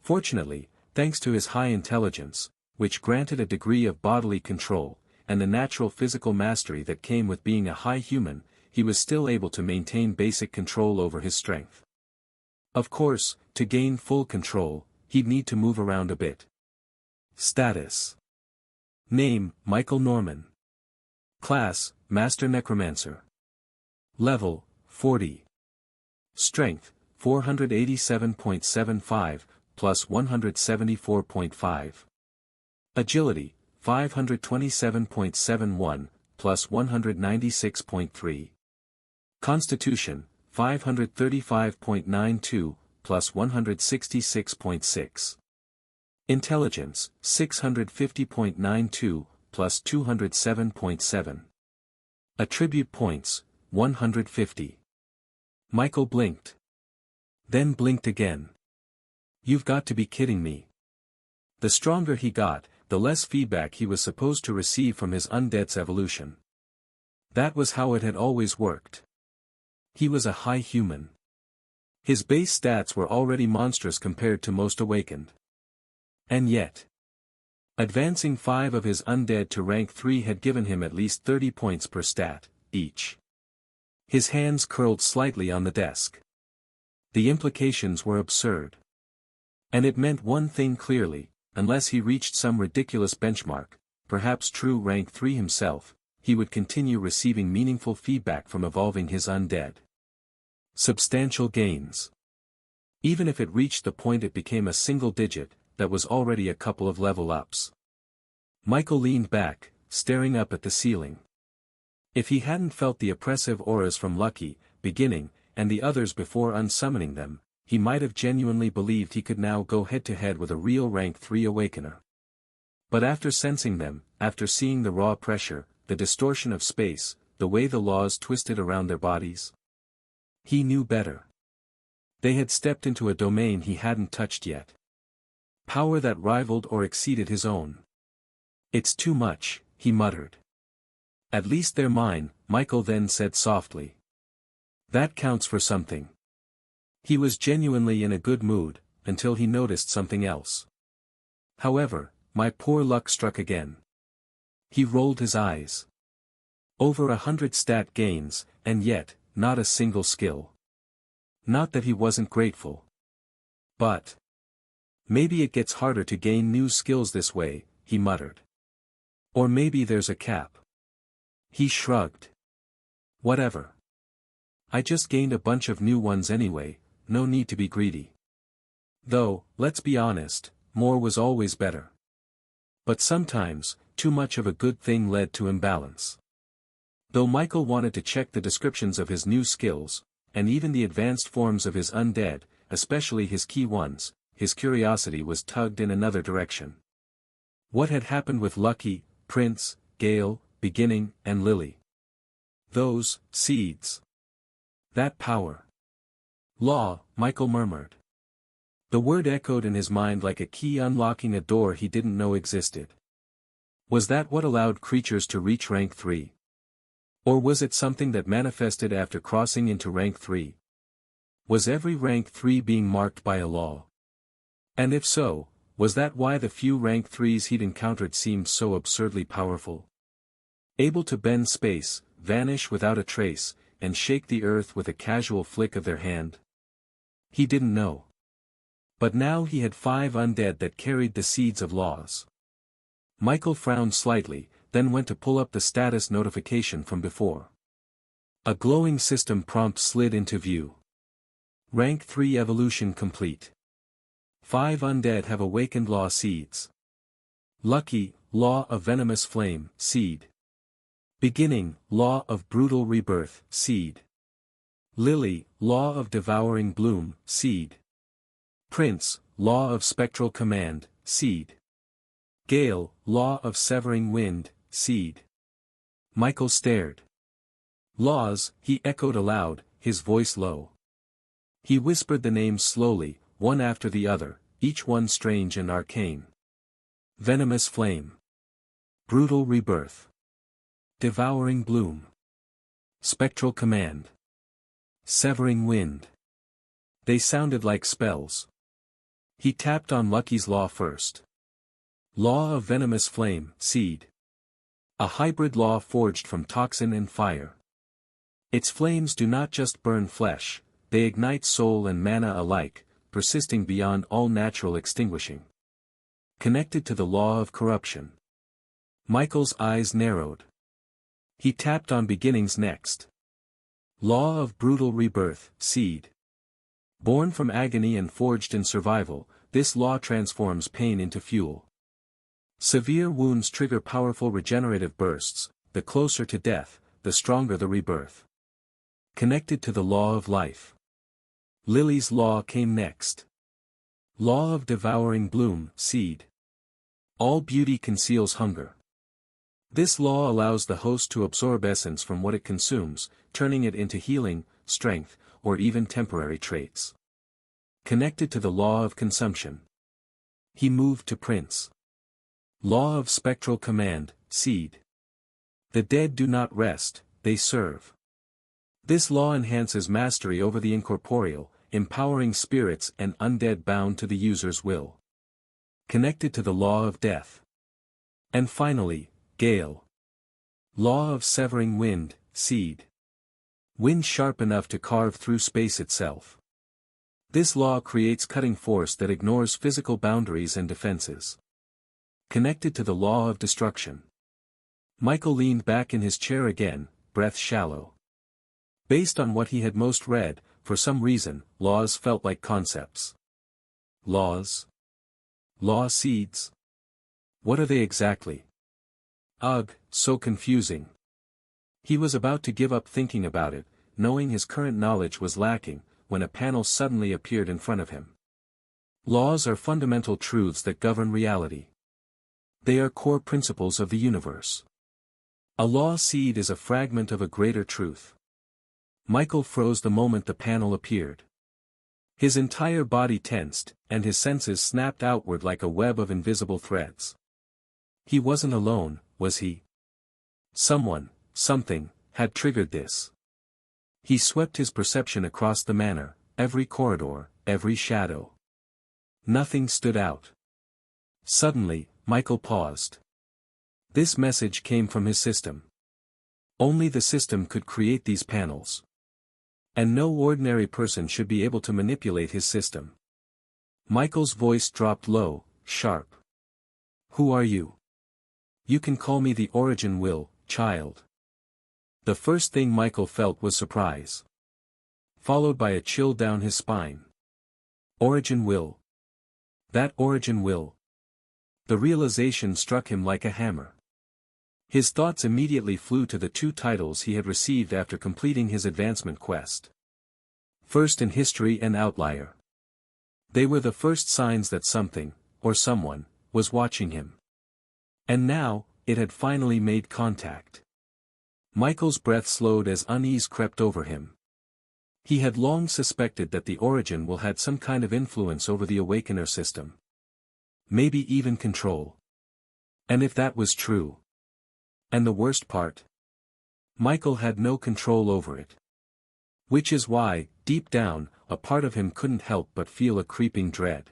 S1: Fortunately, thanks to his high intelligence, which granted a degree of bodily control, and the natural physical mastery that came with being a high human, he was still able to maintain basic control over his strength. Of course, to gain full control, he'd need to move around a bit. Status. Name, Michael Norman. Class, Master Necromancer. Level, 40. Strength, 487.75, plus 174.5. Agility, 527.71, plus 196.3. Constitution, 535.92, plus 166.6. Intelligence, 650.92, plus 207.7. Attribute points, 150. Michael blinked. Then blinked again. You've got to be kidding me. The stronger he got, the less feedback he was supposed to receive from his undead's evolution. That was how it had always worked. He was a high human. His base stats were already monstrous compared to most awakened. And yet, advancing 5 of his undead to rank 3 had given him at least 30 points per stat, each. His hands curled slightly on the desk. The implications were absurd. And it meant one thing clearly, unless he reached some ridiculous benchmark, perhaps true rank 3 himself, he would continue receiving meaningful feedback from evolving his undead. Substantial gains. Even if it reached the point it became a single digit, that was already a couple of level ups. Michael leaned back, staring up at the ceiling. If he hadn't felt the oppressive auras from Lucky, beginning, and the others before unsummoning them, he might have genuinely believed he could now go head-to-head with a real rank 3 awakener. But after sensing them, after seeing the raw pressure, the distortion of space, the way the laws twisted around their bodies, he knew better. They had stepped into a domain he hadn't touched yet. Power that rivaled or exceeded his own. "It's too much," he muttered. "At least they're mine," Michael then said softly. "That counts for something." He was genuinely in a good mood, until he noticed something else. However, my poor luck struck again. He rolled his eyes. Over 100 stat gains, and yet, not a single skill. Not that he wasn't grateful. But maybe it gets harder to gain new skills this way, he muttered. Or maybe there's a cap. He shrugged. Whatever. I just gained a bunch of new ones anyway, no need to be greedy. Though, let's be honest, more was always better. But sometimes, too much of a good thing led to imbalance. Though Michael wanted to check the descriptions of his new skills, and even the advanced forms of his undead, especially his key ones, his curiosity was tugged in another direction. What had happened with Lucky, Prince, Gale, Beginning, and Lily? Those seeds. That power. Law, Michael murmured. The word echoed in his mind like a key unlocking a door he didn't know existed. Was that what allowed creatures to reach rank 3? Or was it something that manifested after crossing into rank 3? Was every rank 3 being marked by a law? And if so, was that why the few rank 3s he'd encountered seemed so absurdly powerful? Able to bend space, vanish without a trace, and shake the earth with a casual flick of their hand? He didn't know. But now he had 5 undead that carried the seeds of laws. Michael frowned slightly, then went to pull up the status notification from before. A glowing system prompt slid into view. Rank 3 evolution complete. 5 undead have awakened law seeds. Lucky, Law of Venomous Flame, seed. Beginning, Law of Brutal Rebirth, seed. Lily, Law of Devouring Bloom, seed. Prince, Law of Spectral Command, seed. Gale, Law of Severing Wind, seed. Michael stared. Laws, he echoed aloud, his voice low. He whispered the names slowly, one after the other, each one strange and arcane. Venomous Flame. Brutal Rebirth. Devouring Bloom. Spectral Command. Severing Wind. They sounded like spells. He tapped on Lucky's law first. Law of Venomous Flame, seed. A hybrid law forged from toxin and fire. Its flames do not just burn flesh, they ignite soul and mana alike, persisting beyond all natural extinguishing. Connected to the law of corruption. Michael's eyes narrowed. He tapped on Beginnings next. Law of Brutal Rebirth, seed. Born from agony and forged in survival, this law transforms pain into fuel. Severe wounds trigger powerful regenerative bursts, the closer to death, the stronger the rebirth. Connected to the law of life. Lily's law came next. Law of Devouring Bloom, seed. All beauty conceals hunger. This law allows the host to absorb essence from what it consumes, turning it into healing, strength, or even temporary traits. Connected to the law of consumption. He moved to Prince. Law of Spectral Command, seed. The dead do not rest, they serve. This law enhances mastery over the incorporeal, empowering spirits and undead bound to the user's will. Connected to the law of death. And finally, Gale. Law of Severing Wind, seed. Wind sharp enough to carve through space itself. This law creates cutting force that ignores physical boundaries and defenses. Connected to the law of destruction. Michael leaned back in his chair again, breath shallow. Based on what he had most read, for some reason, laws felt like concepts. Laws? Law seeds? What are they exactly? Ugh, so confusing. He was about to give up thinking about it, knowing his current knowledge was lacking, when a panel suddenly appeared in front of him. Laws are fundamental truths that govern reality. They are core principles of the universe. A law seed is a fragment of a greater truth. Michael froze the moment the panel appeared. His entire body tensed, and his senses snapped outward like a web of invisible threads. He wasn't alone, was he? Someone, something, had triggered this. He swept his perception across the manor, every corridor, every shadow. Nothing stood out. Suddenly, Michael paused. This message came from his system. Only the system could create these panels. And no ordinary person should be able to manipulate his system. Michael's voice dropped low, sharp. Who are you? You can call me the Origin Will, child. The first thing Michael felt was surprise. Followed by a chill down his spine. Origin Will. That Origin Will. The realization struck him like a hammer. His thoughts immediately flew to the 2 titles he had received after completing his advancement quest. First in History and Outlier. They were the first signs that something, or someone, was watching him. And now, it had finally made contact. Michael's breath slowed as unease crept over him. He had long suspected that the Origin Will had some kind of influence over the Awakener system. Maybe even control. And if that was true. And the worst part? Michael had no control over it. Which is why, deep down, a part of him couldn't help but feel a creeping dread.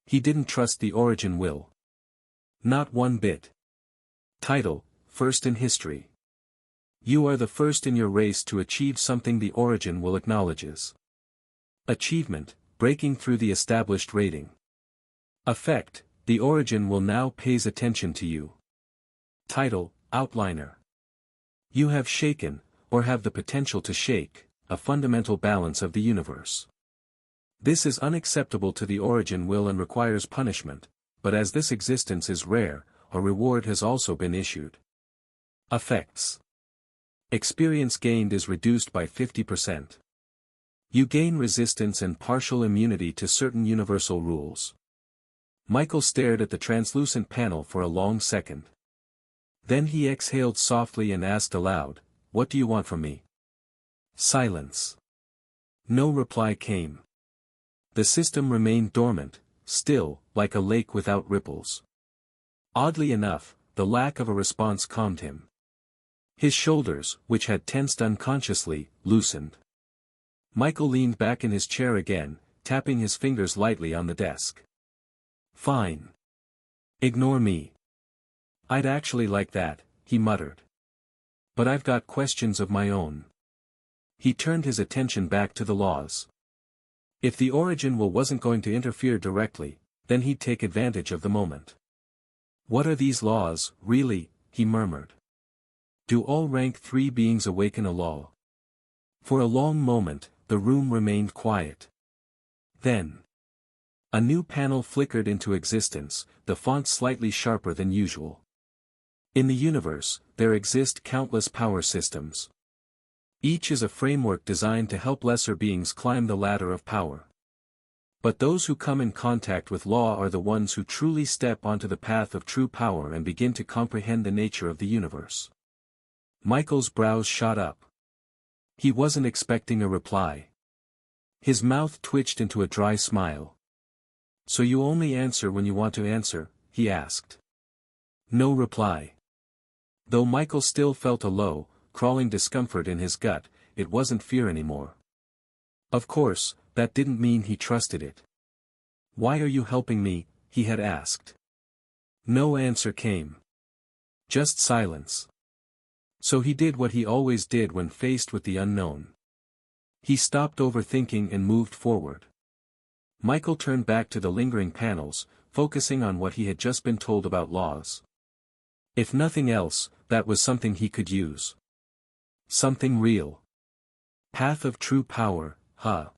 S1: He didn't trust the Origin Will. Not one bit. Title, First in History. You are the first in your race to achieve something the Origin Will acknowledges. Achievement, breaking through the established rating. Effect, the Origin Will now pays attention to you. Title, Outliner. You have shaken, or have the potential to shake, a fundamental balance of the universe. This is unacceptable to the Origin Will and requires punishment, but as this existence is rare, a reward has also been issued. Effects. Experience gained is reduced by 50%. You gain resistance and partial immunity to certain universal rules. Michael stared at the translucent panel for a long second. Then he exhaled softly and asked aloud, "What do you want from me?" Silence. No reply came. The system remained dormant, still, like a lake without ripples. Oddly enough, the lack of a response calmed him. His shoulders, which had tensed unconsciously, loosened. Michael leaned back in his chair again, tapping his fingers lightly on the desk. Fine. Ignore me. I'd actually like that, he muttered. But I've got questions of my own. He turned his attention back to the laws. If the Origin Will wasn't going to interfere directly, then he'd take advantage of the moment. What are these laws, really? He murmured. Do all rank 3 beings awaken a law? For a long moment, the room remained quiet. Then, a new panel flickered into existence, the font slightly sharper than usual. In the universe, there exist countless power systems. Each is a framework designed to help lesser beings climb the ladder of power. But those who come in contact with law are the ones who truly step onto the path of true power and begin to comprehend the nature of the universe. Michael's brows shot up. He wasn't expecting a reply. His mouth twitched into a dry smile. So you only answer when you want to answer, he asked. No reply. Though Michael still felt a low, crawling discomfort in his gut, it wasn't fear anymore. Of course, that didn't mean he trusted it. Why are you helping me? He had asked. No answer came. Just silence. So he did what he always did when faced with the unknown. He stopped overthinking and moved forward. Michael turned back to the lingering panels, focusing on what he had just been told about laws. If nothing else, that was something he could use. Something real. Path of true power, huh?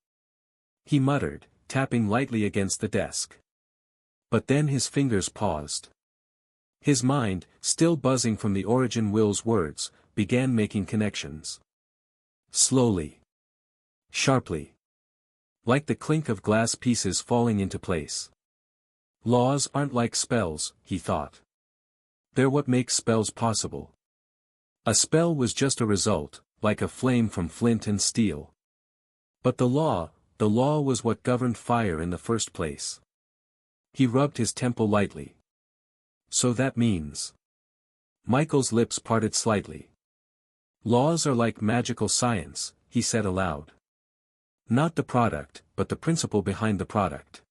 S1: He muttered, tapping lightly against the desk. But then his fingers paused. His mind, still buzzing from the Origin Will's words, began making connections. Slowly. Sharply. Like the clink of glass pieces falling into place. Laws aren't like spells, he thought. They're what makes spells possible. A spell was just a result, like a flame from flint and steel. But the law was what governed fire in the first place. He rubbed his temple lightly. So that means. Michael's lips parted slightly. Laws are like magical science, he said aloud. Not the product, but the principle behind the product.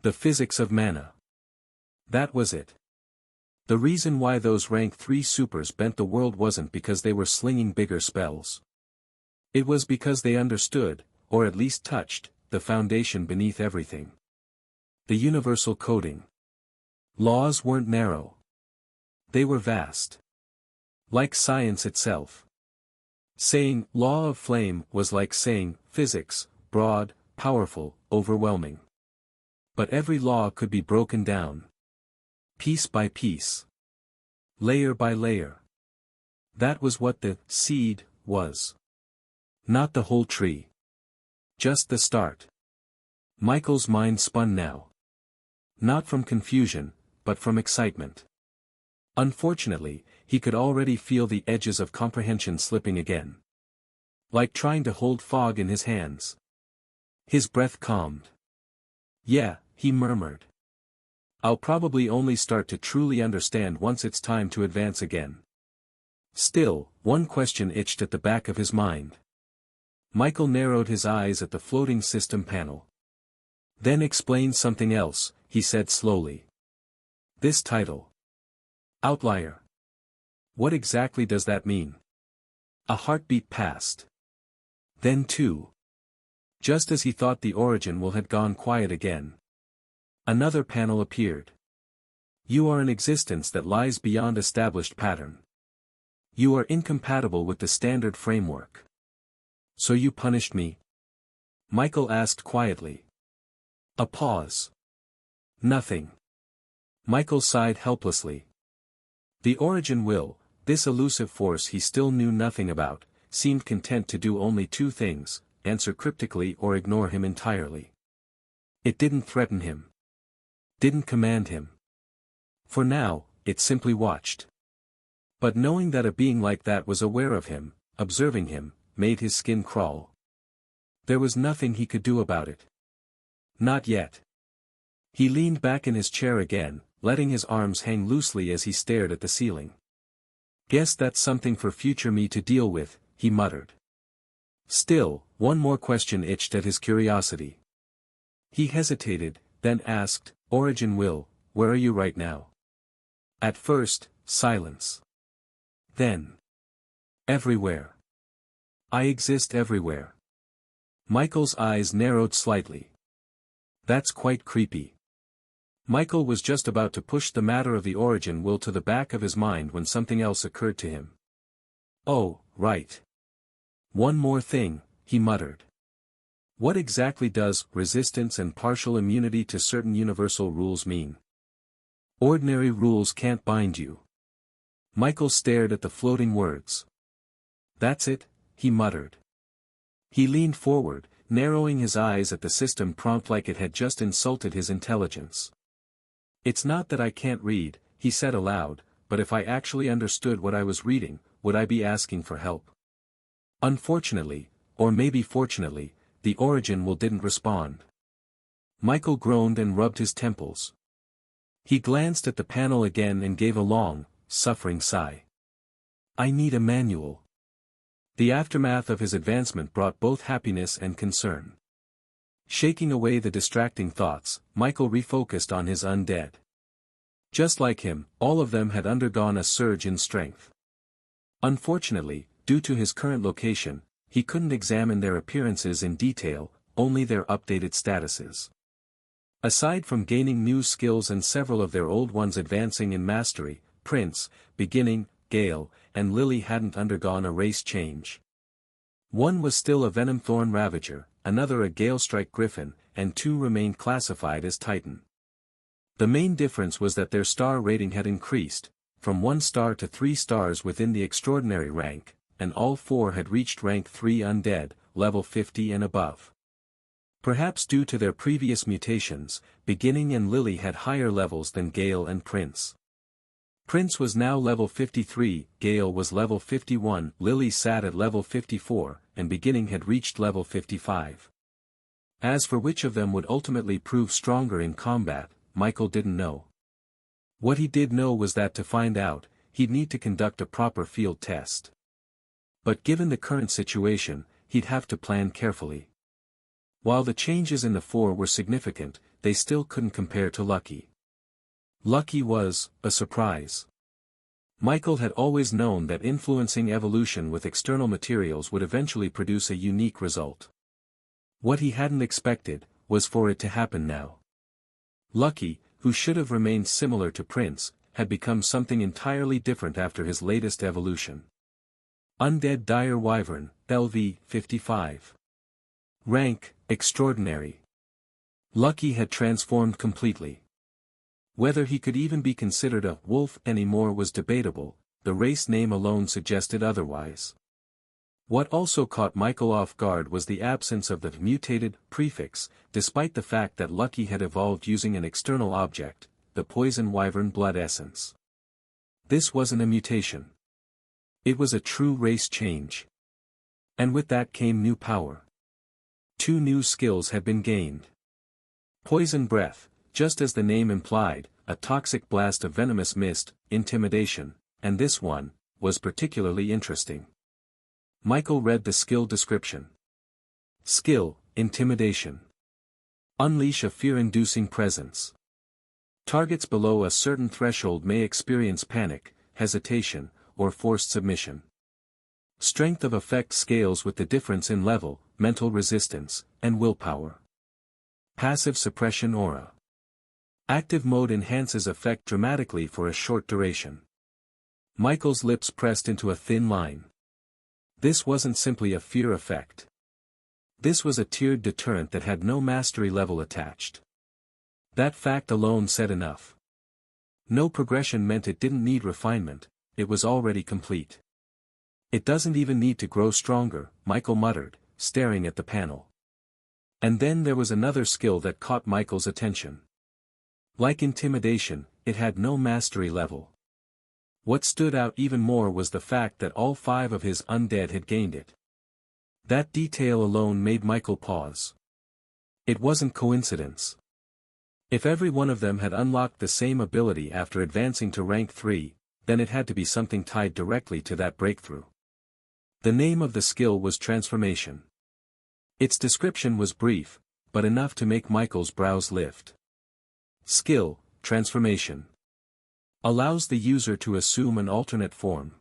S1: The physics of mana. That was it. The reason why those rank 3 supers bent the world wasn't because they were slinging bigger spells. It was because they understood, or at least touched, the foundation beneath everything. The universal coding. Laws weren't narrow. They were vast. Like science itself. Saying, law of flame, was like saying, physics, broad, powerful, overwhelming. But every law could be broken down. Piece by piece. Layer by layer. That was what the seed was. Not the whole tree. Just the start. Michael's mind spun now. Not from confusion, but from excitement. Unfortunately, he could already feel the edges of comprehension slipping again. Like trying to hold fog in his hands. His breath calmed. Yeah, he murmured. I'll probably only start to truly understand once it's time to advance again. Still, one question itched at the back of his mind. Michael narrowed his eyes at the floating system panel. Then explain something else, he said slowly. This title. Outlier. What exactly does that mean? A heartbeat passed. Then two. Just as he thought the Origin Will had gone quiet again. Another panel appeared. You are an existence that lies beyond established pattern. You are incompatible with the standard framework. So you punished me? Michael asked quietly. A pause. Nothing. Michael sighed helplessly. The Origin Will, this elusive force he still knew nothing about, seemed content to do only two things, answer cryptically or ignore him entirely. It didn't threaten him. Didn't command him. For now, it simply watched. But knowing that a being like that was aware of him, observing him, made his skin crawl. There was nothing he could do about it. Not yet. He leaned back in his chair again, letting his arms hang loosely as he stared at the ceiling. Guess that's something for future me to deal with, he muttered. Still, one more question itched at his curiosity. He hesitated, then asked, Origin Will, where are you right now? At first, silence. Then. Everywhere. I exist everywhere. Michael's eyes narrowed slightly. That's quite creepy. Michael was just about to push the matter of the Origin Will to the back of his mind when something else occurred to him. Oh, right. One more thing, he muttered. What exactly does resistance and partial immunity to certain universal rules mean? Ordinary rules can't bind you. Michael stared at the floating words. That's it, he muttered. He leaned forward, narrowing his eyes at the system prompt like it had just insulted his intelligence. It's not that I can't read, he said aloud, but if I actually understood what I was reading, would I be asking for help? Unfortunately, or maybe fortunately, the Origin Will didn't respond. Michael groaned and rubbed his temples. He glanced at the panel again and gave a long, suffering sigh. I need a manual. The aftermath of his advancement brought both happiness and concern. Shaking away the distracting thoughts, Michael refocused on his undead. Just like him, all of them had undergone a surge in strength. Unfortunately, due to his current location, he couldn't examine their appearances in detail, only their updated statuses. Aside from gaining new skills and several of their old ones advancing in mastery, Prince, Beginning, Gale, and Lily hadn't undergone a race change. One was still a Venomthorn Ravager, another a Galestrike Griffin, and two remained classified as Titan. The main difference was that their star rating had increased, from 1 star to 3 stars within the extraordinary rank, and all 4 had reached rank 3 Undead, level 50 and above. Perhaps due to their previous mutations, Beginning and Lily had higher levels than Gale and Prince. Prince was now level 53, Gale was level 51, Lily sat at level 54, and Beginning had reached level 55. As for which of them would ultimately prove stronger in combat, Michael didn't know. What he did know was that to find out, he'd need to conduct a proper field test. But given the current situation, he'd have to plan carefully. While the changes in the 4 were significant, they still couldn't compare to Lucky. Lucky was a surprise. Michael had always known that influencing evolution with external materials would eventually produce a unique result. What he hadn't expected was for it to happen now. Lucky, who should have remained similar to Prince, had become something entirely different after his latest evolution. Undead Dire Wyvern, LV 55. Rank, Extraordinary. Lucky had transformed completely. Whether he could even be considered a wolf anymore was debatable, the race name alone suggested otherwise. What also caught Michael off guard was the absence of the mutated prefix, despite the fact that Lucky had evolved using an external object, the poison wyvern blood essence. This wasn't a mutation. It was a true race change. And with that came new power. 2 new skills had been gained. Poison breath, just as the name implied, a toxic blast of venomous mist, intimidation, and this one was particularly interesting. Michael read the skill description. Skill, Intimidation. Unleash a fear-inducing presence. Targets below a certain threshold may experience panic, hesitation, or forced submission. Strength of effect scales with the difference in level, mental resistance, and willpower. Passive suppression aura. Active mode enhances effect dramatically for a short duration. Michael's lips pressed into a thin line. This wasn't simply a fear effect. This was a tiered deterrent that had no mastery level attached. That fact alone said enough. No progression meant it didn't need refinement, it was already complete. It doesn't even need to grow stronger, Michael muttered, staring at the panel. And then there was another skill that caught Michael's attention. Like intimidation, it had no mastery level. What stood out even more was the fact that all 5 of his undead had gained it. That detail alone made Michael pause. It wasn't coincidence. If every one of them had unlocked the same ability after advancing to rank 3, then it had to be something tied directly to that breakthrough. The name of the skill was Transformation. Its description was brief, but enough to make Michael's brows lift. Skill, Transformation. Allows the user to assume an alternate form.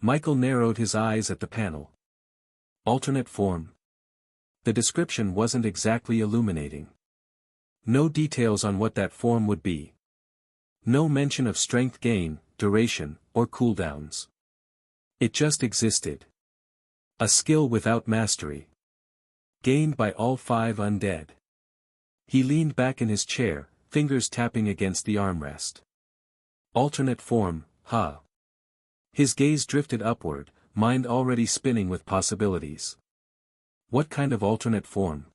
S1: Michael narrowed his eyes at the panel. Alternate form. The description wasn't exactly illuminating. No details on what that form would be. No mention of strength gain, duration, or cooldowns. It just existed. A skill without mastery. Gained by all 5 undead. He leaned back in his chair, fingers tapping against the armrest. Alternate form, huh? His gaze drifted upward, mind already spinning with possibilities. What kind of alternate form?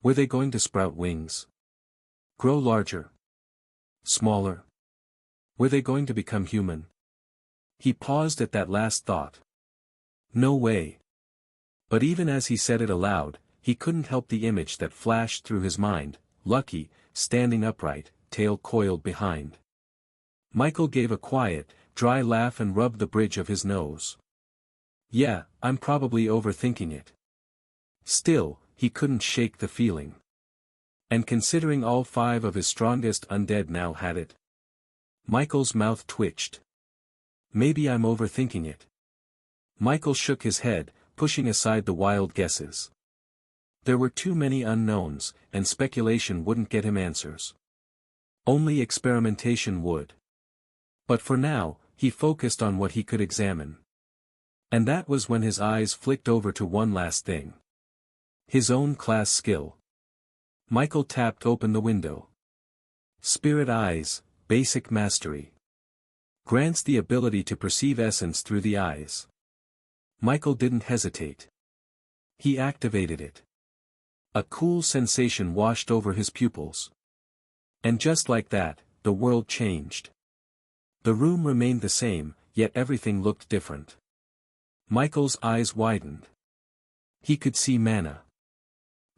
S1: Were they going to sprout wings? Grow larger? Smaller? Were they going to become human? He paused at that last thought. No way. But even as he said it aloud, he couldn't help the image that flashed through his mind, Lucky, standing upright, tail coiled behind. Michael gave a quiet, dry laugh and rubbed the bridge of his nose. Yeah, I'm probably overthinking it. Still, he couldn't shake the feeling. And considering all 5 of his strongest undead now had it. Michael's mouth twitched. Maybe I'm overthinking it. Michael shook his head, pushing aside the wild guesses. There were too many unknowns, and speculation wouldn't get him answers. Only experimentation would. But for now, he focused on what he could examine. And that was when his eyes flicked over to one last thing. His own class skill. Michael tapped open the window. Spirit Eyes, Basic Mastery. Grants the ability to perceive essence through the eyes. Michael didn't hesitate. He activated it. A cool sensation washed over his pupils. And just like that, the world changed. The room remained the same, yet everything looked different. Michael's eyes widened. He could see mana.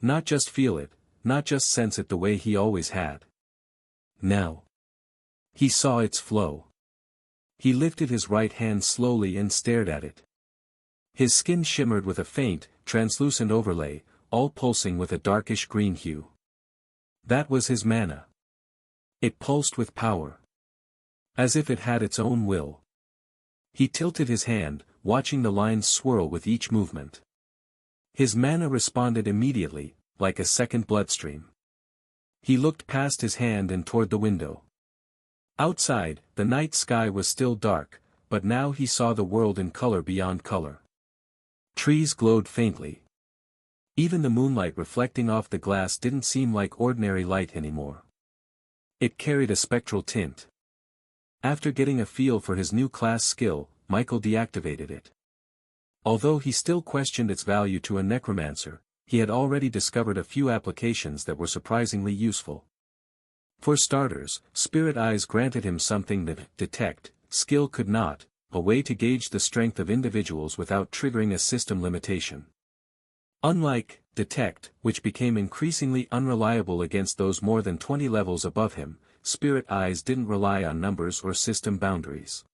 S1: Not just feel it, not just sense it the way he always had. Now. He saw its flow. He lifted his right hand slowly and stared at it. His skin shimmered with a faint, translucent overlay, all pulsing with a darkish green hue. That was his mana. It pulsed with power. As if it had its own will. He tilted his hand, watching the lines swirl with each movement. His mana responded immediately, like a second bloodstream. He looked past his hand and toward the window. Outside, the night sky was still dark, but now he saw the world in color beyond color. Trees glowed faintly. Even the moonlight reflecting off the glass didn't seem like ordinary light anymore. It carried a spectral tint. After getting a feel for his new class skill, Michael deactivated it. Although he still questioned its value to a necromancer, he had already discovered a few applications that were surprisingly useful. For starters, Spirit Eyes granted him something that detect skill could not, a way to gauge the strength of individuals without triggering a system limitation. Unlike detect, which became increasingly unreliable against those more than 20 levels above him, Spirit Eyes didn't rely on numbers or system boundaries.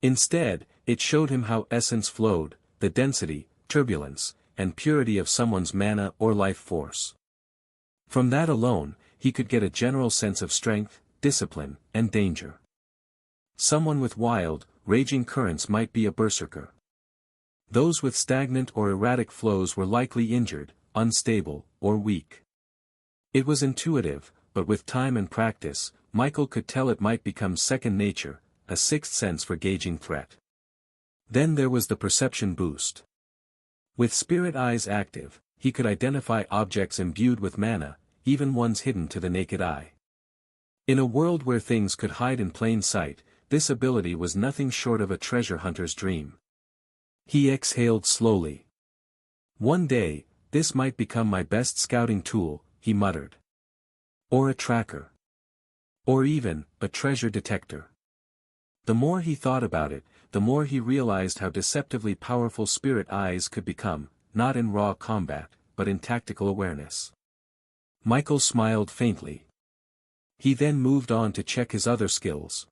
S1: Instead, it showed him how essence flowed, the density, turbulence, and purity of someone's mana or life force. From that alone, he could get a general sense of strength, discipline, and danger. Someone with wild, raging currents might be a berserker. Those with stagnant or erratic flows were likely injured, unstable, or weak. It was intuitive, but with time and practice, Michael could tell it might become second nature, a sixth sense for gauging threat. Then there was the perception boost. With Spirit Eyes active, he could identify objects imbued with mana, even ones hidden to the naked eye. In a world where things could hide in plain sight, this ability was nothing short of a treasure hunter's dream. He exhaled slowly. One day, this might become my best scouting tool, he muttered. Or a tracker. Or even, a treasure detector. The more he thought about it, the more he realized how deceptively powerful Spirit Eyes could become, not in raw combat, but in tactical awareness. Michael smiled faintly. He then moved on to check his other skills.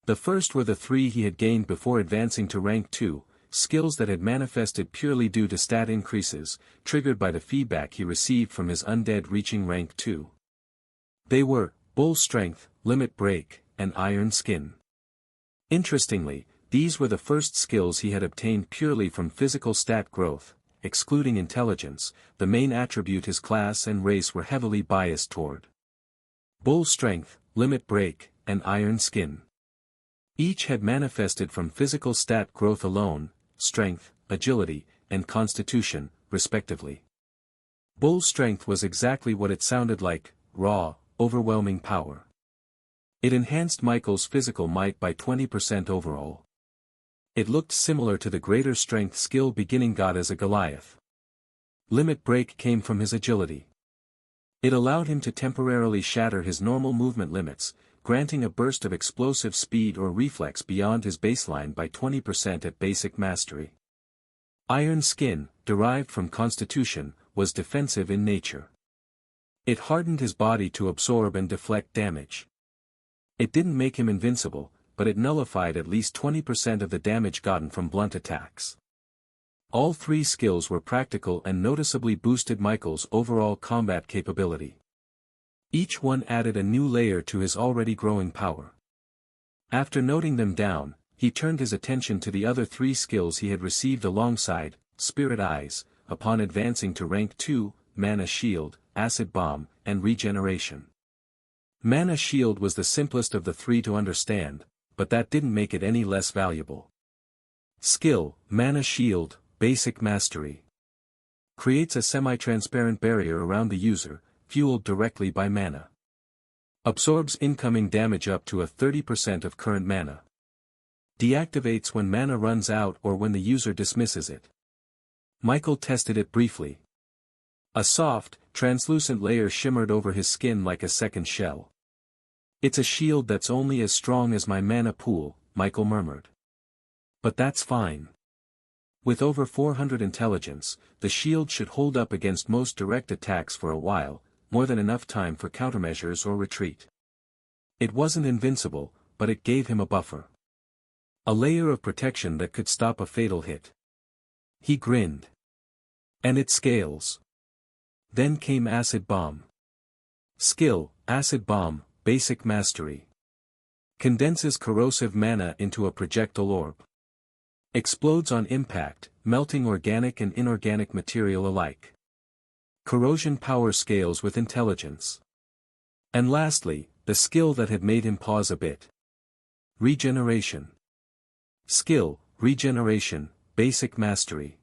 S1: The first were the 3 he had gained before advancing to rank 2, skills that had manifested purely due to stat increases, triggered by the feedback he received from his undead reaching rank 2. They were, Bull Strength, Limit Break, and Iron Skin. Interestingly, these were the first skills he had obtained purely from physical stat growth, excluding intelligence, the main attribute his class and race were heavily biased toward. Bull Strength, Limit Break, and Iron Skin. Each had manifested from physical stat growth alone, strength, agility, and constitution, respectively. Bull Strength was exactly what it sounded like, raw, overwhelming power. It enhanced Michael's physical might by 20% overall. It looked similar to the greater strength skill beginning god as a Goliath. Limit Break came from his agility. It allowed him to temporarily shatter his normal movement limits, granting a burst of explosive speed or reflex beyond his baseline by 20% at basic mastery. Iron Skin, derived from Constitution, was defensive in nature. It hardened his body to absorb and deflect damage. It didn't make him invincible, but it nullified at least 20% of the damage gotten from blunt attacks. All 3 skills were practical and noticeably boosted Michael's overall combat capability. Each one added a new layer to his already growing power. After noting them down, he turned his attention to the other 3 skills he had received alongside, Spirit Eyes, upon advancing to rank 2, Mana Shield, Acid Bomb, and Regeneration. Mana Shield was the simplest of the 3 to understand, but that didn't make it any less valuable. Skill, Mana Shield, Basic Mastery. Creates a semi-transparent barrier around the user, fueled directly by mana. Absorbs incoming damage up to a 30% of current mana. Deactivates when mana runs out or when the user dismisses it. Michael tested it briefly. A soft, translucent layer shimmered over his skin like a second shell. It's a shield that's only as strong as my mana pool, Michael murmured. But that's fine. With over 400 intelligence, the shield should hold up against most direct attacks for a while, more than enough time for countermeasures or retreat. It wasn't invincible, but it gave him a buffer. A layer of protection that could stop a fatal hit. He grinned. And it scales. Then came Acid Bomb. Skill, Acid Bomb, Basic Mastery. Condenses corrosive mana into a projectile orb. Explodes on impact, melting organic and inorganic material alike. Corrosion power scales with intelligence. And lastly, the skill that had made him pause a bit. Regeneration. Skill, Regeneration, Basic Mastery.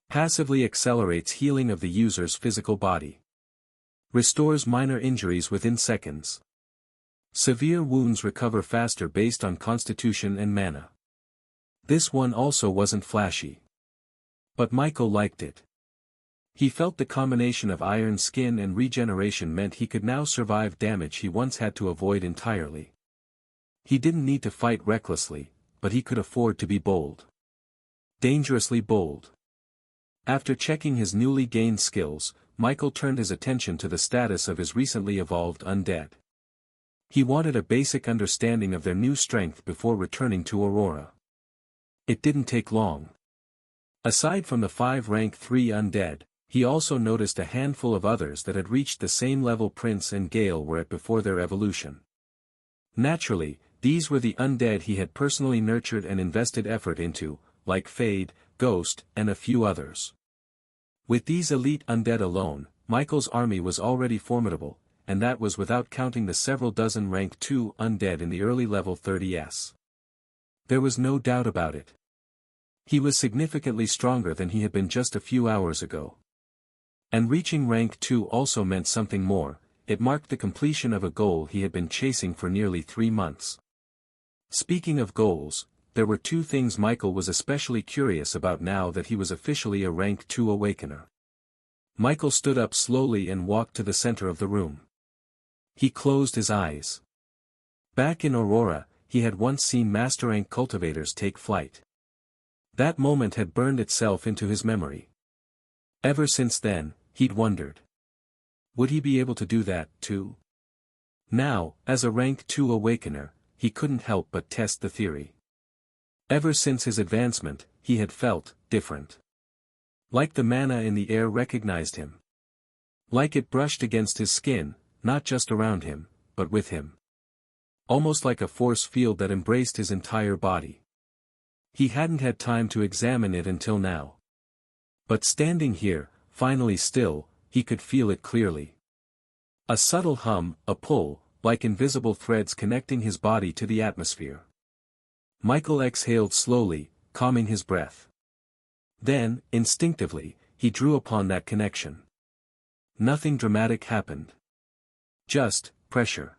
S1: Passively accelerates healing of the user's physical body. Restores minor injuries within seconds. Severe wounds recover faster based on constitution and mana. This one also wasn't flashy. But Michael liked it. He felt the combination of iron skin and regeneration meant he could now survive damage he once had to avoid entirely. He didn't need to fight recklessly, but he could afford to be bold. Dangerously bold. After checking his newly gained skills, Michael turned his attention to the status of his recently evolved undead. He wanted a basic understanding of their new strength before returning to Aurora. It didn't take long. Aside from the 5 rank 3 undead, he also noticed a handful of others that had reached the same level Prince and Gale were at before their evolution. Naturally, these were the undead he had personally nurtured and invested effort into, like Fade, Ghost, and a few others. With these elite undead alone, Michael's army was already formidable, and that was without counting the several dozen rank 2 undead in the early level 30s. There was no doubt about it. He was significantly stronger than he had been just a few hours ago. And reaching rank 2 also meant something more, it marked the completion of a goal he had been chasing for nearly 3 months. Speaking of goals, there were 2 things Michael was especially curious about now that he was officially a rank 2 awakener. Michael stood up slowly and walked to the center of the room. He closed his eyes. Back in Aurora, he had once seen master rank cultivators take flight. That moment had burned itself into his memory. Ever since then, he'd wondered. Would he be able to do that, too? Now, as a rank 2 awakener, he couldn't help but test the theory. Ever since his advancement, he had felt different. Like the mana in the air recognized him. Like it brushed against his skin, not just around him, but with him. Almost like a force field that embraced his entire body. He hadn't had time to examine it until now. But standing here, finally still, he could feel it clearly. A subtle hum, a pull, like invisible threads connecting his body to the atmosphere. Michael exhaled slowly, calming his breath. Then, instinctively, he drew upon that connection. Nothing dramatic happened. Just pressure.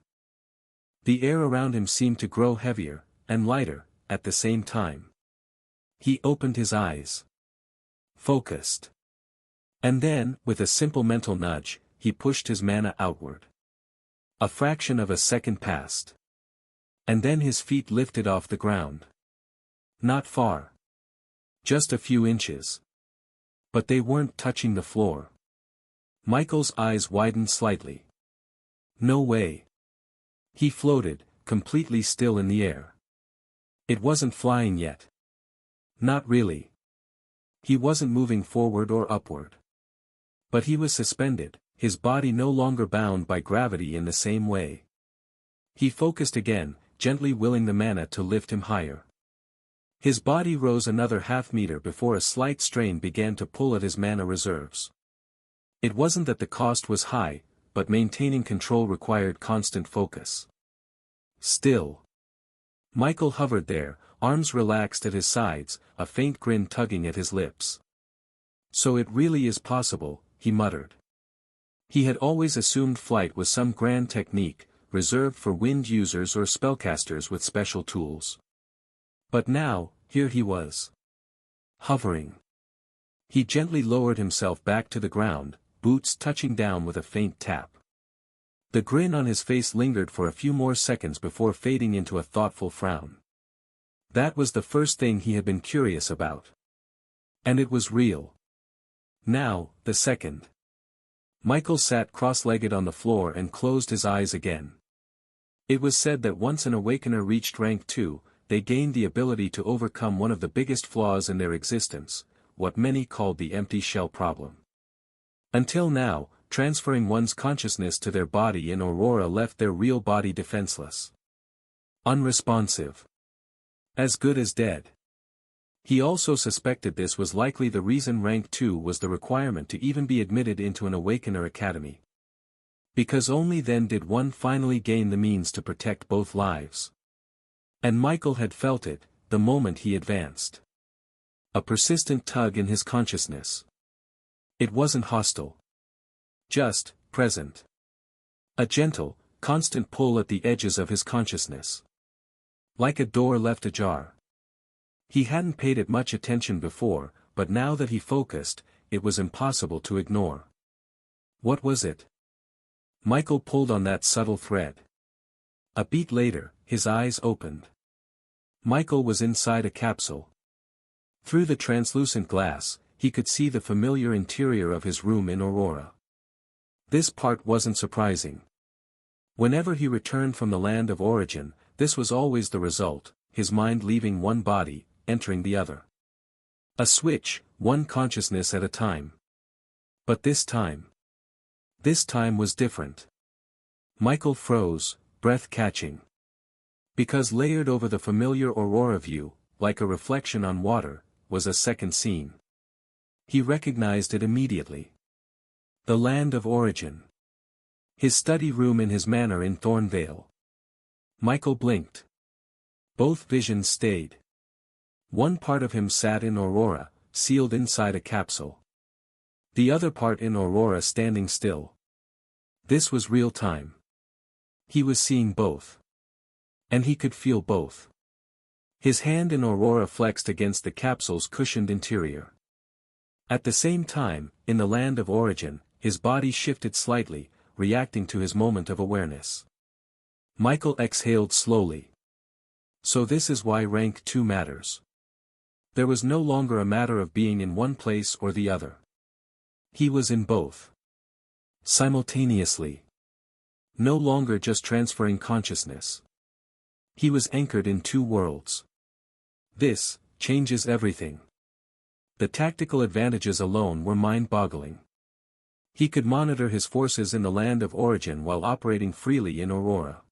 S1: The air around him seemed to grow heavier, and lighter, at the same time. He opened his eyes. Focused. And then, with a simple mental nudge, he pushed his mana outward. A fraction of a second passed. And then his feet lifted off the ground. Not far. Just a few inches. But they weren't touching the floor. Michael's eyes widened slightly. No way. He floated, completely still in the air. It wasn't flying yet. Not really. He wasn't moving forward or upward. But he was suspended, his body no longer bound by gravity in the same way. He focused again, gently willing the mana to lift him higher. His body rose another half-meter before a slight strain began to pull at his mana reserves. It wasn't that the cost was high, but maintaining control required constant focus. Still. Michael hovered there, arms relaxed at his sides, a faint grin tugging at his lips. So it really is possible, he muttered. He had always assumed flight was some grand technique, reserved for wind users or spellcasters with special tools. But now, here he was. Hovering. He gently lowered himself back to the ground, boots touching down with a faint tap. The grin on his face lingered for a few more seconds before fading into a thoughtful frown. That was the first thing he had been curious about. And it was real. Now, the second. Michael sat cross-legged on the floor and closed his eyes again. It was said that once an awakener reached rank 2, they gained the ability to overcome one of the biggest flaws in their existence, what many called the empty shell problem. Until now, transferring one's consciousness to their body in Aurora left their real body defenseless. Unresponsive. As good as dead. He also suspected this was likely the reason rank 2 was the requirement to even be admitted into an Awakener Academy. Because only then did one finally gain the means to protect both lives. And Michael had felt it, the moment he advanced. A persistent tug in his consciousness. It wasn't hostile. Just, present. A gentle, constant pull at the edges of his consciousness. Like a door left ajar. He hadn't paid it much attention before, but now that he focused, it was impossible to ignore. What was it? Michael pulled on that subtle thread. A beat later, his eyes opened. Michael was inside a capsule. Through the translucent glass, he could see the familiar interior of his room in Aurora. This part wasn't surprising. Whenever he returned from the land of origin, this was always the result, his mind leaving one body, entering the other. A switch, one consciousness at a time. But this time was different. Michael froze, breath catching. Because layered over the familiar Aurora view, like a reflection on water, was a second scene. He recognized it immediately. The land of origin. His study room in his manor in Thornvale. Michael blinked. Both visions stayed. One part of him sat in Aurora, sealed inside a capsule. The other part in Aurora standing still. This was real time. He was seeing both. And he could feel both. His hand in Aurora flexed against the capsule's cushioned interior. At the same time, in the land of origin, his body shifted slightly, reacting to his moment of awareness. Michael exhaled slowly. So this is why rank 2 matters. There was no longer a matter of being in one place or the other. He was in both. Simultaneously. No longer just transferring consciousness. He was anchored in two worlds. This changes everything. The tactical advantages alone were mind-boggling. He could monitor his forces in the land of origin while operating freely in Aurora.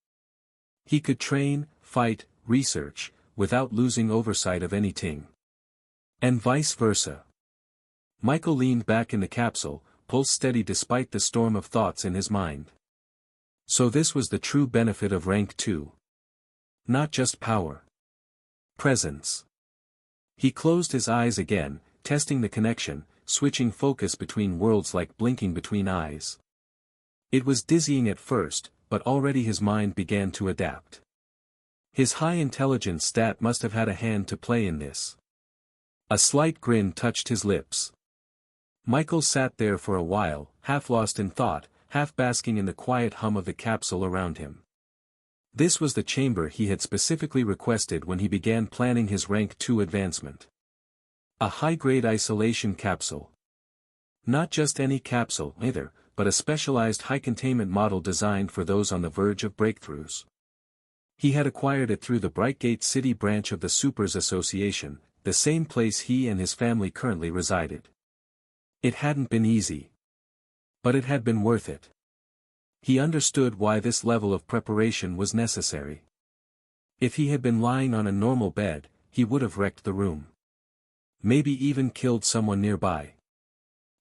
S1: He could train, fight, research, without losing oversight of anything. And vice versa. Michael leaned back in the capsule, pulse steady despite the storm of thoughts in his mind. So this was the true benefit of rank 2. Not just power. Presence. He closed his eyes again, testing the connection, switching focus between worlds like blinking between eyes. It was dizzying at first, but already his mind began to adapt. His high intelligence stat must have had a hand to play in this. A slight grin touched his lips. Michael sat there for a while, half lost in thought, half basking in the quiet hum of the capsule around him. This was the chamber he had specifically requested when he began planning his rank 2 advancement. A high-grade isolation capsule. Not just any capsule, either, but a specialized high-containment model designed for those on the verge of breakthroughs. He had acquired it through the Brightgate City branch of the Supers Association, the same place he and his family currently resided. It hadn't been easy. But it had been worth it. He understood why this level of preparation was necessary. If he had been lying on a normal bed, he would have wrecked the room. Maybe even killed someone nearby.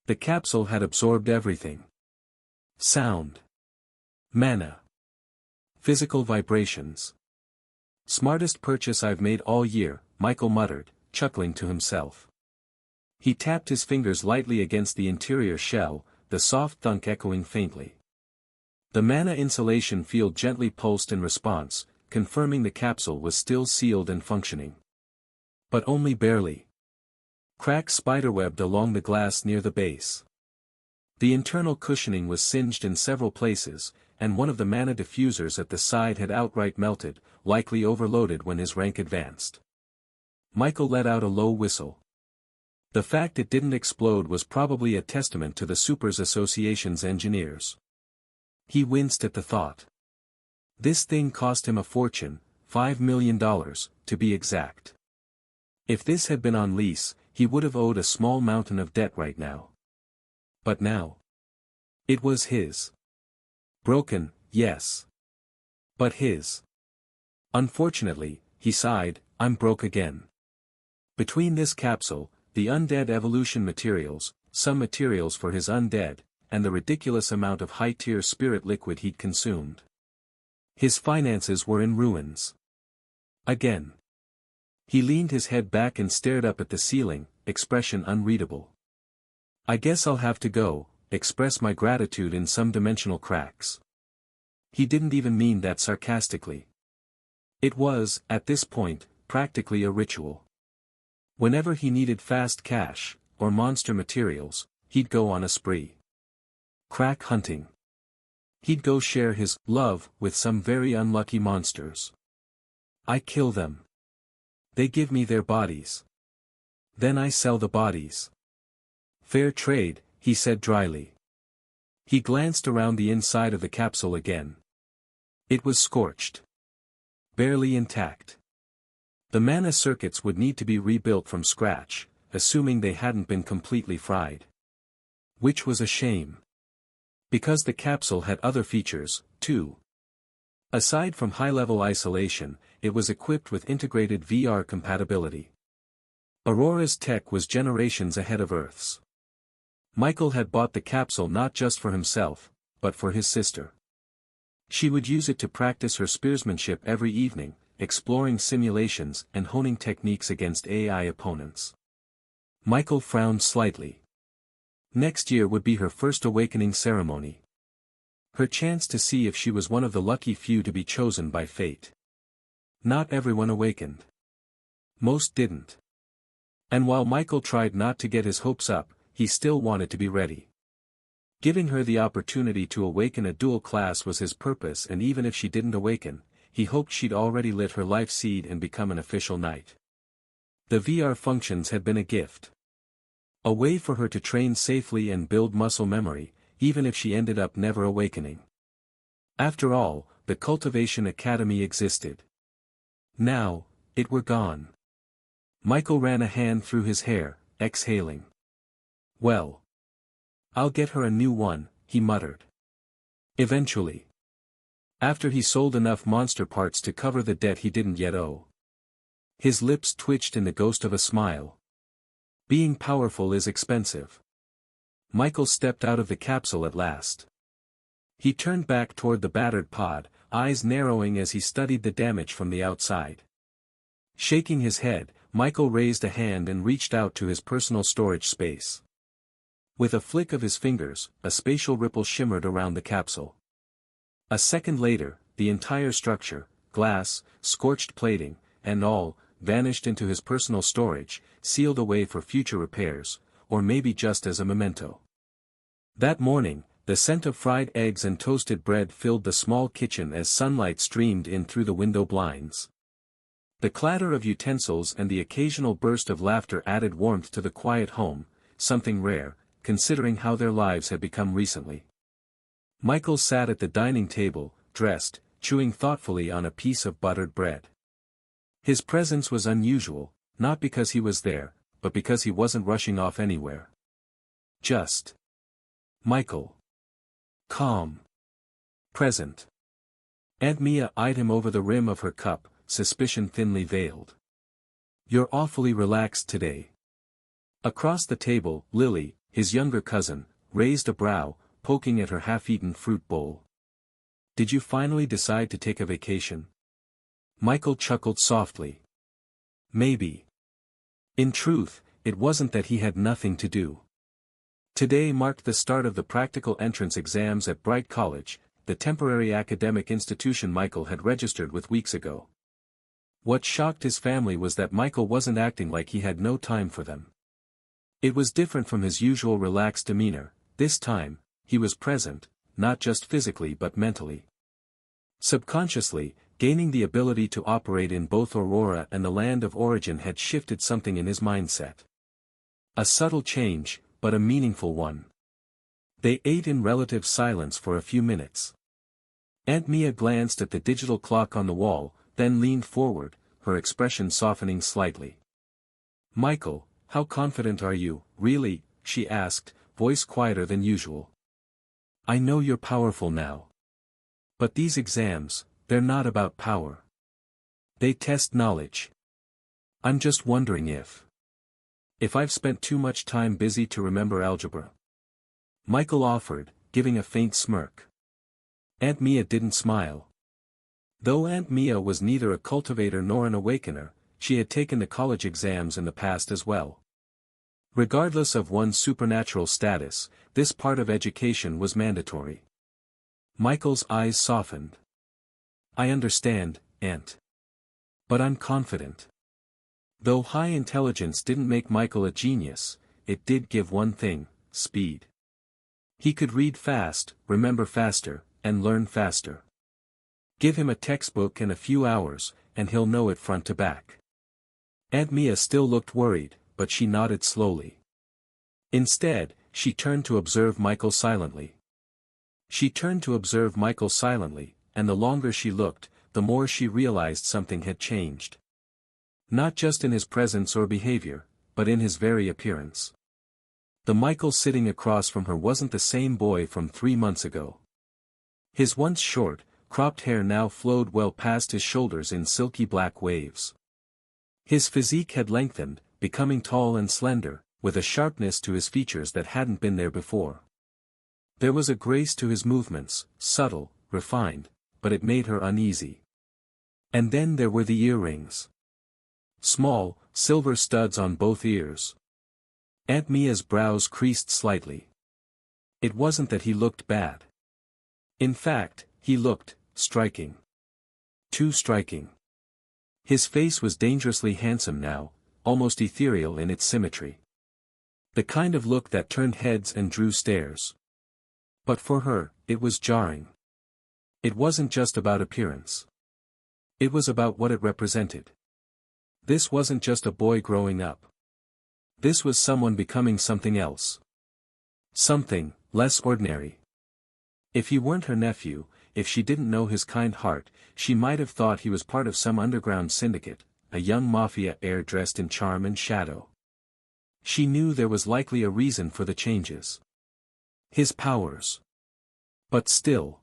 S1: The capsule had absorbed everything. Sound. Mana. Physical vibrations. Smartest purchase I've made all year, Michael muttered, chuckling to himself. He tapped his fingers lightly against the interior shell, the soft thunk echoing faintly. The mana insulation field gently pulsed in response, confirming the capsule was still sealed and functioning. But only barely. Cracks spiderwebbed along the glass near the base. The internal cushioning was singed in several places, and one of the mana diffusers at the side had outright melted, likely overloaded when his rank advanced. Michael let out a low whistle. The fact it didn't explode was probably a testament to the Supers Association's engineers. He winced at the thought. This thing cost him a fortune, $5 million, to be exact. If this had been on lease, he would have owed a small mountain of debt right now. But now? It was his. Broken, yes. But his. Unfortunately, he sighed, I'm broke again. Between this capsule, the undead evolution materials, some materials for his undead, and the ridiculous amount of high-tier spirit liquid he'd consumed. His finances were in ruins. Again. He leaned his head back and stared up at the ceiling, expression unreadable. I guess I'll have to go, express my gratitude in some dimensional cracks. He didn't even mean that sarcastically. It was, at this point, practically a ritual. Whenever he needed fast cash, or monster materials, he'd go on a spree. Crack hunting. He'd go share his love with some very unlucky monsters. I kill them. They give me their bodies. Then I sell the bodies. Fair trade, he said dryly. He glanced around the inside of the capsule again. It was scorched. Barely intact. The mana circuits would need to be rebuilt from scratch, assuming they hadn't been completely fried. Which was a shame. Because the capsule had other features, too. Aside from high-level isolation, it was equipped with integrated VR compatibility. Aurora's tech was generations ahead of Earth's. Michael had bought the capsule not just for himself, but for his sister. She would use it to practice her spearsmanship every evening, exploring simulations and honing techniques against AI opponents. Michael frowned slightly. Next year would be her first awakening ceremony. Her chance to see if she was one of the lucky few to be chosen by fate. Not everyone awakened. Most didn't. And while Michael tried not to get his hopes up, he still wanted to be ready. Giving her the opportunity to awaken a dual class was his purpose, and even if she didn't awaken, he hoped she'd already lit her life seed and become an official knight. The VR functions had been a gift. A way for her to train safely and build muscle memory, even if she ended up never awakening. After all, the Cultivation Academy existed. Now, it were gone. Michael ran a hand through his hair, exhaling. Well. I'll get her a new one, he muttered. Eventually. After he sold enough monster parts to cover the debt he didn't yet owe. His lips twitched in the ghost of a smile. Being powerful is expensive. Michael stepped out of the capsule at last. He turned back toward the battered pod, eyes narrowing as he studied the damage from the outside. Shaking his head, Michael raised a hand and reached out to his personal storage space. With a flick of his fingers, a spatial ripple shimmered around the capsule. A second later, the entire structure, glass, scorched plating, and all, vanished into his personal storage, sealed away for future repairs, or maybe just as a memento. That morning, the scent of fried eggs and toasted bread filled the small kitchen as sunlight streamed in through the window blinds. The clatter of utensils and the occasional burst of laughter added warmth to the quiet home, something rare, considering how their lives had become recently. Michael sat at the dining table, dressed, chewing thoughtfully on a piece of buttered bread. His presence was unusual, not because he was there, but because he wasn't rushing off anywhere. Just. Michael. Calm. Present. Aunt Mia eyed him over the rim of her cup, suspicion thinly veiled. You're awfully relaxed today. Across the table, Lily, his younger cousin, raised a brow, poking at her half-eaten fruit bowl. Did you finally decide to take a vacation? Michael chuckled softly. Maybe. In truth, it wasn't that he had nothing to do. Today marked the start of the practical entrance exams at Bright College, the temporary academic institution Michael had registered with weeks ago. What shocked his family was that Michael wasn't acting like he had no time for them. It was different from his usual relaxed demeanor. This time, he was present, not just physically but mentally. Subconsciously, gaining the ability to operate in both Aurora and the land of origin had shifted something in his mindset. A subtle change, but a meaningful one. They ate in relative silence for a few minutes. Aunt Mia glanced at the digital clock on the wall, then leaned forward, her expression softening slightly. Michael, how confident are you, really? She asked, voice quieter than usual. I know you're powerful now. But these exams, they're not about power. They test knowledge. I'm just wondering if I've spent too much time busy to remember algebra. Michael offered, giving a faint smirk. Aunt Mia didn't smile. Though Aunt Mia was neither a cultivator nor an awakener, she had taken the college exams in the past as well. Regardless of one's supernatural status, this part of education was mandatory. Michael's eyes softened. I understand, Aunt. But I'm confident. Though high intelligence didn't make Michael a genius, it did give one thing, speed. He could read fast, remember faster, and learn faster. Give him a textbook and a few hours, and he'll know it front to back. Aunt Mia still looked worried, but she nodded slowly. Instead, she turned to observe Michael silently. And the longer she looked, the more she realized something had changed. Not just in his presence or behavior, but in his very appearance. The Michael sitting across from her wasn't the same boy from 3 months ago. His once short, cropped hair now flowed well past his shoulders in silky black waves. His physique had lengthened, becoming tall and slender, with a sharpness to his features that hadn't been there before. There was a grace to his movements, subtle, refined, but it made her uneasy. And then there were the earrings. Small, silver studs on both ears. Aunt Mia's brows creased slightly. It wasn't that he looked bad. In fact, he looked striking. Too striking. His face was dangerously handsome now, almost ethereal in its symmetry. The kind of look that turned heads and drew stares. But for her, it was jarring. It wasn't just about appearance. It was about what it represented. This wasn't just a boy growing up. This was someone becoming something else. Something less ordinary. If he weren't her nephew, if she didn't know his kind heart, she might have thought he was part of some underground syndicate, a young mafia heir dressed in charm and shadow. She knew there was likely a reason for the changes. His powers. But still.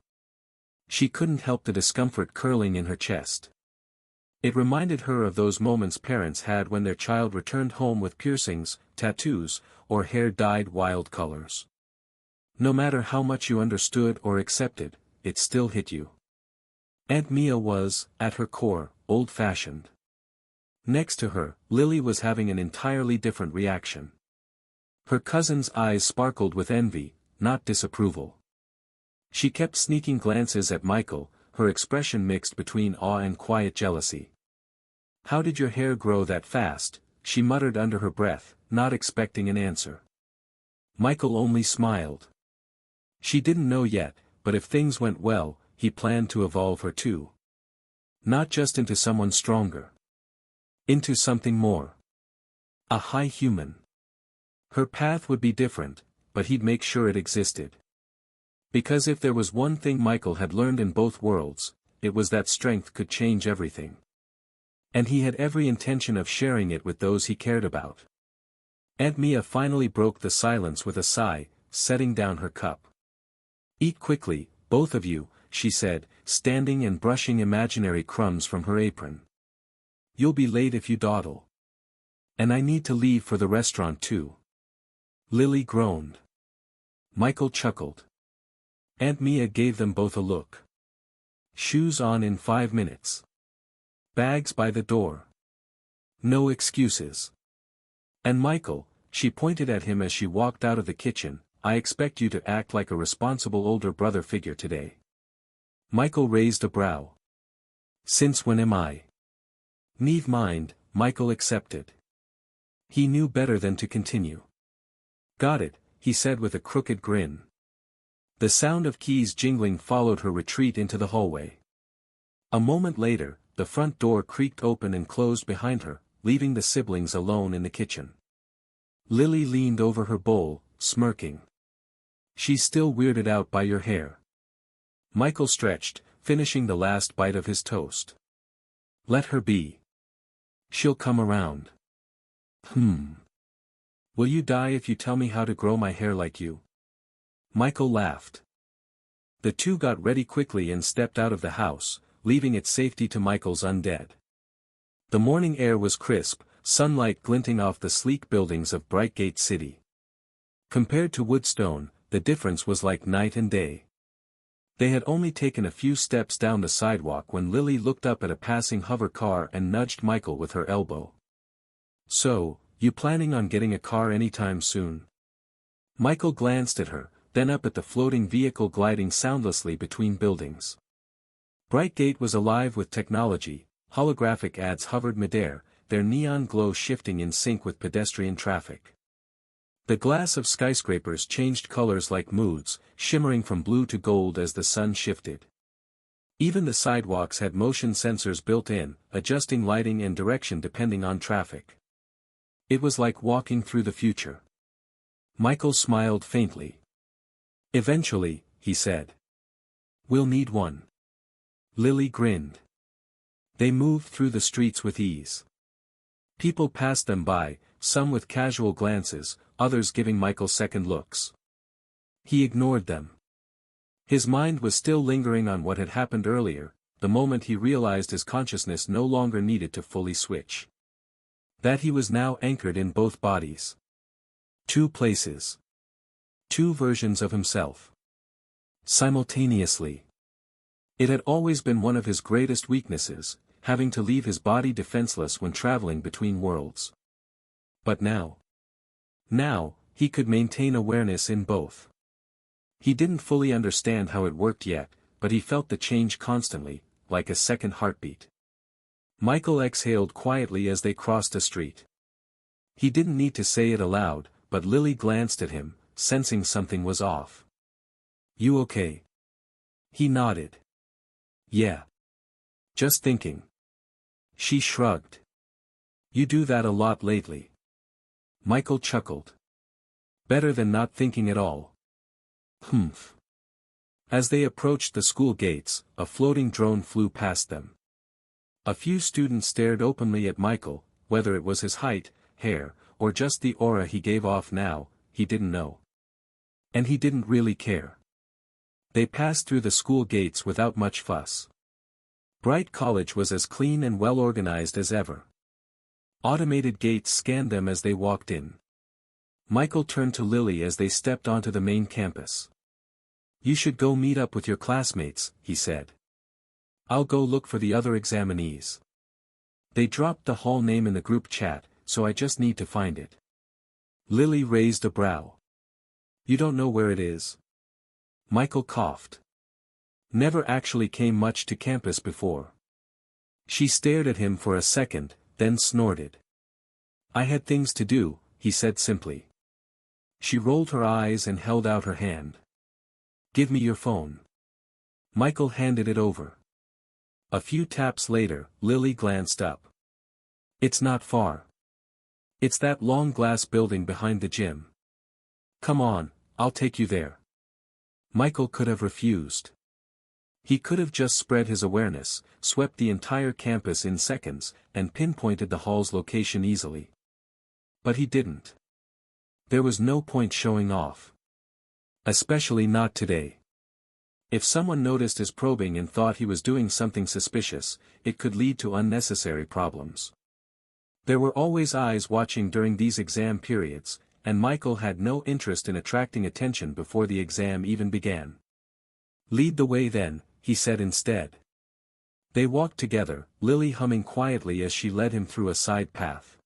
S1: She couldn't help the discomfort curling in her chest. It reminded her of those moments parents had when their child returned home with piercings, tattoos, or hair dyed wild colors. No matter how much you understood or accepted, it still hit you. Aunt Mia was, at her core, old-fashioned. Next to her, Lily was having an entirely different reaction. Her cousin's eyes sparkled with envy, not disapproval. She kept sneaking glances at Michael, her expression mixed between awe and quiet jealousy. How did your hair grow that fast? She muttered under her breath, not expecting an answer. Michael only smiled. She didn't know yet, but if things went well, he planned to evolve her too. Not just into someone stronger. Into something more. A high human. Her path would be different, but he'd make sure it existed. Because if there was one thing Michael had learned in both worlds, it was that strength could change everything. And he had every intention of sharing it with those he cared about. Aunt Mia finally broke the silence with a sigh, setting down her cup. Eat quickly, both of you, she said, standing and brushing imaginary crumbs from her apron. You'll be late if you dawdle. And I need to leave for the restaurant too. Lily groaned. Michael chuckled. Aunt Mia gave them both a look. Shoes on in 5 minutes. Bags by the door. No excuses. And Michael, she pointed at him as she walked out of the kitchen, I expect you to act like a responsible older brother figure today. Michael raised a brow. Since when am I? Never mind, Michael accepted. He knew better than to continue. Got it, he said with a crooked grin. The sound of keys jingling followed her retreat into the hallway. A moment later, the front door creaked open and closed behind her, leaving the siblings alone in the kitchen. Lily leaned over her bowl, smirking. She's still weirded out by your hair. Michael stretched, finishing the last bite of his toast. Let her be. She'll come around. Will you die if you tell me how to grow my hair like you? Michael laughed. The two got ready quickly and stepped out of the house, leaving its safety to Michael's undead. The morning air was crisp, sunlight glinting off the sleek buildings of Brightgate City. Compared to Woodstone, the difference was like night and day. They had only taken a few steps down the sidewalk when Lily looked up at a passing hover car and nudged Michael with her elbow. So, you planning on getting a car anytime soon? Michael glanced at her, then up at the floating vehicle gliding soundlessly between buildings. Brightgate was alive with technology, holographic ads hovered midair, their neon glow shifting in sync with pedestrian traffic. The glass of skyscrapers changed colors like moods, shimmering from blue to gold as the sun shifted. Even the sidewalks had motion sensors built in, adjusting lighting and direction depending on traffic. It was like walking through the future. Michael smiled faintly. Eventually, he said. We'll need one. Lily grinned. They moved through the streets with ease. People passed them by, some with casual glances, others giving Michael second looks. He ignored them. His mind was still lingering on what had happened earlier, the moment he realized his consciousness no longer needed to fully switch. That he was now anchored in both bodies. Two places. Two versions of himself. Simultaneously. It had always been one of his greatest weaknesses, having to leave his body defenseless when traveling between worlds. But now, he could maintain awareness in both. He didn't fully understand how it worked yet, but he felt the change constantly, like a second heartbeat. Michael exhaled quietly as they crossed a street. He didn't need to say it aloud, but Lily glanced at him, sensing something was off. You okay? He nodded. Yeah. Just thinking. She shrugged. You do that a lot lately. Michael chuckled. Better than not thinking at all. Humph. As they approached the school gates, a floating drone flew past them. A few students stared openly at Michael, whether it was his height, hair, or just the aura he gave off now, he didn't know. And he didn't really care. They passed through the school gates without much fuss. Bright College was as clean and well organized as ever. Automated gates scanned them as they walked in. Michael turned to Lily as they stepped onto the main campus. You should go meet up with your classmates, he said. I'll go look for the other examinees. They dropped the hall name in the group chat, so I just need to find it. Lily raised a brow. You don't know where it is? Michael coughed. Never actually came much to campus before. She stared at him for a second, then snorted. I had things to do, he said simply. She rolled her eyes and held out her hand. Give me your phone. Michael handed it over. A few taps later, Lily glanced up. It's not far. It's that long glass building behind the gym. Come on, I'll take you there. Michael could have refused. He could have just spread his awareness, swept the entire campus in seconds, and pinpointed the hall's location easily. But he didn't. There was no point showing off. Especially not today. If someone noticed his probing and thought he was doing something suspicious, it could lead to unnecessary problems. There were always eyes watching during these exam periods, and Michael had no interest in attracting attention before the exam even began. "Lead the way then," he said instead. They walked together, Lily humming quietly as she led him through a side path.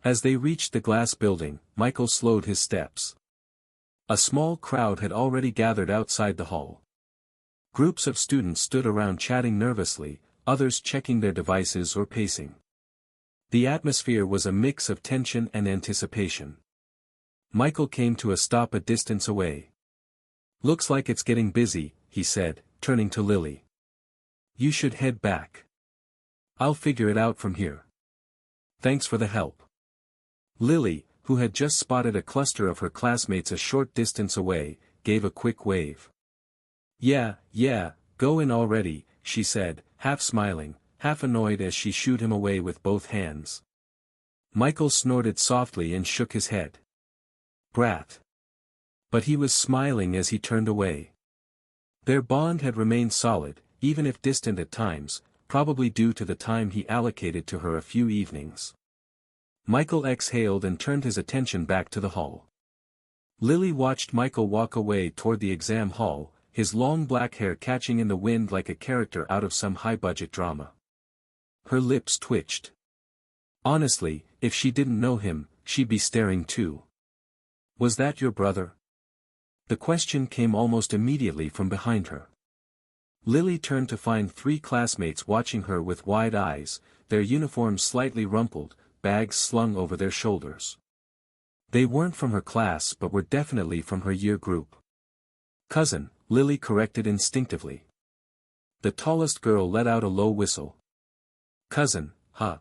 S1: As they reached the glass building, Michael slowed his steps. A small crowd had already gathered outside the hall. Groups of students stood around chatting nervously, others checking their devices or pacing. The atmosphere was a mix of tension and anticipation. Michael came to a stop a distance away. "Looks like it's getting busy," he said, turning to Lily. "You should head back. I'll figure it out from here. Thanks for the help." Lily, who had just spotted a cluster of her classmates a short distance away, gave a quick wave. Yeah, go in already," she said, half smiling, half annoyed as she shooed him away with both hands. Michael snorted softly and shook his head. "Brat." But he was smiling as he turned away. Their bond had remained solid, even if distant at times, probably due to the time he allocated to her a few evenings. Michael exhaled and turned his attention back to the hall. Lily watched Michael walk away toward the exam hall, his long black hair catching in the wind like a character out of some high-budget drama. Her lips twitched. Honestly, if she didn't know him, she'd be staring too. "Was that your brother?" The question came almost immediately from behind her. Lily turned to find 3 classmates watching her with wide eyes, their uniforms slightly rumpled, bags slung over their shoulders. They weren't from her class but were definitely from her year group. "Cousin," Lily corrected instinctively. The tallest girl let out a low whistle. "Cousin, huh?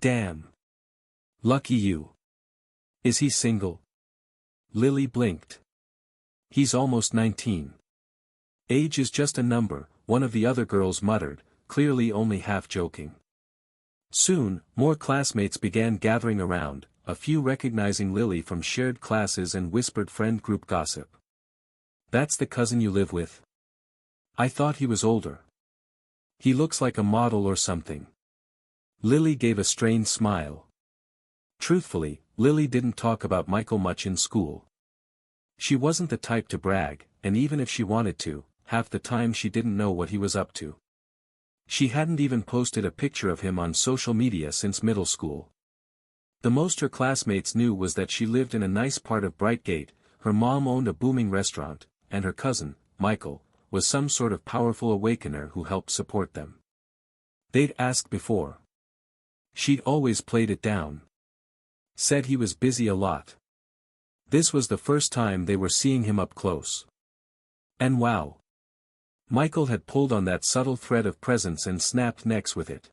S1: Damn. Lucky you. Is he single?" Lily blinked. "He's almost 19. Age is just a number," one of the other girls muttered, clearly only half joking. Soon, more classmates began gathering around, a few recognizing Lily from shared classes and whispered friend group gossip. "That's the cousin you live with? I thought he was older. He looks like a model or something." Lily gave a strained smile. Truthfully, Lily didn't talk about Michael much in school. She wasn't the type to brag, and even if she wanted to, half the time she didn't know what he was up to. She hadn't even posted a picture of him on social media since middle school. The most her classmates knew was that she lived in a nice part of Brightgate, her mom owned a booming restaurant, and her cousin, Michael, was some sort of powerful awakener who helped support them. They'd asked before. She'd always played it down. Said he was busy a lot. This was the first time they were seeing him up close. And wow! Michael had pulled on that subtle thread of presence and snapped necks with it.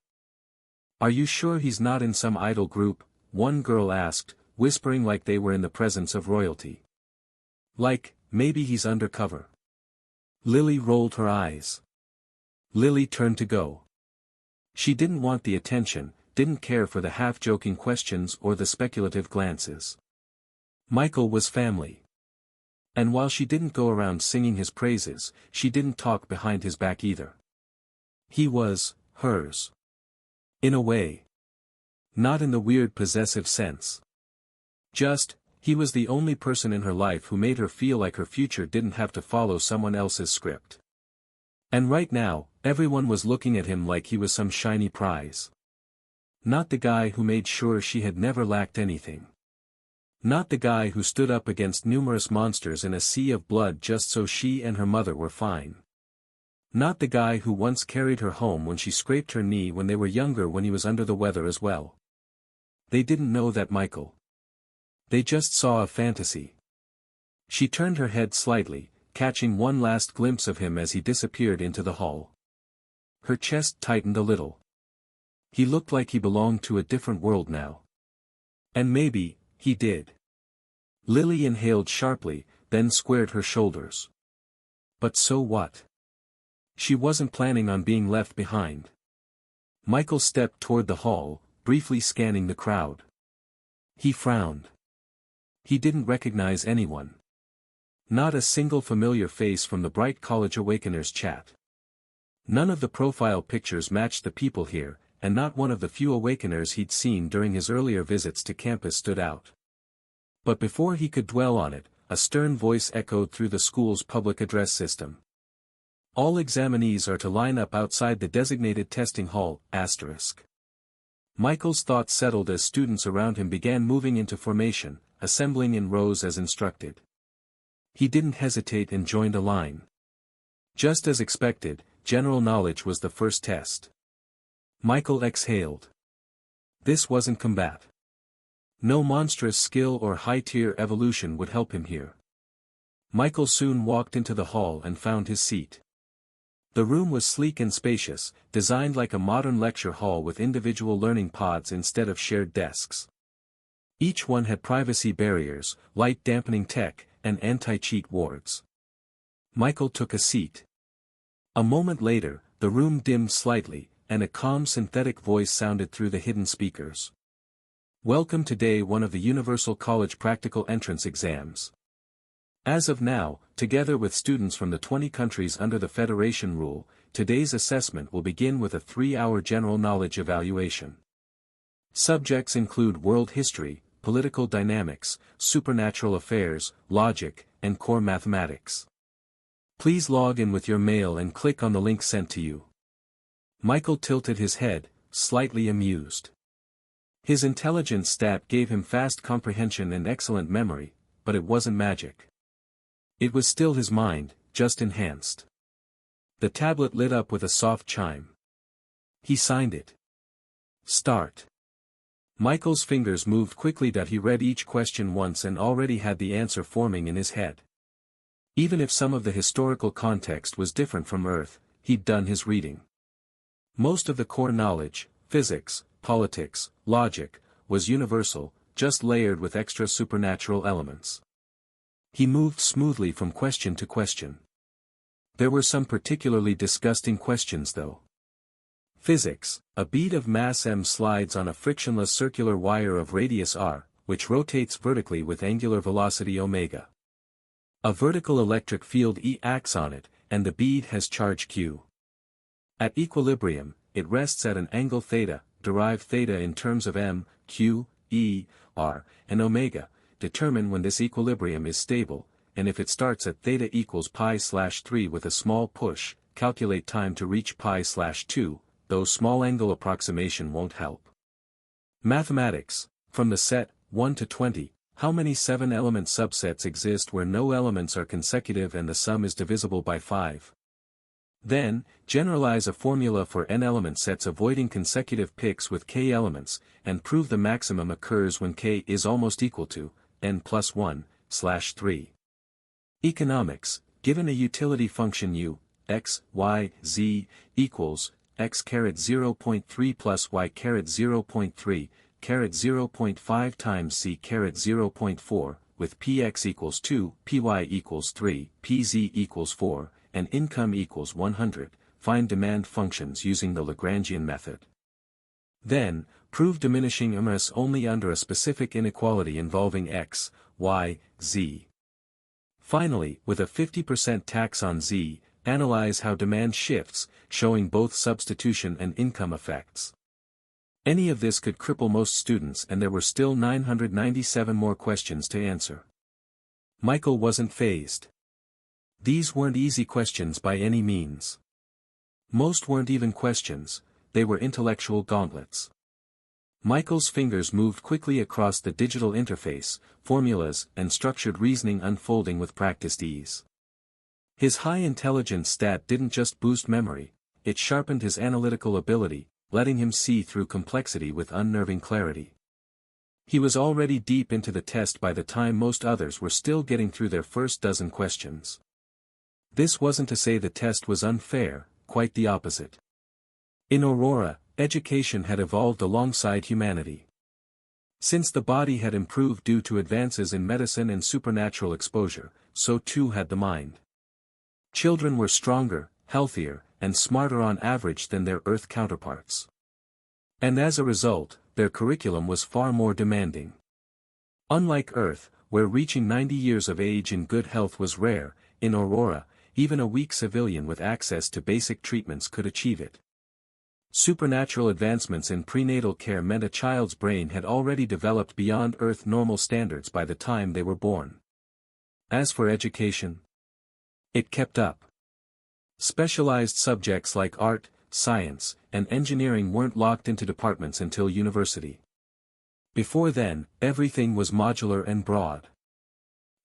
S1: "Are you sure he's not in some idol group?" one girl asked, whispering like they were in the presence of royalty. "Like, maybe he's undercover." Lily rolled her eyes. Lily turned to go. She didn't want the attention, didn't care for the half-joking questions or the speculative glances. Michael was family. And while she didn't go around singing his praises, she didn't talk behind his back either. He was hers. In a way. Not in the weird possessive sense. Just, he was the only person in her life who made her feel like her future didn't have to follow someone else's script. And right now, everyone was looking at him like he was some shiny prize. Not the guy who made sure she had never lacked anything. Not the guy who stood up against numerous monsters in a sea of blood just so she and her mother were fine. Not the guy who once carried her home when she scraped her knee when they were younger when he was under the weather as well. They didn't know that Michael. They just saw a fantasy. She turned her head slightly, catching one last glimpse of him as he disappeared into the hall. Her chest tightened a little. He looked like he belonged to a different world now. And maybe, he did. Lily inhaled sharply, then squared her shoulders. But so what? She wasn't planning on being left behind. Michael stepped toward the hall, briefly scanning the crowd. He frowned. He didn't recognize anyone. Not a single familiar face from the Bright College Awakeners chat. None of the profile pictures matched the people here, and not one of the few awakeners he'd seen during his earlier visits to campus stood out. But before he could dwell on it, a stern voice echoed through the school's public address system. All examinees are to line up outside the designated testing hall, *. Michael's thoughts settled as students around him began moving into formation, assembling in rows as instructed. He didn't hesitate and joined a line. Just as expected, general knowledge was the first test. Michael exhaled. This wasn't combat. No monstrous skill or high-tier evolution would help him here. Michael soon walked into the hall and found his seat. The room was sleek and spacious, designed like a modern lecture hall with individual learning pods instead of shared desks. Each one had privacy barriers, light-dampening tech, and anti-cheat wards. Michael took a seat. A moment later, the room dimmed slightly, and a calm synthetic voice sounded through the hidden speakers. Welcome to Day 1 of the Universal College Practical Entrance Exams. As of now, together with students from the 20 countries under the Federation rule, today's assessment will begin with a 3-hour general knowledge evaluation. Subjects include world history, political dynamics, supernatural affairs, logic, and core mathematics. Please log in with your mail and click on the link sent to you. Michael tilted his head, slightly amused. His intelligence stat gave him fast comprehension and excellent memory, but it wasn't magic. It was still his mind, just enhanced. The tablet lit up with a soft chime. He signed it. Start. Michael's fingers moved quickly that he read each question once and already had the answer forming in his head. Even if some of the historical context was different from Earth, he'd done his reading. Most of the core knowledge, physics, politics, logic, was universal, just layered with extra supernatural elements. He moved smoothly from question to question. There were some particularly disgusting questions though. Physics, a bead of mass m slides on a frictionless circular wire of radius r, which rotates vertically with angular velocity omega. A vertical electric field E acts on it, and the bead has charge q. At equilibrium, it rests at an angle theta, derive theta in terms of m, q, e, r, and omega. Determine when this equilibrium is stable, and if it starts at theta equals pi/3 with a small push, calculate time to reach pi/2, though small angle approximation won't help. Mathematics, from the set, 1 to 20, how many 7-element subsets exist where no elements are consecutive and the sum is divisible by 5? Then, generalize a formula for n-element sets avoiding consecutive picks with k elements, and prove the maximum occurs when k is almost equal to n+1/3. Economics, given a utility function u, x, y, z, equals x caret 0.3 plus y caret 0.3, caret 0.5 times c caret 0.4, with px equals 2, py equals 3, pz equals 4, and income equals 100, find demand functions using the Lagrangian method. Then, prove diminishing ms only under a specific inequality involving x, y, z. Finally, with a 50% tax on z, analyze how demand shifts, showing both substitution and income effects. Any of this could cripple most students, and there were still 997 more questions to answer. Michael wasn't fazed. These weren't easy questions by any means. Most weren't even questions, they were intellectual gauntlets. Michael's fingers moved quickly across the digital interface, formulas and structured reasoning unfolding with practiced ease. His high intelligence stat didn't just boost memory, it sharpened his analytical ability, letting him see through complexity with unnerving clarity. He was already deep into the test by the time most others were still getting through their first dozen questions. This wasn't to say the test was unfair, quite the opposite. In Aurora, education had evolved alongside humanity. Since the body had improved due to advances in medicine and supernatural exposure, so too had the mind. Children were stronger, healthier, and smarter on average than their Earth counterparts. And as a result, their curriculum was far more demanding. Unlike Earth, where reaching 90 years of age in good health was rare, in Aurora, even a weak civilian with access to basic treatments could achieve it. Supernatural advancements in prenatal care meant a child's brain had already developed beyond Earth normal standards by the time they were born. As for education, it kept up. Specialized subjects like art, science, and engineering weren't locked into departments until university. Before then, everything was modular and broad.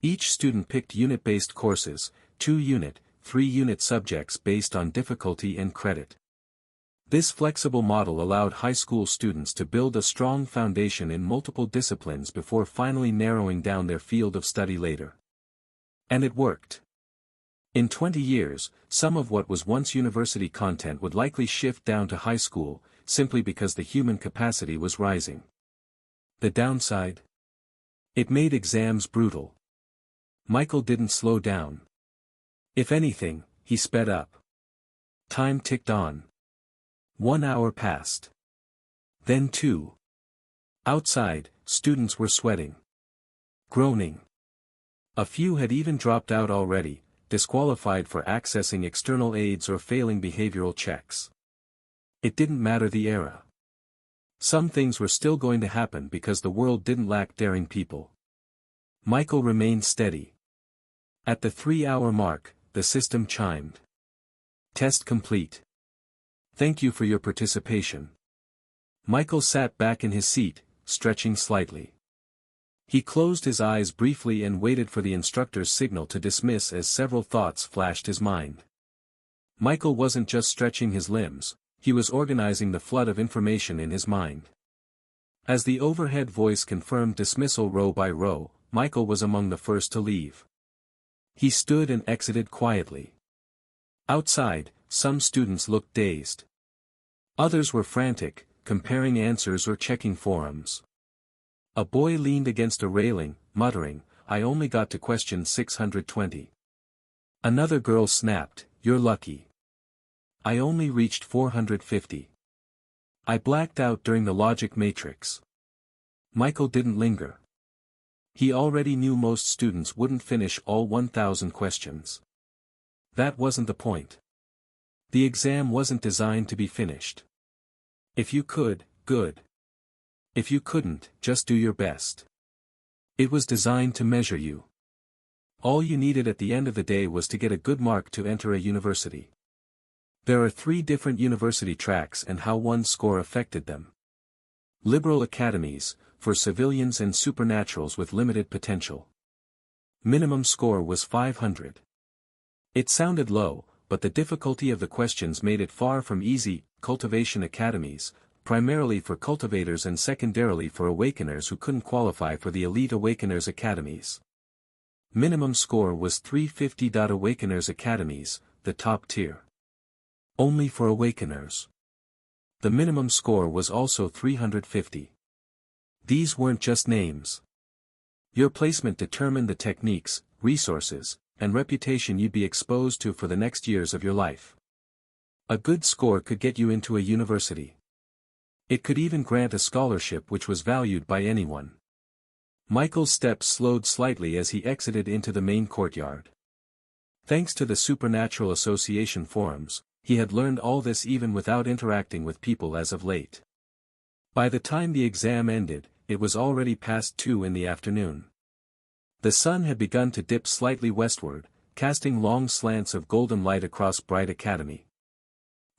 S1: Each student picked unit-based courses, 2-unit, 3-unit subjects based on difficulty and credit. This flexible model allowed high school students to build a strong foundation in multiple disciplines before finally narrowing down their field of study later. And it worked. In 20 years, some of what was once university content would likely shift down to high school, simply because the human capacity was rising. The downside? It made exams brutal. Michael didn't slow down. If anything, he sped up. Time ticked on. 1 hour passed. Then 2. Outside, students were sweating. Groaning. A few had even dropped out already, disqualified for accessing external aids or failing behavioral checks. It didn't matter the era. Some things were still going to happen because the world didn't lack daring people. Michael remained steady. At the 3-hour mark, the system chimed. Test complete. Thank you for your participation. Michael sat back in his seat, stretching slightly. He closed his eyes briefly and waited for the instructor's signal to dismiss as several thoughts flashed his mind. Michael wasn't just stretching his limbs, he was organizing the flood of information in his mind. As the overhead voice confirmed dismissal row by row, Michael was among the first to leave. He stood and exited quietly. Outside, some students looked dazed. Others were frantic, comparing answers or checking forums. A boy leaned against a railing, muttering, "I only got to question 620. Another girl snapped, "You're lucky. I only reached 450. I blacked out during the logic matrix." Michael didn't linger. He already knew most students wouldn't finish all 1,000 questions. That wasn't the point. The exam wasn't designed to be finished. If you could, good. If you couldn't, just do your best. It was designed to measure you. All you needed at the end of the day was to get a good mark to enter a university. There are 3 different university tracks and how one's score affected them. Liberal academies, for civilians and supernaturals with limited potential. Minimum score was 500. It sounded low, but the difficulty of the questions made it far from easy. Cultivation academies, primarily for cultivators and secondarily for awakeners who couldn't qualify for the elite awakeners academies. Minimum score was 350. Awakeners academies, the top tier. Only for awakeners. The minimum score was also 350. These weren't just names. Your placement determined the techniques, resources, and reputation you'd be exposed to for the next years of your life. A good score could get you into a university. It could even grant a scholarship which was valued by anyone. Michael's steps slowed slightly as he exited into the main courtyard. Thanks to the Supernatural Association forums, he had learned all this even without interacting with people as of late. By the time the exam ended, it was already past 2 in the afternoon. The sun had begun to dip slightly westward, casting long slants of golden light across Bright Academy.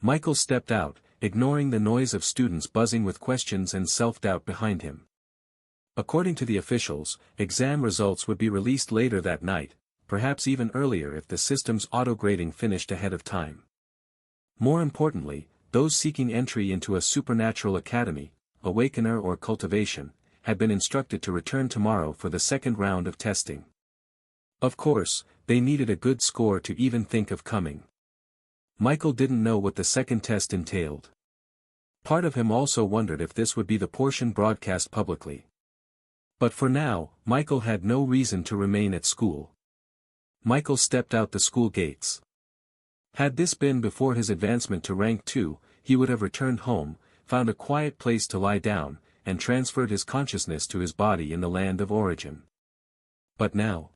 S1: Michael stepped out, ignoring the noise of students buzzing with questions and self-doubt behind him. According to the officials, exam results would be released later that night, perhaps even earlier if the system's auto-grading finished ahead of time. More importantly, those seeking entry into a supernatural academy, awakener or cultivation, had been instructed to return tomorrow for the second round of testing. Of course, they needed a good score to even think of coming. Michael didn't know what the second test entailed. Part of him also wondered if this would be the portion broadcast publicly. But for now, Michael had no reason to remain at school. Michael stepped out the school gates. Had this been before his advancement to rank 2, he would have returned home, found a quiet place to lie down, and transferred his consciousness to his body in the land of origin. But now,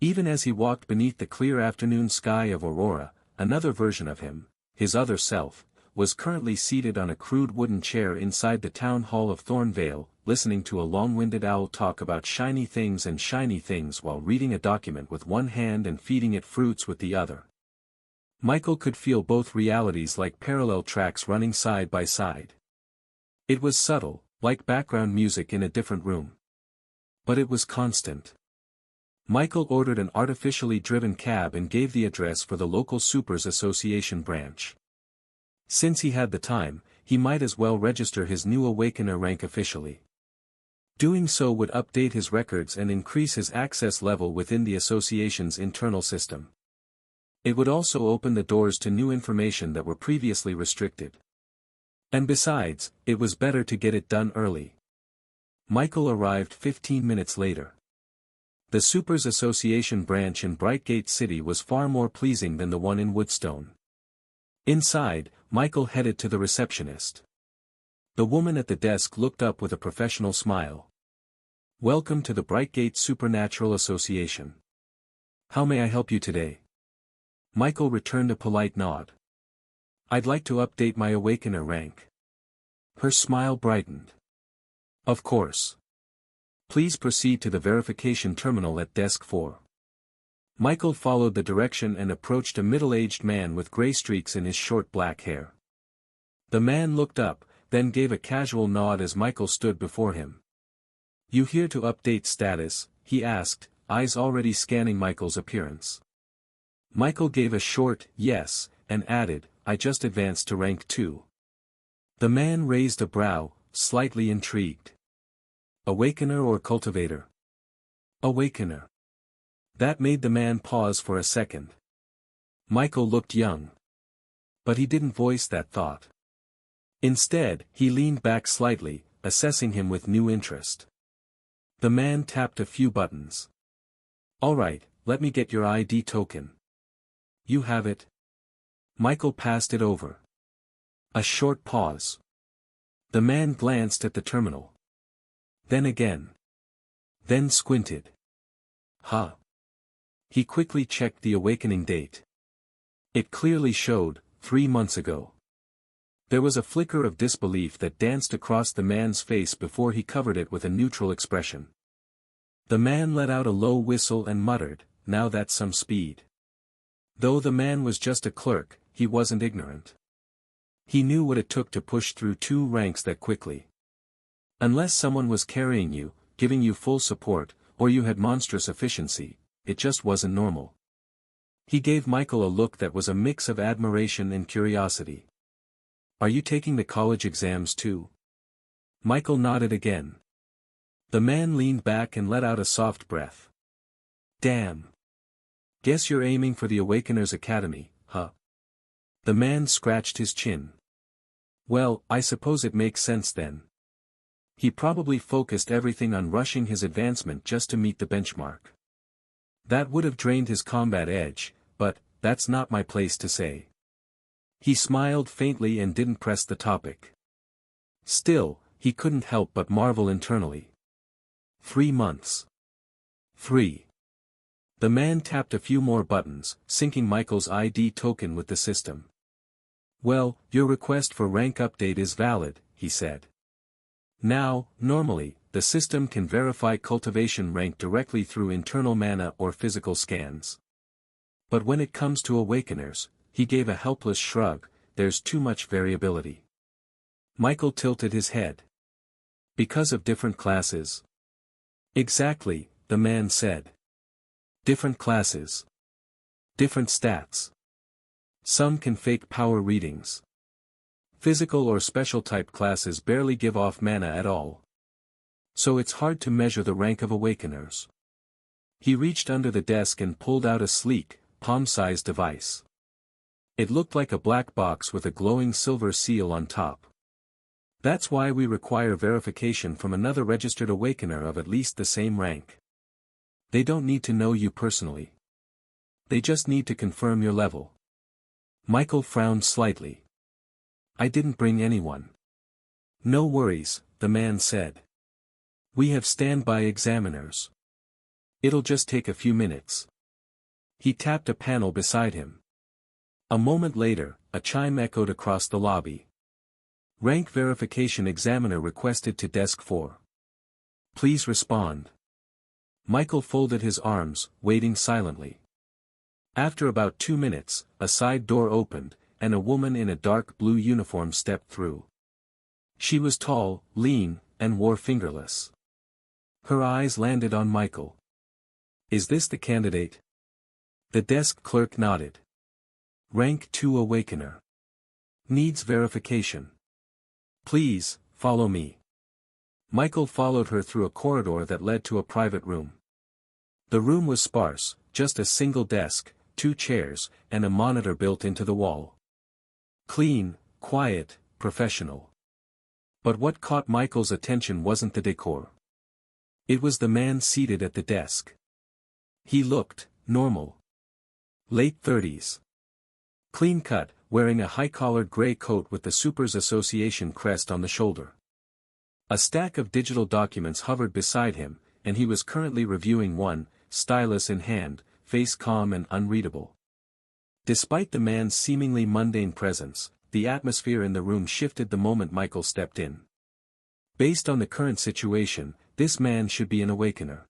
S1: even as he walked beneath the clear afternoon sky of Aurora, another version of him, his other self, was currently seated on a crude wooden chair inside the town hall of Thornvale, listening to a long-winded owl talk about shiny things while reading a document with one hand and feeding it fruits with the other. Michael could feel both realities like parallel tracks running side by side. It was subtle, like background music in a different room. But it was constant. Michael ordered an artificially driven cab and gave the address for the local Supers Association branch. Since he had the time, he might as well register his new Awakener rank officially. Doing so would update his records and increase his access level within the association's internal system. It would also open the doors to new information that were previously restricted. And besides, it was better to get it done early. Michael arrived 15 minutes later. The Supers Association branch in Brightgate City was far more pleasing than the one in Woodstone. Inside, Michael headed to the receptionist. The woman at the desk looked up with a professional smile. "Welcome to the Brightgate Supernatural Association. How may I help you today?" Michael returned a polite nod. "I'd like to update my Awakener rank." Her smile brightened. "Of course. Please proceed to the verification terminal at desk 4. Michael followed the direction and approached a middle-aged man with gray streaks in his short black hair. The man looked up, then gave a casual nod as Michael stood before him. "You here to update status?" he asked, eyes already scanning Michael's appearance. Michael gave a short yes, and added, "I just advanced to rank 2. The man raised a brow, slightly intrigued. "Awakener or cultivator?" "Awakener." That made the man pause for a second. Michael looked young. But he didn't voice that thought. Instead, he leaned back slightly, assessing him with new interest. The man tapped a few buttons. "All right, let me get your ID token." "You have it." Michael passed it over. A short pause. The man glanced at the terminal. Then again. Then squinted. "Huh." He quickly checked the awakening date. It clearly showed, 3 months ago. There was a flicker of disbelief that danced across the man's face before he covered it with a neutral expression. The man let out a low whistle and muttered, "Now that's some speed." Though the man was just a clerk, he wasn't ignorant. He knew what it took to push through 2 ranks that quickly. Unless someone was carrying you, giving you full support, or you had monstrous efficiency, it just wasn't normal. He gave Michael a look that was a mix of admiration and curiosity. "Are you taking the college exams too?" Michael nodded again. The man leaned back and let out a soft breath. "Damn. Guess you're aiming for the Awakeners Academy, huh?" The man scratched his chin. "Well, I suppose it makes sense then." He probably focused everything on rushing his advancement just to meet the benchmark. That would have drained his combat edge, but that's not my place to say. He smiled faintly and didn't press the topic. Still, he couldn't help but marvel internally. 3 months. 3. The man tapped a few more buttons, syncing Michael's ID token with the system. "Well, your request for rank update is valid," he said. Now, normally, the system can verify cultivation rank directly through internal mana or physical scans. But when it comes to Awakeners, he gave a helpless shrug, there's too much variability. Michael tilted his head. "Because of different classes?" "Exactly," the man said. "Different classes. Different stats. Some can fake power readings. Physical or special type classes barely give off mana at all. So it's hard to measure the rank of Awakeners." He reached under the desk and pulled out a sleek, palm-sized device. It looked like a black box with a glowing silver seal on top. "That's why we require verification from another registered Awakener of at least the same rank. They don't need to know you personally. They just need to confirm your level." Michael frowned slightly. "I didn't bring anyone." "No worries," the man said. "We have standby examiners. It'll just take a few minutes." He tapped a panel beside him. A moment later, a chime echoed across the lobby. Rank verification examiner requested to desk 4. Please respond. Michael folded his arms, waiting silently. After about 2 minutes, a side door opened, and a woman in a dark blue uniform stepped through. She was tall, lean, and wore fingerless. Her eyes landed on Michael. Is this the candidate? The desk clerk nodded. Rank 2 Awakener. Needs verification. Please, follow me. Michael followed her through a corridor that led to a private room. The room was sparse, just a single desk, 2 chairs, and a monitor built into the wall. Clean, quiet, professional. But what caught Michael's attention wasn't the decor. It was the man seated at the desk. He looked normal. Late 30s. Clean-cut, wearing a high-collared gray coat with the Supers Association crest on the shoulder. A stack of digital documents hovered beside him, and he was currently reviewing one, stylus in hand, face calm and unreadable. Despite the man's seemingly mundane presence, the atmosphere in the room shifted the moment Michael stepped in. Based on the current situation, this man should be an awakener.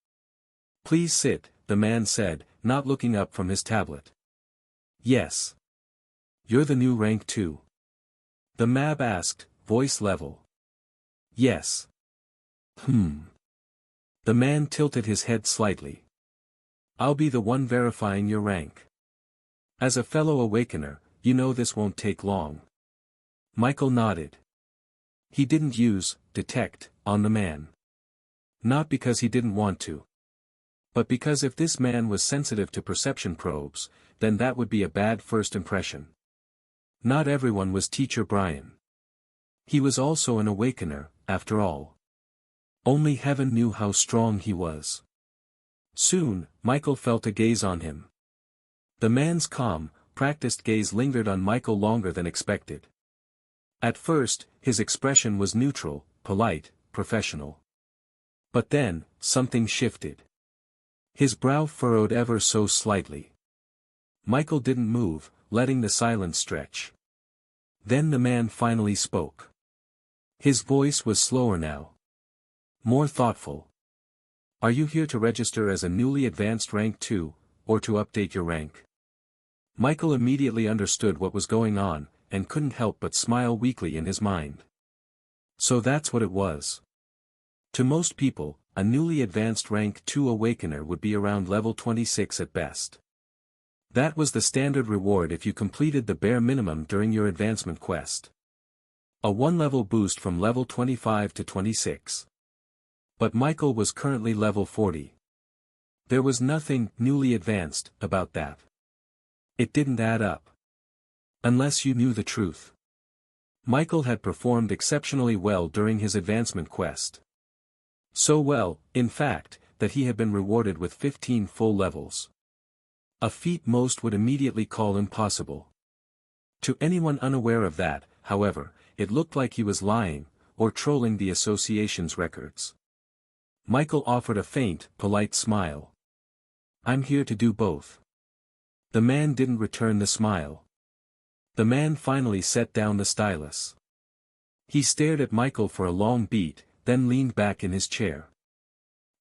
S1: Please sit, the man said, not looking up from his tablet. Yes. You're the new rank 2. The MAB asked, voice level. Yes. The man tilted his head slightly. I'll be the one verifying your rank. As a fellow awakener, you know this won't take long. Michael nodded. He didn't use detect on the man. Not because he didn't want to. But because if this man was sensitive to perception probes, then that would be a bad first impression. Not everyone was Teacher Brian. He was also an awakener, after all. Only heaven knew how strong he was. Soon, Michael felt a gaze on him. The man's calm, practiced gaze lingered on Michael longer than expected. At first, his expression was neutral, polite, professional. But then, something shifted. His brow furrowed ever so slightly. Michael didn't move, letting the silence stretch. Then the man finally spoke. His voice was slower now. More thoughtful. Are you here to register as a newly advanced rank 2, or to update your rank? Michael immediately understood what was going on, and couldn't help but smile weakly in his mind. So that's what it was. To most people, a newly advanced rank 2 awakener would be around level 26 at best. That was the standard reward if you completed the bare minimum during your advancement quest. A 1-level boost from level 25 to 26. But Michael was currently level 40. There was nothing newly advanced about that. It didn't add up. Unless you knew the truth. Michael had performed exceptionally well during his advancement quest. So well, in fact, that he had been rewarded with 15 full levels. A feat most would immediately call impossible. To anyone unaware of that, however, it looked like he was lying, or trolling the association's records. Michael offered a faint, polite smile. I'm here to do both. The man didn't return the smile. The man finally set down the stylus. He stared at Michael for a long beat, then leaned back in his chair.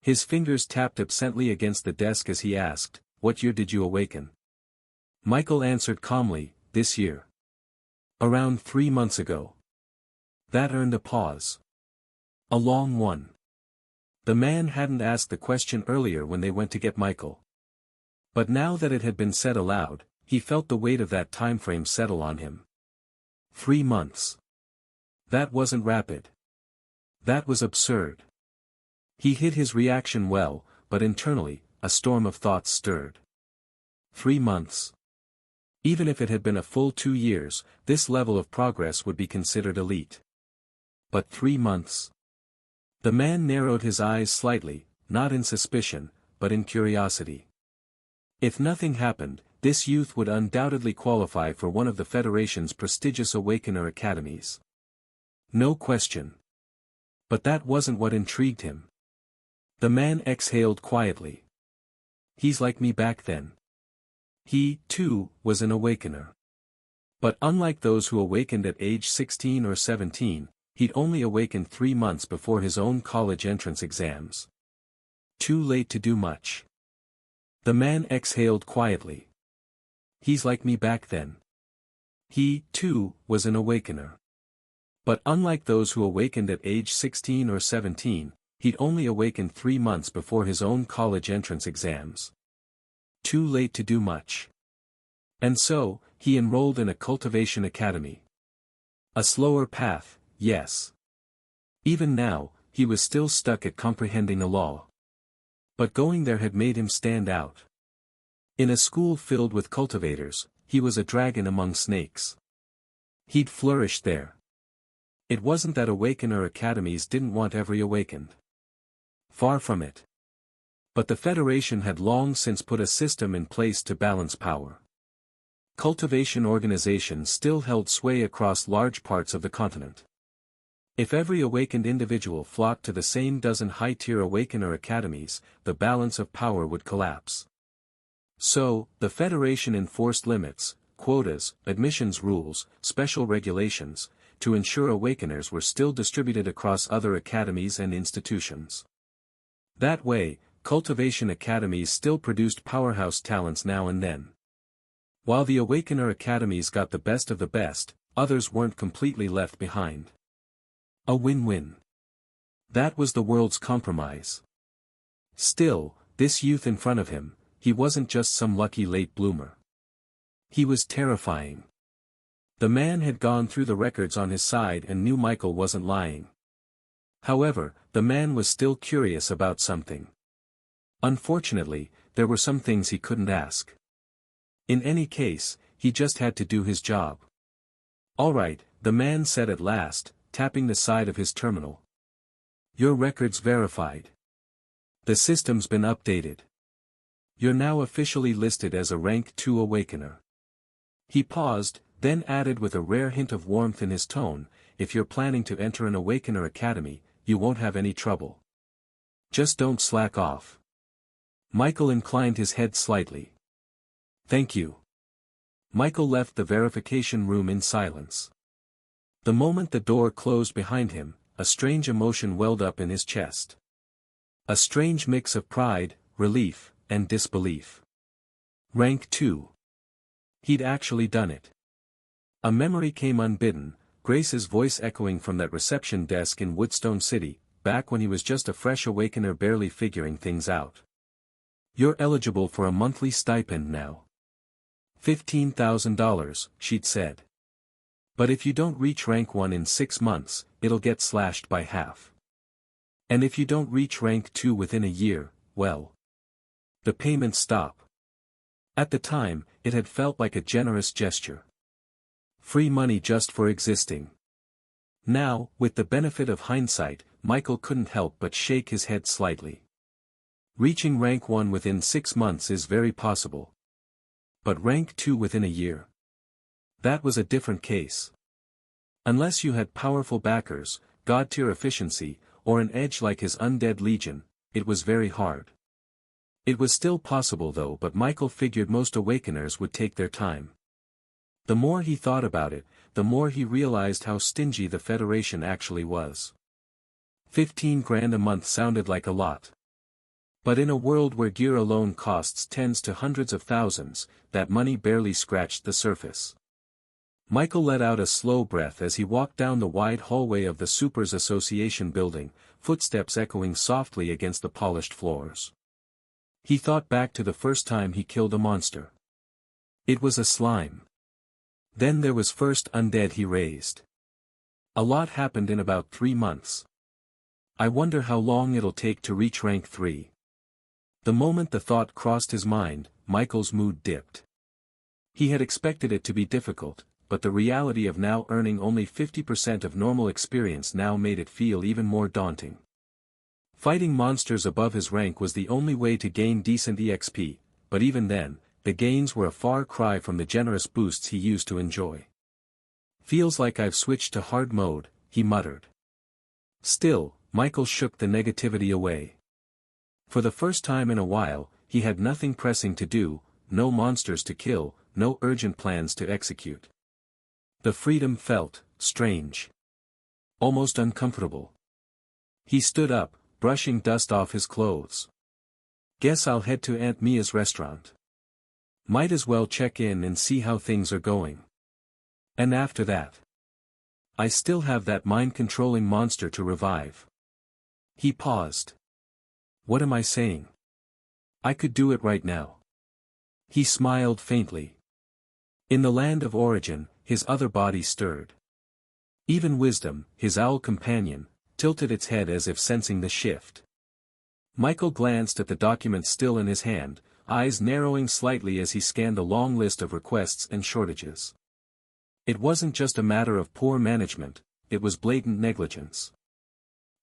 S1: His fingers tapped absently against the desk as he asked, "What year did you awaken?" Michael answered calmly, "This year. Around 3 months ago." That earned a pause. A long one. The man hadn't asked the question earlier when they went to get Michael. But now that it had been said aloud, he felt the weight of that time frame settle on him. 3 months. That wasn't rapid. That was absurd. He hid his reaction well, but internally, a storm of thoughts stirred. 3 months. Even if it had been a full 2 years, this level of progress would be considered elite. But 3 months. The man narrowed his eyes slightly, not in suspicion, but in curiosity. If nothing happened, this youth would undoubtedly qualify for one of the Federation's prestigious Awakener academies. No question. But that wasn't what intrigued him. The man exhaled quietly. He's like me back then. He, too, was an Awakener. But unlike those who awakened at age 16 or 17, he'd only awakened 3 months before his own college entrance exams. Too late to do much. The man exhaled quietly. He's like me back then. He, too, was an awakener. But unlike those who awakened at age 16 or 17, he'd only awakened 3 months before his own college entrance exams. Too late to do much. And so, he enrolled in a cultivation academy. A slower path, yes. Even now, he was still stuck at comprehending the law. But going there had made him stand out. In a school filled with cultivators, he was a dragon among snakes. He'd flourished there. It wasn't that Awakener academies didn't want every awakened. Far from it. But the Federation had long since put a system in place to balance power. Cultivation organizations still held sway across large parts of the continent. If every awakened individual flocked to the same dozen high-tier Awakener academies, the balance of power would collapse. So, the Federation enforced limits, quotas, admissions rules, special regulations, to ensure Awakeners were still distributed across other academies and institutions. That way, cultivation academies still produced powerhouse talents now and then. While the Awakener academies got the best of the best, others weren't completely left behind. A win-win. That was the world's compromise. Still, this youth in front of him, he wasn't just some lucky late bloomer. He was terrifying. The man had gone through the records on his side and knew Michael wasn't lying. However, the man was still curious about something. Unfortunately, there were some things he couldn't ask. In any case, he just had to do his job. "All right," the man said at last, tapping the side of his terminal. "Your record's verified. The system's been updated. You're now officially listed as a rank 2 Awakener." He paused, then added with a rare hint of warmth in his tone, "If you're planning to enter an Awakener academy, you won't have any trouble. Just don't slack off." Michael inclined his head slightly. "Thank you." Michael left the verification room in silence. The moment the door closed behind him, a strange emotion welled up in his chest. A strange mix of pride, relief, and disbelief. Rank 2. He'd actually done it. A memory came unbidden, Grace's voice echoing from that reception desk in Woodstone City, back when he was just a fresh awakener barely figuring things out. "You're eligible for a monthly stipend now. $15,000, she'd said. But if you don't reach rank 1 in 6 months, it'll get slashed by half. And if you don't reach rank 2 within a year, well, the payments stop." At the time, it had felt like a generous gesture. Free money just for existing. Now, with the benefit of hindsight, Michael couldn't help but shake his head slightly. Reaching rank 1 within 6 months is very possible. But rank 2 within a year? That was a different case. Unless you had powerful backers, god-tier efficiency, or an edge like his Undead Legion, it was very hard. It was still possible though, but Michael figured most Awakeners would take their time. The more he thought about it, the more he realized how stingy the Federation actually was. 15 grand a month sounded like a lot. But in a world where gear alone costs tens to hundreds of thousands, that money barely scratched the surface. Michael let out a slow breath as he walked down the wide hallway of the Supers Association building, footsteps echoing softly against the polished floors. He thought back to the first time he killed a monster. It was a slime. Then there was first Undead he raised. A lot happened in about 3 months. I wonder how long it'll take to reach rank 3. The moment the thought crossed his mind, Michael's mood dipped. He had expected it to be difficult, but the reality of now earning only 50% of normal experience now made it feel even more daunting. Fighting monsters above his rank was the only way to gain decent EXP, but even then, the gains were a far cry from the generous boosts he used to enjoy. "Feels like I've switched to hard mode," he muttered. Still, Michael shook the negativity away. For the first time in a while, he had nothing pressing to do, no monsters to kill, no urgent plans to execute. The freedom felt strange. Almost uncomfortable. He stood up, brushing dust off his clothes. Guess I'll head to Aunt Mia's restaurant. Might as well check in and see how things are going. And after that, I still have that mind-controlling monster to revive. He paused. What am I saying? I could do it right now. He smiled faintly. In the land of origin, his other body stirred. Even Wisdom, his owl companion, tilted its head as if sensing the shift. Michael glanced at the document still in his hand, eyes narrowing slightly as he scanned a long list of requests and shortages. It wasn't just a matter of poor management, it was blatant negligence.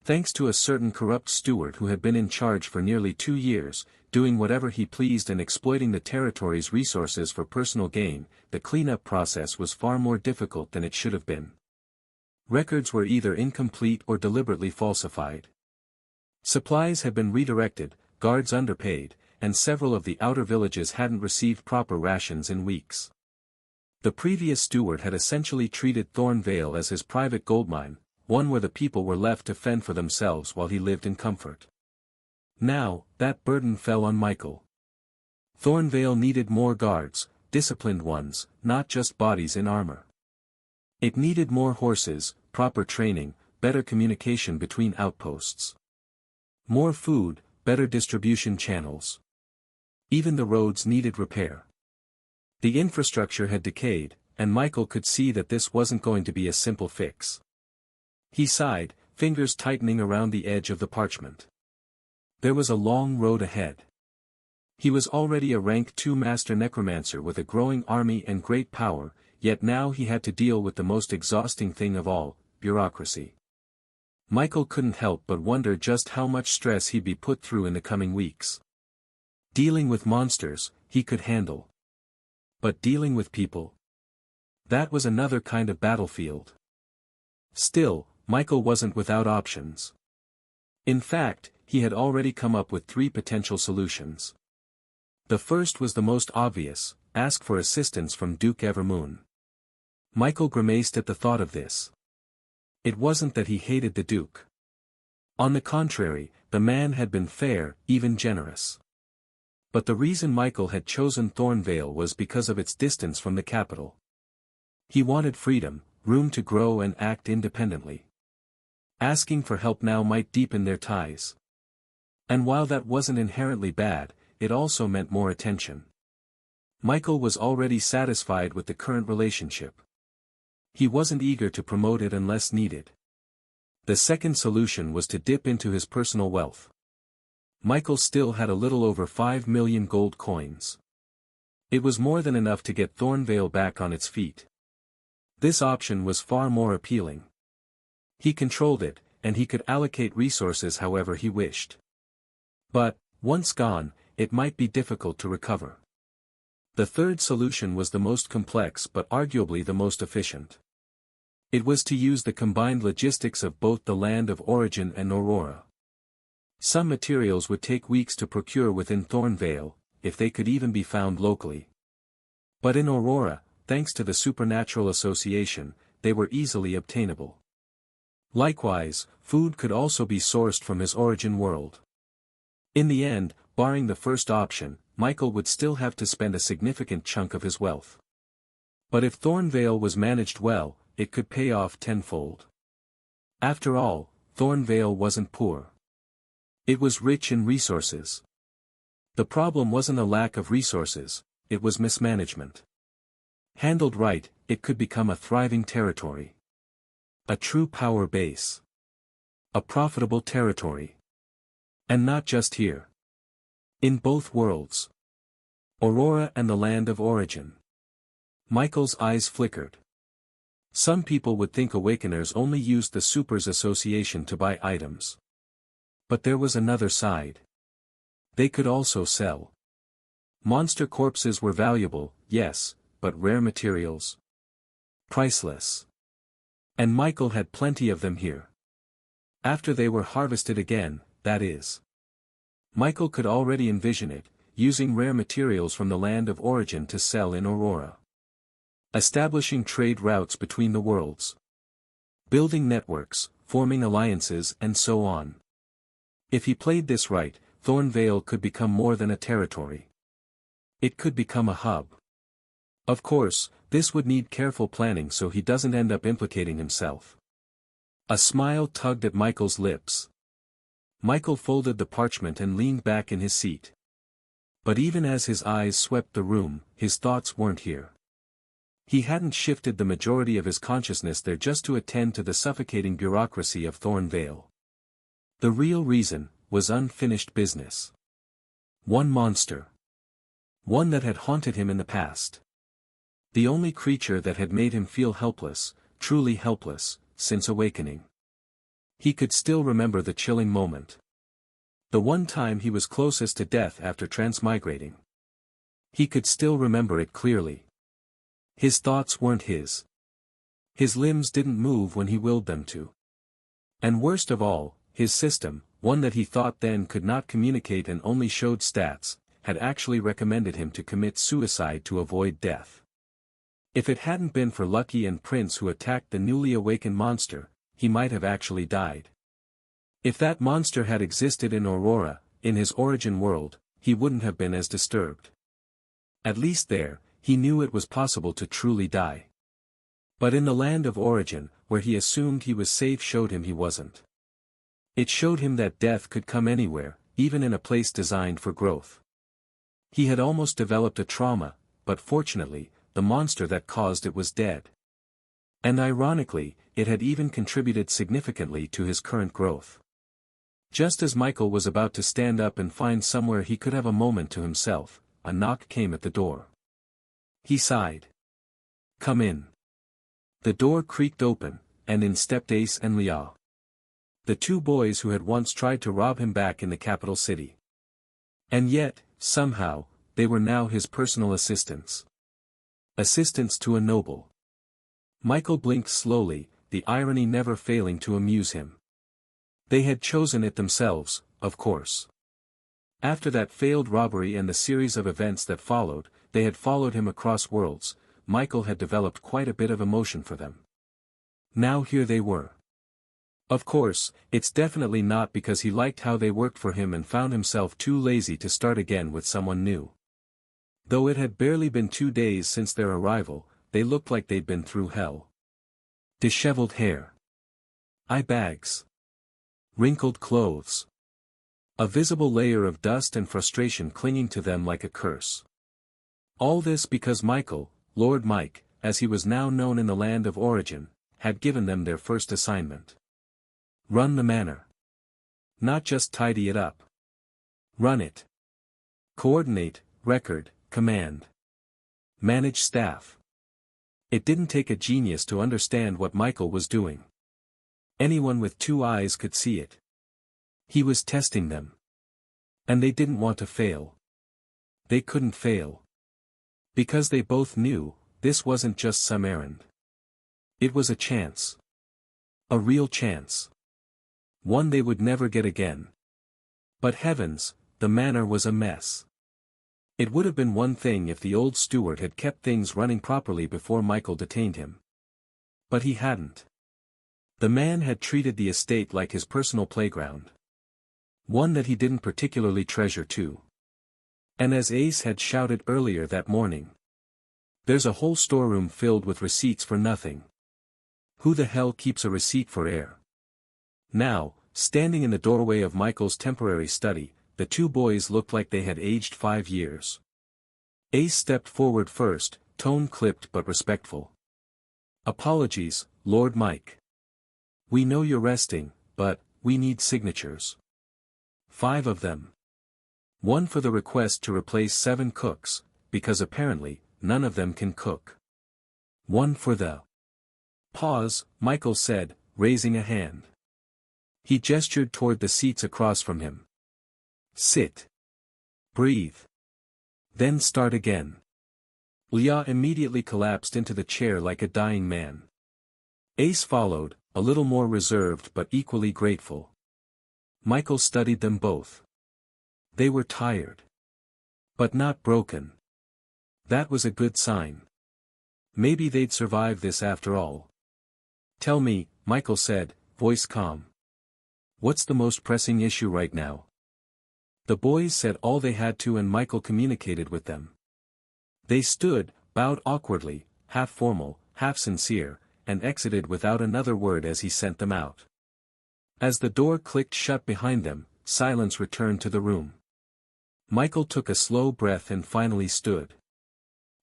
S1: Thanks to a certain corrupt steward who had been in charge for nearly 2 years, doing whatever he pleased and exploiting the territory's resources for personal gain, the cleanup process was far more difficult than it should have been. Records were either incomplete or deliberately falsified. Supplies had been redirected, guards underpaid, and several of the outer villages hadn't received proper rations in weeks. The previous steward had essentially treated Thornvale as his private goldmine, one where the people were left to fend for themselves while he lived in comfort. Now, that burden fell on Michael. Thornvale needed more guards, disciplined ones, not just bodies in armor. It needed more horses, proper training, better communication between outposts. More food, better distribution channels. Even the roads needed repair. The infrastructure had decayed, and Michael could see that this wasn't going to be a simple fix. He sighed, fingers tightening around the edge of the parchment. There was a long road ahead. He was already a rank 2 master necromancer with a growing army and great power, yet now he had to deal with the most exhausting thing of all, bureaucracy. Michael couldn't help but wonder just how much stress he'd be put through in the coming weeks. Dealing with monsters, he could handle. But dealing with people? That was another kind of battlefield. Still, Michael wasn't without options. In fact, he had already come up with 3 potential solutions. The first was the most obvious: ask for assistance from Duke Everoon. Michael grimaced at the thought of this. It wasn't that he hated the Duke. On the contrary, the man had been fair, even generous. But the reason Michael had chosen Thornvale was because of its distance from the capital. He wanted freedom, room to grow and act independently. Asking for help now might deepen their ties. And while that wasn't inherently bad, it also meant more attention. Michael was already satisfied with the current relationship. He wasn't eager to promote it unless needed. The second solution was to dip into his personal wealth. Michael still had a little over 5 million gold coins. It was more than enough to get Thornvale back on its feet. This option was far more appealing. He controlled it, and he could allocate resources however he wished. But, once gone, it might be difficult to recover. The third solution was the most complex but arguably the most efficient. It was to use the combined logistics of both the land of origin and Aurora. Some materials would take weeks to procure within Thornvale, if they could even be found locally. But in Aurora, thanks to the supernatural association, they were easily obtainable. Likewise, food could also be sourced from his origin world. In the end, barring the first option, Michael would still have to spend a significant chunk of his wealth. But if Thornvale was managed well, it could pay off tenfold. After all, Thornvale wasn't poor. It was rich in resources. The problem wasn't a lack of resources, it was mismanagement. Handled right, it could become a thriving territory. A true power base. A profitable territory. And not just here. In both worlds. Aurora and the land of origin. Michael's eyes flickered. Some people would think Awakeners only used the Supers Association to buy items. But there was another side. They could also sell. Monster corpses were valuable, yes, but rare materials? Priceless. And Michael had plenty of them here. After they were harvested again, that is. Michael could already envision it, using rare materials from the land of origin to sell in Aurora. Establishing trade routes between the worlds. Building networks, forming alliances and so on. If he played this right, Thornvale could become more than a territory. It could become a hub. Of course, this would need careful planning so he doesn't end up implicating himself. A smile tugged at Michael's lips. Michael folded the parchment and leaned back in his seat. But even as his eyes swept the room, his thoughts weren't here. He hadn't shifted the majority of his consciousness there just to attend to the suffocating bureaucracy of Thornvale. The real reason was unfinished business. One monster. One that had haunted him in the past. The only creature that had made him feel helpless, truly helpless, since awakening. He could still remember the chilling moment. The one time he was closest to death after transmigrating. He could still remember it clearly. His thoughts weren't his. His limbs didn't move when he willed them to. And worst of all, his system, one that he thought then could not communicate and only showed stats, had actually recommended him to commit suicide to avoid death. If it hadn't been for Lucky and Prince who attacked the newly awakened monster, he might have actually died. If that monster had existed in Aurora, in his origin world, he wouldn't have been as disturbed. At least there, he knew it was possible to truly die. But in the land of origin, where he assumed he was safe, showed him he wasn't. It showed him that death could come anywhere, even in a place designed for growth. He had almost developed a trauma, but fortunately, the monster that caused it was dead. And ironically, it had even contributed significantly to his current growth. Just as Michael was about to stand up and find somewhere he could have a moment to himself, a knock came at the door. He sighed. "Come in." The door creaked open, and in stepped Ace and Leah. The two boys who had once tried to rob him back in the capital city. And yet, somehow, they were now his personal assistants. Assistants to a noble. Michael blinked slowly, the irony never failing to amuse him. They had chosen it themselves, of course. After that failed robbery and the series of events that followed, they had followed him across worlds. Michael had developed quite a bit of emotion for them. Now here they were. Of course, it's definitely not because he liked how they worked for him and found himself too lazy to start again with someone new. Though it had barely been 2 days since their arrival, they looked like they'd been through hell. Disheveled hair. Eye bags. Wrinkled clothes. A visible layer of dust and frustration clinging to them like a curse. All this because Michael, Lord Mike, as he was now known in the land of origin, had given them their first assignment. Run the manor. Not just tidy it up. Run it. Coordinate, record, command. Manage staff. It didn't take a genius to understand what Michael was doing. Anyone with 2 eyes could see it. He was testing them. And they didn't want to fail. They couldn't fail. Because they both knew, this wasn't just some errand. It was a chance. A real chance. One they would never get again. But heavens, the manor was a mess. It would have been one thing if the old steward had kept things running properly before Michael detained him. But he hadn't. The man had treated the estate like his personal playground. One that he didn't particularly treasure too. And as Ace had shouted earlier that morning, there's a whole storeroom filled with receipts for nothing. Who the hell keeps a receipt for air? Now, standing in the doorway of Michael's temporary study, the two boys looked like they had aged 5 years. Ace stepped forward first, tone clipped but respectful. "Apologies, Lord Mike. We know you're resting, but we need signatures. 5 of them. One for the request to replace 7 cooks, because apparently, none of them can cook. One for the..." "Pause," Michael said, raising a hand. He gestured toward the seats across from him. "Sit. Breathe. Then start again." Leah immediately collapsed into the chair like a dying man. Ace followed, a little more reserved but equally grateful. Michael studied them both. They were tired. But not broken. That was a good sign. Maybe they'd survive this after all. Tell me, Michael said, voice calm. What's the most pressing issue right now? The boys said all they had to and Michael communicated with them. They stood, bowed awkwardly, half formal, half sincere, and exited without another word as he sent them out. As the door clicked shut behind them, silence returned to the room. Michael took a slow breath and finally stood.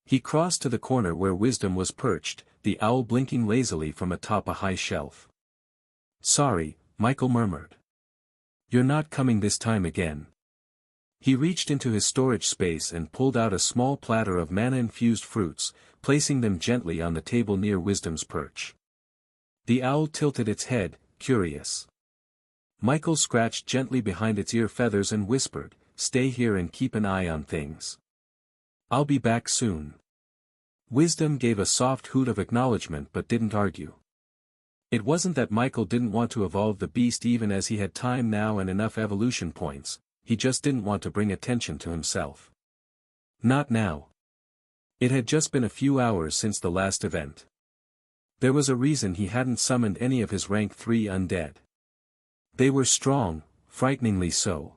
S1: He crossed to the corner where Wisdom was perched, the owl blinking lazily from atop a high shelf. Sorry, Michael murmured. You're not coming this time again. He reached into his storage space and pulled out a small platter of mana-infused fruits, placing them gently on the table near Wisdom's perch. The owl tilted its head, curious. Michael scratched gently behind its ear feathers and whispered, "Stay here and keep an eye on things. I'll be back soon." Wisdom gave a soft hoot of acknowledgement but didn't argue. It wasn't that Michael didn't want to evolve the beast even as he had time now and enough evolution points, he just didn't want to bring attention to himself. Not now. It had just been a few hours since the last event. There was a reason he hadn't summoned any of his rank 3 undead. They were strong, frighteningly so.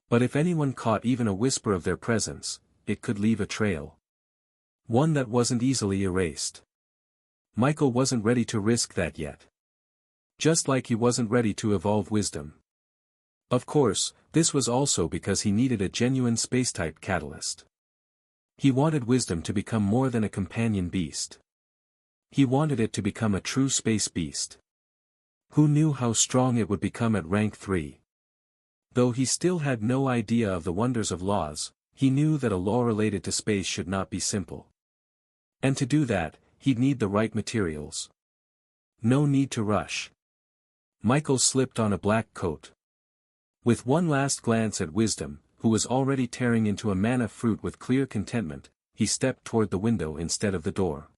S1: But if anyone caught even a whisper of their presence, it could leave a trail. One that wasn't easily erased. Michael wasn't ready to risk that yet. Just like he wasn't ready to evolve Wisdom. Of course, this was also because he needed a genuine space-type catalyst. He wanted Wisdom to become more than a companion beast. He wanted it to become a true space beast. Who knew how strong it would become at rank 3? Though he still had no idea of the wonders of laws, he knew that a law related to space should not be simple. And to do that, he'd need the right materials. No need to rush. Michael slipped on a black coat. With one last glance at Wisdom, who was already tearing into a mana fruit with clear contentment, he stepped toward the window instead of the door.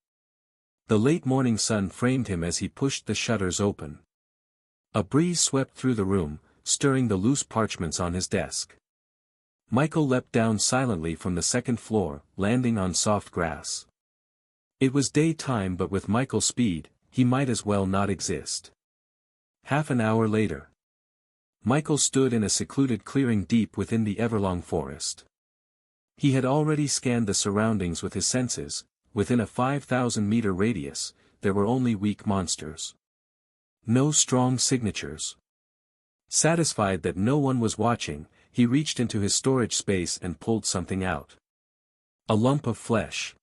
S1: The late morning sun framed him as he pushed the shutters open. A breeze swept through the room, stirring the loose parchments on his desk. Michael leapt down silently from the second floor, landing on soft grass. It was daytime, but with Michael's speed, he might as well not exist. Half an hour later. Michael stood in a secluded clearing deep within the Everlong forest. He had already scanned the surroundings with his senses. Within a 5,000-meter radius, there were only weak monsters. No strong signatures. Satisfied that no one was watching, he reached into his storage space and pulled something out. A lump of flesh.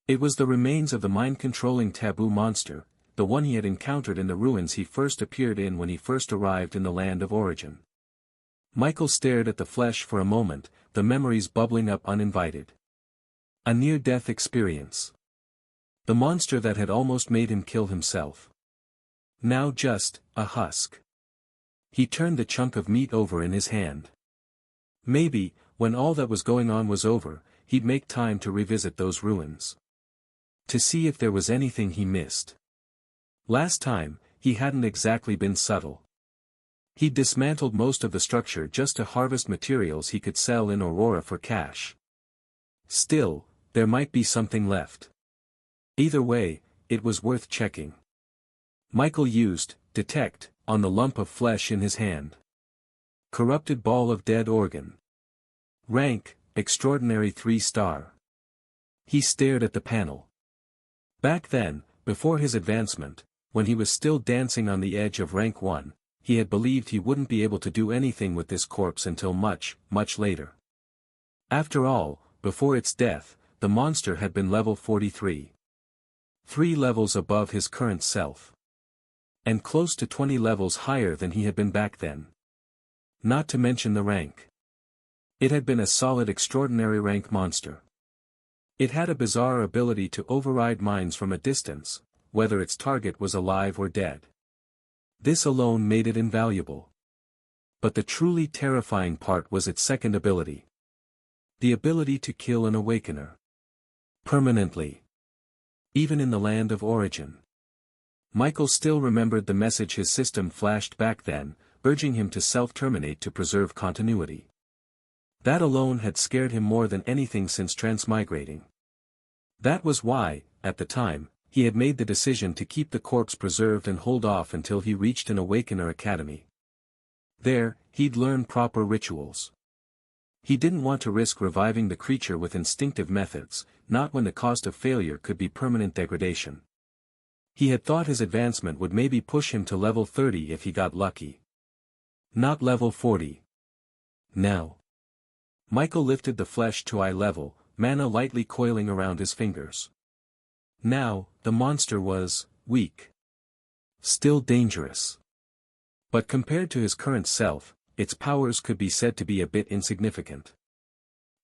S1: It was the remains of the mind-controlling taboo monster, the one he had encountered in the ruins he first appeared in when he first arrived in the land of origin. Michael stared at the flesh for a moment, the memories bubbling up uninvited. A near-death experience. The monster that had almost made him kill himself. Now just a husk. He turned the chunk of meat over in his hand. Maybe, when all that was going on was over, he'd make time to revisit those ruins. To see if there was anything he missed. Last time, he hadn't exactly been subtle. He'd dismantled most of the structure just to harvest materials he could sell in Aurora for cash. Still, there might be something left. Either way, it was worth checking. Michael used detect on the lump of flesh in his hand. Corrupted ball of dead organ. Rank, extraordinary 3-star. He stared at the panel. Back then, before his advancement, when he was still dancing on the edge of rank 1, he had believed he wouldn't be able to do anything with this corpse until much, much later. After all, before its death, the monster had been level 43. 3 levels above his current self. And close to 20 levels higher than he had been back then. Not to mention the rank. It had been a solid extraordinary rank monster. It had a bizarre ability to override minds from a distance, whether its target was alive or dead. This alone made it invaluable. But the truly terrifying part was its second ability. The ability to kill an awakener. Permanently. Even in the land of origin. Michael still remembered the message his system flashed back then, urging him to self-terminate to preserve continuity. That alone had scared him more than anything since transmigrating. That was why, at the time, he had made the decision to keep the corpse preserved and hold off until he reached an Awakener Academy. There, he'd learn proper rituals. He didn't want to risk reviving the creature with instinctive methods, not when the cost of failure could be permanent degradation. He had thought his advancement would maybe push him to level 30 if he got lucky. Not level 40. Now. Michael lifted the flesh to eye level, mana lightly coiling around his fingers. Now, the monster was weak. Still dangerous. But compared to his current self, its powers could be said to be a bit insignificant.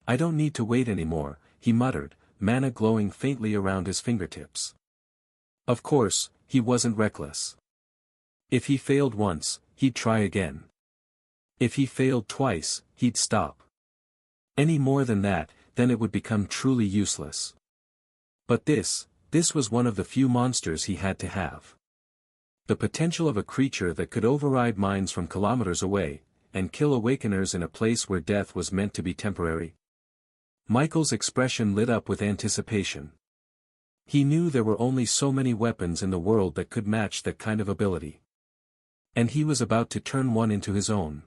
S1: I don't need to wait anymore, he muttered, mana glowing faintly around his fingertips. Of course, he wasn't reckless. If he failed once, he'd try again. If he failed twice, he'd stop. Any more than that, then it would become truly useless. But this was one of the few monsters he had to have. The potential of a creature that could override minds from kilometers away, and kill Awakeners in a place where death was meant to be temporary. Michael's expression lit up with anticipation. He knew there were only so many weapons in the world that could match that kind of ability. And he was about to turn one into his own.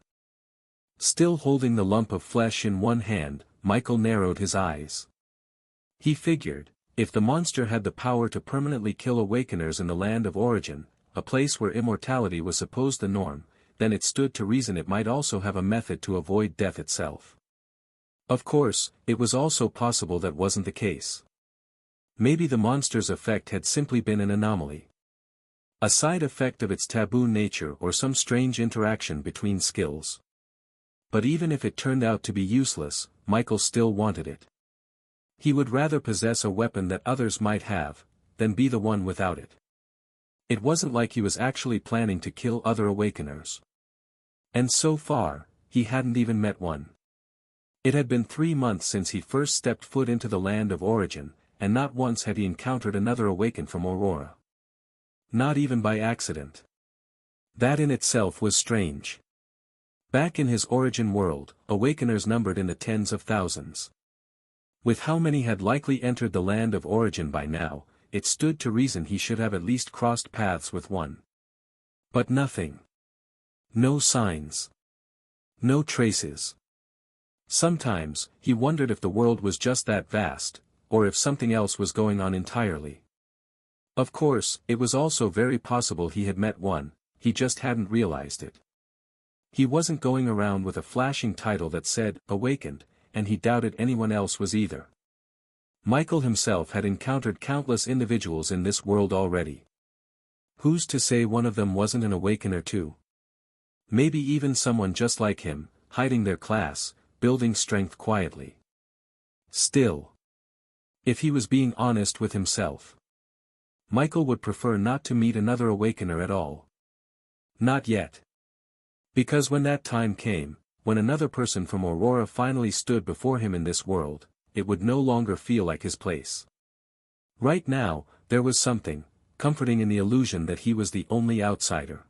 S1: Still holding the lump of flesh in one hand, Michael narrowed his eyes. He figured, if the monster had the power to permanently kill Awakeners in the land of origin, a place where immortality was supposed the norm, then it stood to reason it might also have a method to avoid death itself. Of course, it was also possible that wasn't the case. Maybe the monster's effect had simply been an anomaly. A side effect of its taboo nature or some strange interaction between skills. But even if it turned out to be useless, Michael still wanted it. He would rather possess a weapon that others might have, than be the one without it. It wasn't like he was actually planning to kill other Awakeners. And so far, he hadn't even met one. It had been 3 months since he first stepped foot into the land of origin, and not once had he encountered another Awakened from Aurora. Not even by accident. That in itself was strange. Back in his origin world, Awakeners numbered in the tens of thousands. With how many had likely entered the land of origin by now, it stood to reason he should have at least crossed paths with one. But nothing. No signs. No traces. Sometimes, he wondered if the world was just that vast, or if something else was going on entirely. Of course, it was also very possible he had met one, he just hadn't realized it. He wasn't going around with a flashing title that said, Awakened, and he doubted anyone else was either. Michael himself had encountered countless individuals in this world already. Who's to say one of them wasn't an Awakener too? Maybe even someone just like him, hiding their class, building strength quietly. Still. If he was being honest with himself, Michael would prefer not to meet another Awakener at all. Not yet. Because when that time came, when another person from Aurora finally stood before him in this world, it would no longer feel like his place. Right now, there was something comforting in the illusion that he was the only outsider.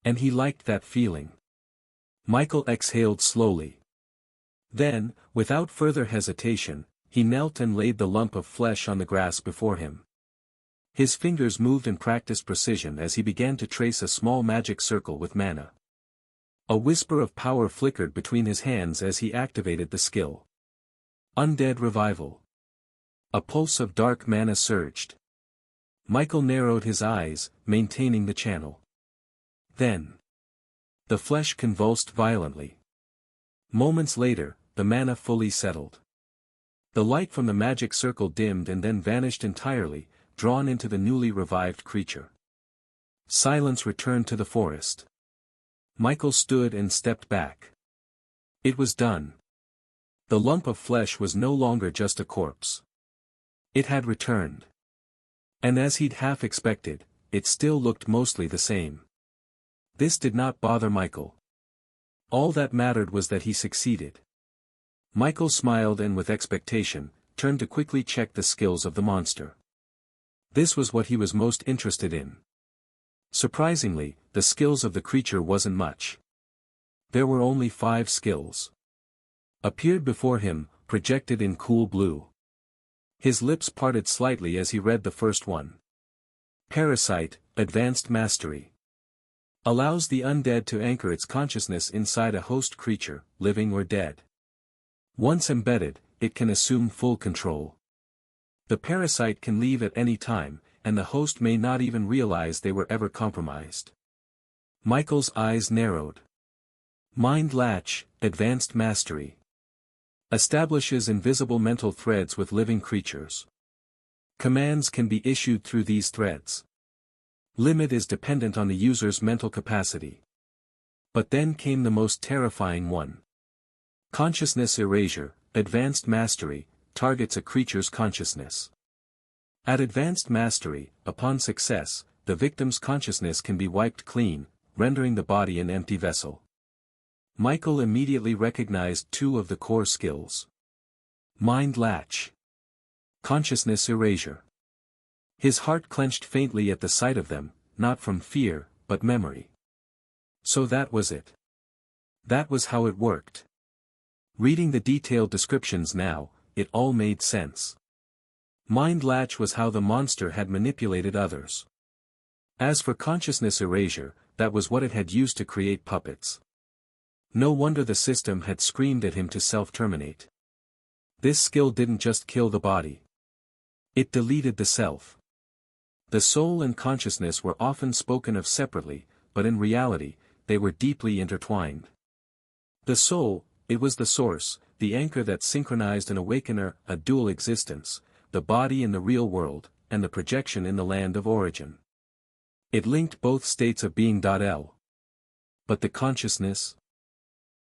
S1: And he liked that feeling. Michael exhaled slowly. Then, without further hesitation, he knelt and laid the lump of flesh on the grass before him. His fingers moved in practiced precision as he began to trace a small magic circle with mana. A whisper of power flickered between his hands as he activated the skill. Undead Revival. A pulse of dark mana surged. Michael narrowed his eyes, maintaining the channel. Then. The flesh convulsed violently. Moments later, the mana fully settled. The light from the magic circle dimmed and then vanished entirely, drawn into the newly revived creature. Silence returned to the forest. Michael stood and stepped back. It was done. The lump of flesh was no longer just a corpse. It had returned. And as he'd half expected, it still looked mostly the same. This did not bother Michael. All that mattered was that he succeeded. Michael smiled and with expectation, turned to quickly check the skills of the monster. This was what he was most interested in. Surprisingly, the skills of the creature wasn't much. There were only 5 skills. Appeared before him, projected in cool blue. His lips parted slightly as he read the first one. Parasite, Advanced Mastery. Allows the undead to anchor its consciousness inside a host creature, living or dead. Once embedded, it can assume full control. The parasite can leave at any time, and the host may not even realize they were ever compromised. Michael's eyes narrowed. Mind Latch, Advanced Mastery. Establishes invisible mental threads with living creatures. Commands can be issued through these threads. Limit is dependent on the user's mental capacity. But then came the most terrifying one. Consciousness Erasure, Advanced Mastery, targets a creature's consciousness. At Advanced Mastery, upon success, the victim's consciousness can be wiped clean, rendering the body an empty vessel. Michael immediately recognized two of the core skills. Mind Latch. Consciousness Erasure. His heart clenched faintly at the sight of them, not from fear, but memory. So that was it. That was how it worked. Reading the detailed descriptions now, it all made sense. Mind Latch was how the monster had manipulated others. As for consciousness erasure, that was what it had used to create puppets. No wonder the system had screamed at him to self-terminate. This skill didn't just kill the body. It deleted the self. The soul and consciousness were often spoken of separately, but in reality, they were deeply intertwined. The soul, it was the source, the anchor that synchronized an awakener, a dual existence, the body in the real world, and the projection in the land of origin. It linked both states of being.l. But the consciousness?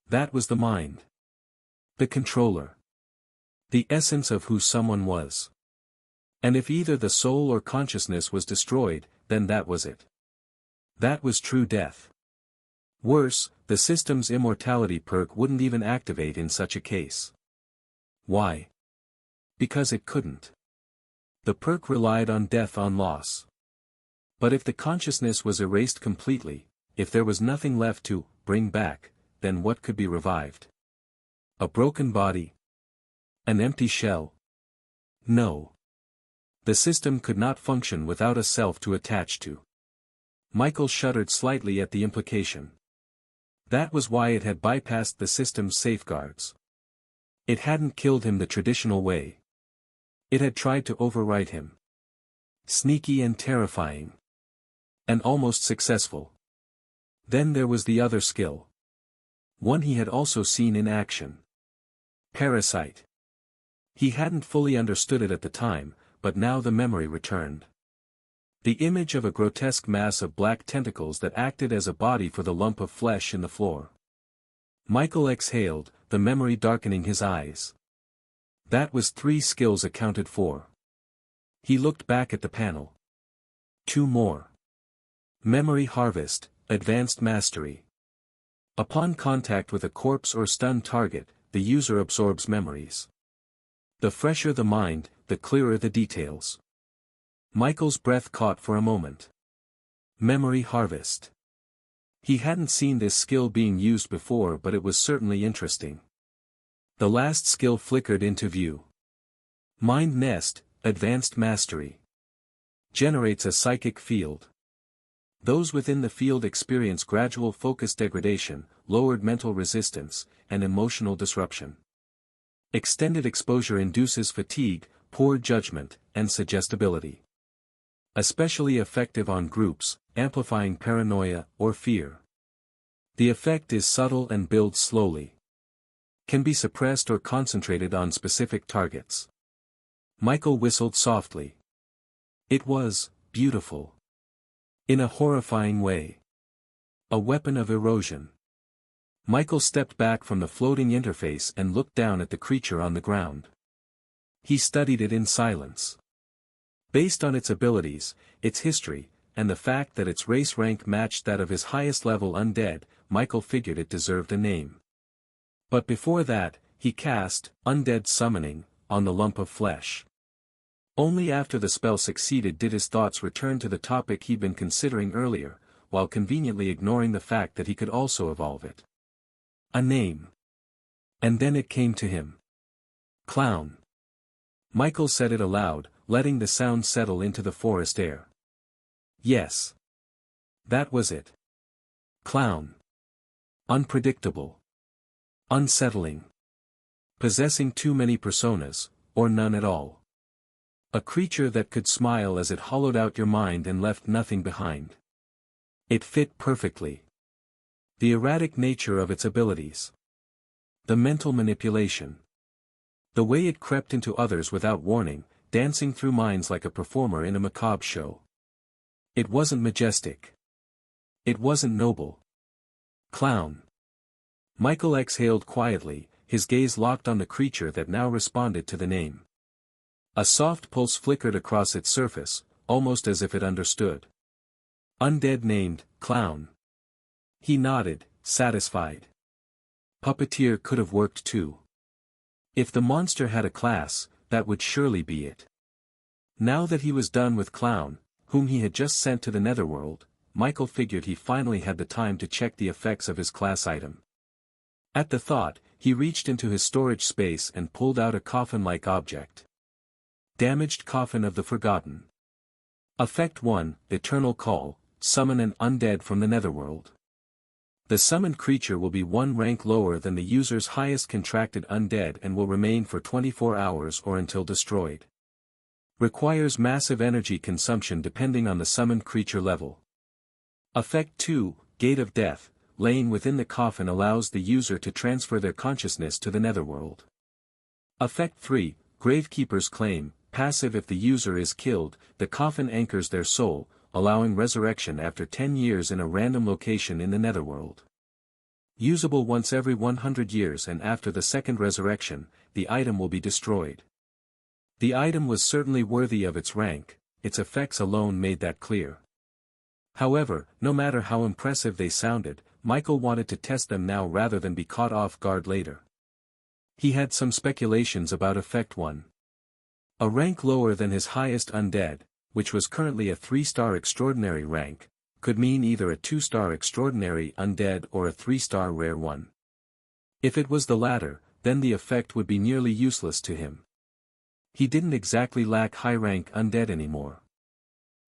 S1: That was the mind. The controller. The essence of who someone was. And if either the soul or consciousness was destroyed, then that was it. That was true death. Worse, the system's immortality perk wouldn't even activate in such a case. Why? Because it couldn't. The perk relied on death on loss. But if the consciousness was erased completely, if there was nothing left to bring back, then what could be revived? A broken body? An empty shell? No. The system could not function without a self to attach to. Michael shuddered slightly at the implication. That was why it had bypassed the system's safeguards. It hadn't killed him the traditional way. It had tried to overwrite him. Sneaky and terrifying. And almost successful. Then there was the other skill. One he had also seen in action. Parasite. He hadn't fully understood it at the time, but now the memory returned. The image of a grotesque mass of black tentacles that acted as a body for the lump of flesh in the floor. Michael exhaled, the memory darkening his eyes. That was 3 skills accounted for. He looked back at the panel. 2 more. Memory Harvest, Advanced Mastery. Upon contact with a corpse or stunned target, the user absorbs memories. The fresher the mind, the clearer the details. Michael's breath caught for a moment. Memory Harvest. He hadn't seen this skill being used before, but it was certainly interesting. The last skill flickered into view. Mind Nest, Advanced Mastery. Generates a psychic field. Those within the field experience gradual focus degradation, lowered mental resistance, and emotional disruption. Extended exposure induces fatigue, poor judgment, and suggestibility. Especially effective on groups, amplifying paranoia or fear. The effect is subtle and builds slowly. Can be suppressed or concentrated on specific targets. Michael whistled softly. It was beautiful. In a horrifying way. A weapon of erosion. Michael stepped back from the floating interface and looked down at the creature on the ground. He studied it in silence. Based on its abilities, its history, and the fact that its race rank matched that of his highest level undead, Michael figured it deserved a name. But before that, he cast Undead Summoning on the lump of flesh. Only after the spell succeeded did his thoughts return to the topic he'd been considering earlier, while conveniently ignoring the fact that he could also evolve it. A name. And then it came to him. Clown. Michael said it aloud, letting the sound settle into the forest air. Yes. That was it. Clown. Unpredictable. Unsettling. Possessing too many personas, or none at all. A creature that could smile as it hollowed out your mind and left nothing behind. It fit perfectly. The erratic nature of its abilities. The mental manipulation. The way it crept into others without warning, dancing through minds like a performer in a macabre show. It wasn't majestic. It wasn't noble. Clown. Michael exhaled quietly, his gaze locked on the creature that now responded to the name. A soft pulse flickered across its surface, almost as if it understood. Undead named, Clown. He nodded, satisfied. Puppeteer could have worked too. If the monster had a class, that would surely be it. Now that he was done with Clown, whom he had just sent to the netherworld, Michael figured he finally had the time to check the effects of his class item. At the thought, he reached into his storage space and pulled out a coffin-like object. Damaged Coffin of the Forgotten. Effect 1, Eternal Call, summon an undead from the netherworld. The summoned creature will be one rank lower than the user's highest contracted undead and will remain for 24 hours or until destroyed. Requires massive energy consumption depending on the summoned creature level. Effect 2, Gate of Death, laying within the coffin allows the user to transfer their consciousness to the netherworld. Effect 3, Gravekeeper's Claim, passive if the user is killed, the coffin anchors their soul, allowing resurrection after 10 years in a random location in the netherworld. Usable once every 100 years and after the second resurrection, the item will be destroyed. The item was certainly worthy of its rank, its effects alone made that clear. However, no matter how impressive they sounded, Michael wanted to test them now rather than be caught off guard later. He had some speculations about Effect 1. A rank lower than his highest undead, which was currently a 3-star extraordinary rank, could mean either a 2-star extraordinary undead or a 3-star rare one. If it was the latter, then the effect would be nearly useless to him. He didn't exactly lack high-rank undead anymore.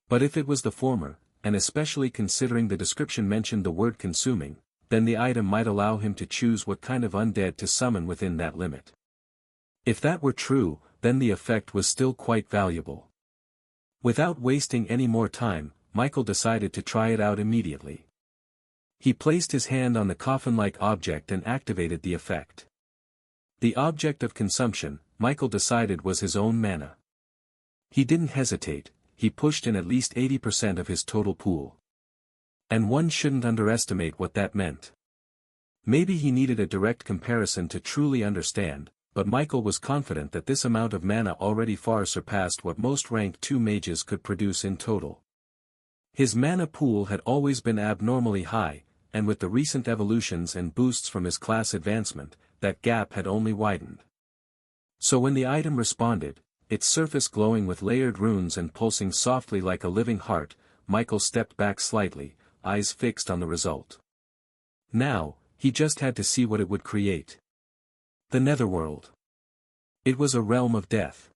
S1: But if it was the former, and especially considering the description mentioned the word consuming, then the item might allow him to choose what kind of undead to summon within that limit. If that were true, then the effect was still quite valuable. Without wasting any more time, Michael decided to try it out immediately. He placed his hand on the coffin-like object and activated the effect. The object of consumption, Michael decided was his own mana. He didn't hesitate, he pushed in at least 80% of his total pool. And one shouldn't underestimate what that meant. Maybe he needed a direct comparison to truly understand, but Michael was confident that this amount of mana already far surpassed what most rank 2 mages could produce in total. His mana pool had always been abnormally high, and with the recent evolutions and boosts from his class advancement, that gap had only widened. So when the item responded, its surface glowing with layered runes and pulsing softly like a living heart, Michael stepped back slightly, eyes fixed on the result. Now, he just had to see what it would create. The netherworld. It was a realm of death.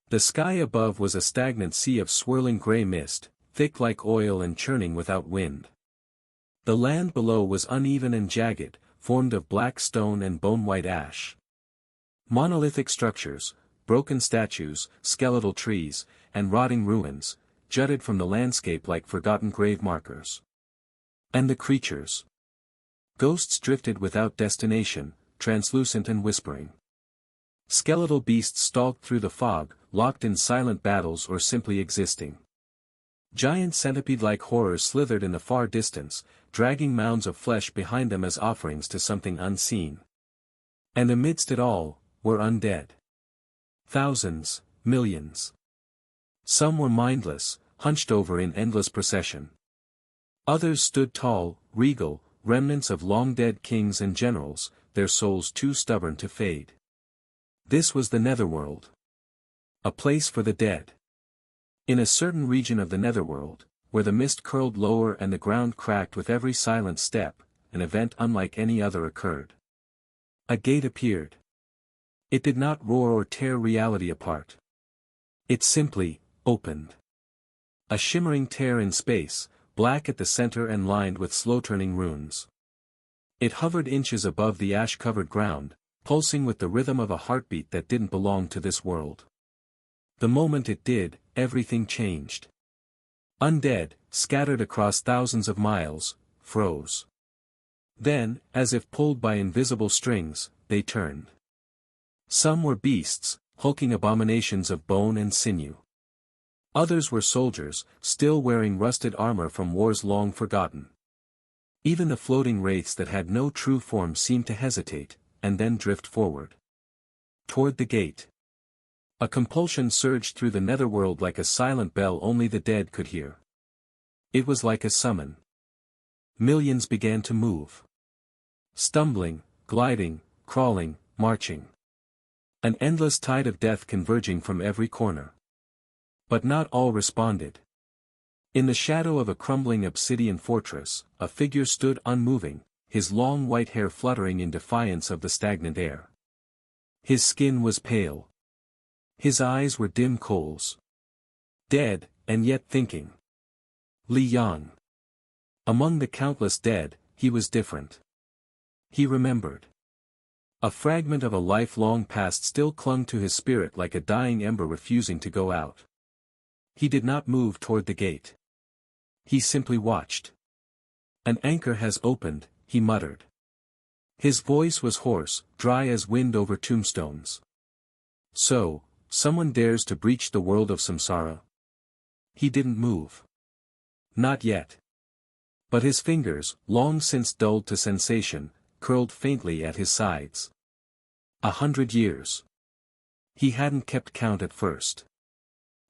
S1: The sky above was a stagnant sea of swirling grey mist, thick like oil and churning without wind. The land below was uneven and jagged, formed of black stone and bone-white ash. Monolithic structures, broken statues, skeletal trees, and rotting ruins, jutted from the landscape like forgotten grave markers. And the creatures. Ghosts drifted without destination, translucent and whispering. Skeletal beasts stalked through the fog, locked in silent battles or simply existing. Giant centipede-like horrors slithered in the far distance, dragging mounds of flesh behind them as offerings to something unseen. And amidst it all, were undead. Thousands, millions. Some were mindless, hunched over in endless procession. Others stood tall, regal, remnants of long-dead kings and generals, their souls too stubborn to fade. This was the netherworld. A place for the dead. In a certain region of the netherworld, where the mist curled lower and the ground cracked with every silent step, an event unlike any other occurred. A gate appeared. It did not roar or tear reality apart. It simply opened. A shimmering tear in space, black at the center and lined with slow-turning runes. It hovered inches above the ash-covered ground, pulsing with the rhythm of a heartbeat that didn't belong to this world. The moment it did, everything changed. Undead, scattered across thousands of miles, froze. Then, as if pulled by invisible strings, they turned. Some were beasts, hulking abominations of bone and sinew. Others were soldiers, still wearing rusted armor from wars long forgotten. Even the floating wraiths that had no true form seemed to hesitate, and then drift forward. Toward the gate. A compulsion surged through the netherworld like a silent bell only the dead could hear. It was like a summon. Millions began to move. Stumbling, gliding, crawling, marching. An endless tide of death converging from every corner. But not all responded. In the shadow of a crumbling obsidian fortress, a figure stood unmoving, his long white hair fluttering in defiance of the stagnant air. His skin was pale. His eyes were dim coals. Dead, and yet thinking. Li Yang. Among the countless dead, he was different. He remembered. A fragment of a life-long past still clung to his spirit like a dying ember refusing to go out. He did not move toward the gate. He simply watched. An anchor has opened, he muttered. His voice was hoarse, dry as wind over tombstones. So, someone dares to breach the world of samsara. He didn't move. Not yet. But his fingers, long since dulled to sensation, curled faintly at his sides. 100 years. He hadn't kept count at first.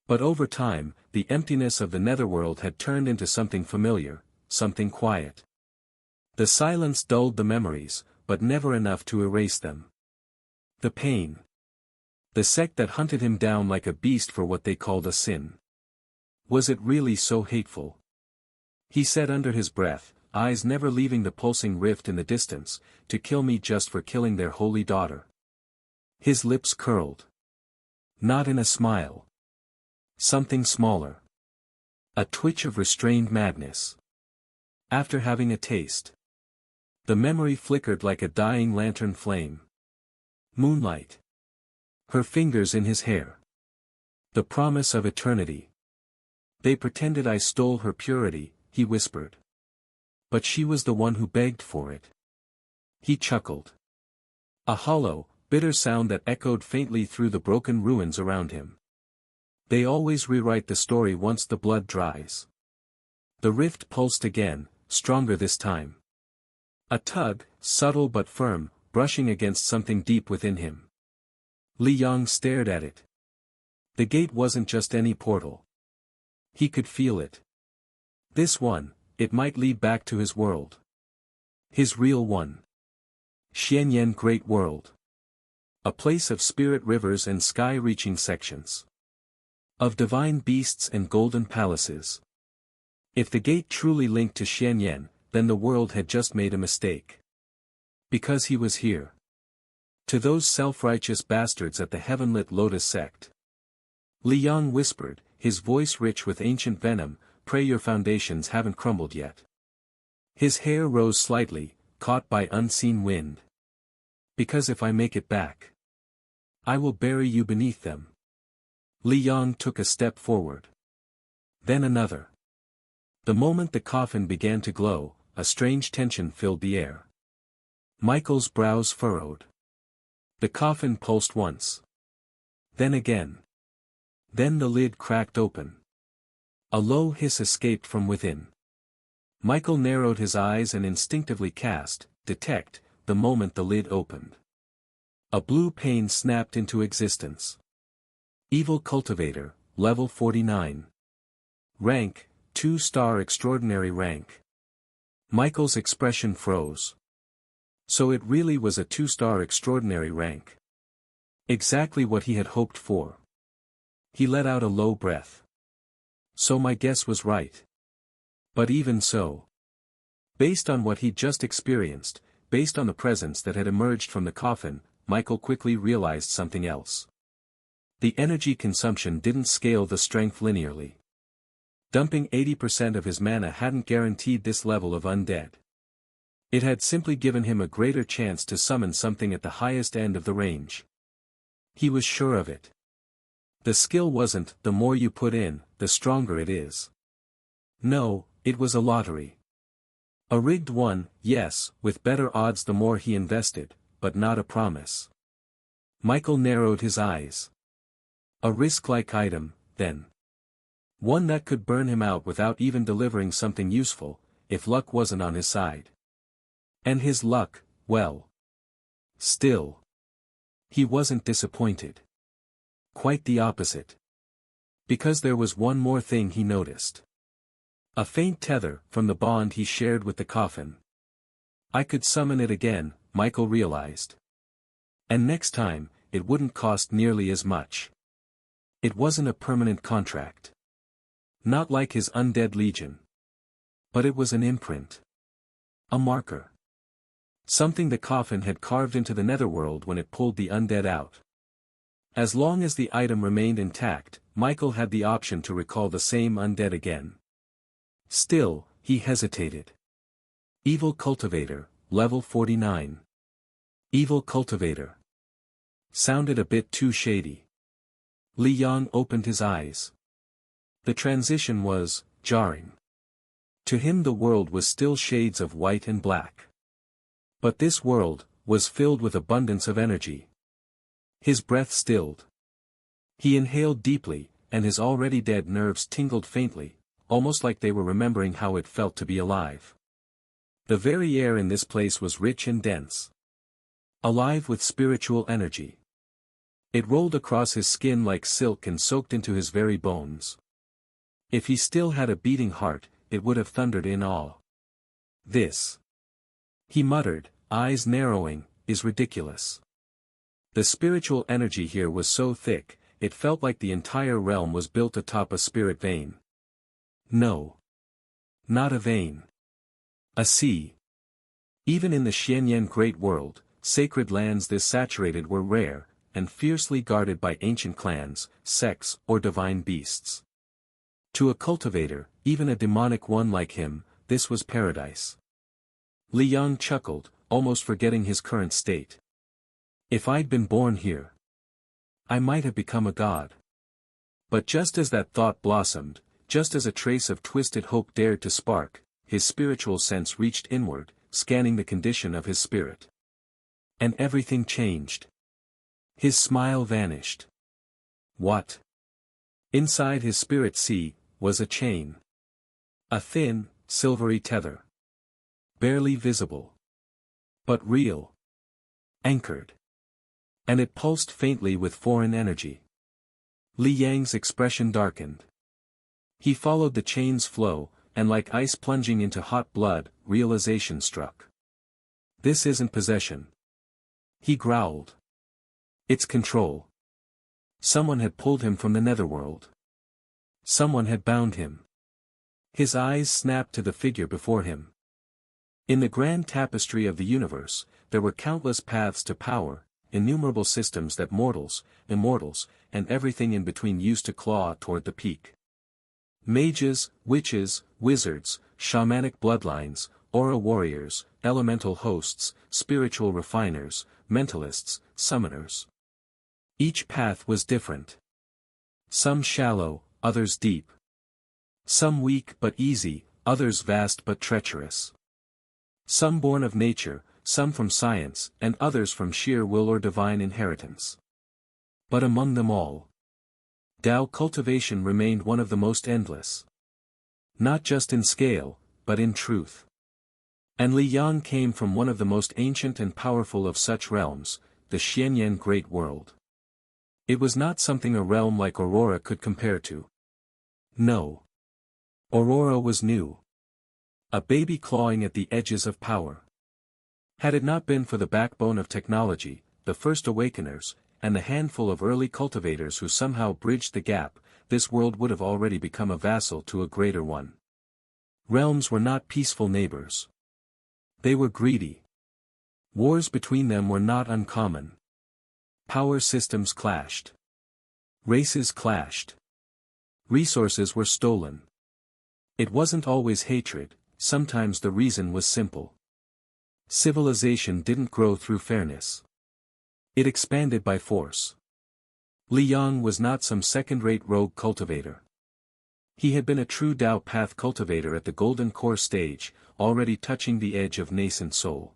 S1: But over time, the emptiness of the netherworld had turned into something familiar, something quiet. The silence dulled the memories, but never enough to erase them. The pain. The sect that hunted him down like a beast for what they called a sin. Was it really so hateful? He said under his breath, eyes never leaving the pulsing rift in the distance, to kill me just for killing their holy daughter. His lips curled. Not in a smile. Something smaller. A twitch of restrained madness. After having a taste. The memory flickered like a dying lantern flame. Moonlight. Her fingers in his hair. The promise of eternity. They pretended I stole her purity, he whispered. But she was the one who begged for it. He chuckled. A hollow, bitter sound that echoed faintly through the broken ruins around him. They always rewrite the story once the blood dries. The rift pulsed again, stronger this time. A tug, subtle but firm, brushing against something deep within him. Li Yang stared at it. The gate wasn't just any portal. He could feel it. This one, it might lead back to his world. His real one. Xianyan Great World. A place of spirit rivers and sky-reaching sections. Of divine beasts and golden palaces. If the gate truly linked to Xianyan, then the world had just made a mistake. Because he was here. To those self-righteous bastards at the heaven-lit Lotus sect. Li Yang whispered, his voice rich with ancient venom, pray your foundations haven't crumbled yet. His hair rose slightly, caught by unseen wind. Because if I make it back, I will bury you beneath them. Li Yang took a step forward. Then another. The moment the coffin began to glow, a strange tension filled the air. Michael's brows furrowed. The coffin pulsed once. Then again. Then the lid cracked open. A low hiss escaped from within. Michael narrowed his eyes and instinctively cast, detect, the moment the lid opened. A blue pane snapped into existence. Evil Cultivator, level 49. Rank, 2-star extraordinary rank. Michael's expression froze. So it really was a 2-star extraordinary rank. Exactly what he had hoped for. He let out a low breath. So my guess was right. But even so. Based on what he'd just experienced, based on the presence that had emerged from the coffin, Michael quickly realized something else. The energy consumption didn't scale the strength linearly. Dumping 80% of his mana hadn't guaranteed this level of undead. It had simply given him a greater chance to summon something at the highest end of the range. He was sure of it. The skill wasn't, the more you put in, the stronger it is. No, it was a lottery. A rigged one, yes, with better odds the more he invested, but not a promise. Michael narrowed his eyes. A risk-like item, then. One that could burn him out without even delivering something useful, if luck wasn't on his side. And his luck, well. Still. He wasn't disappointed. Quite the opposite. Because there was one more thing he noticed. A faint tether from the bond he shared with the coffin. I could summon it again, Michael realized. And next time, it wouldn't cost nearly as much. It wasn't a permanent contract. Not like his undead legion. But it was an imprint. A marker. Something the coffin had carved into the netherworld when it pulled the undead out. As long as the item remained intact, Michael had the option to recall the same undead again. Still, he hesitated. Evil Cultivator, level 49. Evil Cultivator. Sounded a bit too shady. Li Yang opened his eyes. The transition was jarring. To him the world was still shades of white and black. But this world was filled with abundance of energy. His breath stilled. He inhaled deeply, and his already dead nerves tingled faintly, almost like they were remembering how it felt to be alive. The very air in this place was rich and dense. Alive with spiritual energy. It rolled across his skin like silk and soaked into his very bones. If he still had a beating heart, it would have thundered in awe. This, he muttered, eyes narrowing, is ridiculous. The spiritual energy here was so thick, it felt like the entire realm was built atop a spirit vein. No. Not a vein. A sea. Even in the Xianyan Great World, sacred lands this saturated were rare, and fiercely guarded by ancient clans, sects, or divine beasts. To a cultivator, even a demonic one like him, this was paradise. Li Yang chuckled, almost forgetting his current state. If I'd been born here, I might have become a god. But just as that thought blossomed, just as a trace of twisted hope dared to spark, his spiritual sense reached inward, scanning the condition of his spirit. And everything changed. His smile vanished. What? Inside his spirit sea, was a chain. A thin, silvery tether. Barely visible. But real. Anchored. And it pulsed faintly with foreign energy. Li Yang's expression darkened. He followed the chain's flow, and like ice plunging into hot blood, realization struck. This isn't possession. He growled. It's control. Someone had pulled him from the netherworld. Someone had bound him. His eyes snapped to the figure before him. In the grand tapestry of the universe, there were countless paths to power, innumerable systems that mortals, immortals, and everything in between used to claw toward the peak. Mages, witches, wizards, shamanic bloodlines, aura warriors, elemental hosts, spiritual refiners, mentalists, summoners. Each path was different. Some shallow, others deep. Some weak but easy, others vast but treacherous. Some born of nature, some from science, and others from sheer will or divine inheritance. But among them all, Tao cultivation remained one of the most endless. Not just in scale, but in truth. And Li Yang came from one of the most ancient and powerful of such realms, the Xianyan Great World. It was not something a realm like Aurora could compare to. No. Aurora was new. A baby clawing at the edges of power. Had it not been for the backbone of technology, the first awakeners, and the handful of early cultivators who somehow bridged the gap, this world would have already become a vassal to a greater one. Realms were not peaceful neighbors. They were greedy. Wars between them were not uncommon. Power systems clashed. Races clashed. Resources were stolen. It wasn't always hatred, sometimes the reason was simple. Civilization didn't grow through fairness. It expanded by force. Li Yang was not some second-rate rogue cultivator. He had been a true Dao Path cultivator at the Golden Core stage, already touching the edge of nascent soul.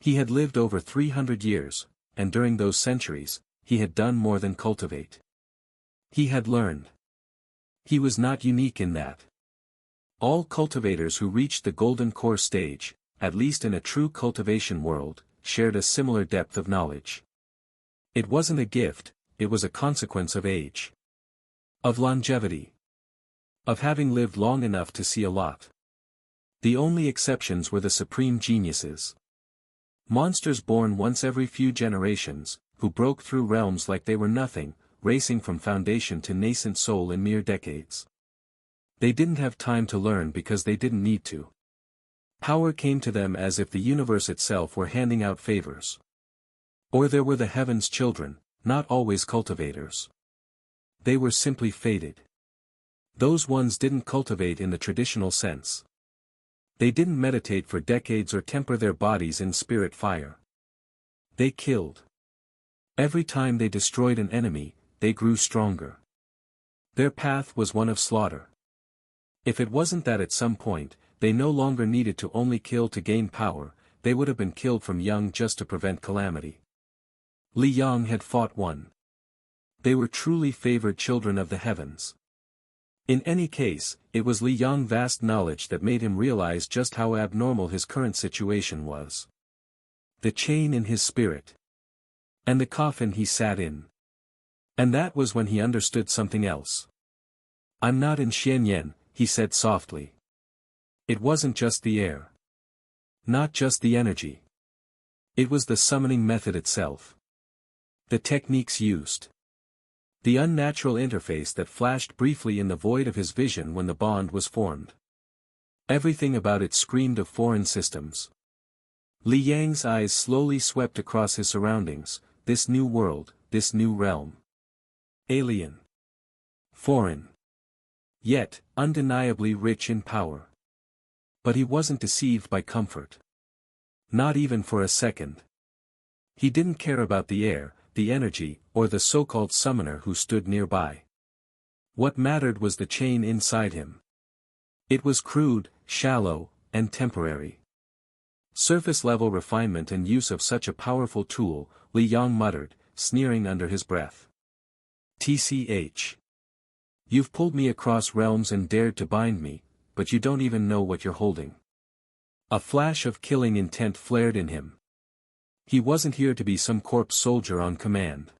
S1: He had lived over 300 years, and during those centuries, he had done more than cultivate. He had learned. He was not unique in that. All cultivators who reached the Golden Core stage, at least in a true cultivation world, shared a similar depth of knowledge. It wasn't a gift, it was a consequence of age. Of longevity. Of having lived long enough to see a lot. The only exceptions were the supreme geniuses. Monsters born once every few generations, who broke through realms like they were nothing, racing from foundation to nascent soul in mere decades. They didn't have time to learn because they didn't need to. Power came to them as if the universe itself were handing out favors. Or there were the heavens' children, not always cultivators. They were simply fated. Those ones didn't cultivate in the traditional sense. They didn't meditate for decades or temper their bodies in spirit fire. They killed. Every time they destroyed an enemy, they grew stronger. Their path was one of slaughter. If it wasn't that at some point, they no longer needed to only kill to gain power, they would have been killed from young just to prevent calamity. Li Yang had fought one. They were truly favored children of the heavens. In any case, it was Li Yang's vast knowledge that made him realize just how abnormal his current situation was. The chain in his spirit. And the coffin he sat in. And that was when he understood something else. "I'm not in Xianyan," he said softly. It wasn't just the air. Not just the energy. It was the summoning method itself. The techniques used. The unnatural interface that flashed briefly in the void of his vision when the bond was formed. Everything about it screamed of foreign systems. Li Yang's eyes slowly swept across his surroundings, this new world, this new realm. Alien. Foreign. Yet, undeniably rich in power. But he wasn't deceived by comfort. Not even for a second. He didn't care about the air, the energy, or the so-called summoner who stood nearby. What mattered was the chain inside him. It was crude, shallow, and temporary. Surface-level refinement and use of such a powerful tool, Li Yang muttered, sneering under his breath. "TCH. You've pulled me across realms and dared to bind me, but you don't even know what you're holding." A flash of killing intent flared in him. He wasn't here to be some corpse soldier on command.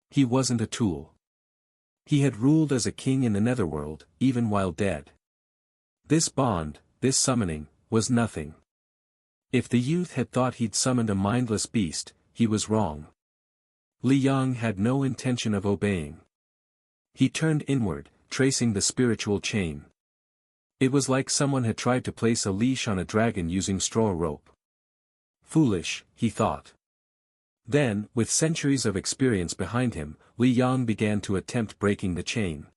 S1: He wasn't a tool. He had ruled as a king in the netherworld, even while dead. This bond, this summoning, was nothing. If the youth had thought he'd summoned a mindless beast, he was wrong. Li Yang had no intention of obeying. He turned inward, tracing the spiritual chain. It was like someone had tried to place a leash on a dragon using straw rope. Foolish, he thought. Then, with centuries of experience behind him, Li Yang began to attempt breaking the chain.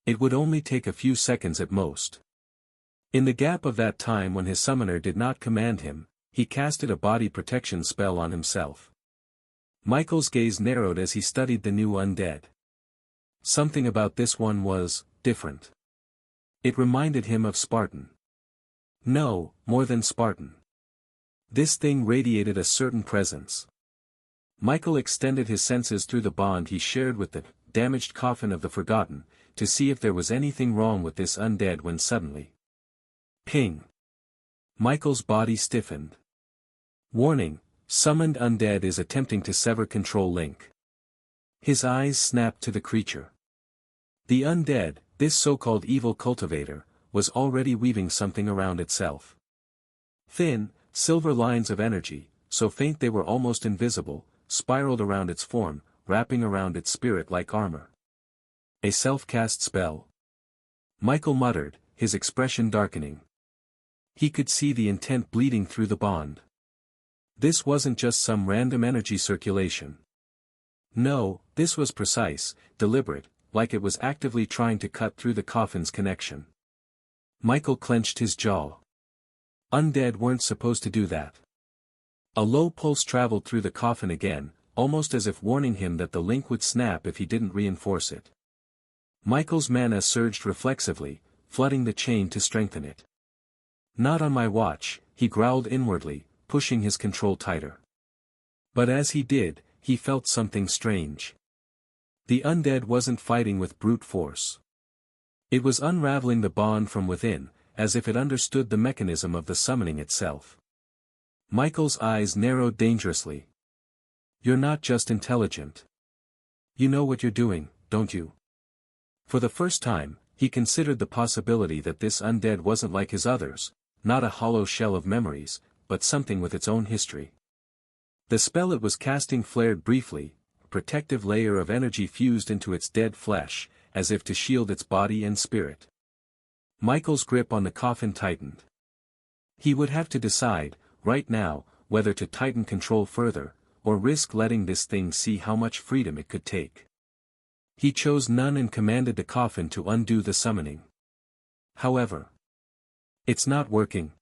S1: It would only take a few seconds at most. In the gap of that time when his summoner did not command him, he casted a body protection spell on himself. Michael's gaze narrowed as he studied the new undead. Something about this one was different. It reminded him of Spartan. No, more than Spartan. This thing radiated a certain presence. Michael extended his senses through the bond he shared with the damaged coffin of the forgotten, to see if there was anything wrong with this undead when suddenly. Ping. Michael's body stiffened. Warning, summoned undead is attempting to sever control link. His eyes snapped to the creature. The undead, this so-called evil cultivator, was already weaving something around itself. Thin, silver lines of energy, so faint they were almost invisible, spiraled around its form, wrapping around its spirit like armor. A self-cast spell? Michael muttered, his expression darkening. He could see the intent bleeding through the bond. This wasn't just some random energy circulation. No, this was precise, deliberate, like it was actively trying to cut through the coffin's connection. Michael clenched his jaw. Undead weren't supposed to do that. A low pulse traveled through the coffin again, almost as if warning him that the link would snap if he didn't reinforce it. Michael's mana surged reflexively, flooding the chain to strengthen it. Not on my watch, he growled inwardly, pushing his control tighter. But as he did, he felt something strange. The undead wasn't fighting with brute force. It was unraveling the bond from within, as if it understood the mechanism of the summoning itself. Michael's eyes narrowed dangerously. You're not just intelligent. You know what you're doing, don't you? For the first time, he considered the possibility that this undead wasn't like his others, not a hollow shell of memories, but something with its own history. The spell it was casting flared briefly, a protective layer of energy fused into its dead flesh, as if to shield its body and spirit. Michael's grip on the coffin tightened. He would have to decide, right now, whether to tighten control further, or risk letting this thing see how much freedom it could take. He chose none and commanded the coffin to undo the summoning. However, it's not working,